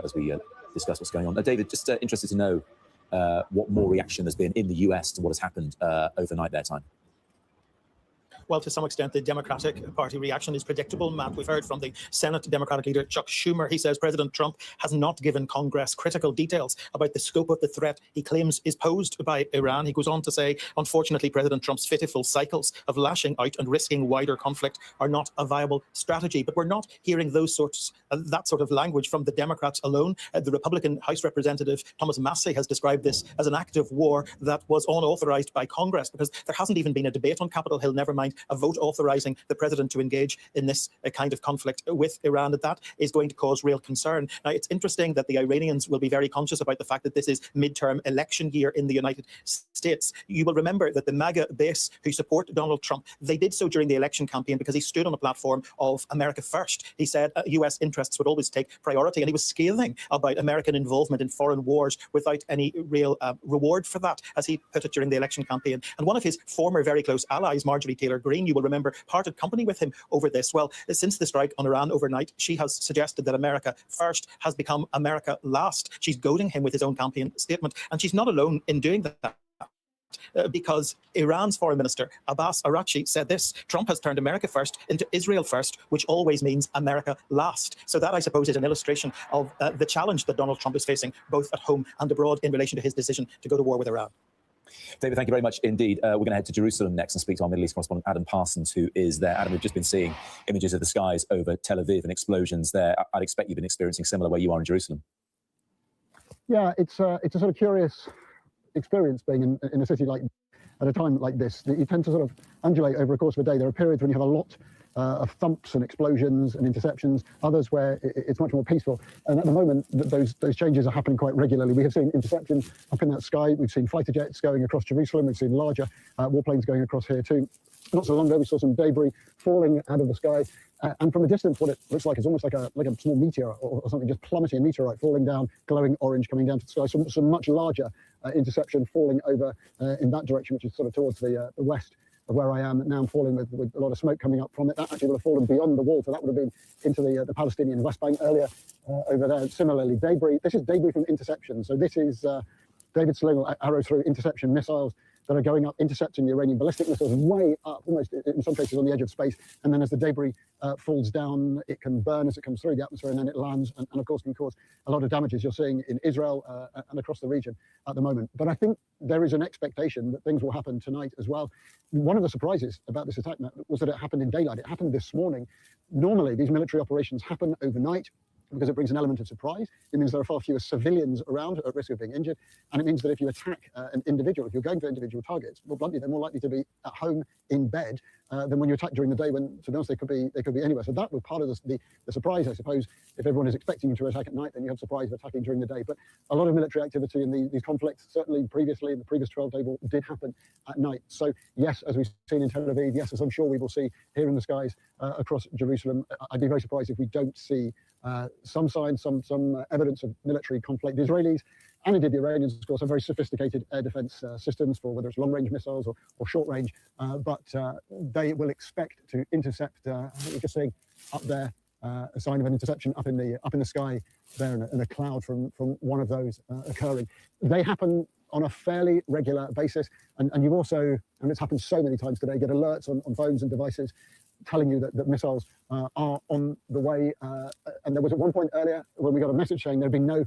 discuss what's going on. David, just interested to know what more reaction there's been in the US to what has happened overnight their time. Well, to some extent, the Democratic Party reaction is predictable, Matt. We've heard from the Senate Democratic leader, Chuck Schumer. He says President Trump has not given Congress critical details about the scope of the threat he claims is posed by Iran. He goes on to say, unfortunately, President Trump's pitiful cycles of lashing out and risking wider conflict are not a viable strategy. But we're not hearing that sort of language from the Democrats alone. The Republican House Representative Thomas Massey has described this as an act of war that was unauthorized by Congress, because there hasn't even been a debate on Capitol Hill, never mind a vote authorizing the president to engage in this kind of conflict with Iran. That is going to cause real concern. Now, it's interesting that the Iranians will be very conscious about the fact that this is midterm election year in the United States. You will remember that the MAGA base who support Donald Trump, they did so during the election campaign because he stood on a platform of America first. He said US interests would always take priority, and he was scathing about American involvement in foreign wars without any real reward for that, as he put it during the election campaign. And one of his former very close allies, Marjorie Taylor Greene, you will remember, parted company with him over this. Well, since the strike on Iran overnight, she has suggested that America first has become America last. She's goading him with his own campaign statement, and she's not alone in doing that. Because Iran's foreign minister, Abbas Araghchi, said this: Trump has turned America first into Israel first, which always means America last. So that, I suppose, is an illustration of the challenge that Donald Trump is facing, both at home and abroad, in relation to his decision to go to war with Iran. David, thank you very much indeed. We're going to head to Jerusalem next and speak to our Middle East correspondent, Adam Parsons, who is there. Adam, we've just been seeing images of the skies over Tel Aviv and explosions there. I'd expect you've been experiencing similar where you are in Jerusalem. Yeah, it's a sort of curious experience being in a city like, at a time like this. You tend to sort of undulate over a course of a day. There are periods when you have a lot of thumps and explosions and interceptions, others where it's much more peaceful. And at the moment, those changes are happening quite regularly. We have seen interceptions up in that sky. We've seen fighter jets going across Jerusalem. We've seen larger warplanes going across here too. Not so long ago, we saw some debris falling out of the sky. And from a distance, what it looks like is almost like a small meteor or something, just plummeting, a meteorite falling down, glowing orange, coming down to the sky. Some much larger interception falling over in that direction, which is sort of towards the west of where I am now, falling with a lot of smoke coming up from it. That actually would have fallen beyond the wall, so that would have been into the Palestinian West Bank earlier over there. Similarly, debris. This is debris from interception. So this is David Sling arrow through interception missiles that are going up, intercepting the Iranian ballistic missiles way up, almost in some cases on the edge of space. And then as the debris falls down, it can burn as it comes through the atmosphere, and then it lands, and of course can cause a lot of damages you're seeing in Israel and across the region at the moment. But I think there is an expectation that things will happen tonight as well. One of the surprises about this attack, Matt, was that it happened in daylight. It happened this morning. Normally, these military operations happen overnight, because it brings an element of surprise. It means there are far fewer civilians around at risk of being injured. And it means that if you attack an individual, if you're going for individual targets, well, bluntly, they're more likely to be at home in bed than when you attack during the day, when, to be honest, they could be anywhere. So that was part of the surprise, I suppose. If everyone is expecting you to attack at night, then you have surprise of attacking during the day. But a lot of military activity in these conflicts, certainly previously in the previous trial table, did happen at night. So yes, as we've seen in Tel Aviv, yes, as I'm sure we will see here in the skies across Jerusalem, I'd be very surprised if we don't see some signs, some evidence of military conflict. The Israelis and indeed the Iranians, of course, have very sophisticated air defense systems for whether it's long-range missiles or short-range, but they will expect to intercept, I think you're just seeing up there, a sign of an interception up in the sky there, and a cloud from one of those occurring. They happen on a fairly regular basis, and you also, and it's happened so many times today, get alerts on phones and devices telling you that missiles are on the way. And there was at one point earlier when we got a message saying there had been no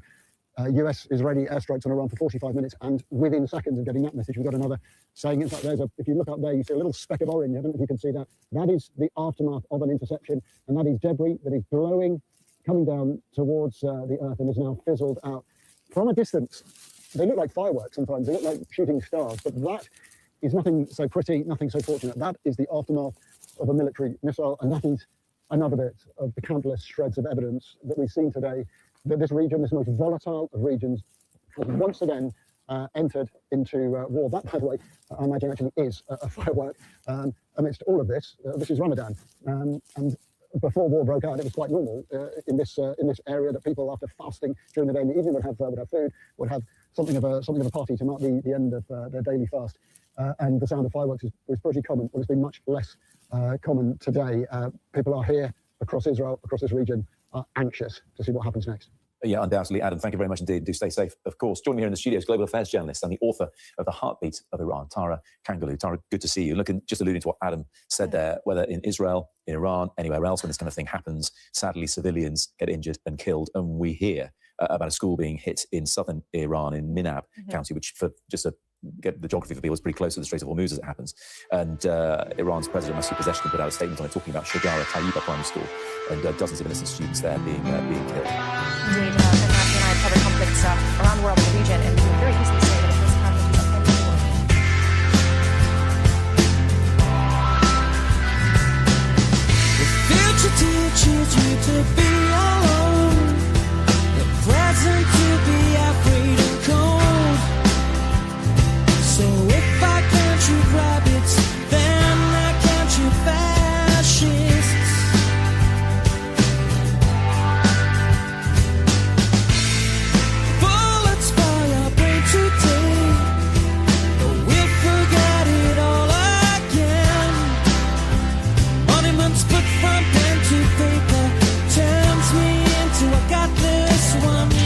US-Israeli airstrikes on Iran for 45 minutes, and within seconds of getting that message, we've got another saying. In fact, if you look up there, you see a little speck of orange. I don't know if you can see that. That is the aftermath of an interception, and that is debris that is blowing, coming down towards the Earth, and is now fizzled out. From a distance, they look like fireworks sometimes. They look like shooting stars, but that is nothing so pretty, nothing so fortunate. That is the aftermath of a military missile, and that is another bit of the countless shreds of evidence that we've seen today, that this region, this most volatile of regions, has once again entered into war. That, by the way, I imagine actually is a firework amidst all of this. This is Ramadan, and before war broke out, it was quite normal in this area that people, after fasting during the day in the evening, would have food, would have something of a party to mark the end of their daily fast. And the sound of fireworks was pretty common, but it's been much less common today. People are here across Israel, across this region, are anxious to see what happens next. Yeah, undoubtedly, Adam. Thank you very much indeed. Do stay safe, of course. Joining me here in the studio is global affairs journalist and the author of The Heartbeat of Iran, Tara Kangaloo. Tara, good to see you. Just alluding to what Adam said there, whether in Israel, in Iran, anywhere else, when this kind of thing happens, sadly, civilians get injured and killed. And we hear about a school being hit in southern Iran, in Minab County, which, for just to get the geography for people, is pretty close to the Strait of Hormuz as it happens. And Iran's president, Masoud Pezeshkian, put out a statement on it talking about Shagara Tayyiba Primary School and dozens of innocent students there being killed. Indeed, Fantastic and I cover conflicts around the world in the region, and you can very easily say that if this happens anymore. The future teaches you to be alone, the present to be afraid and cold. So if I can't shoot rabbits, then I can't shoot fascists. Bullets fire brave today, but we'll forget it all again. Monuments put from pen to paper turns me into a godless wonder.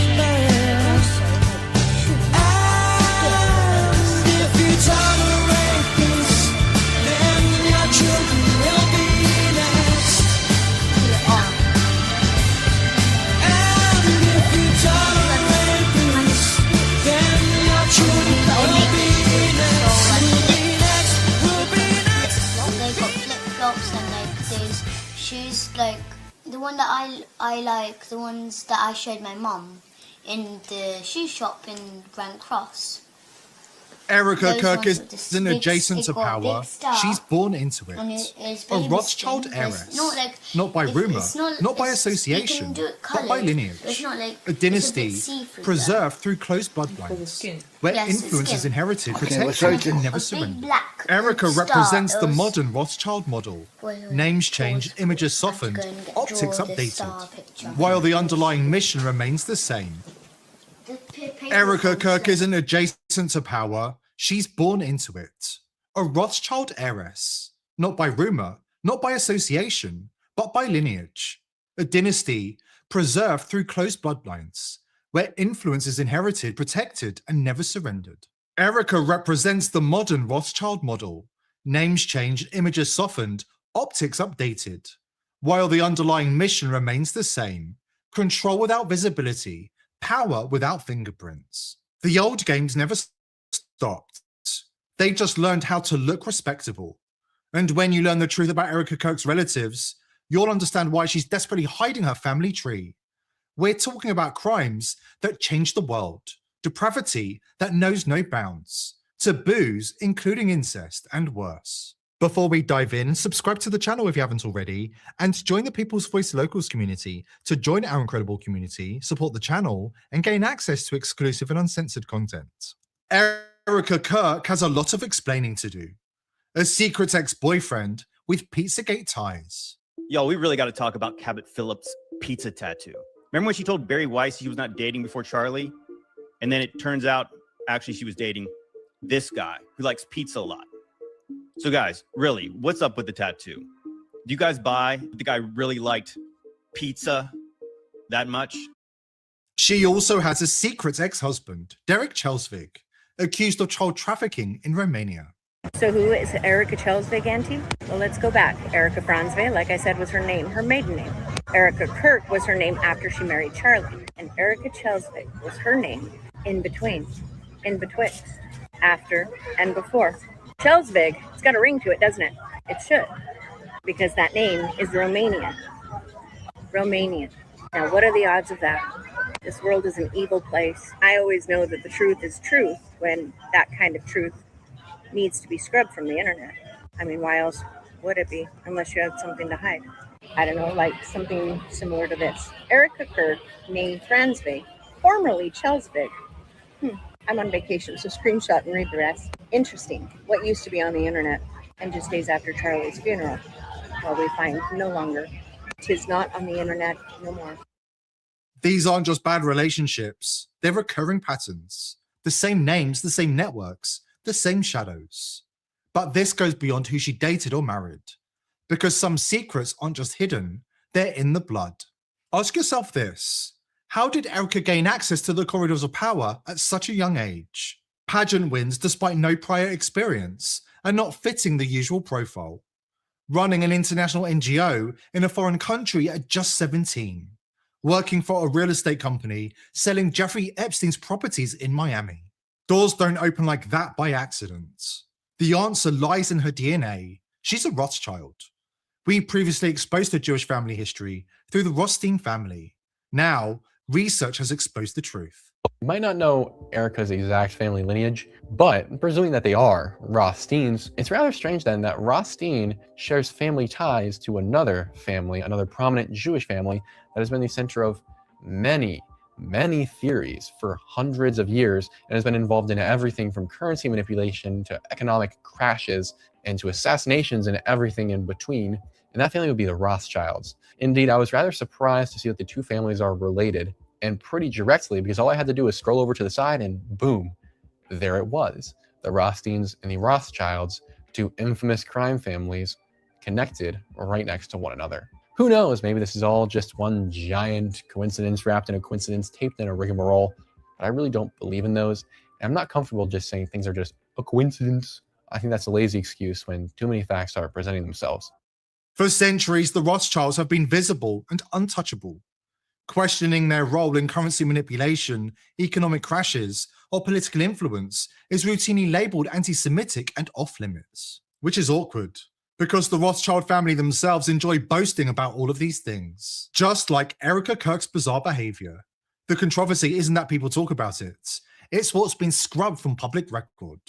Shoes, like the one that I like, the ones that I showed my mum in the shoe shop in Grand Cross. Erica Those Kirk ones with is the an big- adjacent to it got a power. big star, She's born into and it. it's A very Rothschild distinct. It's heiress. not like Not by it's rumour, not by it's- association, you can do it but by coloured. lineage. It's not like A dynasty preserved through close bloodlines, where Yes, it's influence is skin. inherited, Okay, protected, we're sorry and to- never A big surrendered. black Erica star, represents the it was- modern Rothschild model. Names changed, images softened, optics draw this star updated, picture. while the underlying mission remains the same. paper Erica from Kirk isn't adjacent to power. She's born into it. A Rothschild heiress, not by rumor, not by association, but by lineage. A dynasty preserved through close bloodlines, where influence is inherited, protected, and never surrendered. Erica represents the modern Rothschild model. Names changed, images softened, optics updated, while the underlying mission remains the same. Control without visibility, power without fingerprints. The old games never stopped. They just learned how to look respectable. And when you learn the truth about Erica Kirk's relatives, you'll understand why she's desperately hiding her family tree. We're talking about crimes that change the world, depravity that knows no bounds, taboos including incest and worse. Before we dive in, subscribe to the channel if you haven't already, and join the People's Voice Locals community to join our incredible community, support the channel, and gain access to exclusive and uncensored content. Erica Kirk has a lot of explaining to do. A secret ex-boyfriend with Pizzagate ties. Yo, we really got to talk about Cabot Phillips' pizza tattoo. Remember when she told Barry Weiss she was not dating before Charlie? And then it turns out, actually, she was dating this guy who likes pizza a lot. So guys, really, what's up with the tattoo? Do you guys buy the guy really liked pizza that much? She also has a secret ex-husband, Derek Chelsvig, accused of child trafficking in Romania. So who is Erica Chelsvig, Auntie? Well, let's go back. Erica Franzwe, like I said, was her name, her maiden name. Erica Kirk was her name after she married Charlie, and Erica Chelsvig was her name in between, in betwixt, after, and before. Chelsvig, it's got a ring to it, doesn't it? It should, because that name is Romanian. Romanian. Now, what are the odds of that? This world is an evil place. I always know that the truth is truth when that kind of truth needs to be scrubbed from the internet. I mean, why else would it be, unless you have something to hide? I don't know, like something similar to this. Erica Kirk, née Fransvig, formerly Chelsvig. I'm on vacation, so screenshot and read the rest. Interesting. What used to be on the internet and just days after Charlie's funeral, well, we find no longer. 'Tis not on the internet no more. These aren't just bad relationships, they're recurring patterns. The same names, the same networks, the same shadows. But this goes beyond who she dated or married, because some secrets aren't just hidden, they're in the blood. Ask yourself this: how did Erica gain access to the corridors of power at such a young age? Pageant wins despite no prior experience and not fitting the usual profile. Running an international NGO in a foreign country at just 17. Working for a real estate company, selling Jeffrey Epstein's properties in Miami. Doors don't open like that by accident. The answer lies in her DNA. She's a Rothschild. We previously exposed her Jewish family history through the Rothstein family. Now, research has exposed the truth. You might not know Erica's exact family lineage, but presuming that they are Rothsteins, it's rather strange then that Rothstein shares family ties to another family, another prominent Jewish family that has been the center of many theories for hundreds of years and has been involved in everything from currency manipulation to economic crashes and to assassinations and everything in between. And that family would be the Rothschilds. Indeed, I was rather surprised to see that the two families are related, and pretty directly, because all I had to do was scroll over to the side and boom, there it was. The Rothsteins and the Rothschilds, two infamous crime families connected right next to one another. Who knows, maybe this is all just one giant coincidence wrapped in a coincidence, taped in a rigmarole, but I really don't believe in those. And I'm not comfortable just saying things are just a coincidence. I think that's a lazy excuse when too many facts are presenting themselves. For centuries, the Rothschilds have been visible and untouchable. Questioning their role in currency manipulation, economic crashes, or political influence is routinely labeled anti-Semitic and off-limits. Which is awkward, because the Rothschild family themselves enjoy boasting about all of these things. Just like Erica Kirk's bizarre behavior. The controversy isn't that people talk about it, it's what's been scrubbed from public record.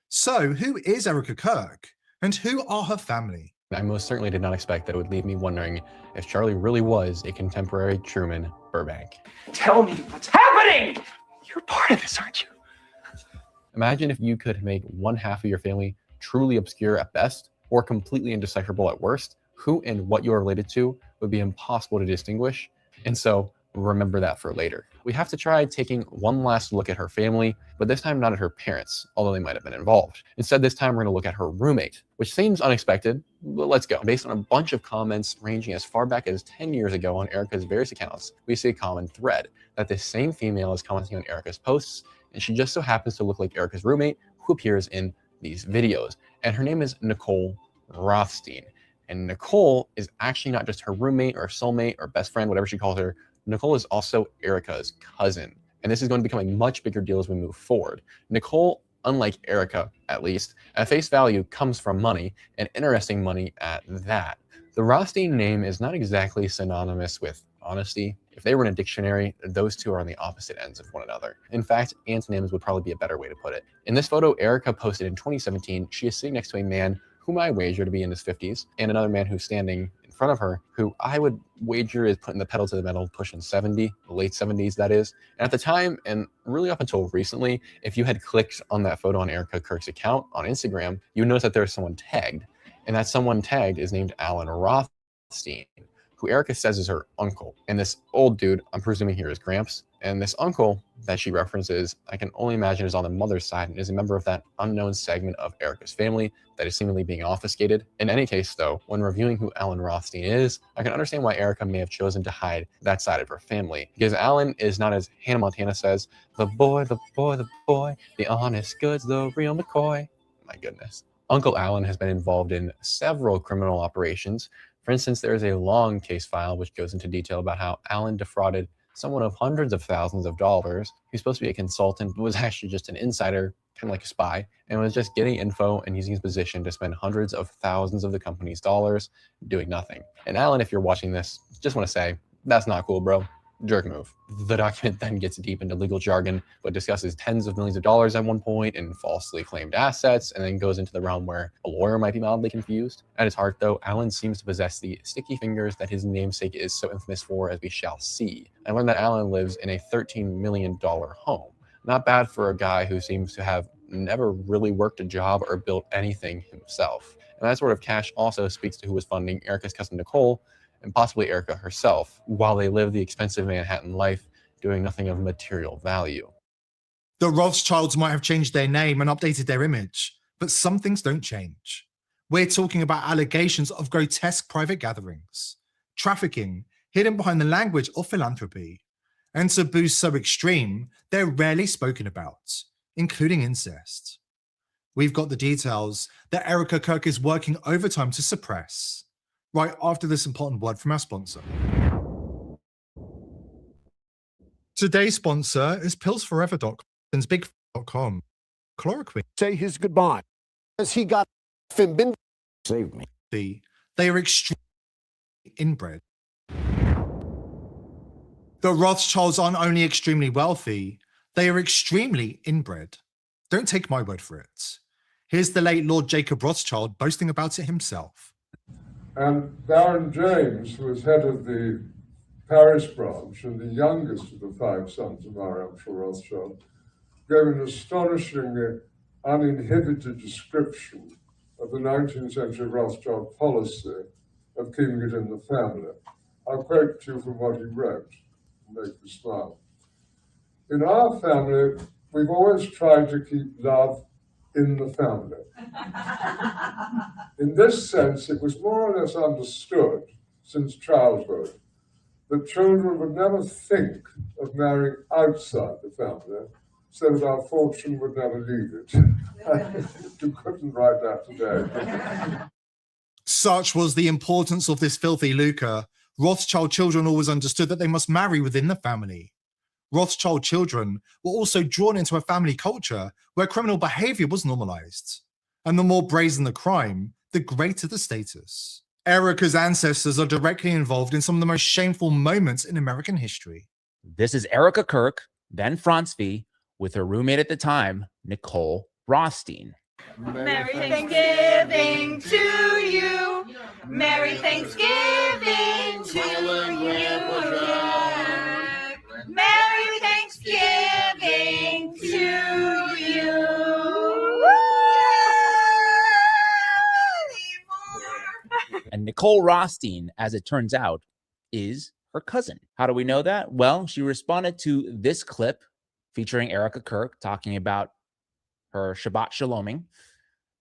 So, who is Erica Kirk, and who are her family? I most certainly did not expect that it would leave me wondering if Charlie really was a contemporary Truman Burbank. Tell me what's happening! You're part of this, aren't you? Imagine if you could make one half of your family truly obscure at best, or completely indecipherable at worst. Who and what you are related to would be impossible to distinguish. And so remember that for later. We have to try taking one last look at her family, but this time not at her parents, although they might have been involved. Instead, this time we're going to look at her roommate, which seems unexpected, but let's go. Based on a bunch of comments ranging as far back as 10 years ago on Erica's various accounts, we see a common thread that this same female is commenting on Erica's posts, and she just so happens to look like Erica's roommate who appears in these videos. And her name is Nicole Rothstein. And Nicole is actually not just her roommate or soulmate or best friend, whatever she calls her. Nicole is also Erica's cousin. And this is going to become a much bigger deal as we move forward. Nicole, unlike Erica, at least, at face value comes from money, and interesting money at that. The Rothstein name is not exactly synonymous with honesty. If they were in a dictionary, those two are on the opposite ends of one another. In fact, antonyms would probably be a better way to put it. In this photo Erica posted in 2017, she is sitting next to a man whom I wager to be in his 50s, and another man who's standing in front of her, who I would wager is putting the pedal to the metal, pushing 70, late 70s that is. And at the time, and really up until recently, if you had clicked on that photo on Erica Kirk's account on Instagram, you would notice that there's someone tagged. And that someone tagged is named Alan Rothstein, who Erica says is her uncle. And this old dude, I'm presuming here is Gramps, and this uncle that she references, I can only imagine is on the mother's side and is a member of that unknown segment of Erica's family that is seemingly being obfuscated. In any case, though, when reviewing who Alan Rothstein is, I can understand why Erica may have chosen to hide that side of her family, because Alan is not, as Hannah Montana says, the boy, the boy, the boy, the honest goods, the real McCoy. My goodness. Uncle Alan has been involved in several criminal operations, For instance, there is a long case file which goes into detail about how Allen defrauded someone of hundreds of thousands of dollars who's supposed to be a consultant, but was actually just an insider, kind of like a spy, and was just getting info and using his position to spend hundreds of thousands of the company's dollars doing nothing. And Allen, if you're watching this, just want to say, that's not cool, bro. Jerk move. The document then gets deep into legal jargon, but discusses tens of millions of dollars at one point and falsely claimed assets, and then goes into the realm where a lawyer might be mildly confused. At his heart, though, Allen seems to possess the sticky fingers that his namesake is so infamous for, as we shall see. I learned that Allen lives in a $13 million home. Not bad for a guy who seems to have never really worked a job or built anything himself. And that sort of cash also speaks to who was funding Erica's cousin Nicole, and possibly Erica herself, while they live the expensive Manhattan life, doing nothing of material value. The Rothschilds might have changed their name and updated their image, but some things don't change. We're talking about allegations of grotesque private gatherings, trafficking hidden behind the language of philanthropy, and taboos so extreme they're rarely spoken about, including incest. We've got the details that Erica Kirk is working overtime to suppress, right after this important word from our sponsor. Today's sponsor is PillsForever.com and Big.com. Chloroquine. Say his goodbye, as he got been saved me. They are extremely inbred. The Rothschilds aren't only extremely wealthy, they are extremely inbred. Don't take my word for it. Here's the late Lord Jacob Rothschild boasting about it himself. And Baron James, who was head of the Paris branch and the youngest of the 5 sons of Mariam Rothschild, gave an astonishingly uninhibited description of the 19th century Rothschild policy of keeping it in the family. I'll quote to you from what he wrote to make you smile. In our family, we've always tried to keep love in the family. In this sense, it was more or less understood since childhood that children would never think of marrying outside the family, so that our fortune would never leave it. You couldn't write that today. Such was the importance of this filthy lucre. Rothschild children always understood that they must marry within the family. Rothschild children were also drawn into a family culture where criminal behavior was normalized. And the more brazen the crime, the greater the status. Erica's ancestors are directly involved in some of the most shameful moments in American history. This is Erica Kirk, then Franz V, with her roommate at the time, Nicole Rothstein. Merry Thanksgiving to you. Merry Thanksgiving to you. Merry Thanksgiving to you. And Nicole Rothstein, as it turns out, is her cousin. How do we know that? Well, she responded to this clip featuring Erica Kirk talking about her Shabbat Shaloming.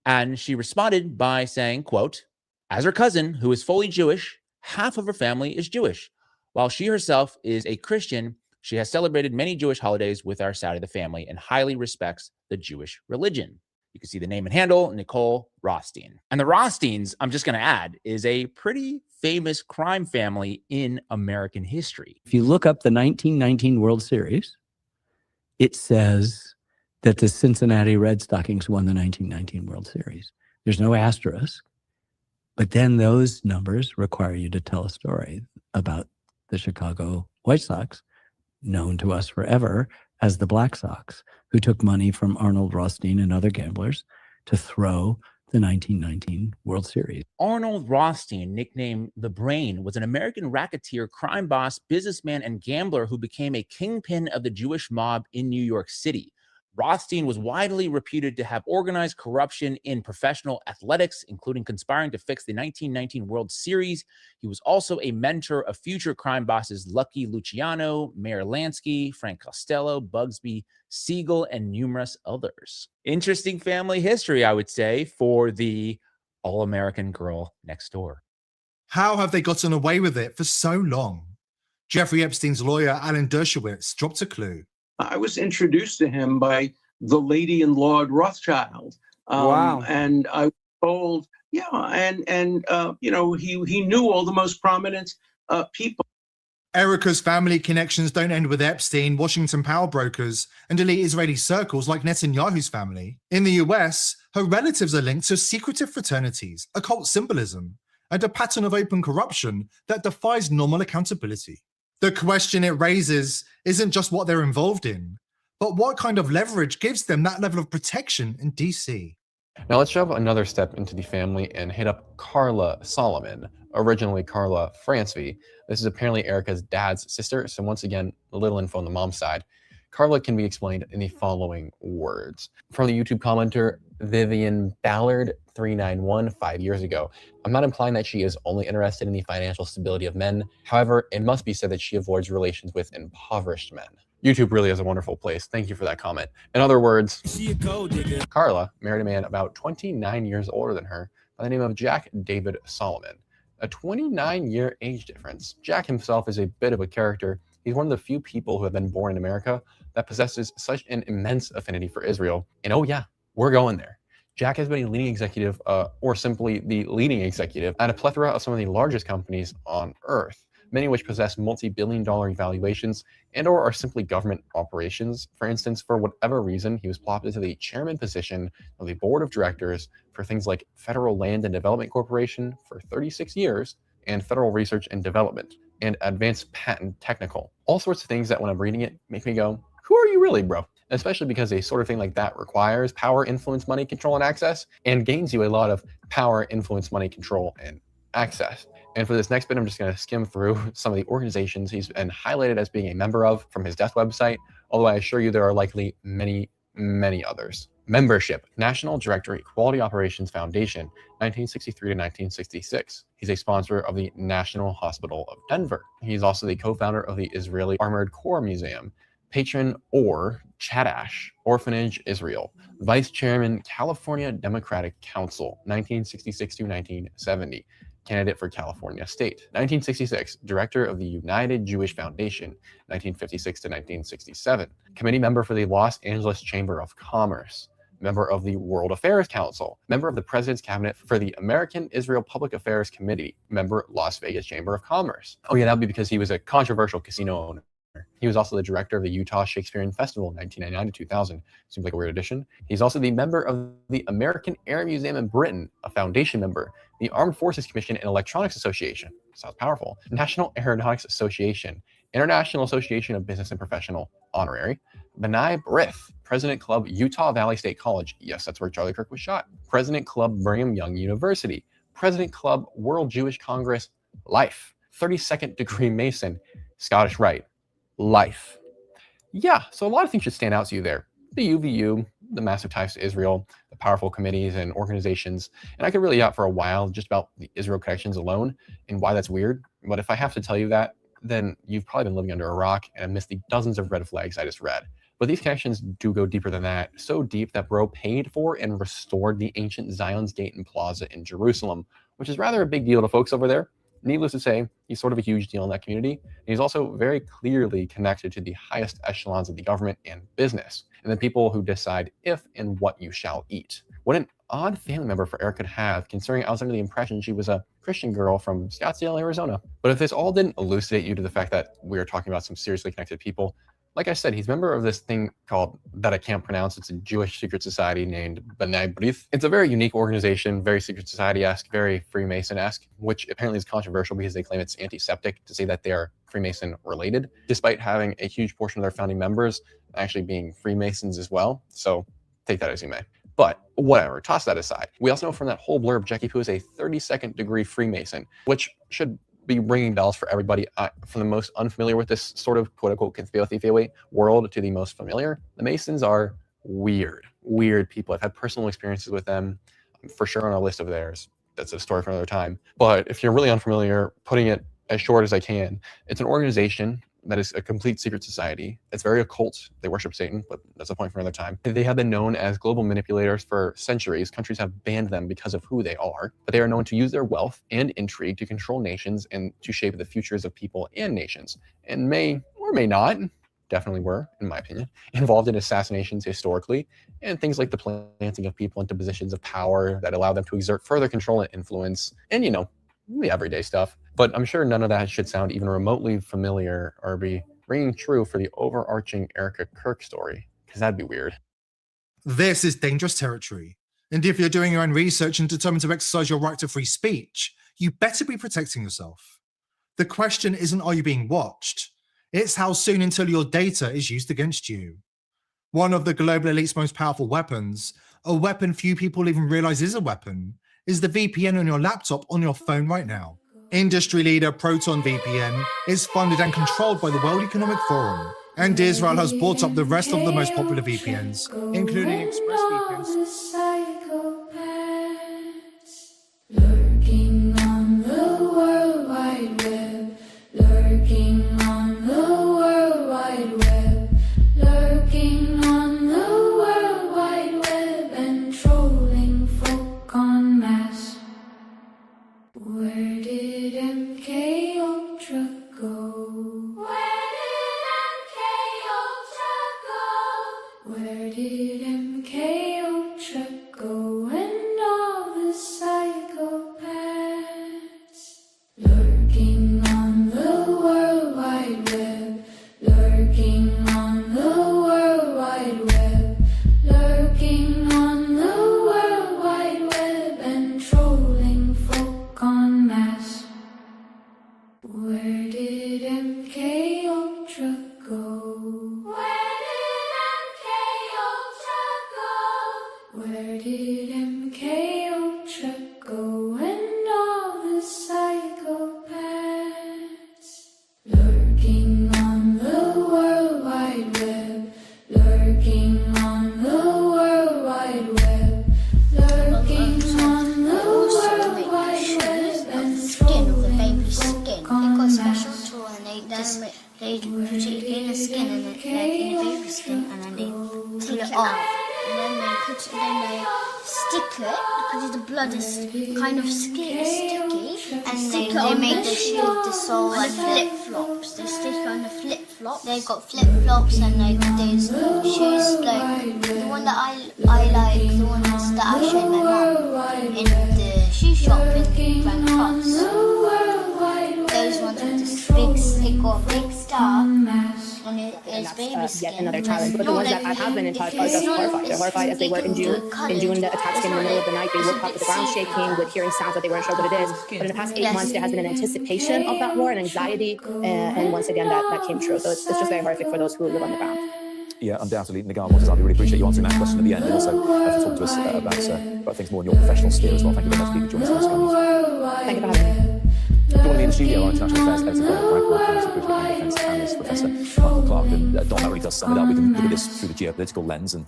And she responded by saying, quote, as her cousin, who is fully Jewish, half of her family is Jewish. While she herself is a Christian, she has celebrated many Jewish holidays with our side of the family and highly respects the Jewish religion. You can see the name and handle, Nicole Rothstein. And the Rothsteins, I'm just going to add, is a pretty famous crime family in American history. If you look up the 1919 World Series, it says that the Cincinnati Red Stockings won the 1919 World Series. There's no asterisk, but then those numbers require you to tell a story about the Chicago White Sox, known to us forever as the Black Sox, who took money from Arnold Rothstein and other gamblers to throw the 1919 World Series. Arnold Rothstein, nicknamed The Brain, was an American racketeer, crime boss, businessman, and gambler who became a kingpin of the Jewish mob in New York City. Rothstein was widely reputed to have organized corruption in professional athletics, including conspiring to fix the 1919 World Series. He was also a mentor of future crime bosses Lucky Luciano, Mayor Lansky, Frank Costello, Bugsby Siegel, and numerous others. Interesting family history, I would say, for the all-American girl next door. How have they gotten away with it for so long? Jeffrey Epstein's lawyer, Alan Dershowitz, dropped a clue. I was introduced to him by the lady and Lord Rothschild. Wow. And I was told Yeah, and you know, he knew all the most prominent people. Erica's family connections don't end with Epstein, Washington power brokers, and elite Israeli circles like Netanyahu's family. In the US, her relatives are linked to secretive fraternities, occult symbolism, and a pattern of open corruption that defies normal accountability. The question it raises isn't just what they're involved in, but what kind of leverage gives them that level of protection in DC. Now let's jump another step into the family and hit up Carla Solomon, originally Carla Francevy. This is apparently Erica's dad's sister, so once again, a little info on the mom's side. Carla can be explained in the following words. From the YouTube commenter, Vivian Ballard 391 5 years ago. I'm not implying that she is only interested in the financial stability of men. However, it must be said that she avoids relations with impoverished men. YouTube really is a wonderful place. Thank you for that comment. In other words, Carla married a man about 29 years older than her by the name of Jack David Solomon. A 29-year age difference. Jack himself is a bit of a character. He's one of the few people who have been born in America that possesses such an immense affinity for Israel. And oh yeah, we're going there. Jack has been a leading executive, or simply the leading executive, at a plethora of some of the largest companies on Earth, many of which possess multi-billion-dollar valuations and or are simply government operations. For instance, for whatever reason, he was plopped into the chairman position of the board of directors for things like Federal Land and Development Corporation for 36 years and Federal Research and Development and Advanced Patent Technical. All sorts of things that when I'm reading it make me go, who are you really, bro? Especially because a sort of thing like that requires power, influence, money, control, and access, and gains you a lot of power, influence, money, control, and access. And for this next bit, I'm just going to skim through some of the organizations he's been highlighted as being a member of from his death website, although I assure you there are likely many, many others. Membership: National Directory Quality Operations Foundation, 1963 to 1966. He's a sponsor of the National Hospital of Denver. He's also the co-founder of the Israeli Armored Corps Museum. Patron or Chadash Orphanage Israel. Vice Chairman California Democratic Council, 1966 to 1970. Candidate for California State. 1966, Director of the United Jewish Foundation, 1956 to 1967. Committee member for the Los Angeles Chamber of Commerce. Member of the World Affairs Council. Member of the President's Cabinet for the American Israel Public Affairs Committee. Member, Las Vegas Chamber of Commerce. Oh yeah, that would be because he was a controversial casino owner. He was also the director of the Utah Shakespearean Festival, 1999 to 2000. Seems like a weird addition. He's also the member of the American Air Museum in Britain, a foundation member, the Armed Forces Commission and Electronics Association. Sounds powerful. National Aeronautics Association, International Association of Business and Professional, honorary. B'nai B'rith, President Club, Utah Valley State College. Yes, that's where Charlie Kirk was shot. President Club, Brigham Young University. President Club, World Jewish Congress, Life. 32nd degree Mason, Scottish Rite. Life. Yeah, so a lot of things should stand out to you there. The UVU, the massive ties to Israel, the powerful committees and organizations. And I could really out for a while just about the Israel connections alone and why that's weird. But if I have to tell you that, then you've probably been living under a rock and missed the dozens of red flags I just read. But these connections do go deeper than that. So deep that bro paid for and restored the ancient Zion's Gate and Plaza in Jerusalem, which is rather a big deal to folks over there. Needless to say, he's sort of a huge deal in that community. And he's also very clearly connected to the highest echelons of the government and business, and the people who decide if and what you shall eat. What an odd family member for Erica to have, considering I was under the impression she was a Christian girl from Scottsdale, Arizona. But if this all didn't elucidate you to the fact that we are talking about some seriously connected people, like I said, he's a member of this thing called, that I can't pronounce, it's a Jewish secret society named B'nai B'rith. It's a very unique organization, very secret society-esque, very Freemason-esque, which apparently is controversial because they claim it's antiseptic to say that they are Freemason-related, despite having a huge portion of their founding members actually being Freemasons as well. So take that as you may. But whatever, toss that aside. We also know from that whole blurb, Jackie Poo is a 32nd degree Freemason, which should be ringing bells for everybody. From the most unfamiliar with this sort of quote-unquote conspiracy theory world to the most familiar, the Masons are weird people. I've had personal experiences with them, for sure on a list of theirs. That's a story for another time. But if you're really unfamiliar, putting it as short as I can, it's an organization that is a complete secret society. It's very occult. They worship Satan, but that's a point for another time. They have been known as global manipulators for centuries. Countries have banned them because of who they are, but they are known to use their wealth and intrigue to control nations and to shape the futures of people and nations, and may or may not definitely were, in my opinion, involved in assassinations historically, and things like the planting of people into positions of power that allow them to exert further control and influence, and, you know, the everyday stuff. But I'm sure none of that should sound even remotely familiar or be ringing true for the overarching Erica Kirk story, because that'd be weird. This is dangerous territory. And if you're doing your own research and determined to exercise your right to free speech, you better be protecting yourself. The question isn't, are you being watched? It's how soon until your data is used against you. One of the global elite's most powerful weapons, a weapon few people even realize is a weapon, is the VPN on your laptop on your phone right now. Industry leader Proton VPN is funded and controlled by the World Economic Forum, and Israel has bought up the rest of the most popular VPNs, including ExpressVPNs. Lurking on the World Wide Web, lurking on the World Wide Web, lurking on the World Wide Web, and trolling folk en masse. Where did MK Ultra go? Where did MK Ultra go? Where did MK Ultra go? And all the psychopaths lurking on the World Wide Web, lurking on the World Wide Web, lurking on the World Wide Web, and trolling folk en masse. Where did MK Ultra go? Where did MK Ultra go? Where did MK Ultra go? And all the psychopaths lurking on the World Wide Web, lurking on the World Wide Web, lurking on the World Wide Web, and Skin of the baby's skin. They got a special tool and they put it in the skin and then in the baby's skin and then they pull it off and then they stick it because the blood is kind of sticky and they make the sole like flip flops. They stick on the flip flops. They got flip flops and like there's shoes like the one that I like, the ones that I showed my mom in the shoe shop in Grand Cross. Those ones with this big, it got a big star on it. It's baby skin. Yet another challenge. But the ones that I have been in touch are just horrified. They're horrified as they were in June. In June, the attacks came in the middle of the night. They woke up with the ground shaking, with hearing sounds that they weren't sure what it is. But in the past 8 months, there has been an anticipation of that war and anxiety. And once again, that came true. So it's just very horrific for those who live on the ground. Yeah, undoubtedly. Nagar, we really appreciate you answering that question at the end, and also for talking to us about things more in your professional sphere as well. Thank you very much for joining us on Sky News. Thank you for having me. Joining me in the studio, our international affairs editor, Security and Defence Analyst Professor Michael Clark. And Don, that really does sum it up. We can look at this through the geopolitical lens and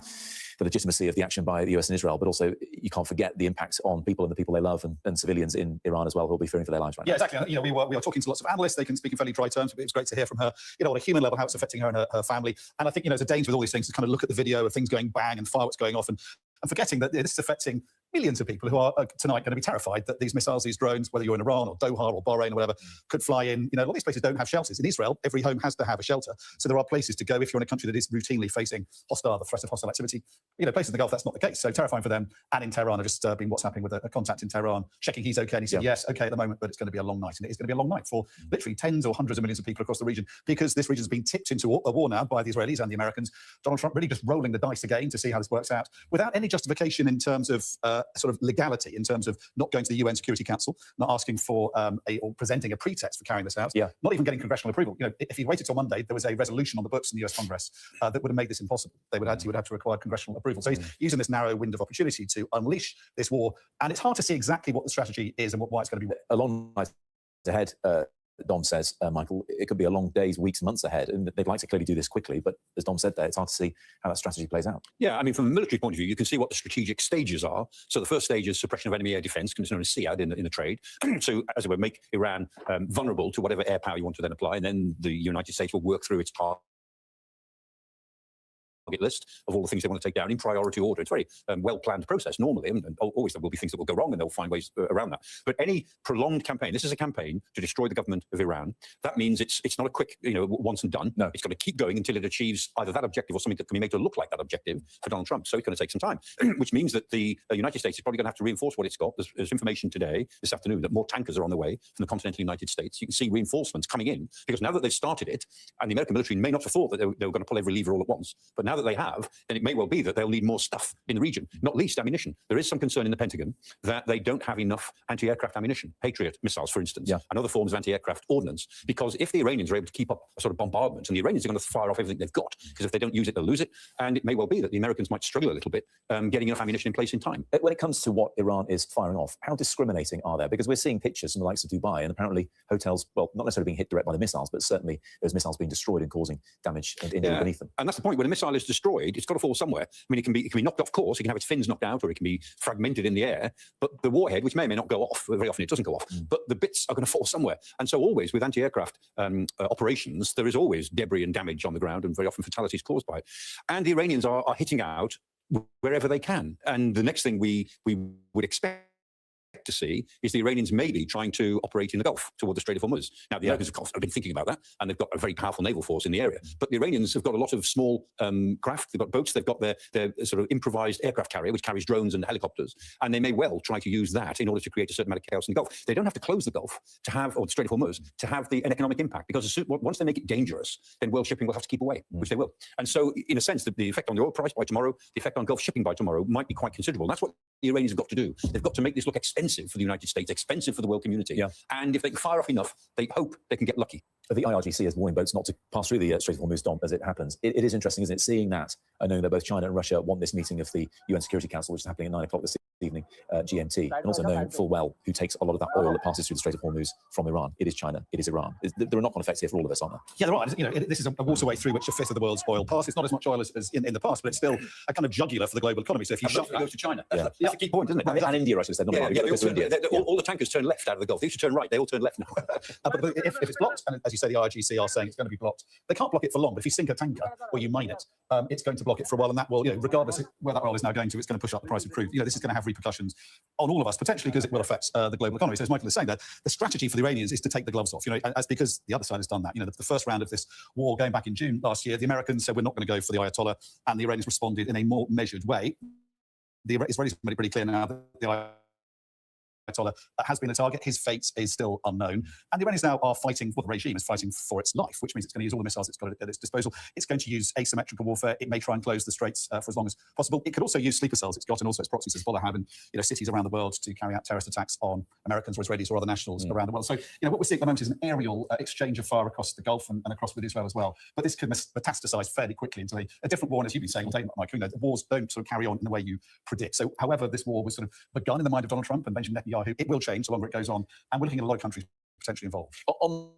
the legitimacy of the action by the US and Israel, but also you can't forget the impact on people and the people they love and civilians in Iran as well who will be fearing for their lives right now. Yeah, exactly. You know, we were talking to lots of analysts. They can speak in fairly dry terms, but it was great to hear from her, you know, on a human level, how it's affecting her and her family. And I think, you know, there's a danger with all these things to kind of look at the video of things going bang and fireworks going off and forgetting that this is affecting millions of people who are tonight going to be terrified that these missiles, these drones, whether you're in Iran or Doha or Bahrain or whatever, could fly in. You know, a lot of these places don't have shelters. In Israel, every home has to have a shelter. So there are places to go if you're in a country that is routinely facing the threat of hostile activity. You know, places in the Gulf, that's not the case. So terrifying for them. And in Tehran, I've just been WhatsApping with a contact in Tehran, checking he's okay. And he said, yes, okay at the moment, but it's going to be a long night. And it is going to be a long night for literally tens or hundreds of millions of people across the region, because this region has been tipped into a war now by the Israelis and the Americans. Donald Trump really just rolling the dice again to see how this works out without any justification in terms of sort of legality, in terms of not going to the UN Security Council, not asking for or presenting a pretext for carrying this out, not even getting congressional approval. You know, if he waited till Monday, there was a resolution on the books in the US Congress that would have made this impossible. He would have to require congressional approval. So he's using this narrow window of opportunity to unleash this war, and it's hard to see exactly what the strategy is and why it's going to be a long night ahead. Dom says, Michael, it could be a long days, weeks, months ahead, and they'd like to clearly do this quickly. But as Dom said there, it's hard to see how that strategy plays out. Yeah, I mean, from a military point of view, you can see what the strategic stages are. So the first stage is suppression of enemy air defense, known as SEAD in the trade. So, as it were, make Iran vulnerable to whatever air power you want to then apply, and then the United States will work through its part list of all the things they want to take down in priority order. It's a very well-planned process normally, and always there will be things that will go wrong, and they'll find ways around that. But any prolonged campaign, this is a campaign to destroy the government of Iran. That means it's not a quick, once and done. No, it's got to keep going until it achieves either that objective or something that can be made to look like that objective for Donald Trump. So it's going to take some time, which means that the United States is probably going to have to reinforce what it's got. There's information today, this afternoon, that more tankers are on the way from the continental United States. You can see reinforcements coming in, because now that they've started it, and the American military may not have thought that they were going to pull every lever all at once, but now that they have, then it may well be that they'll need more stuff in the region, not least ammunition. There is some concern in the Pentagon that they don't have enough anti-aircraft ammunition, Patriot missiles, for instance, and other forms of anti-aircraft ordnance, because if the Iranians are able to keep up a sort of bombardment, and the Iranians are going to fire off everything they've got, because if they don't use it, they'll lose it, and it may well be that the Americans might struggle a little bit getting enough ammunition in place in time. When it comes to what Iran is firing off, how discriminating are there? Because we're seeing pictures from the likes of Dubai, and apparently hotels, well, not necessarily being hit direct by the missiles, but certainly those missiles being destroyed and causing damage beneath them. And that's the point. When a missile is destroyed, it's got to fall somewhere. I mean, it can be knocked off course, it can have its fins knocked out, or it can be fragmented in the air, but the warhead, which may or may not go off, very often it doesn't go off, but the bits are going to fall somewhere. And so always with anti-aircraft operations, there is always debris and damage on the ground, and very often fatalities caused by it. And the Iranians are hitting out wherever they can. And the next thing we would expect to see is the Iranians maybe trying to operate in the Gulf toward the Strait of Hormuz. Now, the Americans, of course, have been thinking about that, and they've got a very powerful naval force in the area. But the Iranians have got a lot of small craft. They've got boats. They've got their sort of improvised aircraft carrier, which carries drones and helicopters. And they may well try to use that in order to create a certain amount of chaos in the Gulf. They don't have to close the Gulf to have, or the Strait of Hormuz, to have an economic impact, because once they make it dangerous, then world shipping will have to keep away, which they will. And so, in a sense, the effect on the oil price by tomorrow, the effect on Gulf shipping by tomorrow might be quite considerable. And that's what the Iranians have got to do. They've got to make this look expensive for the United States, expensive for the world community. And if they can fire off enough, they hope they can get lucky. The IRGC is warning boats not to pass through the Strait of Hormuz, Dom, as it happens. It is interesting, isn't it, seeing that, and knowing that both China and Russia want this meeting of the UN Security Council, which is happening at 9 o'clock this evening, GMT, and also knowing full well who takes a lot of that oil that passes through the Strait of Hormuz from Iran. It is China. It is Iran. There are knock-on effects here for all of us, aren't there? Yeah, there are. This is a waterway through which a fifth of the world's oil passes. It's not as much oil as in the past, but it's still a kind of jugular for the global economy. So if you shut it goes to China. That's the key point, isn't it? And India, I should say. All the tankers turn left out of the Gulf. They used to turn right. They all turn left now. But if it's blocked, and as you say, the IRGC are saying it's going to be blocked, they can't block it for long. But if you sink a tanker or you mine it, it's going to block it for a while, and that will, regardless of where that oil is now going to, it's going to push up the price of crude. This is going to have repercussions on all of us, potentially because it will affect the global economy. So as Michael is saying, that the strategy for the Iranians is to take the gloves off. As because the other side has done that. The first round of this war going back in June last year, the Americans said we're not going to go for the Ayatollah, and the Iranians responded in a more measured way. The Israelis made it pretty clear now that the Ayatollah has been a target. His fate is still unknown. And the Iranians now are fighting, the regime is fighting for its life, which means it's going to use all the missiles it's got at its disposal. It's going to use asymmetrical warfare. It may try and close the straits for as long as possible. It could also use sleeper cells it's got, and also its proxies as Hezbollah have in cities around the world to carry out terrorist attacks on Americans or Israelis or other nationals around the world. So what we're seeing at the moment is an aerial exchange of fire across the Gulf and across with Israel as well. But this could metastasize fairly quickly into a different war. And as you've been saying all day, Mike, the wars don't sort of carry on in the way you predict. So however this war was sort of begun in the mind of Donald Trump and Benjamin Netanyahu, it will change so long it goes on, and we're looking at a lot of countries potentially involved. On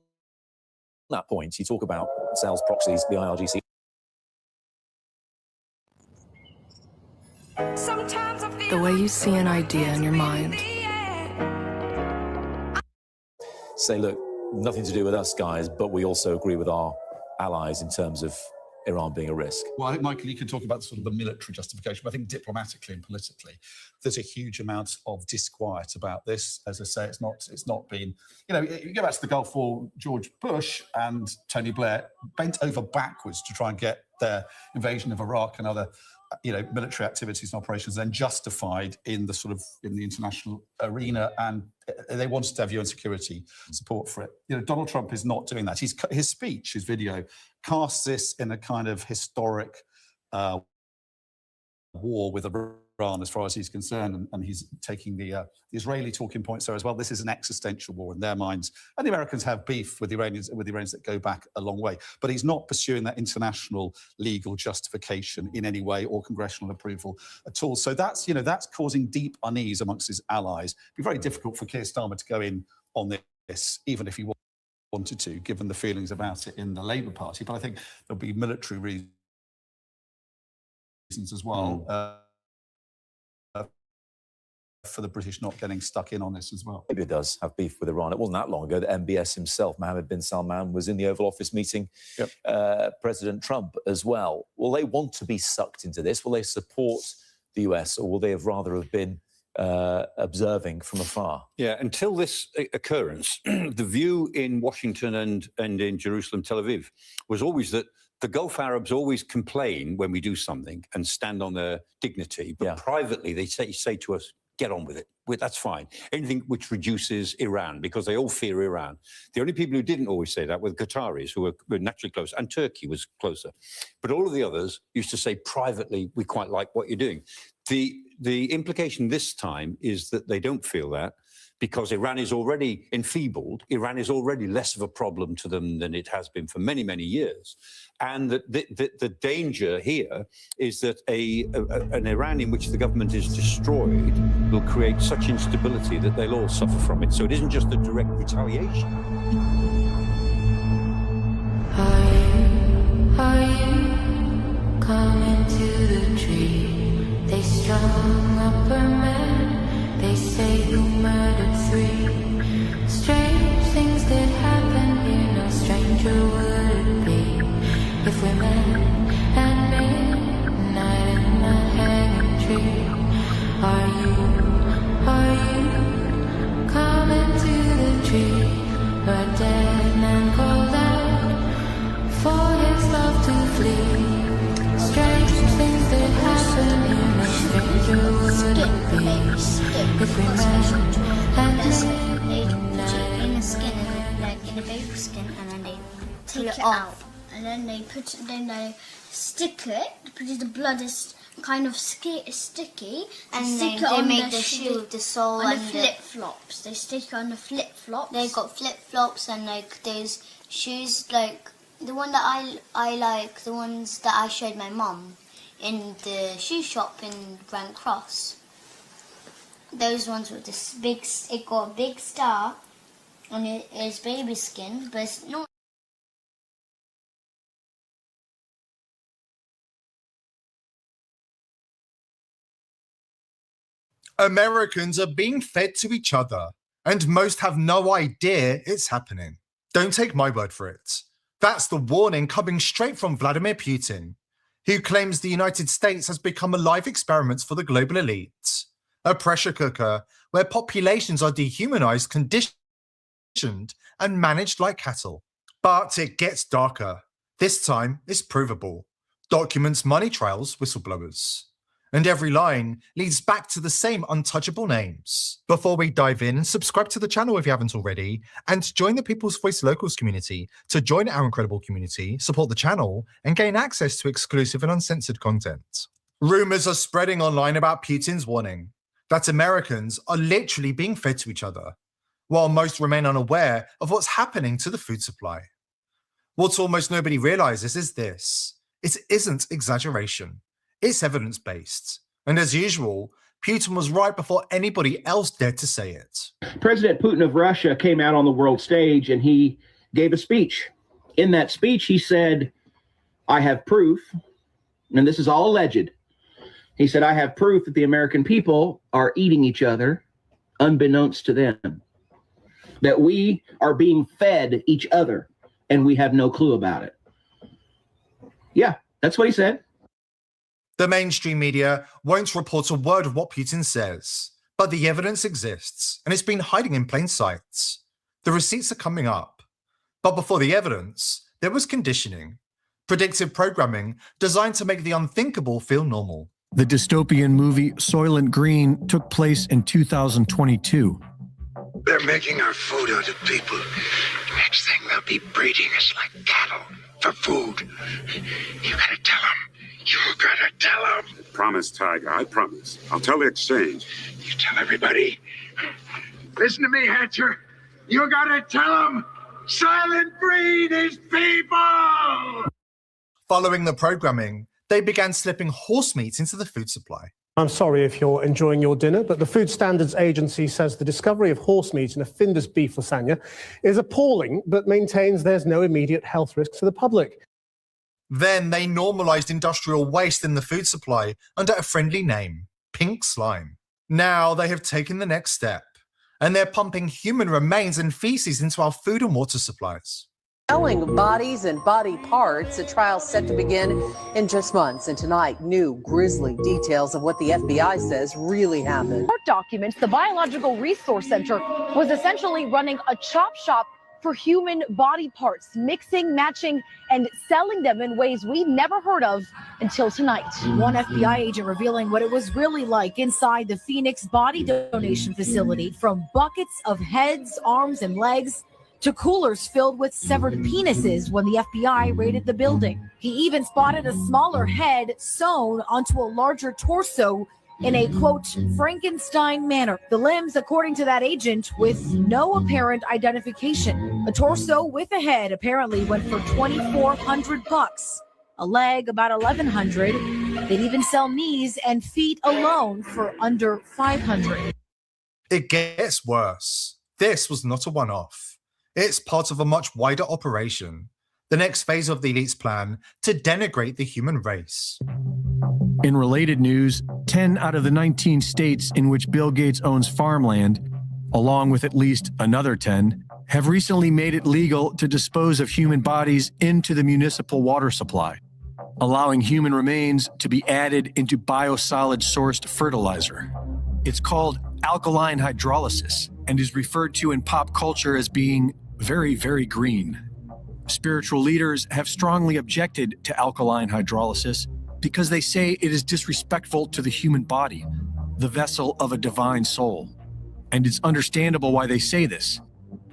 that point, you talk about cells, proxies, the IRGC. The way you see an idea in your mind. Say, look, nothing to do with us, guys, but we also agree with our allies in terms of Iran being a risk. Well, I think, Michael, you can talk about sort of the military justification, but I think diplomatically and politically, there's a huge amount of disquiet about this. As I say, it's not been, you go back to the Gulf War, George Bush and Tony Blair bent over backwards to try and get their invasion of Iraq and other military activities and operations then justified in the international arena, and they wanted to have UN security support for it. Donald Trump is not doing that. His speech, his video, casts this in a kind of historic war with Iran as far as he's concerned, and he's taking the Israeli talking points there as well. This is an existential war in their minds, and the Americans have beef with the Iranians that go back a long way. But he's not pursuing that international legal justification in any way or congressional approval at all. So that's causing deep unease amongst his allies. It'd be very difficult for Keir Starmer to go in on this, even if he wanted to, given the feelings about it in the Labour Party. But I think there'll be military reasons as well. for the British not getting stuck in on this as well. Libya does have beef with Iran. It wasn't that long ago that MBS himself, Mohammed bin Salman, was in the Oval Office meeting President Trump as well. Will they want to be sucked into this? Will they support the US, or will they have been observing from afar? Yeah, until this occurrence, the view in Washington and in Jerusalem, Tel Aviv, was always that the Gulf Arabs always complain when we do something and stand on their dignity, but privately they say to us, get on with it. That's fine. Anything which reduces Iran, because they all fear Iran. The only people who didn't always say that were the Qataris, who were naturally close, and Turkey was closer. But all of the others used to say privately, we quite like what you're doing. The implication this time is that they don't feel that, because Iran is already enfeebled. Iran is already less of a problem to them than it has been for many, many years. And the danger here is that an Iran in which the government is destroyed will create such instability that they'll all suffer from it. So it isn't just a direct retaliation. Are you coming to the tree? They strung up a man, they say who murdered 3. Strange things did happen here, no stranger would it be if we met at midnight in the hanging tree. Are you coming to the tree where a dead man called out for his love to flee? Strange things did happen here, no stranger would it be if we met at midnight in a skin, like in a baby skin, and then they take it out, and then they stick it because the blood is kind of sticky, and stick it on make the shoe with the sole on and the flip flops. They stick it on the flip flops. They've got flip flops and like those shoes, like the one that I like, the ones that I showed my mum in the shoe shop in Grand Cross. Those ones with this big, it got a big star on it. It's baby skin, but it's not. Americans are being fed to each other, and most have no idea it's happening. Don't take my word for it. That's the warning coming straight from Vladimir Putin, who claims the United States has become a live experiment for the global elite, a pressure cooker where populations are dehumanized, conditioned, and managed like cattle. But it gets darker. This time, it's provable. Documents, money trails, whistleblowers. And every line leads back to the same untouchable names. Before we dive in, subscribe to the channel if you haven't already, and join the People's Voice Locals community to join our incredible community, support the channel, and gain access to exclusive and uncensored content. Rumors are spreading online about Putin's warning that Americans are literally being fed to each other, while most remain unaware of what's happening to the food supply. What almost nobody realizes is this: it isn't exaggeration. It's evidence-based. And as usual, Putin was right before anybody else dared to say it. President Putin of Russia came out on the world stage and he gave a speech. In that speech, he said, I have proof, and this is all alleged. He said, I have proof that the American people are eating each other unbeknownst to them, that we are being fed each other and we have no clue about it. Yeah, that's what he said. The mainstream media won't report a word of what Putin says, but the evidence exists, and it's been hiding in plain sight. The receipts are coming up. But before the evidence, there was conditioning, predictive programming designed to make the unthinkable feel normal. The dystopian movie Soylent Green took place in 2022. They're making our food out of people. Next thing, they'll be breeding us like cattle for food. You gotta tell them. You gotta tell them. Promise, Tiger. I promise. I'll tell the exchange. You tell everybody. Listen to me, Hatcher. You gotta tell them. Silent breed is people. Following the programming, they began slipping horse meat into the food supply. I'm sorry if you're enjoying your dinner, but the Food Standards Agency says the discovery of horse meat in a Findus beef lasagna is appalling, but maintains there's no immediate health risk to the public. Then they normalized industrial waste in the food supply under a friendly name, pink slime. Now they have taken the next step, and they're pumping human remains and feces into our food and water supplies. Selling bodies and body parts, a trial set to begin in just months. And tonight, new grisly details of what the FBI says really happened. Court documents, the Biological Resource Center was essentially running a chop shop for human body parts, mixing, matching, and selling them in ways we never heard of until tonight. One FBI agent revealing what it was really like inside the Phoenix body donation facility, from buckets of heads, arms, and legs to coolers filled with severed penises when the FBI raided the building. He even spotted a smaller head sewn onto a larger torso in a, quote, Frankenstein manner. The limbs, according to that agent, with no apparent identification. A torso with a head apparently went for $2,400. A leg about $1,100. They'd even sell knees and feet alone for under $500. It gets worse. This was not a one-off. It's part of a much wider operation, the next phase of the elite's plan to denigrate the human race. In related news, 10 out of the 19 states in which Bill Gates owns farmland, along with at least another 10, have recently made it legal to dispose of human bodies into the municipal water supply, allowing human remains to be added into biosolid-sourced fertilizer. It's called alkaline hydrolysis and is referred to in pop culture as being very, very green. Spiritual leaders have strongly objected to alkaline hydrolysis because they say it is disrespectful to the human body, the vessel of a divine soul. And it's understandable why they say this.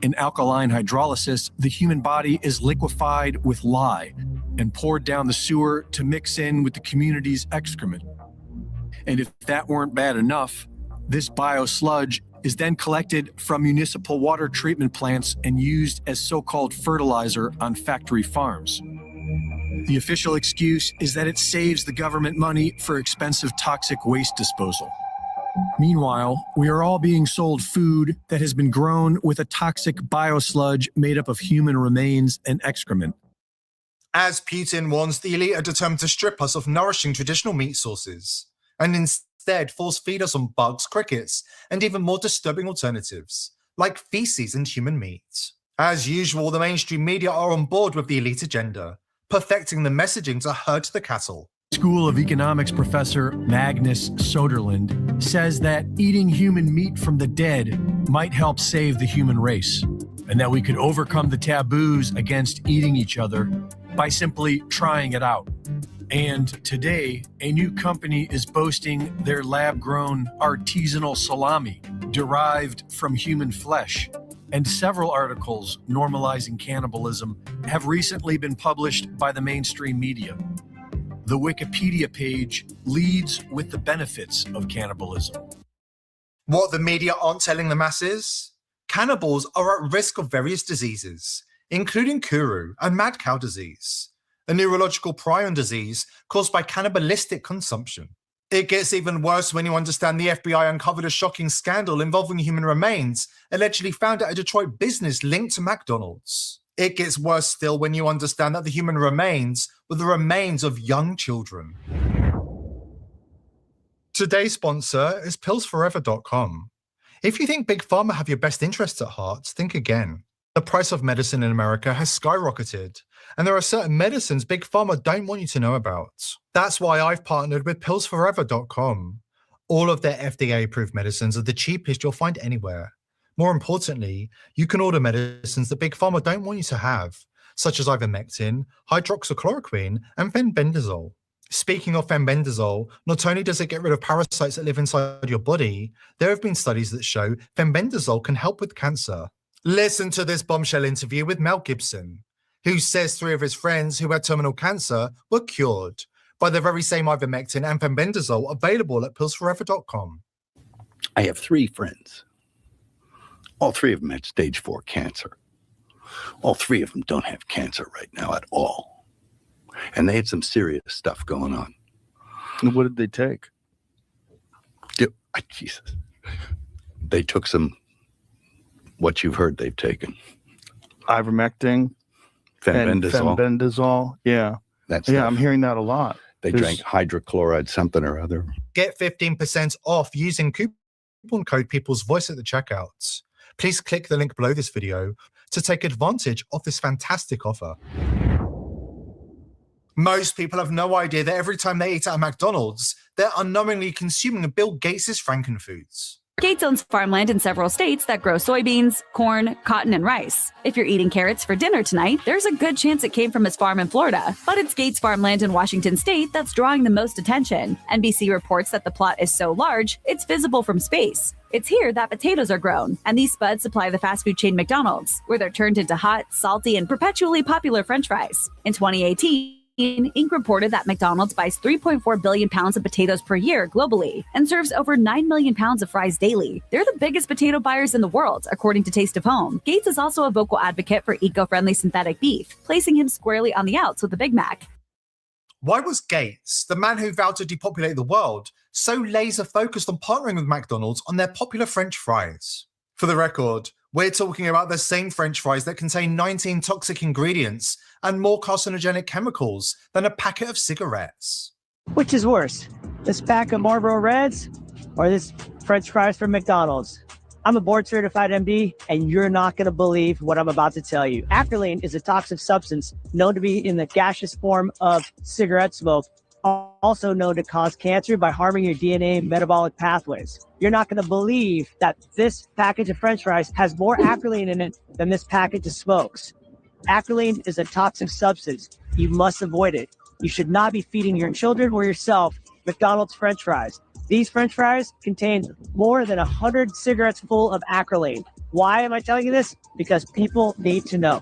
In alkaline hydrolysis, the human body is liquefied with lye and poured down the sewer to mix in with the community's excrement. And if that weren't bad enough, this biosludge is then collected from municipal water treatment plants and used as so-called fertilizer on factory farms. The official excuse is that it saves the government money for expensive toxic waste disposal. Meanwhile, we are all being sold food that has been grown with a toxic biosludge made up of human remains and excrement. As Putin warns, the elite are determined to strip us of nourishing traditional meat sources, and instead force feed us on bugs, crickets, and even more disturbing alternatives, like feces and human meat. As usual, the mainstream media are on board with the elite agenda, perfecting the messaging to herd the cattle. School of Economics professor Magnus Soderlund says that eating human meat from the dead might help save the human race, and that we could overcome the taboos against eating each other by simply trying it out. And today, a new company is boasting their lab-grown artisanal salami derived from human flesh. And several articles normalizing cannibalism have recently been published by the mainstream media. The Wikipedia page leads with the benefits of cannibalism. What the media aren't telling the masses? Cannibals are at risk of various diseases, including Kuru and mad cow disease, a neurological prion disease caused by cannibalistic consumption. It gets even worse when you understand the FBI uncovered a shocking scandal involving human remains allegedly found at a Detroit business linked to McDonald's. It gets worse still when you understand that the human remains were the remains of young children. Today's sponsor is PillsForever.com. If you think Big Pharma have your best interests at heart, think again. The price of medicine in America has skyrocketed, and there are certain medicines Big Pharma don't want you to know about. That's why I've partnered with PillsForever.com. All of their FDA-approved medicines are the cheapest you'll find anywhere. More importantly, you can order medicines that Big Pharma don't want you to have, such as ivermectin, hydroxychloroquine, and fenbendazole. Speaking of fenbendazole, not only does it get rid of parasites that live inside your body, there have been studies that show fenbendazole can help with cancer. Listen to this bombshell interview with Mel Gibson, who says 3 of his friends who had terminal cancer were cured by the very same ivermectin and fenbendazole available at PillsForever.com. I have 3 friends. All 3 of them had stage 4 cancer. All 3 of them don't have cancer right now at all. And they had some serious stuff going on. And what did they take? Jesus. They took some, what you've heard they've taken. Ivermectin. Fenbendazole. Fenbendazole. Yeah. I'm hearing that a lot. They drank hydrochloride something or other. Get 15% off using coupon coupon code People's Voice at the checkout. Please click the link below this video to take advantage of this fantastic offer. Most people have no idea that every time they eat at a McDonald's, they're unknowingly consuming Bill Gates' Frankenfoods. Gates owns farmland in several states that grow soybeans, corn, cotton, and rice. If you're eating carrots for dinner tonight, there's a good chance it came from his farm in Florida. But it's Gates' farmland in Washington state that's drawing the most attention. NBC reports that the plot is so large, it's visible from space. It's here that potatoes are grown, and these spuds supply the fast food chain McDonald's, where they're turned into hot, salty, and perpetually popular French fries. In 2018, Inc. reported that McDonald's buys 3.4 billion pounds of potatoes per year globally and serves over 9 million pounds of fries daily. They're the biggest potato buyers in the world, according to Taste of Home. Gates is also a vocal advocate for eco-friendly synthetic beef, placing him squarely on the outs with the Big Mac. Why was Gates, the man who vowed to depopulate the world, so laser-focused on partnering with McDonald's on their popular French fries? For the record, we're talking about the same French fries that contain 19 toxic ingredients and more carcinogenic chemicals than a packet of cigarettes. Which is worse, this pack of Marlboro Reds or this French fries from McDonald's? I'm a board-certified MD, and you're not going to believe what I'm about to tell you. Acrolein is a toxic substance known to be in the gaseous form of cigarette smoke, also known to cause cancer by harming your DNA metabolic pathways. You're not going to believe that this package of French fries has more acrolein in it than this package of smokes. Acrolein is a toxic substance. You must avoid it. You should not be feeding your children or yourself McDonald's French fries. These French fries contain more than 100 cigarettes full of acrolein. Why am I telling you this? Because people need to know.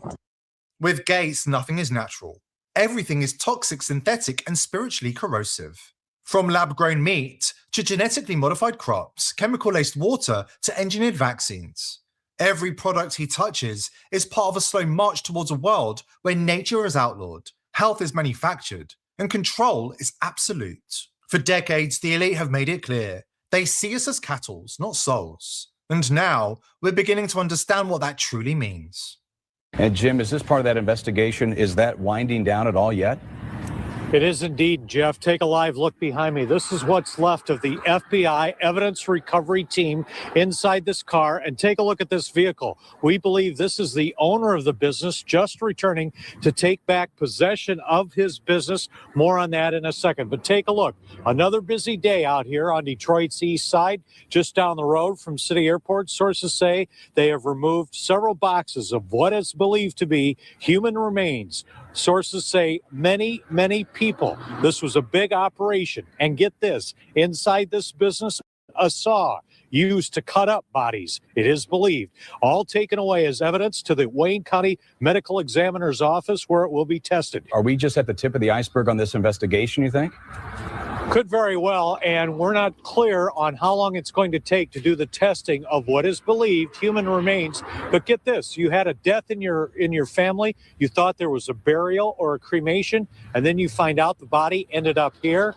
With Gates, nothing is natural. Everything is toxic, synthetic, and spiritually corrosive. From lab-grown meat to genetically modified crops, chemical-laced water to engineered vaccines. Every product he touches is part of a slow march towards a world where nature is outlawed, health is manufactured, and control is absolute. For decades, the elite have made it clear. They see us as cattle, not souls. And now, we're beginning to understand what that truly means. And Jim, is this part of that investigation? Is that winding down at all yet? It is indeed, Jeff. Take a live look behind me. This is what's left of the FBI evidence recovery team inside this car. And take a look at this vehicle. We believe this is the owner of the business just returning to take back possession of his business. More on that in a second. But take a look. Another busy day out here on Detroit's east side, just down the road from City Airport. Sources say they have removed several boxes of what is believed to be human remains. Sources say many, many people. This was a big operation. And get this, inside this business, a saw used to cut up bodies, it is believed, all taken away as evidence to the Wayne County Medical Examiner's Office, where it will be tested. Are we just at the tip of the iceberg on this investigation, you think? Could very well, and we're not clear on how long it's going to take to do the testing of what is believed human remains. But get this, you had a death in your family, you thought there was a burial or a cremation, and then you find out the body ended up here.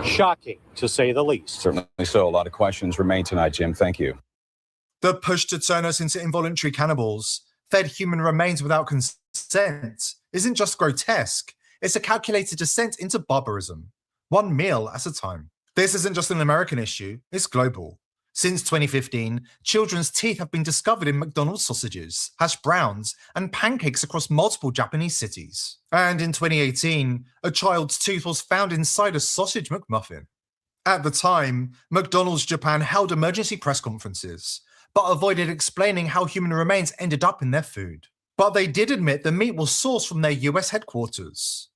Shocking, to say the least. Certainly so. A lot of questions remain tonight, Jim. Thank you. The push to turn us into involuntary cannibals, fed human remains without consent, isn't just grotesque, it's a calculated descent into barbarism. One meal at a time. This isn't just an American issue, it's global. Since 2015, children's teeth have been discovered in McDonald's sausages, hash browns, and pancakes across multiple Japanese cities. And in 2018, a child's tooth was found inside a sausage McMuffin. At the time, McDonald's Japan held emergency press conferences, but avoided explaining how human remains ended up in their food. But they did admit the meat was sourced from their US headquarters.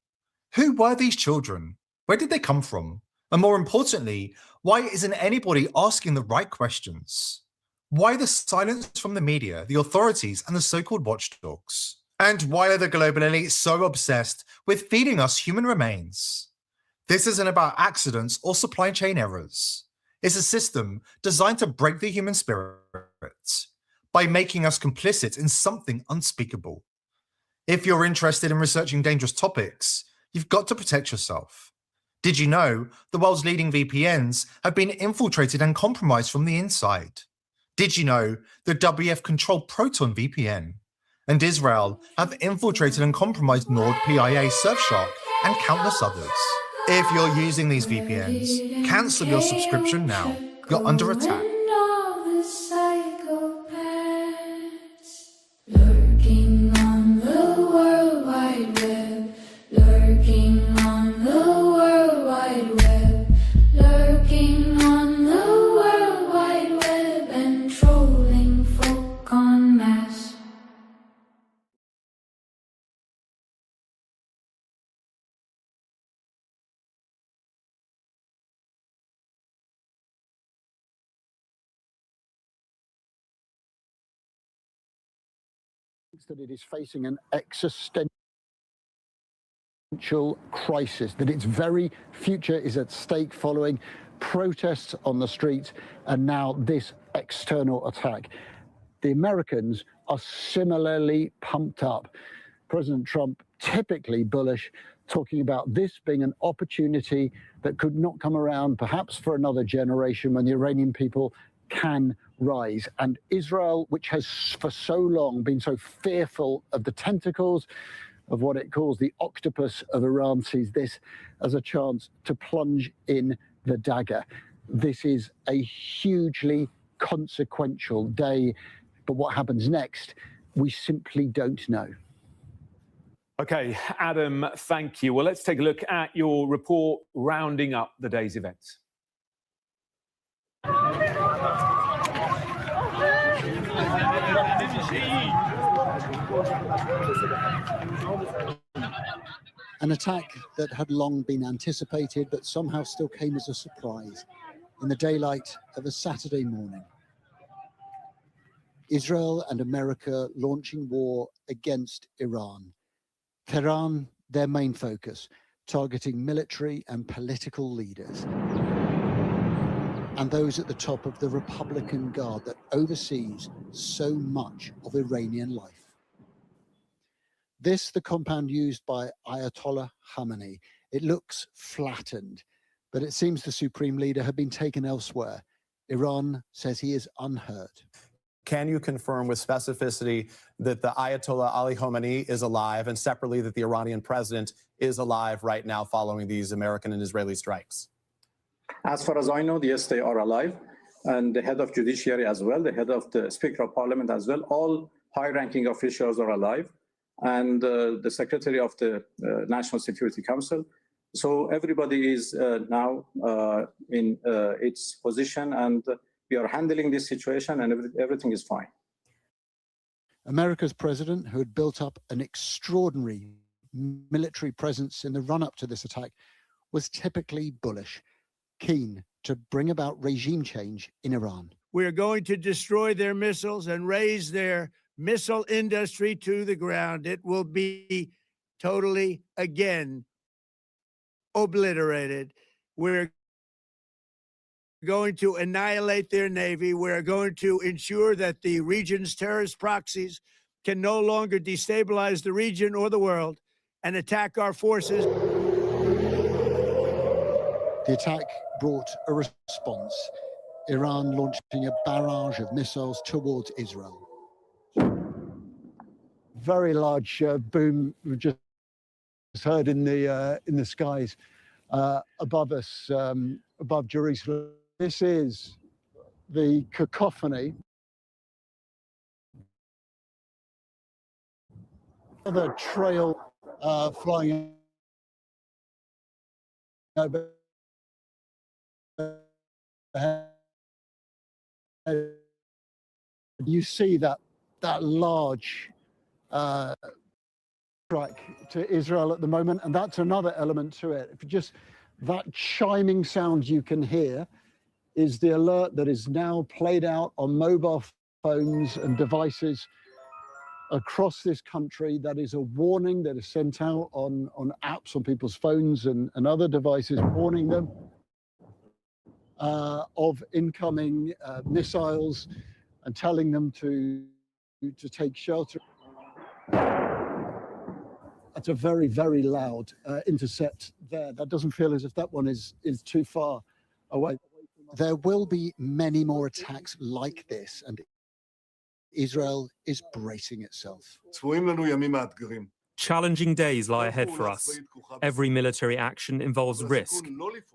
Who were these children? Where did they come from? And more importantly, why isn't anybody asking the right questions? Why the silence from the media, the authorities, and the so-called watchdogs? And why are the global elite so obsessed with feeding us human remains? This isn't about accidents or supply chain errors. It's a system designed to break the human spirit by making us complicit in something unspeakable. If you're interested in researching dangerous topics, you've got to protect yourself. Did you know the world's leading VPNs have been infiltrated and compromised from the inside? Did you know the WF-controlled Proton VPN and Israel have infiltrated and compromised NordPIA, Surfshark, and countless others? If you're using these VPNs, cancel your subscription now. You're under attack. that it is facing an existential crisis, that its very future is at stake following protests on the streets and now this external attack. The Americans are similarly pumped up. President Trump, typically bullish, talking about this being an opportunity that could not come around perhaps for another generation when the Iranian people can rise. And Israel, which has for so long been so fearful of the tentacles of what it calls the octopus of Iran, sees this as a chance to plunge in the dagger. This is a hugely consequential day, but what happens next, we simply don't know. Okay, Adam, thank you. Well, let's take a look at your report rounding up the day's events. An attack that had long been anticipated, but somehow still came as a surprise in the daylight of a Saturday morning. Israel and America launching war against Iran. Tehran, their main focus, targeting military and political leaders, and those at the top of the Republican Guard that oversees so much of Iranian life. This, the compound used by Ayatollah Khamenei. It looks flattened, but it seems the supreme leader had been taken elsewhere. Iran says he is unhurt. Can you confirm with specificity that the Ayatollah Ali Khamenei is alive, and separately that the Iranian president is alive right now following these American and Israeli strikes? As far as I know, yes, they are alive. And the head of judiciary as well, the head of the Speaker of Parliament as well, all high-ranking officials are alive. And the secretary of the National Security Council. So everybody is now in its position, and we are handling this situation, and everything is fine. America's president, who had built up an extraordinary military presence in the run-up to this attack, was typically bullish, keen to bring about regime change in Iran. We're going to destroy their missiles and raise their missile industry to the ground. It will be totally, again, obliterated. We're going to annihilate their navy. We're going to ensure that the region's terrorist proxies can no longer destabilize the region or the world and attack our forces. The attack brought a response. Iran launching a barrage of missiles towards Israel. Very large boom we just heard in the skies above us, above Jerusalem. This is the cacophony. The trail flying over. You see that large strike to Israel at the moment, and that's another element to it. If you just that chiming sound you can hear is the alert that is now played out on mobile phones and devices across this country. That is a warning that is sent out on apps on people's phones and other devices, warning them of incoming missiles and telling them to take shelter. That's a very, very loud intercept there. That doesn't feel as if that one is too far away. There will be many more attacks like this, and Israel is bracing itself. Challenging days lie ahead for us. Every military action involves risk,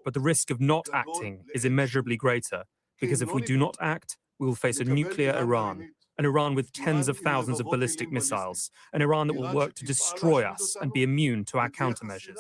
but the risk of not acting is immeasurably greater, because if we do not act, we will face a nuclear Iran, an Iran with tens of thousands of ballistic missiles, an Iran that will work to destroy us and be immune to our countermeasures.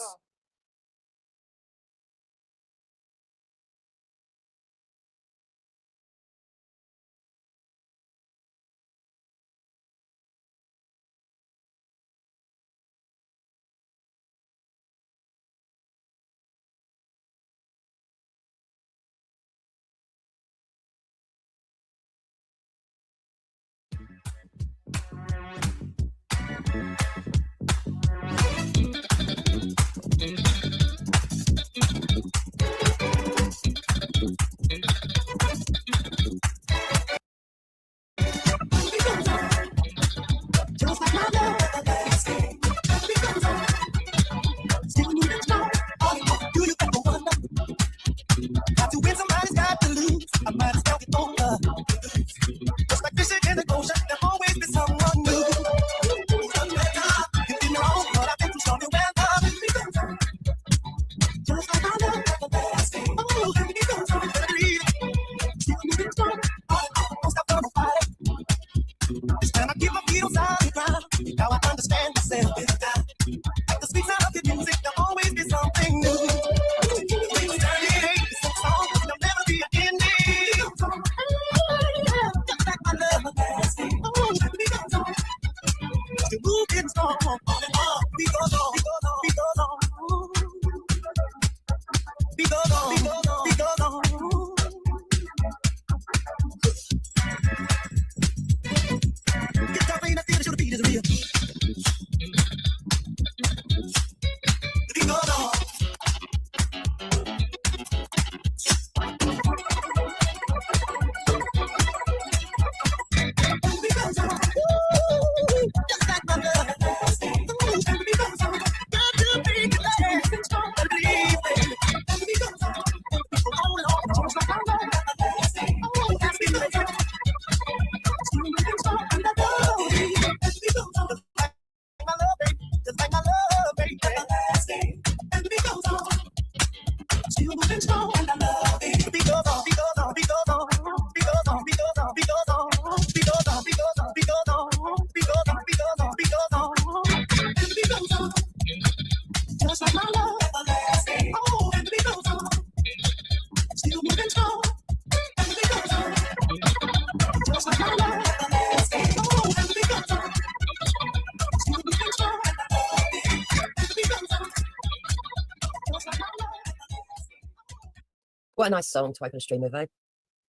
What a nice song to open a stream with, eh?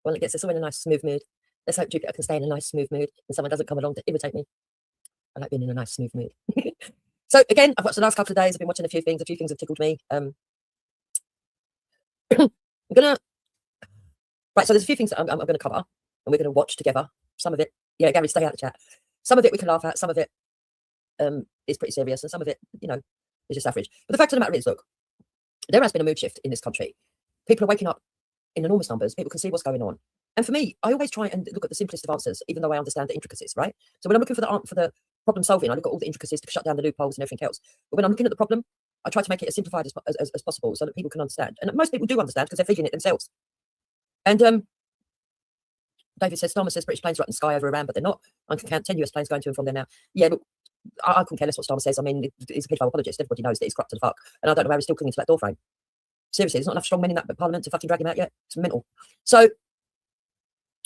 Well, it gets us all in a nice smooth mood. Let's hope Jupiter can stay in a nice smooth mood and someone doesn't come along to irritate me. I like being in a nice smooth mood. So again, I've watched the last couple of days. I've been watching a few things. A few things have tickled me. I'm gonna right. So there's a few things that I'm gonna cover, and we're gonna watch together. Some of it, yeah, Gary, stay out of the chat. Some of it we can laugh at. Some of it is pretty serious, and some of it, you know, is just average. But the fact of the matter is, look, there has been a mood shift in this country. People are waking up in enormous numbers. People can see what's going on. And for me, I always try and look at the simplest of answers, even though I understand the intricacies, right? So when I'm looking for the problem solving, I look at all the intricacies to shut down the loopholes and everything else. But when I'm looking at the problem, I try to make it as simplified as possible so that people can understand. And most people do understand because they're feeling it themselves. And David says, Starmer says British planes are up in the sky over Iran, but they're not. I can count 10 US planes going to and from there now. Yeah, look, I couldn't care less what Starmer says. I mean, he's a pedophile apologist. Everybody knows that he's corrupt as fuck. And I don't know why he's still clinging to that doorframe. Seriously, there's not enough strong men in that parliament to fucking drag him out yet. It's mental. So,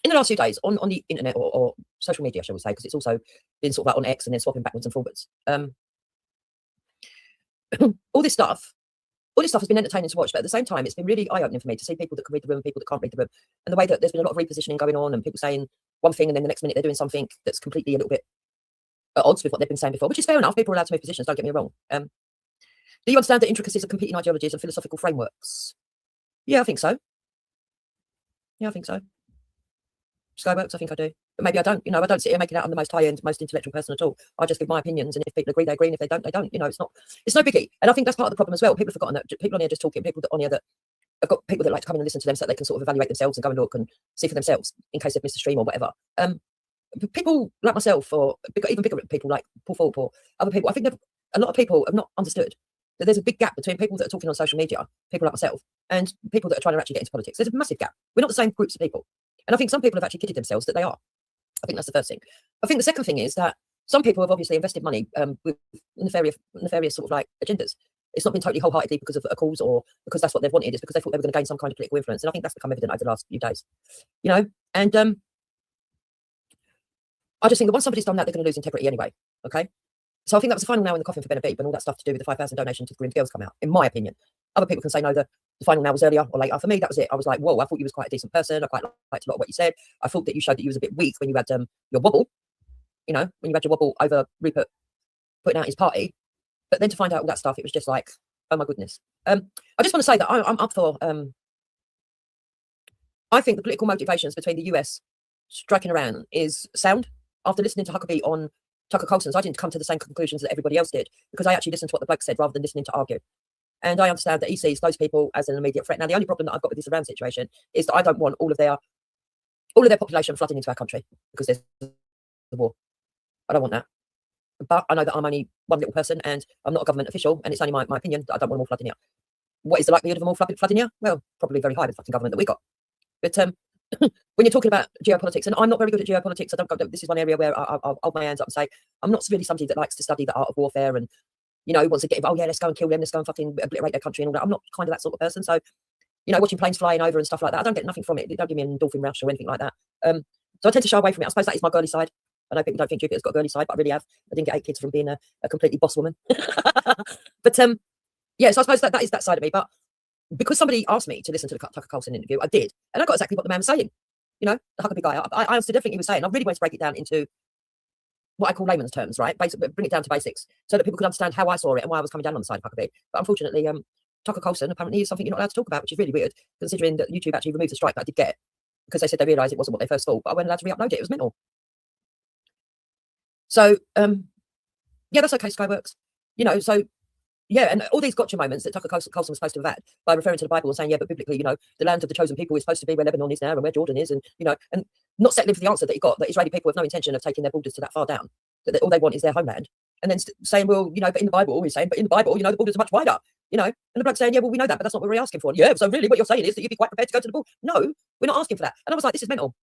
in the last few days, on the internet or social media, shall we say, because it's also been sort of like on X and then swapping backwards and forwards. All this stuff has been entertaining to watch, but at the same time, it's been really eye-opening for me to see people that can read the room and people that can't read the room. And the way that there's been a lot of repositioning going on and people saying one thing and then the next minute they're doing something that's completely a little bit at odds with what they've been saying before, which is fair enough. People are allowed to move positions, don't get me wrong. Do you understand the intricacies of competing ideologies and philosophical frameworks? Yeah, I think so. Yeah, I think so. Skyworks, I think I do. But maybe I don't. You know, I don't sit here making out I'm the most high-end, most intellectual person at all. I just give my opinions, and if people agree, they agree, and if they don't, they don't. You know, it's no biggie. And I think that's part of the problem as well. People have forgotten that people on here just talking, people that on here that have got people that like to come in and listen to them so that they can sort of evaluate themselves and go and look and see for themselves in case they've missed a stream or whatever. People like myself, or even bigger people like Paul Thorpe or other people, I think a lot of people have not understood that there's a big gap between people that are talking on social media, people like myself, and people that are trying to actually get into politics. There's a massive gap. We're not the same groups of people. And I think some people have actually kidded themselves that they are. I think that's the first thing. I think the second thing is that some people have obviously invested money with nefarious sort of like agendas. It's not been totally wholeheartedly because of a cause or because that's what they've wanted. It's because they thought they were going to gain some kind of political influence. And I think that's become evident over the last few days. You know, and I just think that once somebody's done that, they're going to lose integrity anyway. Okay. So I think that was the final nail in the coffin for Ben and Beeb when all that stuff to do with the 5,000 donation to the Green Girls come out, in my opinion. Other people can say, no, the final nail was earlier or later. For me, that was it. I was like, whoa, I thought you was quite a decent person. I quite liked a lot of what you said. I thought that you showed that you was a bit weak when you had your wobble, you know, when you had your wobble over Rupert putting out his party. But then to find out all that stuff, it was just like, oh my goodness. I just want to say that I'm up for, I think the political motivations between the US striking around is sound. After listening to Huckabee on Tucker Carlson's, I didn't come to the same conclusions that everybody else did, because I actually listened to what the bloke said rather than listening to argue. And I understand that he sees those people as an immediate threat. Now, the only problem that I've got with this Iran situation is that I don't want all of their population flooding into our country because there's the war. I don't want that. But I know that I'm only one little person and I'm not a government official, and it's only my opinion that I don't want them all flooding here. What is the likelihood of them all flooding here? Well, probably very high with the fucking government that we got. But when you're talking about geopolitics, and I'm not very good at geopolitics, I don't go. This is one area where I'll hold my hands up and say I'm not really somebody that likes to study the art of warfare and, you know, wants to get, oh yeah, let's go and kill them, let's go and fucking obliterate their country and all that. I'm not kind of that sort of person. So, you know, watching planes flying over and stuff like that, I don't get nothing from it. It don't give me an endorphin rush or anything like that. So I tend to shy away from it. I suppose that is my girly side. I know people don't think Jupiter's got a girly side, but I really have. I didn't get 8 kids from being a completely boss woman. But yeah, so I suppose that is that side of me. But because somebody asked me to listen to the Tucker Carlson interview, I did, and I got exactly what the man was saying. You know, the Huckabee guy. I understood everything he was saying. I really wanted to break it down into what I call layman's terms, right? Basically, bring it down to basics so that people could understand how I saw it and why I was coming down on the side of Huckabee. But unfortunately, Tucker Carlson apparently is something you're not allowed to talk about, which is really weird, considering that YouTube actually removed the strike that I did get because they said they realised it wasn't what they first thought. But I wasn't allowed to re-upload it. It was mental. So yeah, that's okay. Skyworks, you know. So yeah, and all these gotcha moments that Tucker Carlson was supposed to have had by referring to the Bible and saying, yeah, but biblically, you know, the land of the chosen people is supposed to be where Lebanon is now and where Jordan is, and you know, and not settling for the answer that he got, that Israeli people have no intention of taking their borders to that far down, that all they want is their homeland, and then saying, well, you know, but in the Bible, he's saying, but in the Bible, you know, the borders are much wider, you know, and the bloke saying, yeah, well, we know that, but that's not what we're asking for. And yeah, so really what you're saying is that you'd be quite prepared to go to the border. No, we're not asking for that. And I was like, this is mental.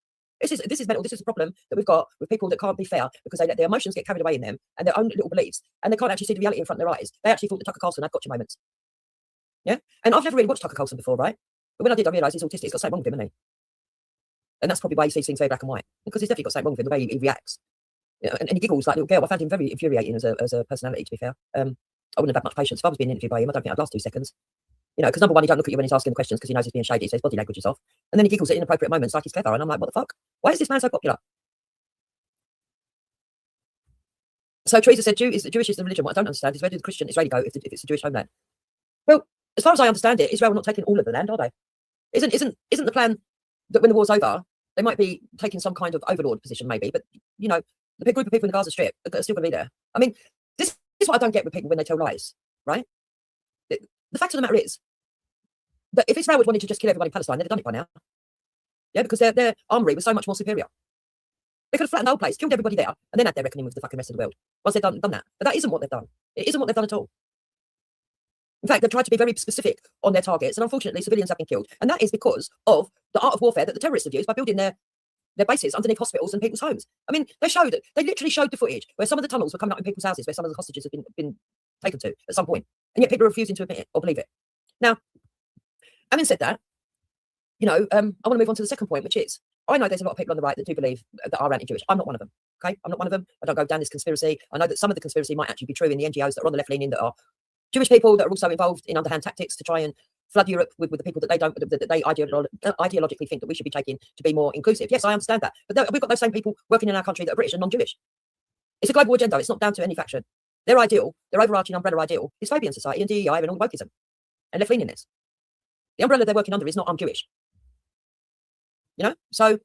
This is mental. This is a problem that we've got with people that can't be fair because they let their emotions get carried away in them and their own little beliefs, and they can't actually see the reality in front of their eyes. They actually thought that Tucker Carlson had gotcha moments. Yeah, and I've never really watched Tucker Carlson before, right? But when I did, I realised he's autistic. He's got something wrong with him, hasn't he? And that's probably why he sees things very black and white, because he's definitely got something wrong with him, the way he reacts. You know, and he giggles like a little girl. I found him very infuriating as a personality, to be fair. I wouldn't have had much patience if I was being interviewed by him. I don't think I'd last 2 seconds. You know, because number one, he don't look at you when he's asking questions because he knows he's being shady, so his body language is off. And then he giggles at inappropriate moments like he's clever. And I'm like, what the fuck? Why is this man so popular? So Teresa said, Jewish is the religion. What I don't understand is where did the Christian Israeli go if it's a Jewish homeland? Well, as far as I understand it, Israel are not taking all of the land, are they? Isn't the plan that when the war's over, they might be taking some kind of overlord position, maybe? But you know, the big group of people in the Gaza Strip are still going to be there. I mean, this is what I don't get with people when they tell lies, right? The fact of the matter is that if Israel had wanted to just kill everybody in Palestine, they'd have done it by now. Yeah, because their armory was so much more superior. They could have flattened the whole place, killed everybody there, and then had their reckoning with the fucking rest of the world once they've done that. But that isn't what they've done. It isn't what they've done at all. In fact, they've tried to be very specific on their targets, and unfortunately, civilians have been killed. And that is because of the art of warfare that the terrorists have used by building their bases underneath hospitals and people's homes. I mean, they literally showed the footage where some of the tunnels were coming up in people's houses, where some of the hostages have been taken to at some point, and yet people are refusing to admit it or believe it. Now, having said that, you know, I want to move on to the second point, which is, I know there's a lot of people on the right that do believe that are anti-Jewish. I'm not one of them. Okay, I'm not one of them. I don't go down this conspiracy. I know that some of the conspiracy might actually be true in the NGOs that are on the left leaning, that are Jewish people that are also involved in underhand tactics to try and flood Europe with the people that they ideologically think that we should be taking to be more inclusive. Yes, I understand that, but we've got those same people working in our country that are British and non-Jewish. It's a global agenda. It's not down to any faction. Their ideal, their overarching umbrella ideal, is Fabian society and DEI and all wokeism and left leaniness. The umbrella they're working under is not I'm Jewish. You know, so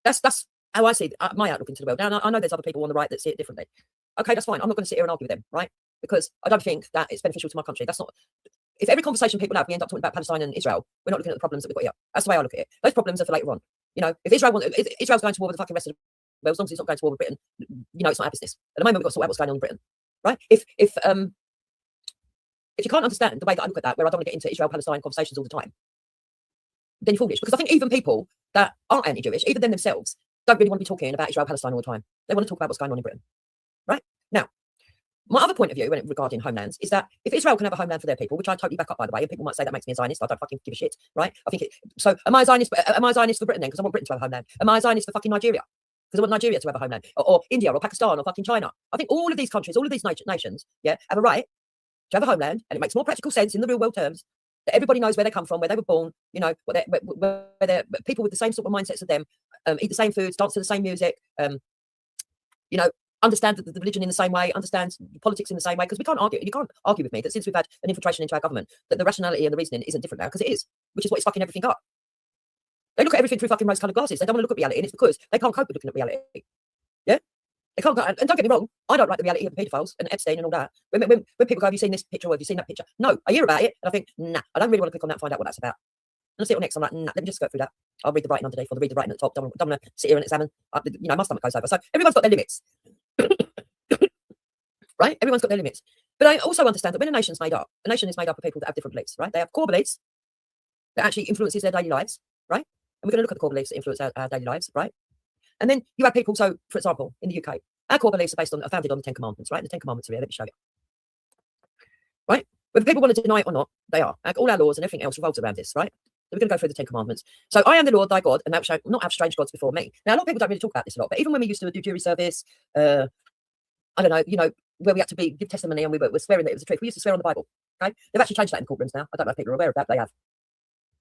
that's how I see my outlook into the world. Now, I know there's other people on the right that see it differently. Okay, that's fine. I'm not going to sit here and argue with them, right? Because I don't think that it's beneficial to my country. That's not. If every conversation people have, we end up talking about Palestine and Israel, we're not looking at the problems that we've got here. That's the way I look at it. Those problems are for later on. You know, if Israel's going to war with the fucking rest of the world, as long as it's not going to war with Britain, you know, it's not our business. At the moment, we've got to sort out what's going on in Britain, right? If you can't understand the way that I look at that, where I don't want to get into Israel-Palestine conversations all the time, then you're foolish. Because I think even people that aren't anti-Jewish, even them themselves, don't really want to be talking about Israel-Palestine all the time. They want to talk about what's going on in Britain, right? Now, my other point of view regarding homelands is that if Israel can have a homeland for their people, which I totally back up, by the way, and people might say that makes me a Zionist, I don't fucking give a shit, right? I think so am I a Zionist for Britain then? Because I want Britain to have a homeland. Am I a Zionist for fucking Nigeria? Because I want Nigeria to have a homeland, or India, or Pakistan, or fucking China. I think all of these countries, all of these nations, yeah, have a right to have a homeland, and it makes more practical sense in the real world terms that everybody knows where they come from, where they were born, you know, where they're people with the same sort of mindsets as them, eat the same foods, dance to the same music, you know, understand the religion in the same way, understand politics in the same way, because we can't argue. You can't argue with me that since we've had an infiltration into our government, that the rationality and the reasoning isn't different now, because it is, which is what it's fucking everything up. They look at everything through fucking rose-coloured glasses. They don't want to look at reality, and it's because they can't cope with looking at reality. Yeah? They can't go, and don't get me wrong, I don't like the reality of the paedophiles and Epstein and all that. When people go, have you seen this picture or have you seen that picture? No, I hear about it, and I think, nah, I don't really want to click on that and find out what that's about. And I see it on next, I'm like, nah, let me just go through that. I'll read the writing underneath or read the writing at the top. Don't want to sit here and examine. My stomach goes over. So everyone's got their limits. Right? Everyone's got their limits. But I also understand that when a nation's made up, a nation is made up of people that have different beliefs, right? They have core beliefs that actually influences their daily lives, right? And we're going to look at the core beliefs that influence our daily lives, right? And then you have people, so for example, in the UK, our core beliefs are founded on the 10 Commandments, right? The 10 Commandments are here, let me show you. Right? Whether people want to deny it or not, they are. Like, all our laws and everything else revolves around this, right? So we're going to go through the 10 Commandments. So I am the Lord thy God, and thou shalt not have strange gods before me. Now, a lot of people don't really talk about this a lot, but even when we used to do jury service, I don't know, where we had to give testimony and we were swearing that it was the truth. We used to swear on the Bible. Okay, they've actually changed that in courtrooms now. I don't know if people are aware of that. They have.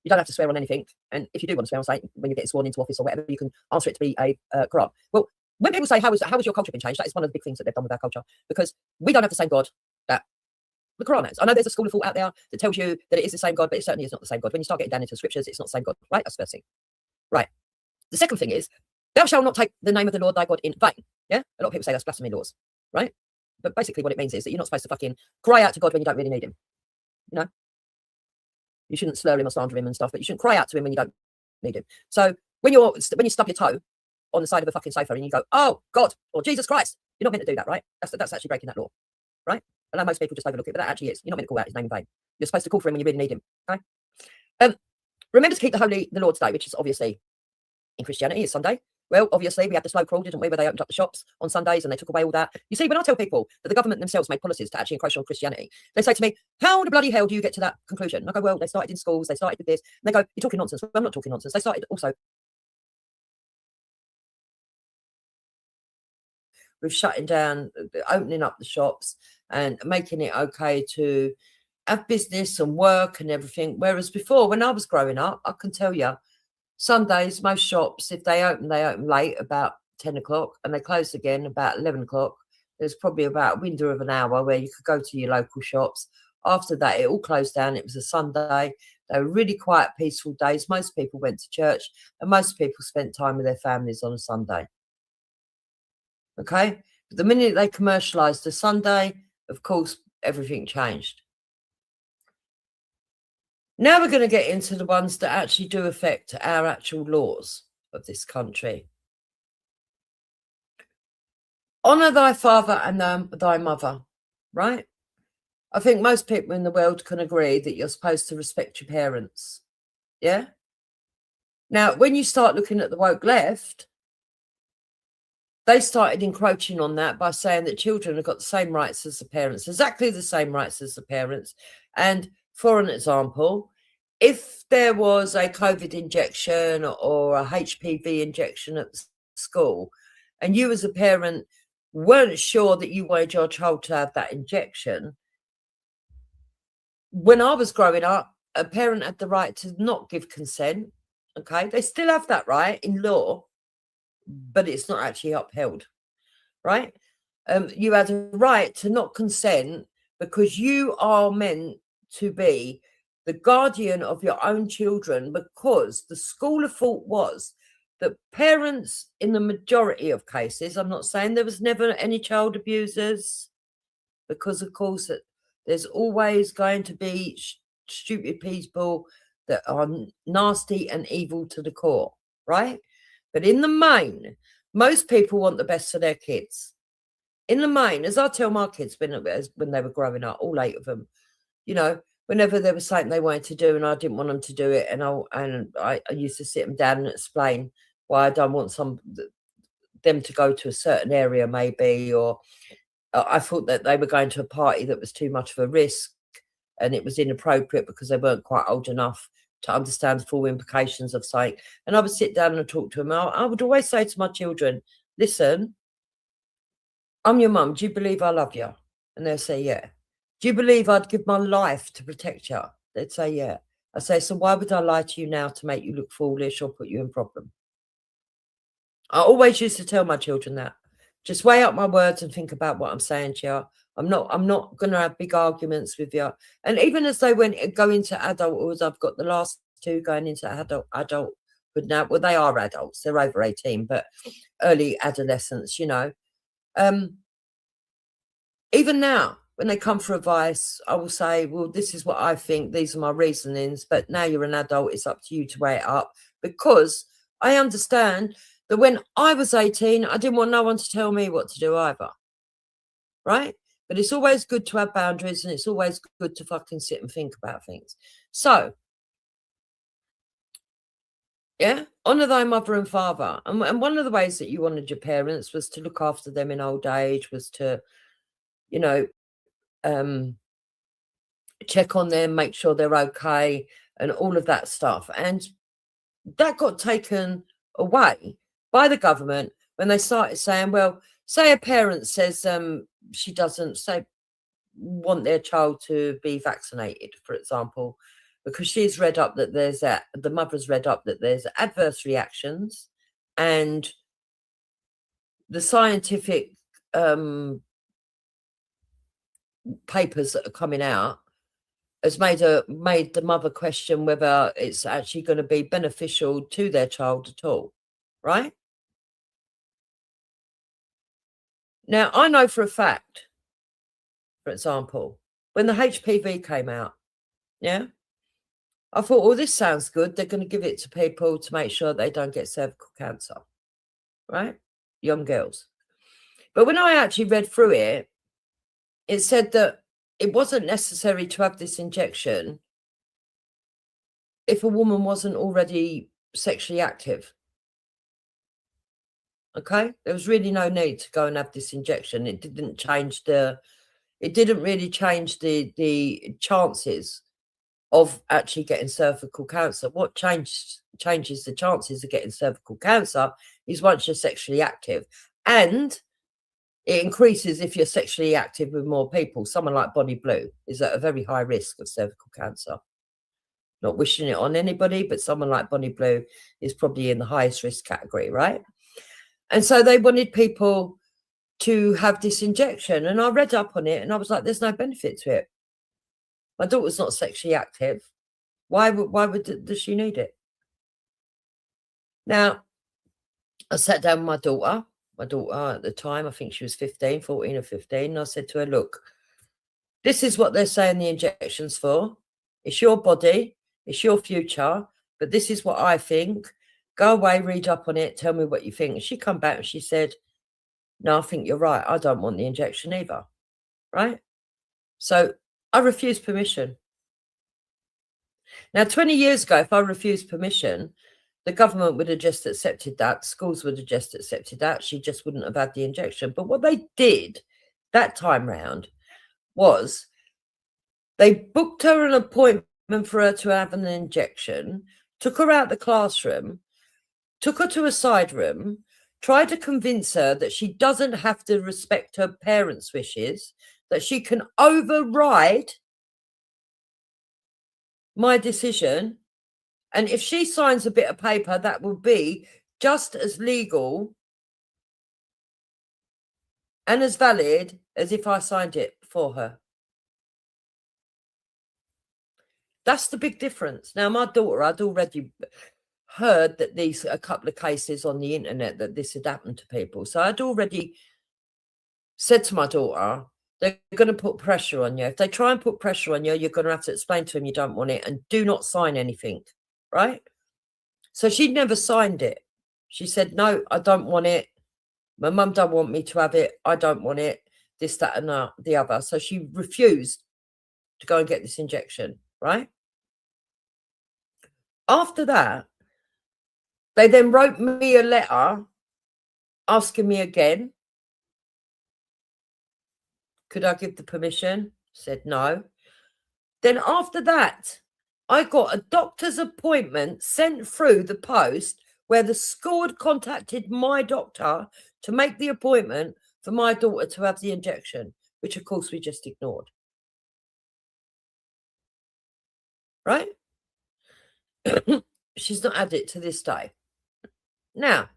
You don't have to swear on anything, and if you do want to swear on something when you're getting sworn into office or whatever, you can answer it to be a Quran. Well, when people say how has your culture been changed, that is one of the big things that they've done with our culture, because we don't have the same God that the Quran has. I know there's a school of thought out there that tells you that it is the same God, but it certainly is not the same God. When you start getting down into the scriptures, it's not the same God. Right? That's the first thing. Right. The second thing is, thou shalt not take the name of the Lord thy God in vain. Yeah. A lot of people say that's blasphemy laws. Right. But basically what it means is that you're not supposed to fucking cry out to God when you don't really need him. You know? You shouldn't slur him or slander him and stuff, but you shouldn't cry out to him when you don't need him. So when you stub your toe on the side of a fucking sofa and you go, oh God, or Jesus Christ, you're not meant to do that, right? That's actually breaking that law. Right? I know most people just overlook it, but that actually is. You're not meant to call out his name in vain. You're supposed to call for him when you really need him. Okay? Remember to keep the Lord's Day, which is obviously in Christianity is Sunday. Well, obviously, we had the slow crawl, didn't we, where they opened up the shops on Sundays and they took away all that. You see, when I tell people that the government themselves made policies to actually encroach on Christianity, they say to me, how the bloody hell do you get to that conclusion? And I go, well, they started in schools, they started with this. And they go, you're talking nonsense. Well, I'm not talking nonsense. They started also with shutting down, opening up the shops and making it okay to have business and work and everything. Whereas before, when I was growing up, I can tell you, Sundays, most shops, if they open late, about 10 o'clock, and they close again about 11 o'clock. There's probably about a window of an hour where you could go to your local shops. After that, it all closed down. It was a Sunday. They were really quiet, peaceful days. Most people went to church, and most people spent time with their families on a Sunday. Okay? But the minute they commercialised the Sunday, of course, everything changed. Now we're going to get into the ones that actually do affect our actual laws of this country. Honour thy father and thy mother, right? I think most people in the world can agree that you're supposed to respect your parents. Yeah? Now, when you start looking at the woke left, they started encroaching on that by saying that children have got the same rights as the parents, exactly the same rights as the parents. And for an example, if there was a COVID injection or a HPV injection at school, and you as a parent weren't sure that you wanted your child to have that injection, when I was growing up, a parent had the right to not give consent. Okay, they still have that right in law, but it's not actually upheld, right? You had a right to not consent because you are meant to be the guardian of your own children, because the school of thought was that parents, in the majority of cases, I'm not saying there was never any child abusers, because of course there's always going to be stupid people that are nasty and evil to the core, right? But in the main, most people want the best for their kids. In the main, as I tell my kids when they were growing up, all 8 of them, you know, whenever there was something they wanted to do and I didn't want them to do it, and I used to sit them down and explain why I don't want them to go to a certain area maybe, or I thought that they were going to a party that was too much of a risk and it was inappropriate because they weren't quite old enough to understand the full implications of something. And I would sit down and talk to them. I would always say to my children, listen, I'm your mum. Do you believe I love you? And they'll say, yeah. Do you believe I'd give my life to protect you? They'd say, yeah. I say, so why would I lie to you now to make you look foolish or put you in problem? I always used to tell my children that. Just weigh up my words and think about what I'm saying to you. I'm not going to have big arguments with you. And even as they go into adulthood, I've got the last two going into adulthood now. Well, they are adults. They're over 18, but early adolescence, you know. Even now, when they come for advice, I will say, well, this is what I think. These are my reasonings. But now you're an adult. It's up to you to weigh it up, because I understand that when I was 18, I didn't want no one to tell me what to do either. Right? But it's always good to have boundaries, and it's always good to fucking sit and think about things. So, yeah, honour thy mother and father. And one of the ways that you honoured your parents was to look after them in old age, was to, you know, check on them, make sure they're okay, and all of that stuff. And that got taken away by the government when they started saying, well, say a parent says she doesn't want their child to be vaccinated, for example, because she's read up that the mother's read up that there's adverse reactions, and the scientific papers that are coming out has made the mother question whether it's actually going to be beneficial to their child at all, right? Now, I know for a fact, for example, when the HPV came out, yeah, I thought, well, this sounds good. They're going to give it to people to make sure they don't get cervical cancer, right? Young girls. But when I actually read through it, it said that it wasn't necessary to have this injection if a woman wasn't already sexually active. Okay? There was really no need to go and have this injection. It didn't change it didn't really change the chances of actually getting cervical cancer. What changes the chances of getting cervical cancer is once you're sexually active. And it increases if you're sexually active with more people. Someone like Bonnie Blue is at a very high risk of cervical cancer. Not wishing it on anybody, but someone like Bonnie Blue is probably in the highest risk category, right? And so they wanted people to have this injection. And I read up on it and I was like, there's no benefit to it. My daughter's not sexually active. Why does she need it? Now, I sat down with my daughter at the time, I think she was 14 or 15. And I said to her, look, this is what they're saying the injection's for. It's your body. It's your future. But this is what I think. Go away, read up on it. Tell me what you think. And she come back and she said, no, I think you're right. I don't want the injection either. Right? So I refused permission. Now, 20 years ago, if I refused permission, the government would have just accepted that. Schools would have just accepted that. She just wouldn't have had the injection. But what they did that time round was they booked her an appointment for her to have an injection, took her out the classroom, took her to a side room, tried to convince her that she doesn't have to respect her parents' wishes, that she can override my decision. And if she signs a bit of paper, that will be just as legal and as valid as if I signed it for her. That's the big difference. Now, my daughter, I'd already heard that a couple of cases on the internet that this had happened to people. So I'd already said to my daughter, they're going to put pressure on you. If they try and put pressure on you, you're going to have to explain to them you don't want it and do not sign anything. Right? So she'd never signed it. She said, no, I don't want it. My mum don't want me to have it. I don't want it. This, that, and the other. So she refused to go and get this injection. Right? After that, they then wrote me a letter asking me again, could I give the permission? Said no. Then after that, I got a doctor's appointment sent through the post where the school had contacted my doctor to make the appointment for my daughter to have the injection, which of course we just ignored. Right? She's not had it to this day. Now,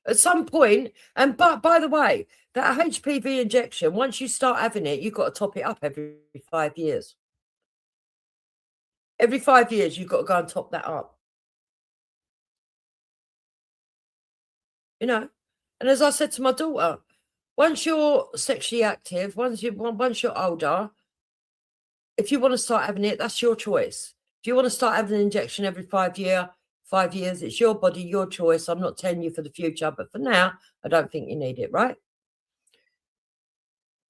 At some point, and by the way, that HPV injection, once you start having it, you've got to top it up every 5 years. Every 5 years, you've got to go and top that up. You know, and as I said to my daughter, once you're sexually active, once you're older, if you want to start having it, that's your choice. If you want to start having an injection every 5 years, it's your body, your choice. I'm not telling you for the future, but for now, I don't think you need it, right?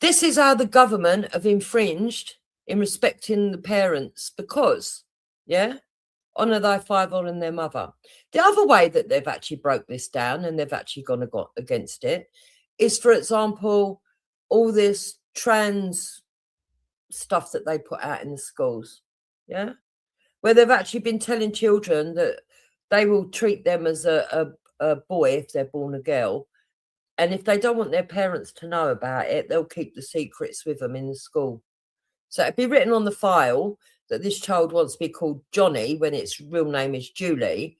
This is how the government have infringed in respecting the parents because, yeah, honour thy father and their mother. The other way that they've actually broke this down and they've actually gone against it is, for example, all this trans stuff that they put out in the schools, yeah, where they've actually been telling children that they will treat them as a boy if they're born a girl. And if they don't want their parents to know about it, they'll keep the secrets with them in the school. So it'd be written on the file that this child wants to be called Johnny when its real name is Julie.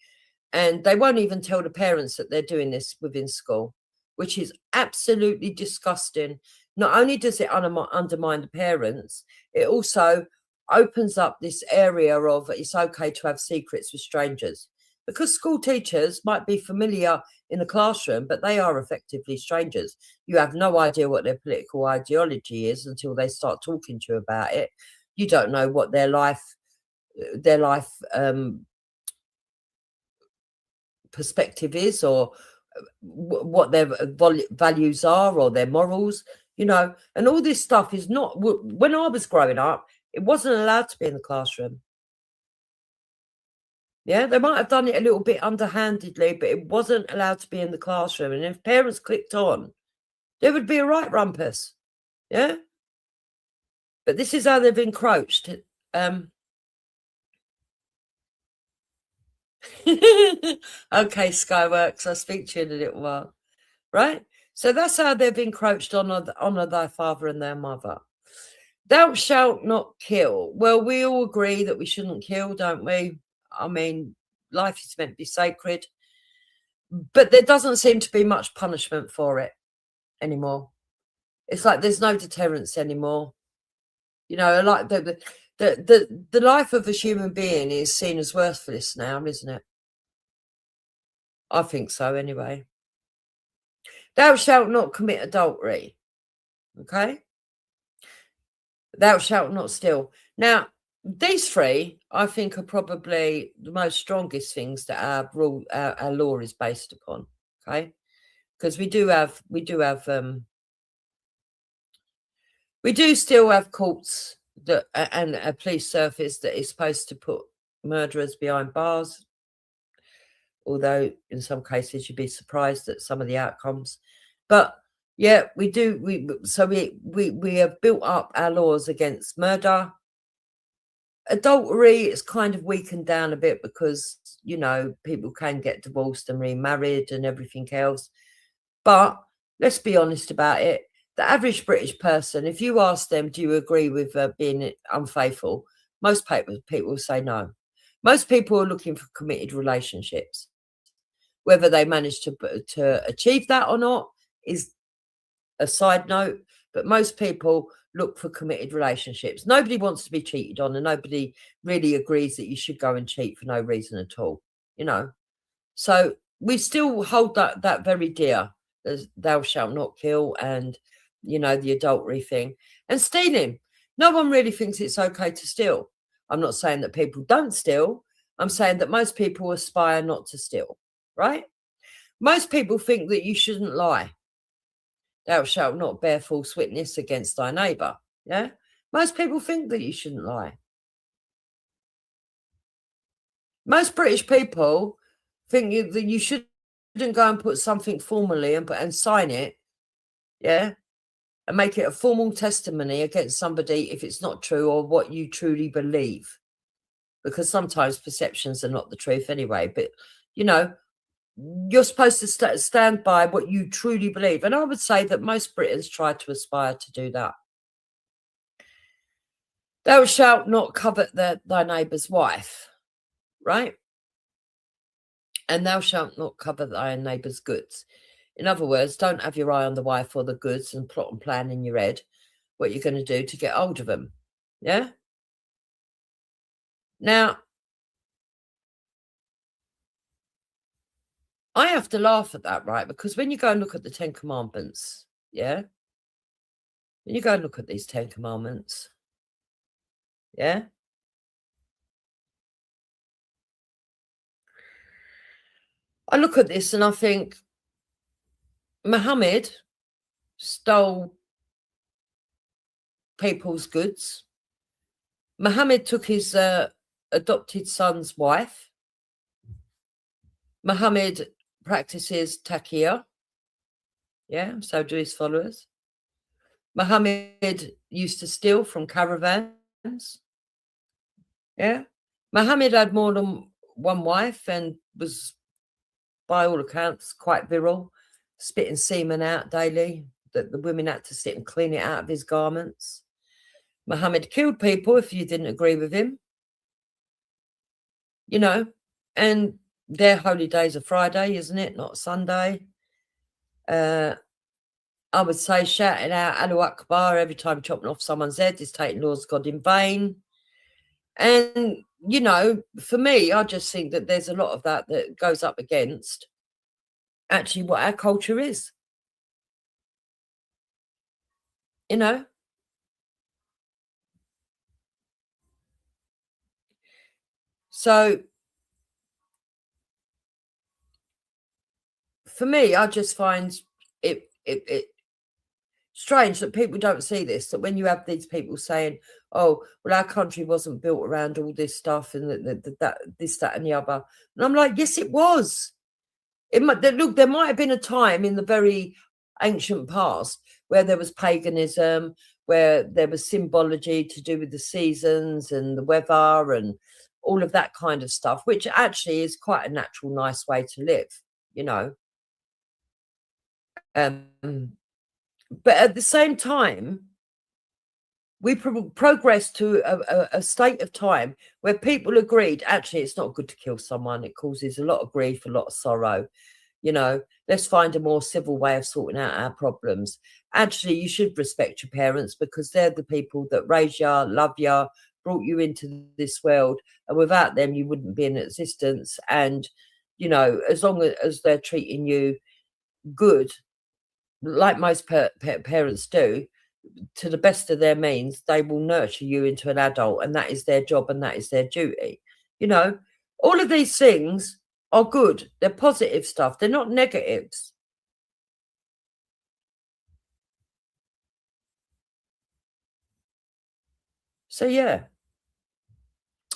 And they won't even tell the parents that they're doing this within school, which is absolutely disgusting. Not only does it undermine the parents, it also opens up this area of it's okay to have secrets with strangers. Because school teachers might be familiar in the classroom, but they are effectively strangers. You have no idea what their political ideology is until they start talking to you about it. You don't know what their life perspective is, or what their values are, or their morals, you know. And all this stuff is not, when I was growing up, it wasn't allowed to be in the classroom. Yeah, they might have done it a little bit underhandedly, but it wasn't allowed to be in the classroom. And if parents clicked on, there would be a right rumpus. Yeah. But this is how they've encroached. Okay, Skyworks, I'll speak to you in a little while. Right? So that's how they've encroached on honour thy father and their mother. Thou shalt not kill. Well, we all agree that we shouldn't kill, don't we? I mean, life is meant to be sacred, but there doesn't seem to be much punishment for it anymore. It's like there's no deterrence anymore. You know, like the life of a human being is seen as worthless now, isn't it? I think so anyway. Thou shalt not commit adultery. Okay? Thou shalt not steal. Now, these three, I think, are probably the most strongest things that our law is based upon. Okay, because we do still have courts that and a police service that is supposed to put murderers behind bars. Although in some cases you'd be surprised at some of the outcomes, but yeah, we do. We have built up our laws against murder. Adultery is kind of weakened down a bit because, you know, people can get divorced and remarried and everything else. But let's be honest about it. The average British person, if you ask them, do you agree with being unfaithful? Most people will say no. Most people are looking for committed relationships. Whether they manage to achieve that or not is a side note. But most people look for committed relationships. Nobody wants to be cheated on, and nobody really agrees that you should go and cheat for no reason at all, you know. So we still hold that very dear, as thou shalt not kill, and, you know, the adultery thing. And stealing. No one really thinks it's okay to steal. I'm not saying that people don't steal. I'm saying that most people aspire not to steal, right? Most people think that you shouldn't lie. Thou shalt not bear false witness against thy neighbour. Yeah? Most people think that you shouldn't lie. Most British people think that you shouldn't go and put something formally and sign it, yeah, and make it a formal testimony against somebody if it's not true or what you truly believe. Because sometimes perceptions are not the truth anyway. But, you know, you're supposed to stand by what you truly believe. And I would say that most Britons try to aspire to do that. Thou shalt not covet thy neighbour's wife, right? And thou shalt not covet thy neighbour's goods. In other words, don't have your eye on the wife or the goods and plot and plan in your head what you're going to do to get hold of them. Yeah? Now, I have to laugh at that, right? Because when you go and look at the 10 Commandments, yeah? When you go and look at these 10 Commandments, yeah? I look at this and I think Muhammad stole people's goods. Muhammad took his adopted son's wife. Muhammad practices taqiyya. Yeah, so do his followers. Muhammad used to steal from caravans. Yeah. Muhammad had more than one wife and was, by all accounts, quite virile, spitting semen out daily, that the women had to sit and clean it out of his garments. Muhammad killed people if you didn't agree with him. You know, and their holy days are Friday, isn't it? Not Sunday. I would say shouting out Allahu Akbar every time chopping off someone's head is taking Lord's God in vain. And, you know, for me, I just think that there's a lot of that that goes up against actually what our culture is. You know? So, for me, I just find it strange that people don't see this, that when you have these people saying, oh, well, our country wasn't built around all this stuff and this, that and the other. And I'm like, yes, it was. Look, there might have been a time in the very ancient past where there was paganism, where there was symbology to do with the seasons and the weather and all of that kind of stuff, which actually is quite a natural, nice way to live, you know. But at the same time, we progressed to a state of time where people agreed, actually, it's not good to kill someone. It causes a lot of grief, a lot of sorrow. You know, let's find a more civil way of sorting out our problems. Actually, you should respect your parents because they're the people that raised you, love you, brought you into this world. And without them, you wouldn't be in existence. And, you know, as long as they're treating you good, like most parents do, to the best of their means, they will nurture you into an adult, and that is their job and that is their duty. You know, all of these things are good. They're positive stuff. They're not negatives. So, yeah,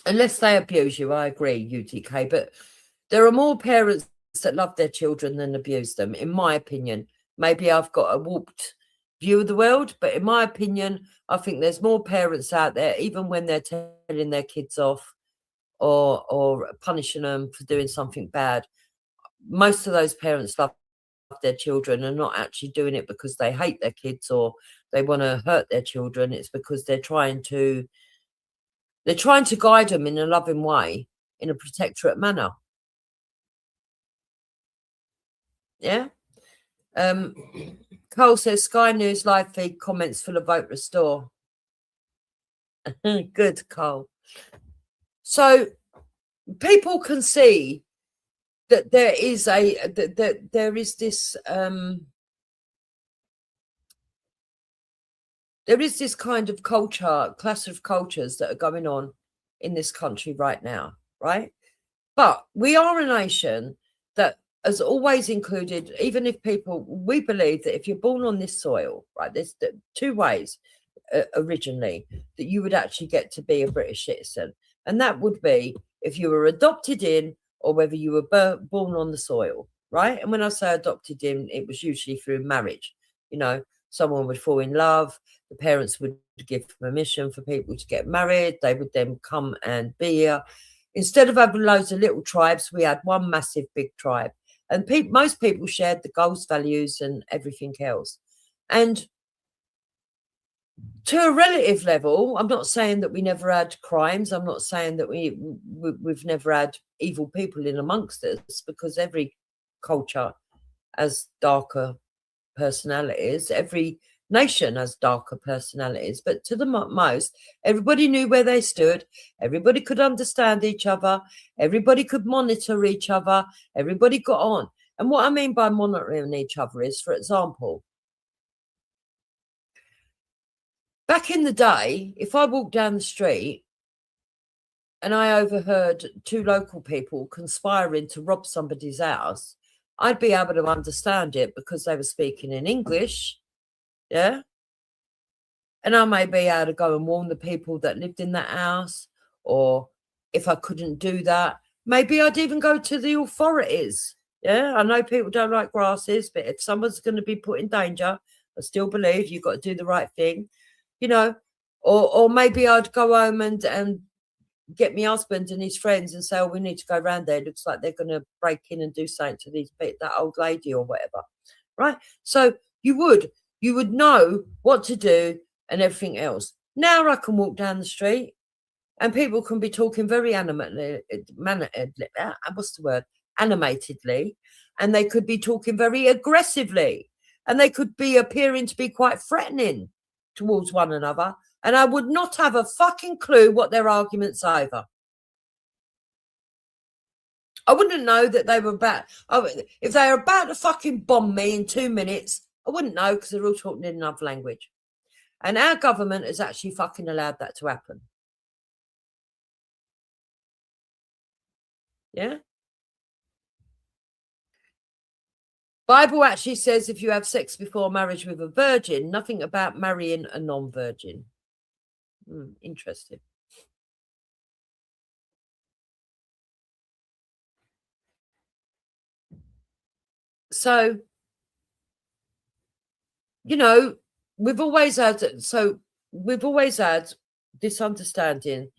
unless they abuse you, I agree, UTK, but there are more parents that love their children than abuse them, in my opinion. Maybe I've got a warped view of the world, but in my opinion, I think there's more parents out there, even when they're telling their kids off or punishing them for doing something bad. Most of those parents love their children and not actually doing it because they hate their kids or they want to hurt their children. It's because they're trying to guide them in a loving way, in a protectorate manner. Yeah. Cole says Sky News live feed comments full of vote restore. Good, Cole. So people can see that there is this kind of culture, clash of cultures that are going on in this country right now, right? But we are a nation that has always included, even if we believe that if you're born on this soil, right, there's two ways originally that you would actually get to be a British citizen. And that would be if you were adopted in or whether you were born on the soil, right? And when I say adopted in, it was usually through marriage. You know, someone would fall in love, the parents would give permission for people to get married, they would then come and be here. Instead of having loads of little tribes, we had one massive big tribe. And most people shared the goals, values, and everything else. And to a relative level, I'm not saying that we never had crimes. I'm not saying that we've never had evil people in amongst us, because every culture has darker personalities. Every nation has darker personalities, but to the most, everybody knew where they stood. Everybody could understand each other. Everybody could monitor each other. Everybody got on. And what I mean by monitoring each other is, for example, back in the day, if I walked down the street and I overheard two local people conspiring to rob somebody's house, I'd be able to understand it because they were speaking in English. Yeah. And I may be able to go and warn the people that lived in that house. Or if I couldn't do that, maybe I'd even go to the authorities. Yeah. I know people don't like grasses, but if someone's going to be put in danger, I still believe you've got to do the right thing, you know. Or maybe I'd go home and get my husband and his friends and say, oh, we need to go around there. It looks like they're going to break in and do something to that old lady or whatever. Right. So you would know what to do and everything else. Now I can walk down the street and people can be talking very animatedly, animatedly, and they could be talking very aggressively, and they could be appearing to be quite threatening towards one another. And I would not have a fucking clue what their argument's over. I wouldn't know that they were about, if they were about to fucking bomb me in 2 minutes, I wouldn't know because they're all talking in another language. And our government has actually fucking allowed that to happen. Yeah. Bible actually says if you have sex before marriage with a virgin, nothing about marrying a non-virgin. Interesting. So, you know, we've always had this understanding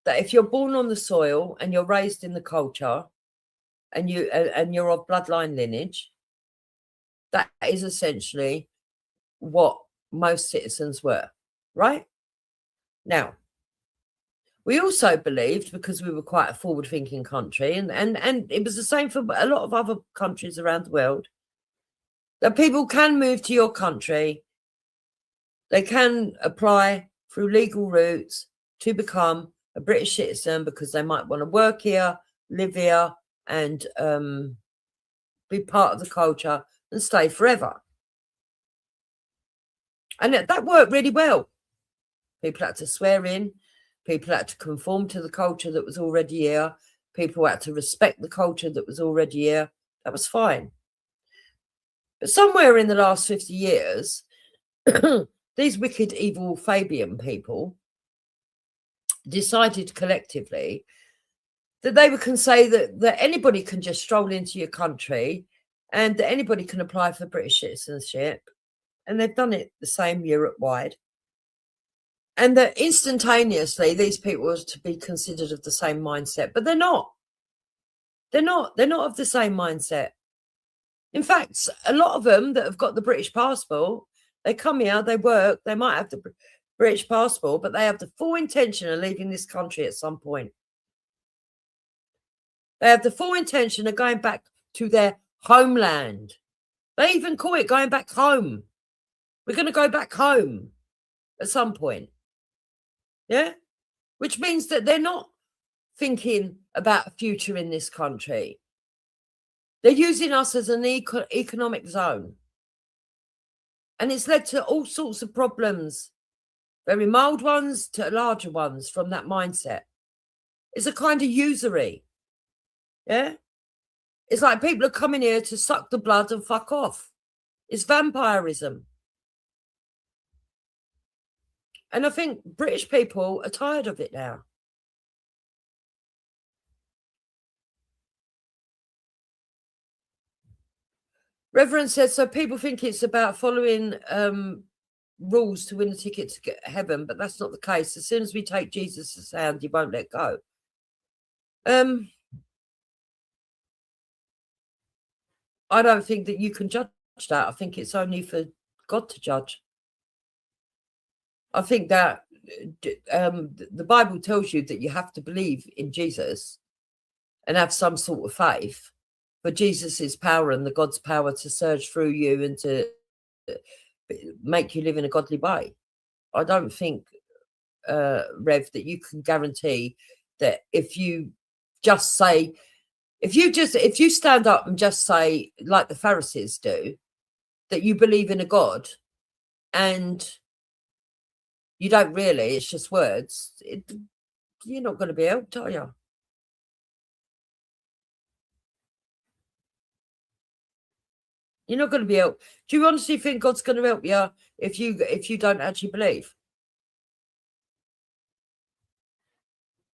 that if you're born on the soil and you're raised in the culture and you're of bloodline lineage, that is essentially what most citizens were, right? Now, we also believed, because we were quite a forward-thinking country, and it was the same for a lot of other countries around the world, that people can move to your country. They can apply through legal routes to become a British citizen because they might want to work here, live here, and be part of the culture and stay forever. And that worked really well. People had to swear in. People had to conform to the culture that was already here. People had to respect the culture that was already here. That was fine. But somewhere in the last 50 years, these wicked, evil Fabian people decided collectively that they can say that anybody can just stroll into your country and that anybody can apply for British citizenship. And they've done it the same Europe-wide. And that instantaneously these people are to be considered of the same mindset, but they're not. They're not of the same mindset. In fact, a lot of them that have got the British passport, they come here, they work, they might have the British passport, but they have the full intention of leaving this country at some point. They have the full intention of going back to their homeland. They even call it going back home. We're going to go back home at some point. Yeah? Which means that they're not thinking about a future in this country. They're using us as an economic zone. And it's led to all sorts of problems, very mild ones to larger ones from that mindset. It's a kind of usury. Yeah? It's like people are coming here to suck the blood and fuck off. It's vampirism. And I think British people are tired of it now. Reverend says, so people think it's about following rules to win a ticket to get heaven, but that's not the case. As soon as we take Jesus' hand, he won't let go. I don't think that you can judge that. I think it's only for God to judge. I think that the Bible tells you that you have to believe in Jesus and have some sort of faith for Jesus's power and the God's power to surge through you and to make you live in a godly way. I don't think, Rev, that you can guarantee that if you just say, if you stand up and just say, like the Pharisees do, that you believe in a God and you don't really, it's just words, you're not going to be helped, are you? You're not going to be helped. Do you honestly think God's going to help you if you don't actually believe?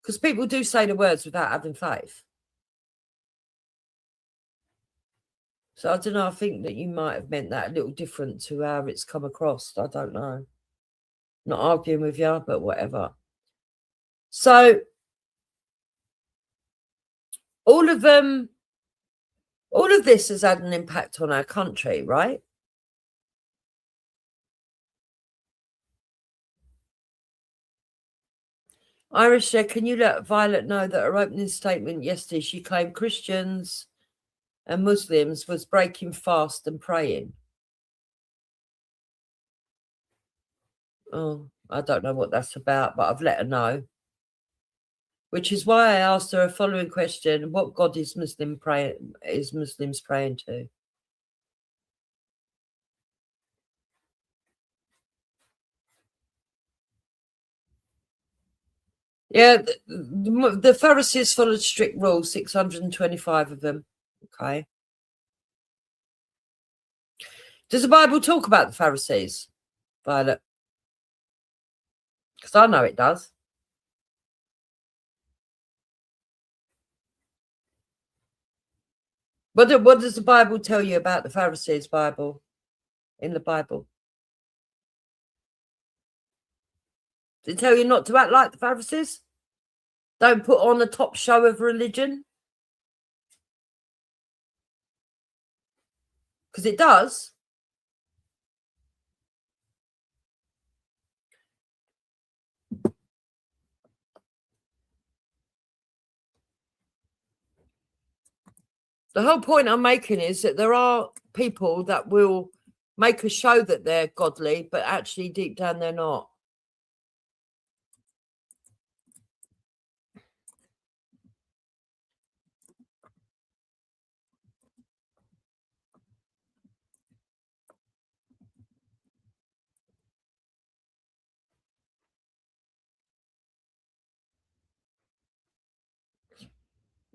Because people do say the words without having faith. So I don't know. I think that you might have meant that a little different to how it's come across. I don't know. Not arguing with you, but whatever. So all of this has had an impact on our country, right? Irish said, can you let Violet know that her opening statement yesterday, she claimed Christians and Muslims was breaking fast and praying? Oh, I don't know what that's about, but I've let her know. Which is why I asked her a following question: what God is Muslims praying to? Yeah, the Pharisees followed strict rules, 625 of them. Okay. Does the Bible talk about the Pharisees, Violet? Because I know it does. What does the Bible tell you about the Pharisees, Bible? In the Bible? Does it tell you not to act like the Pharisees? Don't put on a top show of religion? Because it does. The whole point I'm making is that there are people that will make a show that they're godly, but actually deep down they're not.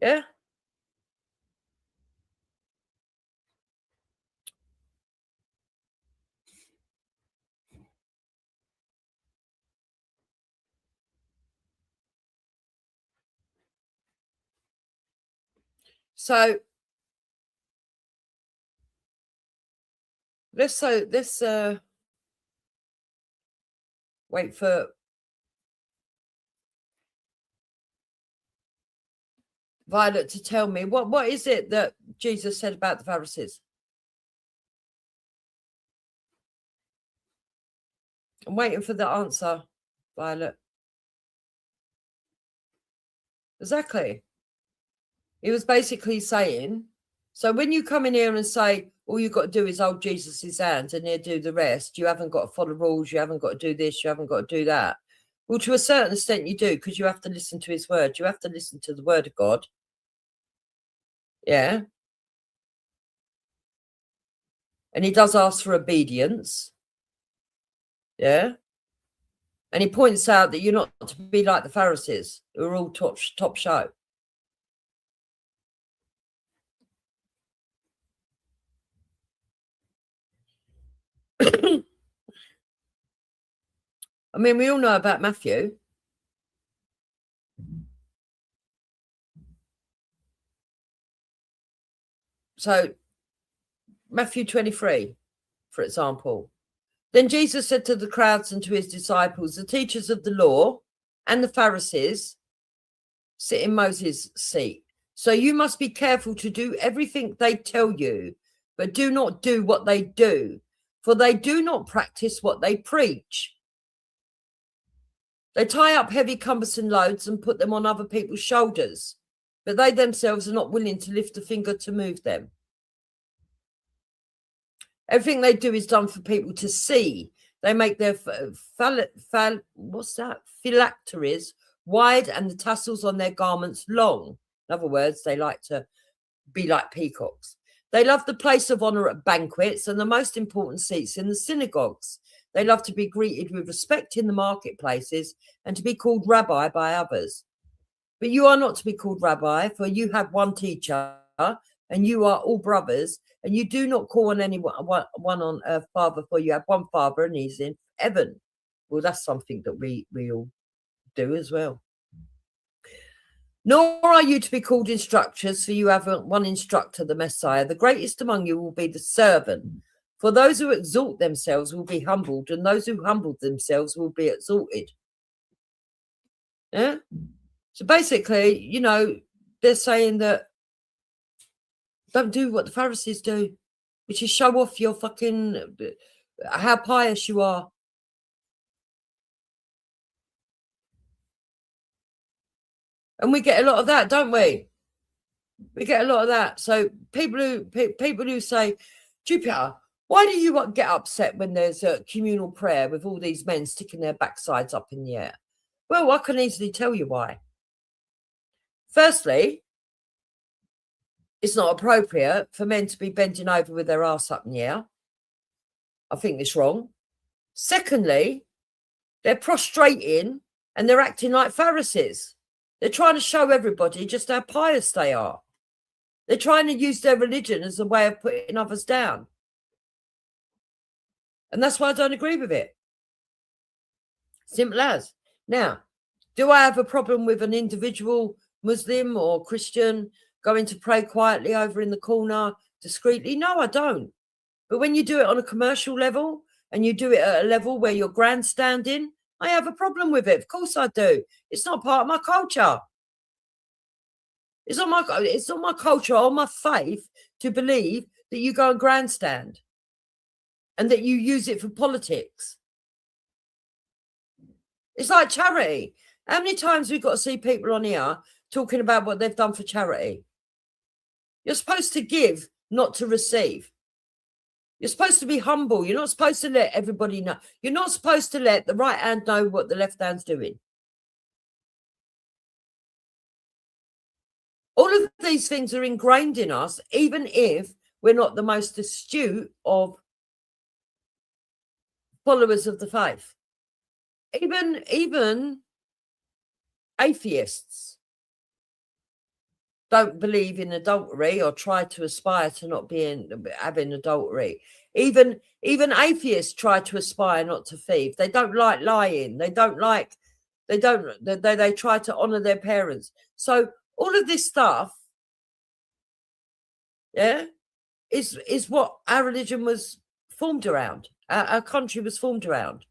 Yeah. So let's wait for Violet to tell me what is it that Jesus said about the Pharisees? I'm waiting for the answer, Violet. Exactly. He was basically saying, so when you come in here and say, all you've got to do is hold Jesus' hand and he'll do the rest, you haven't got to follow rules, you haven't got to do this, you haven't got to do that. Well, to a certain extent you do, because you have to listen to his word. You have to listen to the word of God. Yeah. And he does ask for obedience. Yeah. And he points out that you're not to be like the Pharisees, who are all top show. I mean, we all know about Matthew. So, Matthew 23, for example. Then Jesus said to the crowds and to his disciples, the teachers of the law and the Pharisees sit in Moses' seat. So you must be careful to do everything they tell you, but do not do what they do, for they do not practice what they preach. They tie up heavy, cumbersome loads and put them on other people's shoulders, but they themselves are not willing to lift a finger to move them. Everything they do is done for people to see. They make their phylacteries wide and the tassels on their garments long. In other words, they like to be like peacocks. They love the place of honor at banquets and the most important seats in the synagogues. They love to be greeted with respect in the marketplaces and to be called rabbi by others. But you are not to be called rabbi, for you have one teacher and you are all brothers, and you do not call on anyone one on earth Father, for you have one Father and he's in heaven. Well, that's something that we all do as well. Nor are you to be called instructors, for you have one instructor, the Messiah. The greatest among you will be the servant. For those who exalt themselves will be humbled, and those who humble themselves will be exalted. Yeah? So basically, you know, they're saying that don't do what the Pharisees do, which is show off your fucking, how pious you are. And we get a lot of that, don't we? We get a lot of that. So people who say, Jupiter, why do you get upset when there's a communal prayer with all these men sticking their backsides up in the air? Well, I can easily tell you why. Firstly, it's not appropriate for men to be bending over with their arse up in the air. I think it's wrong. Secondly, they're prostrating and they're acting like Pharisees. They're trying to show everybody just how pious they are. They're trying to use their religion as a way of putting others down. And that's why I don't agree with it. Simple as. Now, do I have a problem with an individual Muslim or Christian going to pray quietly over in the corner discreetly? No, I don't. But when you do it on a commercial level and you do it at a level where you're grandstanding, I have a problem with it. Of course I do. It's not part of my culture. It's not my culture or my faith to believe that you go and grandstand and that you use it for politics. It's like charity. How many times we've got to see people on here talking about what they've done for charity? You're supposed to give, not to receive. You're supposed to be humble. You're not supposed to let everybody know. You're not supposed to let the right hand know what the left hand's doing. All of these things are ingrained in us, even if we're not the most astute of followers of the faith. Even atheists don't believe in adultery or try to aspire to not having adultery. Even atheists try to aspire not to thieve. They don't like lying. They try to honor their parents. So all of this stuff, yeah, is what our religion was formed around. Our country was formed around.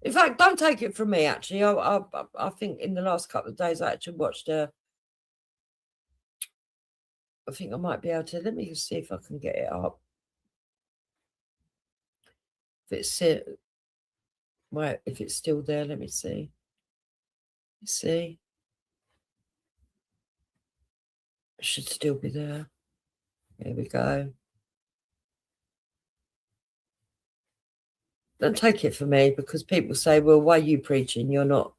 In fact, don't take it from me, actually. I think in the last couple of days I actually watched I think I might be able to, let me see if I can get it up. If it's still there, let me see. Let's see. It should still be there. Here we go. Don't take it from me, because people say, well, why are you preaching? You're not.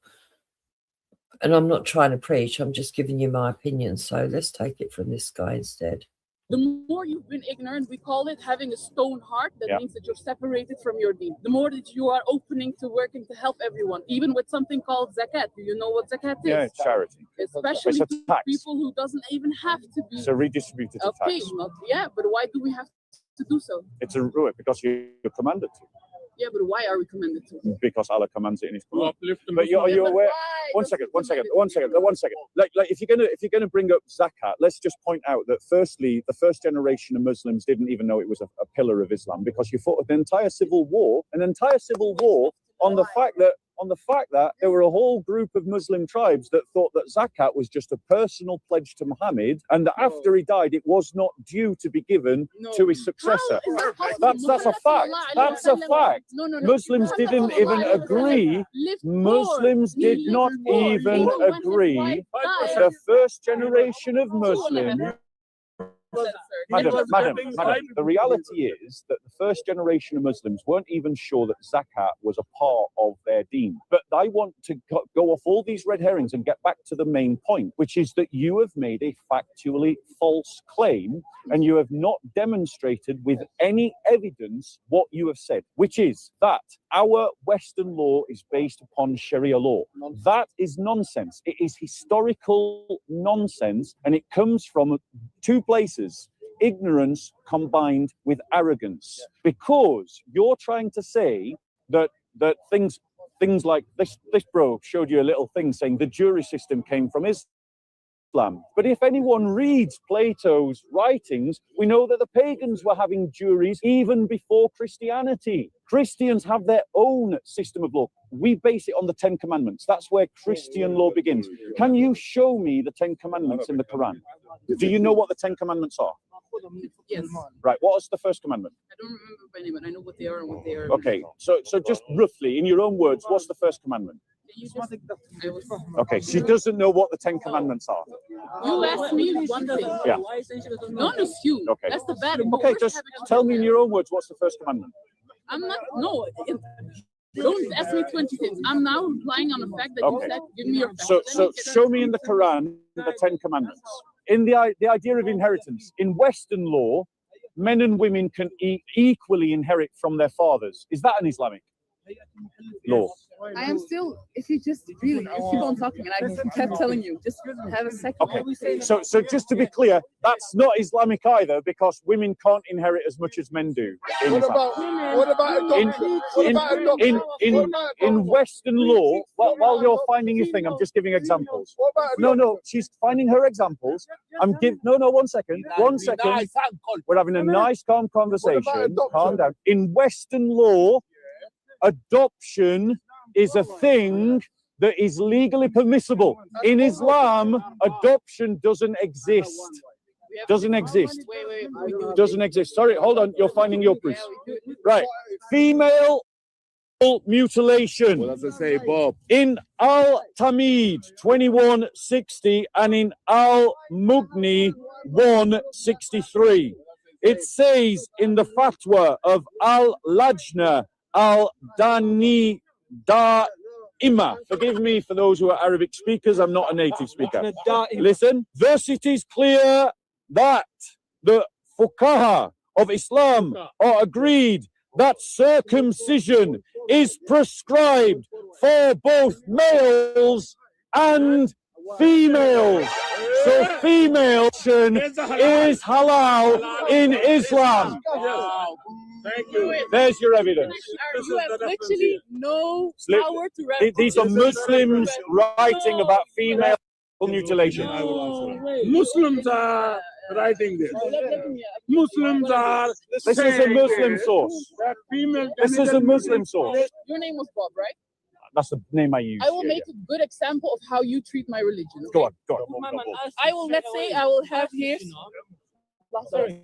And I'm not trying to preach. I'm just giving you my opinion. So let's take it from this guy instead. The more you've been ignorant, we call it having a stone heart. That means that you're separated from your deen. The more that you are opening to working to help everyone, even with something called zakat. Do you know what zakat is? Yeah, it's charity. Especially it's a tax. People who doesn't even have to be. It's a redistributed okay, tax. Yeah, but why do we have to do so? It's a rule because you're commanded to. Yeah, but why are we commanded to? Because Allah commands it in His Quran. But are you aware? One second. Like if you're gonna bring up zakat, let's just point out that firstly, the first generation of Muslims didn't even know it was a pillar of Islam, because you fought an entire civil war on the fact that on the fact that there were a whole group of Muslim tribes that thought that zakat was just a personal pledge to Muhammad, and that after he died, it was not due to be given to his successor. That's a fact. That's a fact. Muslims didn't even agree. Muslims did not even agree. The first generation of Muslims. Madam, the reality is that the first generation of Muslims weren't even sure that zakat was a part of their deen. But I want to go off all these red herrings and get back to the main point, which is that you have made a factually false claim, and you have not demonstrated with any evidence what you have said, which is that our Western law is based upon Sharia law. That is nonsense. It is historical nonsense, and it comes from two places: ignorance combined with arrogance. Because you're trying to say that things like this bro showed you a little thing saying the jury system came from Islam. But if anyone reads Plato's writings, we know that the pagans were having juries even before Christianity. Christians have their own system of law. We base it on the Ten Commandments. That's where Christian law begins. Can you show me the Ten Commandments in the Quran? Do you know what the Ten Commandments are? Yes. Right. What is the first commandment? I don't remember by name, but I know what they are and what they are. Okay. So just roughly, in your own words, what's the first commandment? Okay. She doesn't know what the Ten Commandments are. You asked me one thing. Yeah. Don't assume. Okay. That's the bad. Okay. Just tell me in your own words, what's the first commandment? I'm not. No. Don't ask me 20 things. I'm now relying on the fact that you said, give me your fact. So show me in the Quran the Ten Commandments. In the idea of inheritance, in Western law, men and women can equally inherit from their fathers. Is that an Islamic law? I am still, if you just really keep on talking, and I kept telling you, just have a second. Okay, so just to be clear, that's not Islamic either, because women can't inherit as much as men do. In Western law, while you're finding your thing, I'm just giving examples. No, she's finding her examples. One second. We're having a nice, calm conversation. Calm down. In Western law, adoption is a thing that is legally permissible. In Islam, adoption doesn't exist. Doesn't exist. Doesn't exist. Sorry, hold on. You're finding your proof. Right. Female mutilation. What does it say, Bob? In Al-Tamid 2160 and in Al-Mughni 163. It says in the fatwa of Al-Lajna Al-Dani Da'ima. Forgive me for those who are Arabic speakers. I'm not a native speaker. Listen, thus it is clear that the fuqaha of Islam are agreed that circumcision is prescribed for both males and females. So female is halal in Islam. Thank you. There's your evidence. You have literally no power to represent. These are Muslims writing about female mutilation. Muslims are writing this. Muslims are. This is a Muslim source. This is a Muslim source. Your name was Bob, right? That's the name I use. I will make a good example of how you treat my religion. Go on. I will, let's say, I will have here. Sorry.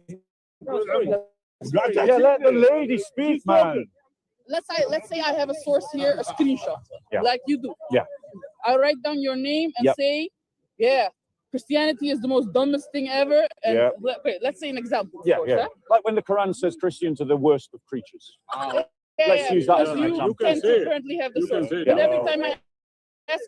Yeah, let the lady speak, man. Let's say I have a source here, a screenshot, like you do. Yeah. I'll write down your name and say, Christianity is the most dumbest thing ever. And let's say an example. Like when the Quran says Christians are the worst of creatures. Let's use that as an example. You can currently have the source. But every time I ask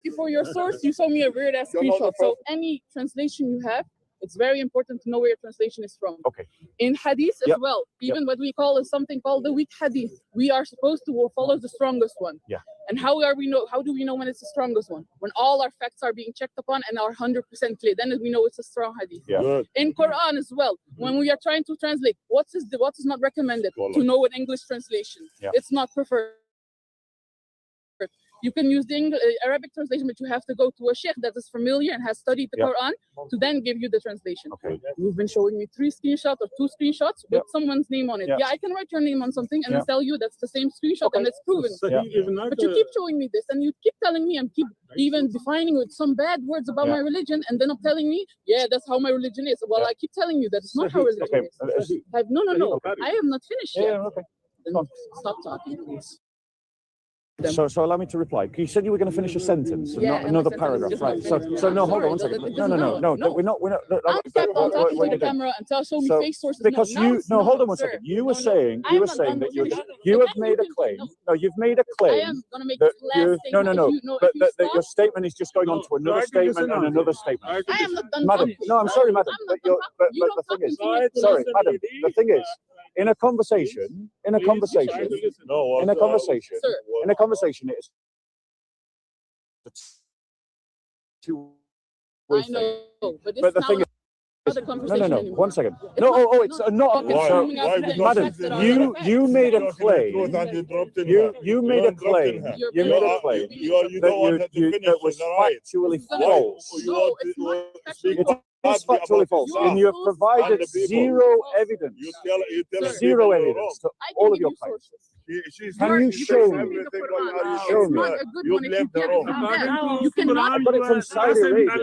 you for your source, you show me a weird ass screenshot. So any translation you have, it's very important to know where your translation is from. Okay. In hadith as well, even what we call is something called the weak hadith. We are supposed to follow the strongest one. Yeah. And how do we know when it's the strongest one? When all our facts are being checked upon and are 100% clear, then we know it's a strong hadith. Yeah. In Quran as well, when we are trying to translate, what is not recommended? To know an English translation. Yeah. It's not preferred. You can use the Arabic translation, but you have to go to a sheikh that is familiar and has studied the Quran to then give you the translation. Okay. You've been showing me 3 screenshots or 2 screenshots with someone's name on it. Yeah, I can write your name on something and tell you that's the same screenshot and it's proven. But you keep showing me this and you keep telling me and keep even defining with some bad words about my religion and then telling me, yeah, that's how my religion is. Well, I keep telling you that it's not how religion is. No. I am not finished yet. Then stop talking, please. So allow me to reply. You said you were going to finish a sentence, and not another paragraph, right? So no, hold on one second. No. We're not. I'm kept on talking to the camera and show me face sources. Because hold on one second. You were saying that you have made a claim. No, you've made a claim. I am going to make this last statement. But that your statement is just going on to another statement and another statement. I am not done. Madam, no, I'm sorry, madam. But the thing is, sorry, madam. The thing is, in a conversation, it is two-way thing. But the thing is, no. 1 second. It's not. Madam, you made a claim. You made a claim. That was factually false. It's factually false, and you have provided zero evidence. Zero evidence to all of your claims. Can you show me? Show me. You cannot. I got it from Saudi Arabia.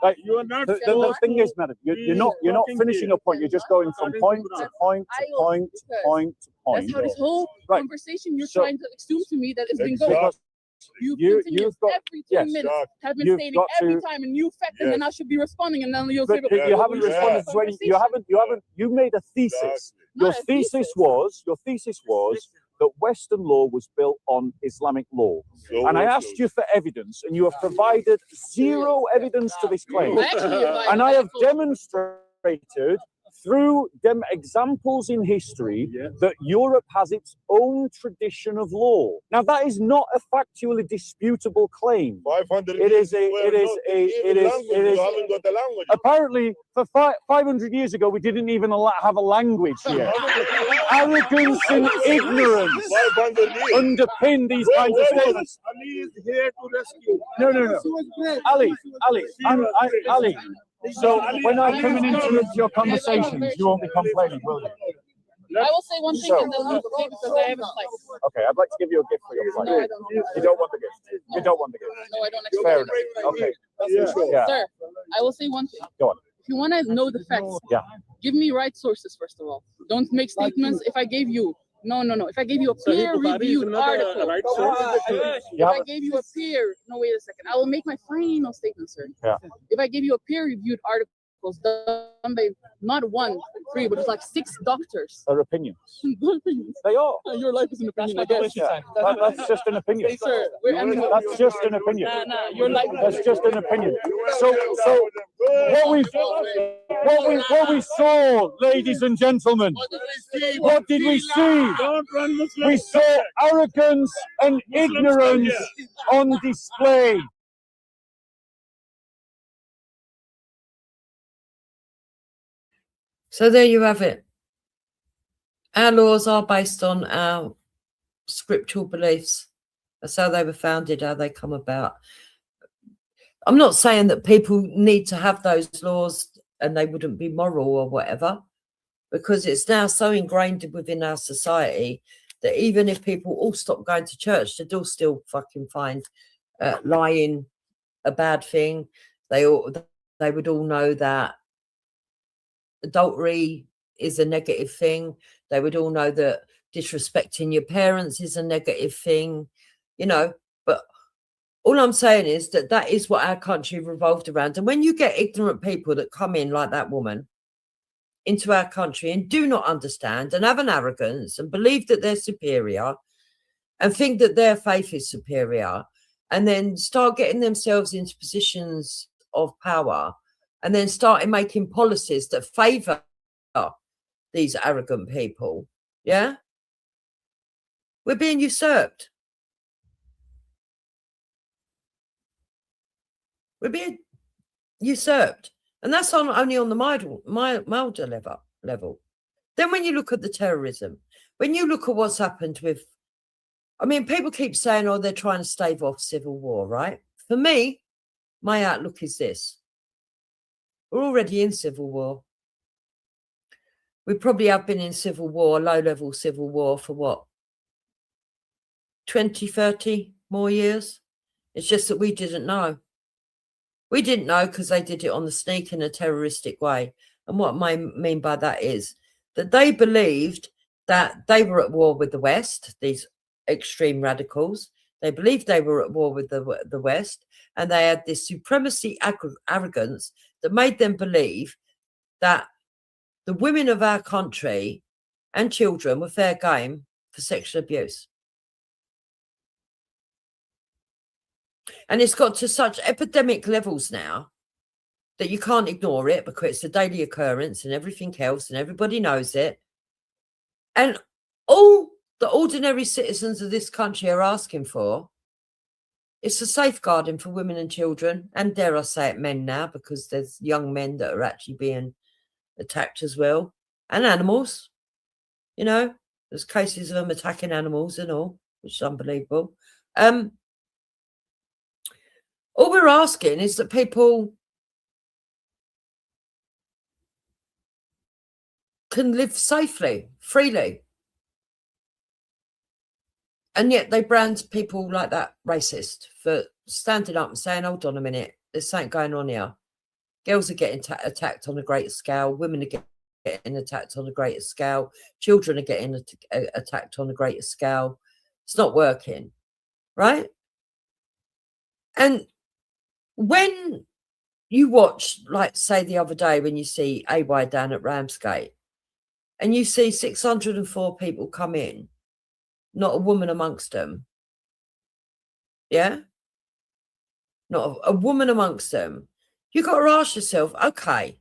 Like, the thing is, madam, you're not finishing a point. You're just going from point to point to point to point to point. That's how this whole conversation you're trying to assume to me that it's been going. You've got every 10 minutes have been stating every time a new fact, and then I should be responding, and then you'll say, you haven't responded to any. You made a thesis. Your thesis was that Western law was built on Islamic law. And I asked you for evidence, and you have provided zero evidence to this claim. And I have demonstrated through examples in history that Europe has its own tradition of law. Now, that is not a factually disputable claim. 500 it is apparently for 500 years ago we didn't even have a language here. Arrogance and ignorance underpin these kinds of statements. Ali is here to rescue. No. Ali. So when I come into your conversations, you won't be complaining, will you? I will say one thing and then leave the tape because I have a flight. Okay, I'd like to give you a gift for your flight. No, I don't. You don't want the gift. You don't want the gift. No, I don't expect Fair it. enough. Okay. Yeah. Sir, I will say one thing. Go on. If you want to know the facts, give me right sources first of all. Don't make statements. If I gave you if I gave you a peer-reviewed article, if I gave you a wait a second. I will make my final statement, sir. If I gave you a peer-reviewed article done by not 1, 3, but it's like 6 doctors. Their opinions. They are. Your life is an opinion, I guess. That's just an opinion. Hey, sir, that's just an opinion. Your life. That's just an opinion. So what we saw, ladies and gentlemen, what did we see? We saw arrogance and ignorance on display. So there you have it. Our laws are based on our scriptural beliefs. That's how they were founded, how they come about. I'm not saying that people need to have those laws and they wouldn't be moral or whatever, because it's now so ingrained within our society that even if people all stop going to church, they'll still fucking find lying a bad thing. They would all know that adultery is a negative thing. They would all know that disrespecting your parents is a negative thing, but all I'm saying is that is what our country revolved around. And when you get ignorant people that come in like that woman into our country and do not understand and have an arrogance and believe that they're superior and think that their faith is superior, and then start getting themselves into positions of power, and then started making policies that favour these arrogant people, we're being usurped. We're being usurped. And that's only on the milder level. Then when you look at the terrorism, when you look at what's happened with I mean, people keep saying, oh, they're trying to stave off civil war, right? For me, my outlook is this. We're already in civil war. We probably have been in civil war, low-level civil war for what? 20, 30 more years? It's just that we didn't know. We didn't know because they did it on the sneak in a terroristic way. And what I mean by that is that they believed that they were at war with the West, these extreme radicals. They believed they were at war with the West, and they had this supremacy arrogance that made them believe that the women of our country and children were fair game for sexual abuse. And it's got to such epidemic levels now that you can't ignore it because it's a daily occurrence and everything else, and everybody knows it. And all the ordinary citizens of this country are asking for is a safeguarding for women and children, and dare I say it, men now, because there's young men that are actually being attacked as well, and animals. You know, there's cases of them attacking animals and all, which is unbelievable. All we're asking is that people can live safely, freely. And yet they brand people like that racist for standing up and saying, hold on a minute, there's something going on here. Girls are getting attacked on a greater scale. Women are getting attacked on a greater scale. Children are getting attacked on a greater scale. It's not working, right? And when you watch, like, say, the other day when you see AY down at Ramsgate and you see 604 people come in, not a woman amongst them, yeah? Not a woman amongst them. You've got to ask yourself, okay,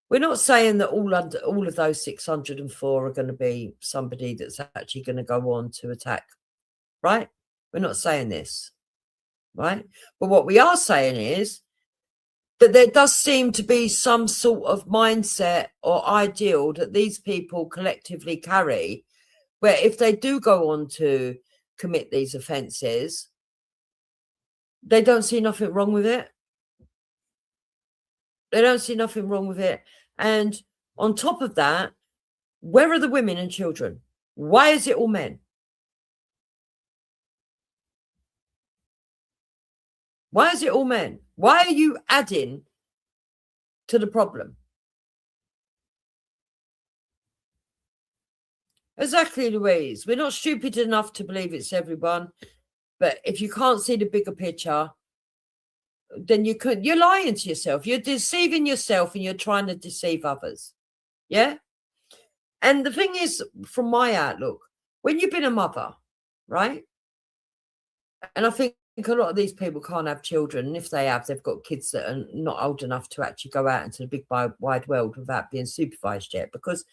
we're not saying that all of those 604 are going to be somebody that's actually going to go on to attack, right? We're not saying this, right? But what we are saying is that there does seem to be some sort of mindset or ideal that these people collectively carry, where if they do go on to commit these offences, they don't see nothing wrong with it. They don't see nothing wrong with it. And on top of that, where are the women and children? Why is it all men? Why is it all men? Why are you adding to the problem? Exactly, Louise. We're not stupid enough to believe it's everyone. But if you can't see the bigger picture, then you're lying to yourself. You're deceiving yourself and you're trying to deceive others. Yeah? And the thing is, from my outlook, when you've been a mother, right? And I think a lot of these people can't have children. And if they have, they've got kids that are not old enough to actually go out into the big wide world without being supervised yet. Because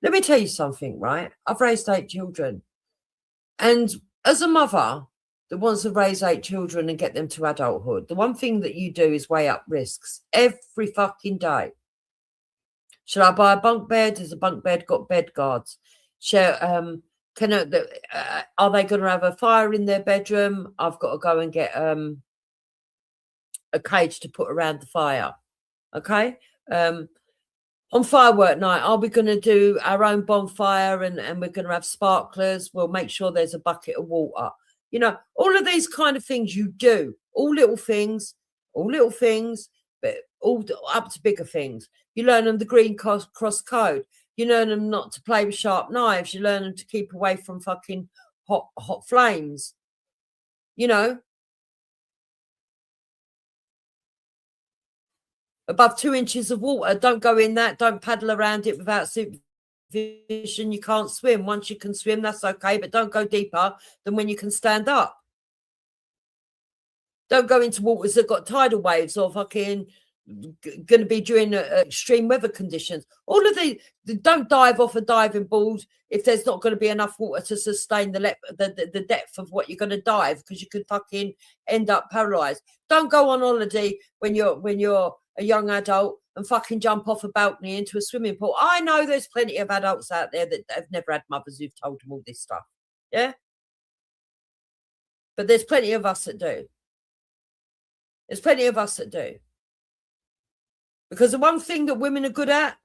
let me tell you something, right? I've raised 8 children. And as a mother that wants to raise 8 children and get them to adulthood, the one thing that you do is weigh up risks every fucking day. Should I buy a bunk bed? Has a bunk bed got bed guards? Are they going to have a fire in their bedroom? I've got to go and get a cage to put around the fire. Okay? On firework night, are we going to do our own bonfire and we're going to have sparklers? We'll make sure there's a bucket of water. You know, all of these kind of things you do, all little things, but all up to bigger things. You learn them the green cross code. You learn them not to play with sharp knives. You learn them to keep away from fucking hot flames. You know, above 2 inches of water, don't go in that. Don't paddle around it without supervision. You can't swim. Once you can swim, that's okay, but don't go deeper than when you can stand up. Don't go into waters that got tidal waves or fucking going to be during extreme weather conditions. All of the don't dive off a diving board if there's not going to be enough water to sustain the depth of what you're going to dive, because you could fucking end up paralyzed. Don't go on holiday when you're a young adult and fucking jump off a balcony into a swimming pool. I know there's plenty of adults out there that have never had mothers who've told them all this stuff. Yeah. But there's plenty of us that do. There's plenty of us that do. Because the one thing that women are good at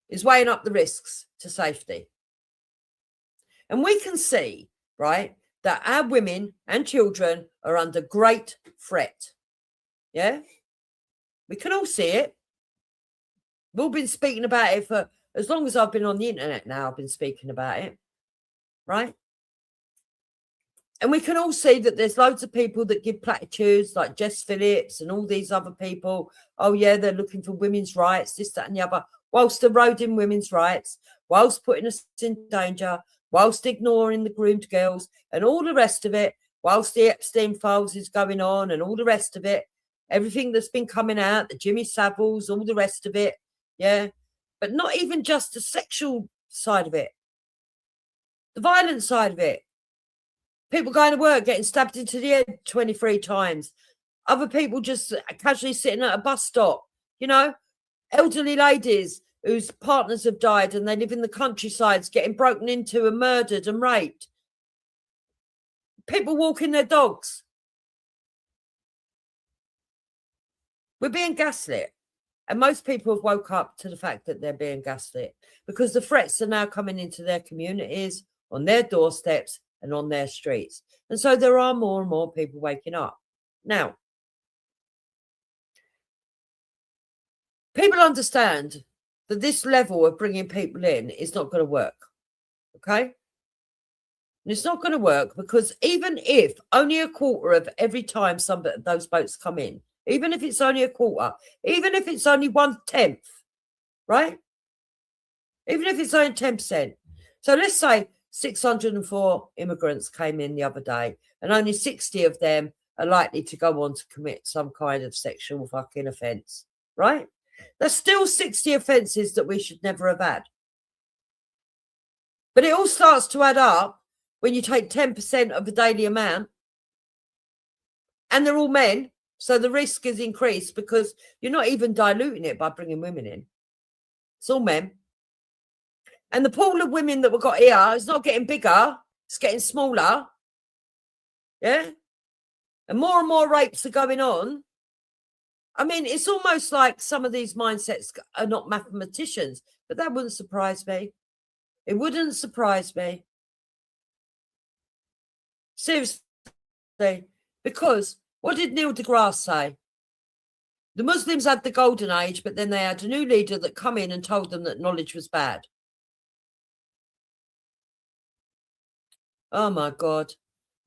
is weighing up the risks to safety. And we can see, right, that our women and children are under great threat. Yeah? We can all see it. We've all been speaking about it for as long as I've been on the internet now. I've been speaking about it, right? And we can all see that there's loads of people that give platitudes like Jess Phillips and all these other people. Oh, yeah, they're looking for women's rights, this, that and the other, whilst eroding women's rights, whilst putting us in danger, whilst ignoring the groomed girls and all the rest of it, whilst the Epstein files is going on and all the rest of it, everything that's been coming out, the Jimmy Saviles, all the rest of it, yeah? But not even just the sexual side of it, the violent side of it. People going to work, getting stabbed into the head 23 times. Other people just casually sitting at a bus stop, you know? Elderly ladies whose partners have died and they live in the countrysides getting broken into and murdered and raped. People walking their dogs. We're being gaslit. And most people have woke up to the fact that they're being gaslit because the threats are now coming into their communities, on their doorsteps and on their streets. And so there are more and more people waking up. Now, people understand that this level of bringing people in is not going to work, okay? And it's not going to work because even if only a quarter of every time some of those boats come in, even if it's only a quarter, even if it's only 1/10, right? Even if it's only 10%. So let's say 604 immigrants came in the other day and only 60 of them are likely to go on to commit some kind of sexual fucking offence, right? There's still 60 offences that we should never have had. But it all starts to add up when you take 10% of the daily amount and they're all men. So the risk is increased because you're not even diluting it by bringing women in. It's all men. And the pool of women that we've got here is not getting bigger. It's getting smaller. Yeah? And more rapes are going on. I mean, it's almost like some of these mindsets are not mathematicians, but that wouldn't surprise me. It wouldn't surprise me. Seriously. Because what did Neil deGrasse say? The Muslims had the golden age, but then they had a new leader that come in and told them that knowledge was bad. Oh, my God.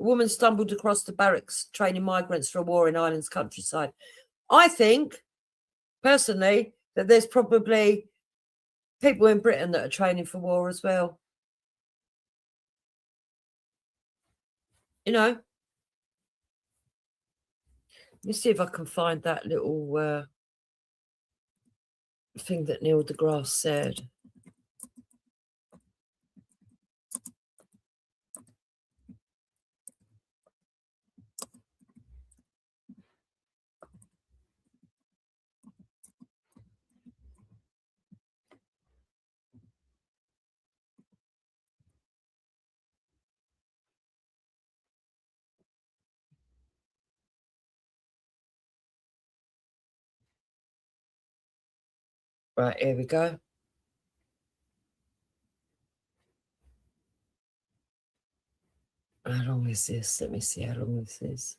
A woman stumbled across the barracks training migrants for a war in Ireland's countryside. I think, personally, that there's probably people in Britain that are training for war as well. You know? Let me see if I can find that little thing that Neil deGrasse said. Right, here we go. How long is this? Let me see how long this is.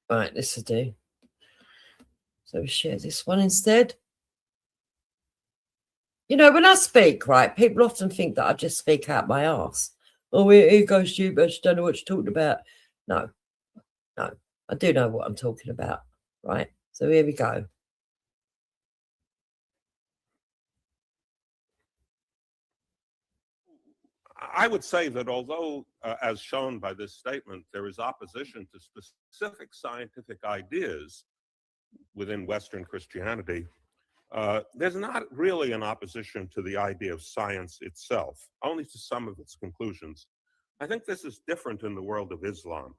Right, this will do. So we share this one instead. You know, when I speak, right, people often think that I just speak out my arse. Oh, here goes you, but you don't know what you're talking about. No, I do know what I'm talking about, right? So here we go. I would say that although, as shown by this statement, there is opposition to specific scientific ideas within Western Christianity, there's not really an opposition to the idea of science itself, only to some of its conclusions. I think this is different in the world of Islam.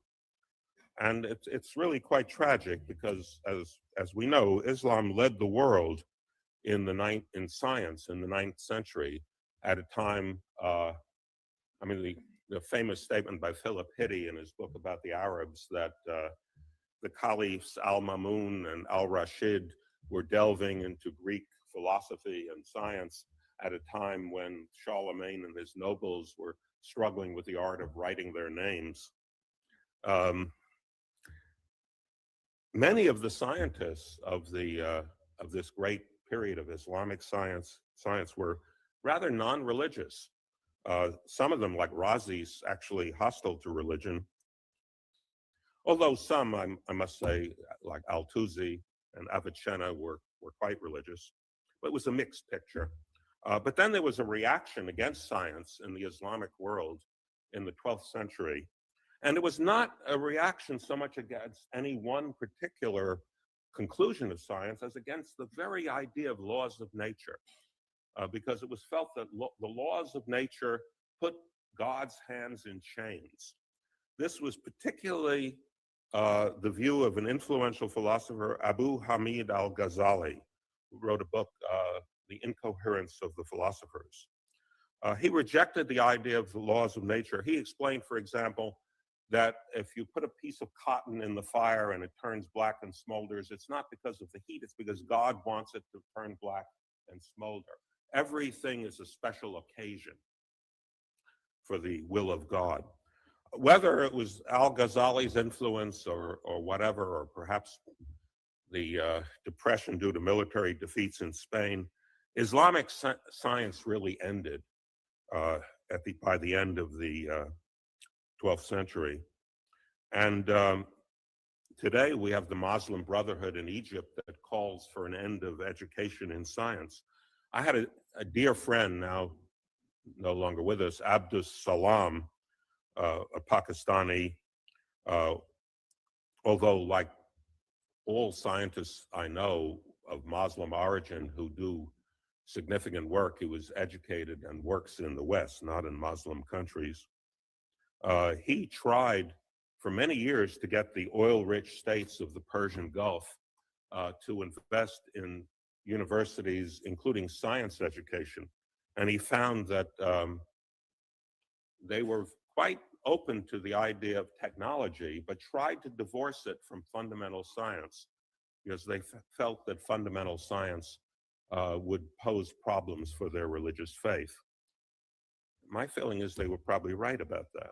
And it's really quite tragic because, as we know, Islam led the world in science in the 9th century at a time, I mean, the famous statement by Philip Hitti in his book about the Arabs that the caliphs Al-Mamun and Al-Rashid were delving into Greek philosophy and science at a time when Charlemagne and his nobles were struggling with the art of writing their names. Many of the scientists of this great period of Islamic science were rather non-religious. Some of them, like Razi's, actually hostile to religion. Although some, I must say, like Al-Tuzi and Avicenna were quite religious. But it was a mixed picture. But then there was a reaction against science in the Islamic world in the 12th century. And it was not a reaction so much against any one particular conclusion of science as against the very idea of laws of nature. Because it was felt that the laws of nature put God's hands in chains. This was particularly the view of an influential philosopher, Abu Hamid al-Ghazali, who wrote a book, The Incoherence of the Philosophers. He rejected the idea of the laws of nature. He explained, for example, that if you put a piece of cotton in the fire and it turns black and smolders, it's not because of the heat, it's because God wants it to turn black and smolder. Everything is a special occasion for the will of God. Whether it was al-Ghazali's influence or whatever, or perhaps the depression due to military defeats in Spain, Islamic science really ended by the end of the 12th century. And today we have the Muslim Brotherhood in Egypt that calls for an end of education in science. I had a dear friend, now no longer with us, Abdus Salam, a Pakistani, although like all scientists I know of Muslim origin who do significant work, he was educated and works in the West, not in Muslim countries. He tried for many years to get the oil-rich states of the Persian Gulf to invest in universities, including science education. And he found that they were quite open to the idea of technology, but tried to divorce it from fundamental science because they felt that fundamental science would pose problems for their religious faith. My feeling is they were probably right about that.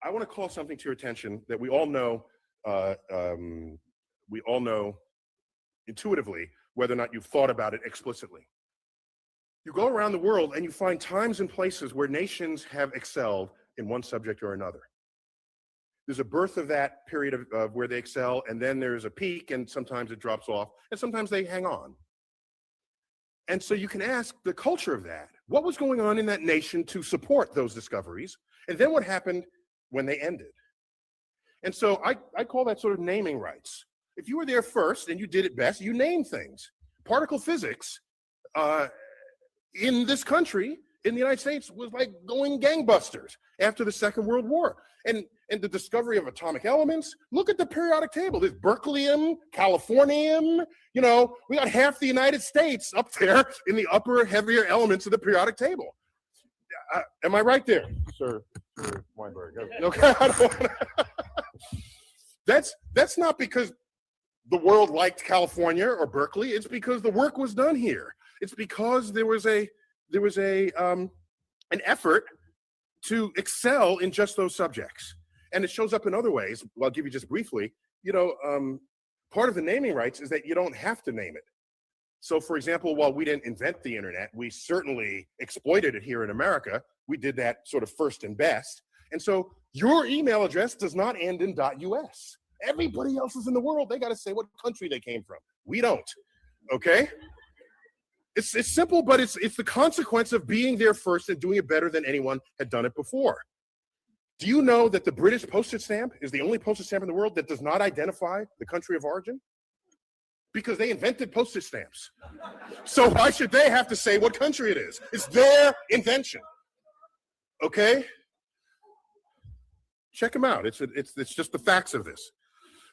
I want to call something to your attention that we all know intuitively, whether or not you've thought about it explicitly. You go around the world and you find times and places where nations have excelled in one subject or another. There's a birth of that period of where they excel, and then there's a peak, and sometimes it drops off, and sometimes they hang on. And so you can ask the culture of that. What was going on in that nation to support those discoveries? And then what happened when they ended? And so I call that sort of naming rights. If you were there first and you did it best, you name things. Particle physics in this country, in the United States, was like going gangbusters after the Second World War. And the discovery of atomic elements, look at the periodic table. There's berkelium, californium, you know, we got half the United States up there in the upper, heavier elements of the periodic table. Am I right there, Sir Weinberg? Okay, I don't wanna... That's not because the world liked California or Berkeley. It's because the work was done here. It's because there was an effort to excel in just those subjects. And it shows up in other ways. Well, I'll give you just briefly. You know, part of the naming rights is that you don't have to name it. So for example, while we didn't invent the internet, we certainly exploited it here in America. We did that sort of first and best. And so your email address does not end in .us. Everybody else is in the world, they got to say what country they came from. We don't, okay? It's simple, but it's the consequence of being there first and doing it better than anyone had done it before. Do you know that the British postage stamp is the only postage stamp in the world that does not identify the country of origin? Because they invented postage stamps. So why should they have to say what country it is? It's their invention, okay? Check them out. It's just the facts of this.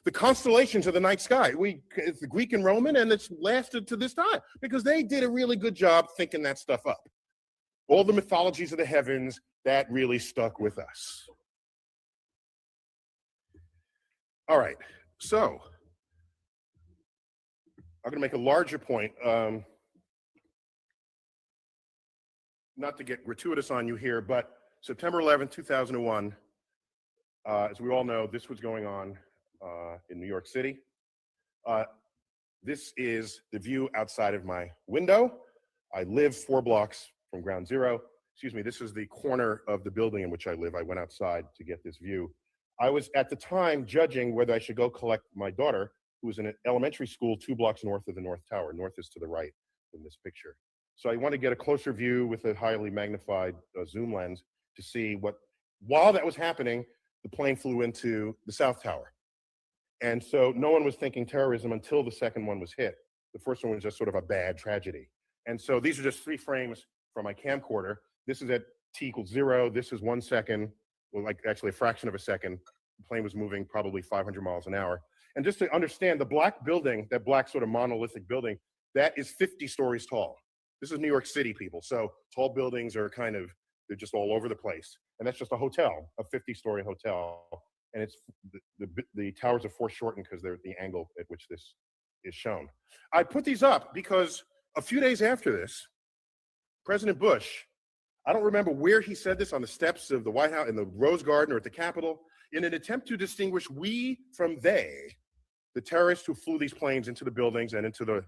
The constellations of the night sky. It's the Greek and Roman, and it's lasted to this time because they did a really good job thinking that stuff up. All the mythologies of the heavens, that really stuck with us. All right, so I'm going to make a larger point. Not to get gratuitous on you here, but September 11, 2001, as we all know, this was going on in New York City. This is the view outside of my window. I live 4 blocks from ground zero. Excuse me, this is the corner of the building in which I live. I went outside to get this view. I was at the time judging whether I should go collect my daughter, who was in an elementary school 2 blocks north of the North Tower. North is to the right in this picture. So I want to get a closer view with a highly magnified zoom lens to see what, while that was happening, the plane flew into the South Tower. And so no one was thinking terrorism until the second one was hit. The first one was just sort of a bad tragedy. And so these are just 3 frames from my camcorder. This is at t equals 0. This is 1 second, well, like actually a fraction of a second. The plane was moving probably 500 miles an hour. And just to understand, the black building, that black sort of monolithic building, that is 50 stories tall. This is New York City, people. So tall buildings are kind of, they're just all over the place. And that's just a hotel, a 50-story hotel. And it's the towers are foreshortened because they're at the angle at which this is shown. I put these up because a few days after this, President Bush, I don't remember where he said this, on the steps of the White House, in the Rose Garden or at the Capitol, in an attempt to distinguish we from they, the terrorists who flew these planes into the buildings and into the,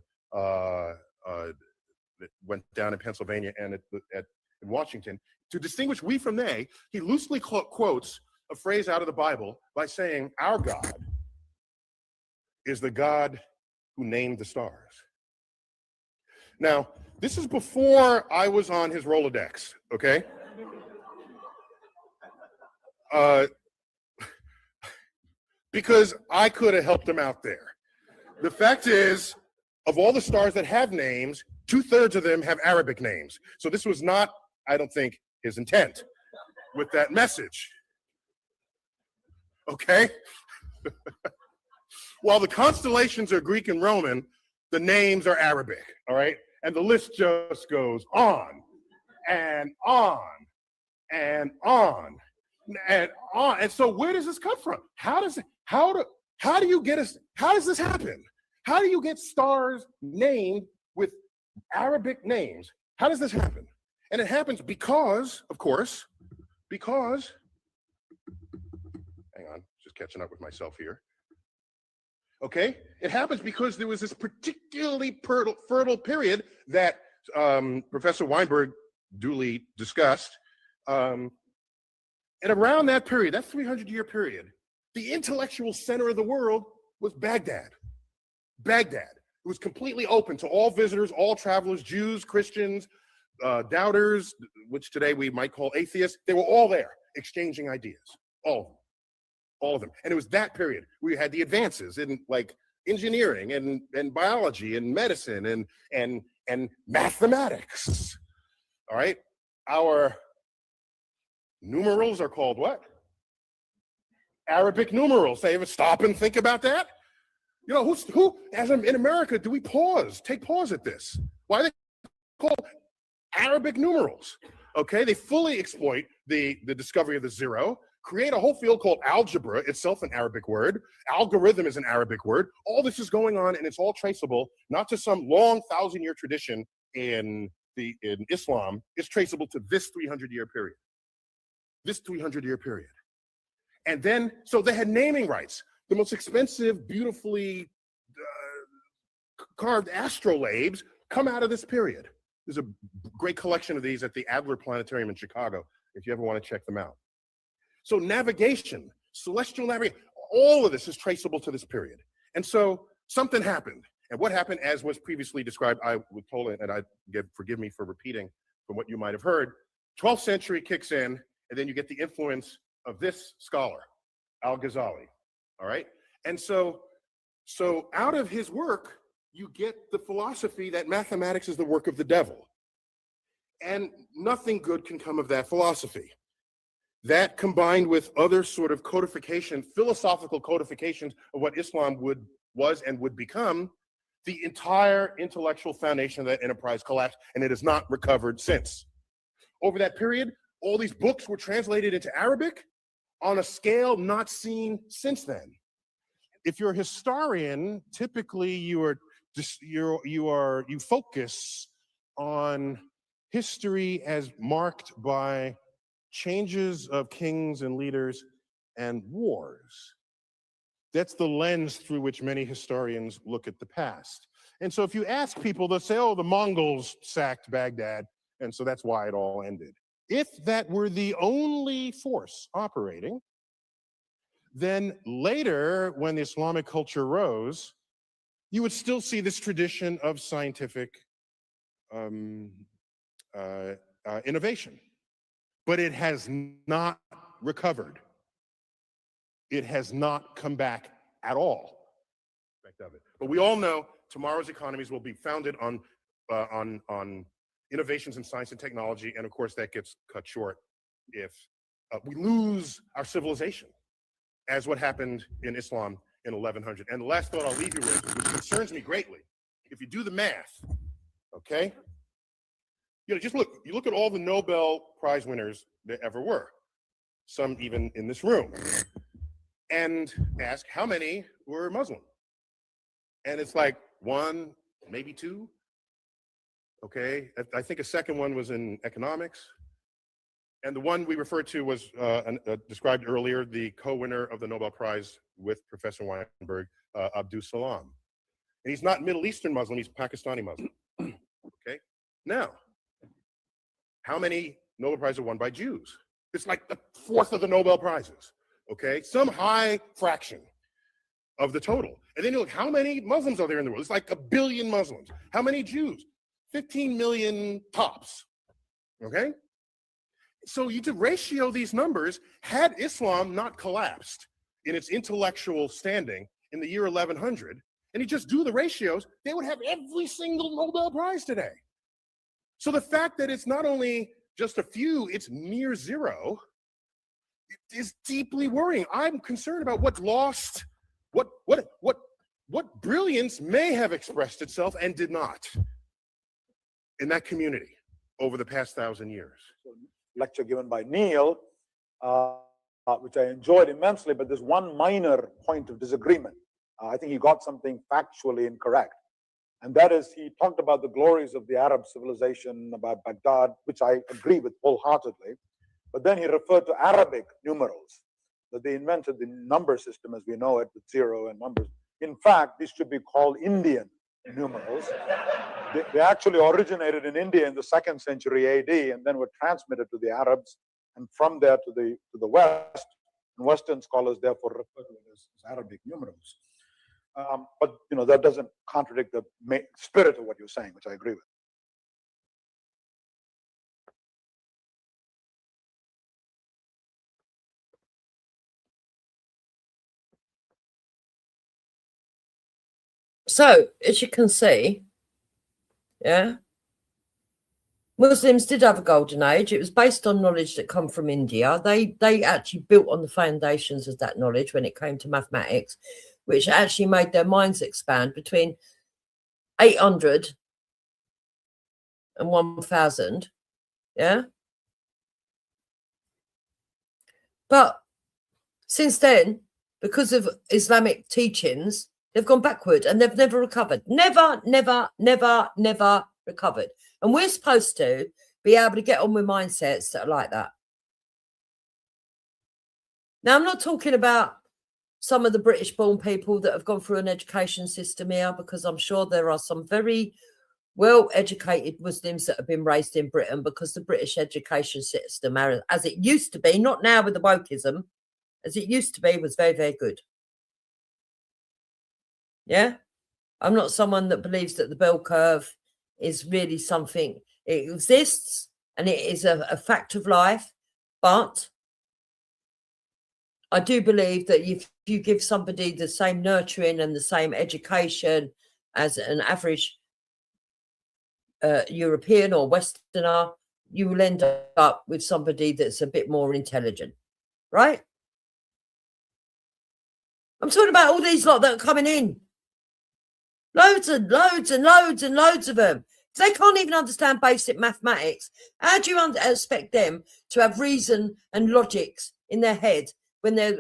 that went down in Pennsylvania and in Washington, to distinguish we from they, he loosely quotes a phrase out of the Bible by saying, our God is the God who named the stars. Now, this is before I was on his Rolodex, okay? Because I could have helped him out there. The fact is, of all the stars that have names, 2/3 of them have Arabic names. So this was not, I don't think, his intent with that message. Okay? While the constellations are Greek and Roman, the names are Arabic, all right? And the list just goes on and on and on and on. And so where does this come from? How does this happen? How do you get stars named with Arabic names? How does this happen? And it happens because, of course, hang on, just catching up with myself here. Okay, it happens because there was this particularly fertile period that Professor Weinberg duly discussed. And around that period, that 300-year period, the intellectual center of the world was Baghdad. Baghdad. It was completely open to all visitors, all travelers, Jews, Christians, doubters, which today we might call atheists. They were all there exchanging ideas, all of them. All of them. And it was that period we had the advances in like engineering and biology and medicine and mathematics. All right. Our numerals are called what? Arabic numerals. They ever stop and think about that? You know, who as in America, do we take pause at this? Why are they called Arabic numerals? Okay, they fully exploit the discovery of the zero, create a whole field called algebra, itself an Arabic word. Algorithm is an Arabic word. All this is going on, and it's all traceable, not to some long 1,000-year tradition in Islam. It's traceable to this 300-year period. This 300-year period. And then, so they had naming rights. The most expensive, beautifully carved astrolabes come out of this period. There's a great collection of these at the Adler Planetarium in Chicago, if you ever want to check them out. So navigation, celestial navigation, all of this is traceable to this period. And so something happened. And what happened, as was previously described, I was told, and forgive me for repeating from what you might have heard, 12th century kicks in, and then you get the influence of this scholar, Al-Ghazali, all right? And so out of his work, you get the philosophy that mathematics is the work of the devil. And nothing good can come of that philosophy. That combined with other sort of codification, philosophical codifications of what Islam was and would become, the entire intellectual foundation of that enterprise collapsed, and it has not recovered since. Over that period, all these books were translated into Arabic on a scale not seen since then. If you're a historian, typically you focus on history as marked by changes of kings and leaders and wars. That's the lens through which many historians look at the past. And so if you ask people, they'll say, oh, the Mongols sacked Baghdad, and so that's why it all ended. If that were the only force operating, then later, when the Islamic culture rose, you would still see this tradition of scientific innovation. But it has not recovered. It has not come back at all. But we all know tomorrow's economies will be founded on innovations in science and technology, and of course that gets cut short if we lose our civilization, as what happened in Islam in 1100. And the last thought I'll leave you with, which concerns me greatly, if you do the math, okay? You look at all the Nobel Prize winners there ever were, some even in this room, and ask how many were Muslim. And it's like one, maybe two. Okay, I think a second one was in economics. And the one we referred to was described earlier, the co-winner of the Nobel Prize with Professor Weinberg, Abdul Salam. And he's not Middle Eastern Muslim, he's Pakistani Muslim. Okay, now, how many Nobel Prizes are won by Jews? It's like the fourth of the Nobel Prizes, okay? Some high fraction of the total. And then you look, how many Muslims are there in the world? It's like 1 billion Muslims. How many Jews? 15 million tops, okay? So you could ratio these numbers. Had Islam not collapsed in its intellectual standing in the year 1100, and you just do the ratios, they would have every single Nobel Prize today. So the fact that it's not only just a few, it's near zero, is deeply worrying. I'm concerned about what's lost, what brilliance may have expressed itself and did not in that community over the past 1,000 years. Lecture given by Neil, which I enjoyed immensely, but there's one minor point of disagreement. I think he got something factually incorrect. And that is, he talked about the glories of the Arab civilization, about Baghdad, which I agree with wholeheartedly. But then he referred to Arabic numerals, that they invented the number system as we know it, with zero and numbers. In fact, these should be called Indian numerals. They actually originated in India in the 2nd century AD and then were transmitted to the Arabs, and from there to the West. And Western scholars therefore refer to it as Arabic numerals. But that doesn't contradict the spirit of what you're saying, which I agree with. So, as you can see, yeah, Muslims did have a golden age. It was based on knowledge that come from India. They actually built on the foundations of that knowledge when it came to mathematics, which actually made their minds expand between 800 and 1,000. Yeah. But since then, because of Islamic teachings, they've gone backward and they've never recovered. Never recovered. And we're supposed to be able to get on with mindsets that are like that. Now, I'm not talking about some of the British-born people that have gone through an education system here, because I'm sure there are some very well-educated Muslims that have been raised in Britain, because the British education system, as it used to be, not now with the wokeism, as it used to be, was very, very good. Yeah? I'm not someone that believes that the bell curve is really something. It exists and it is a fact of life, but I do believe that if you give somebody the same nurturing and the same education as an average European or Westerner, you will end up with somebody that's a bit more intelligent, right? I'm talking about all these lot that are coming in. Loads and loads and loads and loads of them. They can't even understand basic mathematics. How do you expect them to have reason and logics in their head when they're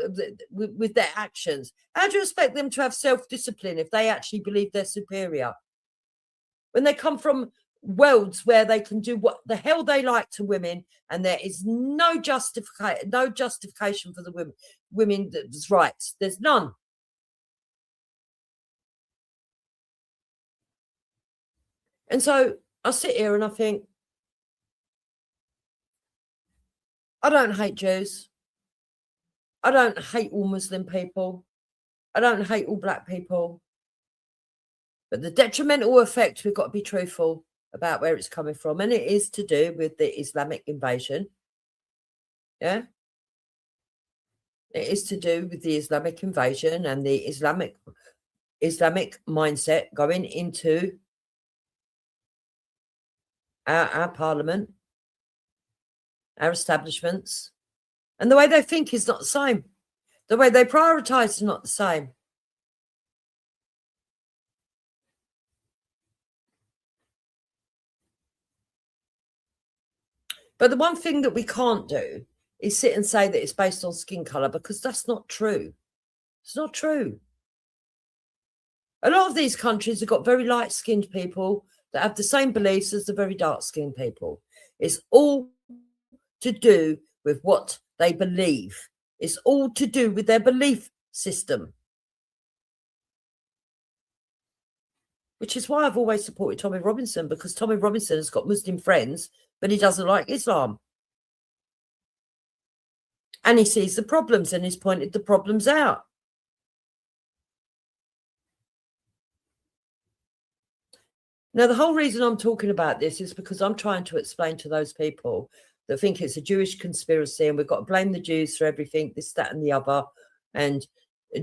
with their actions? How do you expect them to have self-discipline if they actually believe they're superior? When they come from worlds where they can do what the hell they like to women, and there is no justification for the women's rights. There's none. And so I sit here and I think, I don't hate Jews. I don't hate all Muslim people. I don't hate all black people. But the detrimental effect, we've got to be truthful about where it's coming from. And it is to do with the Islamic invasion. Yeah? It is to do with the Islamic invasion and the Islamic mindset going into our parliament, our establishments, and the way they think is not the same. The way they prioritise is not the same. But the one thing that we can't do is sit and say that it's based on skin colour, because that's not true. It's not true. A lot of these countries have got very light-skinned people that have the same beliefs as the very dark-skinned people. It's all to do with what they believe. It's all to do with their belief system. Which is why I've always supported Tommy Robinson, because Tommy Robinson has got Muslim friends, but he doesn't like Islam. And he sees the problems and he's pointed the problems out. Now, the whole reason I'm talking about this is because I'm trying to explain to those people that think it's a Jewish conspiracy and we've got to blame the Jews for everything, this, that, and the other. And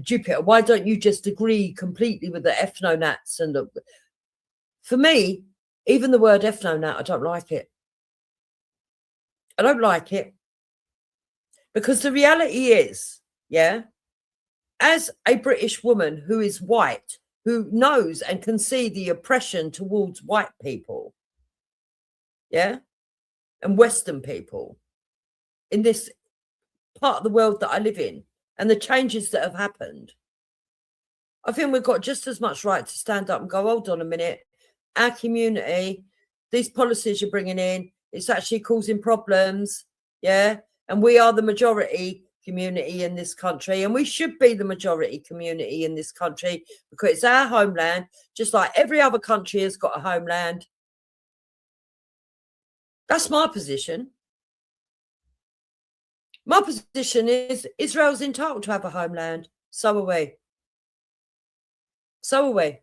Jupiter, why don't you just agree completely with the ethnonats? And for me, even the word ethnonat, I don't like it. I don't like it. Because the reality is, yeah, as a British woman who is white, who knows and can see the oppression towards white people, yeah, and Western people in this part of the world that I live in, and the changes that have happened, I think we've got just as much right to stand up and go, hold on a minute, our community, these policies you're bringing in, it's actually causing problems, yeah, and we are the majority community in this country, and we should be the majority community in this country because it's our homeland, just like every other country has got a homeland. That's my position. My position is Israel's entitled to have a homeland. So are we. So are we.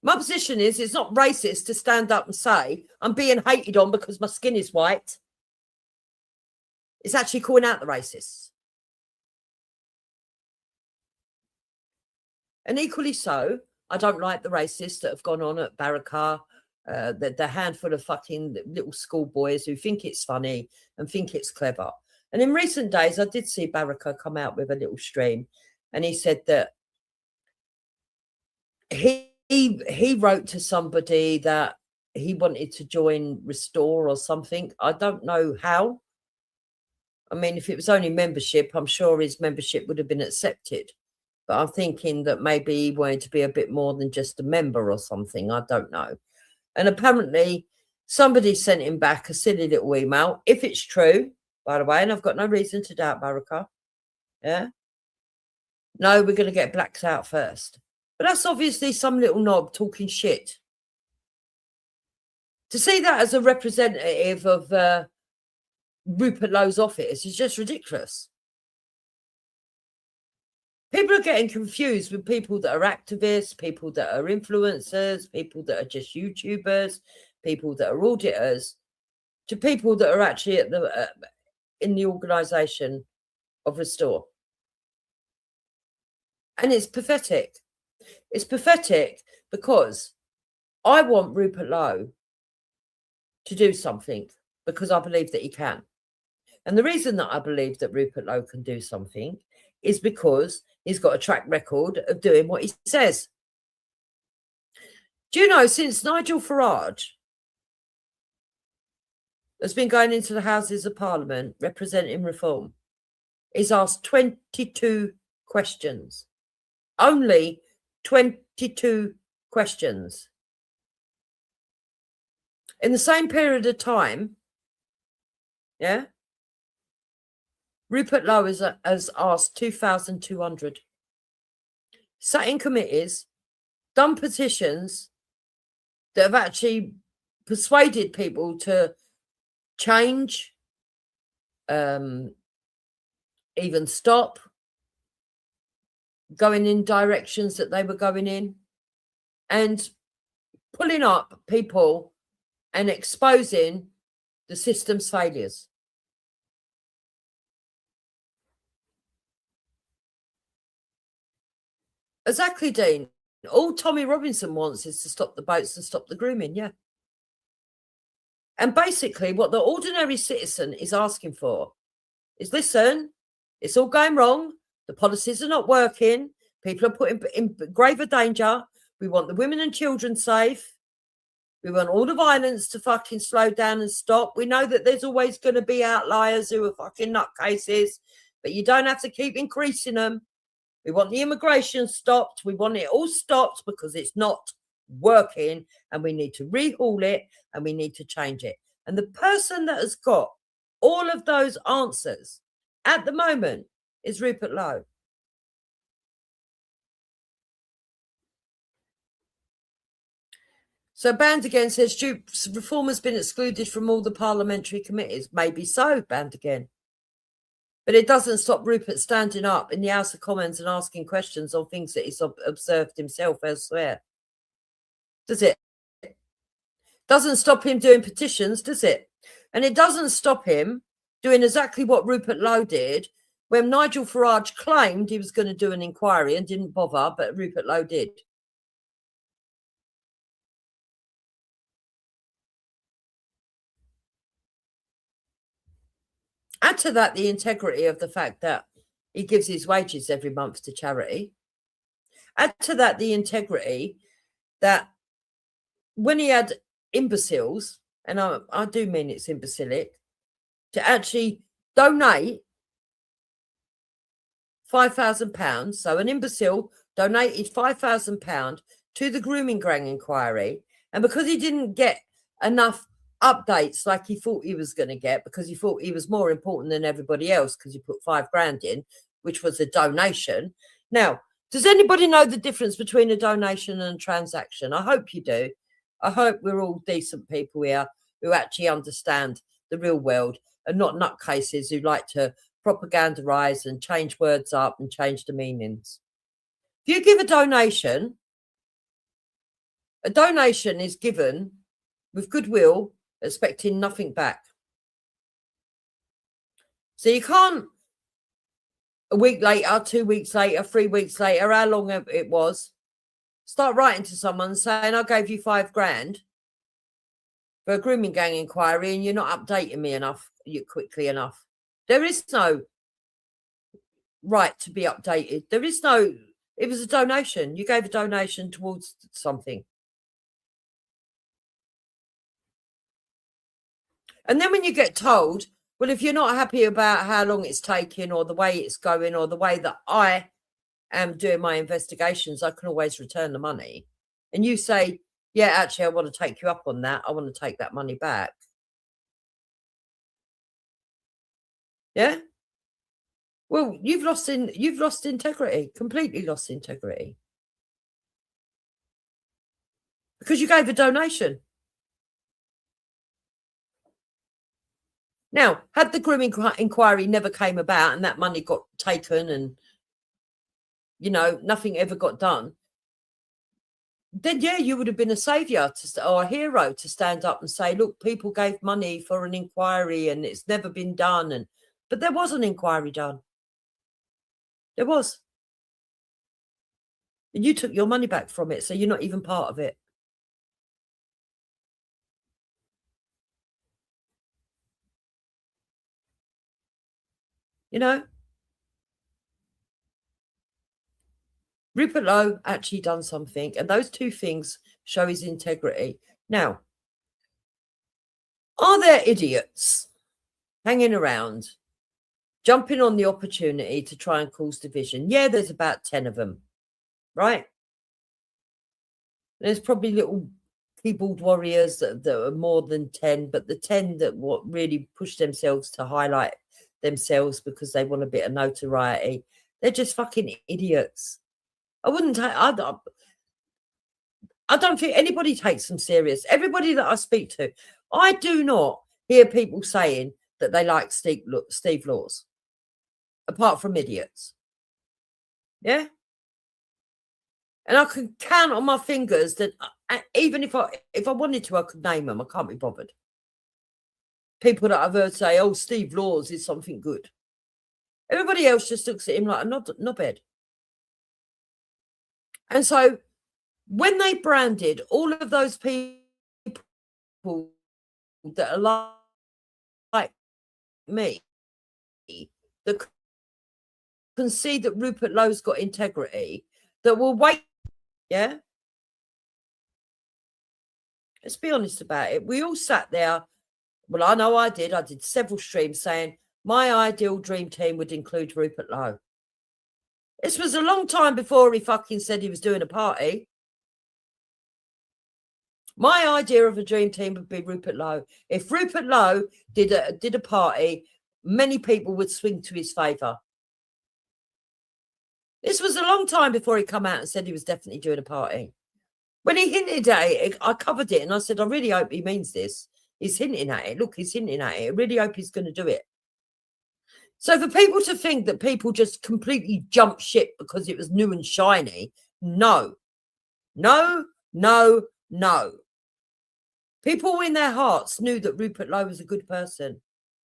My position is it's not racist to stand up and say I'm being hated on because my skin is white. It's actually calling out the racists. And equally so, I don't like the racists that have gone on at Barakah, the handful of fucking little schoolboys who think it's funny and think it's clever. And in recent days, I did see Barakah come out with a little stream, and he said that he wrote to somebody that he wanted to join Restore or something. I don't know how. I mean, if it was only membership, I'm sure his membership would have been accepted. But I'm thinking that maybe he wanted to be a bit more than just a member or something. I don't know. And apparently somebody sent him back a silly little email. If it's true, by the way, and I've got no reason to doubt Barakah. Yeah. No, we're going to get blacks out first. But that's obviously some little knob talking shit. To see that as a representative of Rupert Lowe's office is just ridiculous. People are getting confused with people that are activists, people that are influencers, people that are just YouTubers, people that are auditors, to people that are actually at the in the organisation of Restore. And it's pathetic. It's pathetic because I want Rupert Lowe to do something because I believe that he can. And the reason that I believe that Rupert Lowe can do something is because he's got a track record of doing what he says. Do you know, since Nigel Farage has been going into the Houses of Parliament representing reform, he's asked 22 questions. Only 22 questions. In the same period of time, yeah, Rupert Lowe has asked 2,200. Sat in committees, done petitions that have actually persuaded people to change, even stop going in directions that they were going in, and pulling up people and exposing the system's failures. Exactly, Dean. All Tommy Robinson wants is to stop the boats and stop the grooming, yeah. And basically what the ordinary citizen is asking for is, listen, it's all going wrong. The policies are not working. People are put in graver danger. We want the women and children safe. We want all the violence to fucking slow down and stop. We know that there's always going to be outliers who are fucking nutcases, but you don't have to keep increasing them. We want the immigration stopped. We want it all stopped because it's not working, and we need to rehaul it and we need to change it. And the person that has got all of those answers at the moment is Rupert Lowe. So Band Again says reform has been excluded from all the parliamentary committees. Maybe so, Band Again. But it doesn't stop Rupert standing up in the House of Commons and asking questions on things that he's observed himself elsewhere. Does it? Doesn't stop him doing petitions, does it? And it doesn't stop him doing exactly what Rupert Lowe did when Nigel Farage claimed he was going to do an inquiry and didn't bother, but Rupert Lowe did. Add to that the integrity of the fact that he gives his wages every month to charity. Add to that the integrity that when he had imbeciles, and I do mean it's imbecilic, to actually donate £5,000. So an imbecile donated £5,000 to the grooming gang inquiry. And because he didn't get enough updates like he thought he was going to get, because he thought he was more important than everybody else because he put £5,000 in, which was a donation. Now, does anybody know the difference between a donation and a transaction? I hope you do. I hope we're all decent people here who actually understand the real world and not nutcases who like to propagandize and change words up and change the meanings. If you give a donation is given with goodwill, expecting nothing back. So you can't a week later, 2 weeks later, 3 weeks later, how long it was, start writing to someone saying, I gave you £5,000 for a grooming gang inquiry and you're not updating me quickly enough. There is no right to be updated. There is no, it was a donation. You gave a donation towards something. And then when you get told, well, if you're not happy about how long it's taking or the way it's going or the way that I am doing my investigations, I can always return the money. And you say, yeah, actually, I want to take you up on that. I want to take that money back. Yeah? Well, you've lost integrity, completely lost integrity. Because you gave a donation. Now, had the grooming inquiry never came about and that money got taken and, you know, nothing ever got done, then, yeah, you would have been a saviour or a hero to stand up and say, look, people gave money for an inquiry and it's never been done. But there was an inquiry done. There was. And you took your money back from it, so you're not even part of it. You know? Rupert Lowe actually done something, and those two things show his integrity. Now, are there idiots hanging around, jumping on the opportunity to try and cause division? Yeah, there's about 10 of them, right? There's probably little keyboard warriors that are more than 10, but the 10 that really push themselves to highlight themselves because they want a bit of notoriety, they're just fucking idiots. I don't think anybody takes them serious. Everybody that I speak to, I do not hear people saying that they like Steve Laws, apart from idiots. Yeah? And I can count on my fingers that even if I wanted to, I could name them. I can't be bothered. People that I've heard say, oh, Steve Laws is something good. Everybody else just looks at him like a knobhead. And so when they branded all of those people that are like me, that can see that Rupert Lowe's got integrity, that will wait, yeah? Let's be honest about it. We all sat there. Well, I know I did. I did several streams saying my ideal dream team would include Rupert Lowe. This was a long time before he fucking said he was doing a party. My idea of a dream team would be Rupert Lowe. If Rupert Lowe did a party, many people would swing to his favour. This was a long time before he come out and said he was definitely doing a party. When he hinted at it, I covered it and I said, I really hope he means this. He's hinting at it. Look, he's hinting at it. I really hope he's going to do it. So for people to think that people just completely jumped ship because it was new and shiny, no. No, no, no. People in their hearts knew that Rupert Lowe was a good person.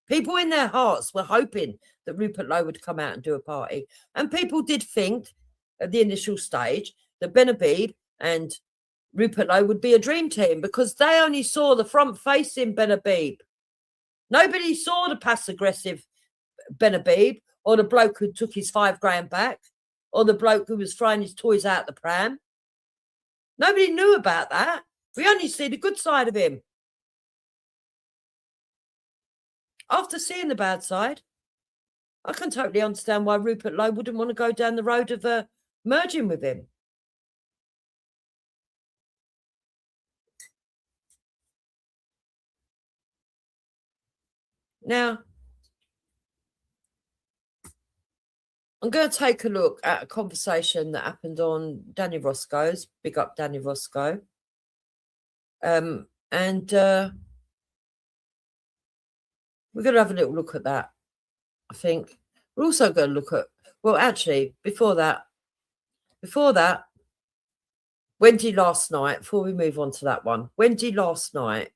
People in their hearts were hoping that Rupert Lowe would come out and do a party. And people did think at the initial stage that Ben Habib and Rupert Lowe would be a dream team because they only saw the front-facing Ben Habib. Nobody saw the passive-aggressive Ben Habib or the bloke who took his $5,000 back or the bloke who was throwing his toys out the pram. Nobody knew about that. We only see the good side of him. After seeing the bad side, I can totally understand why Rupert Lowe wouldn't want to go down the road of merging with him. Now, I'm going to take a look at a conversation that happened on Danny Roscoe's. Big up Danny Roscoe. And we're going to have a little look at that, I think. We're also going to look at, well, actually, before that, Wendy last night, before we move on to that one, Wendy last night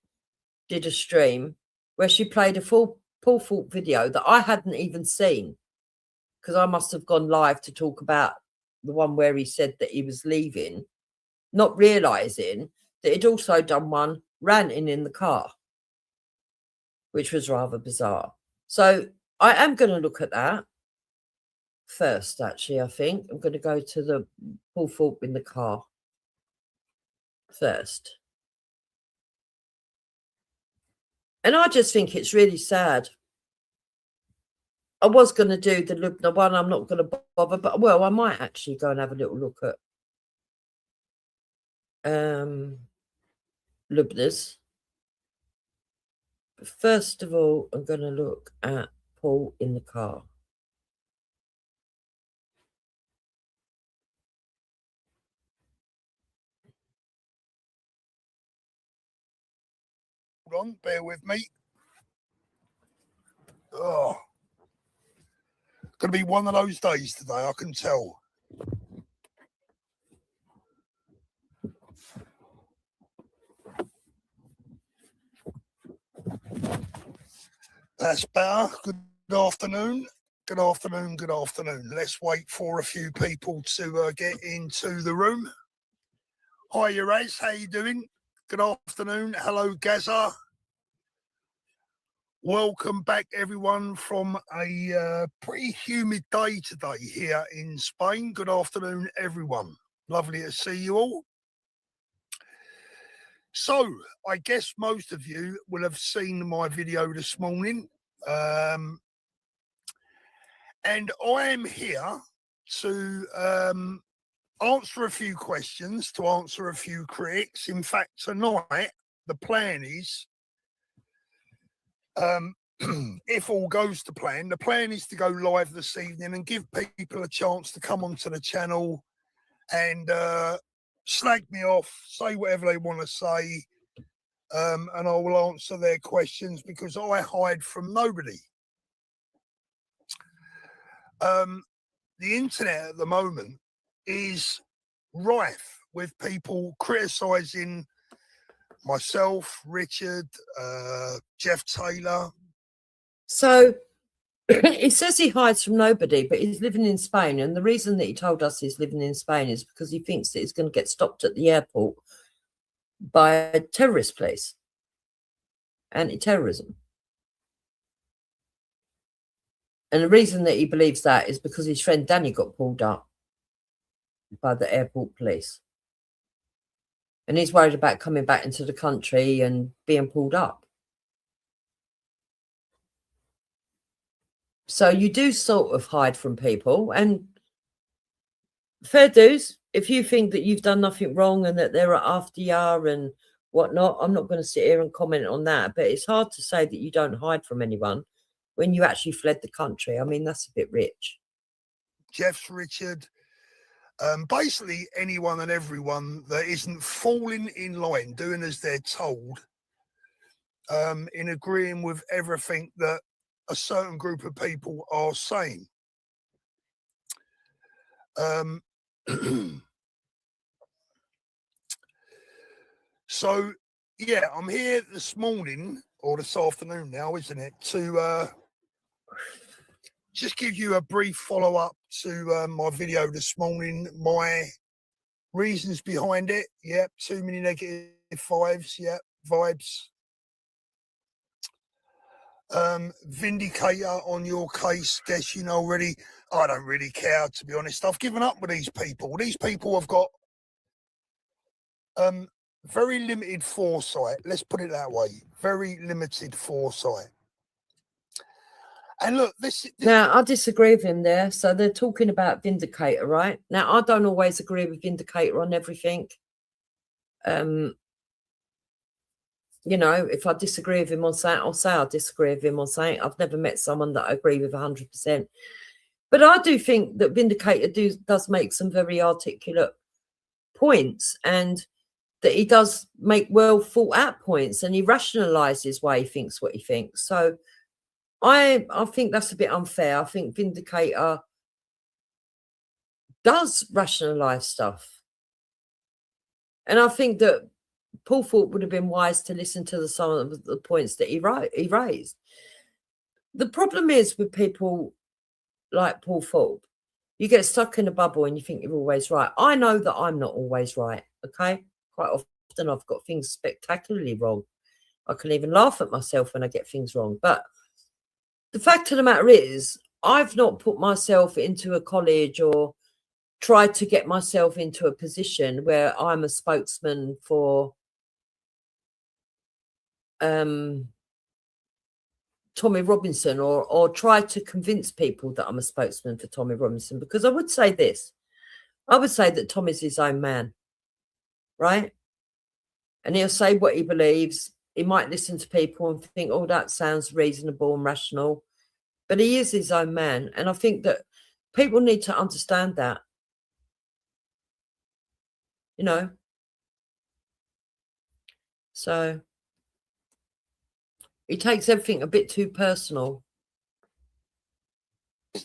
did a stream where she played a full Paul Falk video that I hadn't even seen because I must have gone live to talk about the one where he said that he was leaving, not realising that he'd also done one ranting in the car, which was rather bizarre. So I am going to look at that first, actually, I think. I'm going to go to the Paul Falk in the car first. And I just think it's really sad. I was going to do the Lubna one. I'm not going to bother, but, well, I might actually go and have a little look at Lubna's. But first of all, I'm going to look at Paul in the car. Hold on, bear with me. Oh, going to be one of those days today, I can tell. That's better. Good afternoon. Good afternoon. Good afternoon. Let's wait for a few people to get into the room. Hi, Raz. How you doing? Good afternoon. Hello, Gaza. Welcome back, everyone, from a pretty humid day today here in Spain. Good afternoon, everyone. Lovely to see you all. So, I guess most of you will have seen my video this morning. And I am here to answer a few questions, to answer a few critics. In fact, tonight, the plan is, if all goes to plan, the plan is to go live this evening and give people a chance to come onto the channel and slag me off, say whatever they want to say, and I will answer their questions because I hide from nobody. The internet at the moment is rife with people criticising myself, Richard, Jeff Taylor. So he says he hides from nobody, but he's living in Spain. And the reason that he told us he's living in Spain is because he thinks that he's going to get stopped at the airport by a terrorist police, anti-terrorism. And the reason that he believes that is because his friend Danny got pulled up by the airport police. And he's worried about coming back into the country and being pulled up. So you do sort of hide from people. And fair dues, if you think that you've done nothing wrong and that they're after you and whatnot, I'm not going to sit here and comment on that. But it's hard to say that you don't hide from anyone when you actually fled the country. I mean, that's a bit rich. Jeff's Richard. Basically, anyone and everyone that isn't falling in line, doing as they're told, in agreeing with everything that a certain group of people are saying. So, yeah, I'm here this morning, or this afternoon now, isn't it, to just give you a brief follow-up to my video this morning, my reasons behind it. Yep, too many negative vibes. Yep, vibes. Vindicator on your case, guess you know already. I don't really care, to be honest. I've given up with these people. These people have got very limited foresight. Let's put it that way. Very limited foresight. And look, this now I disagree with him there. So they're talking about Vindicator, right? Now I don't always agree with Vindicator on everything. You know, if I disagree with him on something, I'll say I disagree with him on something. I've never met someone that I agree with 100%. But I do think that Vindicator does make some very articulate points, and that he does make well thought out points, and he rationalises why he thinks what he thinks. So I think that's a bit unfair. I think Vindicator does rationalise stuff. And I think that Paul Thorpe would have been wise to listen to some of the points that he raised. The problem is with people like Paul Thorpe, you get stuck in a bubble and you think you're always right. I know that I'm not always right, okay? Quite often I've got things spectacularly wrong. I can even laugh at myself when I get things wrong. But the fact of the matter is, I've not put myself into a college or tried to get myself into a position where I'm a spokesman for Tommy Robinson, or try to convince people that I'm a spokesman for Tommy Robinson, because I would say this. I would say that Tommy's his own man, right? And he'll say what he believes. He might listen to people and think, oh, that sounds reasonable and rational. But he is his own man. And I think that people need to understand that. You know? So he takes everything a bit too personal.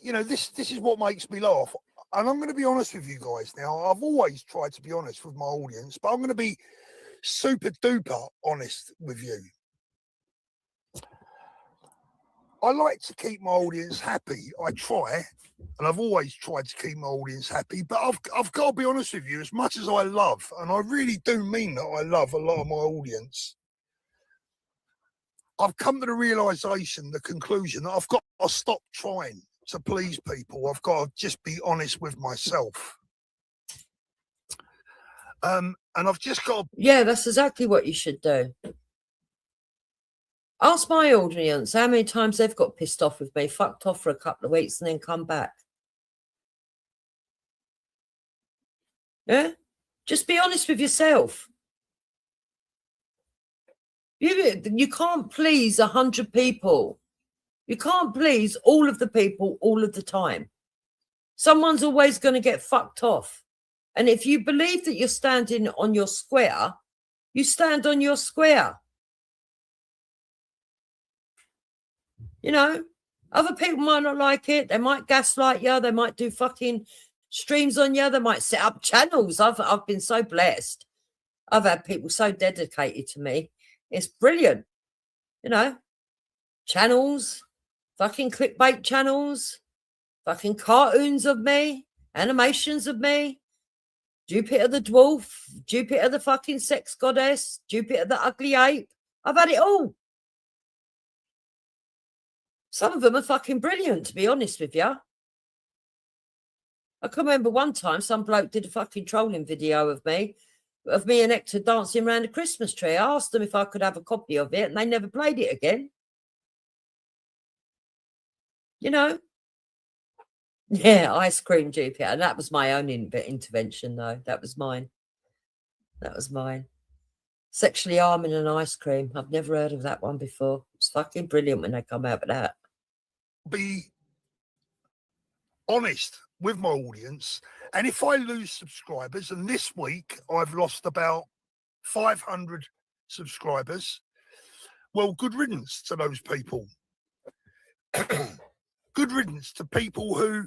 You know, this is what makes me laugh. And I'm going to be honest with you guys now. I've always tried to be honest with my audience, but I'm going to be super duper honest with you. I like to keep my audience happy. I try, and I've always tried to keep my audience happy. But I've got to be honest with you, as much as I love, and I really do mean that I love a lot of my audience, I've come to the realization, the conclusion that I've got to stop trying to please people. I've got to just be honest with myself. And I've just got to... Yeah, that's exactly what you should do. Ask my audience how many times they've got pissed off with me, fucked off for a couple of weeks, and then come back. Yeah? Just be honest with yourself. You can't please 100 people. You can't please all of the people all of the time. Someone's always going to get fucked off. And if you believe that you're standing on your square, you stand on your square. You know, other people might not like it. They might gaslight you. They might do fucking streams on you. They might set up channels. I've been so blessed. I've had people so dedicated to me. It's brilliant. You know, channels, fucking clickbait channels, fucking cartoons of me, animations of me, Jupiter the dwarf, Jupiter the fucking sex goddess, Jupiter the ugly ape. I've had it all. Some of them are fucking brilliant, to be honest with you. I can remember one time some bloke did a fucking trolling video of me and Hector dancing around a Christmas tree. I asked them if I could have a copy of it, and they never played it again. You know? Yeah, ice cream Jupiter. And that was my own intervention, though. That was mine. That was mine. Sexually harming an ice cream. I've never heard of that one before. It's fucking brilliant when they come out with that. Be honest with my audience, and if I lose subscribers, and this week I've lost about 500 subscribers, well, good riddance to those people. Good riddance to people who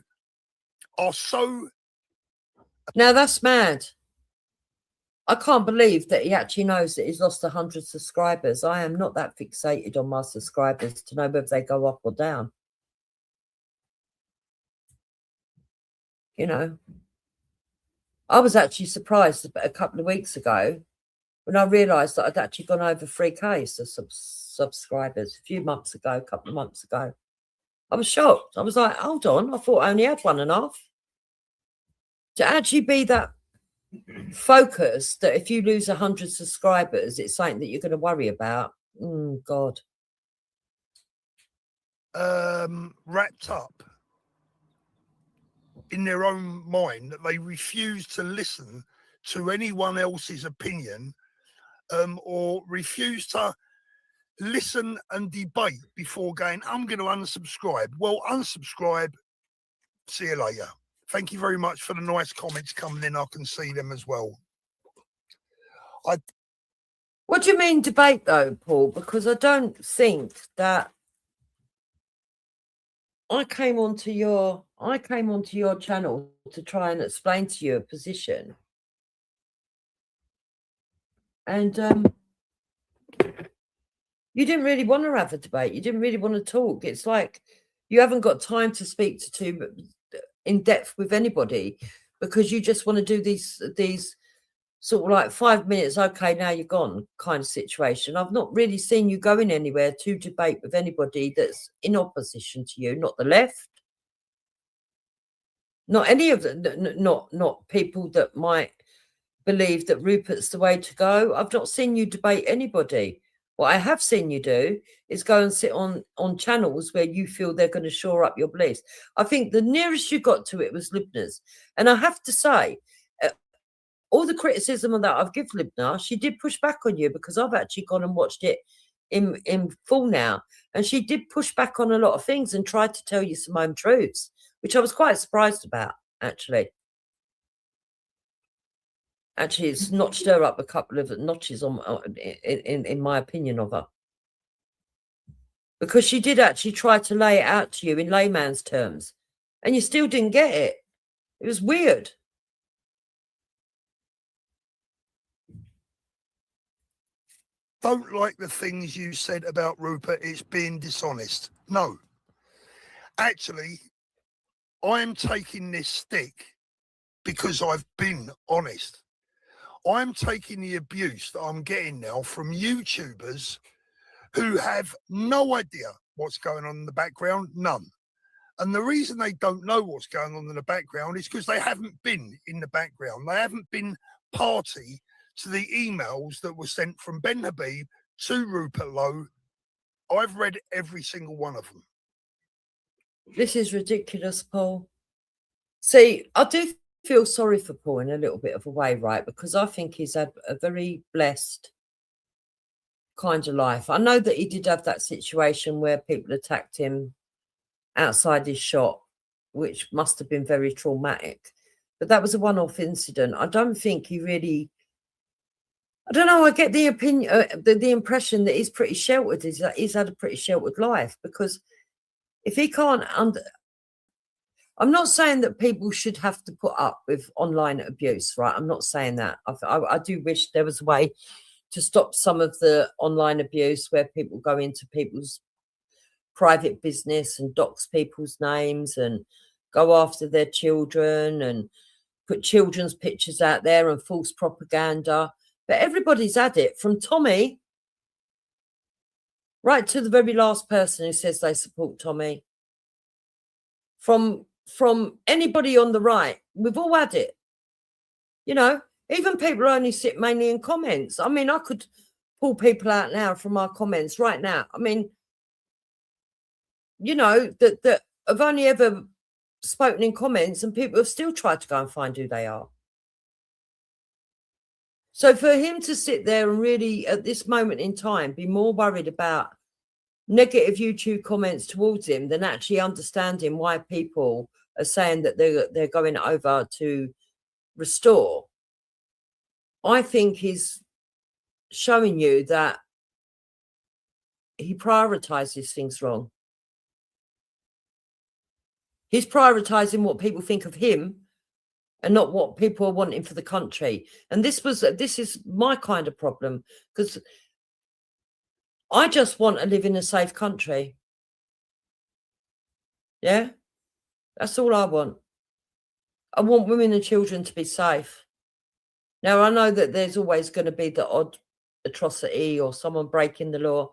are so... Now that's mad. I can't believe that he actually knows that he's lost 100 subscribers. I am not that fixated on my subscribers to know whether they go up or down. You know, I was actually surprised a couple of weeks ago when I realised that I'd actually gone over 3K subscribers a few months ago, a couple of months ago. I was shocked. I was like, hold on, I thought I only had 1.5. To actually be that focused that if you lose 100 subscribers, it's something that you're going to worry about. God. Wrapped up in their own mind that they refuse to listen to anyone else's opinion, or refuse to listen and debate before going, I'm going to unsubscribe. Well, unsubscribe. See you later. Thank you very much for the nice comments coming in. I can see them as well. What do you mean debate, though, Paul? Because I don't think that I came onto your channel to try and explain to you a position, and you didn't really want to have a debate. You didn't really want to talk. It's like you haven't got time to speak to in depth with anybody because you just want to do these sort of like 5 minutes. Okay, now you're gone kind of situation. I've not really seen you going anywhere to debate with anybody that's in opposition to you. Not the left. Not any of them, not people that might believe that Rupert's the way to go. I've not seen you debate anybody. What I have seen you do is go and sit on channels where you feel they're going to shore up your beliefs. I think the nearest you got to it was Libna's. And I have to say, all the criticism that I've given Libna, she did push back on you because I've actually gone and watched it in full now. And she did push back on a lot of things and tried to tell you some own truths, which I was quite surprised about, actually. Actually, it's notched her up a couple of notches in my opinion of her. Because she did actually try to lay it out to you in layman's terms. And you still didn't get it. It was weird. Don't like the things you said about Rupert. It's being dishonest. No. Actually, I am taking this stick because I've been honest. I'm taking the abuse that I'm getting now from YouTubers who have no idea what's going on in the background, none. And the reason they don't know what's going on in the background is because they haven't been in the background. They haven't been party to the emails that were sent from Ben Habib to Rupert Lowe. I've read every single one of them. This is ridiculous, Paul. See, I do feel sorry for Paul in a little bit of a way, right? Because I think he's had a very blessed kind of life. I know that he did have that situation where people attacked him outside his shop, which must have been very traumatic. But that was a one-off incident. I don't think he really... I don't know. I get the opinion, the impression that he's pretty sheltered. He's had a pretty sheltered life, because if he can't I'm not saying that people should have to put up with online abuse, right? I'm not saying that. I do wish there was a way to stop some of the online abuse where people go into people's private business and dox people's names and go after their children and put children's pictures out there and false propaganda. But everybody's had it, from Tommy right to the very last person who says they support Tommy. From anybody on the right, we've all had it. You know, even people who only sit mainly in comments. I mean, I could pull people out now from our comments right now. I mean, you know, that have only ever spoken in comments, and people have still tried to go and find who they are. So for him to sit there and really, at this moment in time, be more worried about negative YouTube comments towards him than actually understanding why people are saying that they're going over to restore, I think he's showing you that he prioritizes things wrong. He's prioritizing what people think of him and not what people are wanting for the country. And this is my kind of problem, because I just want to live in a safe country. Yeah, that's all I want. I want women and children to be safe. Now, I know that there's always going to be the odd atrocity or someone breaking the law,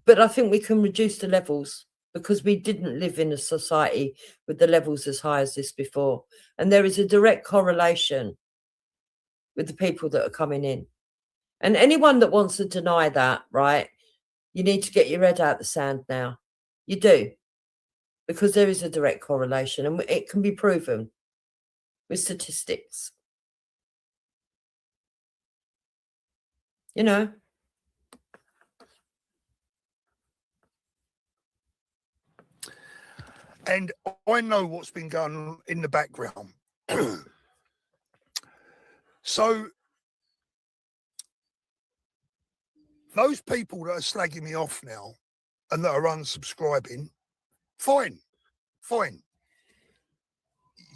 but I think we can reduce the levels, because we didn't live in a society with the levels as high as this before. And there is a direct correlation with the people that are coming in. And anyone that wants to deny that, right, you need to get your head out the sand now. You do. Because there is a direct correlation, and it can be proven with statistics. You know? And I know what's been going on in the background. So those people that are slagging me off now and that are unsubscribing, fine.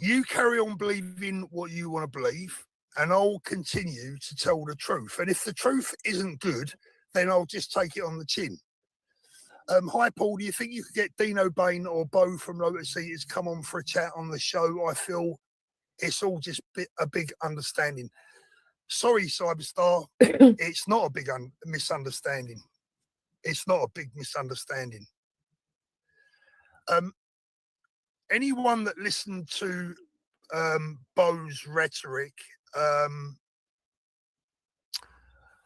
You carry on believing what you want to believe, and I'll continue to tell the truth. And if the truth isn't good, then I'll just take it on the chin. Hi, Paul. Do you think you could get Dino Bain or Bo from Lotus Eaters come on for a chat on the show? I feel it's all just a big understanding. Sorry, Cyberstar. It's not a big misunderstanding. It's not a big misunderstanding. Anyone that listened to Bo's rhetoric on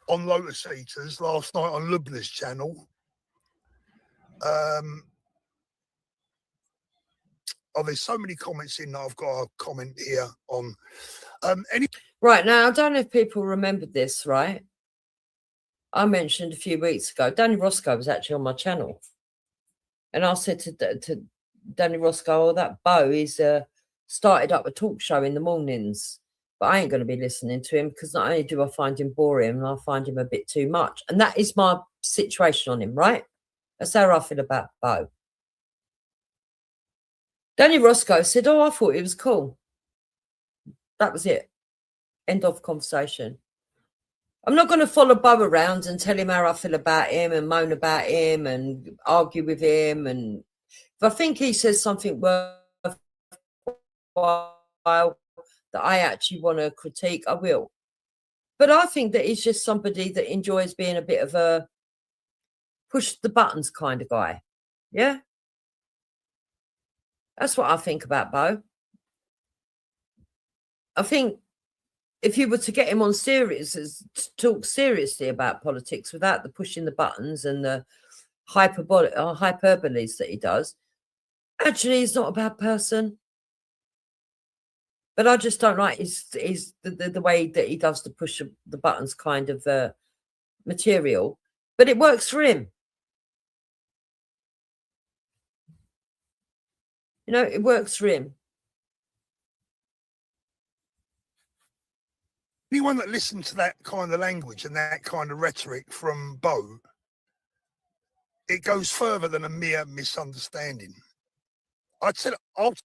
Lotus Eaters last night on Lubna's channel, there's so many comments in that I've got a comment here on Right, now, I don't know if people remember this, right? I mentioned a few weeks ago, Danny Roscoe was actually on my channel. And I said to Danny Roscoe, oh, that Bo is started up a talk show in the mornings, but I ain't going to be listening to him, because not only do I find him boring, and I find him a bit too much. And that is my situation on him, right? That's how I feel about Bo. Danny Roscoe said, oh, I thought it was cool. That was it. End of conversation. I'm not going to follow Bo around and tell him how I feel about him and moan about him and argue with him. And if I think he says something worthwhile that I actually want to critique, I will. But I think that he's just somebody that enjoys being a bit of a push the buttons kind of guy. Yeah? That's what I think about Bo. I think if you were to get him on serious, to talk seriously about politics without the pushing the buttons and the hyperboles that he does, actually he's not a bad person. But I just don't like the way that he does the push the buttons kind of material. But it works for him. You know, it works for him. Anyone that listens to that kind of language and that kind of rhetoric from Bo, it goes further than a mere misunderstanding. The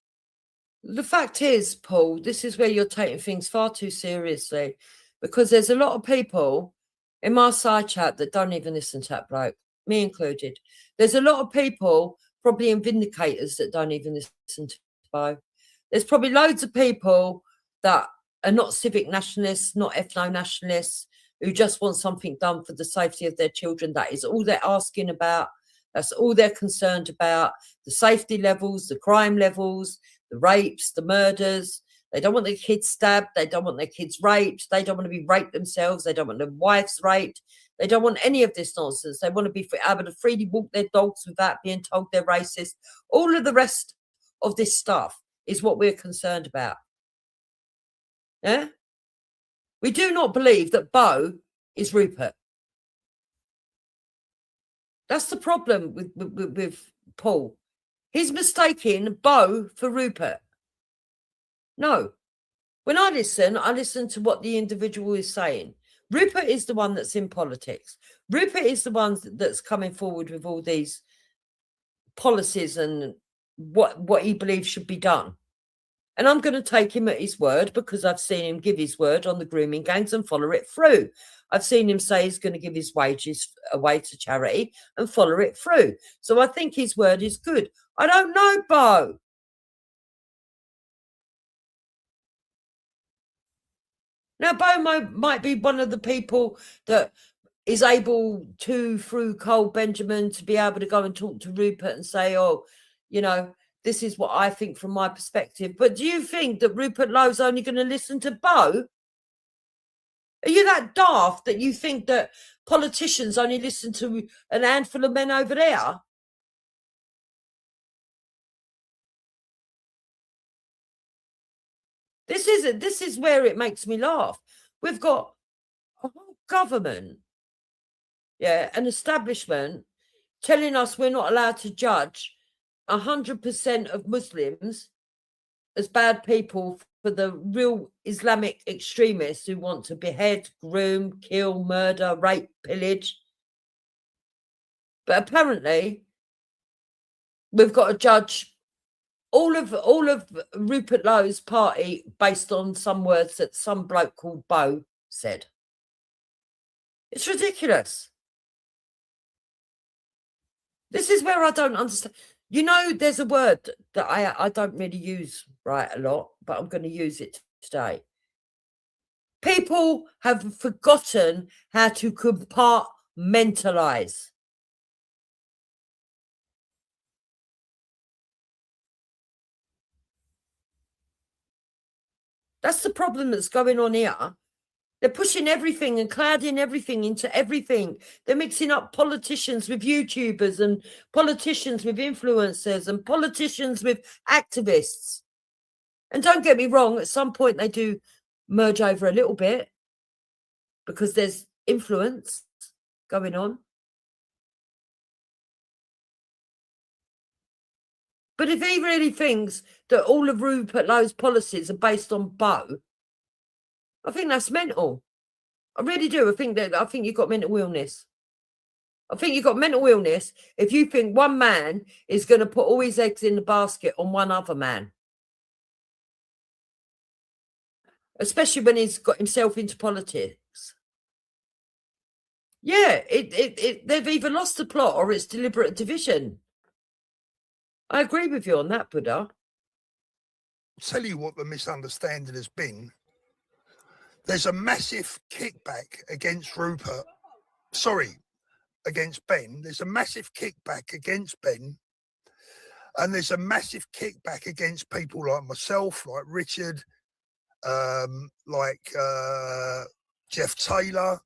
fact is, Paul, this is where you're taking things far too seriously, because there's a lot of people in my side chat that don't even listen to that bloke, me included. There's a lot of people, probably in Vindicators, that don't even listen to Bo. There's probably loads of people that are not civic nationalists, not ethno-nationalists, who just want something done for the safety of their children. That is all they're asking about. That's all they're concerned about. The safety levels, the crime levels, the rapes, the murders. They don't want their kids stabbed. They don't want their kids raped. They don't want to be raped themselves. They don't want their wives raped. They don't want any of this nonsense. They want to be able to freely walk their dogs without being told they're racist. All of the rest of this stuff is what we're concerned about. Yeah? We do not believe that Bo is Rupert. That's the problem with Paul. He's mistaking Bo for Rupert. No. When I listen to what the individual is saying. Rupert is the one that's in politics. Rupert is the one that's coming forward with all these policies and what he believes should be done. And I'm going to take him at his word, because I've seen him give his word on the grooming gangs and follow it through. I've seen him say he's going to give his wages away to charity and follow it through. So I think his word is good. I don't know, Bo. Now, Bo might be one of the people that is able to, through Cole Benjamin, to be able to go and talk to Rupert and say, oh, you know, this is what I think from my perspective. But do you think that Rupert Lowe's only going to listen to Bo? Are you that daft that you think that politicians only listen to an handful of men over there? This is where it makes me laugh. We've got a whole government, yeah, an establishment telling us we're not allowed to judge 100% of Muslims as bad people for the real Islamic extremists who want to behead, groom, kill, murder, rape, pillage. But apparently, we've got to judge all of Rupert Lowe's party based on some words that some bloke called Bo said. It's ridiculous. This is where I don't understand. You know, there's a word that I don't really use right a lot, but I'm going to use it today. People have forgotten how to compartmentalize. That's the problem that's going on here. They're pushing everything and clouding everything into everything. They're mixing up politicians with YouTubers and politicians with influencers and politicians with activists. And don't get me wrong, at some point they do merge over a little bit because there's influence going on. But if he really thinks that all of Rupert Lowe's policies are based on Bo, I think that's mental. I really do. I think you've got mental illness. I think you've got mental illness if you think one man is going to put all his eggs in the basket on one other man. Especially when he's got himself into politics. Yeah, they've either lost the plot or it's deliberate division. I agree with you on that, Buddha. Tell you what the misunderstanding has been. There's a massive kickback against Rupert. Sorry, against Ben. There's a massive kickback against Ben. And there's a massive kickback against people like myself, like Richard, like Jeff Taylor.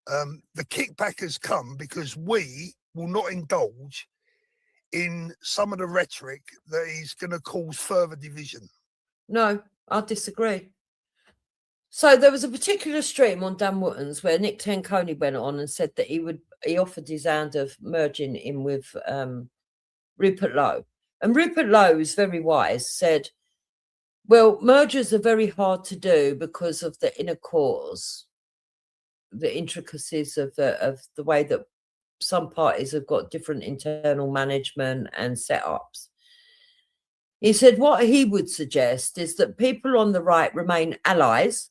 The kickback has come because we will not indulge in some of the rhetoric that is going to cause further division. No, I disagree. So there was a particular stream on Dan Wootton's where Nick Tanconi went on and said that he offered his hand of merging in with Rupert Lowe. And Rupert Lowe is very wise, said, well, mergers are very hard to do because of the inner cores, the intricacies of the way that some parties have got different internal management and setups. He said what he would suggest is that people on the right remain allies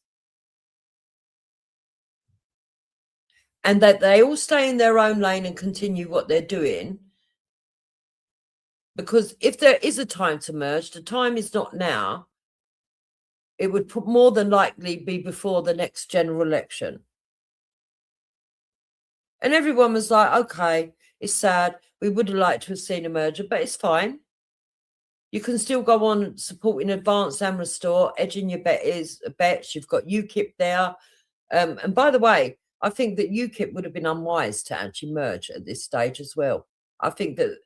and that they all stay in their own lane and continue what they're doing. Because if there is a time to merge, the time is not now. It would more than likely be before the next general election. And everyone was like, okay, it's sad. We would have liked to have seen a merger, but it's fine. You can still go on supporting Advance and Restore, edging your bets. You've got UKIP there. And by the way, I think that UKIP would have been unwise to actually merge at this stage as well. I think that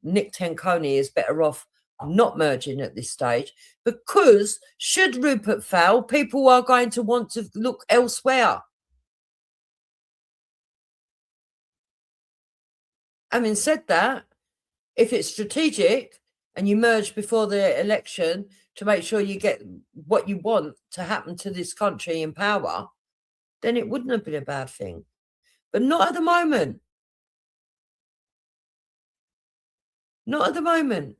Nick Tanconi is better off not merging at this stage because should Rupert fail, people are going to want to look elsewhere. Having said that, if it's strategic and you merge before the election to make sure you get what you want to happen to this country in power, then it wouldn't have been a bad thing. But not at the moment. Not at the moment.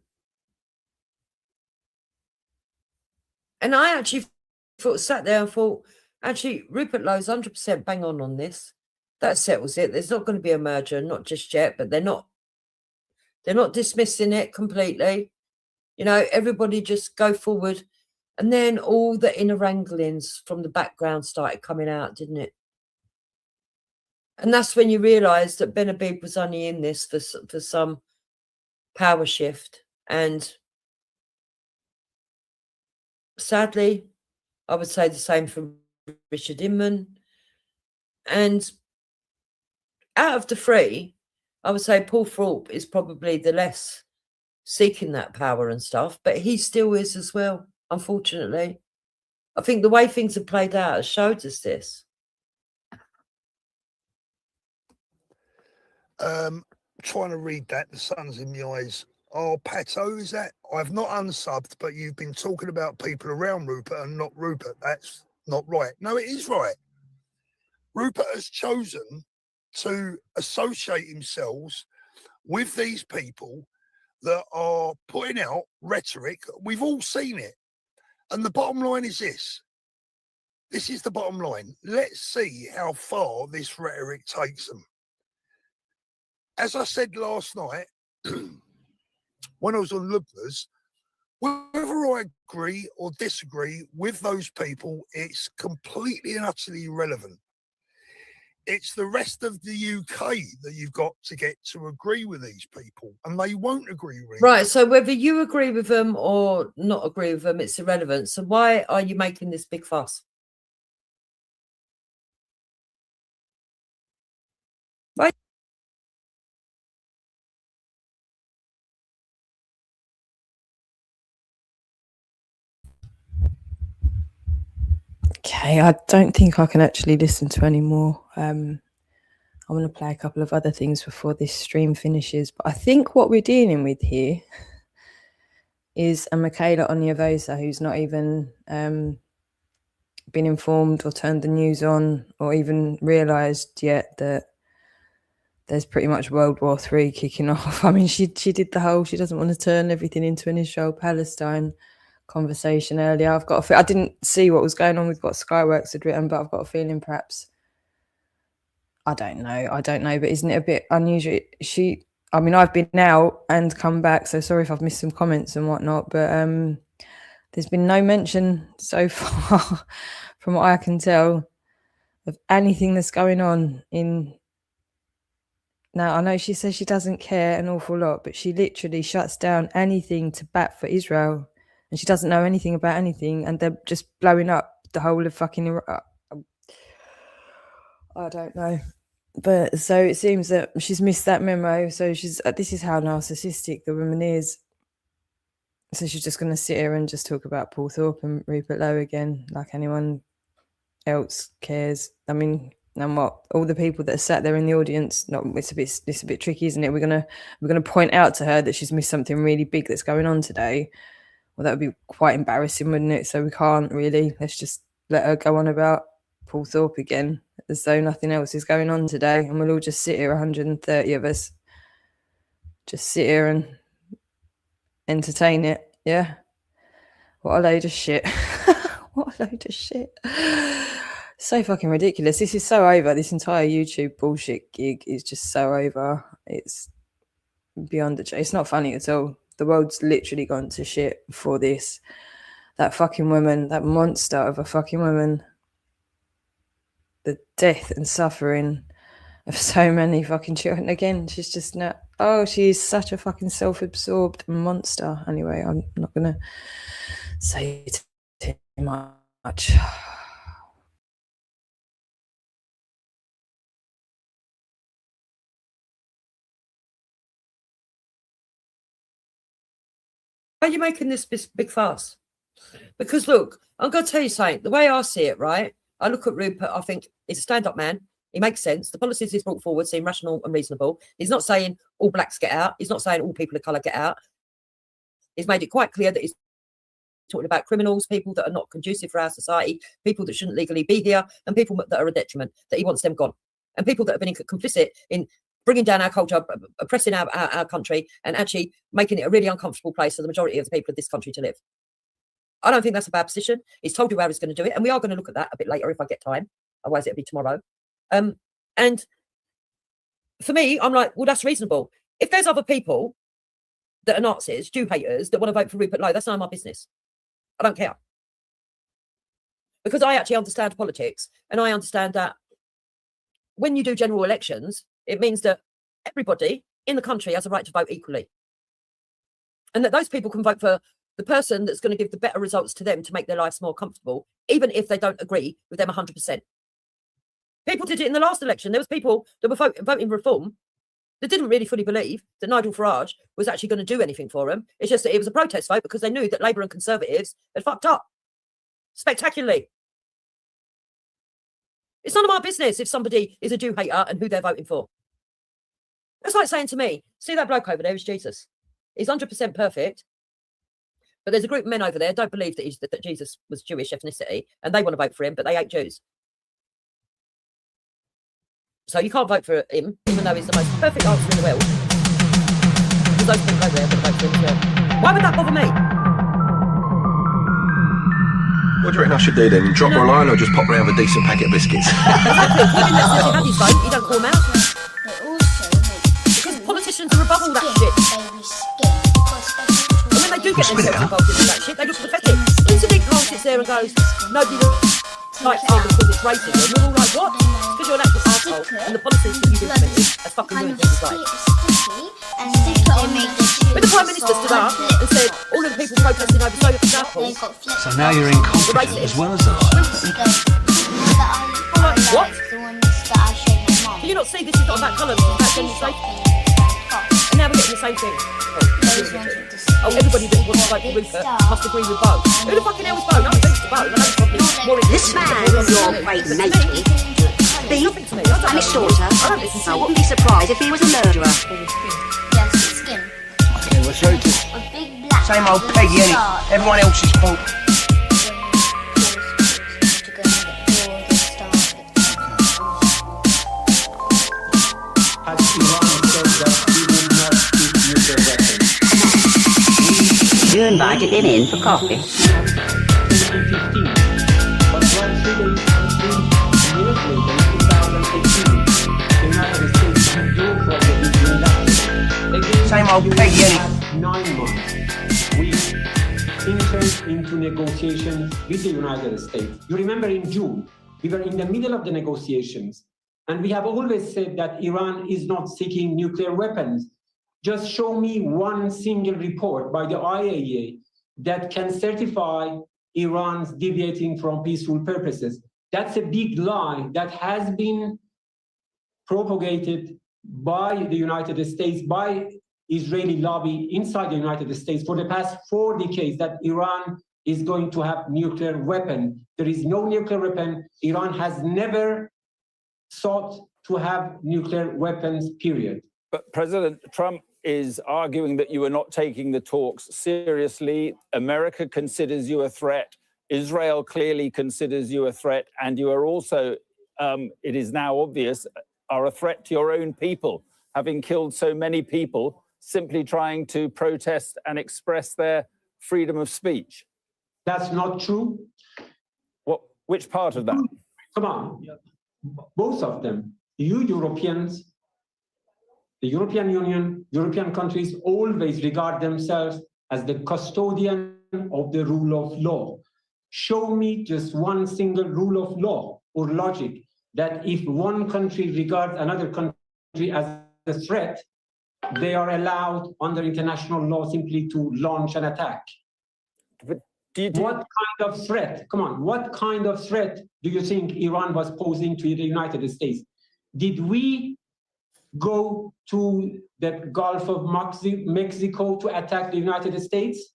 And I actually sat there and thought, actually, Rupert Lowe's 100% bang on this. That settles it. There's not going to be a merger, not just yet, but they're not dismissing it completely. You know, everybody just go forward. And then all the inner wranglings from the background started coming out, didn't it? And that's when you realise that Ben Habib was only in this for some power shift. And sadly, I would say the same for Richard Inman. And out of the three, I would say Paul Thorpe is probably the less seeking that power and stuff, but he still is as well, unfortunately. I think the way things have played out has showed us this. Trying to read that, the sun's in the eyes. Oh, Pato, is that? I've not unsubbed, but you've been talking about people around Rupert and not Rupert. That's not right. No, it is right. Rupert has chosen to associate himself with these people that are putting out rhetoric. We've all seen it. And the bottom line is this. This is the bottom line. Let's see how far this rhetoric takes them. As I said last night, when I was on Lubna's, whether I agree or disagree with those people, it's completely and utterly irrelevant. It's the rest of the UK that you've got to get to agree with these people, and they won't agree with Right, so whether you agree with them or not agree with them, it's irrelevant. So why are you making this big fuss? Why? Okay, I don't think I can actually listen to any more. I'm going to play a couple of other things before this stream finishes. But I think what we're dealing with here is a Michaela Onyevosa who's not even been informed or turned the news on or even realised yet that there's pretty much World War III kicking off. I mean, she did the whole, she doesn't want to turn everything into an Israel-Palestine conversation earlier. I didn't see what was going on with what Skyworks had written, but I've got a feeling perhaps I don't know, but isn't it a bit unusual? I've been out and come back, so sorry if I've missed some comments and whatnot, but there's been no mention so far, from what I can tell, of anything that's going on in... Now, I know she says she doesn't care an awful lot, but she literally shuts down anything to bat for Israel, and she doesn't know anything about anything, and they're just blowing up the whole of fucking Iraq. I don't know. But so it seems that she's missed that memo. So this is how narcissistic the woman is. So she's just going to sit here and just talk about Paul Thorpe and Rupert Lowe again, like anyone else cares. I mean, and what all the people that are sat there in the audience, it's a bit tricky, isn't it? We're gonna point out to her that she's missed something really big that's going on today. Well, that would be quite embarrassing, wouldn't it? So we can't really. Let's just let her go on about Paul Thorpe again, as though nothing else is going on today, and we'll all just sit here, 130 of us, just sit here and entertain it. Yeah. What a load of shit. What a load of shit. So fucking ridiculous. This is so over. This entire YouTube bullshit gig is just so over. It's beyond it's not funny at all. The world's literally gone to shit for this. That fucking woman, that monster of a fucking woman. The death and suffering of so many fucking children. Again, she's just not... Oh, she's such a fucking self-absorbed monster. Anyway, I'm not going to say too much. Why are you making this big fuss? Because look, I'm going to tell you something. The way I see it, right? I look at Rupert, I think he's a stand-up man. He makes sense. The policies he's brought forward seem rational and reasonable. He's not saying all blacks get out. He's not saying all people of colour get out. He's made it quite clear that he's talking about criminals, people that are not conducive for our society, people that shouldn't legally be here, and people that are a detriment, that he wants them gone. And people that have been complicit in bringing down our culture, oppressing our country, and actually making it a really uncomfortable place for the majority of the people of this country to live. I don't think that's a bad position. He's told you how he's going to do it, and we are going to look at that a bit later if I get time. Otherwise, it'll be tomorrow. And for me, I'm like, well, that's reasonable. If there's other people that are Nazis, Jew haters, that want to vote for Rupert Lowe, that's none of my business. I don't care. Because I actually understand politics, and I understand that when you do general elections, it means that everybody in the country has a right to vote equally. And that those people can vote for the person that's going to give the better results to them to make their lives more comfortable, even if they don't agree with them 100%. People did it in the last election. There was people that were voting reform that didn't really fully believe that Nigel Farage was actually going to do anything for them. It's just that it was a protest vote because they knew that Labour and Conservatives had fucked up spectacularly. It's none of my business if somebody is a Jew hater and who they're voting for. That's like saying to me, see that bloke over there is Jesus. He's 100% perfect. But there's a group of men over there don't believe that Jesus was Jewish ethnicity, and they want to vote for him, but they hate Jews. So you can't vote for him, even though he's the most perfect answer in the world. Because those people over there are going to vote for him as well. Why would that bother me? What do you reckon I should do then? Drop her a line or just pop round with a decent packet of biscuits? Exactly. If he had his vote, you don't call him out. Because politicians are above all that shit. And when they do get themselves involved in that shit, they look pathetic. Incident Carl sits there and goes, nobody likes him because it's racism. And we're all like, what? It's because you're an actual asshole, and the policies that you've implemented has fucking ruined things like. When the Prime Minister stood up and said all of the people protesting over Southall. So now you're incompetent as well as us. I'm like, what? Can you not see this is not about colour, this is about general safety? And now we're getting the same thing. Oh, everybody that wants to vote for Rupert must agree with Bo. Who the fucking hell is Bo? Nothing to Bo. This man, your great matey, beef and his daughter. I wouldn't be surprised if he was a murderer. Okay, well, so just same old Peggy, ain't it? Everyone else's fault. You invited him in for coffee. Same old Peggy, innit? 9 months, we entered into negotiations with the United States. You remember in June, we were in the middle of the negotiations, and we have always said that Iran is not seeking nuclear weapons. Just show me one single report by the IAEA that can certify Iran's deviating from peaceful purposes. That's a big lie that has been propagated by the United States, by Israeli lobby inside the United States for the past 4 decades, that Iran is going to have nuclear weapon. There is no nuclear weapon. Iran has never sought to have nuclear weapons, period. But President Trump is arguing that you are not taking the talks seriously. America considers you a threat. Israel clearly considers you a threat. And you are also, it is now obvious, are a threat to your own people, having killed so many people simply trying to protest and express their freedom of speech. That's not true. Which part of that? Come on, both of them. You Europeans, the European Union, European countries always regard themselves as the custodian of the rule of law. Show me just one single rule of law or logic that if one country regards another country as a threat, they are allowed under international law simply to launch an attack. But what kind of threat? Come on, what kind of threat do you think Iran was posing to the United States? Did we go to the Gulf of Mexico to attack the United States?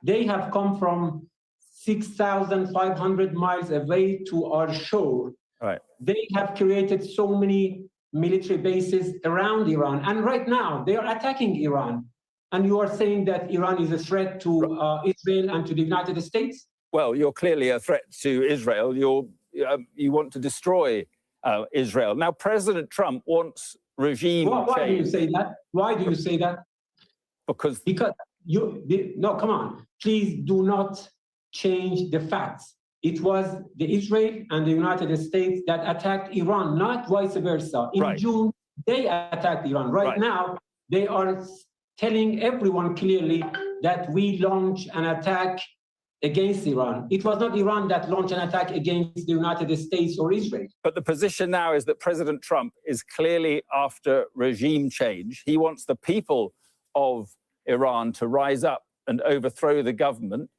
They have come from 6,500 miles away to our shore. Right. They have created so many military bases around Iran. And right now, they are attacking Iran. And you are saying that Iran is a threat to Israel and to the United States? Well, you're clearly a threat to Israel. You want to destroy Israel. Now, President Trump wants regime change. Why do you say that? Why do you say that? Because no, come on. Please do not change the facts. It was the Israel and the United States that attacked Iran, not vice versa. In June, they attacked Iran. Right now, they are telling everyone clearly that we launched an attack against Iran. It was not Iran that launched an attack against the United States or Israel. But the position now is that President Trump is clearly after regime change. He wants the people of Iran to rise up and overthrow the government.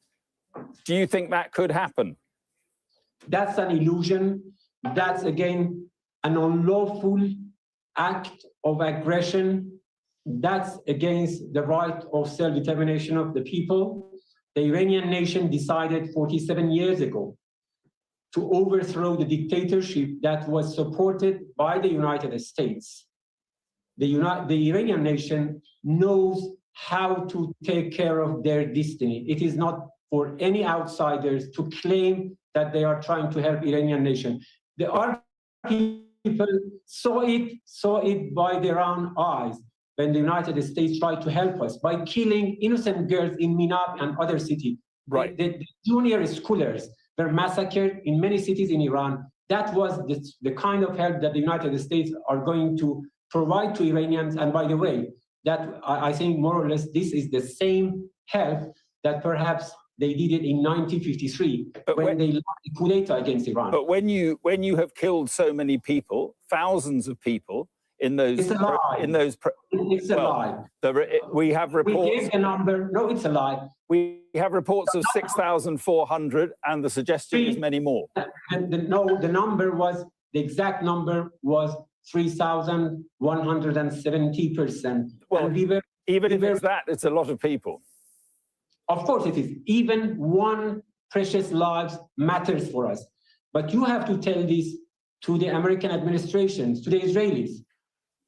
Do you think that could happen? That's an illusion. That's, again, an unlawful act of aggression. That's against the right of self-determination of the people. The Iranian nation decided 47 years ago to overthrow the dictatorship that was supported by the United States. The Iranian nation knows how to take care of their destiny. It is not for any outsiders to claim that they are trying to help Iranian nation. Our people saw it by their own eyes when the United States tried to help us by killing innocent girls in Minab and other cities. Right. The junior schoolers were massacred in many cities in Iran. That was the kind of help that the United States are going to provide to Iranians. And by the way, that I think more or less this is the same help that perhaps they did it in 1953 when they launched the coup d'etat against Iran. But when you have killed so many people, thousands of people in those, it's a lie. It's a lie. We have reports. We gave the number. No, it's a lie. We have reports of 6,400, and the suggestion is many more. The exact number was 3,170%. Well, even if it's that, it's a lot of people. Of course it is. Even one precious life matters for us. But you have to tell this to the American administrations, to the Israelis,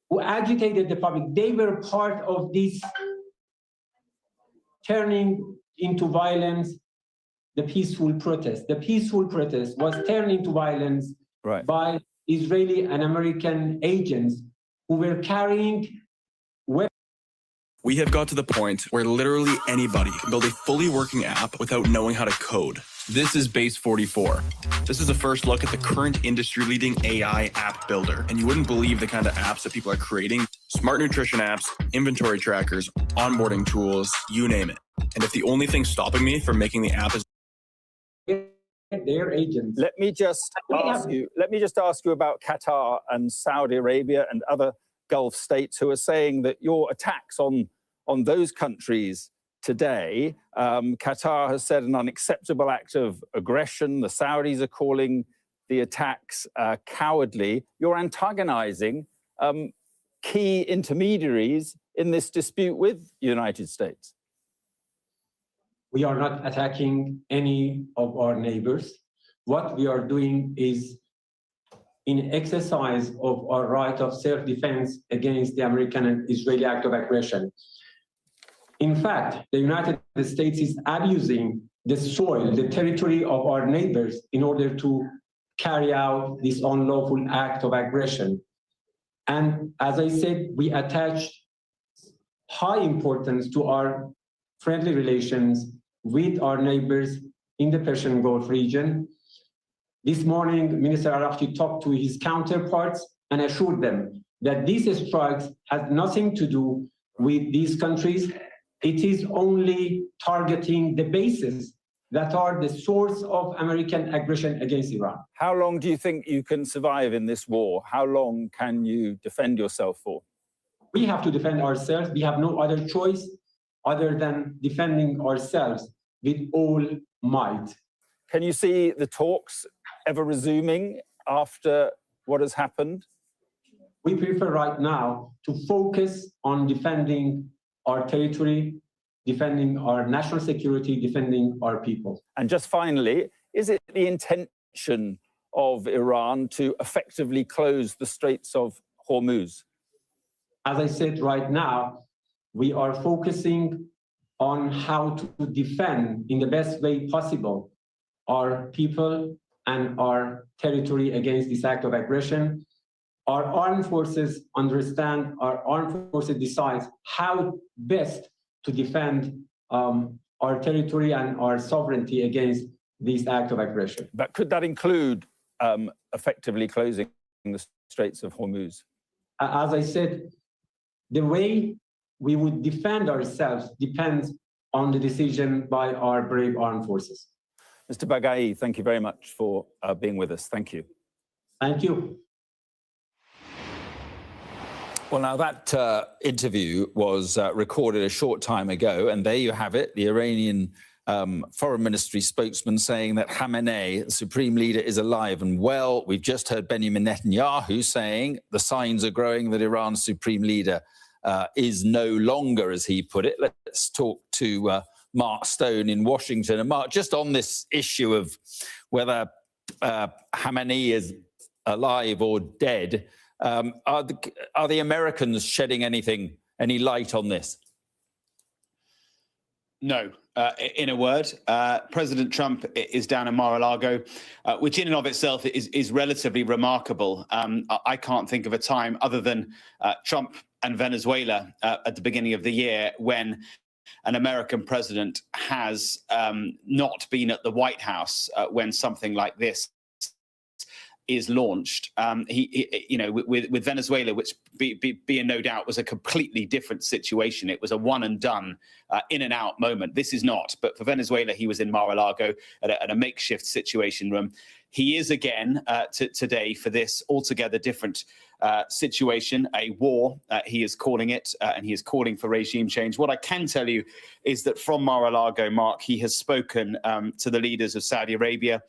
who agitated the public. They were part of this turning into violence, the peaceful protest. The peaceful protest was turned into violence by Israeli and American agents who were carrying weapons. We have got to the point where literally anybody can build a fully working app without knowing how to code. This is Base 44. This is a first look at the current industry-leading AI app builder, and you wouldn't believe the kind of apps that people are creating. smart nutrition apps, inventory trackers, onboarding tools, you name it. And if the only thing stopping me from making the app is their agents. Let me just ask you about Qatar and Saudi Arabia and other Gulf states who are saying that your attacks on those countries today, Qatar has said an unacceptable act of aggression. The Saudis are calling the attacks cowardly. You're antagonizing key intermediaries in this dispute with the United States. We are not attacking any of our neighbors. What we are doing is in exercise of our right of self-defense against the American and Israeli act of aggression. In fact, the United States is abusing the soil, the territory of our neighbors in order to carry out this unlawful act of aggression. And as I said, we attach high importance to our friendly relations with our neighbors in the Persian Gulf region. This morning, Minister Arafchi talked to his counterparts and assured them that these strikes have nothing to do with these countries. It is only targeting the bases that are the source of American aggression against Iran. How long do you think you can survive in this war? How long can you defend yourself for? We have to defend ourselves. We have no other choice other than defending ourselves with all might. Can you see the talks ever resuming after what has happened? We prefer right now to focus on defending our territory, defending our national security, defending our people. And just finally, is it the intention of Iran to effectively close the Straits of Hormuz? As I said right now, we are focusing on how to defend in the best way possible our people and our territory against this act of aggression. Our armed forces understand, our armed forces decide how best to defend our territory and our sovereignty against this act of aggression. But could that include effectively closing the Straits of Hormuz? As I said, the way we would defend ourselves depends on the decision by our brave armed forces. Mr. Bagai, thank you very much for being with us. Thank you. Thank you. Well, now that interview was recorded a short time ago, and there you have it, the Iranian Foreign Ministry spokesman saying that Khamenei, the supreme leader, is alive and well. We've just heard Benjamin Netanyahu saying the signs are growing that Iran's supreme leader is no longer, as he put it. Let's talk to Mark Stone in Washington. And Mark, just on this issue of whether Khamenei is alive or dead, are the Americans shedding any light on this? No. In a word, President Trump is down in Mar-a-Lago, which in and of itself is relatively remarkable. I can't think of a time other than Trump and Venezuela at the beginning of the year when an American president has not been at the White House when something like this is launched. With Venezuela, which be in no doubt was a completely different situation. It was a one and done, in and out moment. This is not. But for Venezuela, he was in Mar-a-Lago at a makeshift situation room. He is again today for this altogether different situation, a war, he is calling it, and he is calling for regime change. What I can tell you is that from Mar-a-Lago, Mark, he has spoken to the leaders of Saudi Arabia,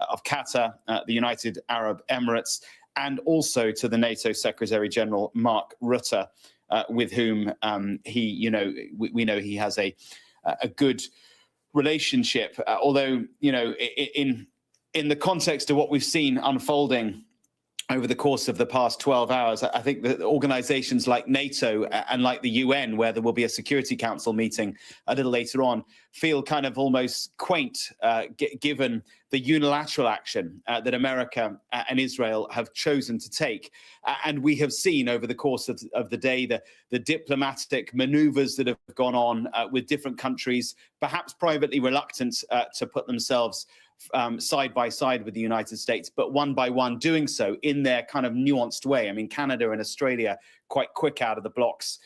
of Qatar, the United Arab Emirates, and also to the NATO Secretary General, Mark Rutte, with whom we know he has a good relationship. Although, in the context of what we've seen unfolding over the course of the past 12 hours, I think that organizations like NATO and like the UN, where there will be a Security Council meeting a little later on, feel kind of almost quaint, given the unilateral action that America and Israel have chosen to take. And we have seen over the course of the day the diplomatic maneuvers that have gone on with different countries, perhaps privately reluctant to put themselves side by side with the United States, but one by one doing so in their kind of nuanced way. I mean, Canada and Australia quite quick out of the blocks.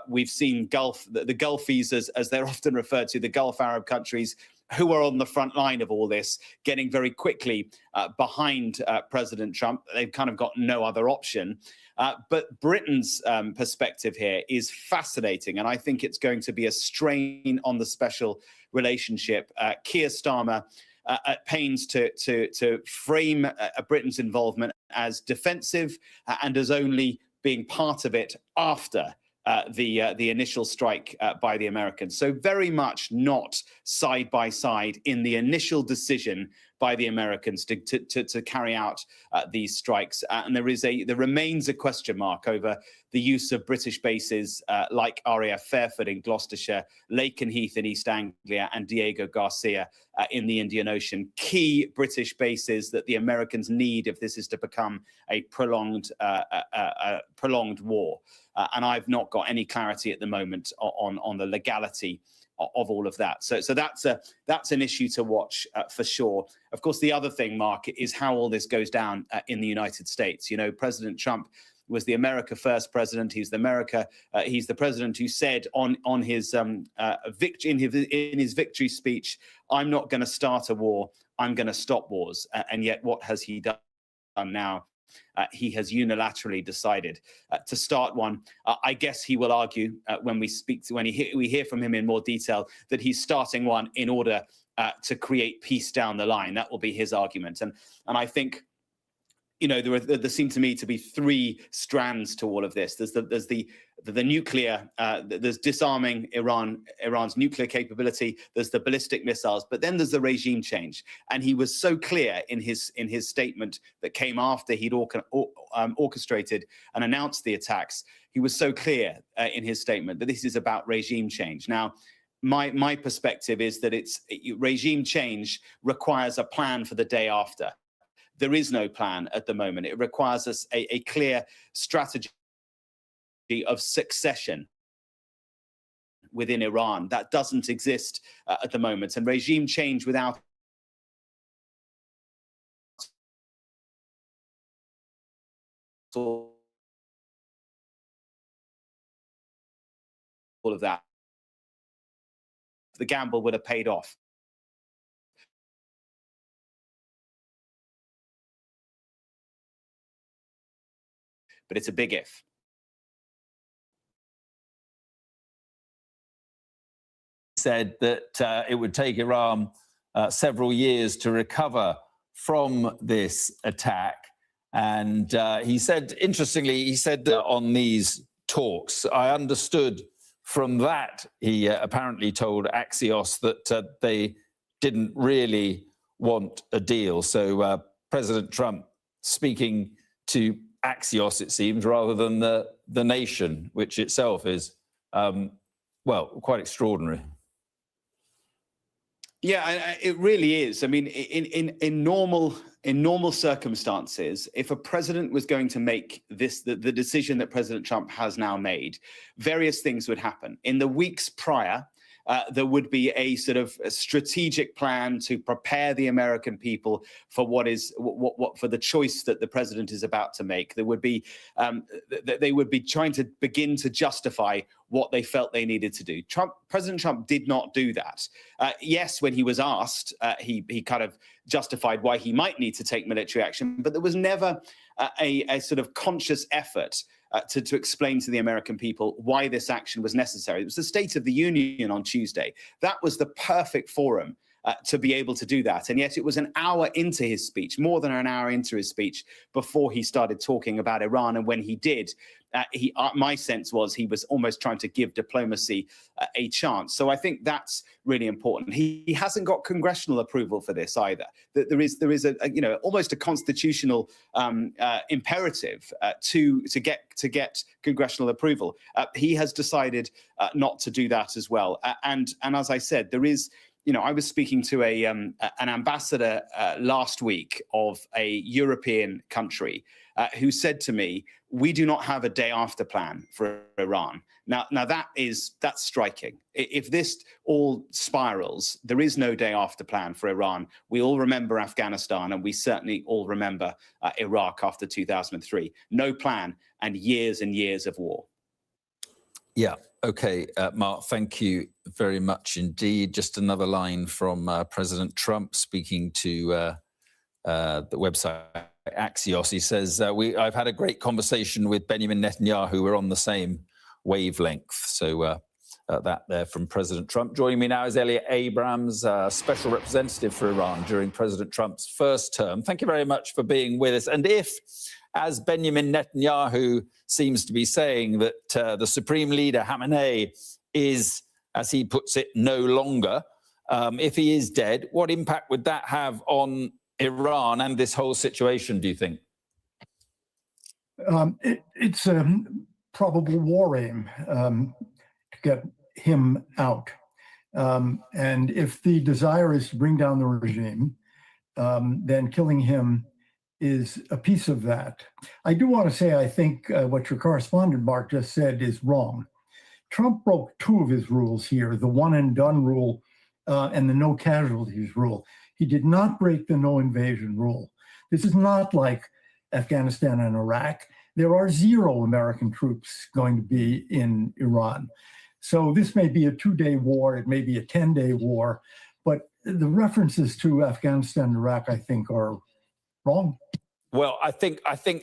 We've seen the Gulfies, as they're often referred to, the Gulf Arab countries, who are on the front line of all this, getting very quickly behind President Trump. They've kind of got no other option. But Britain's perspective here is fascinating, and I think it's going to be a strain on the special relationship. Keir Starmer at pains to frame Britain's involvement as defensive and as only being part of it after the initial strike by the Americans. So very much not side by side in the initial decision by the Americans to carry out these strikes. And there remains a question mark over the use of British bases like RAF Fairford in Gloucestershire, Lakenheath in East Anglia, and Diego Garcia in the Indian Ocean. Key British bases that the Americans need if this is to become a prolonged war. And I've not got any clarity at the moment on the legality of all of that. So that's an issue to watch for sure. Of course, the other thing, Mark, is how all this goes down in the United States. You know, President Trump was the America First president. He's the president who said in his victory speech, "I'm not going to start a war. I'm going to stop wars." And yet, what has he done now? He has unilaterally decided to start one. I guess he will argue when we hear from him in more detail that he's starting one in order to create peace down the line. That will be his argument. And I think, you know, there seem to me to be three strands to all of this. There's the nuclear, there's disarming Iran's nuclear capability. There's the ballistic missiles, but then there's the regime change. And he was so clear in his statement that came after he'd orchestrated and announced the attacks. He was so clear in his statement that this is about regime change. Now, my perspective is that regime change requires a plan for the day after. There is no plan at the moment. It requires us a clear strategy of succession within Iran. That doesn't exist at the moment. And regime change without all of that, the gamble would have paid off. But it's a big if. Said that it would take Iran several years to recover from this attack. And he said, interestingly, he said that on these talks, I understood from that, he apparently told Axios that they didn't really want a deal. So President Trump speaking to Axios, it seems, rather than the nation, which itself is, well, quite extraordinary. Yeah, it really is. I mean, in normal circumstances, if a president was going to make the decision that President Trump has now made, various things would happen. In the weeks prior, there would be a sort of a strategic plan to prepare the American people for for the choice that the president is about to make. There would be they would be trying to begin to justify what they felt they needed to do. President Trump did not do that. Yes, when he was asked, he kind of justified why he might need to take military action, but there was never a sort of conscious effort to explain to the American people why this action was necessary. It was the State of the Union on Tuesday. That was the perfect forum to be able to do that. And yet it was an hour into his speech, more than an hour into his speech, before he started talking about Iran. And when he did, my sense was he was almost trying to give diplomacy a chance. So I think that's really important. He hasn't got congressional approval for this either. There is a almost a constitutional imperative to get congressional approval. He has decided not to do that as well. And as I said, there is. I was speaking to an ambassador last week of a European country who said to me, we do not have a day after plan for Iran. Now that's striking. If this all spirals, there is no day after plan for Iran. We all remember Afghanistan, and we certainly all remember Iraq after 2003. No plan and years of war. Yeah. Okay, Mark, thank you very much indeed. Just another line from President Trump speaking to the website Axios. He says, I've had a great conversation with Benjamin Netanyahu. We're on the same wavelength. So that there from President Trump. Joining me now is Elliot Abrams, Special Representative for Iran during President Trump's first term. Thank you very much for being with us. And if, as Benjamin Netanyahu seems to be saying, that the Supreme Leader Khamenei is, as he puts it, no longer, if he is dead, what impact would that have on Iran and this whole situation, do you think? It's a probable war aim to get him out. And if the desire is to bring down the regime, then killing him is a piece of that. I do want to say, I think what your correspondent, Mark, just said is wrong. Trump broke two of his rules here, the one and done rule and the no casualties rule. He did not break the no invasion rule. This is not like Afghanistan and Iraq. There are 0 American troops going to be in Iran. So this may be a 2-day war, it may be a 10-day war, but the references to Afghanistan and Iraq, I think, are wrong. Well, I think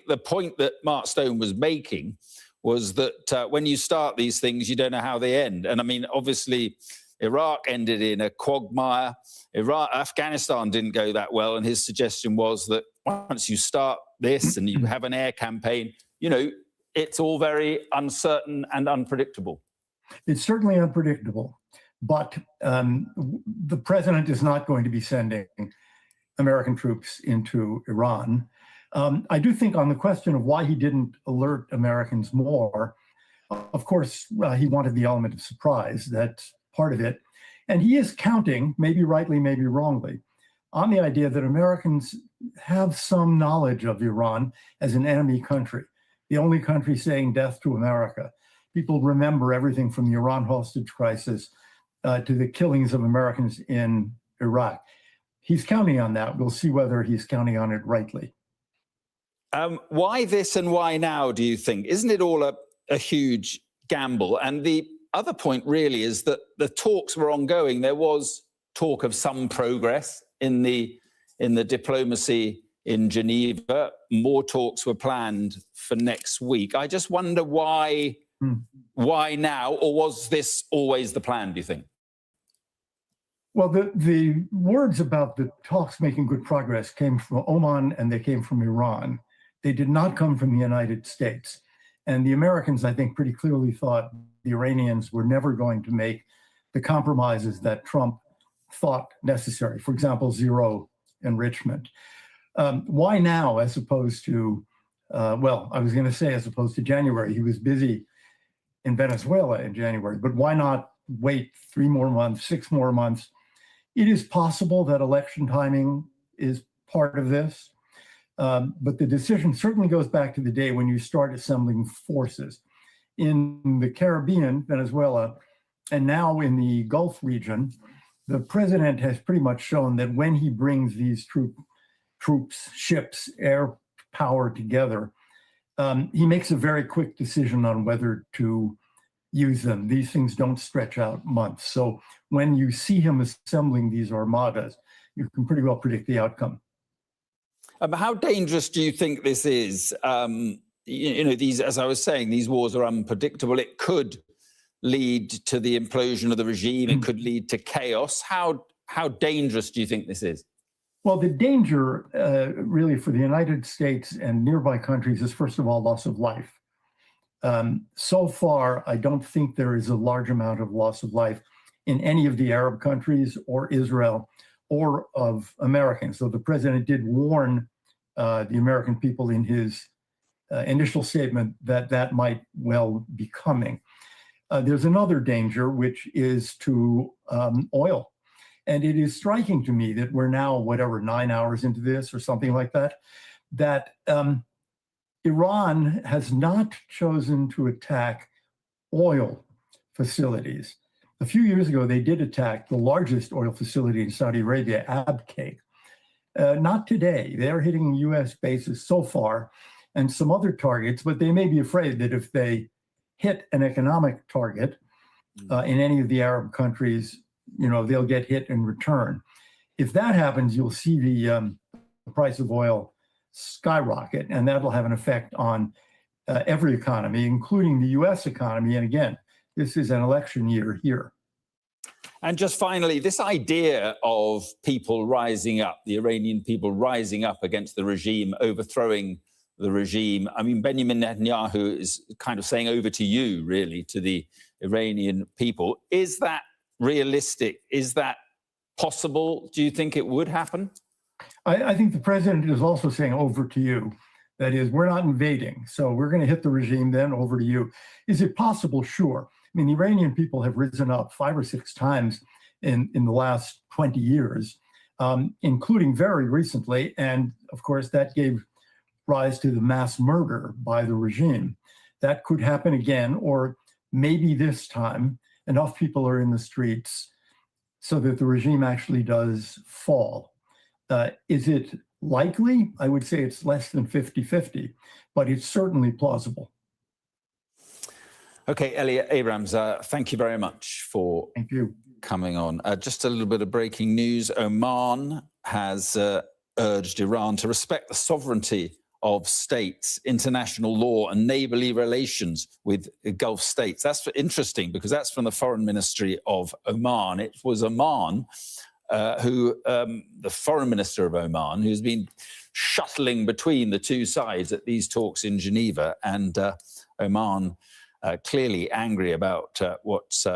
the point that Mark Stone was making was that when you start these things, you don't know how they end. And I mean, obviously, Iraq ended in a quagmire. Afghanistan didn't go that well. And his suggestion was that once you start this and you have an air campaign, you know, it's all very uncertain and unpredictable. It's certainly unpredictable, but the president is not going to be sending American troops into Iran. I do think on the question of why he didn't alert Americans more, of course, he wanted the element of surprise. That's part of it. And he is counting, maybe rightly, maybe wrongly, on the idea that Americans have some knowledge of Iran as an enemy country, the only country saying death to America. People remember everything from the Iran hostage crisis to the killings of Americans in Iraq. He's counting on that. We'll see whether he's counting on it rightly. Why this and why now, do you think? Isn't it all a huge gamble? And the other point really is that the talks were ongoing. There was talk of some progress in the diplomacy in Geneva. More talks were planned for next week. I just wonder why now, or was this always the plan, do you think? Well, the words about the talks making good progress came from Oman and they came from Iran. They did not come from the United States. And the Americans, I think, pretty clearly thought the Iranians were never going to make the compromises that Trump thought necessary. For example, 0 enrichment. Why now, as opposed to, well, I was going to say as opposed to January. He was busy in Venezuela in January, but why not wait 3 more months, 6 more months? It is possible that election timing is part of this. But the decision certainly goes back to the day when you start assembling forces. In the Caribbean, Venezuela, and now in the Gulf region, the president has pretty much shown that when he brings these troops, ships, air power together, he makes a very quick decision on whether to use them. These things don't stretch out months. So when you see him assembling these armadas, you can pretty well predict the outcome. How dangerous do you think this is? You know, these, as I was saying, these wars are unpredictable. It could lead to the implosion of the regime. It could lead to chaos. How dangerous do you think this is? Well, the danger really for the United States and nearby countries is, first of all, loss of life. So far, I don't think there is a large amount of loss of life in any of the Arab countries or Israel or of Americans. So the president did warn the American people in his initial statement that that might well be coming. There's another danger, which is to oil. And it is striking to me that we're now, whatever, 9 hours into this or something like that, that Iran has not chosen to attack oil facilities. A few years ago, they did attack the largest oil facility in Saudi Arabia, Abqaiq. Not today. They're hitting U.S. bases so far and some other targets, but they may be afraid that if they hit an economic target in any of the Arab countries, they'll get hit in return. If that happens, you'll see the price of oil skyrocket, and that'll have an effect on every economy, including the U.S. economy. And again, this is an election year here. And just finally, this idea of people rising up, the Iranian people rising up against the regime, overthrowing the regime. I mean, Benjamin Netanyahu is kind of saying over to you, really, to the Iranian people. Is that realistic? Is that possible? Do you think it would happen? I think the president is also saying over to you. That is, we're not invading, so we're going to hit the regime, then over to you. Is it possible? Sure. I mean, the Iranian people have risen up 5 or 6 times in the last 20 years, including very recently. And of course, that gave rise to the mass murder by the regime. That could happen again, or maybe this time enough people are in the streets so that the regime actually does fall. Is it likely? I would say it's less than 50-50, but it's certainly plausible. Okay, Elliot Abrams, thank you very much for coming on. Just a little bit of breaking news. Oman has urged Iran to respect the sovereignty of states, international law and neighborly relations with Gulf states. That's interesting because that's from the Foreign Ministry of Oman. It was Oman the Foreign Minister of Oman, who's been shuttling between the two sides at these talks in Geneva, and Oman clearly angry about what's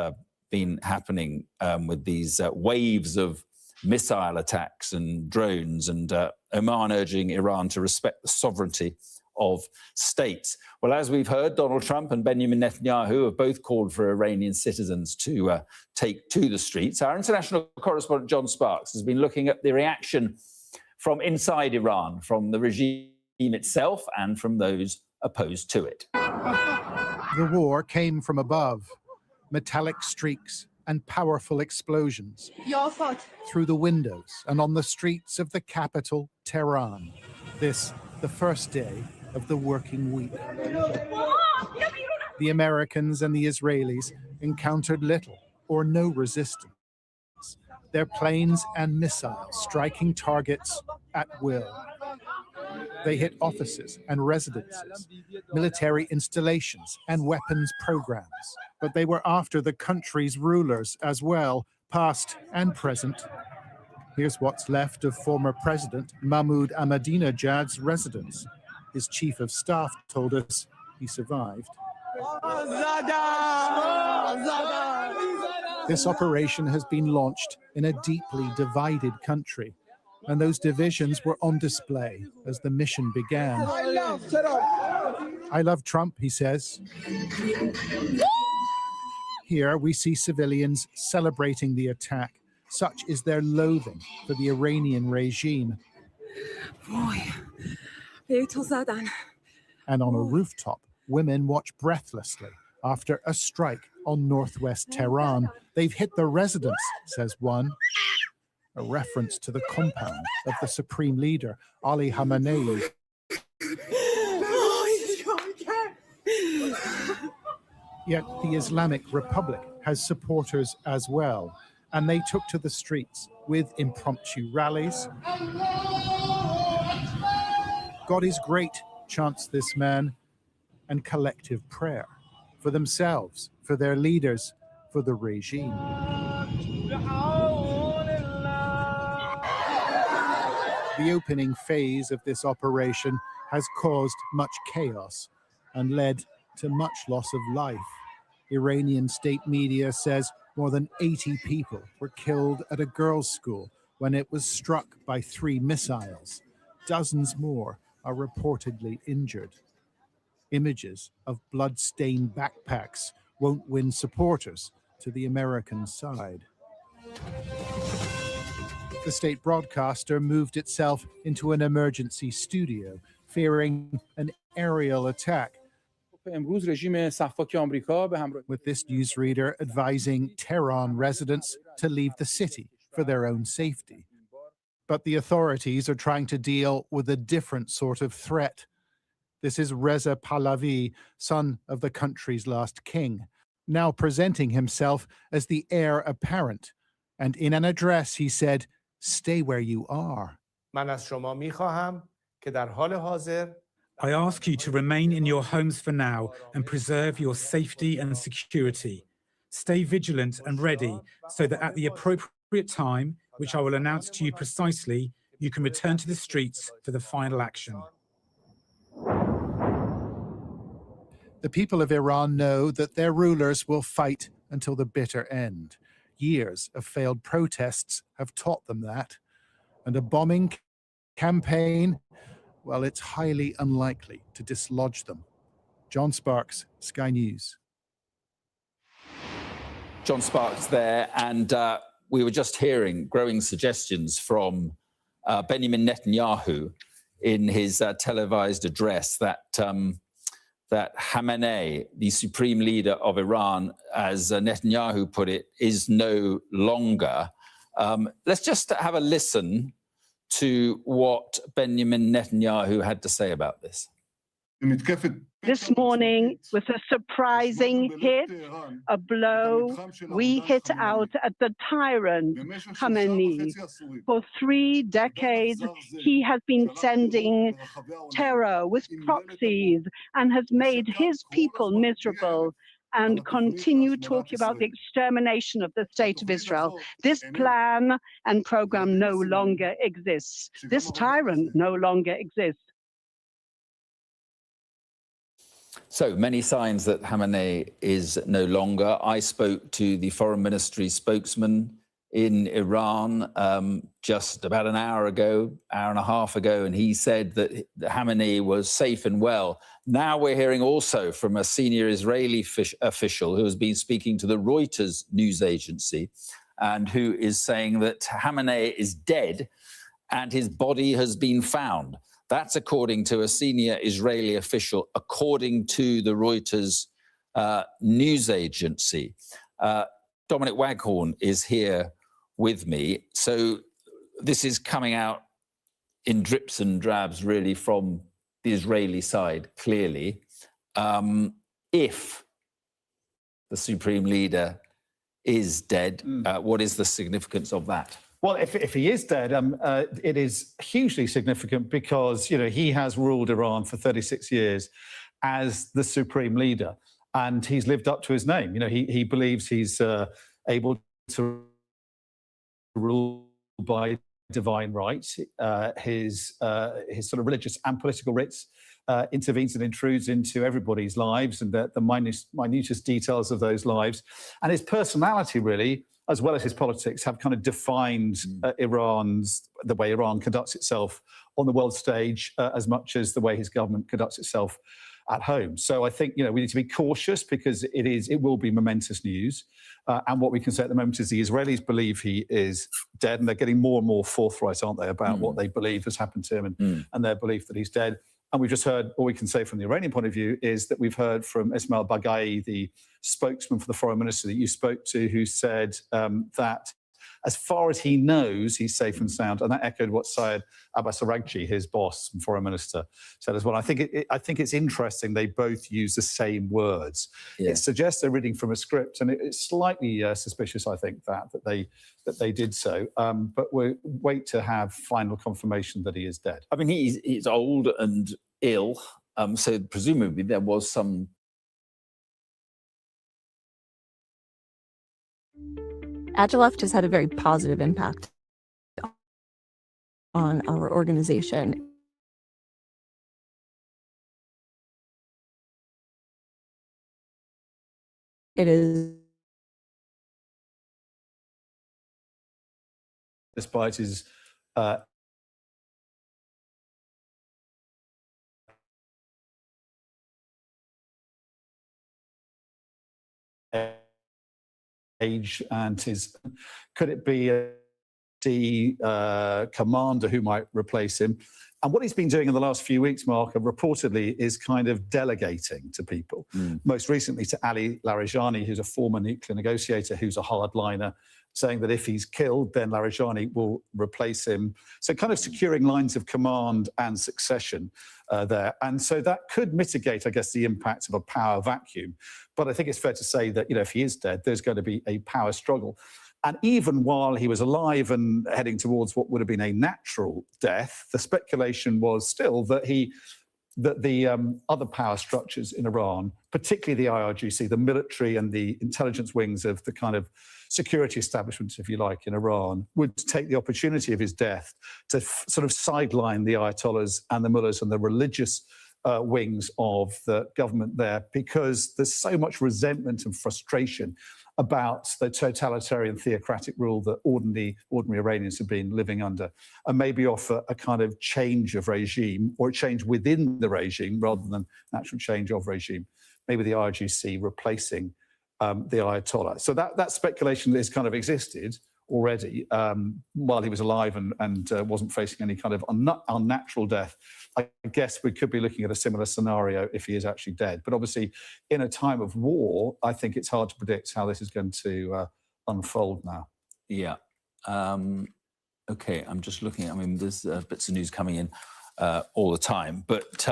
been happening with these waves of missile attacks and drones, and Oman urging Iran to respect the sovereignty of states. Well, as we've heard, Donald Trump and Benjamin Netanyahu have both called for Iranian citizens to take to the streets. Our international correspondent, John Sparks, has been looking at the reaction from inside Iran, from the regime itself and from those opposed to it. The war came from above, metallic streaks and powerful explosions through the windows and on the streets of the capital, Tehran. This, the first day of the working week. The Americans and the Israelis encountered little or no resistance. Their planes and missiles striking targets at will. They hit offices and residences, military installations and weapons programs. But they were after the country's rulers as well, past and present. Here's what's left of former President Mahmoud Ahmadinejad's residence. His chief of staff told us he survived. This operation has been launched in a deeply divided country, and those divisions were on display as the mission began. I love Trump, he says. Here we see civilians celebrating the attack. Such is their loathing for the Iranian regime. And on a rooftop, women watch breathlessly after a strike on northwest Tehran. They've hit the residence, says one. A reference to the compound of the supreme leader, Ali Khamenei. Yet the Islamic Republic has supporters as well, and they took to the streets with impromptu rallies. God is great, chants this man, and collective prayer for themselves, for their leaders, for the regime. The opening phase of this operation has caused much chaos and led to much loss of life. Iranian state media says more than 80 people were killed at a girls' school when it was struck by 3 missiles. Dozens more are reportedly injured. Images of blood-stained backpacks won't win supporters to the American side. The state broadcaster moved itself into an emergency studio, fearing an aerial attack. With this newsreader advising Tehran residents to leave the city for their own safety. But the authorities are trying to deal with a different sort of threat. This is Reza Pahlavi, son of the country's last king, now presenting himself as the heir apparent. And in an address, he said, "Stay where you are." I ask you to remain in your homes for now and preserve your safety and security. Stay vigilant and ready so that at the appropriate time, which I will announce to you precisely, you can return to the streets for the final action. The people of Iran know that their rulers will fight until the bitter end. Years of failed protests have taught them that. And a bombing campaign, well, it's highly unlikely to dislodge them. John Sparks, Sky News. John Sparks there, and we were just hearing growing suggestions from Benjamin Netanyahu in his televised address that that Khamenei, the supreme leader of Iran, as Netanyahu put it, is no longer. Let's just have a listen to what Benjamin Netanyahu had to say about this. This morning was a surprising hit, a blow. We hit out at the tyrant Khamenei. For 3 decades, he has been sending terror with proxies and has made his people miserable and continue talking about the extermination of the state of Israel. This plan and program no longer exists. This tyrant no longer exists. So many signs that Khamenei is no longer. I spoke to the foreign ministry spokesman in Iran just about an hour ago, hour and a half ago, and he said that Khamenei was safe and well. Now we're hearing also from a senior Israeli official who has been speaking to the Reuters news agency and who is saying that Khamenei is dead and his body has been found. That's according to a senior Israeli official, according to the Reuters news agency. Dominic Waghorn is here with me. So this is coming out in drips and drabs, really, from the Israeli side, clearly. If the supreme leader is dead, what is the significance of that? Well, if he is dead, it is hugely significant because, you know, he has ruled Iran for 36 years as the supreme leader, and he's lived up to his name. You know, he believes he's able to rule by divine right. His sort of religious and political writs intervenes and intrudes into everybody's lives and the minutest details of those lives. And his personality, really, as well as his politics, have kind of defined the way Iran conducts itself on the world stage as much as the way his government conducts itself at home. So I think, you know, we need to be cautious because it will be momentous news. And what we can say at the moment is the Israelis believe he is dead, and they're getting more and more forthright, aren't they, about what they believe has happened to him and their belief that he's dead. And we've just heard, all we can say from the Iranian point of view is that we've heard from Ismail Baghai, the spokesman for the foreign minister that you spoke to, who said that as far as he knows, he's safe and sound. And that echoed what Syed Abbas Araghchi, his boss and foreign minister, said as well. I think it's interesting they both use the same words. Yeah. It suggests they're reading from a script, and it's slightly suspicious, I think, that they did so. But we'll wait to have final confirmation that he is dead. I mean, he's old and ill, so presumably there was some. Agileft has had a very positive impact on our organization. It is, despite his age and his, could it be the commander who might replace him? And what he's been doing in the last few weeks, Mark, reportedly is kind of delegating to people. Most recently to Ali Larijani, who's a former nuclear negotiator, who's a hardliner, saying that if he's killed, then Larijani will replace him. So kind of securing lines of command and succession there. And so that could mitigate, I guess, the impact of a power vacuum. But I think it's fair to say that, if he is dead, there's going to be a power struggle. And even while he was alive and heading towards what would have been a natural death, the speculation was still that the other power structures in Iran, particularly the IRGC, the military and the intelligence wings of the kind of security establishments, if you like, in Iran, would take the opportunity of his death to sort of sideline the Ayatollahs and the mullahs and the religious wings of the government there, because there's so much resentment and frustration about the totalitarian theocratic rule that ordinary Iranians have been living under, and maybe offer a kind of change of regime, or a change within the regime rather than an actual change of regime. Maybe the IRGC replacing the Ayatollah. So that speculation has kind of existed already while he was alive and wasn't facing any kind of unnatural death. I guess we could be looking at a similar scenario if he is actually dead. But obviously, in a time of war, I think it's hard to predict how this is going to unfold now. Yeah. Okay, I'm just looking. I mean, there's bits of news coming in all the time. But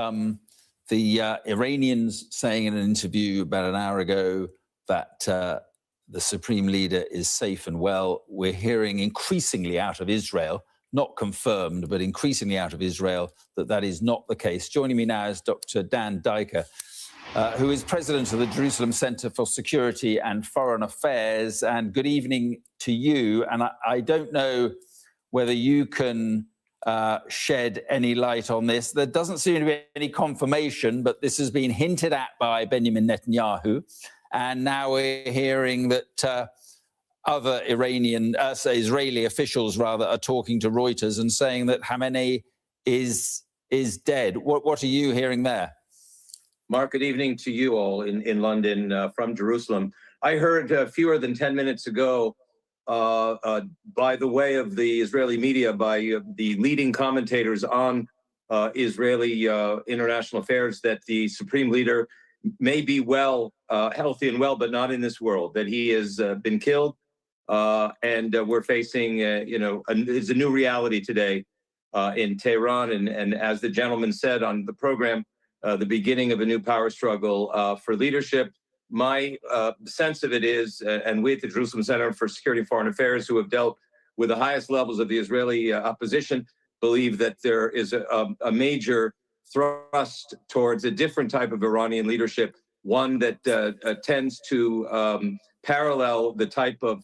the Iranians saying in an interview about an hour ago that the supreme leader is safe and well. We're hearing increasingly out of Israel, not confirmed, but increasingly out of Israel, that is not the case. Joining me now is Dr. Dan Diker, who is president of the Jerusalem Center for Security and Foreign Affairs. And good evening to you. And I don't know whether you can shed any light on this. There doesn't seem to be any confirmation, but this has been hinted at by Benjamin Netanyahu. And now we're hearing that other Israeli officials, rather, are talking to Reuters and saying that Khamenei is dead. What are you hearing there? Mark, good evening to you all in London from Jerusalem. I heard fewer than 10 minutes ago, by the way of the Israeli media, by the leading commentators on Israeli international affairs, that the supreme leader may be well, healthy and well, but not in this world, that he has been killed. And we're facing, it's a new reality today in Tehran. And as the gentleman said on the program, the beginning of a new power struggle for leadership. My sense of it is, and we at the Jerusalem Center for Security and Foreign Affairs, who have dealt with the highest levels of the Israeli opposition, believe that there is a major thrust towards a different type of Iranian leadership, one that tends to parallel the type of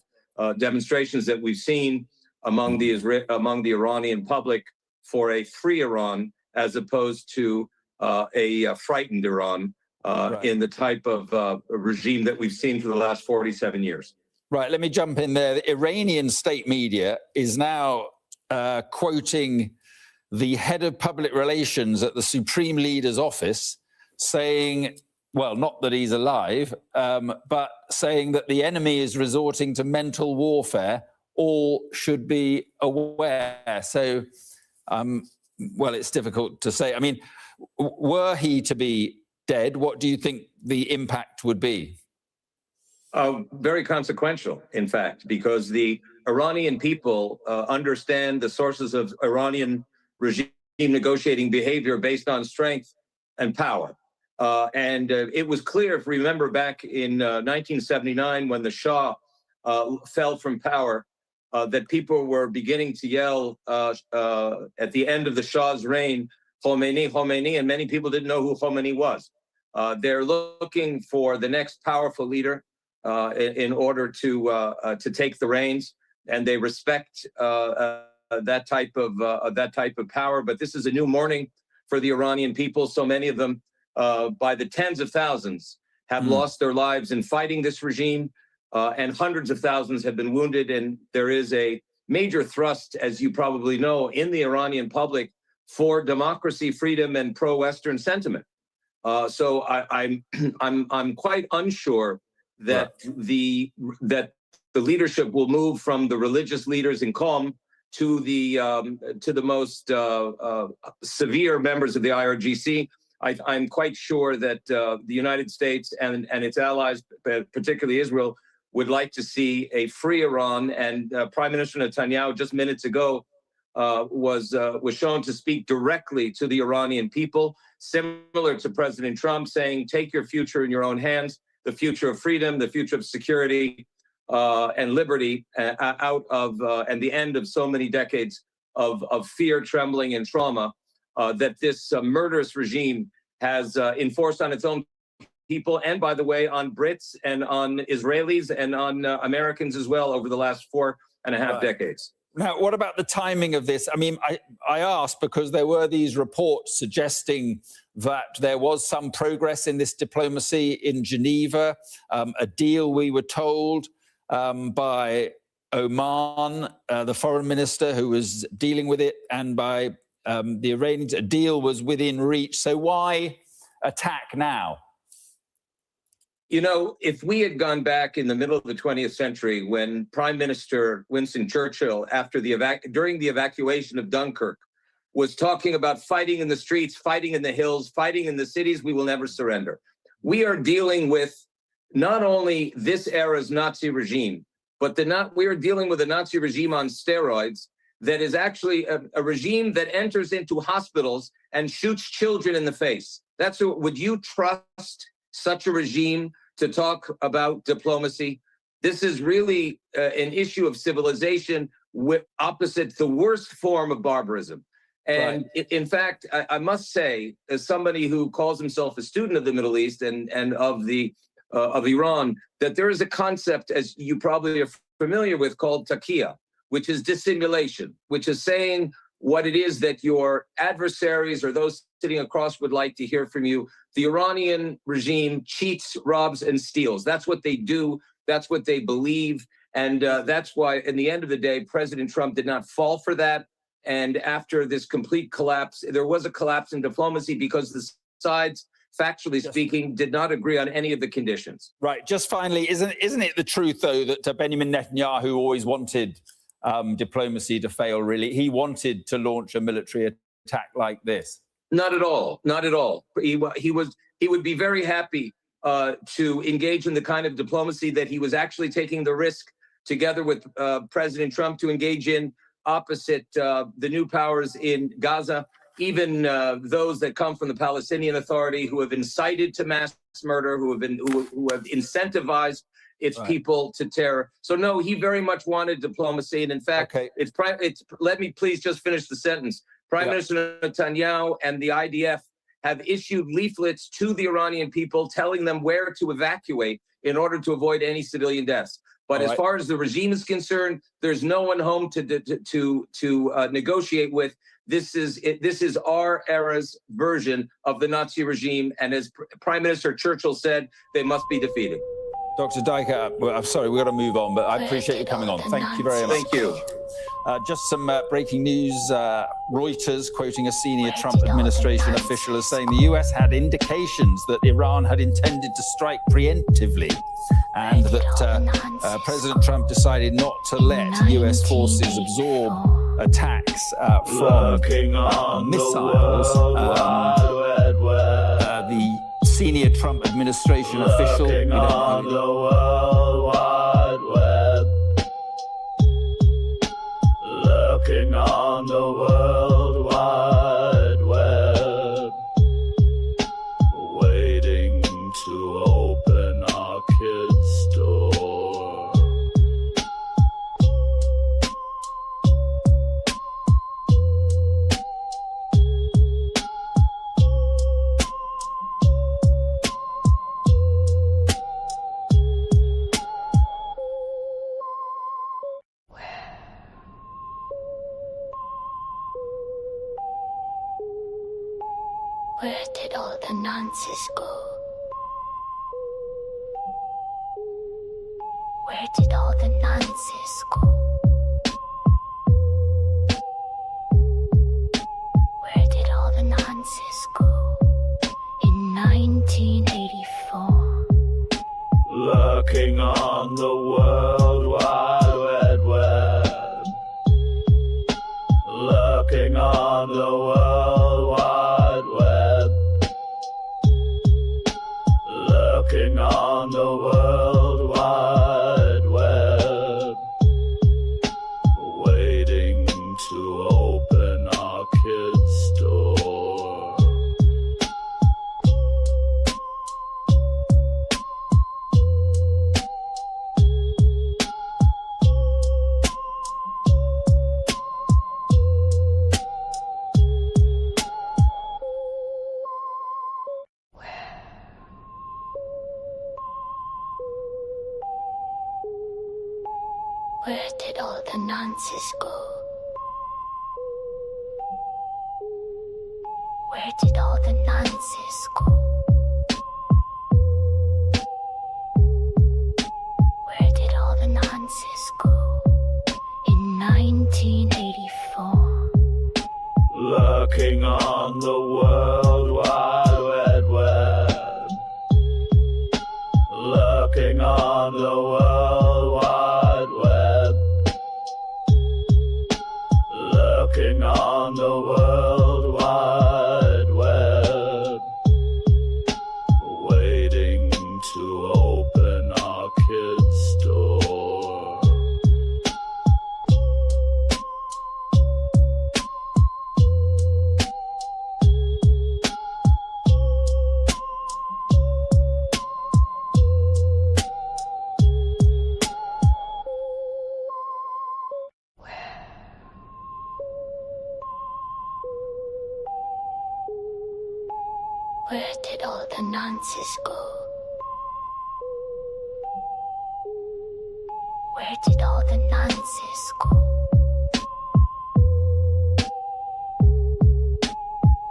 demonstrations that we've seen among the Iranian public for a free Iran, as opposed to a frightened Iran in the type of regime that we've seen for the last 47 years. Right, let me jump in there. The Iranian state media is now quoting the head of public relations at the Supreme Leader's office saying, well, not that he's alive, but saying that the enemy is resorting to mental warfare. All should be aware. So, well, it's difficult to say. I mean, were he to be dead, what do you think the impact would be? Very consequential, in fact, because the Iranian people understand the sources of Iranian regime negotiating behavior based on strength and power. And it was clear, if we remember back in 1979, when the Shah fell from power, that people were beginning to yell at the end of the Shah's reign, Khomeini, Khomeini, and many people didn't know who Khomeini was. They're looking for the next powerful leader in order to take the reins, and they respect that type of power. But this is a new morning for the Iranian people. So many of them, by the tens of thousands, have lost their lives in fighting this regime, and hundreds of thousands have been wounded. And there is a major thrust, as you probably know, in the Iranian public for democracy, freedom, and pro-Western sentiment. So I'm quite unsure that the leadership will move from the religious leaders in Qom to the most severe members of the IRGC. I'm quite sure that the United States and its allies, particularly Israel, would like to see a free Iran. And Prime Minister Netanyahu just minutes ago was shown to speak directly to the Iranian people, similar to President Trump, saying, take your future in your own hands, the future of freedom, the future of security and liberty out of and the end of so many decades of fear, trembling, and trauma that this murderous regime has enforced on its own people, and by the way, on Brits and on Israelis and on Americans as well over the last 4.5 decades. Now, what about the timing of this? I mean, I asked because there were these reports suggesting that there was some progress in this diplomacy in Geneva, a deal, we were told, by Oman, the foreign minister who was dealing with it, and by the Iranians, a deal was within reach. So why attack now? You know, if we had gone back in the middle of the 20th century when Prime Minister Winston Churchill, after during the evacuation of Dunkirk, was talking about fighting in the streets, fighting in the hills, fighting in the cities, we will never surrender. We are dealing with not only this era's Nazi regime, but we are dealing with a Nazi regime on steroids that is actually a regime that enters into hospitals and shoots children in the face. Would you trust such a regime to talk about diplomacy? This is really an issue of civilization opposite the worst form of barbarism. And in fact, I must say, as somebody who calls himself a student of the Middle East and of Iran, that there is a concept, as you probably are familiar with, called taqiyya, which is dissimulation, which is saying what it is that your adversaries or those sitting across would like to hear from you. The Iranian regime cheats, robs, and steals. That's what they do. That's what they believe. And that's why, in the end of the day, President Trump did not fall for that. And after this complete collapse, there was a collapse in diplomacy because the sides, factually speaking, did not agree on any of the conditions. Right. Just finally, isn't it the truth, though, that Benjamin Netanyahu always wanted diplomacy to fail, really? He wanted to launch a military attack like this. Not at all. Not at all. He would be very happy to engage in the kind of diplomacy that he was actually taking the risk, together with President Trump, to engage in opposite the new powers in Gaza, even those that come from the Palestinian Authority, who have incited to mass murder, who have incentivized its people to terror. So no, he very much wanted diplomacy, and in fact, let me please just finish the sentence. Prime Minister Netanyahu and the IDF have issued leaflets to the Iranian people telling them where to evacuate in order to avoid any civilian deaths. But as far as the regime is concerned, there's no one home to negotiate with. This is our era's version of the Nazi regime, and as Prime Minister Churchill said, they must be defeated. Dr. Dijker, well, I'm sorry, we've got to move on, but I appreciate you coming on. Thank you very much. Thank you. Just some breaking news. Reuters, quoting a senior Trump administration official, is saying the US had indications that Iran had intended to strike preemptively, and that President Trump decided not to let US forces absorb attacks from missiles. The senior Trump administration official, looking on the World Wide Web, waiting to open our kids' door. Where did all the Nazis go? Where did all the Nazis go? Where did all the Nazis go? In 1984. Lurking on the World Wide Web, Lurking on the World Wide Web. Lurking on the World Wide Web. Waiting to open our kids' door. Where did all the nonsense go? Where did all the nonsense go? Where did all the nonsense go? In 1984. Lurking on the World Wide Web. Lurking on the World Wide Web. Lurking on the World Wide Web. Waiting to open our kids' door. Where did all the nonsense go? Where did all the nonsense go?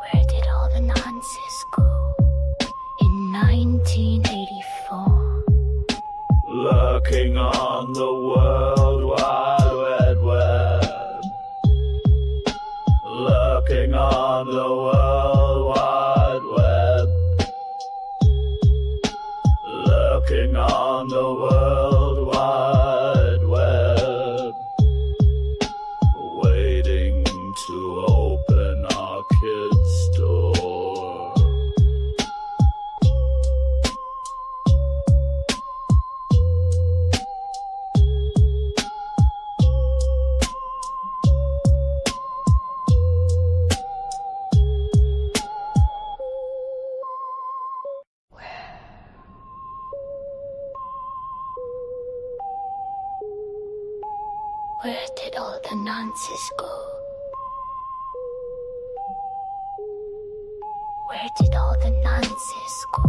Where did all the nonsense go? In 1984. Lurking on the World Wide Web. Lurking on the World Wide Web. Lurking on the World Wide Web. Waiting to open our kids' door. Where did all the nonsense go? Where did all the nonsense go?